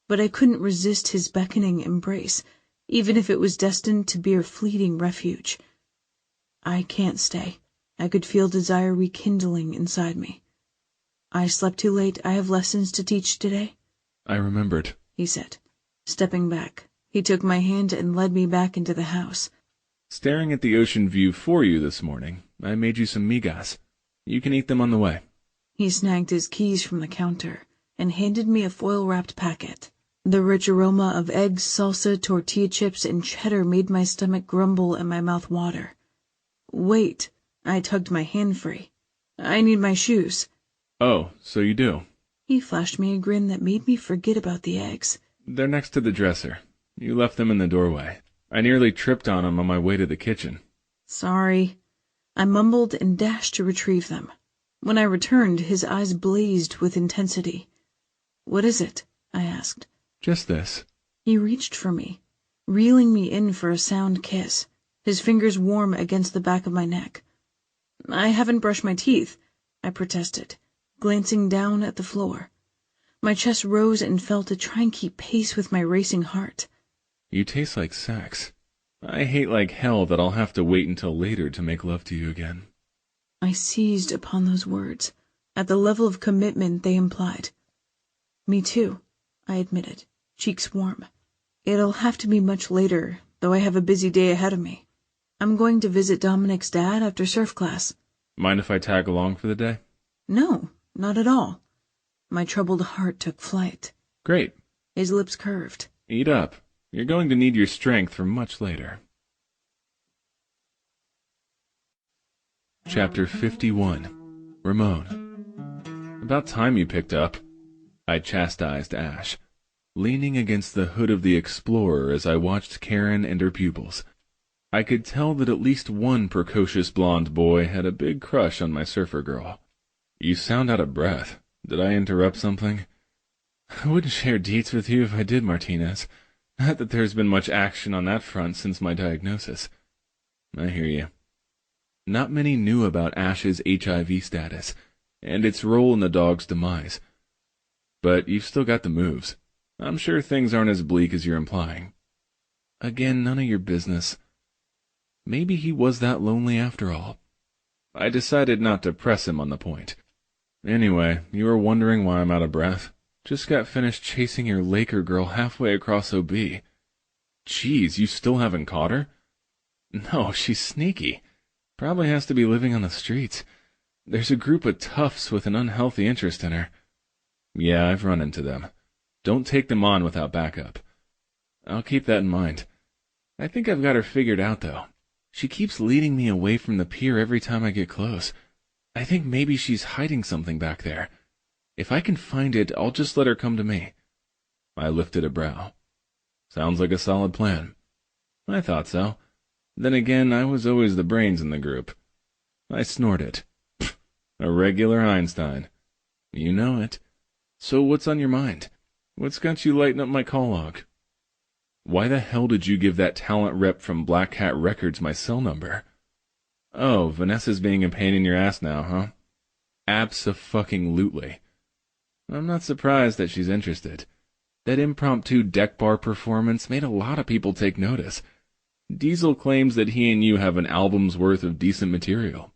but I couldn't resist his beckoning embrace, even if it was destined to be a fleeting refuge. I can't stay. I could feel desire rekindling inside me. I slept too late. I have lessons to teach today. I remembered, he said. Stepping back, he took my hand and led me back into the house. Staring at the ocean view for you this morning, I made you some migas. You can eat them on the way. He snagged his keys from the counter and handed me a foil-wrapped packet. The rich aroma of eggs, salsa, tortilla chips, and cheddar made my stomach grumble and my mouth water. Wait, I tugged my hand free. I need my shoes. Oh, so you do. He flashed me a grin that made me forget about the eggs. They're next to the dresser. You left them in the doorway. I nearly tripped on them on my way to the kitchen. Sorry. I mumbled and dashed to retrieve them. When I returned, his eyes blazed with intensity. What is it? I asked. Just this. He reached for me, reeling me in for a sound kiss, his fingers warm against the back of my neck. I haven't brushed my teeth, I protested, glancing down at the floor. My chest rose and fell to try and keep pace with my racing heart. You taste like sex. I hate like hell that I'll have to wait until later to make love to you again. I seized upon those words, at the level of commitment they implied. Me too, I admitted, cheeks warm. It'll have to be much later, though I have a busy day ahead of me. I'm going to visit Dominic's dad after surf class. Mind if I tag along for the day? No, not at all. My troubled heart took flight. Great. His lips curved. Eat up. You're going to need your strength for much later. Chapter 51. Ramon. About time you picked up. I chastised Ash, leaning against the hood of the Explorer as I watched Karen and her pupils. I could tell that at least one precocious blonde boy had a big crush on my surfer girl. You sound out of breath. Did I interrupt something? I wouldn't share deets with you if I did, Martinez. Not that there's been much action on that front since my diagnosis. I hear you. Not many knew about Ash's HIV status, and its role in the dog's demise. But you've still got the moves. I'm sure things aren't as bleak as you're implying. Again, none of your business. Maybe he was that lonely after all. I decided not to press him on the point. Anyway, you were wondering why I'm out of breath? Just got finished chasing your Laker girl halfway across OB. Geez, you still haven't caught her? No, she's sneaky. Probably has to be living on the streets. There's a group of toughs with an unhealthy interest in her. Yeah, I've run into them. Don't take them on without backup. I'll keep that in mind. I think I've got her figured out, though. She keeps leading me away from the pier every time I get close. I think maybe she's hiding something back there. If I can find it, I'll just let her come to me. I lifted a brow. Sounds like a solid plan. I thought so. Then again, I was always the brains in the group. I snorted. A regular Einstein. You know it. So what's on your mind? What's got you lighting up my call log? Why the hell did you give that talent rep from Black Hat Records my cell number? Oh, Vanessa's being a pain in your ass now, huh? Abso-fucking-lutely. I'm not surprised that she's interested. That impromptu deck bar performance made a lot of people take notice. Diesel claims that he and you have an album's worth of decent material.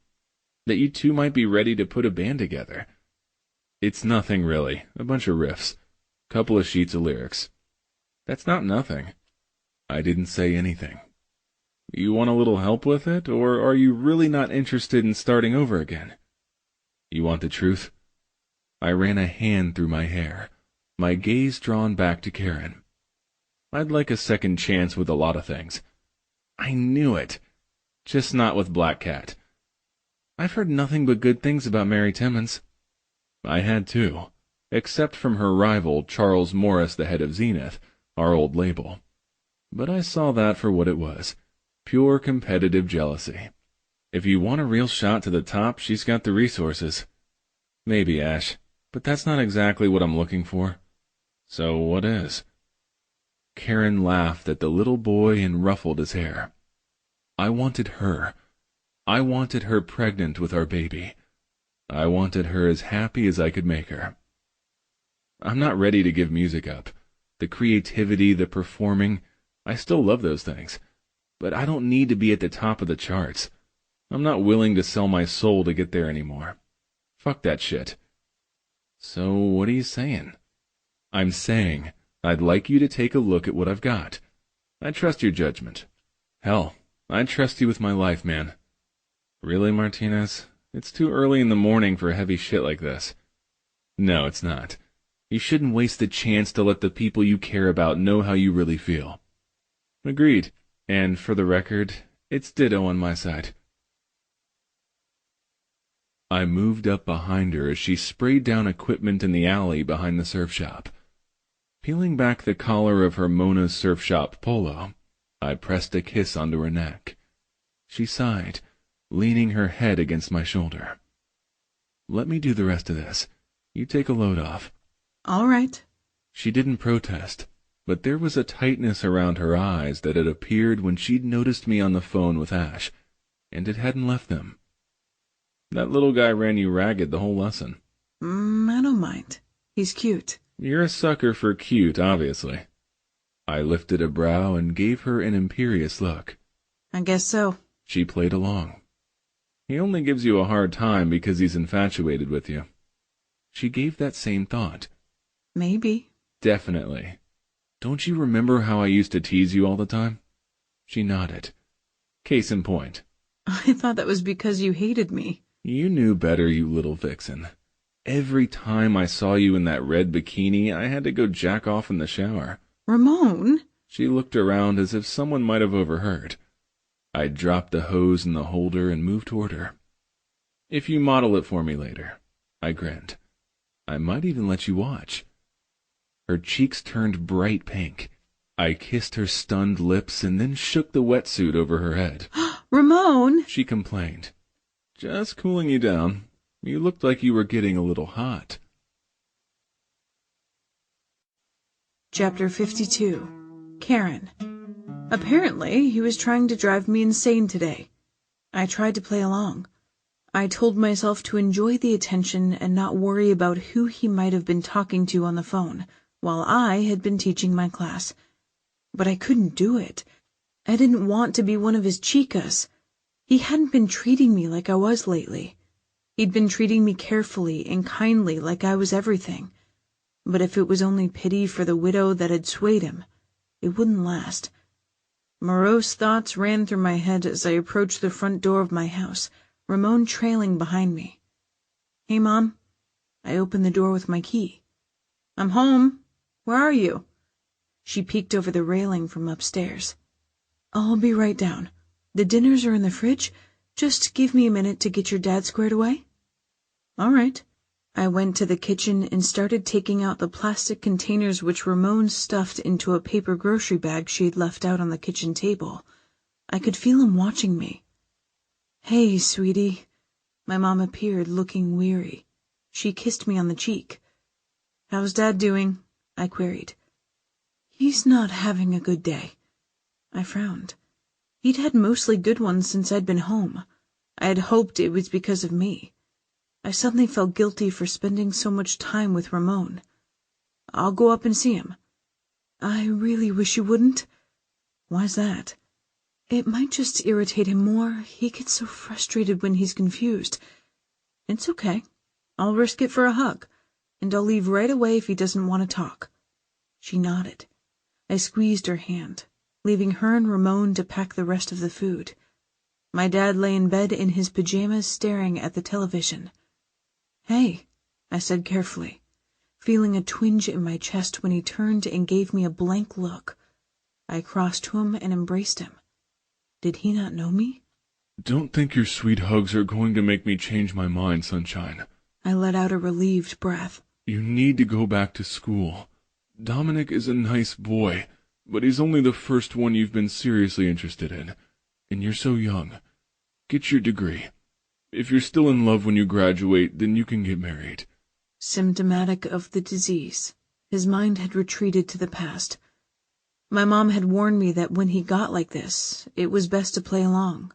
That you two might be ready to put a band together. It's nothing really, a bunch of riffs. Couple of sheets of lyrics. That's not nothing. I didn't say anything. You want a little help with it, or are you really not interested in starting over again? You want the truth? I ran a hand through my hair, my gaze drawn back to Karen. I'd like a second chance with a lot of things. I knew it. Just not with Black Cat. I've heard nothing but good things about Mary Timmons. I had too, except from her rival, Charles Morris, the head of Zenith, our old label. But I saw that for what it was, pure competitive jealousy. If you want a real shot to the top, she's got the resources. Maybe, Ash, but that's not exactly what I'm looking for. So what is? Karen laughed at the little boy and ruffled his hair. I wanted her. I wanted her pregnant with our baby. I wanted her as happy as I could make her. I'm not ready to give music up. The creativity, the performing, I still love those things. But I don't need to be at the top of the charts. I'm not willing to sell my soul to get there anymore. Fuck that shit. So what are you saying? I'm saying I'd like you to take a look at what I've got. I trust your judgment. Hell, I'd trust you with my life, man. Really, Martinez? It's too early in the morning for heavy shit like this. No, it's not. You shouldn't waste the chance to let the people you care about know how you really feel. Agreed. And for the record, it's ditto on my side. I moved up behind her as she sprayed down equipment in the alley behind the surf shop. Peeling back the collar of her Mona's surf shop polo, I pressed a kiss onto her neck. She sighed, leaning her head against my shoulder. Let me do the rest of this. You take a load off. All right. She didn't protest, but there was a tightness around her eyes that had appeared when she'd noticed me on the phone with Ash, and it hadn't left them. That little guy ran you ragged the whole lesson. I don't mind. He's cute. You're a sucker for cute, obviously. I lifted a brow and gave her an imperious look. I guess so. She played along. He only gives you a hard time because he's infatuated with you. She gave that same thought. Maybe. Definitely. Don't you remember how I used to tease you all the time? She nodded. Case in point. I thought that was because you hated me. You knew better, you little vixen. Every time I saw you in that red bikini, I had to go jack off in the shower. Ramon? She looked around as if someone might have overheard. I dropped the hose in the holder and moved toward her. If you model it for me later. I grinned. I might even let you watch. Her cheeks turned bright pink. I kissed her stunned lips and then shook the wetsuit over her head. Ramon! She complained. Just cooling you down. You looked like you were getting a little hot. Chapter 52. Karen. Apparently, he was trying to drive me insane today. I tried to play along. I told myself to enjoy the attention and not worry about who he might have been talking to on the phone, while I had been teaching my class. But I couldn't do it. I didn't want to be one of his chicas. He hadn't been treating me like I was lately. He'd been treating me carefully and kindly like I was everything. But if it was only pity for the widow that had swayed him, it wouldn't last. Morose thoughts ran through my head as I approached the front door of my house, Ramon trailing behind me. "Hey, Mom." I opened the door with my key. "I'm home. Where are you?" She peeked over the railing from upstairs. "I'll be right down. The dinners are in the fridge. Just give me a minute to get your dad squared away." All right. I went to the kitchen and started taking out the plastic containers which Ramon stuffed into a paper grocery bag she had left out on the kitchen table. I could feel him watching me. "Hey, sweetie." My mom appeared, looking weary. She kissed me on the cheek. "How's Dad doing?" I queried. "He's not having a good day." I frowned. He'd had mostly good ones since I'd been home. I had hoped it was because of me. I suddenly felt guilty for spending so much time with Ramon. "I'll go up and see him." "I really wish you wouldn't." "Why's that?" "It might just irritate him more. He gets so frustrated when he's confused." "It's okay. I'll risk it for a hug, and I'll leave right away if he doesn't want to talk." She nodded. I squeezed her hand, leaving her and Ramon to pack the rest of the food. My dad lay in bed in his pajamas staring at the television. "Hey," I said carefully, feeling a twinge in my chest when he turned and gave me a blank look. I crossed to him and embraced him. Did he not know me? Don't think your sweet hugs are going to make me change my mind, Sunshine. I let out a relieved breath. You need to go back to school. Dominic is a nice boy, but he's only the first one you've been seriously interested in. And you're so young. Get your degree. If you're still in love when you graduate, then you can get married. Symptomatic of the disease. His mind had retreated to the past. My mom had warned me that when he got like this, it was best to play along.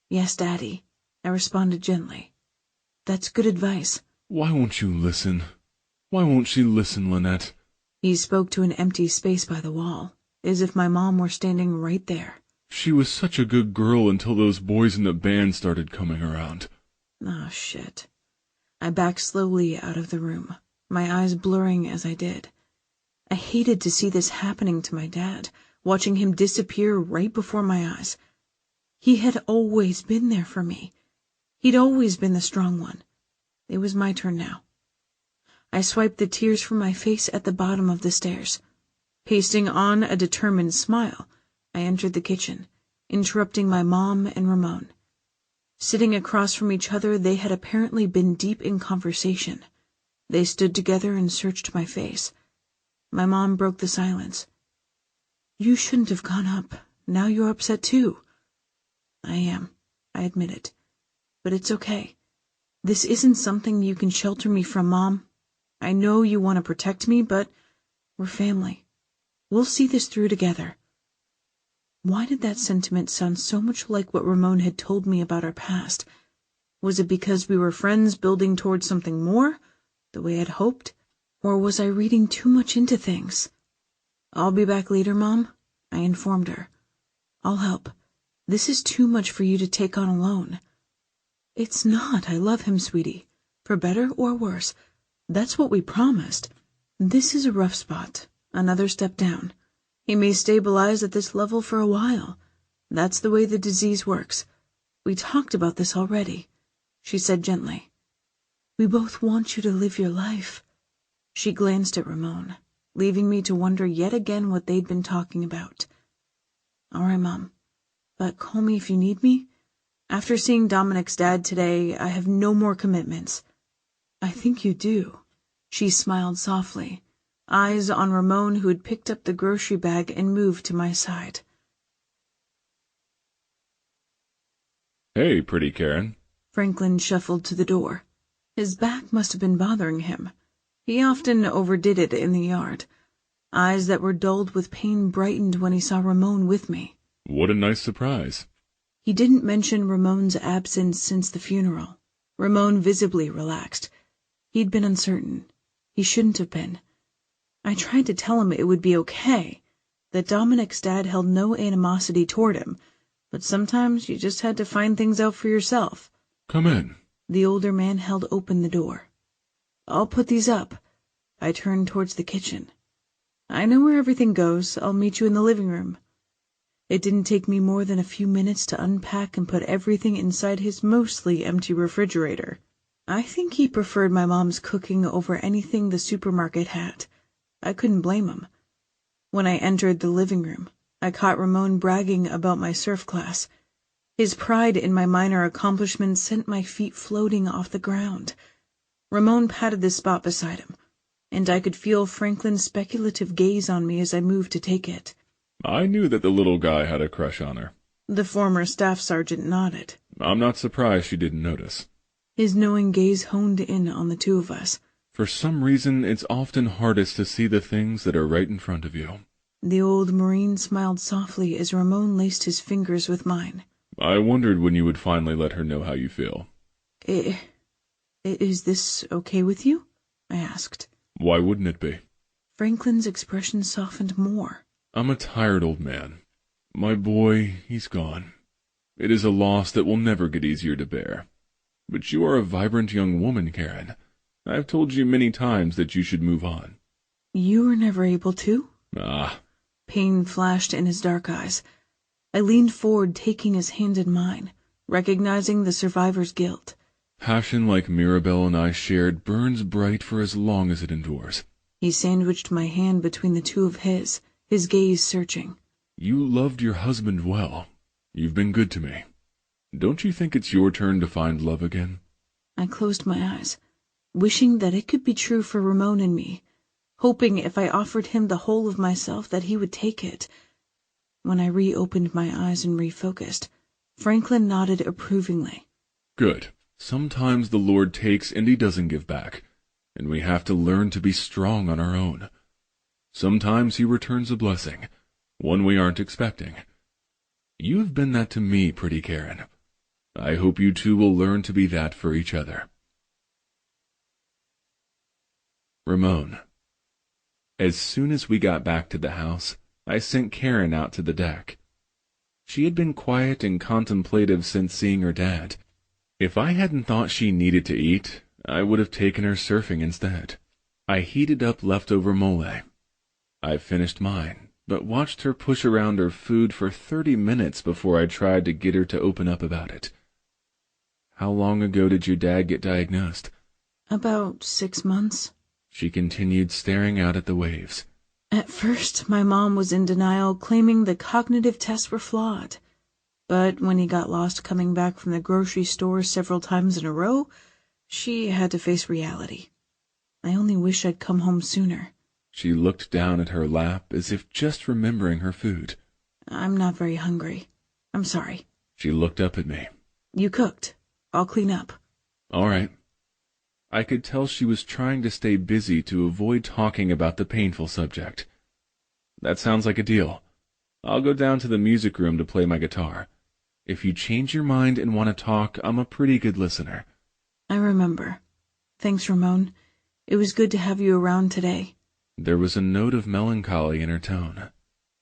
"Yes, Daddy," I responded gently. "That's good advice." Why won't you listen? Why won't she listen, Lynette? He spoke to an empty space by the wall, as if my mom were standing right there. She was such a good girl until those boys in the band started coming around. Oh, shit. I backed slowly out of the room, my eyes blurring as I did. I hated to see this happening to my dad, watching him disappear right before my eyes. He had always been there for me. He'd always been the strong one. It was my turn now. I swiped the tears from my face at the bottom of the stairs. Pasting on a determined smile, I entered the kitchen, interrupting my mom and Ramon. Sitting across from each other, they had apparently been deep in conversation. They stood together and searched my face. My mom broke the silence. "You shouldn't have gone up. Now you're upset too." "I am," I admitted. "But it's okay. This isn't something you can shelter me from, Mom. I know you want to protect me, but we're family. We'll see this through together." Why did that sentiment sound so much like what Ramon had told me about our past? Was it because we were friends building towards something more, the way I'd hoped? Or was I reading too much into things? "I'll be back later, Mom," I informed her. "I'll help. This is too much for you to take on alone." "It's not. I love him, sweetie. For better or worse. That's what we promised. This is a rough spot. Another step down. He may stabilize at this level for a while. That's the way the disease works. We talked about this already," she said gently. "We both want you to live your life." She glanced at Ramon, leaving me to wonder yet again what they'd been talking about. "All right, Mom. But call me if you need me. After seeing Dominic's dad today, I have no more commitments." "I think you do." She smiled softly, eyes on Ramon, who had picked up the grocery bag and moved to my side. Hey, pretty Karen. Franklin shuffled to the door. His back must have been bothering him. He often overdid it in the yard. Eyes that were dulled with pain brightened when he saw Ramon with me. What a nice surprise. He didn't mention Ramon's absence since the funeral. Ramon visibly relaxed. He'd been uncertain. He shouldn't have been. I tried to tell him it would be okay, that Dominic's dad held no animosity toward him, but sometimes you just had to find things out for yourself. Come in. The older man held open the door. "I'll put these up." I turned towards the kitchen. "I know where everything goes. I'll meet you in the living room." It didn't take me more than a few minutes to unpack and put everything inside his mostly empty refrigerator. I think he preferred my mom's cooking over anything the supermarket had. I couldn't blame him. When I entered the living room, I caught Ramon bragging about my surf class. His pride in my minor accomplishments sent my feet floating off the ground. Ramon patted the spot beside him, and I could feel Franklin's speculative gaze on me as I moved to take it. I knew that the little guy had a crush on her. The former staff sergeant nodded. I'm not surprised she didn't notice. His knowing gaze honed in on the two of us. For some reason, it's often hardest to see the things that are right in front of you. The old Marine smiled softly as Ramon laced his fingers with mine. I wondered when you would finally let her know how you feel. Is this okay with you? I asked. Why wouldn't it be? Franklin's expression softened more. I'm a tired old man. My boy, he's gone. It is a loss that will never get easier to bear. But you are a vibrant young woman, Karen. I've told you many times that you should move on. You were never able to? Pain flashed in his dark eyes. I leaned forward, taking his hand in mine, recognizing the survivor's guilt. Passion like Mirabelle and I shared burns bright for as long as it endures. He sandwiched my hand between the two of his gaze searching. You loved your husband well. You've been good to me. Don't you think it's your turn to find love again? I closed my eyes, wishing that it could be true for Ramon and me, hoping if I offered him the whole of myself that he would take it. When I reopened my eyes and refocused, Franklin nodded approvingly. Good. Sometimes the Lord takes and he doesn't give back, and we have to learn to be strong on our own. Sometimes he returns a blessing, one we aren't expecting. You've been that to me, pretty Karen. I hope you two will learn to be that for each other. Ramon. As soon as we got back to the house, I sent Karen out to the deck. She had been quiet and contemplative since seeing her dad. If I hadn't thought she needed to eat, I would have taken her surfing instead. I heated up leftover mole. I finished mine, but watched her push around her food for 30 minutes before I tried to get her to open up about it. How long ago did your dad get diagnosed? About 6 months. She continued, staring out at the waves. At first, my mom was in denial, claiming the cognitive tests were flawed. But when he got lost coming back from the grocery store several times in a row, she had to face reality. I only wish I'd come home sooner. She looked down at her lap as if just remembering her food. I'm not very hungry. I'm sorry. She looked up at me. You cooked. I'll clean up. All right. I could tell she was trying to stay busy to avoid talking about the painful subject. That sounds like a deal. I'll go down to the music room to play my guitar. If you change your mind and want to talk, I'm a pretty good listener. I remember. Thanks, Ramon. It was good to have you around today. There was a note of melancholy in her tone,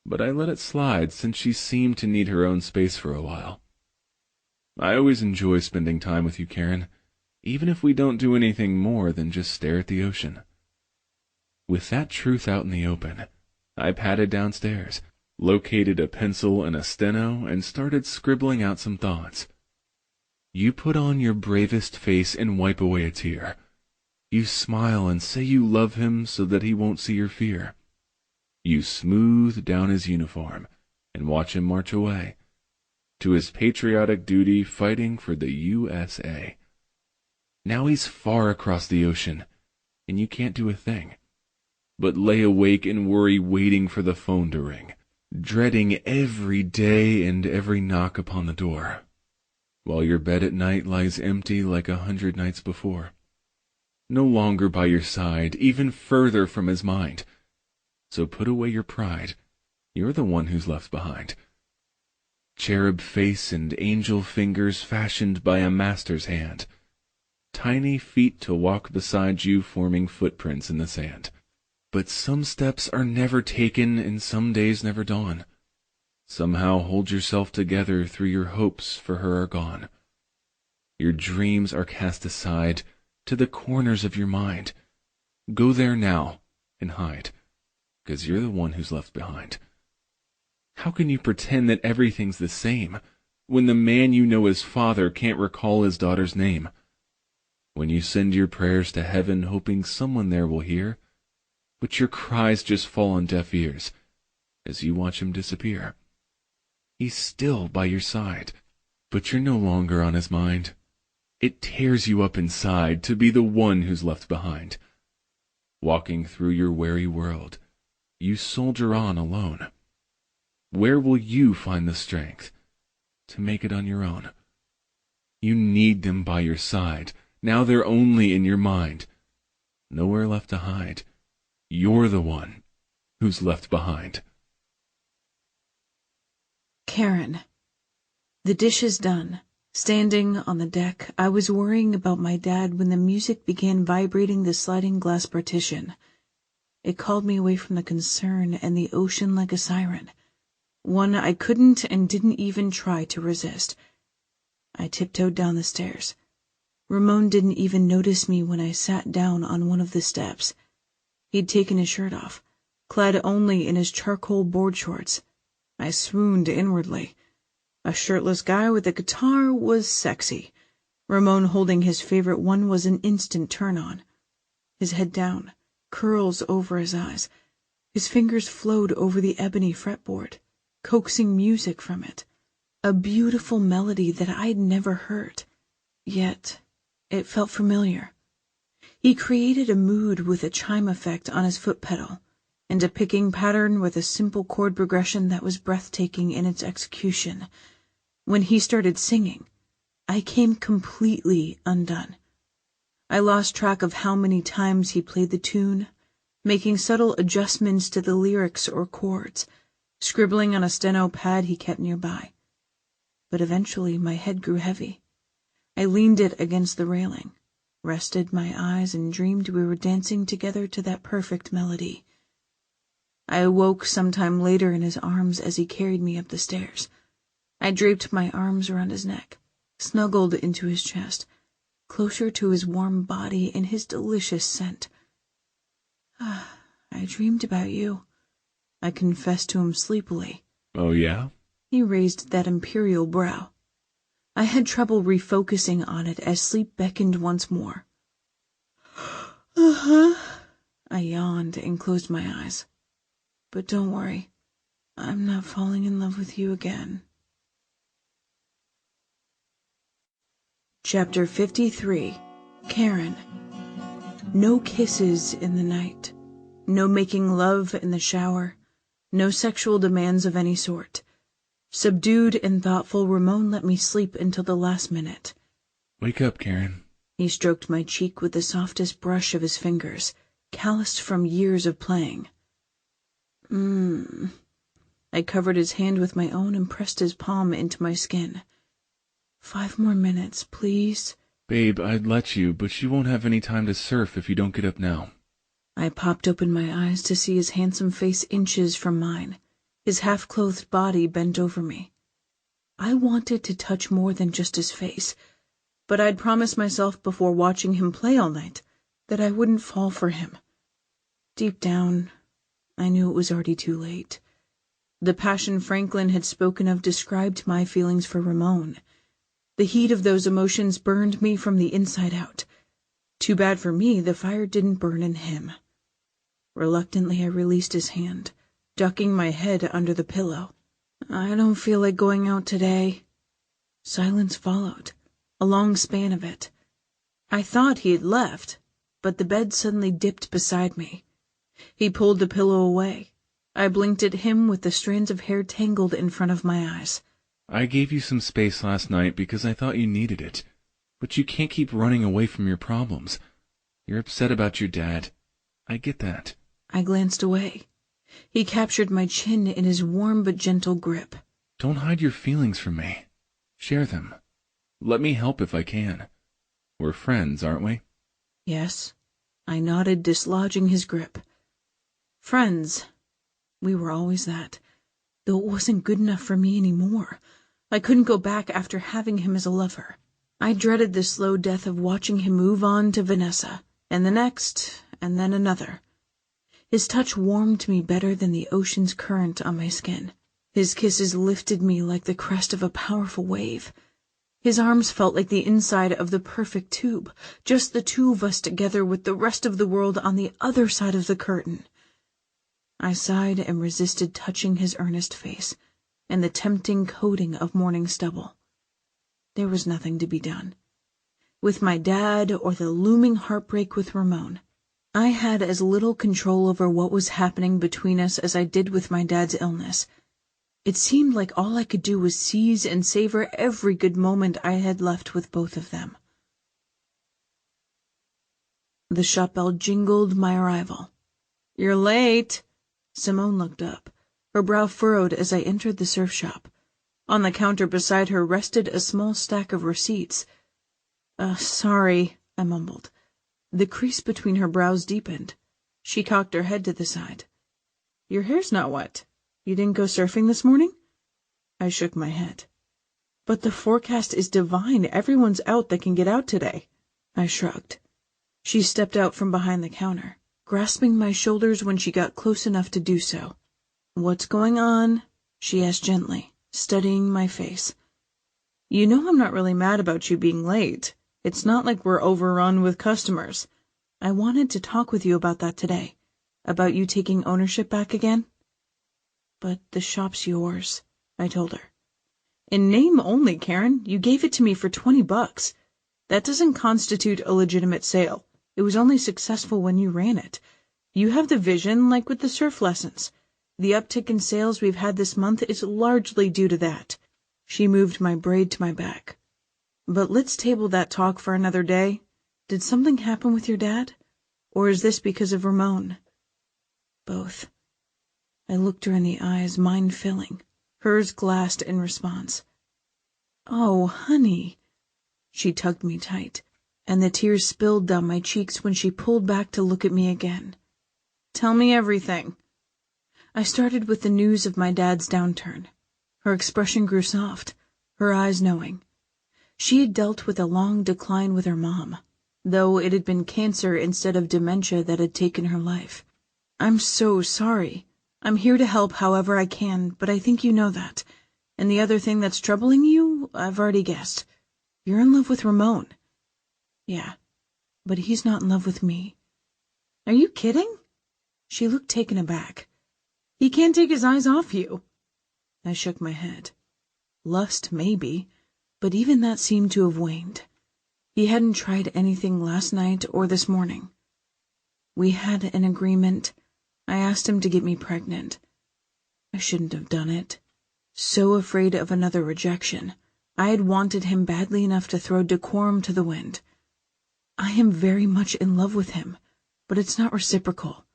but I let it slide since she seemed to need her own space for a while. I always enjoy spending time with you, Karen, even if we don't do anything more than just stare at the ocean. With that truth out in the open, I padded downstairs, located a pencil and a steno, and started scribbling out some thoughts. You put on your bravest face and wipe away a tear. You smile and say you love him so that he won't see your fear. You smooth down his uniform and watch him march away to his patriotic duty fighting for the USA. Now he's far across the ocean, and you can't do a thing but lay awake and worry, waiting for the phone to ring, dreading every day and every knock upon the door, while your bed at night lies empty like 100 nights before. No longer by your side, even further from his mind. So put away your pride. You're the one who's left behind. Cherub face and angel fingers fashioned by a master's hand. Tiny feet to walk beside you, forming footprints in the sand. But some steps are never taken and some days never dawn. Somehow hold yourself together through your hopes for her are gone. Your dreams are cast aside to the corners of your mind. Go there now and hide, 'cause you're the one who's left behind. How can you pretend that everything's the same when the man you know as father can't recall his daughter's name? When you send your prayers to heaven hoping someone there will hear, but your cries just fall on deaf ears as you watch him disappear. He's still by your side, But you're no longer on his mind. It tears you up inside to be the one who's left behind. Walking through your weary world, you soldier on alone. Where will you find the strength to make it on your own? You need them by your side. Now they're only in your mind. Nowhere left to hide. You're the one who's left behind. Karen. The dishes done. Standing on the deck, I was worrying about my dad when the music began vibrating the sliding glass partition. It called me away from the concern and the ocean like a siren, one I couldn't and didn't even try to resist. I tiptoed down the stairs. Ramon didn't even notice me when I sat down on one of the steps. He'd taken his shirt off, clad only in his charcoal board shorts. I swooned inwardly. A shirtless guy with a guitar was sexy. Ramon holding his favorite one was an instant turn-on. His head down, curls over his eyes. His fingers flowed over the ebony fretboard, coaxing music from it. A beautiful melody that I'd never heard. Yet, it felt familiar. He created a mood with a chime effect on his foot pedal, and a picking pattern with a simple chord progression that was breathtaking in its execution. When he started singing, I came completely undone. I lost track of how many times he played the tune, making subtle adjustments to the lyrics or chords, scribbling on a steno pad he kept nearby. But eventually my head grew heavy. I leaned it against the railing, rested my eyes, and dreamed we were dancing together to that perfect melody. I awoke sometime later in his arms as he carried me up the stairs. I draped my arms around his neck, snuggled into his chest, closer to his warm body and his delicious scent. I dreamed about you, I confessed to him sleepily. Oh, yeah? He raised that imperial brow. I had trouble refocusing on it as sleep beckoned once more. I yawned and closed my eyes. But don't worry, I'm not falling in love with you again. Chapter 53. Karen. No kisses in the night. No making love in the shower. No sexual demands of any sort. Subdued and thoughtful, Ramon let me sleep until the last minute. Wake up, Karen. He stroked my cheek with the softest brush of his fingers, calloused from years of playing. I covered his hand with my own and pressed his palm into my skin. 5 more minutes, please. Babe, I'd let you, but you won't have any time to surf if you don't get up now. I popped open my eyes to see his handsome face inches from mine, his half-clothed body bent over me. I wanted to touch more than just his face, but I'd promised myself before watching him play all night that I wouldn't fall for him. Deep down, I knew it was already too late. The passion Franklin had spoken of described my feelings for Ramon. The heat of those emotions burned me from the inside out. Too bad for me, the fire didn't burn in him. Reluctantly, I released his hand, ducking my head under the pillow. I don't feel like going out today. Silence followed, a long span of it. I thought he had left, but the bed suddenly dipped beside me. He pulled the pillow away. I blinked at him with the strands of hair tangled in front of my eyes. I gave you some space last night because I thought you needed it. But you can't keep running away from your problems. You're upset about your dad. I get that. I glanced away. He captured my chin in his warm but gentle grip. Don't hide your feelings from me. Share them. Let me help if I can. We're friends, aren't we? Yes. I nodded, dislodging his grip. Friends. We were always that, though it wasn't good enough for me anymore. I couldn't go back after having him as a lover. I dreaded the slow death of watching him move on to Vanessa, and the next, and then another. His touch warmed me better than the ocean's current on my skin. His kisses lifted me like the crest of a powerful wave. His arms felt like the inside of the perfect tube, just the two of us together with the rest of the world on the other side of the curtain. I sighed and resisted touching his earnest face and the tempting coating of morning stubble. There was nothing to be done. With my dad or the looming heartbreak with Ramon, I had as little control over what was happening between us as I did with my dad's illness. It seemed like all I could do was seize and savor every good moment I had left with both of them. The shop bell jingled my arrival. "You're late." Simone looked up, her brow furrowed as I entered the surf shop. On the counter beside her rested a small stack of receipts. Sorry," I mumbled. The crease between her brows deepened. She cocked her head to the side. "Your hair's not wet. You didn't go surfing this morning?" I shook my head. "But the forecast is divine. Everyone's out that can get out today." I shrugged. She stepped out from behind the counter, grasping my shoulders when she got close enough to do so. "What's going on?" she asked gently, studying my face. "You know I'm not really mad about you being late. It's not like we're overrun with customers. I wanted to talk with you about that today, about you taking ownership back again." "But the shop's yours," I told her. "In name only, Karen. You gave it to me for $20. That doesn't constitute a legitimate sale. It was only successful when you ran it. You have the vision, like with the surf lessons. The uptick in sales we've had this month is largely due to that." She moved my braid to my back. "But let's table that talk for another day. Did something happen with your dad? Or is this because of Ramon?" "Both." I looked her in the eyes, mine filling, hers glassed in response. "Oh, honey." She tugged me tight, and the tears spilled down my cheeks when she pulled back to look at me again. "Tell me everything." I started with the news of my dad's downturn. Her expression grew soft, her eyes knowing. She had dealt with a long decline with her mom, though it had been cancer instead of dementia that had taken her life. "I'm so sorry. I'm here to help however I can, but I think you know that. And the other thing that's troubling you, I've already guessed. You're in love with Ramon." "Yeah, but he's not in love with me." "Are you kidding?" She looked taken aback. "He can't take his eyes off you." I shook my head. Lust, maybe, but even that seemed to have waned. He hadn't tried anything last night or this morning. We had an agreement. I asked him to get me pregnant. I shouldn't have done it. So afraid of another rejection. I had wanted him badly enough to throw decorum to the wind. I am very much in love with him, but it's not reciprocal.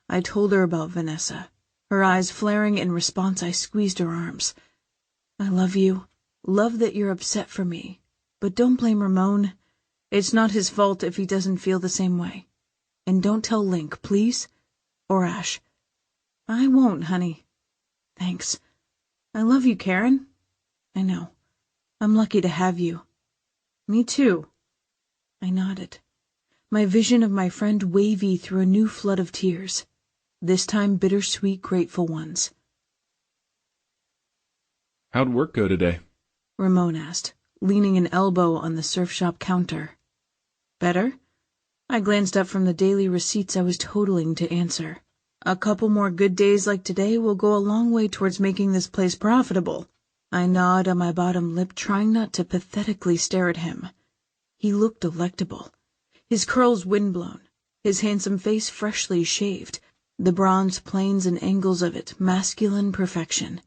I told her about Vanessa. Her eyes flaring in response, I squeezed her arms. "I love you. Love that you're upset for me. But don't blame Ramon. It's not his fault if he doesn't feel the same way. And don't tell Link, please? Or Ash." "I won't, honey." "Thanks. I love you, Karen." "I know. I'm lucky to have you." "Me too." I nodded, my vision of my friend wavy through a new flood of tears, this time bittersweet, grateful ones. How'd work go today? Ramon asked, leaning an elbow on the surf shop counter. "Better?" I glanced up from the daily receipts I was totaling to answer. "A couple more good days like today will go a long way towards making this place profitable." I gnawed on my bottom lip, trying not to pathetically stare at him. He looked delectable, his curls windblown, his handsome face freshly shaved, the bronze planes and angles of it masculine perfection.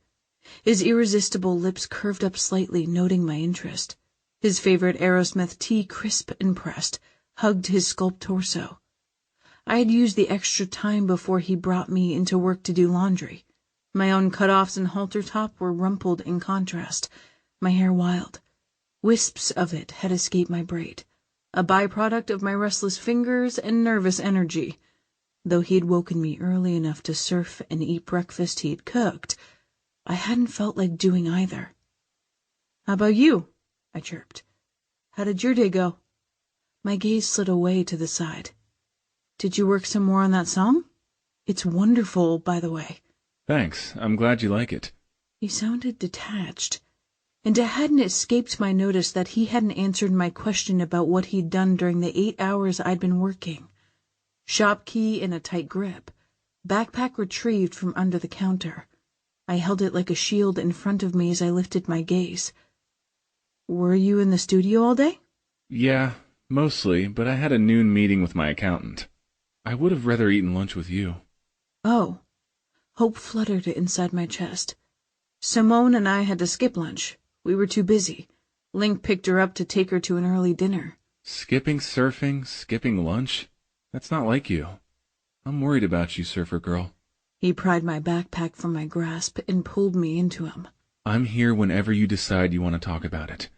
His irresistible lips curved up slightly, noting my interest. His favorite Aerosmith tee, crisp and pressed, hugged his sculpt torso. I had used the extra time before he brought me into work to do laundry. My own cutoffs and halter top were rumpled in contrast, my hair wild. Wisps of it had escaped my braid, a byproduct of my restless fingers and nervous energy. Though he had woken me early enough to surf and eat breakfast he had cooked, I hadn't felt like doing either. "How about you?" I chirped. "How did your day go?" My gaze slid away to the side. "Did you work some more on that song? It's wonderful, by the way." Thanks. I'm glad you like it. He sounded detached, and it hadn't escaped my notice that he hadn't answered my question about what he'd done during the 8 hours I'd been working. Shop key in a tight grip, backpack retrieved from under the counter. I held it like a shield in front of me as I lifted my gaze. Were you in the studio all day? Yeah, mostly, but I had a noon meeting with my accountant. I would have rather eaten lunch with you. Oh. Hope fluttered inside my chest. Simone and I had to skip lunch. We were too busy. Link picked her up to take her to an early dinner. Skipping surfing, skipping lunch? That's not like you. I'm worried about you, surfer girl. He pried my backpack from my grasp and pulled me into him. I'm here whenever you decide you want to talk about it.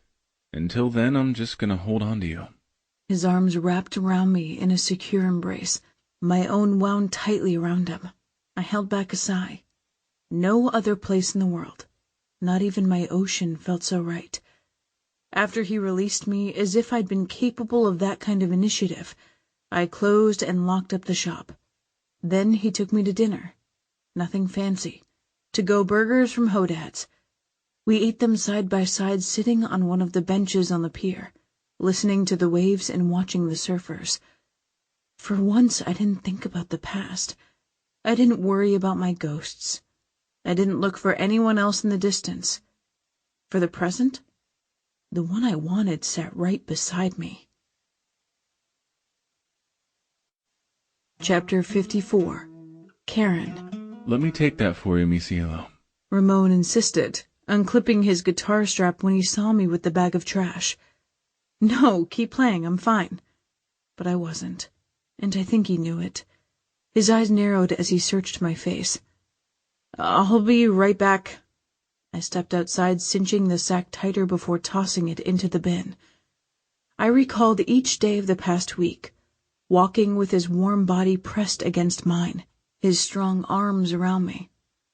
Until then, I'm just gonna hold on to you. His arms wrapped around me in a secure embrace. My own wound tightly around him. I held back a sigh. No other place in the world, not even my ocean, felt so right. After he released me, as if I'd been capable of that kind of initiative, I closed and locked up the shop. Then he took me to dinner. Nothing fancy. To-go burgers from Hodad's. We ate them side by side, sitting on one of the benches on the pier, listening to the waves and watching the surfers. For once, I didn't think about the past. I didn't worry about my ghosts. I didn't look for anyone else in the distance. For the present, the one I wanted sat right beside me. Chapter 54. Karen. Let me take that for you, mi cielo. Ramon insisted, unclipping his guitar strap when he saw me with the bag of trash. No, keep playing, I'm fine. But I wasn't, and I think he knew it. His eyes narrowed as he searched my face. I'll be right back. I stepped outside, cinching the sack tighter before tossing it into the bin. I recalled each day of the past week, walking with his warm body pressed against mine, his strong arms around me,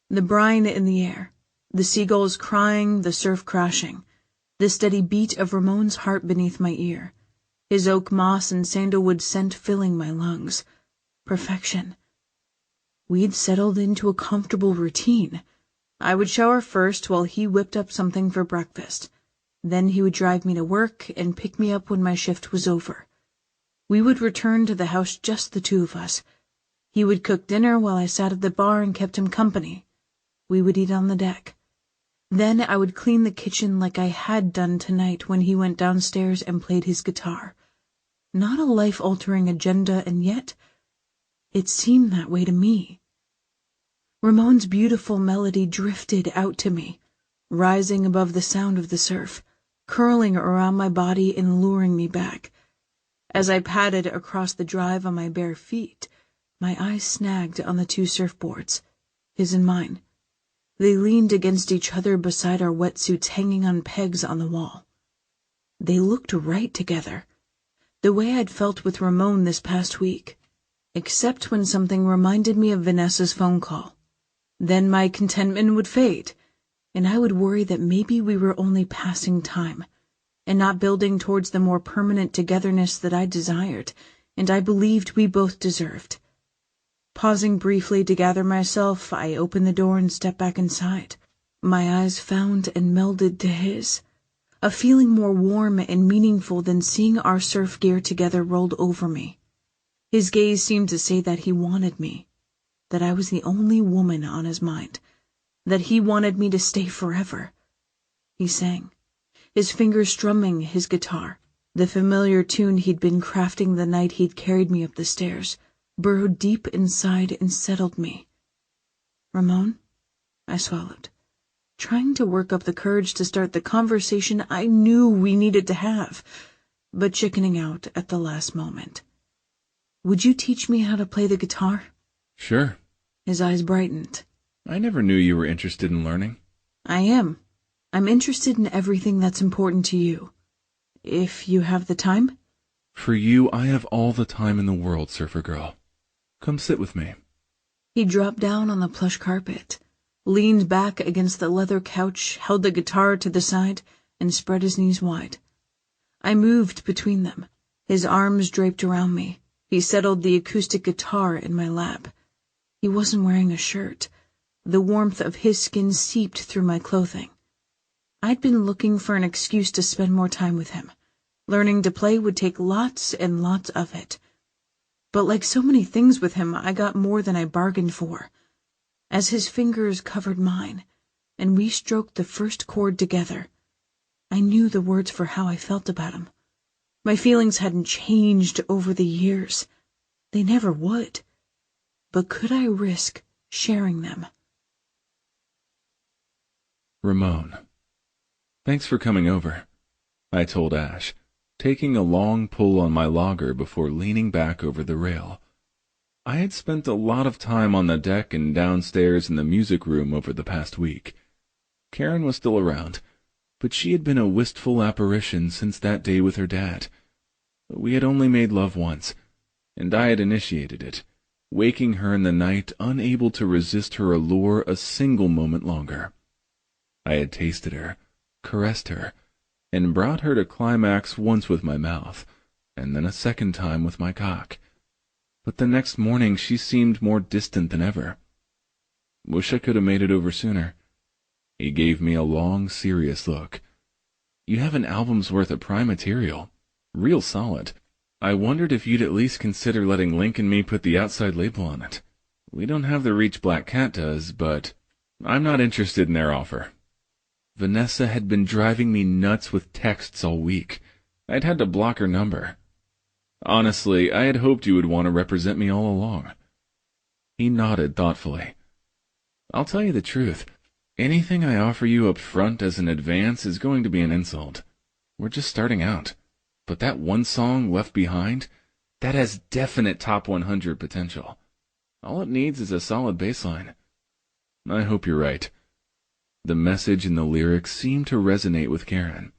the brine in the air, the seagulls crying, the surf crashing, the steady beat of Ramon's heart beneath my ear, his oak moss and sandalwood scent filling my lungs. Perfection. We'd settled into a comfortable routine. I would shower first while he whipped up something for breakfast. Then he would drive me to work and pick me up when my shift was over. We would return to the house just the two of us. He would cook dinner while I sat at the bar and kept him company. We would eat on the deck. Then I would clean the kitchen like I had done tonight when he went downstairs and played his guitar. Not a life-altering agenda, and yet it seemed that way to me. Ramon's beautiful melody drifted out to me, rising above the sound of the surf, curling around my body and luring me back. As I padded across the drive on my bare feet, my eyes snagged on the two surfboards, his and mine. They leaned against each other beside our wetsuits hanging on pegs on the wall. They looked right together, the way I'd felt with Ramon this past week, except when something reminded me of Vanessa's phone call. Then my contentment would fade, and I would worry that maybe we were only passing time, and not building towards the more permanent togetherness that I desired, and I believed we both deserved. Pausing briefly to gather myself, I opened the door and stepped back inside. My eyes found and melded to his. A feeling more warm and meaningful than seeing our surf gear together rolled over me. His gaze seemed to say that he wanted me, that I was the only woman on his mind, that he wanted me to stay forever. He sang, his fingers strumming his guitar. The familiar tune he'd been crafting the night he'd carried me up the stairs burrowed deep inside and settled me. Ramon? I swallowed, trying to work up the courage to start the conversation I knew we needed to have, but chickening out at the last moment. Would you teach me how to play the guitar? Sure. His eyes brightened. I never knew you were interested in learning. I am. I'm interested in everything that's important to you. If you have the time? For you, I have all the time in the world, surfer girl. Come sit with me. He dropped down on the plush carpet, leaned back against the leather couch, held the guitar to the side, and spread his knees wide. I moved between them, his arms draped around me. He settled the acoustic guitar in my lap. He wasn't wearing a shirt. The warmth of his skin seeped through my clothing. I'd been looking for an excuse to spend more time with him. Learning to play would take lots and lots of it. But like so many things with him, I got more than I bargained for. As his fingers covered mine, and we stroked the first chord together, I knew the words for how I felt about him. My feelings hadn't changed over the years. They never would. But could I risk sharing them? Ramon. Thanks for coming over, I told Ash, taking a long pull on my lager before leaning back over the rail. I had spent a lot of time on the deck and downstairs in the music room over the past week. Karen was still around, but she had been a wistful apparition since that day with her dad. We had only made love once, and I had initiated it, waking her in the night, unable to resist her allure a single moment longer. I had tasted her, caressed her, and brought her to climax once with my mouth, and then a second time with my cock. But the next morning she seemed more distant than ever. Wish I could have made it over sooner. He gave me a long, serious look. You have an album's worth of prime material. Real solid. I wondered if you'd at least consider letting Link and me put the outside label on it. We don't have the reach Black Cat does, but I'm not interested in their offer. Vanessa had been driving me nuts with texts all week. I'd had to block her number. Honestly, I had hoped you would want to represent me all along. He nodded thoughtfully. I'll tell you the truth. Anything I offer you up front as an advance is going to be an insult. We're just starting out. But that one song, Left Behind, that has definite top 100 potential. All it needs is a solid baseline. I hope you're right. The message in the lyrics seemed to resonate with Karen.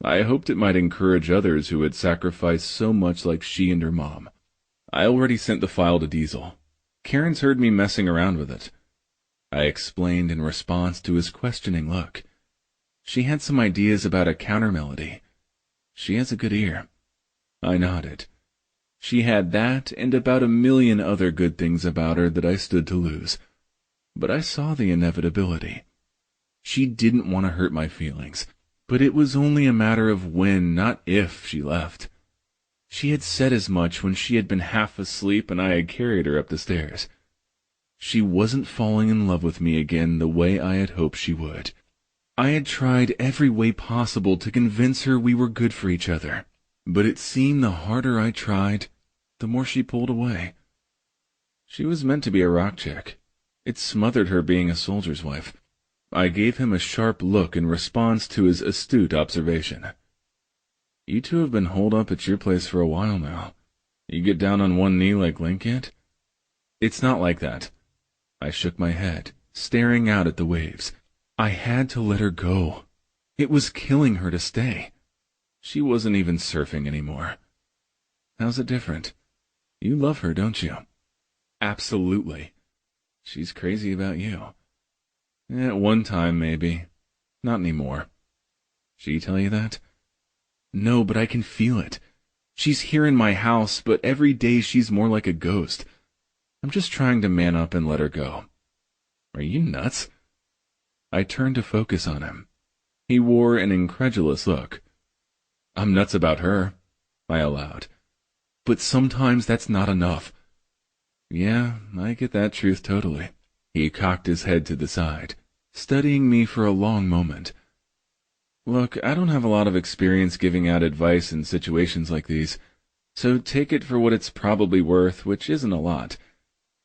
I hoped it might encourage others who had sacrificed so much like she and her mom. I already sent the file to Diesel. Karen's heard me messing around with it. I explained in response to his questioning look. She had some ideas about a counter-melody. She has a good ear. I nodded. She had that and about a million other good things about her that I stood to lose. But I saw the inevitability. She didn't want to hurt my feelings, but it was only a matter of when, not if, she left. She had said as much when she had been half asleep and I had carried her up the stairs. She wasn't falling in love with me again the way I had hoped she would. I had tried every way possible to convince her we were good for each other, but it seemed the harder I tried, the more she pulled away. She was meant to be a rock chick. It smothered her being a soldier's wife. I gave him a sharp look in response to his astute observation. You two have been holed up at your place for a while now. You get down on one knee like Link yet? It's not like that. I shook my head, staring out at the waves. I had to let her go. It was killing her to stay. She wasn't even surfing anymore. How's it different? You love her, don't you? Absolutely. She's crazy about you. At one time, maybe. Not anymore. She tell you that? No, but I can feel it. She's here in my house, but every day she's more like a ghost. I'm just trying to man up and let her go. Are you nuts? I turned to focus on him. He wore an incredulous look. I'm nuts about her, I allowed. But sometimes that's not enough. Yeah, I get that truth totally. He cocked his head to the side, studying me for a long moment. Look, I don't have a lot of experience giving out advice in situations like these, so take it for what it's probably worth, which isn't a lot,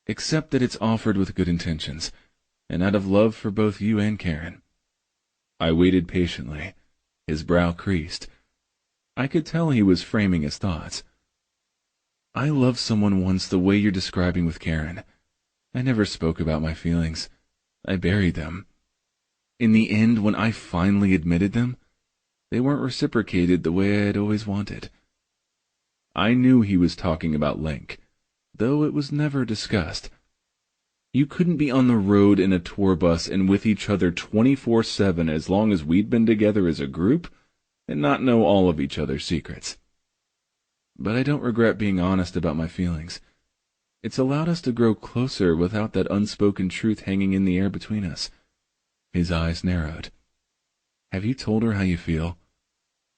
except that it's offered with good intentions, and out of love for both you and Karen. I waited patiently, his brow creased. I could tell he was framing his thoughts. I loved someone once the way you're describing with Karen. I never spoke about my feelings. I buried them. In the end, when I finally admitted them, they weren't reciprocated the way I had always wanted. I knew he was talking about Link, though it was never discussed. You couldn't be on the road in a tour bus and with each other 24/7 as long as we'd been together as a group and not know all of each other's secrets. But I don't regret being honest about my feelings. It's allowed us to grow closer without that unspoken truth hanging in the air between us. His eyes narrowed. Have you told her how you feel?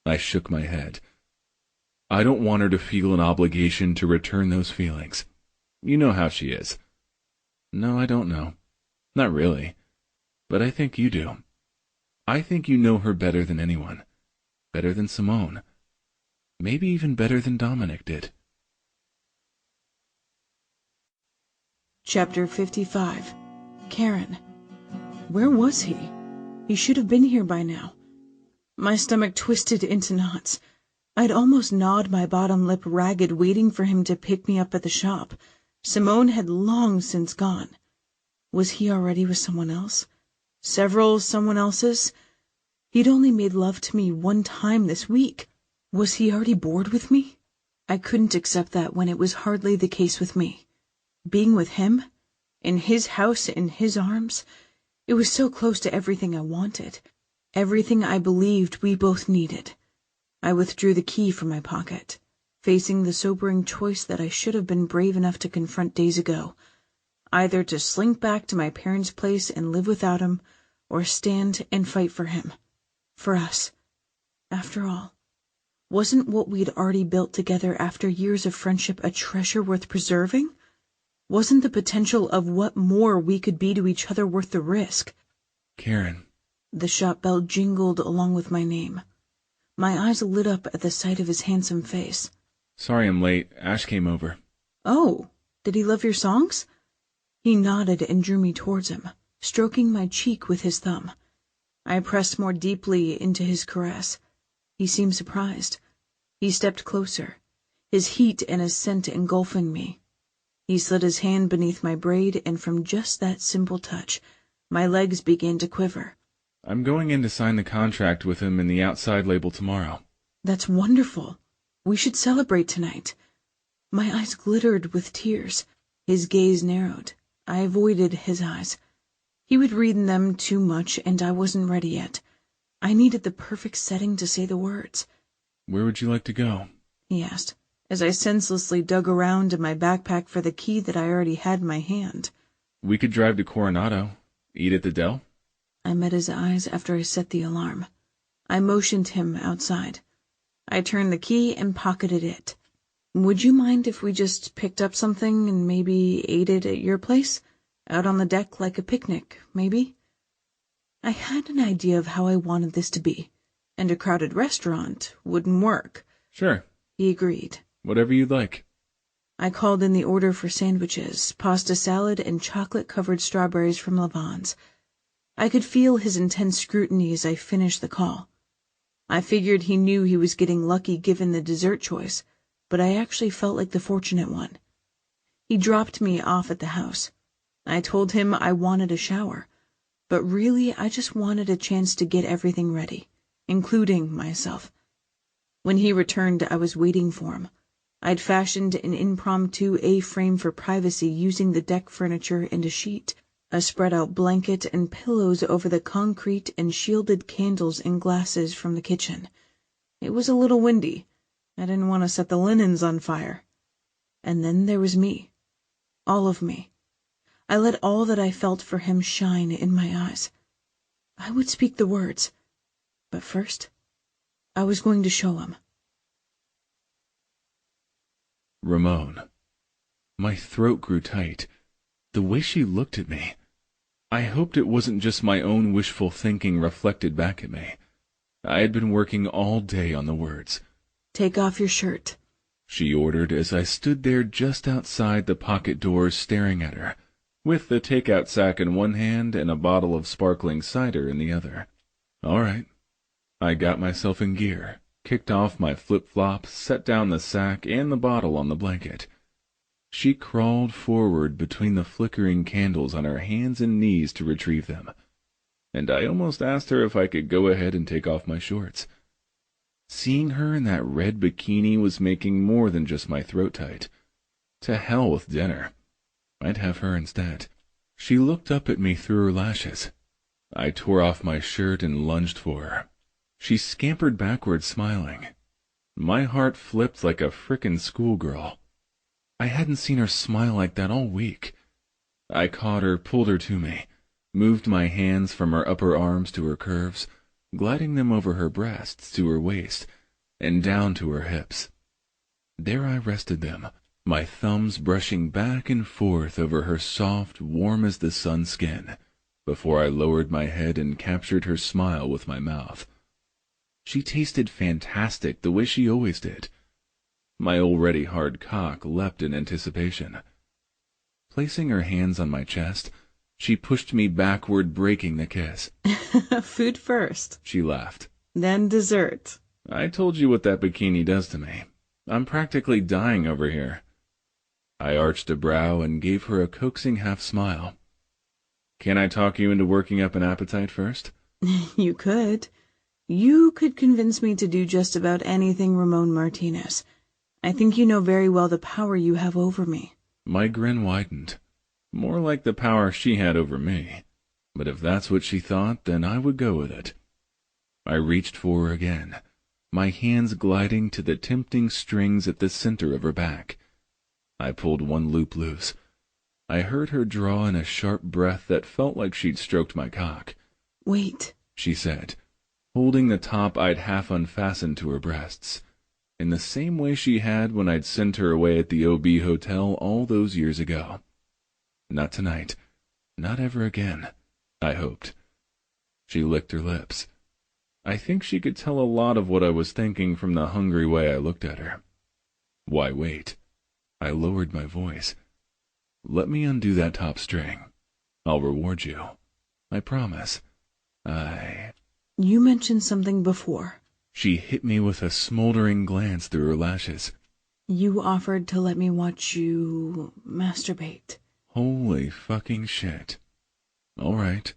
I shook my head. I don't want her to feel an obligation to return those feelings. You know how she is. No, I don't know. Not really. But I think you do. I think you know her better than anyone. Better than Simone. Maybe even better than Dominic did. Chapter 55. Karen. Where was he? He should have been here by now. My stomach twisted into knots. I'd almost gnawed my bottom lip ragged, waiting for him to pick me up at the shop. Simone had long since gone. Was he already with someone else? Several someone elses? He'd only made love to me one time this week. Was he already bored with me? I couldn't accept that when it was hardly the case with me. Being with him, in his house, in his arms, it was so close to everything I wanted, everything I believed we both needed. I withdrew the key from my pocket, facing the sobering choice that I should have been brave enough to confront days ago, either to slink back to my parents' place and live without him, or stand and fight for him, for us. After all, wasn't what we'd already built together after years of friendship a treasure worth preserving? Wasn't the potential of what more we could be to each other worth the risk? Karen. The shop bell jingled along with my name. My eyes lit up at the sight of his handsome face. Sorry I'm late. Ash came over. Oh, did he love your songs? He nodded and drew me towards him, stroking my cheek with his thumb. I pressed more deeply into his caress. He seemed surprised. He stepped closer, his heat and his scent engulfing me. He slid his hand beneath my braid, and from just that simple touch, my legs began to quiver. I'm going in to sign the contract with him in the outside label tomorrow. That's wonderful. We should celebrate tonight. My eyes glittered with tears. His gaze narrowed. I avoided his eyes. He would read in them too much, and I wasn't ready yet. I needed the perfect setting to say the words. Where would you like to go? He asked, as I senselessly dug around in my backpack for the key that I already had in my hand. We could drive to Coronado. Eat at the Dell? I met his eyes after I set the alarm. I motioned him outside. I turned the key and pocketed it. Would you mind if we just picked up something and maybe ate it at your place? Out on the deck like a picnic, maybe? I had an idea of how I wanted this to be, and a crowded restaurant wouldn't work. Sure. He agreed. Whatever you'd like. I called in the order for sandwiches, pasta salad, and chocolate-covered strawberries from Levon's. I could feel his intense scrutiny as I finished the call. I figured he knew he was getting lucky given the dessert choice, but I actually felt like the fortunate one. He dropped me off at the house. I told him I wanted a shower, but really I just wanted a chance to get everything ready, including myself. When he returned, I was waiting for him. I'd fashioned an impromptu A-frame for privacy using the deck furniture and a sheet, a spread-out blanket, and pillows over the concrete and shielded candles and glasses from the kitchen. It was a little windy. I didn't want to set the linens on fire. And then there was me. All of me. I let all that I felt for him shine in my eyes. I would speak the words, but first, I was going to show him. Ramon. My throat grew tight. The way she looked at me. I hoped it wasn't just my own wishful thinking reflected back at me. I had been working all day on the words. Take off your shirt, she ordered as I stood there just outside the pocket doors staring at her, with the takeout sack in one hand and a bottle of sparkling cider in the other. All right. I got myself in gear, kicked off my flip-flops, set down the sack and the bottle on the blanket. She crawled forward between the flickering candles on her hands and knees to retrieve them, and I almost asked her if I could go ahead and take off my shorts. Seeing her in that red bikini was making more than just my throat tight. To hell with dinner. I'd have her instead. She looked up at me through her lashes. I tore off my shirt and lunged for her. She scampered backward, smiling. My heart flipped like a frickin' schoolgirl. I hadn't seen her smile like that all week. I caught her, pulled her to me, moved my hands from her upper arms to her curves, gliding them over her breasts to her waist, and down to her hips. There I rested them, my thumbs brushing back and forth over her soft, warm-as-the-sun skin, before I lowered my head and captured her smile with my mouth. She tasted fantastic the way she always did. My already hard cock leapt in anticipation. Placing her hands on my chest, she pushed me backward, breaking the kiss. Food first. She laughed. Then dessert. I told you what that bikini does to me. I'm practically dying over here. I arched a brow and gave her a coaxing half smile. Can I talk you into working up an appetite first? You could. You could convince me to do just about anything, Ramon Martinez. I think you know very well the power you have over me. My grin widened. More like the power she had over me. But if that's what she thought, then I would go with it. I reached for her again, my hands gliding to the tempting strings at the center of her back. I pulled one loop loose. I heard her draw in a sharp breath that felt like she'd stroked my cock. Wait, she said, holding the top I'd half unfastened to her breasts, in the same way she had when I'd sent her away at the OB hotel all those years ago. Not tonight. Not ever again, I hoped. She licked her lips. I think she could tell a lot of what I was thinking from the hungry way I looked at her. Why wait? I lowered my voice. Let me undo that top string. I'll reward you. I promise. You mentioned something before. She hit me with a smoldering glance through her lashes. You offered to let me watch you masturbate. Holy fucking shit. All right.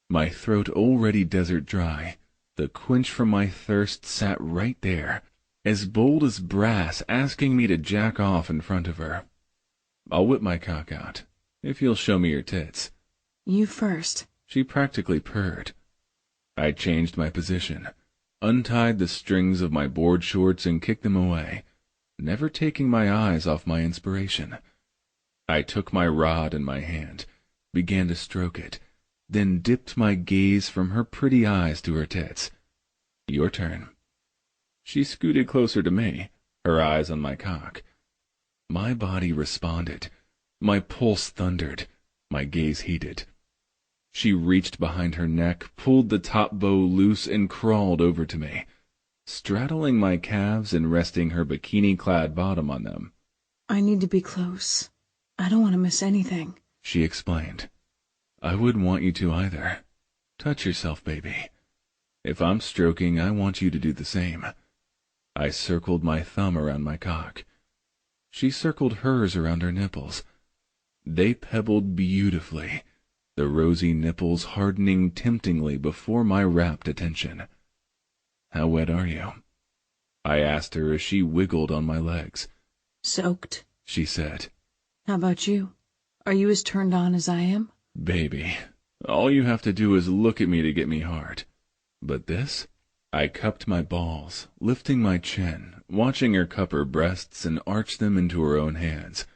My throat already desert dry. The quench from my thirst sat right there, as bold as brass, asking me to jack off in front of her. I'll whip my cock out, if you'll show me your tits. You first. She practically purred. I changed my position, untied the strings of my board shorts and kicked them away, never taking my eyes off my inspiration. I took my rod in my hand, began to stroke it, then dipped my gaze from her pretty eyes to her tits. Your turn. She scooted closer to me, her eyes on my cock. My body responded. My pulse thundered. My gaze heated. She reached behind her neck, pulled the top bow loose, and crawled over to me, straddling my calves and resting her bikini-clad bottom on them. I need to be close. I don't want to miss anything, she explained. I wouldn't want you to either. Touch yourself, baby. If I'm stroking, I want you to do the same. I circled my thumb around my cock. She circled hers around her nipples. They pebbled beautifully, the rosy nipples hardening temptingly before my rapt attention. How wet are you? I asked her as she wiggled on my legs. Soaked, she said. How about you? Are you as turned on as I am? Baby, all you have to do is look at me to get me hard. But this? I cupped my balls, lifting my chin, watching her cup her breasts and arch them into her own hands.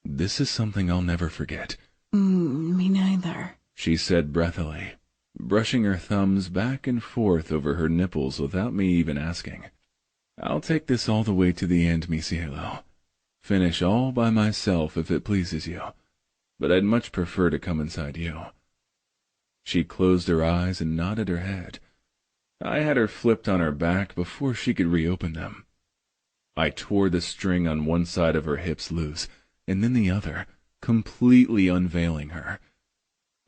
This is something I'll never forget. Me neither, she said breathily, brushing her thumbs back and forth over her nipples without me even asking. I'll take this all the way to the end, mi cielo. Finish all by myself if it pleases you. But I'd much prefer to come inside you. She closed her eyes and nodded her head. I had her flipped on her back before she could reopen them. I tore the string on one side of her hips loose, and then the other, completely unveiling her.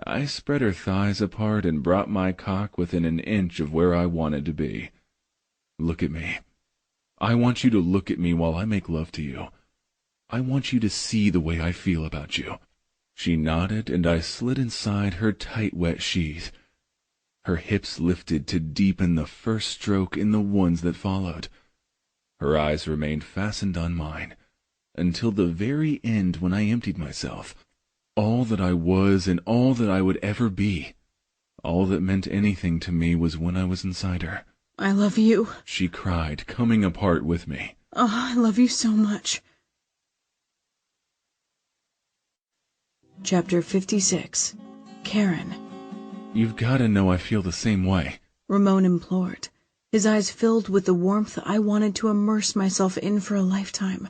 I spread her thighs apart and brought my cock within an inch of where I wanted to be. Look at me. I want you to look at me while I make love to you. I want you to see the way I feel about you. She nodded, and I slid inside her tight, wet sheath. Her hips lifted to deepen the first stroke in the ones that followed. Her eyes remained fastened on mine, until the very end when I emptied myself. All that I was and all that I would ever be. All that meant anything to me was when I was inside her. I love you, she cried, coming apart with me. Oh, I love you so much. Chapter 56. Karen. You've got to know I feel the same way, Ramon implored, his eyes filled with the warmth I wanted to immerse myself in for a lifetime.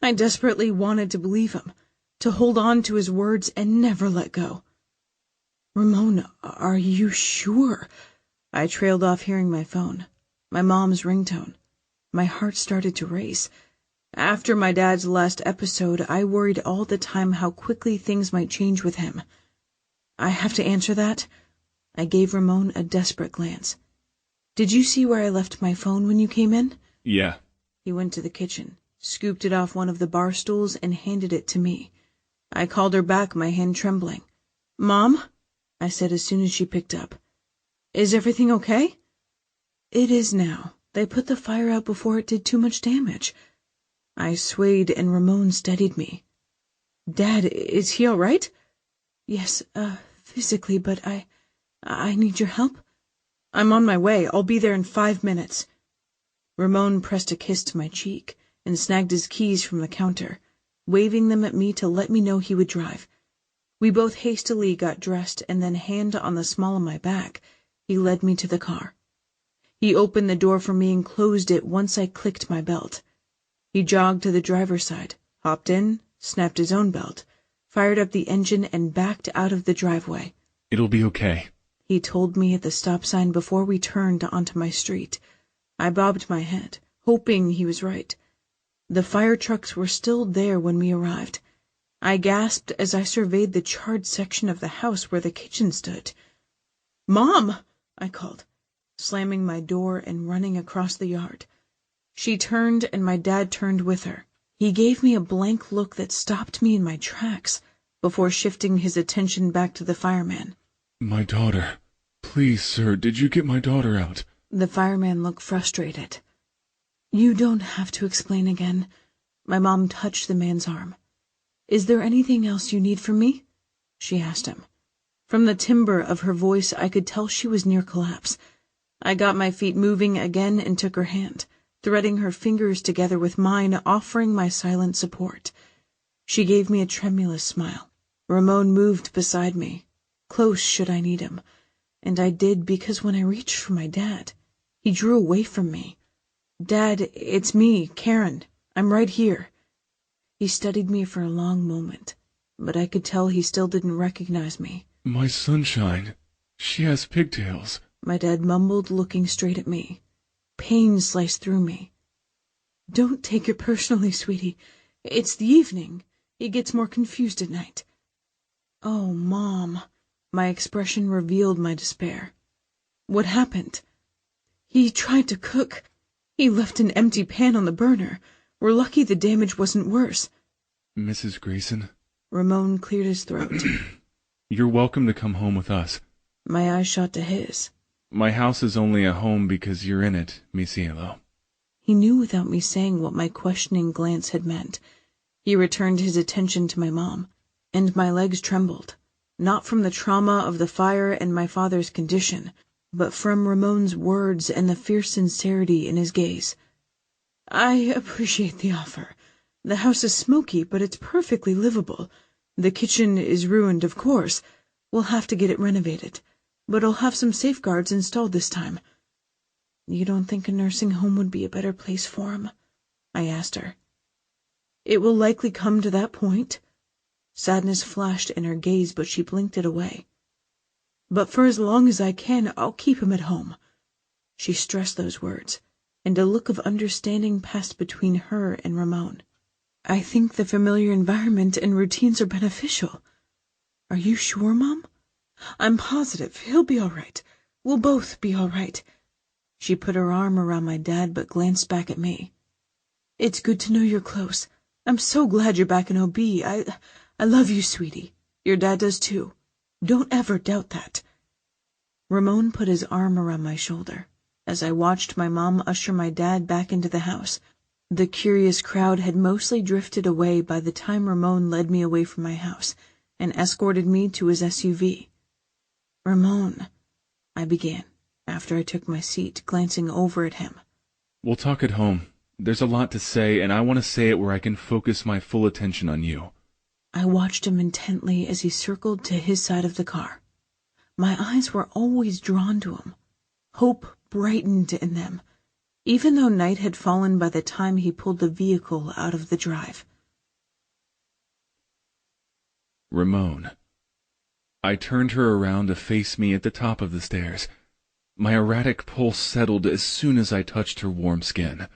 I desperately wanted to believe him, to hold on to his words and never let go. Ramon, are you sure? I trailed off, hearing my phone. My mom's ringtone. My heart started to race. After my dad's last episode, I worried all the time how quickly things might change with him. I have to answer that? I gave Ramon a desperate glance. Did you see where I left my phone when you came in? Yeah. He went to the kitchen, scooped it off one of the bar stools, and handed it to me. I called her back, my hand trembling. Mom? I said as soon as she picked up. Is everything okay? It is now. They put the fire out before it did too much damage. I swayed and Ramon steadied me. Dad, is he all right? Yes, physically, but I need your help. I'm on my way. I'll be there in 5 minutes. Ramon pressed a kiss to my cheek and snagged his keys from the counter, waving them at me to let me know he would drive. We both hastily got dressed, and then, hand on the small of my back, he led me to the car. He opened the door for me and closed it once I clicked my belt. He jogged to the driver's side, hopped in, snapped his own belt, fired up the engine, and backed out of the driveway. It'll be okay, he told me at the stop sign before we turned onto my street. I bobbed my head, hoping he was right. The fire trucks were still there when we arrived. I gasped as I surveyed the charred section of the house where the kitchen stood. Mom! I called, slamming my door and running across the yard. She turned, and my dad turned with her. He gave me a blank look that stopped me in my tracks before shifting his attention back to the fireman. My daughter. Please, sir, did you get my daughter out? The fireman looked frustrated. You don't have to explain again. My mom touched the man's arm. Is there anything else you need from me? She asked him. From the timbre of her voice, I could tell she was near collapse. I got my feet moving again and took her hand, threading her fingers together with mine, offering my silent support. She gave me a tremulous smile. Ramon moved beside me, close should I need him, and I did, because when I reached for my dad, he drew away from me. Dad, it's me, Karen. I'm right here. He studied me for a long moment, but I could tell he still didn't recognize me. My sunshine. She has pigtails. My dad mumbled, looking straight at me. Pain sliced through me. Don't take it personally, sweetie. It's the evening. He gets more confused at night. Oh, Mom. My expression revealed my despair. What happened? He tried to cook. He left an empty pan on the burner. We're lucky the damage wasn't worse. Mrs. Grayson? Ramon cleared his throat. You're welcome to come home with us. My eyes shot to his. My house is only a home because you're in it, mi cielo. He knew without me saying what my questioning glance had meant. He returned his attention to my mom, and my legs trembled, not from the trauma of the fire and my father's condition, but from Ramon's words and the fierce sincerity in his gaze. I appreciate the offer. The house is smoky, but it's perfectly livable. The kitchen is ruined, of course. We'll have to get it renovated, but I'll have some safeguards installed this time. You don't think a nursing home would be a better place for him? I asked her. It will likely come to that point. Sadness flashed in her gaze, but she blinked it away. But for as long as I can, I'll keep him at home. She stressed those words, and a look of understanding passed between her and Ramon. I think the familiar environment and routines are beneficial. Are you sure, Mom? I'm positive. He'll be all right. We'll both be all right. She put her arm around my dad, but glanced back at me. It's good to know you're close. I'm so glad you're back in OB. I love you, sweetie. Your dad does too. Don't ever doubt that. Ramon put his arm around my shoulder as I watched my mom usher my dad back into the house. The curious crowd had mostly drifted away by the time Ramon led me away from my house and escorted me to his SUV. Ramon, I began, after I took my seat, glancing over at him. We'll talk at home. There's a lot to say, and I want to say it where I can focus my full attention on you. I watched him intently as he circled to his side of the car. My eyes were always drawn to him. Hope brightened in them, even though night had fallen by the time he pulled the vehicle out of the drive. Ramon. I turned her around to face me at the top of the stairs. My erratic pulse settled as soon as I touched her warm skin.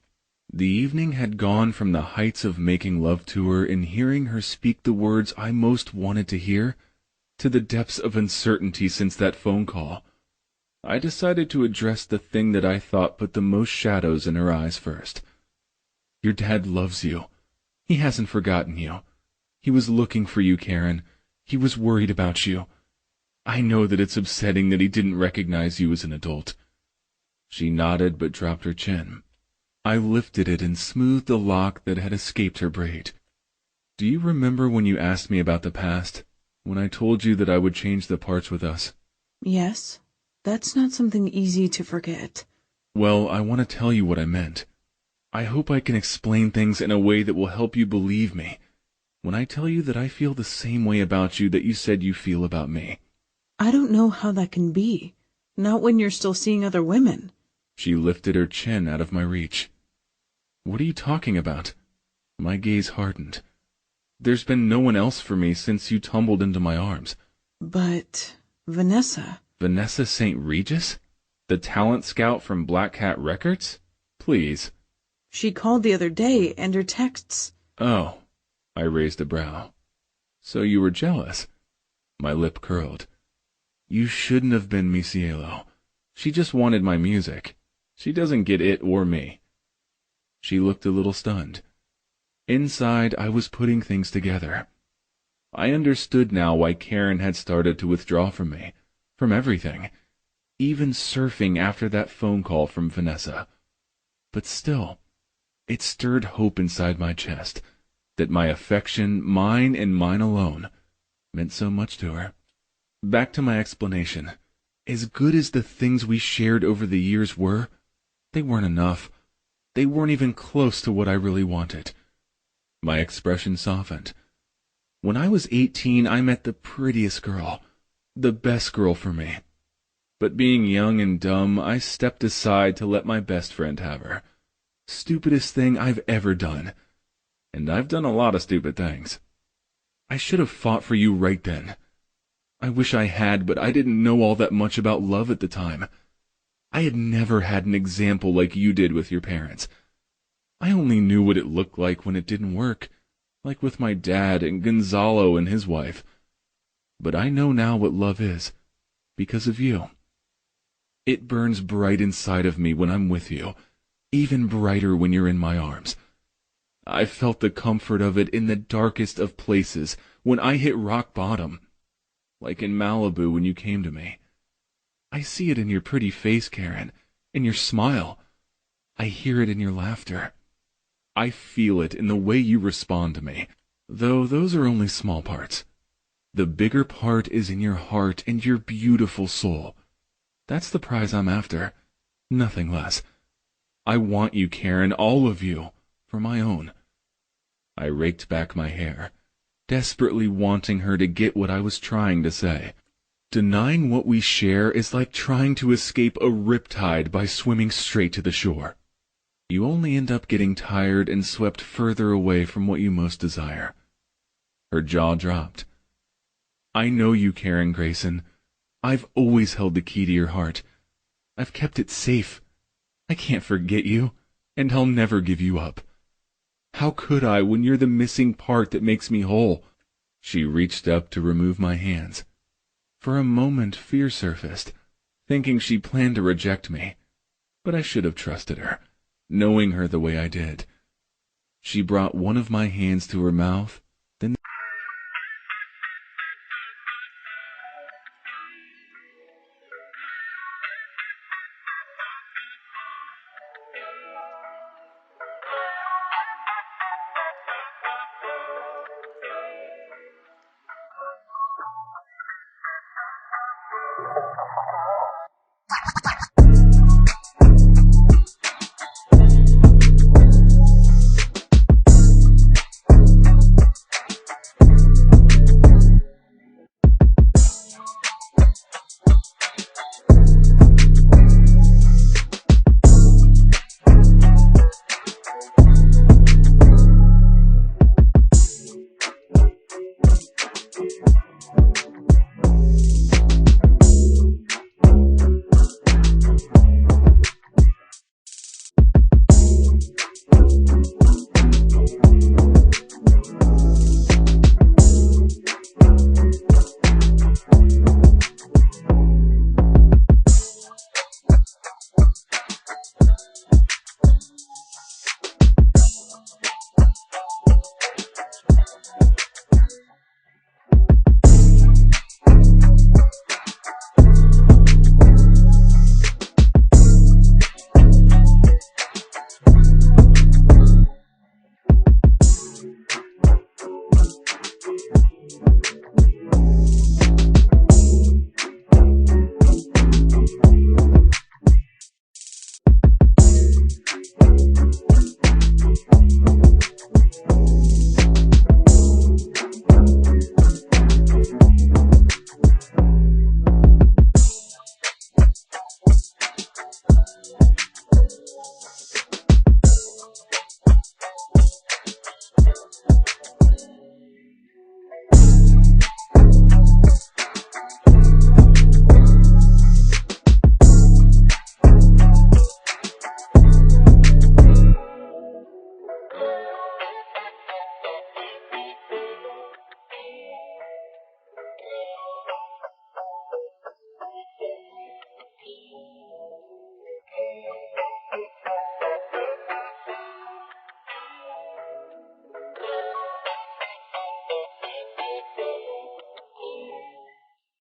The evening had gone from the heights of making love to her and hearing her speak the words I most wanted to hear, to the depths of uncertainty since that phone call. I decided to address the thing that I thought put the most shadows in her eyes first. Your dad loves you. He hasn't forgotten you. He was looking for you, Karen. He was worried about you. I know that it's upsetting that he didn't recognize you as an adult. She nodded but dropped her chin. I lifted it and smoothed the lock that had escaped her braid. Do you remember when you asked me about the past? When I told you that I would change the parts with us? Yes, that's not something easy to forget. Well, I want to tell you what I meant. I hope I can explain things in a way that will help you believe me when I tell you that I feel the same way about you that you said you feel about me. I don't know how that can be. Not when you're still seeing other women. She lifted her chin out of my reach. What are you talking about? My gaze hardened. There's been no one else for me since you tumbled into my arms. But Vanessa... Vanessa St. Regis? The talent scout from Black Cat Records? Please. She called the other day, and her texts... Oh. I raised a brow. So you were jealous? My lip curled. You shouldn't have been, mi cielo. She just wanted my music. She doesn't get it or me. She looked a little stunned. Inside, I was putting things together. I understood now why Karen had started to withdraw from me, from everything, even surfing after that phone call from Vanessa. But still, it stirred hope inside my chest, that my affection, mine and mine alone, meant so much to her. Back to my explanation. As good as the things we shared over the years were, they weren't enough. They weren't even close to what I really wanted. My expression softened. When I was 18, I met the prettiest girl, the best girl for me. But being young and dumb, I stepped aside to let my best friend have her. Stupidest thing I've ever done. And I've done a lot of stupid things. I should have fought for you right then. I wish I had, but I didn't know all that much about love at the time. I had never had an example like you did with your parents. I only knew what it looked like when it didn't work, like with my dad and Gonzalo and his wife. But I know now what love is, because of you. It burns bright inside of me when I'm with you, even brighter when you're in my arms. I felt the comfort of it in the darkest of places when I hit rock bottom, like in Malibu when you came to me. I see it in your pretty face, Karen, in your smile. I hear it in your laughter. I feel it in the way you respond to me, though those are only small parts. The bigger part is in your heart and your beautiful soul. That's the prize I'm after, nothing less. I want you, Karen, all of you, for my own. I raked back my hair, desperately wanting her to get what I was trying to say. Denying what we share is like trying to escape a riptide by swimming straight to the shore. You only end up getting tired and swept further away from what you most desire. Her jaw dropped. I know you, Karen Grayson. I've always held the key to your heart. I've kept it safe. I can't forget you, and I'll never give you up. How could I when you're the missing part that makes me whole? She reached up to remove my hands. For a moment fear surfaced, thinking she planned to reject me. But I should have trusted her, knowing her the way I did. She brought one of my hands to her mouth, then